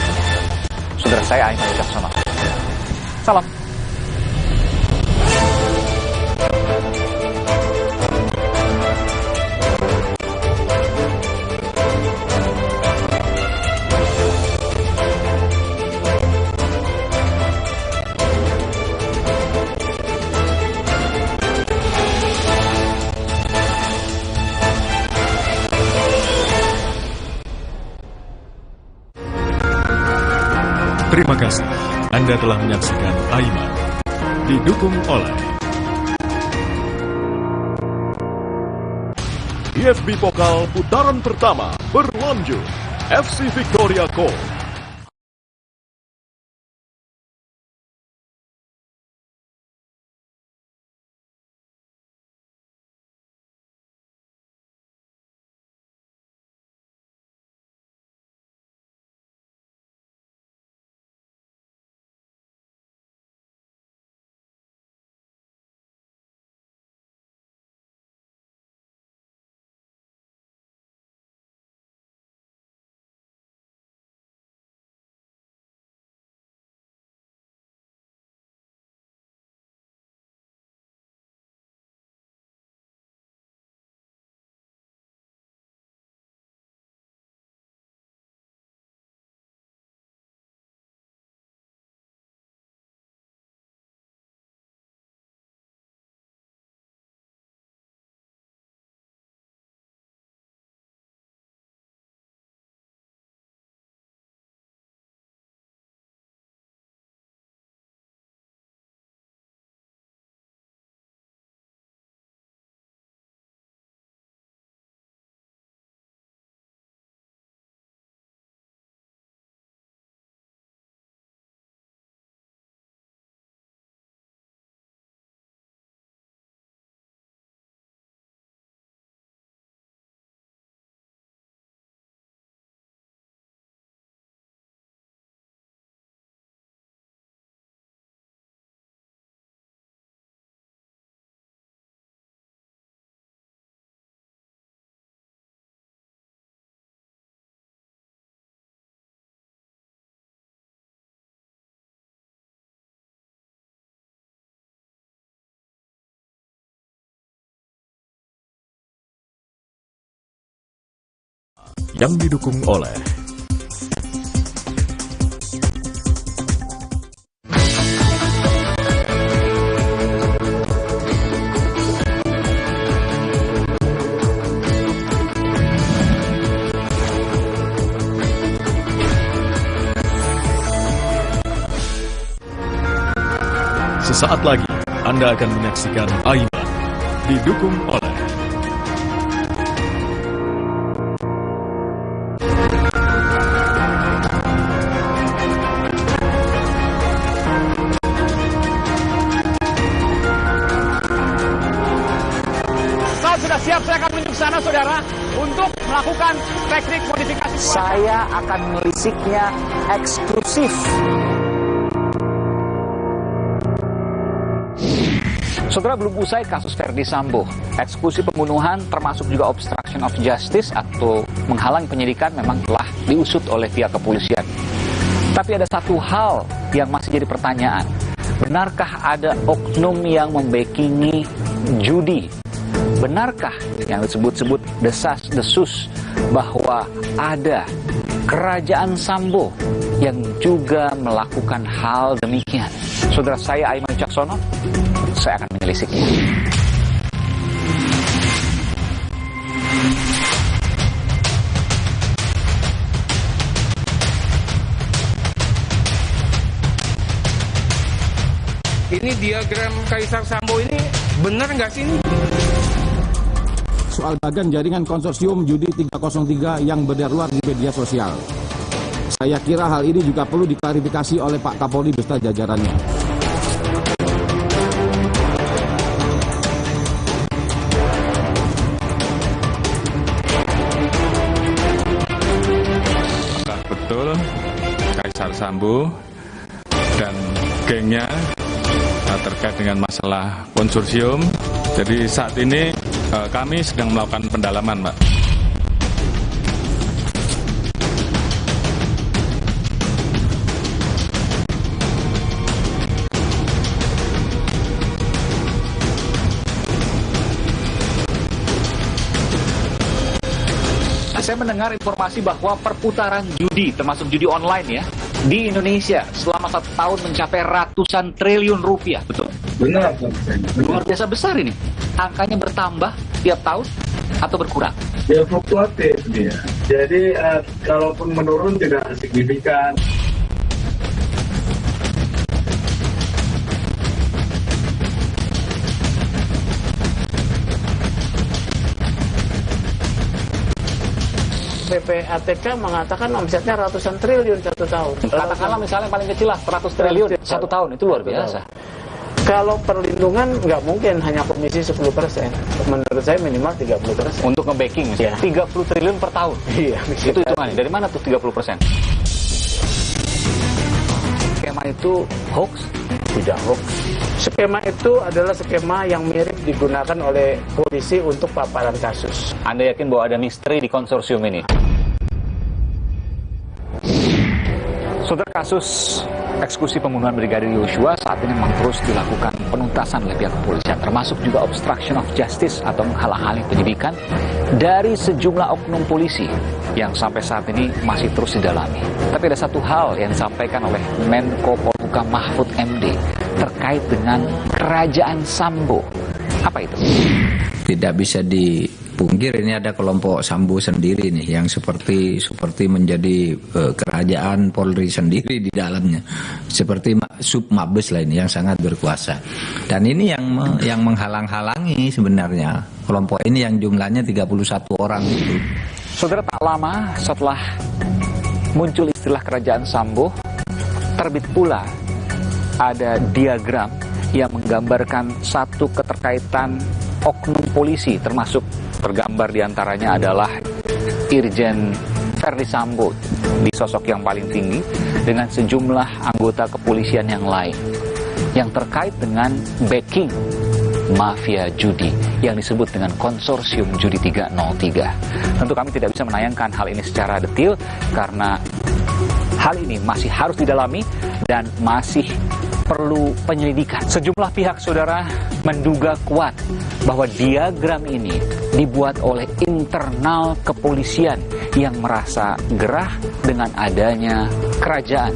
Saudara saya, Aiman Wicaksono. Salam. Terima kasih. Anda telah menyaksikan Aiman. Didukung oleh IFB Pokal putaran pertama berlanjut. FC Victoria Court. Yang didukung oleh sesaat lagi Anda akan menyaksikan Aiman. Didukung oleh sana, saudara, untuk melakukan teknik modifikasi cuaca. Saya akan melisiknya eksklusif. Saudara, belum usai kasus Verdi Sambo, eksekusi pembunuhan termasuk juga obstruction of justice atau menghalangi penyidikan memang telah diusut oleh pihak kepolisian. Tapi ada satu hal yang masih jadi pertanyaan. Benarkah ada oknum yang membackingi judi? Benarkah yang disebut-sebut desas-desus bahwa ada kerajaan Sambo yang juga melakukan hal demikian? Saudara, saya Aiman Wicaksono, saya akan menelisiknya. Ini diagram Kaisar Sambo ini benar nggak sih ini? Soal bagan jaringan konsorsium judi 303 yang beredar luar di media sosial. Saya kira hal ini juga perlu diklarifikasi oleh Pak Kapolri beserta jajarannya. Apakah betul Kaisar Sambo dan gengnya terkait dengan masalah konsorsium? Jadi saat ini kami sedang melakukan pendalaman, Pak. Saya mendengar informasi bahwa perputaran judi, termasuk judi online ya, di Indonesia selama 1 tahun mencapai ratusan triliun rupiah, betul? Benar. Luar biasa besar ini. Angkanya bertambah tiap tahun atau berkurang? Ya fluktuatif dia. Jadi kalaupun menurun tidak signifikan. PPATK mengatakan omsetnya ratusan triliun 1 tahun. Katakanlah misalnya paling kecil lah 100 triliun 1 tahun, itu luar biasa. Kalau perlindungan nggak mungkin hanya komisi 10%. Menurut saya minimal 30%. Untuk nge-backing misalnya, 30 triliun per tahun. Iya. Itu hitungannya. Dari mana tuh 30%? Skema itu hoax? Tidak hoax. Skema itu adalah skema yang mirip digunakan oleh polisi untuk paparan kasus. Anda yakin bahwa ada misteri di konsorsium ini? Saudara, kasus eksekusi pembunuhan Brigadir Yosua saat ini memang terus dilakukan penuntasan oleh pihak kepolisian, termasuk juga obstruction of justice atau menghalang-halangi penyidikan dari sejumlah oknum polisi yang sampai saat ini masih terus didalami. Tapi ada satu hal yang disampaikan oleh Menko Polhukam Mahfud MD terkait dengan kerajaan Sambo. Apa itu? Tidak bisa dipungkir ini ada kelompok Sambo sendiri nih yang seperti menjadi kerajaan Polri sendiri di dalamnya, seperti sub mabes lah ini yang sangat berkuasa. Dan ini yang menghalang-halangi sebenarnya kelompok ini yang jumlahnya 31 orang itu. Saudara, tak lama setelah muncul istilah kerajaan Sambo, terbit pula ada diagram yang menggambarkan satu keterkaitan oknum polisi, termasuk tergambar diantaranya adalah Irjen Verdi Sambo di sosok yang paling tinggi dengan sejumlah anggota kepolisian yang lain yang terkait dengan backing mafia judi yang disebut dengan konsorsium judi 303. Tentu kami tidak bisa menayangkan hal ini secara detail karena hal ini masih harus didalami dan masih perlu penyelidikan. Sejumlah pihak, saudara, menduga kuat bahwa diagram ini dibuat oleh internal kepolisian yang merasa gerah dengan adanya kerajaan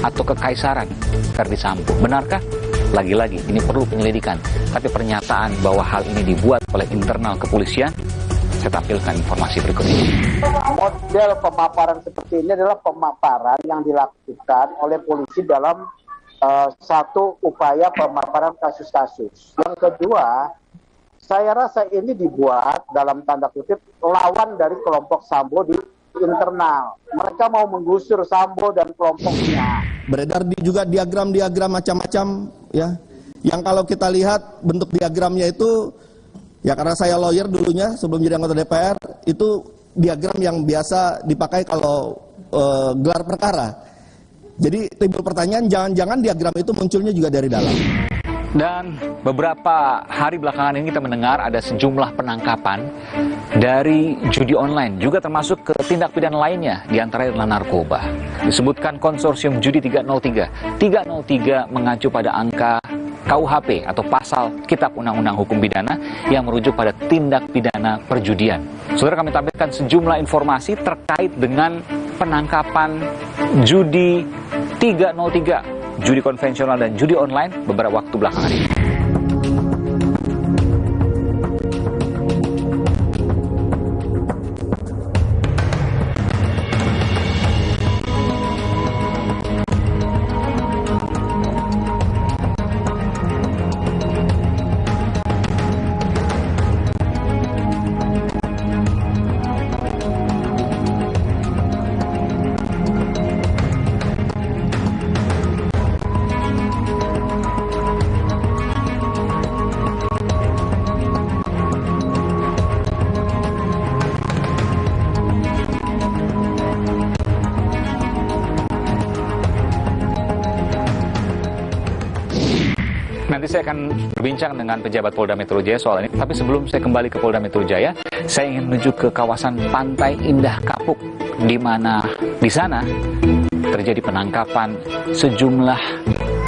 atau kekaisaran Verdi Sambo. Benarkah? Lagi-lagi ini perlu penyelidikan. Tapi pernyataan bahwa hal ini dibuat oleh internal kepolisian, saya tampilkan informasi berikut ini. Model pemaparan seperti ini adalah pemaparan yang dilakukan oleh polisi dalam satu upaya pemaparan kasus-kasus. Yang kedua, saya rasa ini dibuat dalam tanda kutip lawan dari kelompok Sambo di internal. Mereka mau menggusur Sambo dan kelompoknya. Beredar juga diagram-diagram macam-macam ya. Yang kalau kita lihat bentuk diagramnya itu Ya karena saya lawyer dulunya sebelum jadi anggota DPR, itu diagram yang biasa dipakai kalau gelar perkara. Jadi timbul pertanyaan, jangan-jangan diagram itu munculnya juga dari dalam. Dan beberapa hari belakangan ini kita mendengar ada sejumlah penangkapan dari judi online, juga termasuk ke tindak pidana lainnya, diantaranya adalah narkoba. Disebutkan konsorsium judi 303. 303 mengacu pada angka KUHP atau pasal Kitab Undang-Undang Hukum Pidana yang merujuk pada tindak pidana perjudian. Saudara, kami tampilkan sejumlah informasi terkait dengan penangkapan judi 303. Judi konvensional dan judi online beberapa waktu belakangan ini. Nanti saya akan berbincang dengan pejabat Polda Metro Jaya soal ini. Tapi sebelum saya kembali ke Polda Metro Jaya, saya ingin menuju ke kawasan Pantai Indah Kapuk, di mana di sana terjadi penangkapan sejumlah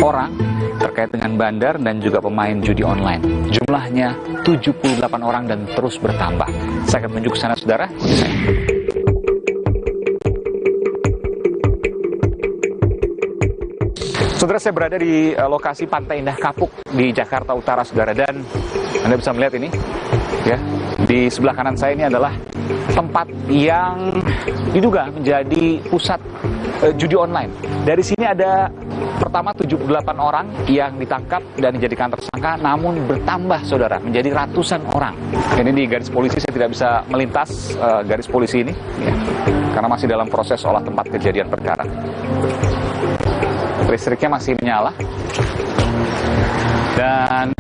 orang terkait dengan bandar dan juga pemain judi online. Jumlahnya 78 orang dan terus bertambah. Saya akan menuju ke sana, saudara. Saudara, saya berada di lokasi Pantai Indah Kapuk di Jakarta Utara, saudara, dan Anda bisa melihat ini, ya, di sebelah kanan saya ini adalah tempat yang diduga menjadi pusat judi online. Dari sini ada pertama 78 orang yang ditangkap dan dijadikan tersangka, namun bertambah, saudara, menjadi ratusan orang. Ini di garis polisi, saya tidak bisa melintas garis polisi ini, ya, karena masih dalam proses olah tempat kejadian perkara. Listriknya masih menyala, dan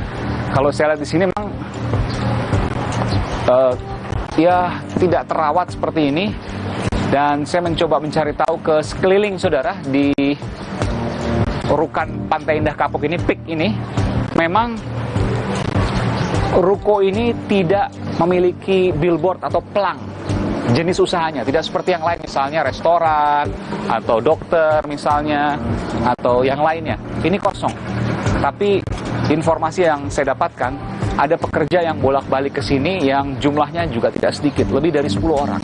kalau saya lihat di sini memang ya tidak terawat seperti ini. Dan saya mencoba mencari tahu ke sekeliling, saudara, di rukan Pantai Indah Kapuk ini, PIK ini, memang ruko ini tidak memiliki billboard atau pelang jenis usahanya, tidak seperti yang lain, misalnya restoran atau dokter misalnya, atau yang lainnya. Ini kosong. Tapi informasi yang saya dapatkan, ada pekerja yang bolak-balik ke sini yang jumlahnya juga tidak sedikit, lebih dari 10 orang.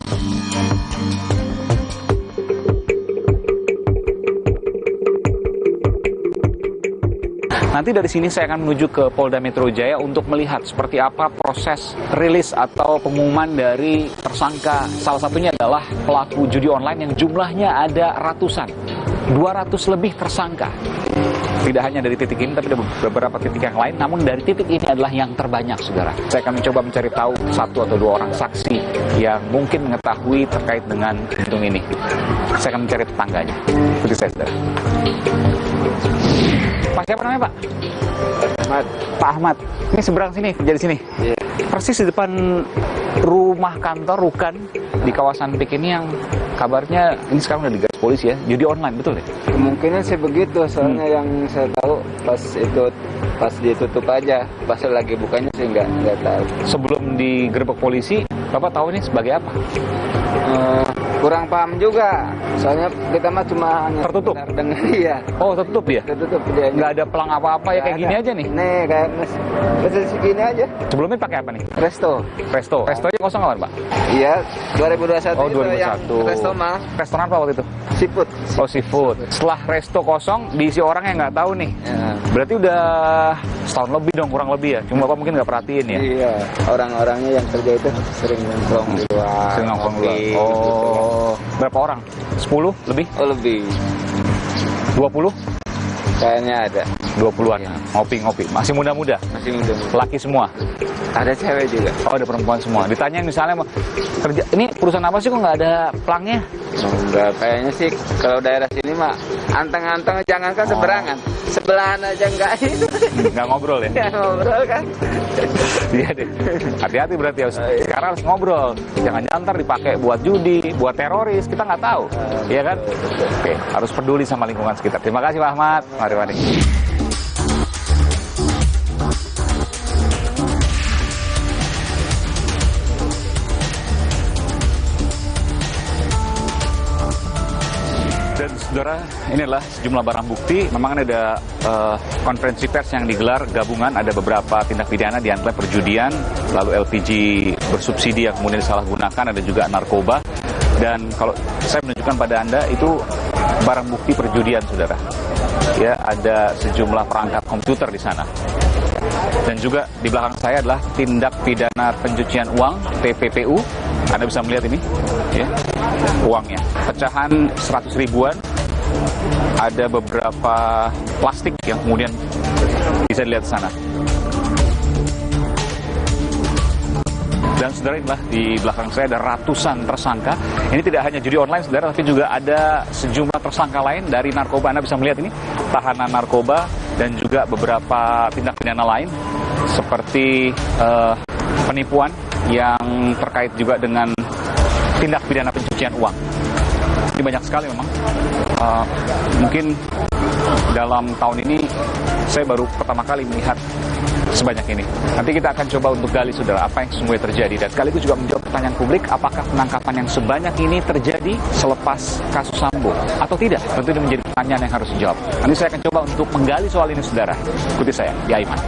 Nanti dari sini saya akan menuju ke Polda Metro Jaya untuk melihat seperti apa proses rilis atau pengumuman dari tersangka. Salah satunya adalah pelaku judi online yang jumlahnya ada ratusan, 200 lebih tersangka. Tidak hanya dari titik ini, tapi ada beberapa titik yang lain. Namun dari titik ini adalah yang terbanyak, saudara. Saya akan mencoba mencari tahu 1 atau 2 orang saksi yang mungkin mengetahui terkait dengan hitung ini. Saya akan mencari tetangganya. Ikuti saya, saudara. Pak, siapa namanya, Pak? Ahmad. Pak Ahmad. Ini seberang sini, kerja di sini? Iya. Persis di depan rumah kantor Rukan di kawasan PIK ini yang kabarnya ini sekarang udah di garis polisi, ya, judi online, betul ya? Kemungkinan sih begitu, soalnya yang saya tahu pas ditutup aja, pas lagi bukanya sih nggak tahu. Sebelum digerebek polisi, Bapak tahu ini sebagai apa? Kurang paham juga, soalnya kita mah cuma hanya tertutup. Dengar, iya. Oh, tertutup dia? Tertutup dia. Nggak ada pelang apa-apa ya, kayak gini aja nih? Nih, kayak segini aja. Sebelumnya pakai apa nih? Resto. Resto aja kosong kapan, Pak? Iya, 2021. Oh, 2021. Yang resto mah. Restoran apa waktu itu? Seafood. Oh, seafood. Setelah resto kosong, diisi orang yang nggak tahu nih. Ya. Berarti udah setahun lebih dong, kurang lebih ya? Cuma Bapak mungkin nggak perhatiin ya? Iya, orang-orangnya yang kerja itu sering nongkrong di luar. Sering nongkrong di luar. Oh, berapa orang? 10 lebih? Oh, lebih. 20? Kayaknya ada. 20-an. Ya. Ngopi-ngopi. Masih muda-muda? Masih muda-muda. Laki semua? Ada cewek juga. Oh, ada perempuan semua. Ditanya misalnya, kerja ini perusahaan apa sih kok nggak ada pelangnya? Enggak, kayaknya sih kalau daerah sini mah anteng-anteng, jangankan seberangan. sebelahan aja enggak itu. Nggak ngobrol ya? Ya ngobrol kan. Iya deh. Hati-hati berarti harus. Sekarang harus ngobrol. Jangan-jangan ntar dipakai buat judi, buat teroris. Kita nggak tahu. Iya kan? Oke, harus peduli sama lingkungan sekitar. Terima kasih Pak Ahmad. Mari. Dan saudara, ini adalah sejumlah barang bukti. Memang ada konferensi pers yang digelar gabungan. Ada beberapa tindak pidana di antara perjudian, lalu LPG bersubsidi yang kemudian disalahgunakan, ada juga narkoba. Dan kalau saya menunjukkan pada Anda, itu barang bukti perjudian, saudara. Ya, ada sejumlah perangkat komputer di sana. Dan juga di belakang saya adalah tindak pidana pencucian uang, TPPU. Anda bisa melihat ini, ya, uangnya. Pecahan 100 ribuan, ada beberapa plastik yang kemudian bisa dilihat di sana. Dan saudara, inilah di belakang saya ada ratusan tersangka. Ini tidak hanya judi online, saudara, tapi juga ada sejumlah tersangka lain dari narkoba. Anda bisa melihat ini, tahanan narkoba dan juga beberapa tindak pidana lain seperti penipuan yang terkait juga dengan tindak pidana pencucian uang. Ini banyak sekali memang. Mungkin dalam tahun ini saya baru pertama kali melihat sebanyak ini. Nanti kita akan coba untuk gali, saudara, apa yang sesungguhnya terjadi. Dan sekaligus juga menjawab pertanyaan publik, apakah penangkapan yang sebanyak ini terjadi selepas kasus Sambo atau tidak? Tentu ini menjadi pertanyaan yang harus dijawab. Nanti saya akan coba untuk menggali soal ini, saudara. Ikuti saya, ya Iman.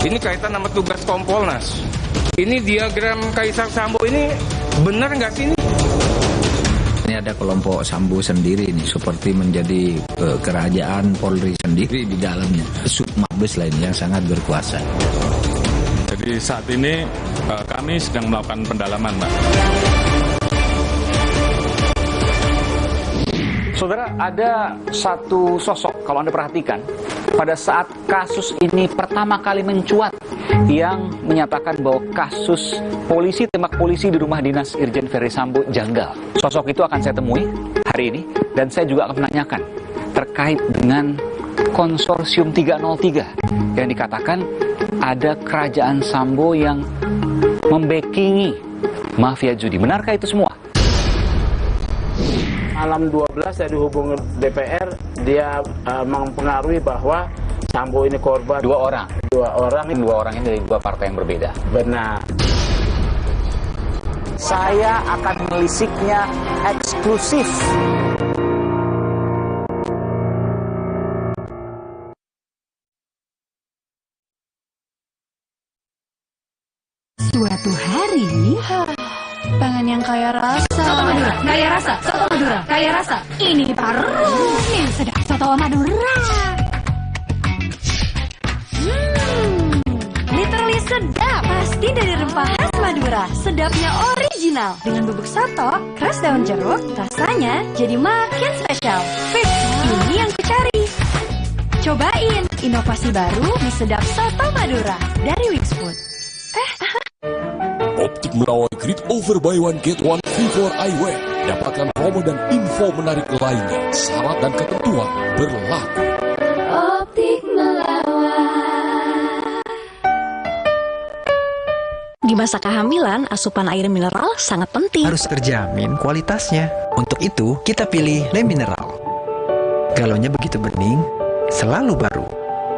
Ini kaitan sama tugas Kompolnas. Ini diagram Kaisar Sambo ini benar nggak sih ini? Ini ada kelompok Sambo sendiri nih, seperti menjadi kerajaan Polri sendiri di dalamnya. Sub Mabes lain yang sangat berkuasa. Jadi saat ini kami sedang melakukan pendalaman, Pak. Saudara, ada satu sosok, kalau Anda perhatikan, pada saat kasus ini pertama kali mencuat, yang menyatakan bahwa kasus polisi tembak polisi di rumah dinas Irjen Ferry Sambo janggal. Sosok itu akan saya temui hari ini, dan saya juga akan menanyakan terkait dengan konsorsium 303 yang dikatakan ada kerajaan Sambo yang membackingi mafia judi. Benarkah itu semua? Malam 12 saya dihubungi DPR, dia mempengaruhi bahwa Sambo ini korban. Dua orang ini dari dua partai yang berbeda. Benar. Saya akan melisiknya eksklusif. Suatu hari, pengen yang kaya rasa. Soto Madura, kaya rasa. Soto Madura, kaya rasa. Ini baru yang sedap Soto Madura. Literally sedap. Pasti dari rempah khas Madura. Sedapnya original. Dengan bubuk soto, keras daun jeruk, rasanya jadi makin spesial. Fix, ini yang kucari. Cobain inovasi baru di sedap Soto Madura dari Wixfood. Optik Melawai Grid Over Buy One Get One Free for Eyewear. Dapatkan promo dan info menarik lainnya. Syarat dan ketentuan berlaku. Optik Melawai. Di masa kehamilan, asupan air mineral sangat penting. Harus terjamin kualitasnya. Untuk itu, kita pilih Le Mineral. Galonnya begitu bening, selalu baru.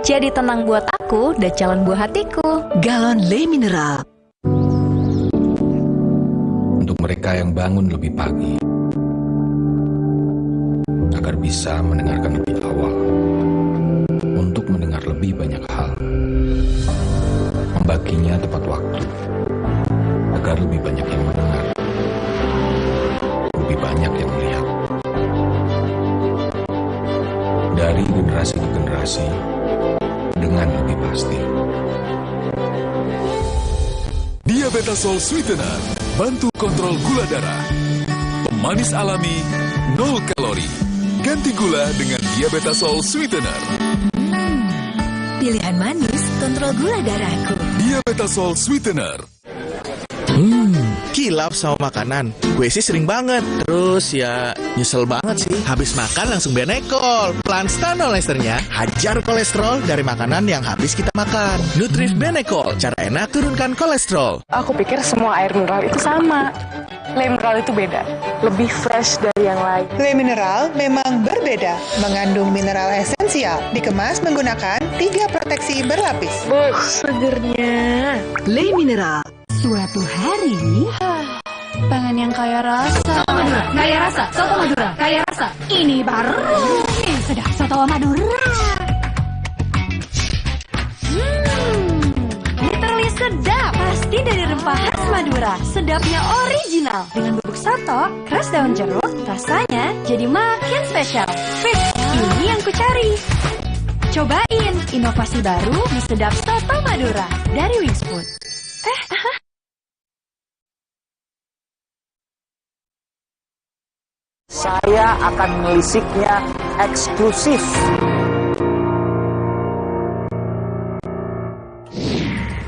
Jadi tenang buat aku dan calon buah hatiku. Galon Le Mineral. Untuk mereka yang bangun lebih pagi, agar bisa mendengarkan lebih awal, untuk mendengar lebih banyak hal, membaginya tepat waktu, agar lebih banyak yang mendengar, lebih banyak yang melihat. Dari generasi ke generasi, dengan lebih pasti. Diabetasol Sweetener, bantu kontrol gula darah. Pemanis alami, 0 kalori. Ganti gula dengan Diabetasol Sweetener. Pilihan manis, kontrol gula darahku. Diabetasol Sweetener. kilap sama makanan. Gue sih sering banget. Terus ya nyesel banget sih. Habis makan langsung benekol. Plan Stanol Esternya hajar kolesterol dari makanan yang habis kita makan. Nutrif Benekol, cara enak turunkan kolesterol. Aku pikir semua air mineral itu sama. Le mineral itu beda, lebih fresh dari yang lain. Le mineral memang berbeda, mengandung mineral esensial, dikemas menggunakan 3 proteksi berlapis. Segernya. Le mineral. Suatu hari, pengen yang kaya rasa. Soto Madura, kaya rasa. Soto Madura, kaya rasa. Ini baru sedap soto Madura. Literally sedap. Pasti dari rempah khas Madura. Sedapnya original. Dengan bubuk soto, keras daun jeruk, rasanya jadi makin spesial. Fit, ini yang ku cari. Cobain inovasi baru di sedap soto Madura dari Wings Food. Saya akan melisiknya eksklusif.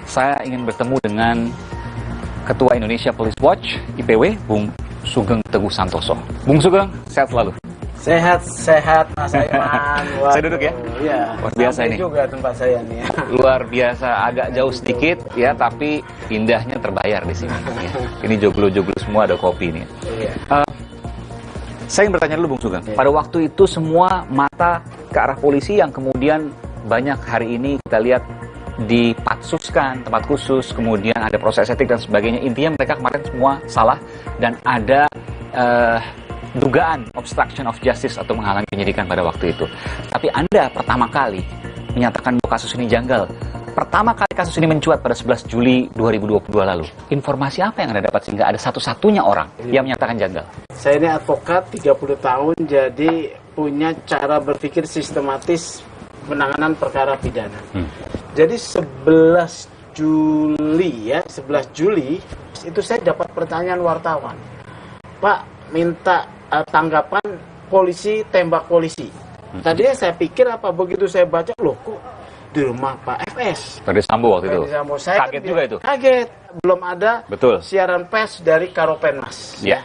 Saya ingin bertemu dengan Ketua Indonesia Police Watch, IPW, Bung Sugeng Teguh Santoso. Bung Sugeng, sehat selalu. Sehat, Mas Aiman. Saya duduk ya? Iya. Luar biasa ini. juga tempat saya nih. Luar biasa, agak jauh sedikit ya, tapi indahnya terbayar di sini. Ya. Ini joglo-joglo semua, ada kopi nih. Iya. Saya ingin bertanya dulu Bung Sugeng. Pada waktu itu semua mata ke arah polisi yang kemudian banyak hari ini kita lihat dipatsuskan, tempat khusus, kemudian ada proses etik dan sebagainya. Intinya mereka kemarin semua salah dan ada dugaan obstruction of justice atau menghalangi penyidikan pada waktu itu. Tapi Anda pertama kali menyatakan bahwa kasus ini janggal. Pertama kali kasus ini mencuat pada 11 Juli 2022 lalu. Informasi apa yang Anda dapat sehingga ada satu-satunya orang yang menyatakan janggal? Saya ini advokat 30 tahun, jadi punya cara berpikir sistematis penanganan perkara pidana. Jadi 11 Juli itu saya dapat pertanyaan wartawan. Pak, minta tanggapan polisi tembak polisi. Tadinya saya pikir apa, begitu saya baca, loh kok di rumah Pak FS. Ferdi Sambo waktu itu. Sambo. Saya kaget juga itu. Kaget, belum ada siaran pers dari Karopenmas. Ya.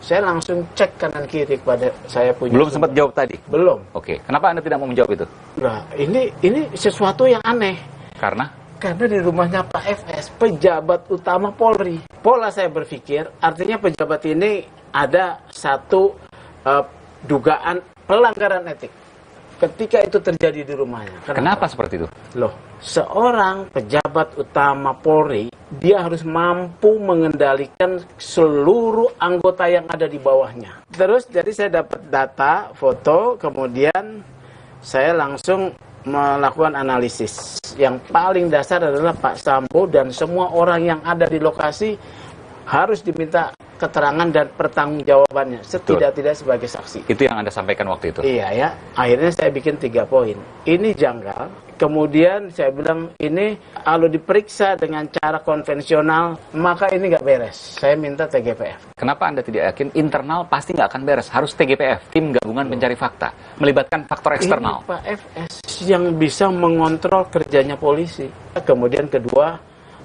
Saya langsung cek kanan kiri kepada saya punya. Belum sempat jawab tadi? Belum. Oke. Kenapa Anda tidak mau menjawab itu? Nah, ini sesuatu yang aneh. Karena di rumahnya Pak FS, pejabat utama Polri. Pola saya berpikir, artinya pejabat ini ada satu dugaan pelanggaran etik ketika itu terjadi di rumahnya. Kenapa seperti itu? Loh, seorang pejabat utama Polri, dia harus mampu mengendalikan seluruh anggota yang ada di bawahnya. Terus jadi saya dapat data, foto, kemudian saya langsung melakukan analisis. Yang paling dasar adalah Pak Sambo dan semua orang yang ada di lokasi harus diminta keterangan dan pertanggungjawabannya setidak-tidak sebagai saksi. Itu yang Anda sampaikan waktu itu? Iya ya. Akhirnya saya bikin 3 poin. Ini janggal. Kemudian saya bilang ini kalau diperiksa dengan cara konvensional maka ini nggak beres. Saya minta TGPF. Kenapa Anda tidak yakin internal pasti nggak akan beres? Harus TGPF, tim gabungan pencari fakta, melibatkan faktor eksternal. Ini Pak FS yang bisa mengontrol kerjanya polisi. Kemudian kedua,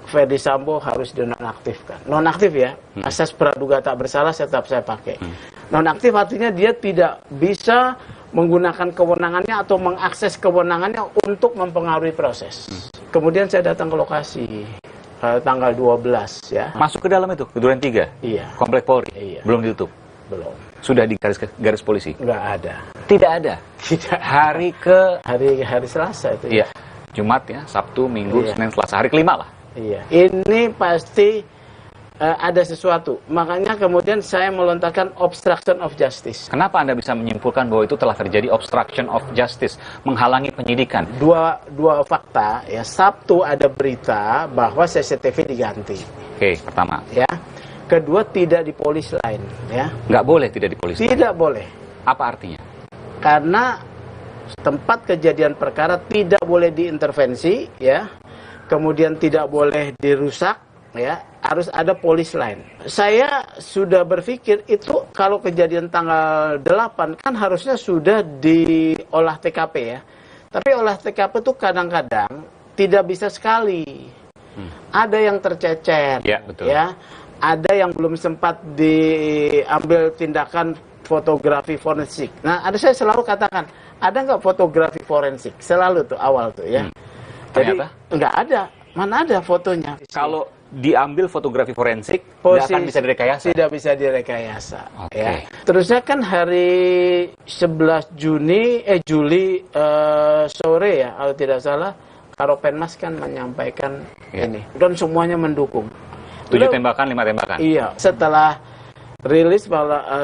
Ferdi Sambo harus dinonaktifkan. Nonaktif ya, asas praduga tak bersalah tetap saya pakai. Nonaktif artinya dia tidak bisa menggunakan kewenangannya atau mengakses kewenangannya untuk mempengaruhi proses. Kemudian saya datang ke lokasi tanggal 12 ya. Masuk ke dalam itu, ke Duren 3? Iya. Komplek Polri? Iya. Belum ditutup? Belum. Sudah di garis polisi? Nggak ada. Tidak ada? Tidak. Hari Selasa itu. Iya. Jumat ya, Sabtu, Minggu, Senin, Selasa. Hari kelima lah. Iya. Ini pasti ada sesuatu. Makanya kemudian saya melontarkan obstruction of justice. Kenapa Anda bisa menyimpulkan bahwa itu telah terjadi obstruction of justice, menghalangi penyidikan? Dua fakta ya. Sabtu ada berita bahwa CCTV diganti. Oke, pertama. Ya. Kedua, tidak di polis lain ya. Nggak boleh tidak di polis lain? Tidak boleh. Apa artinya? Karena tempat kejadian perkara tidak boleh diintervensi ya. Kemudian tidak boleh dirusak ya, harus ada polis lain. Saya sudah berpikir itu kalau kejadian tanggal 8 kan harusnya sudah diolah TKP ya. Tapi olah TKP itu kadang-kadang tidak bisa sekali. Ada yang tercecer ya, betul. Ya. ada yang belum sempat diambil tindakan fotografi forensik. Nah, saya selalu katakan, ada nggak fotografi forensik? Selalu tuh awal tuh ya. Jadi nggak ada. Mana ada fotonya? Kalau diambil fotografi forensik, tidak akan bisa direkayasa. Tidak bisa direkayasa. Ya. Terusnya kan hari 11 Juli sore ya, kalau tidak salah, Karopenmas kan menyampaikan ini, dan semuanya mendukung. 7 tembakan, 5 tembakan. Iya. Setelah rilis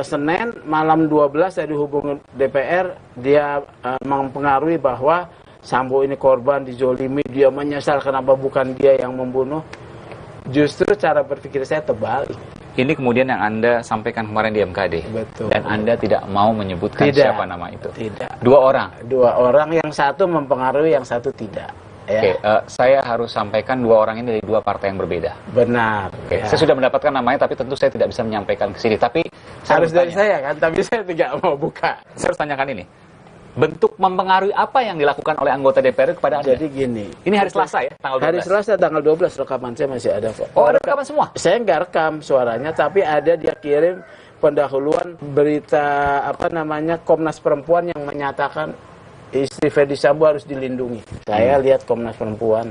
Senin malam 12 saya dihubungi DPR, dia mempengaruhi bahwa Sambo ini korban, dizolimi, dia menyesal kenapa bukan dia yang membunuh. Justru cara berpikir saya terbalik. Ini kemudian yang Anda sampaikan kemarin di MKD. Betul. Dan Anda tidak mau menyebutkan siapa nama itu. Tidak. 2 orang. 2 orang, yang satu mempengaruhi, yang satu tidak. Ya. Oke, saya harus sampaikan 2 orang ini dari 2 partai yang berbeda. Benar. Oke, saya sudah mendapatkan namanya, tapi tentu saya tidak bisa menyampaikan ke sini. Tapi harus dari saya kan, tapi saya tidak mau buka. Saya harus tanyakan ini. Bentuk mempengaruhi apa yang dilakukan oleh anggota DPR kepada Anda? Jadi gini. Ini hari Selasa ya, tanggal 12. Hari Selasa tanggal 12 rekaman saya masih ada kok. Oh, ada rekaman semua? Saya nggak rekam suaranya, tapi ada dia kirim pendahuluan berita Komnas Perempuan yang menyatakan istri Ferdi Sambo harus dilindungi. Saya lihat Komnas Perempuan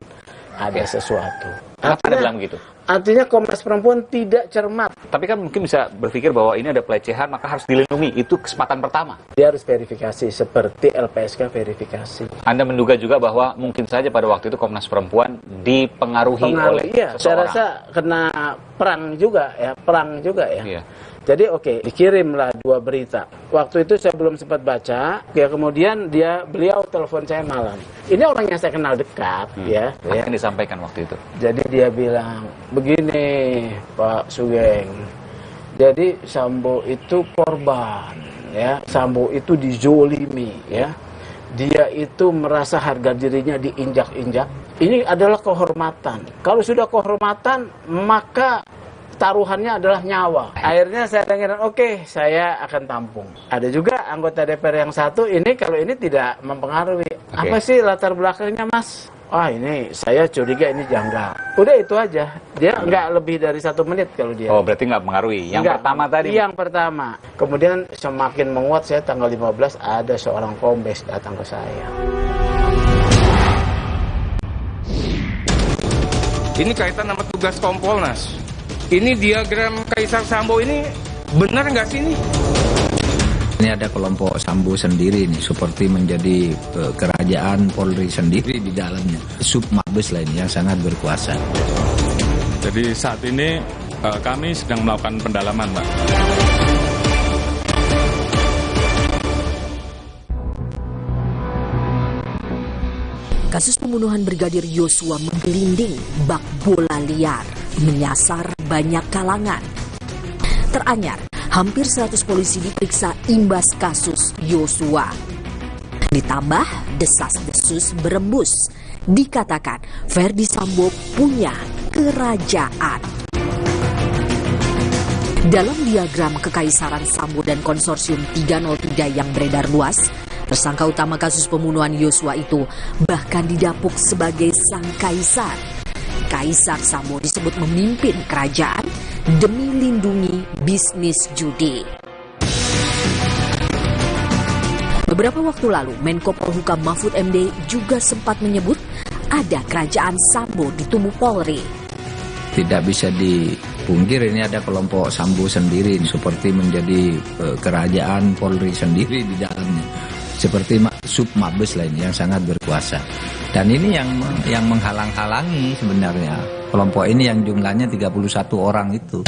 ada sesuatu. Kenapa Anda bilang begitu? Artinya Komnas Perempuan tidak cermat. Tapi kan mungkin bisa berpikir bahwa ini ada pelecehan, maka harus dilindungi. Itu kesempatan pertama. Dia harus verifikasi, seperti LPSK verifikasi. Anda menduga juga bahwa mungkin saja pada waktu itu Komnas Perempuan dipengaruhi oleh seseorang. Saya rasa kena perang juga ya. Iya. Jadi dikirimlah 2 berita. Waktu itu saya belum sempat baca, ya kemudian beliau telepon saya malam. Ini orang yang saya kenal dekat, ya. Apa yang disampaikan waktu itu? Jadi dia bilang, begini Pak Sugeng, jadi Sambo itu korban, ya. Sambo itu dizolimi, ya. Dia itu merasa harga dirinya diinjak-injak. Ini adalah kehormatan. Kalau sudah kehormatan, maka taruhannya adalah nyawa. Akhirnya saya dengar, saya akan tampung. Ada juga anggota DPR yang satu, ini kalau ini tidak mempengaruhi. Apa sih latar belakangnya, Mas? Ini saya curiga ini janggal. Udah itu aja. Dia nggak lebih dari 1 menit kalau dia. Oh, berarti nggak mempengaruhi. Yang pertama tadi? Yang pertama. Kemudian semakin menguat, saya tanggal 15 ada seorang kombes datang ke saya. Ini kaitan sama tugas Kompolnas. Ini diagram Kaisar Sambo ini benar nggak sih ini? Ini ada kelompok Sambo sendiri nih, seperti menjadi kerajaan Polri sendiri di dalamnya. Sub Mabes lain yang sangat berkuasa. Jadi saat ini kami sedang melakukan pendalaman, Pak. Kasus pembunuhan Brigadir Yosua menggelinding bak bola liar, menyasar banyak kalangan. Teranyar, hampir 100 polisi diperiksa imbas kasus Yosua. Ditambah desas-desus berembus, dikatakan Ferdi Sambo punya kerajaan. Dalam diagram kekaisaran Sambo dan konsorsium 303 yang beredar luas, tersangka utama kasus pembunuhan Yosua itu bahkan didapuk sebagai sang kaisar. Kaisar Sambo disebut memimpin kerajaan demi lindungi bisnis judi. Beberapa waktu lalu, Menko Polhukam Mahfud MD juga sempat menyebut ada kerajaan Sambo di tubuh Polri. Tidak bisa dipungkir ini ada kelompok Sambo sendiri, seperti menjadi kerajaan Polri sendiri di dalamnya. Seperti Sub Mabes lain yang sangat berkuasa. Dan ini yang menghalang-halangi sebenarnya kelompok ini yang jumlahnya 31 orang itu.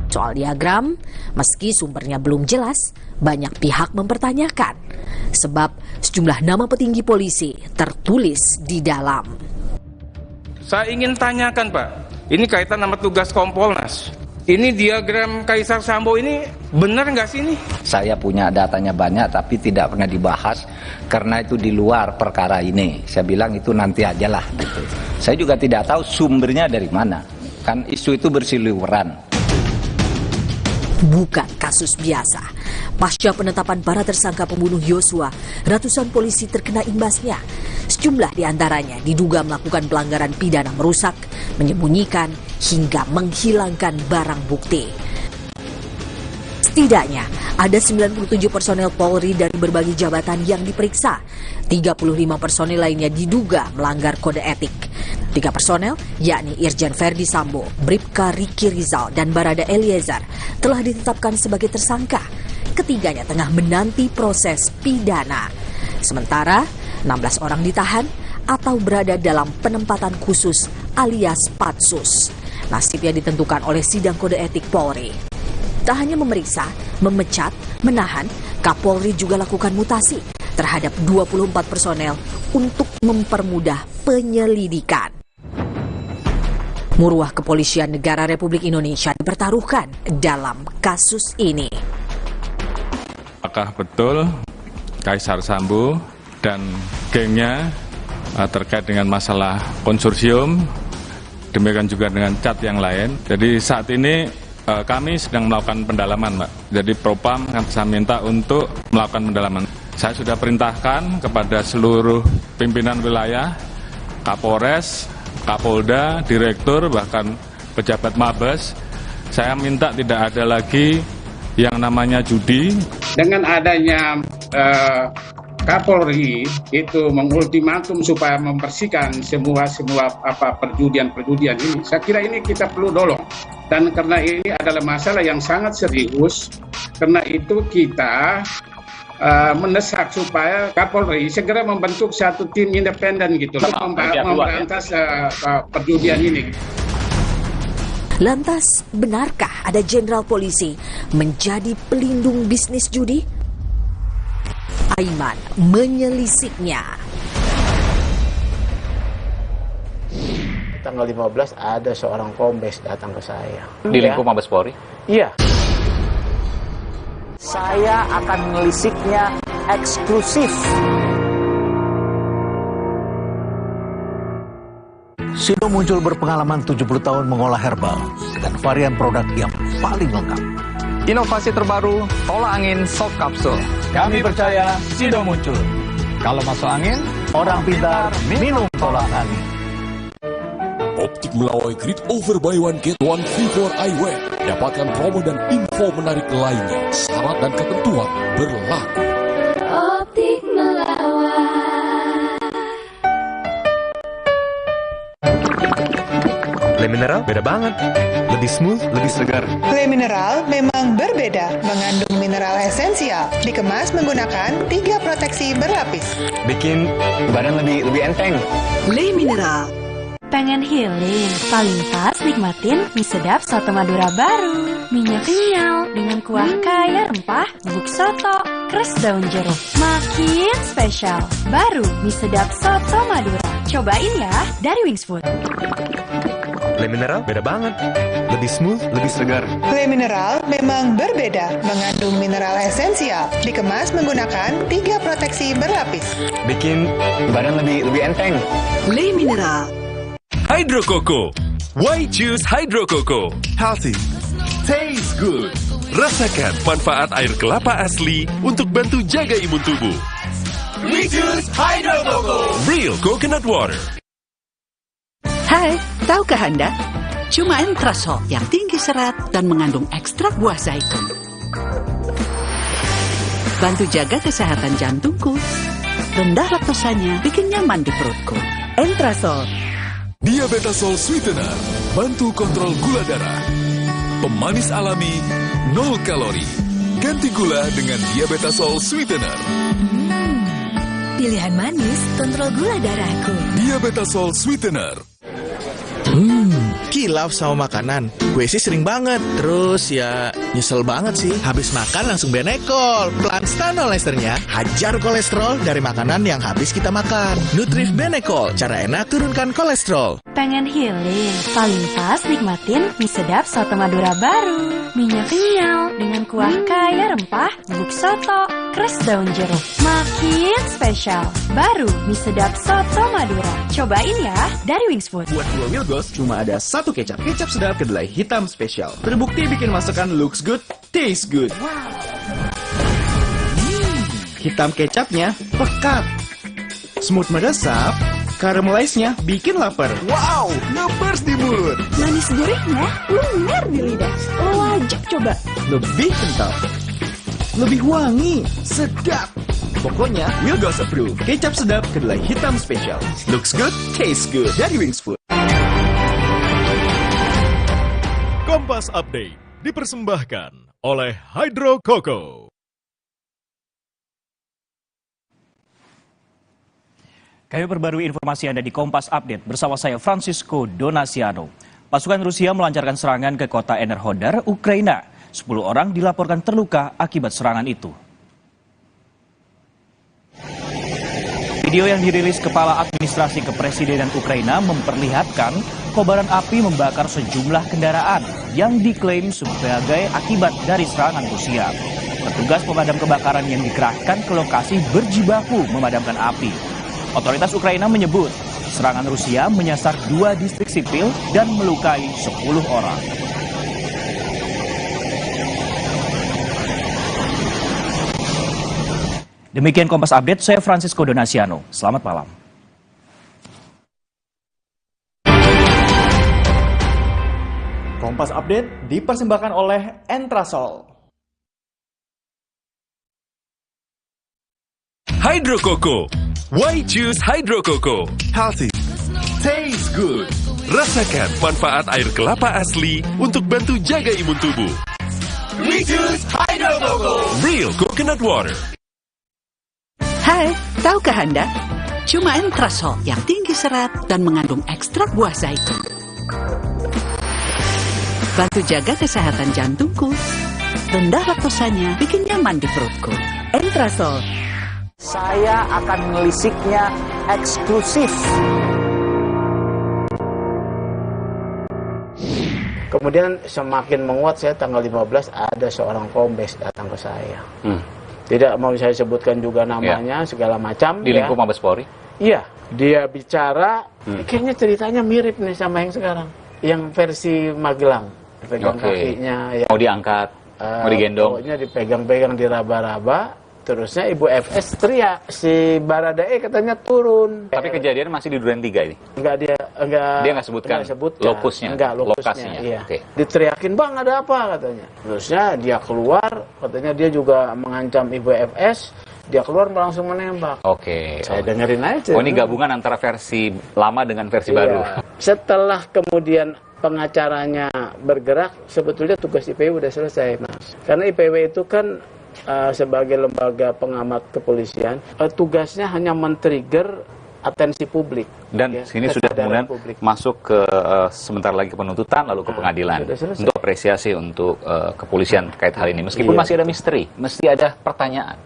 Soal diagram, meski sumbernya belum jelas, banyak pihak mempertanyakan. Sebab sejumlah nama petinggi polisi tertulis di dalam. Saya ingin tanyakan, Pak. Ini kaitan sama tugas Kompolnas. Ini diagram Kaisar Sambo ini benar nggak sih ini? Saya punya datanya banyak tapi tidak pernah dibahas karena itu di luar perkara ini. Saya bilang itu nanti aja lah gitu. Saya juga tidak tahu sumbernya dari mana. Kan isu itu bersiliweran. Bukan kasus biasa. Pasca penetapan para tersangka pembunuh Yosua, ratusan polisi terkena imbasnya. Sejumlah diantaranya diduga melakukan pelanggaran pidana merusak, menyembunyikan, hingga menghilangkan barang bukti. Setidaknya ada 97 personel Polri dari berbagai jabatan yang diperiksa. 35 personel lainnya diduga melanggar kode etik. 3 personel, yakni Irjen Ferdi Sambo, Bribka Riki Rizal, dan Barada Eliezer telah ditetapkan sebagai tersangka. Ketiganya tengah menanti proses pidana. Sementara 16 orang ditahan atau berada dalam penempatan khusus alias patsus. Nasibnya ditentukan oleh sidang kode etik Polri. Tak hanya memeriksa, memecat, menahan, Kapolri juga lakukan mutasi terhadap 24 personel untuk mempermudah penyelidikan. Maruah Kepolisian Negara Republik Indonesia dipertaruhkan dalam kasus ini. Apakah betul Kaisar Sambo dan gengnya terkait dengan masalah konsorsium, demikian juga dengan cat yang lain. Jadi saat ini kami sedang melakukan pendalaman, Mbak. Jadi Propam saya minta untuk melakukan pendalaman. Saya sudah perintahkan kepada seluruh pimpinan wilayah, Kapolres, Kapolda, Direktur, bahkan pejabat Mabes. Saya minta tidak ada lagi yang namanya judi. Dengan adanya Kapolri itu mengultimatum supaya membersihkan semua perjudian ini, saya kira ini kita perlu dorong. Dan karena ini adalah masalah yang sangat serius, karena itu kita mendesak supaya Kapolri segera membentuk satu tim independen gitu untuk memberantas perjudian ini. Lantas, benarkah ada jenderal polisi menjadi pelindung bisnis judi? Aiman menyelisihnya. Tanggal 15 ada seorang kombes datang ke saya. Di lingkup Mabes Polri? Iya. Saya akan menelisiknya eksklusif. Sido muncul berpengalaman 70 tahun mengolah herbal dengan varian produk yang paling lengkap. Inovasi terbaru, tolak angin salt capsule. Kami percaya Sido muncul. Kalau masuk angin, orang pintar minum tolak angin. Optik Melawai Grid Over Buy One Get One Free for Eyewear. Dapatkan promo dan info menarik lainnya. Syarat dan ketentuan berlaku. Optik Melawai. Le Mineral beda banget. Lebih smooth, lebih segar. Le Mineral memang berbeda, mengandung mineral esensial, dikemas menggunakan 3 proteksi berlapis. Bikin badan lebih enteng. Le Mineral. Pengen healing? Paling pas nikmatin mie sedap soto Madura baru. Minyak kenyal dengan kuah kaya rempah, bubuk soto, keras daun jeruk. Makin spesial. Baru mie sedap soto Madura. Cobain ya dari Wings Food. Le Mineral beda banget. Lebih smooth, lebih segar. Le Mineral memang berbeda, mengandung mineral esensial, dikemas menggunakan 3 proteksi berlapis. Bikin badan lebih enteng. Le Mineral. Hydro Coco. Why choose Hydro Coco? Healthy, taste good. Rasakan manfaat air kelapa asli untuk bantu jaga imun tubuh. We choose Hydro Coco. Real coconut water. Hai, tahukah Anda? Cuma Entrasol yang tinggi serat dan mengandung ekstrak buah zaitun. Bantu jaga kesehatan jantungku. Rendah laktosanya bikin nyaman di perutku. Entrasol. Diabetasol Sweetener. Bantu kontrol gula darah. Pemanis alami, 0 kalori. Ganti gula dengan Diabetasol Sweetener. Pilihan manis, kontrol gula darahku. Diabetasol Sweetener. Kilaf sama makanan. Gue sih sering banget. Terus ya nyesel banget sih. Habis makan langsung benekol. Planstan Olesternya hajar kolesterol dari makanan yang habis kita makan. Nutrif Benekol. Cara enak turunkan kolesterol. Pengen healing? Paling pas nikmatin mie sedap soto Madura baru. Minyak kenyal dengan kuah kaya rempah, bubuk soto, keras daun jeruk. Makin spesial. Baru mie sedap soto Madura. Cobain ya dari Wings Food. Buat dua Wilgos cuma ada 1 kecap. Kecap sedap kedelai hitam spesial. Terbukti bikin masakan looks good, taste good. Hitam kecapnya pekat. Smooth meresap, Caramelized-nya bikin lapar. Wow, ngebers di mulut. Manis gurihnya lumer di lidah. Lo wajib coba. Lebih kental, lebih wangi, sedap. Pokoknya, Wilgos approve. Kecap sedap kedelai hitam spesial. Looks good, tastes good. Dari Wings Food. Kompas Update dipersembahkan oleh Hydro Coco. Kami perbarui informasi Anda di Kompas Update bersama saya Francisco Donasiano. Pasukan Rusia melancarkan serangan ke kota Enerhodar, Ukraina. 10 orang dilaporkan terluka akibat serangan itu. Video yang dirilis Kepala Administrasi Kepresidenan Ukraina memperlihatkan kobaran api membakar sejumlah kendaraan yang diklaim sebagai akibat dari serangan Rusia. Petugas pemadam kebakaran yang dikerahkan ke lokasi berjibaku memadamkan api. Otoritas Ukraina menyebut serangan Rusia menyasar 2 distrik sipil dan melukai 10 orang. Demikian Kompas Update, saya Francisco Donasiano. Selamat malam. Kompas Update dipersembahkan oleh Entrasol. Hydro Coco. Why choose Hydro Coco? Healthy, tastes good. Rasakan manfaat air kelapa asli untuk bantu jaga imun tubuh. We choose Hydro Coco. Real coconut water. Hai, tahukah Anda? Cuma Entrasol yang tinggi serat dan mengandung ekstrak buah zaitun. Bantu jaga kesehatan jantungku. Rendah laktosanya bikin nyaman di perutku. Entrasol. Saya akan melisiknya eksklusif. Kemudian semakin menguat, saya tanggal 15 ada seorang kombes datang ke saya. Tidak mau saya sebutkan juga namanya, segala macam. Di lingkup Mabes Polri? Iya, dia bicara, kayaknya ceritanya mirip nih sama yang sekarang. Yang versi Magelang, pegang kakinya. Ya. Mau diangkat, mau digendong. Pokoknya dipegang-pegang, diraba-raba. Terusnya Ibu FS teriak, si Baradae katanya turun. Tapi kejadian masih di Duren 3 ini? Enggak, dia nggak sebutkan lokusnya? Enggak, lokasinya? Iya. Diteriakin, bang ada apa katanya. Terusnya dia keluar, katanya dia juga mengancam Ibu FS. Dia keluar langsung menembak. Saya dengerin aja. Oh, ini gabungan antara versi lama dengan versi baru. Setelah kemudian pengacaranya bergerak, sebetulnya tugas IPW udah selesai, Mas. Karena IPW itu kan sebagai lembaga pengamat kepolisian, tugasnya hanya men-trigger atensi publik. Dan sini sudah kemudian masuk ke sebentar lagi ke penuntutan, lalu ke pengadilan. Untuk apresiasi untuk kepolisian terkait hal ini. Meskipun masih ada misteri, mesti ada pertanyaan.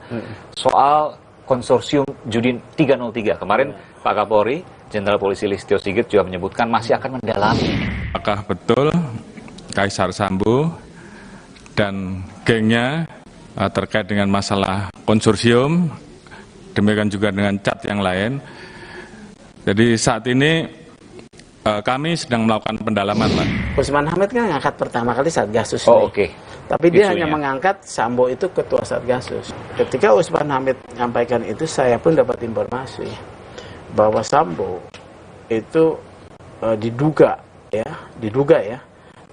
Soal konsorsium judi 303. Kemarin Pak Kapolri, Jenderal Polisi Listio Sigit juga menyebutkan masih akan mendalami. Apakah betul Kaisar Sambo dan gengnya terkait dengan masalah konsorsium, demikian juga dengan cat yang lain. Jadi saat ini kami sedang melakukan pendalaman, Pak. Usman Hamid kan ngangkat pertama kali Satgasus. Tapi dia hanya mengangkat Sambo itu ketua Satgasus. Ketika Usman Hamid menyampaikan itu, saya pun dapat informasi bahwa Sambo itu diduga ya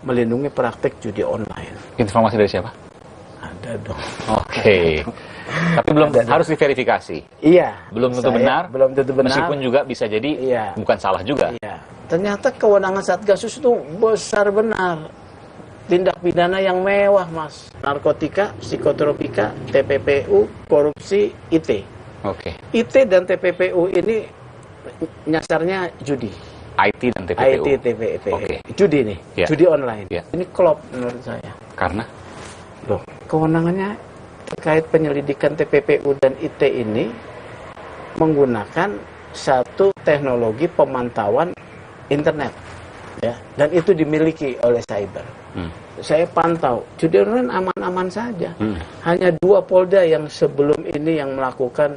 melindungi praktek judi online. Informasi dari siapa? Ada dong. Tapi belum harus diverifikasi. Iya. Belum tentu benar. Belum tentu benar. Meskipun juga bisa jadi bukan salah juga. Iya. Ternyata kewenangan Satgasus itu besar benar. Tindak pidana yang mewah, Mas. Narkotika, psikotropika, TPPU, korupsi, IT. IT dan TPPU ini nyasarnya judi. IT dan TPPU. IT, TPPU. Judi nih. Judi online. Ini klop menurut saya. Karena? Loh, kewenangannya terkait penyelidikan TPPU dan IT ini menggunakan satu teknologi pemantauan internet, ya, dan itu dimiliki oleh cyber. Saya pantau, judi online aman-aman saja. Hanya 2 Polda yang sebelum ini yang melakukan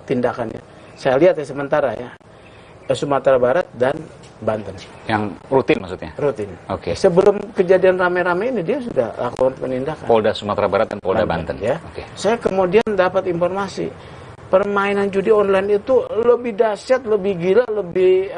tindakannya. Saya lihat ya sementara ya, Sumatera Barat dan Banten. Yang rutin maksudnya? Rutin. Sebelum kejadian rame-rame ini dia sudah lakukan penindakan. Polda Sumatera Barat dan Polda Banten. Ya. Saya kemudian dapat informasi permainan judi online itu lebih dahsyat, lebih gila, lebih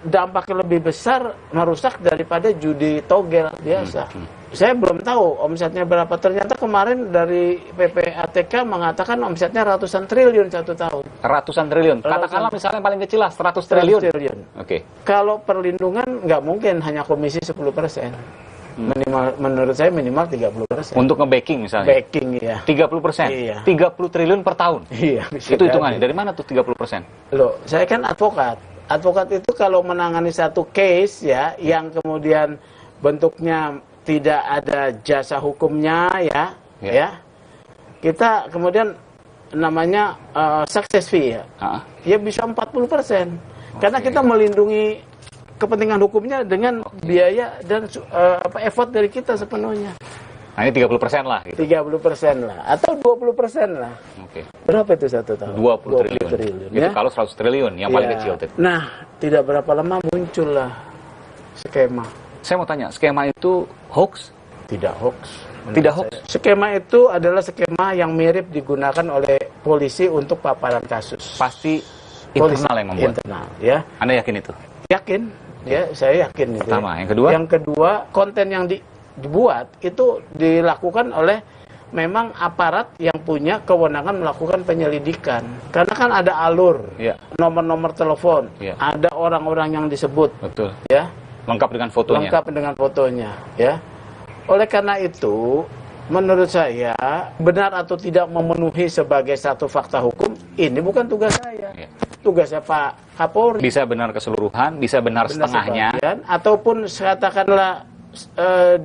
dampaknya lebih besar merusak daripada judi togel biasa. Saya belum tahu omsetnya berapa. Ternyata kemarin dari PPATK mengatakan omsetnya ratusan triliun 1 tahun. Ratusan triliun. Katakanlah misalnya paling kecil lah 100 triliun. Oke. Kalau perlindungan nggak mungkin hanya komisi 10%. Minimal, menurut saya minimal 30%. Untuk nge-backing misalnya? Backing, iya. 30%? Iya. 30 triliun per tahun? Iya. Itu hitungannya, dari mana tuh 30%? Loh, saya kan advokat. Advokat itu kalau menangani satu case ya, yang kemudian bentuknya tidak ada jasa hukumnya ya, kita kemudian namanya success fee ya bisa 40%. Karena kita melindungi kepentingan hukumnya dengan biaya dan effort dari kita sepenuhnya. Nah ini 30% lah gitu. 30% lah, atau 20% lah. Oke. Berapa itu 1 tahun? 20 triliun. Itu kalau 100 triliun, yang paling kecil. Nah, tidak berapa lama muncullah skema. Saya mau tanya, skema itu hoax? Tidak hoax. Tidak hoax? Skema itu adalah skema yang mirip digunakan oleh polisi untuk paparan kasus. Pasti internal yang membuat? Internal, ya. Anda yakin itu? Yakin, ya, saya yakin itu. Pertama, yang kedua? Yang kedua, konten yang dibuat itu dilakukan oleh memang aparat yang punya kewenangan melakukan penyelidikan. Karena kan ada alur, nomor-nomor telepon, ada orang-orang yang disebut. Betul. Ya. Lengkap dengan fotonya. Lengkap dengan fotonya, ya. Oleh karena itu, menurut saya, benar atau tidak memenuhi sebagai satu fakta hukum, ini bukan tugas saya. Tugasnya Pak Kapolri. Bisa benar keseluruhan, bisa benar setengahnya. Sebagian, ataupun katakanlah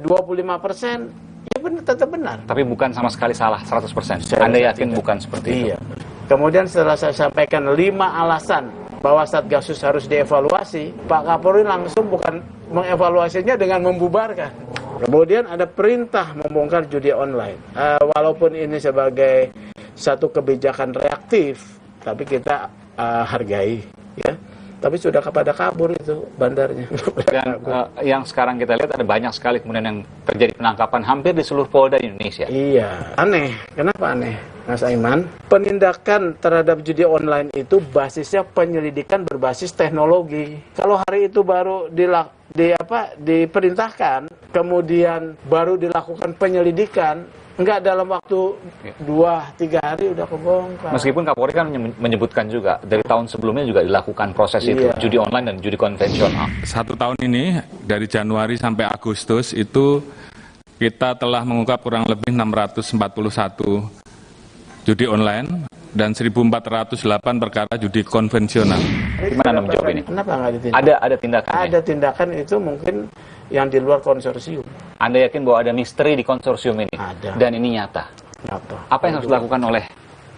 25%, ya benar, tetap benar. Tapi bukan sama sekali salah 100%. Anda yakin bukan seperti itu? Kemudian setelah saya sampaikan 5 alasan bahwa Satgasus harus dievaluasi, Pak Kapolri langsung bukan mengevaluasinya dengan membubarkan. Kemudian ada perintah membongkar judi online. Walaupun ini sebagai satu kebijakan reaktif, tapi kita hargai, ya. Tapi sudah kepada kabur itu bandarnya. Dan yang sekarang kita lihat ada banyak sekali kemudian yang terjadi penangkapan hampir di seluruh Polda di Indonesia. Iya, aneh. Kenapa aneh, Mas Aiman? Penindakan terhadap judi online itu basisnya penyelidikan berbasis teknologi. Kalau hari itu baru diperintahkan, kemudian baru dilakukan penyelidikan, enggak dalam waktu 2-3 hari udah kebongkar. Meskipun Kapolri kan menyebutkan juga dari tahun sebelumnya juga dilakukan proses itu, judi online dan judi konvensional. 1 tahun ini dari Januari sampai Agustus itu kita telah mengungkap kurang lebih 641 judi online dan 1.408 perkara judi konvensional. Gimana Anda menjawab ini? Kenapa nggak ditindak? Ada tindakan. Ada tindakan itu mungkin yang di luar konsorsium. Anda yakin bahwa ada misteri di konsorsium ini? Ada. Dan ini nyata? Nyata. Apa yang harus dilakukan oleh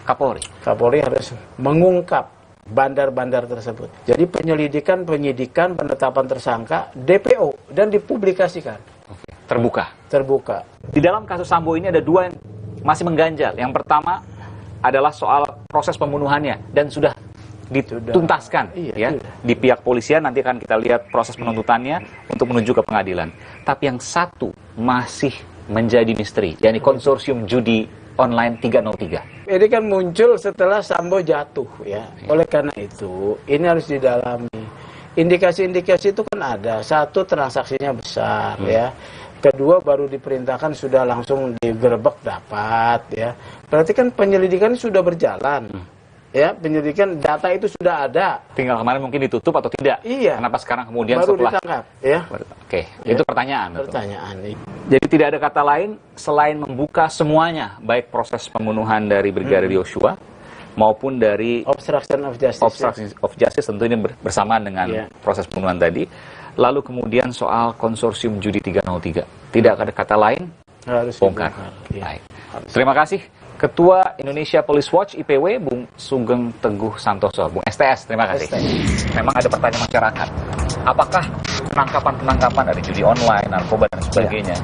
Kapolri? Kapolri harus mengungkap bandar-bandar tersebut. Jadi penyelidikan, penyidikan, penetapan tersangka, DPO, dan dipublikasikan. Oke. Terbuka? Terbuka. Di dalam kasus Sambo ini ada 2 yang masih mengganjal. Yang pertama adalah soal proses pembunuhannya dan sudah dituntaskan di pihak polisian. Nanti akan kita lihat proses penuntutannya untuk menuju ke pengadilan. Tapi yang satu masih menjadi misteri, yakni konsorsium judi online 303. Ini kan muncul setelah Sambo jatuh, ya. Oleh karena itu ini harus didalami. Indikasi-indikasi itu kan ada. Satu, transaksinya besar, ya. Kedua, baru diperintahkan sudah langsung digerebek dapat, ya. Berarti kan penyelidikan sudah berjalan. Ya, penyelidikan data itu sudah ada. Tinggal kemarin mungkin ditutup atau tidak. Iya. Kenapa sekarang kemudian baru setelah ditangkap, ya. Oke, itu pertanyaan. Pertanyaan. Jadi tidak ada kata lain selain membuka semuanya, baik proses pembunuhan dari Brigadir Yosua maupun dari obstruction of justice. Obstruction of justice tentu ini bersamaan dengan proses pembunuhan tadi. Lalu kemudian soal konsorsium judi 303. Tidak ada kata lain, harus bongkar. Baik. Terima kasih Ketua Indonesia Police Watch IPW, Bung Sugeng Teguh Santoso. Bung STS, terima kasih. Memang ada pertanyaan masyarakat. Apakah penangkapan-penangkapan dari judi online, narkoba, dan sebagainya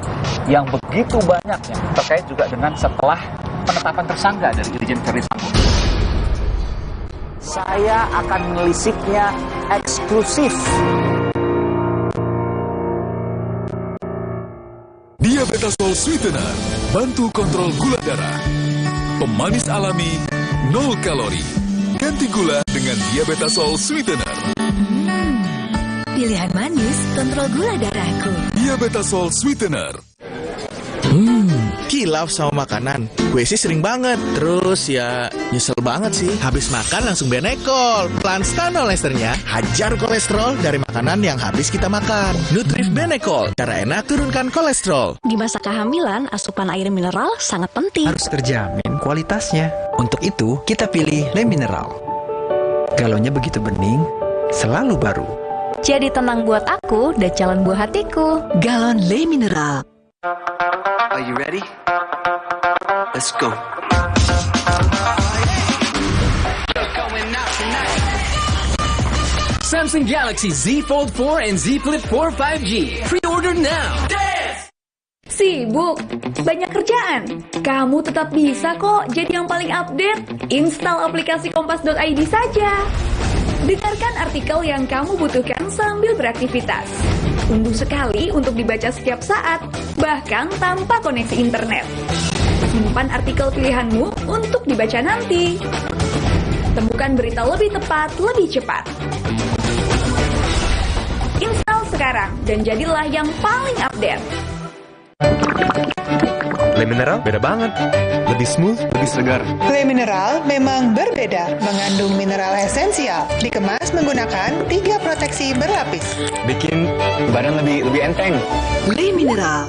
yang begitu banyaknya terkait juga dengan setelah penetapan tersangka dari Irjen Verdi Sambo? Saya akan melisiknya eksklusif. Diabetasol Sweetener, bantu kontrol gula darah. Pemanis alami, 0 kalori. Ganti gula dengan Diabetasol Sweetener. Pilihan manis, kontrol gula darahku. Diabetasol Sweetener. Kilaf sama makanan. Gue sih sering banget. Terus ya nyesel banget sih. Habis makan langsung benekol. Pelan stanol esternya hajar kolesterol dari makanan yang habis kita makan. Nutrif Benekol. Cara enak turunkan kolesterol. Di masa kehamilan, asupan air mineral sangat penting. Harus terjamin kualitasnya. Untuk itu, kita pilih Le Mineral. Galonnya begitu bening, selalu baru. Jadi tenang buat aku dan calon buah hatiku. Galon Le Mineral. Are you ready? Let's go. Samsung Galaxy Z Fold 4 and Z Flip 4 5G. Pre-order now. Sibuk, banyak kerjaan. Kamu tetap bisa kok jadi yang paling update. Install aplikasi kompas.id saja. Dengarkan artikel yang kamu butuhkan sambil beraktivitas. Unduh sekali untuk dibaca setiap saat, bahkan tanpa koneksi internet. Simpan artikel pilihanmu untuk dibaca nanti. Temukan berita lebih tepat, lebih cepat. Install sekarang dan jadilah yang paling update. Le Mineral beda banget. Lebih smooth, lebih segar. Le Mineral memang berbeda, mengandung mineral esensial, dikemas menggunakan 3 proteksi berlapis. Bikin badan lebih enteng. Le Mineral.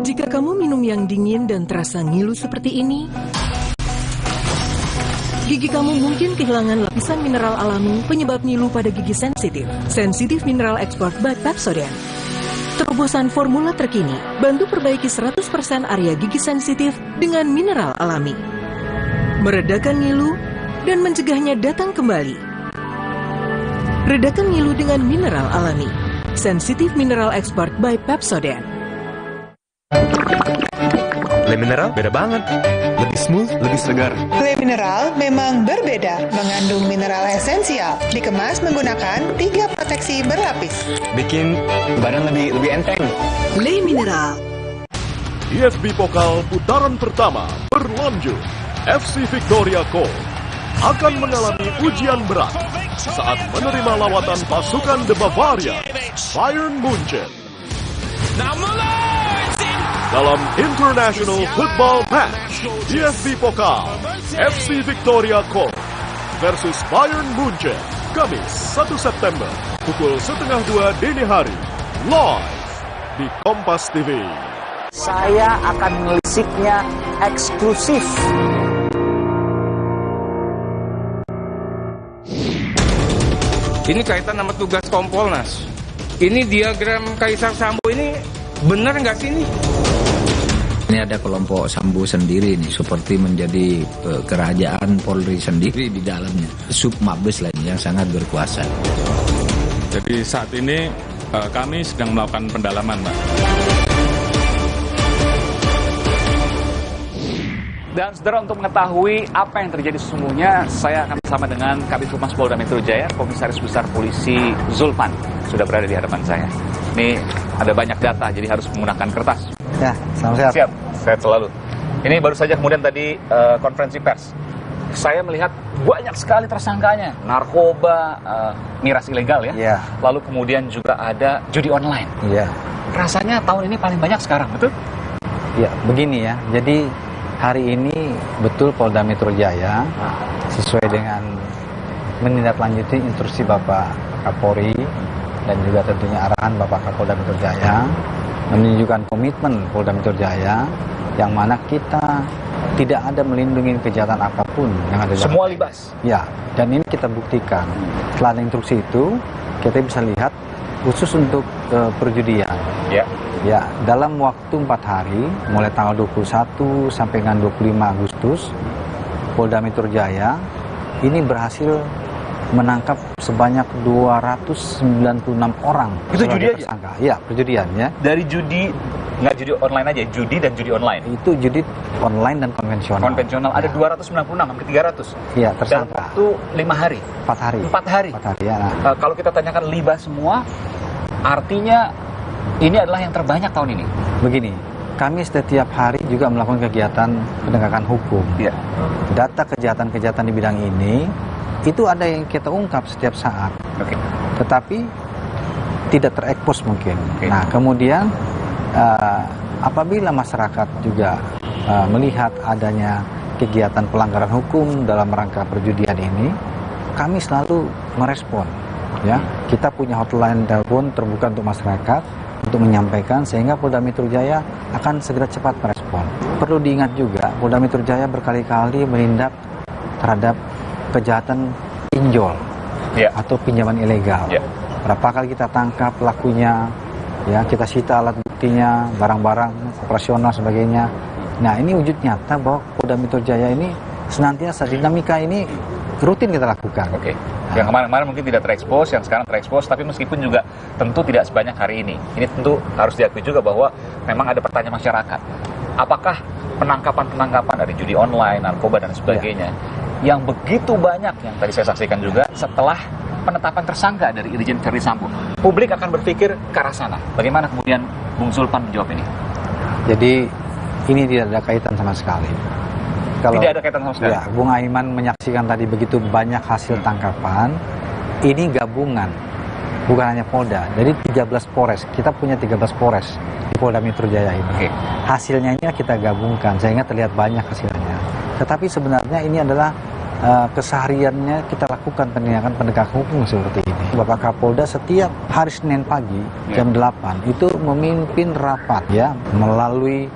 Jika kamu minum yang dingin dan terasa ngilu seperti ini, gigi kamu mungkin kehilangan lapisan mineral alami penyebab ngilu pada gigi sensitif. Sensitif Mineral Expert by Pepsodent. Terobosan formula terkini, bantu perbaiki 100% area gigi sensitif dengan mineral alami. Meredakan ngilu dan mencegahnya datang kembali. Redakan ngilu dengan mineral alami. Sensitif Mineral Expert by Pepsodent. Le Mineral beda banget. Lebih smooth, lebih segar. Le Mineral memang berbeda, mengandung mineral esensial, dikemas menggunakan 3 proteksi berlapis. Bikin badan lebih enteng. Le Mineral. IFB Pokal putaran pertama berlanjut. FC Victoria Co akan mengalami ujian berat saat menerima lawatan pasukan The Bavaria, Bayern Munchen. Dalam International Football Match, IFB Pokal, FC Victoria Co versus Bayern Munchen, Kamis 1 September, pukul 1:30 dini hari, live di Kompas TV. Saya akan melisiknya eksklusif. Ini kaitan sama tugas Kompolnas. Ini diagram Kaisar Sambo ini benar nggak sih ini? Ini ada kelompok Sambo sendiri nih, seperti menjadi kerajaan Polri sendiri di dalamnya. Sub Mabes lainnya yang sangat berkuasa. Jadi saat ini kami sedang melakukan pendalaman, Pak. Dan saudara, untuk mengetahui apa yang terjadi sesungguhnya, saya akan bersama dengan Kabid Humas Polda Metro Jaya, Komisaris Besar Polisi Zulfan, sudah berada di hadapan saya. Ini ada banyak data, jadi harus menggunakan kertas. Ya, salam sehat. Siap, sehat selalu. Ini baru saja kemudian tadi konferensi pers. Saya melihat banyak sekali tersangkanya, narkoba, miras ilegal ya. Iya. Lalu kemudian juga ada judi online. Iya. Rasanya tahun ini paling banyak sekarang, betul? Ya, begini ya. Jadi hari ini betul Polda Metro Jaya sesuai dengan menindaklanjuti instruksi Bapak Kapolri dan juga tentunya arahan Bapak Kapolda Metro Jaya menunjukkan komitmen Polda Metro Jaya yang mana kita tidak ada melindungi kejahatan apapun yang ada. Semua libas. Ya, dan ini kita buktikan. Setelah ada instruksi itu, kita bisa lihat khusus untuk perjudian. Ya. Ya, dalam waktu 4 hari, mulai tanggal 21 sampai dengan 25 Agustus, Polda Metro Jaya ini berhasil menangkap sebanyak 296 orang. Itu judi aja? Tersangka. Ya, perjudian ya. Dari judi, nggak judi online aja, judi dan judi online? Itu judi online dan konvensional. Konvensional, ada 296, hampir 300? Iya, tersangka. Dalam waktu 5 hari? 4 hari. 4 hari? 4 hari, ya. Nah. Kalau kita tanyakan libas semua, artinya ini adalah yang terbanyak tahun ini? Begini, kami setiap hari juga melakukan kegiatan penegakan hukum. Ya. Data kejahatan-kejahatan di bidang ini itu ada yang kita ungkap setiap saat, tetapi tidak terekspos mungkin. Nah, kemudian apabila masyarakat juga melihat adanya kegiatan pelanggaran hukum dalam rangka perjudian ini, kami selalu merespon. Ya, kita punya hotline telepon terbuka untuk masyarakat untuk menyampaikan, sehingga Polda Metro Jaya akan segera cepat merespon. Perlu diingat juga, Polda Metro Jaya berkali-kali menindak terhadap kejahatan pinjol atau pinjaman ilegal. Berapa kali kita tangkap pelakunya, ya, kita sita alat buktinya, barang-barang operasional sebagainya. Nah, ini wujud nyata bahwa Polda Metro Jaya ini senantiasa dinamika ini rutin kita lakukan. Yang kemarin-kemarin mungkin tidak terekspos, yang sekarang terekspos, tapi meskipun juga tentu tidak sebanyak hari ini. Ini tentu harus diakui juga bahwa memang ada pertanyaan masyarakat. Apakah penangkapan-penangkapan dari judi online, narkoba dan sebagainya yang begitu banyak yang tadi saya saksikan juga setelah penetapan tersangka dari Irjen Verdi Sambo, publik akan berpikir ke arah sana. Bagaimana kemudian Bung Zulpan menjawab ini? Jadi ini tidak ada kaitan sama sekali. Kalau tidak ada kaitan sama sekali. Ya, Bung Aiman menyaksikan tadi begitu banyak hasil tangkapan, ini gabungan, bukan hanya Polda. Jadi 13 Polres, kita punya 13 Polres di Polda Metro Jaya ini. Hasilnya ini kita gabungkan sehingga terlihat banyak hasilnya. Tetapi sebenarnya ini adalah kesehariannya kita lakukan penindakan hukum seperti ini. Bapak Kapolda setiap hari Senin pagi jam 8 itu memimpin rapat ya melalui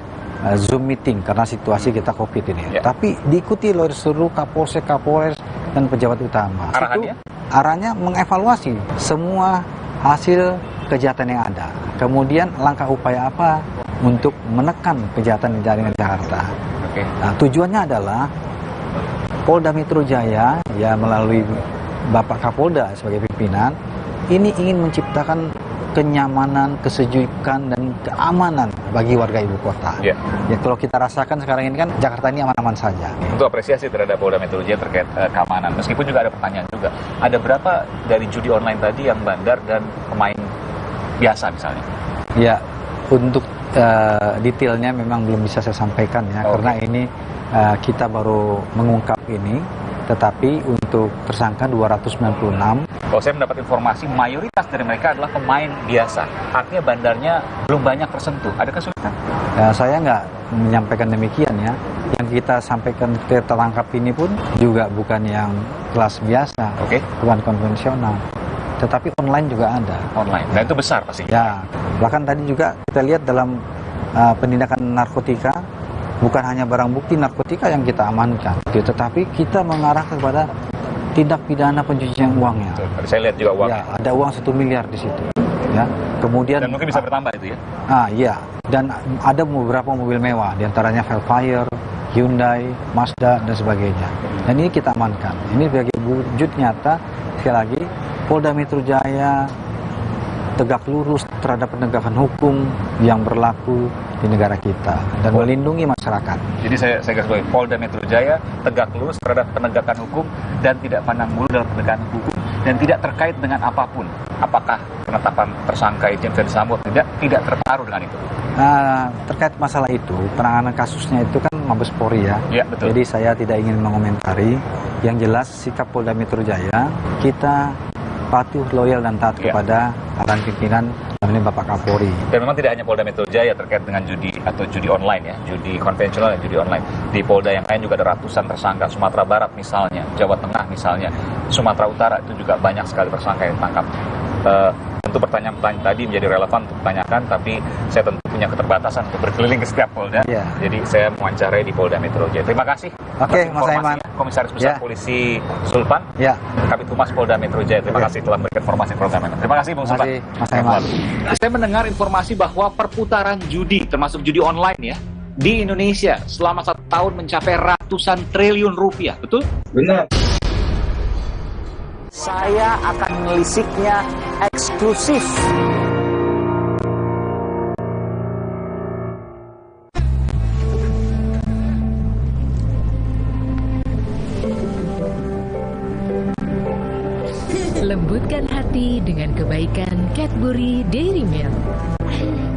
Zoom meeting karena situasi kita COVID ini. Tapi diikuti oleh seluruh Kapolsek, Kapolres dan pejabat utama. Arahnya mengevaluasi semua hasil kejahatan yang ada. Kemudian langkah upaya apa untuk menekan kejahatan di jaringan Jakarta. Nah, tujuannya adalah Polda Metro Jaya ya melalui Bapak Kapolda sebagai pimpinan ini ingin menciptakan kenyamanan, kesejukan dan keamanan bagi warga ibu kota. Ya kalau kita rasakan sekarang ini kan Jakarta ini aman-aman saja. Untuk apresiasi terhadap Polda Metro Jaya terkait keamanan. Meskipun juga ada pertanyaan juga. Ada berapa dari judi online tadi yang bandar dan pemain biasa misalnya? Ya, untuk detailnya memang belum bisa saya sampaikan ya, karena ini kita baru mengungkap ini, tetapi untuk tersangka 296. Kalau saya mendapat informasi, mayoritas dari mereka adalah pemain biasa. Artinya bandarnya belum banyak tersentuh. Ada kesulitan? Saya nggak menyampaikan demikian ya. Yang kita sampaikan kita tangkap ini pun juga bukan yang kelas biasa, bukan konvensional. Tetapi online juga ada. Online, dan itu besar pasti. Ya, bahkan tadi juga kita lihat dalam penindakan narkotika, bukan hanya barang bukti narkotika yang kita amankan, tetapi kita mengarah kepada tindak pidana pencucian uangnya. Saya lihat juga uangnya. Ya, ada uang 1 miliar di situ. Ya, kemudian. Dan mungkin bisa bertambah itu ya? Iya. Dan ada beberapa mobil mewah, diantaranya Velfire, Hyundai, Mazda dan sebagainya. Dan ini kita amankan. Ini sebagai wujud nyata sekali lagi Polda Metro Jaya tegak lurus terhadap penegakan hukum yang berlaku di negara kita dan melindungi masyarakat. Jadi saya garis bawahi, Polda Metro Jaya tegak lurus terhadap penegakan hukum dan tidak pandang bulu dalam penegakan hukum dan tidak terkait dengan apapun. Apakah penetapan tersangka Irjen Verdi Sambo tidak terpengaruh dengan itu? Terkait masalah itu, penanganan kasusnya itu kan Mabes Polri ya. Ya, betul. Jadi saya tidak ingin mengomentari. Yang jelas sikap Polda Metro Jaya, kita patuh, loyal dan taat kepada arahan pimpinan namanya Bapak Kapolri. Dan memang tidak hanya Polda Metro Jaya terkait dengan judi atau judi online ya, judi konvensional dan judi online. Di Polda yang lain juga ada ratusan tersangka. Sumatera Barat misalnya, Jawa Tengah misalnya, Sumatera Utara itu juga banyak sekali tersangka yang ditangkap. Tentu pertanyaan-pertanyaan tadi menjadi relevan untuk ditanyakan, tapi saya tentu punya keterbatasan untuk berkeliling ke setiap Polda. Jadi saya mewawancarai di Polda Metro Jaya. Terima kasih. Oke, Mas Aiman. Komisaris Besar Polisi Zulpan, Kabid Humas Polda Metro Jaya. Terima kasih telah memberikan informasi program ini. Terima kasih Bung Zulpan. Mas Aiman. Saya mendengar informasi bahwa perputaran judi, termasuk judi online ya, di Indonesia selama 1 tahun mencapai ratusan triliun rupiah. Betul? Benar. Saya akan melisiknya eksklusif. Lembutkan hati dengan kebaikan Cadbury Dairy Milk.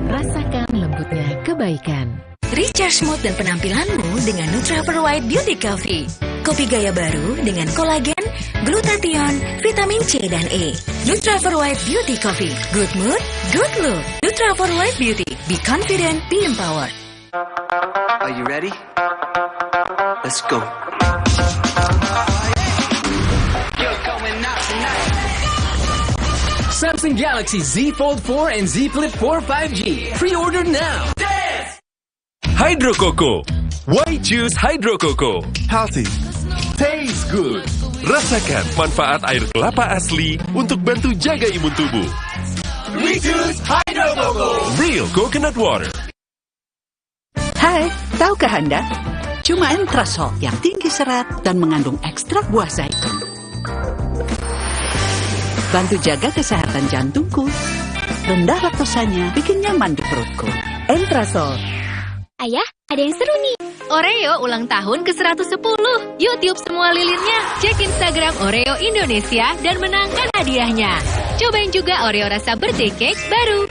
Rasakan lembutnya kebaikan. Recharge mood dan penampilanmu dengan Nutra White Beauty Coffee. Kopi gaya baru dengan kolagen, glutathione, vitamin C dan E. Nutra for White Beauty Coffee. Good mood, good look. Nutra for White Beauty. Be confident, be empowered. Are you ready? Let's go. Samsung Galaxy Z Fold 4 and Z Flip 4 5G. Pre-order now. Hydro Coco. Why choose Hydro Coco? Healthy. Taste good. Rasakan manfaat air kelapa asli untuk bantu jaga imun tubuh. We choose Hydro Coco. Real coconut water. Hai, tahukah Anda? Cuma Entrasol yang tinggi serat dan mengandung ekstrak buah zaitun. Bantu jaga kesehatan jantungku. Rendah laktosanya bikin nyaman di perutku. Entrasol. Ayah, ada yang seru nih. Oreo ulang tahun ke-110. Yuk tiup semua lilinnya. Cek Instagram Oreo Indonesia dan menangkan hadiahnya. Cobain juga Oreo rasa birthday cake baru.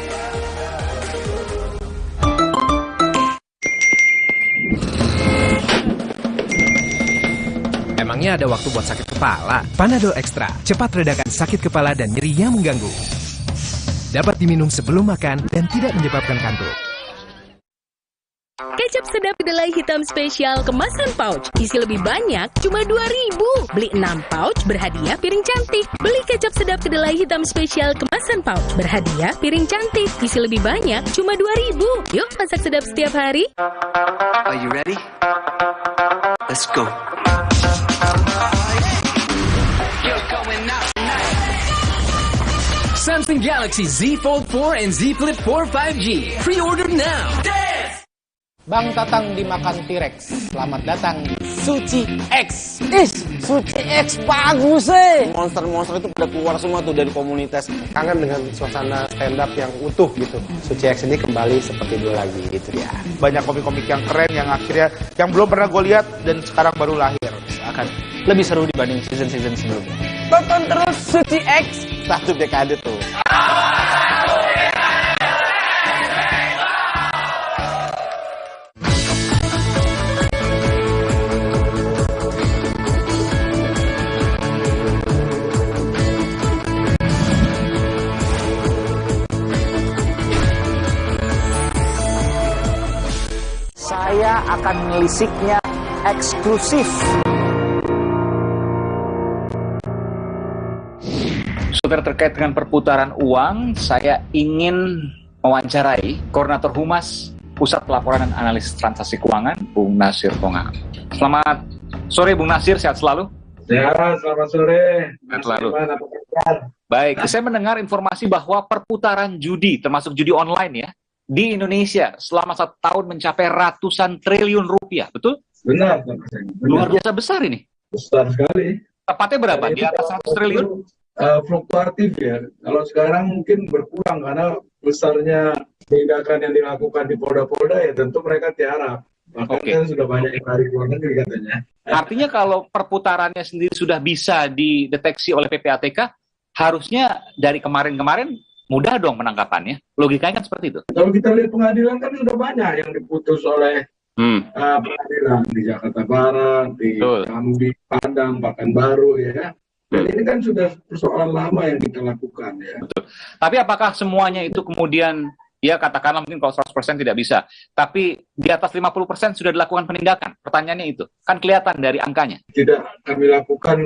Emangnya ada waktu buat sakit kepala? Panadol Extra, cepat redakan sakit kepala dan nyeri yang mengganggu. Dapat diminum sebelum makan dan tidak menyebabkan kantuk. Kecap sedap kedelai hitam spesial kemasan pouch. Isi lebih banyak, cuma 2.000. Beli 6 pouch, berhadiah piring cantik. Beli kecap sedap kedelai hitam spesial kemasan pouch. Berhadiah piring cantik. Isi lebih banyak, cuma 2.000. Yuk, masak sedap setiap hari. Are you ready? Let's go. Samsung Galaxy Z Fold 4 and Z Flip 4 5G. Pre-order now. Bang Tatang dimakan T-Rex. Selamat datang di Suci X. Suci X bagus Monster-monster itu pada keluar semua tuh dari komunitas. Kangen dengan suasana stand up yang utuh gitu. Suci X ini kembali seperti dulu lagi gitu ya. Banyak komik-komik yang keren yang akhirnya yang belum pernah gue lihat dan sekarang baru lahir. Akan lebih seru dibanding season-season sebelumnya. Tonton terus Suci X. 1 dekade tuh. Saya akan melisiknya eksklusif. Saudara, terkait dengan perputaran uang, saya ingin mewawancarai Koordinator Humas Pusat Pelaporan dan Analisis Transaksi Keuangan, Bung Nasir Tonga. Selamat sore, Bung Nasir, sehat selalu? Sehat, selamat sore. Sehat selalu. Baik, saya mendengar informasi bahwa perputaran judi, termasuk judi online ya, di Indonesia selama 1 tahun mencapai ratusan triliun rupiah, betul? Benar. Luar biasa besar ini. Besar sekali. Tepatnya berapa? Di atas 100 triliun? Fluktuatif ya. Kalau sekarang mungkin berkurang karena besarnya tindakan yang dilakukan di polda-polda ya tentu mereka tiarap. Bahkan kan sudah banyak yang lari ke luar negeri katanya. Artinya kalau perputarannya sendiri sudah bisa dideteksi oleh PPATK, harusnya dari kemarin-kemarin mudah dong penangkapannya. Logikanya kan seperti itu. Kalau kita lihat pengadilan kan sudah banyak yang diputus oleh pengadilan di Jakarta Barat, di Jambi, Padang, Pekanbaru ya. Dan ini kan sudah persoalan lama yang kita lakukan ya. Betul. Tapi apakah semuanya itu kemudian, ya katakanlah mungkin kalau 100% tidak bisa, tapi di atas 50% sudah dilakukan penindakan? Pertanyaannya itu, kan kelihatan dari angkanya. Tidak kami lakukan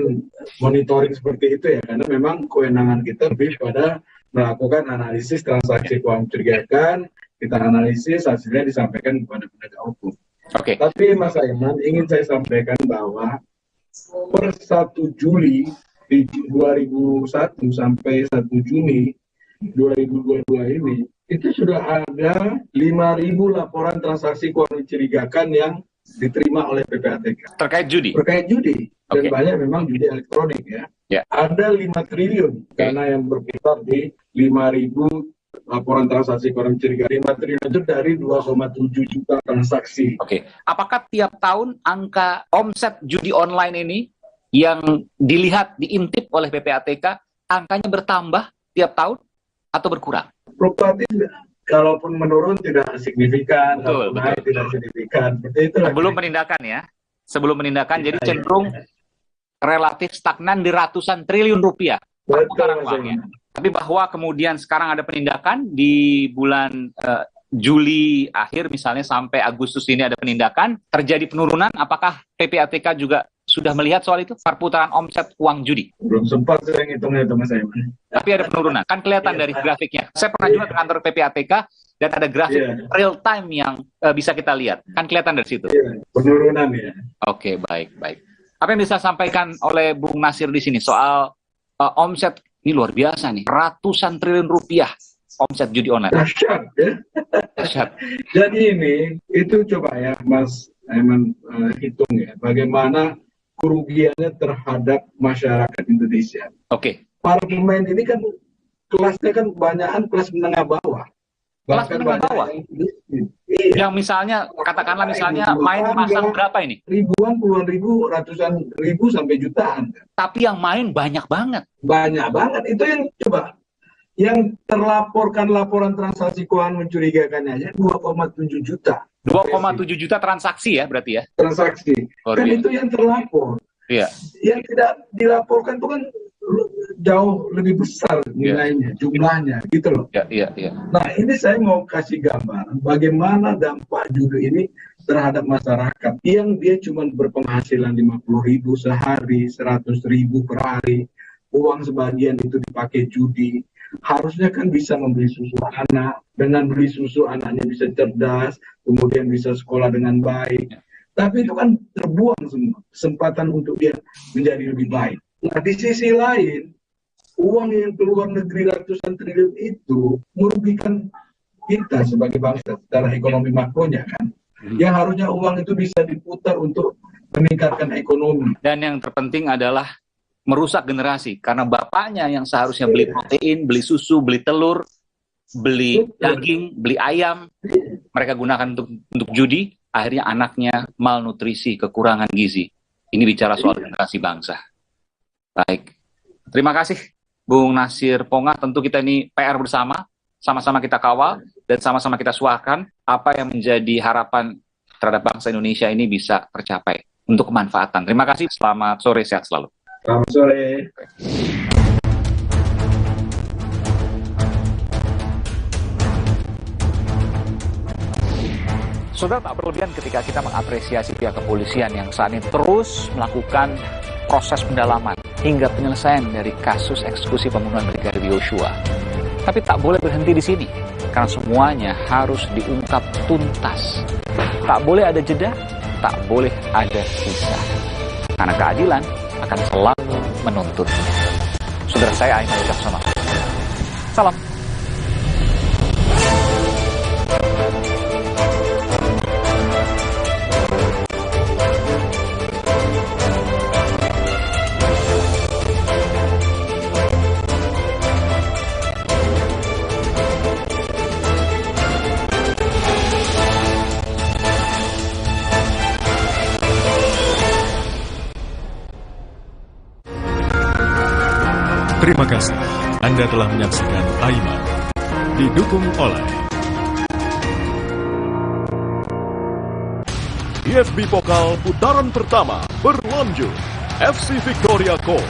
monitoring seperti itu ya, karena memang kewenangan kita lebih pada melakukan analisis transaksi keuangan mencurigakan, kita analisis, hasilnya disampaikan kepada penegak hukum. Tapi Mas Aiman, ingin saya sampaikan bahwa per 1 Juli di 2001 sampai 1 Juni 2022 ini, itu sudah ada 5.000 laporan transaksi keuangan mencurigakan yang diterima oleh PPATK. Terkait judi? Terkait judi. Dan banyak memang judi elektronik ya. Ada 5 triliun karena yang berputar di 5.000 laporan transaksi keuangan mencurigakan. 5 triliun itu dari 2,7 juta transaksi. Apakah tiap tahun angka omset judi online ini yang dilihat, diintip oleh PPATK, angkanya bertambah tiap tahun atau berkurang? Fluktuatif, kalaupun menurun tidak signifikan, kalau naik tidak signifikan. Seperti itulah. Belum penindakan ya? sebelum penindakan, jadi cenderung relatif stagnan di ratusan triliun rupiah perputaran uangnya. Tapi bahwa kemudian sekarang ada penindakan di bulan Juli akhir misalnya sampai Agustus ini ada penindakan, terjadi penurunan, apakah PPATK juga sudah melihat soal itu, perputaran omset uang judi? Belum sempat saya ngitungnya itu Mas Aiman. Tapi ada penurunan, kan kelihatan dari grafiknya. Saya pernah juga ke kantor PPATK dan ada grafik real time yang bisa kita lihat, kan kelihatan dari situ. Penurunan ya. Oke, baik. Apa yang bisa sampaikan oleh Bung Nasir di sini soal omset ini luar biasa nih, ratusan triliun rupiah omset judi online. Dahsyat ya. Dahsyat. Jadi ini itu coba ya Mas Aiman hitung ya, bagaimana kerugiannya terhadap masyarakat Indonesia. Oke. Para pemain ini kan kelasnya kan banyakan kelas menengah bawah. Kelas menengah bawah. Yang misalnya katakanlah main masang berapa ini? Ribuan, puluhan ribu, ratusan ribu sampai jutaan. Tapi yang main banyak banget. Banyak banget. Itu yang coba. Yang terlaporkan laporan transaksi keuangan mencurigakan aja 2,7 juta. 2,7 juta transaksi ya berarti ya? Transaksi. Kan itu yang terlapor. Iya. Yang tidak dilaporkan itu kan jauh lebih besar nilainya, jumlahnya, gitu loh. Iya. Nah, ini saya mau kasih gambaran bagaimana dampak judi ini terhadap masyarakat yang dia cuma berpenghasilan 50.000 sehari, 100.000 per hari, uang sebagian itu dipakai judi. Harusnya kan bisa membeli susu anak, dengan beli susu anaknya bisa cerdas, kemudian bisa sekolah dengan baik. Tapi itu kan terbuang semua kesempatan untuk dia menjadi lebih baik. Nah, di sisi lain, uang yang keluar negeri ratusan triliun itu merugikan kita sebagai bangsa secara ekonomi makronya kan. Yang harusnya uang itu bisa diputar untuk meningkatkan ekonomi. Dan yang terpenting adalah merusak generasi, karena bapaknya yang seharusnya beli protein, beli susu, beli telur, beli daging, beli ayam, mereka gunakan untuk judi, akhirnya anaknya malnutrisi, kekurangan gizi. Ini bicara soal generasi bangsa. Baik, terima kasih Bung Nasir Pongah. Tentu kita ini PR bersama, sama-sama kita kawal, dan sama-sama kita suarakan apa yang menjadi harapan terhadap bangsa Indonesia ini bisa tercapai untuk kemanfaatan. Terima kasih, selamat sore, sehat selalu. Selamat sore. Saudara, tak berlebihan ketika kita mengapresiasi pihak kepolisian yang saat ini terus melakukan proses pendalaman hingga penyelesaian dari kasus eksekusi pembunuhan Brigadir Yosua. Tapi tak boleh berhenti di sini, karena semuanya harus diungkap tuntas. Tak boleh ada jeda, tak boleh ada sisa. Karena keadilan akan selalu menuntutnya. Saudara, saya Aiman Wicaksono. Salam. Terima kasih. Anda telah menyaksikan Aiman. Didukung oleh IFB Pokal putaran pertama berlanjut. FC Victoria Court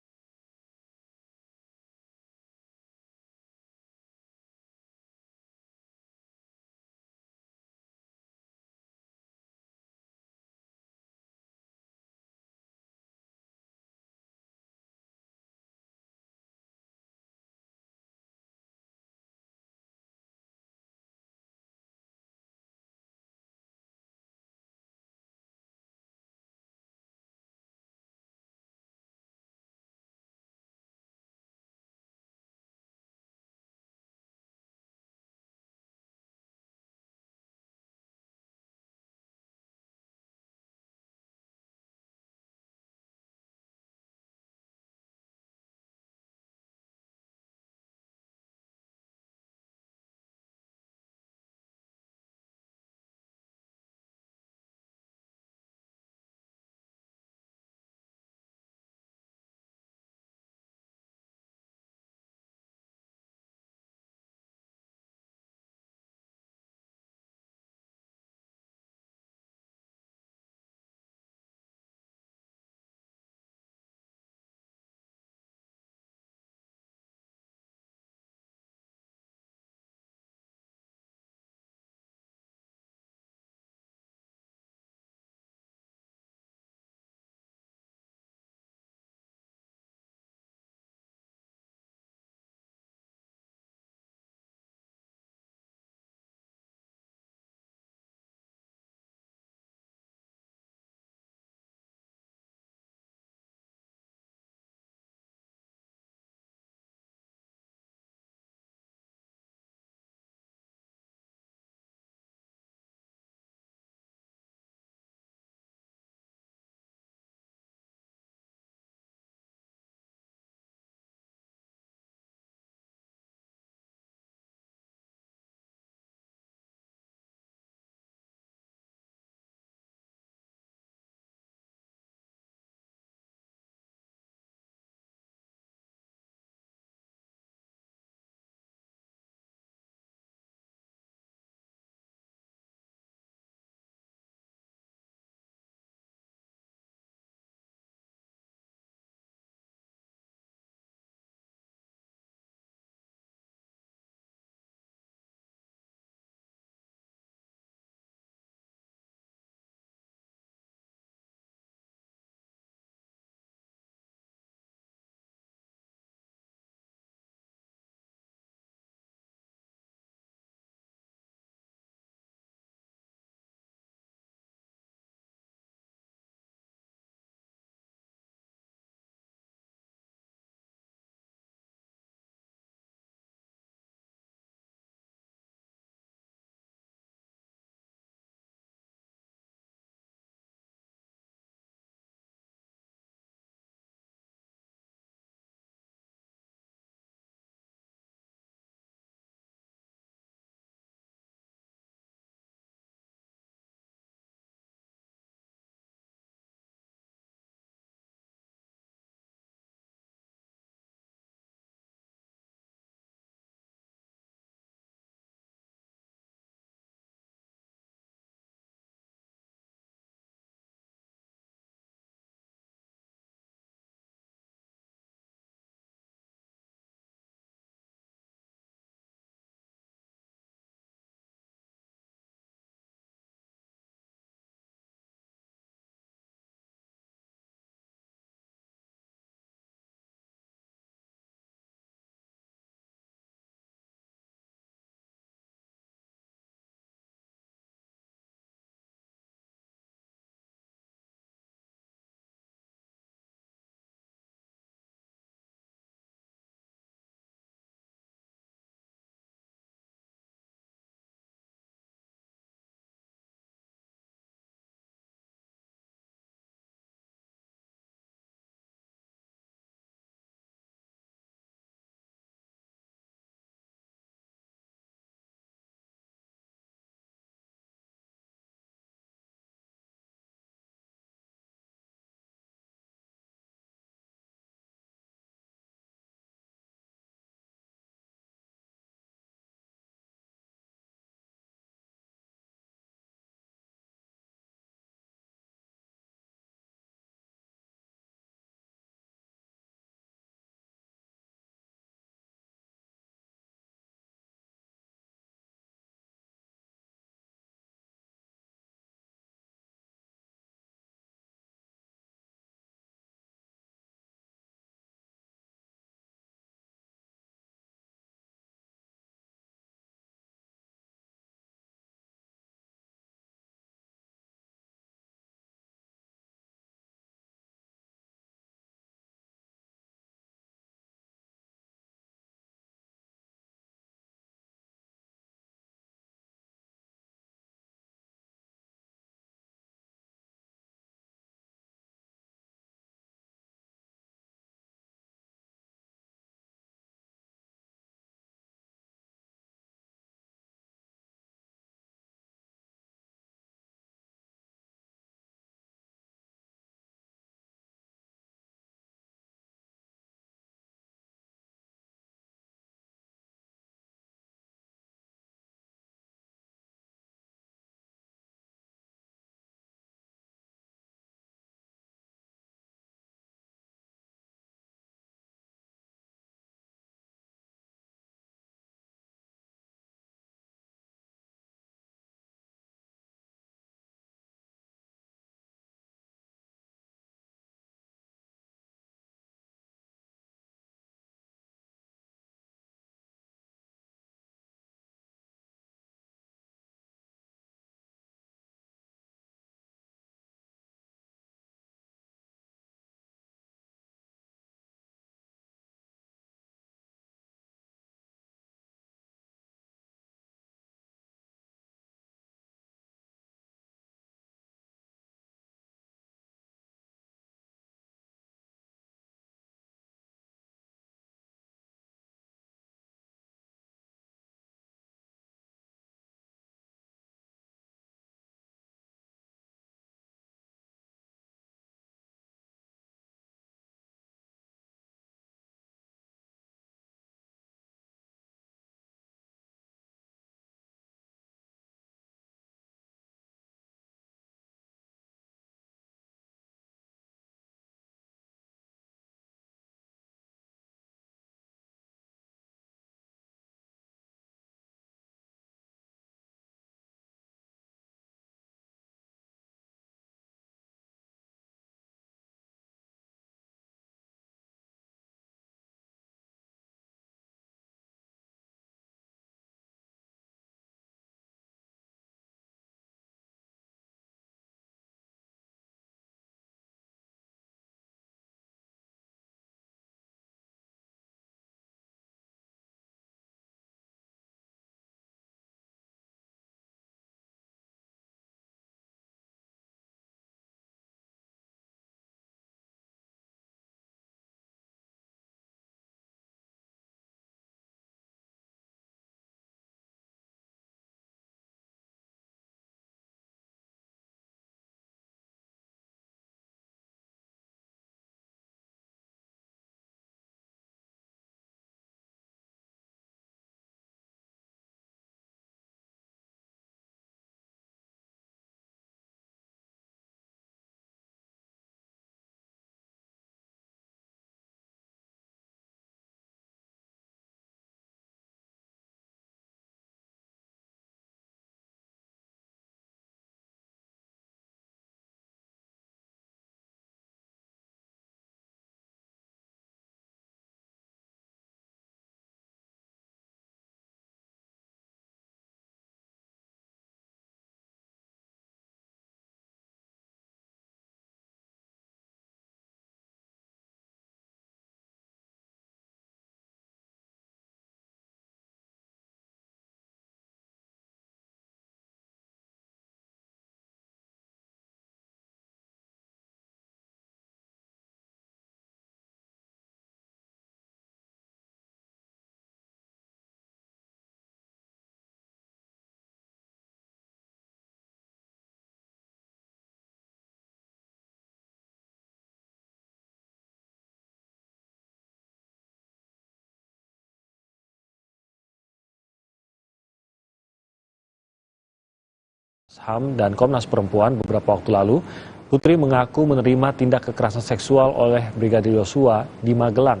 HAM dan Komnas Perempuan beberapa waktu lalu, Putri mengaku menerima tindak kekerasan seksual oleh Brigadir Yosua di Magelang.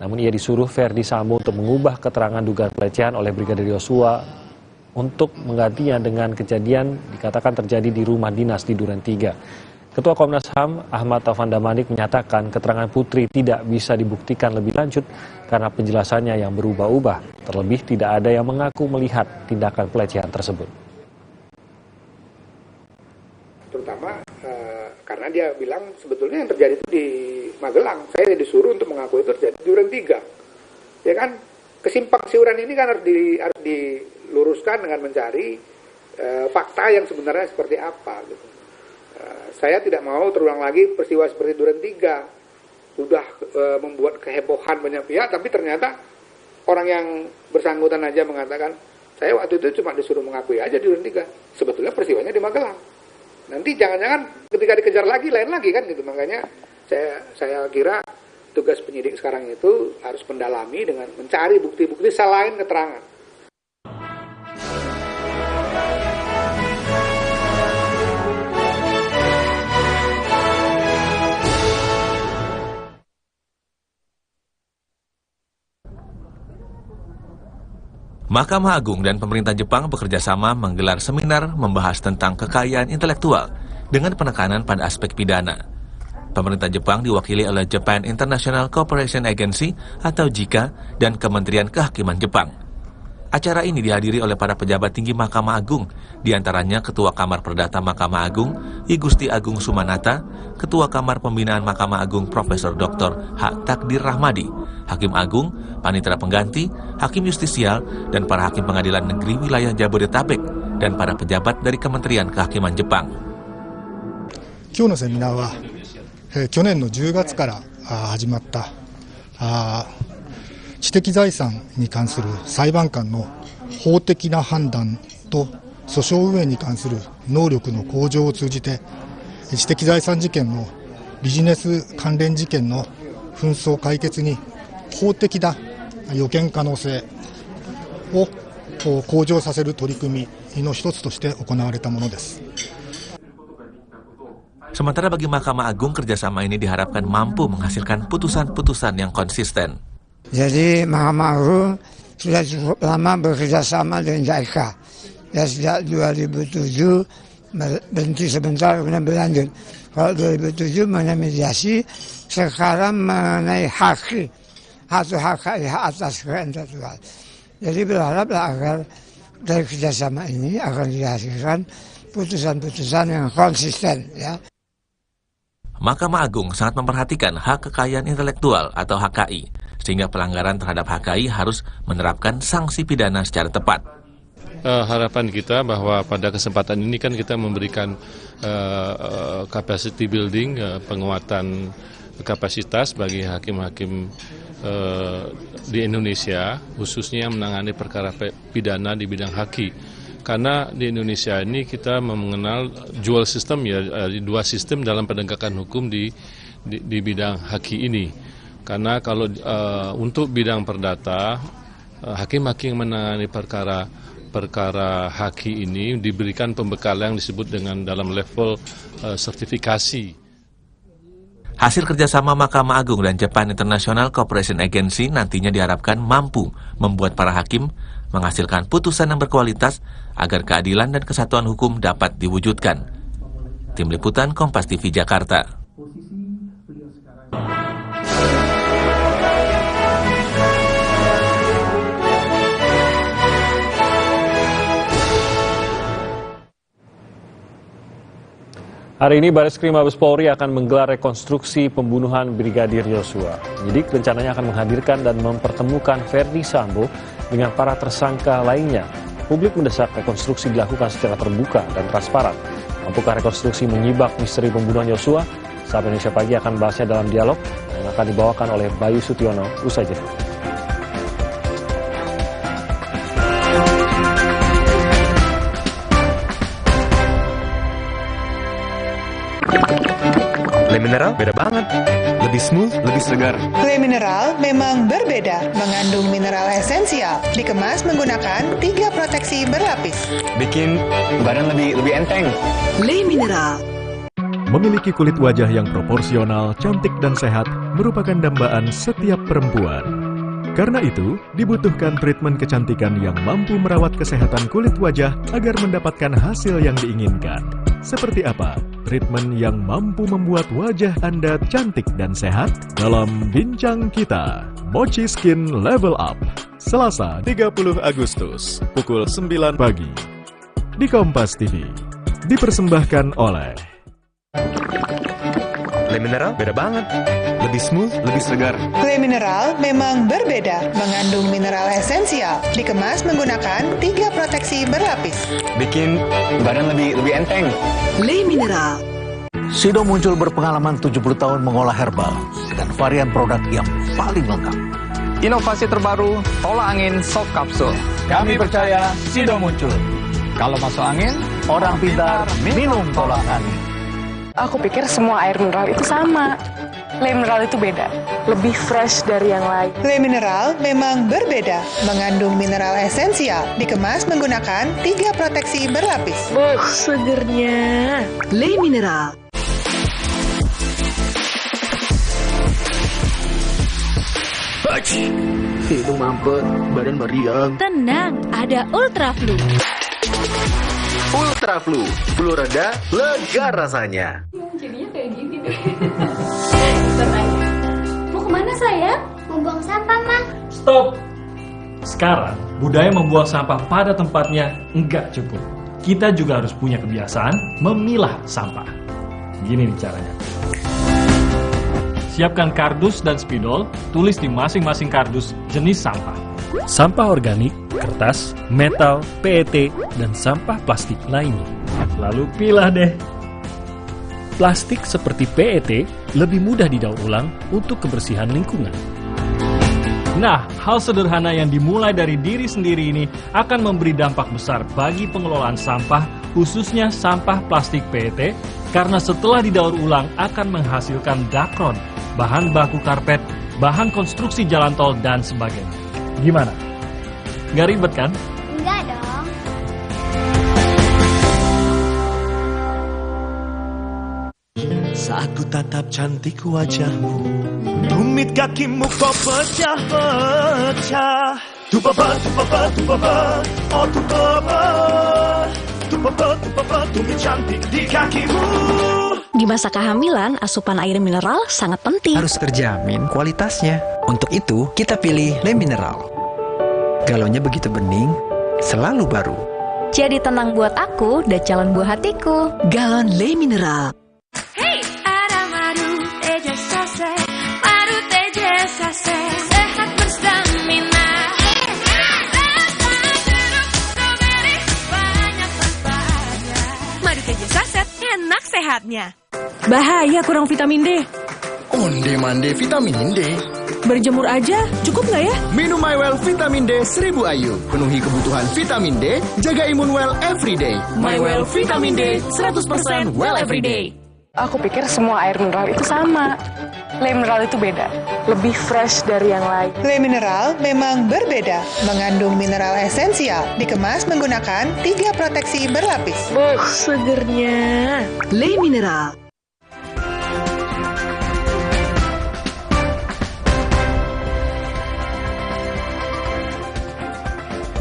Namun ia disuruh Ferdi Sambo untuk mengubah keterangan dugaan pelecehan oleh Brigadir Yosua untuk menggantinya dengan kejadian dikatakan terjadi di rumah dinas di Duren 3. Ketua Komnas HAM Ahmad Taufan Damanik menyatakan keterangan Putri tidak bisa dibuktikan lebih lanjut karena penjelasannya yang berubah-ubah. Terlebih tidak ada yang mengaku melihat tindakan pelecehan tersebut. Terutama karena dia bilang sebetulnya yang terjadi itu di Magelang. Saya disuruh untuk mengakui itu terjadi di Duren 3. Ya kan, kesimpang siuran ini kan harus diluruskan dengan mencari fakta yang sebenarnya seperti apa gitu. Saya tidak mau terulang lagi peristiwa seperti Duren 3. Sudah membuat kehebohan banyak pihak, tapi ternyata orang yang bersangkutan aja mengatakan, saya waktu itu cuma disuruh mengakui aja di Duren 3. Sebetulnya peristiwanya di Magelang. Nanti jangan-jangan ketika dikejar lagi, lain lagi kan gitu. Makanya saya kira tugas penyidik sekarang itu harus mendalami dengan mencari bukti-bukti selain keterangan. Mahkamah Agung dan pemerintah Jepang bekerja sama menggelar seminar membahas tentang kekayaan intelektual dengan penekanan pada aspek pidana. Pemerintah Jepang diwakili oleh Japan International Cooperation Agency atau JICA dan Kementerian Kehakiman Jepang. Acara ini dihadiri oleh para pejabat tinggi Mahkamah Agung, diantaranya Ketua Kamar Perdata Mahkamah Agung, I Gusti Agung Sumanata, Ketua Kamar Pembinaan Mahkamah Agung Profesor Dr. H. Takdir Rahmadi, Hakim Agung, Panitera Pengganti, Hakim Justisial, dan para Hakim Pengadilan Negeri Wilayah Jabodetabek, dan para pejabat dari Kementerian Kehakiman Jepang. 今日のセミナーは、去年の10月から始まった知的財産に関する裁判官の法的な判断と訴訟運営に関する能力の向上を通じて知的財産事件のビジネス関連事件の紛争解決に法的な予見可能性を向上させる取り組みの一つとして行われたものです。 Sementara bagi Mahkamah Agung, kerjasama ini diharapkan mampu menghasilkan putusan-putusan yang konsisten. Jadi Mahkamah Agung sudah cukup lama bekerja sama dengan JICA. Ya sejak 2007 berhenti sebentar kemudian berlanjut. Kalau 2007 mengenai mediasi, sekarang mengenai hak atas kekayaan intelektual. Jadi berharaplah agar dari kerjasama ini akan dihasilkan putusan-putusan yang konsisten. Ya. Mahkamah Agung sangat memperhatikan hak kekayaan intelektual atau HKI, sehingga pelanggaran terhadap HKI harus menerapkan sanksi pidana secara tepat. Harapan kita bahwa pada kesempatan ini kan kita memberikan capacity building, penguatan kapasitas bagi hakim-hakim di Indonesia, khususnya yang menangani perkara pidana di bidang HKI. Karena di Indonesia ini kita mengenal dual system, ya, dua sistem dalam penegakan hukum di bidang HKI ini. Karena kalau untuk bidang perdata, hakim-hakim yang menangani perkara HKI ini diberikan pembekalan yang disebut dengan dalam level sertifikasi. Hasil kerjasama Mahkamah Agung dan Japan International Cooperation Agency nantinya diharapkan mampu membuat para hakim menghasilkan putusan yang berkualitas agar keadilan dan kesatuan hukum dapat diwujudkan. Tim Liputan Kompas TV Jakarta. Hari ini Bareskrim Mabes Polri akan menggelar rekonstruksi pembunuhan Brigadir Yosua. Penyidik rencananya akan menghadirkan dan mempertemukan Ferdi Sambo dengan para tersangka lainnya. Publik mendesak rekonstruksi dilakukan secara terbuka dan transparan. Mampukah rekonstruksi menyibak misteri pembunuhan Yosua? Sahabat Indonesia Pagi akan bahasnya dalam dialog yang akan dibawakan oleh Bayu Sutiono usai jeda. Le Mineral beda banget. Lebih smooth, lebih segar. Le Mineral memang berbeda, mengandung mineral esensial, dikemas menggunakan 3 proteksi berlapis. bikin badan lebih enteng. Le Mineral. Memiliki kulit wajah yang proporsional, cantik dan sehat merupakan dambaan setiap perempuan. Karena itu, dibutuhkan treatment kecantikan yang mampu merawat kesehatan kulit wajah agar mendapatkan hasil yang diinginkan. Seperti apa treatment yang mampu membuat wajah Anda cantik dan sehat? Dalam Bincang Kita, Mochi Skin Level Up, Selasa 30 Agustus, pukul 9 pagi. Di Kompas TV, dipersembahkan oleh Le Mineral beda banget. Lebih smooth, lebih segar. Le Mineral memang berbeda, mengandung mineral esensial, dikemas menggunakan 3 proteksi berlapis. Bikin badan lebih enteng. Le Mineral. Sido muncul berpengalaman 70 tahun mengolah herbal dengan varian produk yang paling lengkap. Inovasi terbaru, tolak angin soft capsule. Kami percaya Sido muncul. Kalau masuk angin, orang pintar minum tolak angin. Aku pikir semua air mineral itu sama. Le Mineral itu beda, lebih fresh dari yang lain. Le Mineral memang berbeda, mengandung mineral esensial, dikemas menggunakan 3 proteksi berlapis. Segernya. Le Mineral. Hidung mampet, badan meriang. Tenang, ada Ultra Flu. Ultra Flu, flu reda, lega rasanya. Jadinya kayak gini deh. Mau kemana sayang? Mau buang sampah, Ma. Stop! Sekarang, budaya membuang sampah pada tempatnya enggak cukup. Kita juga harus punya kebiasaan memilah sampah. Gini nih caranya. Siapkan kardus dan spidol, tulis di masing-masing kardus jenis sampah. Sampah organik, kertas, metal, PET, dan sampah plastik lainnya. Lalu pilah deh. Plastik seperti PET lebih mudah didaur ulang untuk kebersihan lingkungan. Nah, hal sederhana yang dimulai dari diri sendiri ini akan memberi dampak besar bagi pengelolaan sampah, khususnya sampah plastik PET, karena setelah didaur ulang akan menghasilkan dakron, bahan baku karpet, bahan konstruksi jalan tol, dan sebagainya. Gimana? Nggak ribet kan? Enggak dong. Saat ku tatap cantik wajahmu, tumit kakimu kau pecah-pecah. Tupapa, tupapa, tupapa, oh tupapa. Tupapa, tupapa, tumit cantik di kakimu. Di masa kehamilan, asupan air mineral sangat penting. Harus terjamin kualitasnya. Untuk itu, kita pilih Le Mineral. Galonnya begitu bening, selalu baru. Jadi tenang buat aku dan calon buah hatiku. Galon Le Mineral. Hey, ada madu teja sase, madu teja sase, sehat berstamina. Banyak manfaatnya. Madu teja saset, enak sehatnya. Bahaya kurang vitamin D. Onde-mande vitamin D. Berjemur aja, cukup nggak ya? Minum MyWell Vitamin D 1000 IU. Penuhi kebutuhan vitamin D, jaga imun well everyday. MyWell Vitamin D 100% well everyday. Aku pikir semua air mineral itu sama. Le Mineral itu beda, lebih fresh dari yang lain. Le Mineral memang berbeda, mengandung mineral esensial, dikemas menggunakan 3 proteksi berlapis. Segernya. Le Mineral.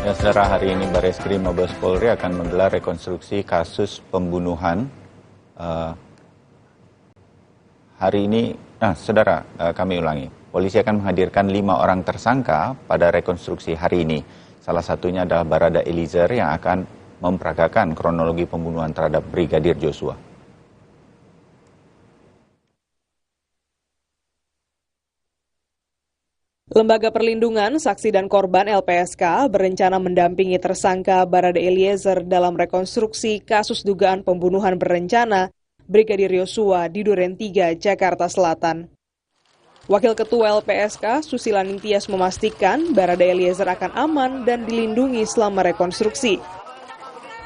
Ya, saudara, hari ini Barreskrim Mabes Polri akan menggelar rekonstruksi kasus pembunuhan. Hari ini, saudara, kami ulangi. Polisi akan menghadirkan 5 orang tersangka pada rekonstruksi hari ini. Salah satunya adalah Barada Eliezer yang akan memperagakan kronologi pembunuhan terhadap Brigadir Joshua. Lembaga Perlindungan Saksi dan Korban LPSK berencana mendampingi tersangka Barada Eliezer dalam rekonstruksi kasus dugaan pembunuhan berencana Brigadir Joshua di Duren 3, Jakarta Selatan. Wakil Ketua LPSK, Susila Ningtyas, memastikan Barada Eliezer akan aman dan dilindungi selama rekonstruksi.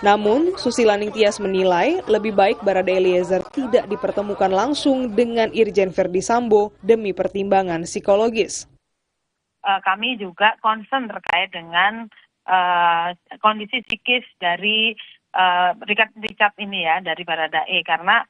Namun, Susila Ningtyas menilai lebih baik Barada Eliezer tidak dipertemukan langsung dengan Irjen Verdi Sambo demi pertimbangan psikologis. Kami juga concern terkait dengan kondisi psikis dari Richard ini ya, dari Baradae, karena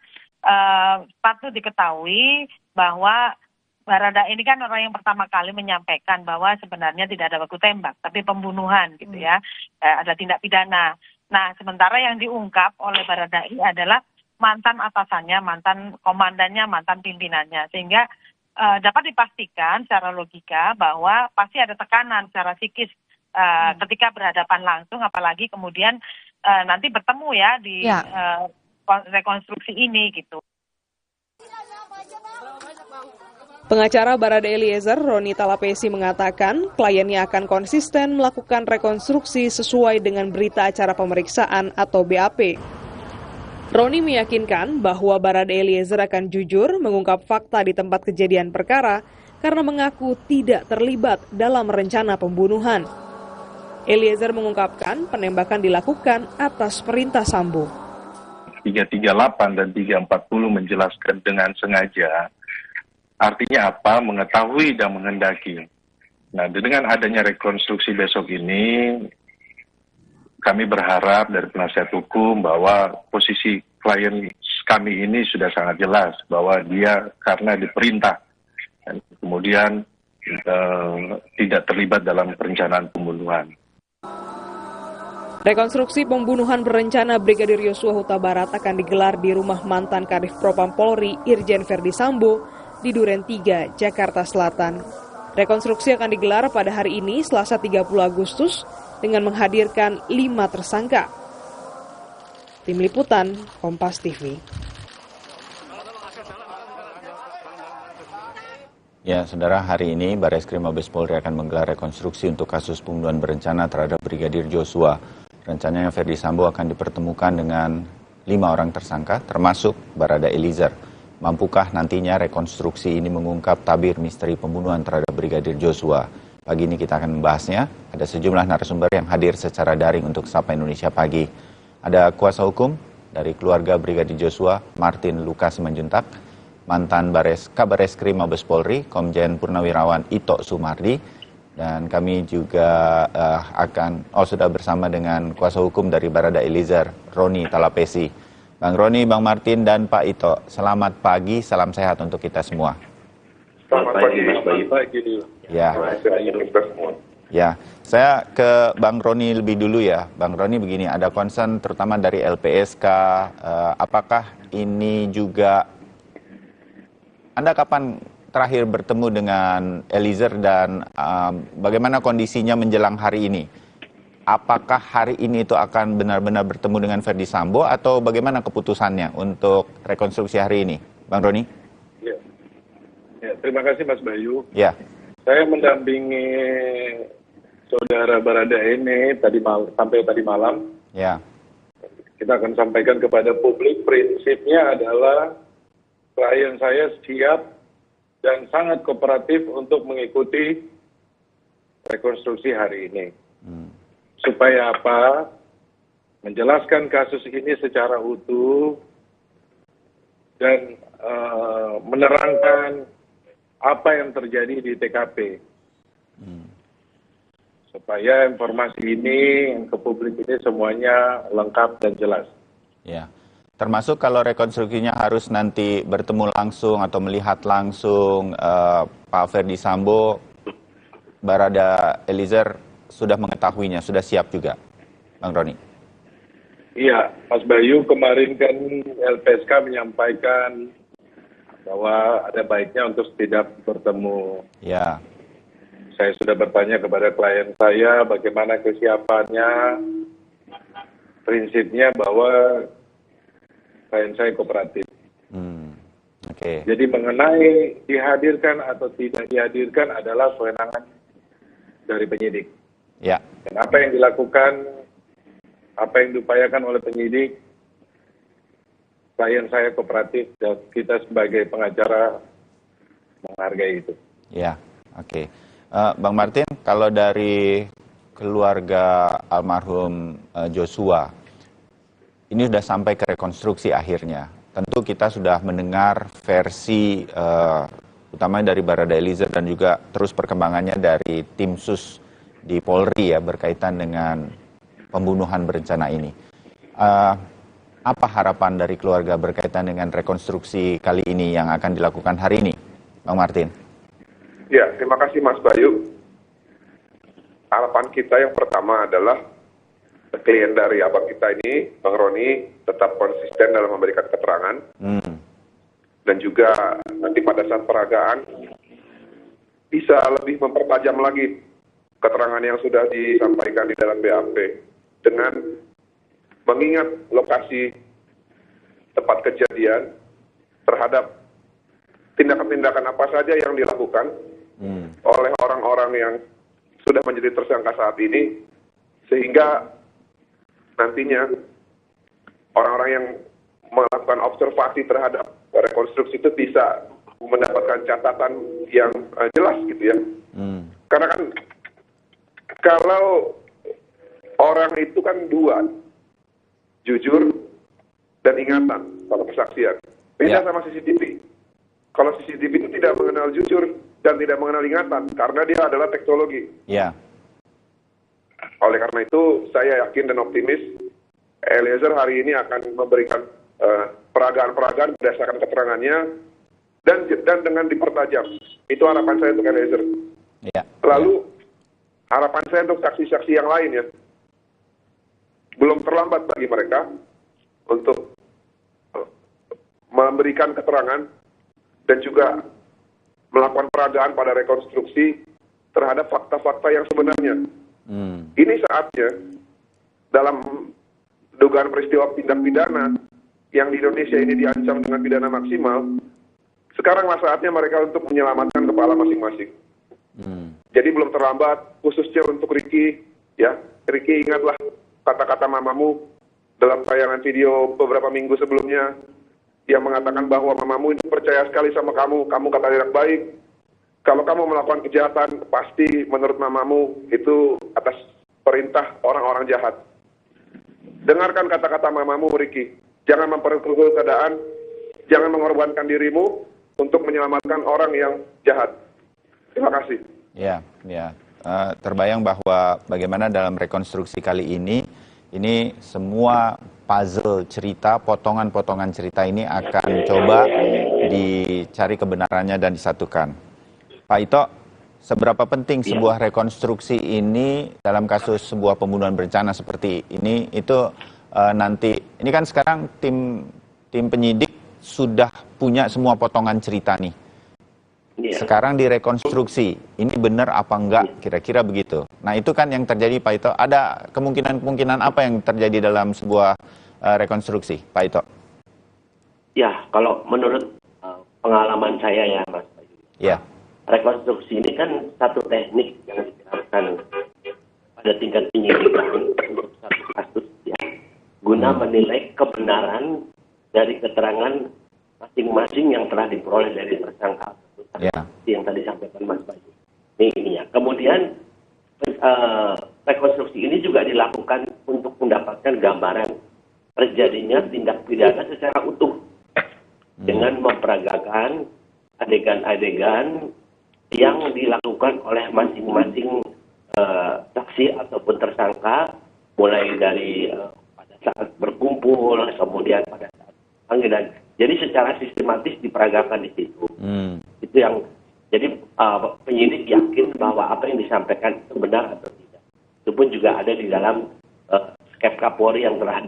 patut diketahui bahwa Baradae ini kan orang yang pertama kali menyampaikan bahwa sebenarnya tidak ada baku tembak, tapi pembunuhan gitu ya, ada tindak pidana. Nah, sementara yang diungkap oleh Baradae adalah mantan atasannya, mantan komandannya, mantan pimpinannya, sehingga dapat dipastikan secara logika bahwa pasti ada tekanan secara psikis ketika berhadapan langsung, apalagi kemudian nanti bertemu ya di rekonstruksi ini gitu. Pengacara Barada Eliezer, Roni Talapesi, mengatakan kliennya akan konsisten melakukan rekonstruksi sesuai dengan berita acara pemeriksaan atau BAP. Roni meyakinkan bahwa Barada Eliezer akan jujur mengungkap fakta di tempat kejadian perkara karena mengaku tidak terlibat dalam rencana pembunuhan. Eliezer mengungkapkan penembakan dilakukan atas perintah Sambo. 338 dan 340 menjelaskan dengan sengaja. Artinya apa? Mengetahui dan menghendaki. Nah, dengan adanya rekonstruksi besok ini, kami berharap dari penasihat hukum bahwa posisi klien kami ini sudah sangat jelas bahwa dia karena diperintah dan kemudian tidak terlibat dalam perencanaan pembunuhan. Rekonstruksi pembunuhan berencana Brigadir Yosua Huta Barat akan digelar di rumah mantan Kadif Propam Polri Irjen Verdi Sambo di Duren 3, Jakarta Selatan. Rekonstruksi akan digelar pada hari ini, Selasa 30 Agustus, dengan menghadirkan 5 tersangka. Tim Liputan, Kompas TV. Ya, saudara, hari ini Barreskrim Mabes Polri akan menggelar rekonstruksi untuk kasus pembunuhan berencana terhadap Brigadir Joshua. Rencananya Verdi Sambo akan dipertemukan dengan 5 orang tersangka, termasuk Barada Eliezer. Mampukah nantinya rekonstruksi ini mengungkap tabir misteri pembunuhan terhadap Brigadir Joshua? Pagi ini kita akan membahasnya. Ada sejumlah narasumber yang hadir secara daring untuk Sapa Indonesia Pagi. Ada kuasa hukum dari keluarga Brigadir Joshua, Martin Lukas Simanjuntak, mantan Kabarreskrim Mabes Polri, Komjen Purnawirawan Ito Sumardi, dan kami juga sudah bersama dengan kuasa hukum dari Barada Eliezer, Roni Talapesi. Bang Roni, Bang Martin, dan Pak Ito, selamat pagi, salam sehat untuk kita semua. Selamat pagi. Ya, saya ke Bang Roni lebih dulu ya. Bang Roni, begini, ada concern terutama dari LPSK, apakah ini juga, Anda kapan terakhir bertemu dengan Eliezer dan bagaimana kondisinya menjelang hari ini? Apakah hari ini itu akan benar-benar bertemu dengan Verdi Sambo atau bagaimana keputusannya untuk rekonstruksi hari ini? Bang Roni? Ya, terima kasih Mas Bayu. Ya. Saya mendampingi saudara Barada ini sampai tadi malam. Ya. Kita akan sampaikan kepada publik, prinsipnya adalah klien saya siap dan sangat kooperatif untuk mengikuti rekonstruksi hari ini. Supaya apa? Menjelaskan kasus ini secara utuh dan menerangkan apa yang terjadi di TKP. Supaya informasi ini ke publik ini semuanya lengkap dan jelas. Ya. Termasuk kalau rekonstruksinya harus nanti bertemu langsung atau melihat langsung Pak Verdi Sambo, Barada Eliezer sudah mengetahuinya, sudah siap juga, Bang Roni? Iya, Mas Bayu, kemarin kan LPSK menyampaikan bahwa ada baiknya untuk tidak bertemu. Ya. Saya sudah bertanya kepada klien saya bagaimana kesiapannya, prinsipnya bahwa klien saya kooperatif. Oke. Jadi mengenai dihadirkan atau tidak dihadirkan adalah kewenangan dari penyidik. Ya. Dan apa yang dilakukan, apa yang diupayakan oleh penyidik, klien saya kooperatif dan kita sebagai pengacara menghargai itu. Ya, oke. Bang Martin, kalau dari keluarga almarhum Joshua, ini sudah sampai ke rekonstruksi akhirnya. Tentu kita sudah mendengar versi utamanya dari Barada Eliezer dan juga terus perkembangannya dari tim sus di Polri ya berkaitan dengan pembunuhan berencana ini. Apa harapan dari keluarga berkaitan dengan rekonstruksi kali ini yang akan dilakukan hari ini, Bang Martin? Ya, terima kasih Mas Bayu. Harapan kita yang pertama adalah klien dari abang kita ini, Bang Roni, tetap konsisten dalam memberikan keterangan. Dan juga nanti pada saat peragaan bisa lebih mempertajam lagi keterangan yang sudah disampaikan di dalam BAP dengan mengingat lokasi tempat kejadian terhadap tindakan-tindakan apa saja yang dilakukan oleh orang-orang yang sudah menjadi tersangka saat ini, sehingga nantinya orang-orang yang melakukan observasi terhadap rekonstruksi itu bisa mendapatkan catatan yang jelas gitu ya. Karena kan kalau orang itu kan dua, jujur dan ingatan kalau kesaksian. Beda sama CCTV. Kalau CCTV itu tidak mengenal jujur dan tidak mengenal ingatan karena dia adalah teknologi. Ya. Oleh karena itu saya yakin dan optimis Eliezer hari ini akan memberikan peragaan-peragaan berdasarkan keterangannya dan dengan dipertajam. Itu harapan saya untuk Eliezer. Ya. Lalu harapan saya untuk saksi-saksi yang lain ya. Belum terlambat bagi mereka untuk memberikan keterangan dan juga melakukan peragaan pada rekonstruksi terhadap fakta-fakta yang sebenarnya. Ini saatnya dalam dugaan peristiwa tindak pidana yang di Indonesia ini diancam dengan pidana maksimal, sekaranglah saatnya mereka untuk menyelamatkan kepala masing-masing. Jadi belum terlambat, khususnya untuk Ricky, ya. Ricky, ingatlah kata-kata mamamu dalam tayangan video beberapa minggu sebelumnya yang mengatakan bahwa mamamu itu percaya sekali sama kamu kata anak baik. Kalau kamu melakukan kejahatan, pasti menurut mamamu itu atas perintah orang-orang jahat. Dengarkan kata-kata mamamu, Ricky. Jangan memperkeruh keadaan, jangan mengorbankan dirimu untuk menyelamatkan orang yang jahat. Terima kasih. Ya. Terbayang bahwa bagaimana dalam rekonstruksi kali ini semua puzzle cerita, potongan-potongan cerita ini akan coba dicari kebenarannya dan disatukan. Pak Ito, seberapa penting sebuah rekonstruksi ini dalam kasus sebuah pembunuhan berencana seperti ini itu nanti, ini kan sekarang tim penyidik sudah punya semua potongan cerita nih. Sekarang direkonstruksi, ini benar apa enggak, kira-kira begitu. Nah itu kan yang terjadi Pak Ito, ada kemungkinan apa yang terjadi dalam sebuah rekonstruksi, Pak Ito? Ya, kalau menurut pengalaman saya ya Mas Bayu. Ya. Rekonstruksi ini kan satu teknik yang diterapkan pada tingkat penyidikan untuk satu kasus ya, guna menilai kebenaran dari keterangan masing-masing yang telah diperoleh dari tersangka. Yang tadi sampaikan Mas Bayu. Ini ya. Kemudian rekonstruksi ini juga dilakukan untuk mendapatkan gambaran terjadinya tindak pidana secara utuh dengan memperagakan adegan-adegan yang dilakukan oleh masing-masing saksi ataupun tersangka, mulai dari pada saat berkumpul, kemudian pada saat panggilan. Jadi secara sistematis diperagakan di situ. Itu yang jadi penyidik yakin bahwa apa yang disampaikan itu benar atau tidak. Itu pun juga ada di dalam skep Kapolri yang telah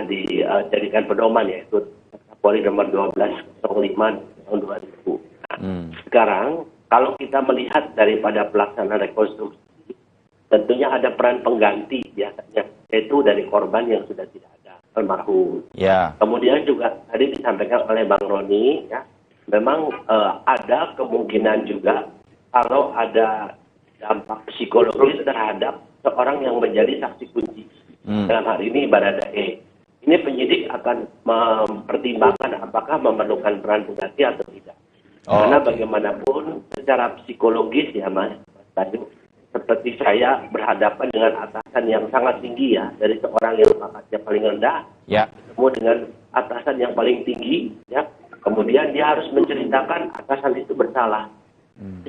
dijadikan pedoman, yaitu Kapolri nomor 1205 tahun 2000. Sekarang kalau kita melihat daripada pelaksanaan rekonstruksi, tentunya ada peran pengganti biasanya, yaitu dari korban yang sudah tidak ada, almarhum. Ya. Kemudian juga tadi disampaikan oleh Bang Roni, ya, memang ada kemungkinan juga kalau ada dampak psikologis terhadap seorang yang menjadi saksi kunci. Dalam hal ini Baradae. Ini penyidik akan mempertimbangkan apakah memerlukan peran pengganti atau tidak. Karena bagaimanapun secara psikologis ya Mas Bayu, seperti saya berhadapan dengan atasan yang sangat tinggi ya, dari seorang yang pangkatnya paling rendah, ketemu dengan atasan yang paling tinggi, ya, kemudian dia harus menceritakan atasan itu bersalah.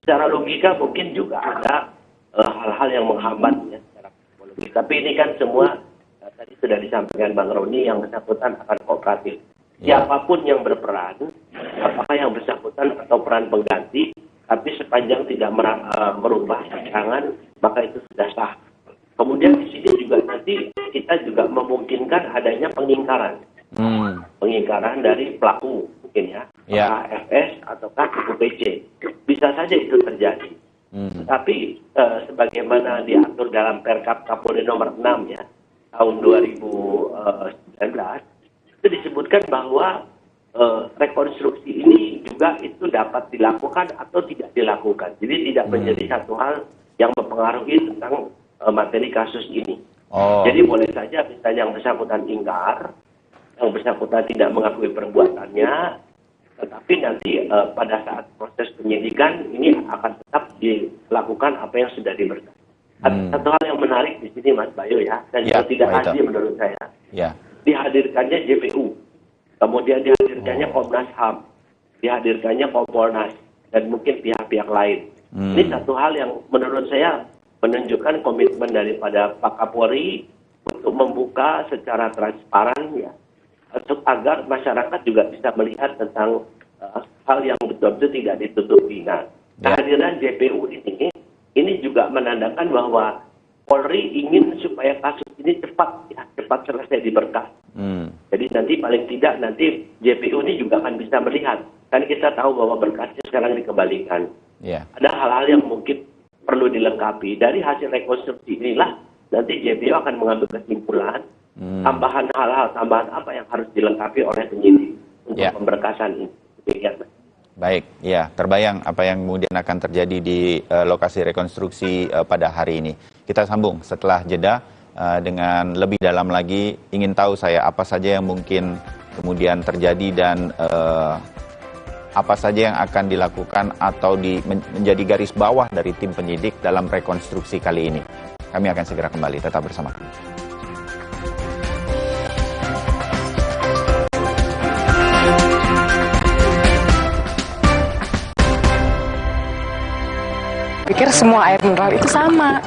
Secara logika mungkin juga ada hal-hal yang menghambat ya secara psikologis. Tapi ini kan semua tadi sudah disampaikan Bang Roni, yang bersangkutan akan kooperatif. Siapapun yang berperan, apakah yang bersangkutan atau peran pengganti, tapi sepanjang tidak merubah rancangan, maka itu sudah sah. Kemudian di sini juga nanti kita juga memungkinkan adanya pengingkaran. Pengingkaran dari pelaku mungkin ya, FS ataukah UPC. Bisa saja itu terjadi. Tapi sebagaimana diatur dalam Perkap Kapolri nomor 6 ya, tahun 2019, itu disebutkan bahwa rekonstruksi ini juga itu dapat dilakukan atau tidak dilakukan. Jadi tidak menjadi satu hal yang mempengaruhi tentang materi kasus ini. Jadi boleh saja misalnya yang bersangkutan ingkar, yang bersangkutan tidak mengakui perbuatannya, tetapi nanti pada saat proses penyidikan ini akan tetap dilakukan apa yang sudah diberkas. Satu hal yang menarik di sini Mas Bayu ya, dan juga tidak adil menurut saya. Dihadirkannya JPU, kemudian dihadirkannya Komnas HAM, dihadirkannya Kompolnas, dan mungkin pihak-pihak lain. Ini satu hal yang menurut saya menunjukkan komitmen daripada Pak Kapolri untuk membuka secara transparan ya, agar masyarakat juga bisa melihat tentang hal yang betul-betul tidak ditutupi. Nah, kehadiran JPU ini juga menandakan bahwa Polri ingin supaya kasus ini cepat selesai diberkas. Jadi nanti paling tidak nanti JPU ini juga akan bisa melihat. Kan kita tahu bahwa berkasnya sekarang dikembalikan. Ada hal-hal yang mungkin perlu dilengkapi. Dari hasil rekonstruksi inilah nanti JPU akan mengambil kesimpulan tambahan hal-hal tambahan apa yang harus dilengkapi oleh penyidik untuk pemberkasan ini. Baik, ya terbayang apa yang kemudian akan terjadi di lokasi rekonstruksi pada hari ini. Kita sambung setelah jeda dengan lebih dalam lagi. Ingin tahu saya apa saja yang mungkin kemudian terjadi dan apa saja yang akan dilakukan atau menjadi garis bawah dari tim penyidik dalam rekonstruksi kali ini. Kami akan segera kembali, tetap bersama kami. Pikir semua air mineral itu sama.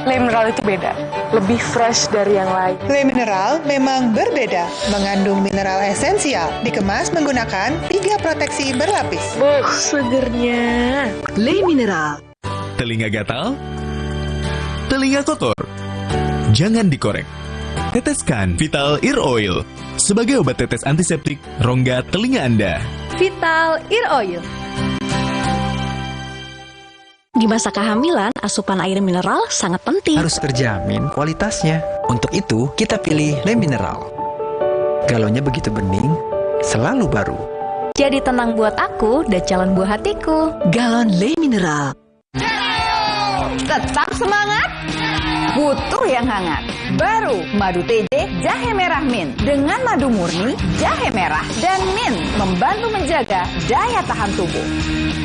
Le mineral itu beda, lebih fresh dari yang lain. Le mineral memang berbeda, mengandung mineral esensial, dikemas menggunakan 3 proteksi berlapis. Segernya. Le mineral. Telinga gatal? Telinga kotor? Jangan dikorek. Teteskan Vital Ear Oil sebagai obat tetes antiseptik rongga telinga Anda. Vital Ear Oil. Di masa kehamilan, asupan air mineral sangat penting. Harus terjamin kualitasnya. Untuk itu, kita pilih Le Mineral. Galonnya begitu bening, selalu baru. Jadi tenang buat aku dan calon buah hatiku. Galon Le Mineral. Tetap semangat, butuh yang hangat. Baru Madu TJ Jahe Merah Mint. Dengan madu murni, jahe merah, dan mint membantu menjaga daya tahan tubuh.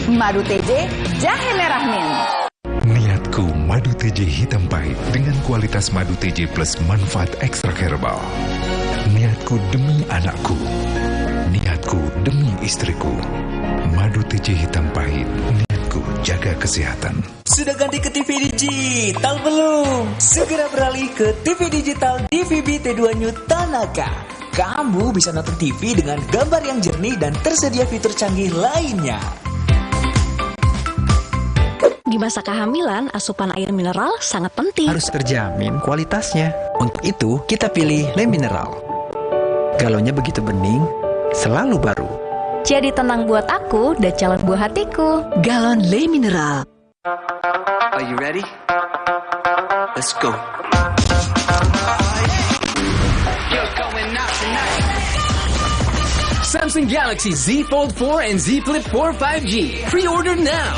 Madu TJ Jahe Merah Mint. Niatku Madu TJ hitam pahit dengan kualitas Madu TJ plus manfaat ekstrak herbal. Niatku demi anakku. Niatku demi istriku. Madu TJ hitam pahit. Niatku jaga kesehatan. Sudah ganti ke TV digital belum? Segera beralih ke TV digital DVB T2 New Tanaka. Kamu bisa nonton TV dengan gambar yang jernih dan tersedia fitur canggih lainnya. Di masa kehamilan, asupan air mineral sangat penting. Harus terjamin kualitasnya. Untuk itu, kita pilih Le Mineral. Galonnya begitu bening, selalu baru. Jadi tenang buat aku dan calon buah hatiku. Galon Le Mineral. Are you ready? Let's go. Samsung Galaxy Z Fold 4 and Z Flip 4 5G. Pre-order now.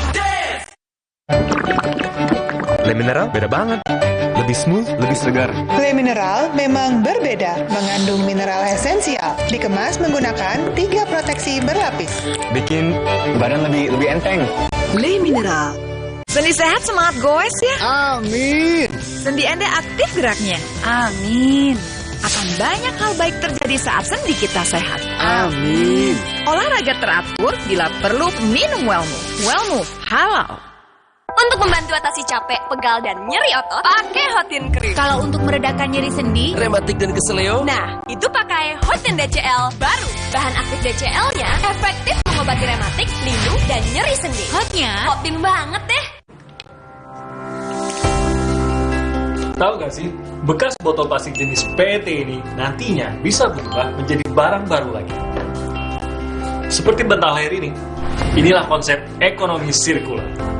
Le Mineral beda banget. Lebih smooth, lebih segar. Le mineral memang berbeda, mengandung mineral esensial, dikemas menggunakan 3 proteksi berlapis. Bikin badan lebih enteng. Le Mineral. Sendi sehat semangat goes ya. Amin. Sendi Anda aktif geraknya. Amin. Akan banyak hal baik terjadi saat sendi kita sehat. Amin. Olahraga teratur, bila perlu minum Wellmove. Wellmove halal. Untuk membantu atasi capek, pegal, dan nyeri otot, pakai Hotin Cream. Kalau untuk meredakan nyeri sendi, rematik dan keseleo, nah, itu pakai Hotin DCL baru. Bahan aktif DCL-nya efektif mengobati rematik, linu, dan nyeri sendi. hotnya Hotin banget deh. Tahu gak sih, bekas botol plastik jenis PET ini nantinya bisa berubah menjadi barang baru lagi. Seperti bental air ini, inilah konsep ekonomi sirkular.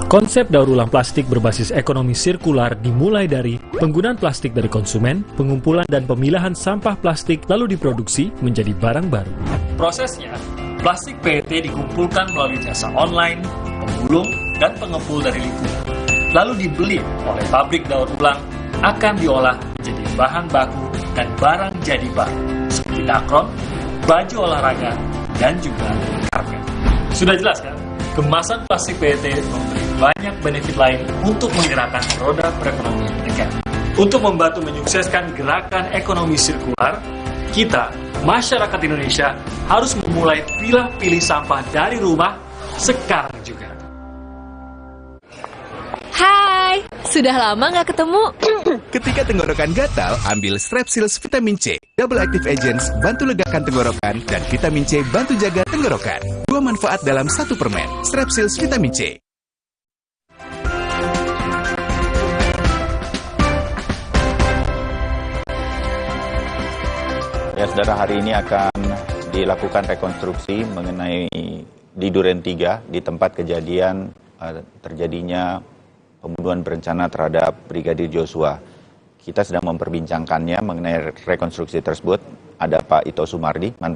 Konsep daur ulang plastik berbasis ekonomi sirkular dimulai dari penggunaan plastik dari konsumen, pengumpulan dan pemilahan sampah plastik lalu diproduksi menjadi barang baru. Prosesnya, plastik PET dikumpulkan melalui jasa online, pemulung, dan pengepul dari lingkungan. Lalu dibeli oleh pabrik daur ulang, akan diolah menjadi bahan baku dan barang jadi baru, seperti dakron, baju olahraga, dan juga karpet. Sudah jelas kan? Kemasan plastik PET memberi banyak benefit lain untuk menggerakkan roda perekonomian negara. Untuk membantu menyukseskan gerakan ekonomi sirkular, kita, masyarakat Indonesia, harus memulai pilih sampah dari rumah sekarang juga. Hai, sudah lama nggak ketemu. Ketika tenggorokan gatal, ambil Strepsils Vitamin C. Double Active Agents bantu legakan tenggorokan dan Vitamin C bantu jaga tenggorokan. Dua manfaat dalam satu permen. Strepsils Vitamin C. Ya, saudara, hari ini akan dilakukan rekonstruksi mengenai di Duren 3, di tempat kejadian terjadinya pembunuhan berencana terhadap Brigadir Joshua. Kita sedang memperbincangkannya mengenai rekonstruksi tersebut. Ada Pak Ito Sumardi, mantan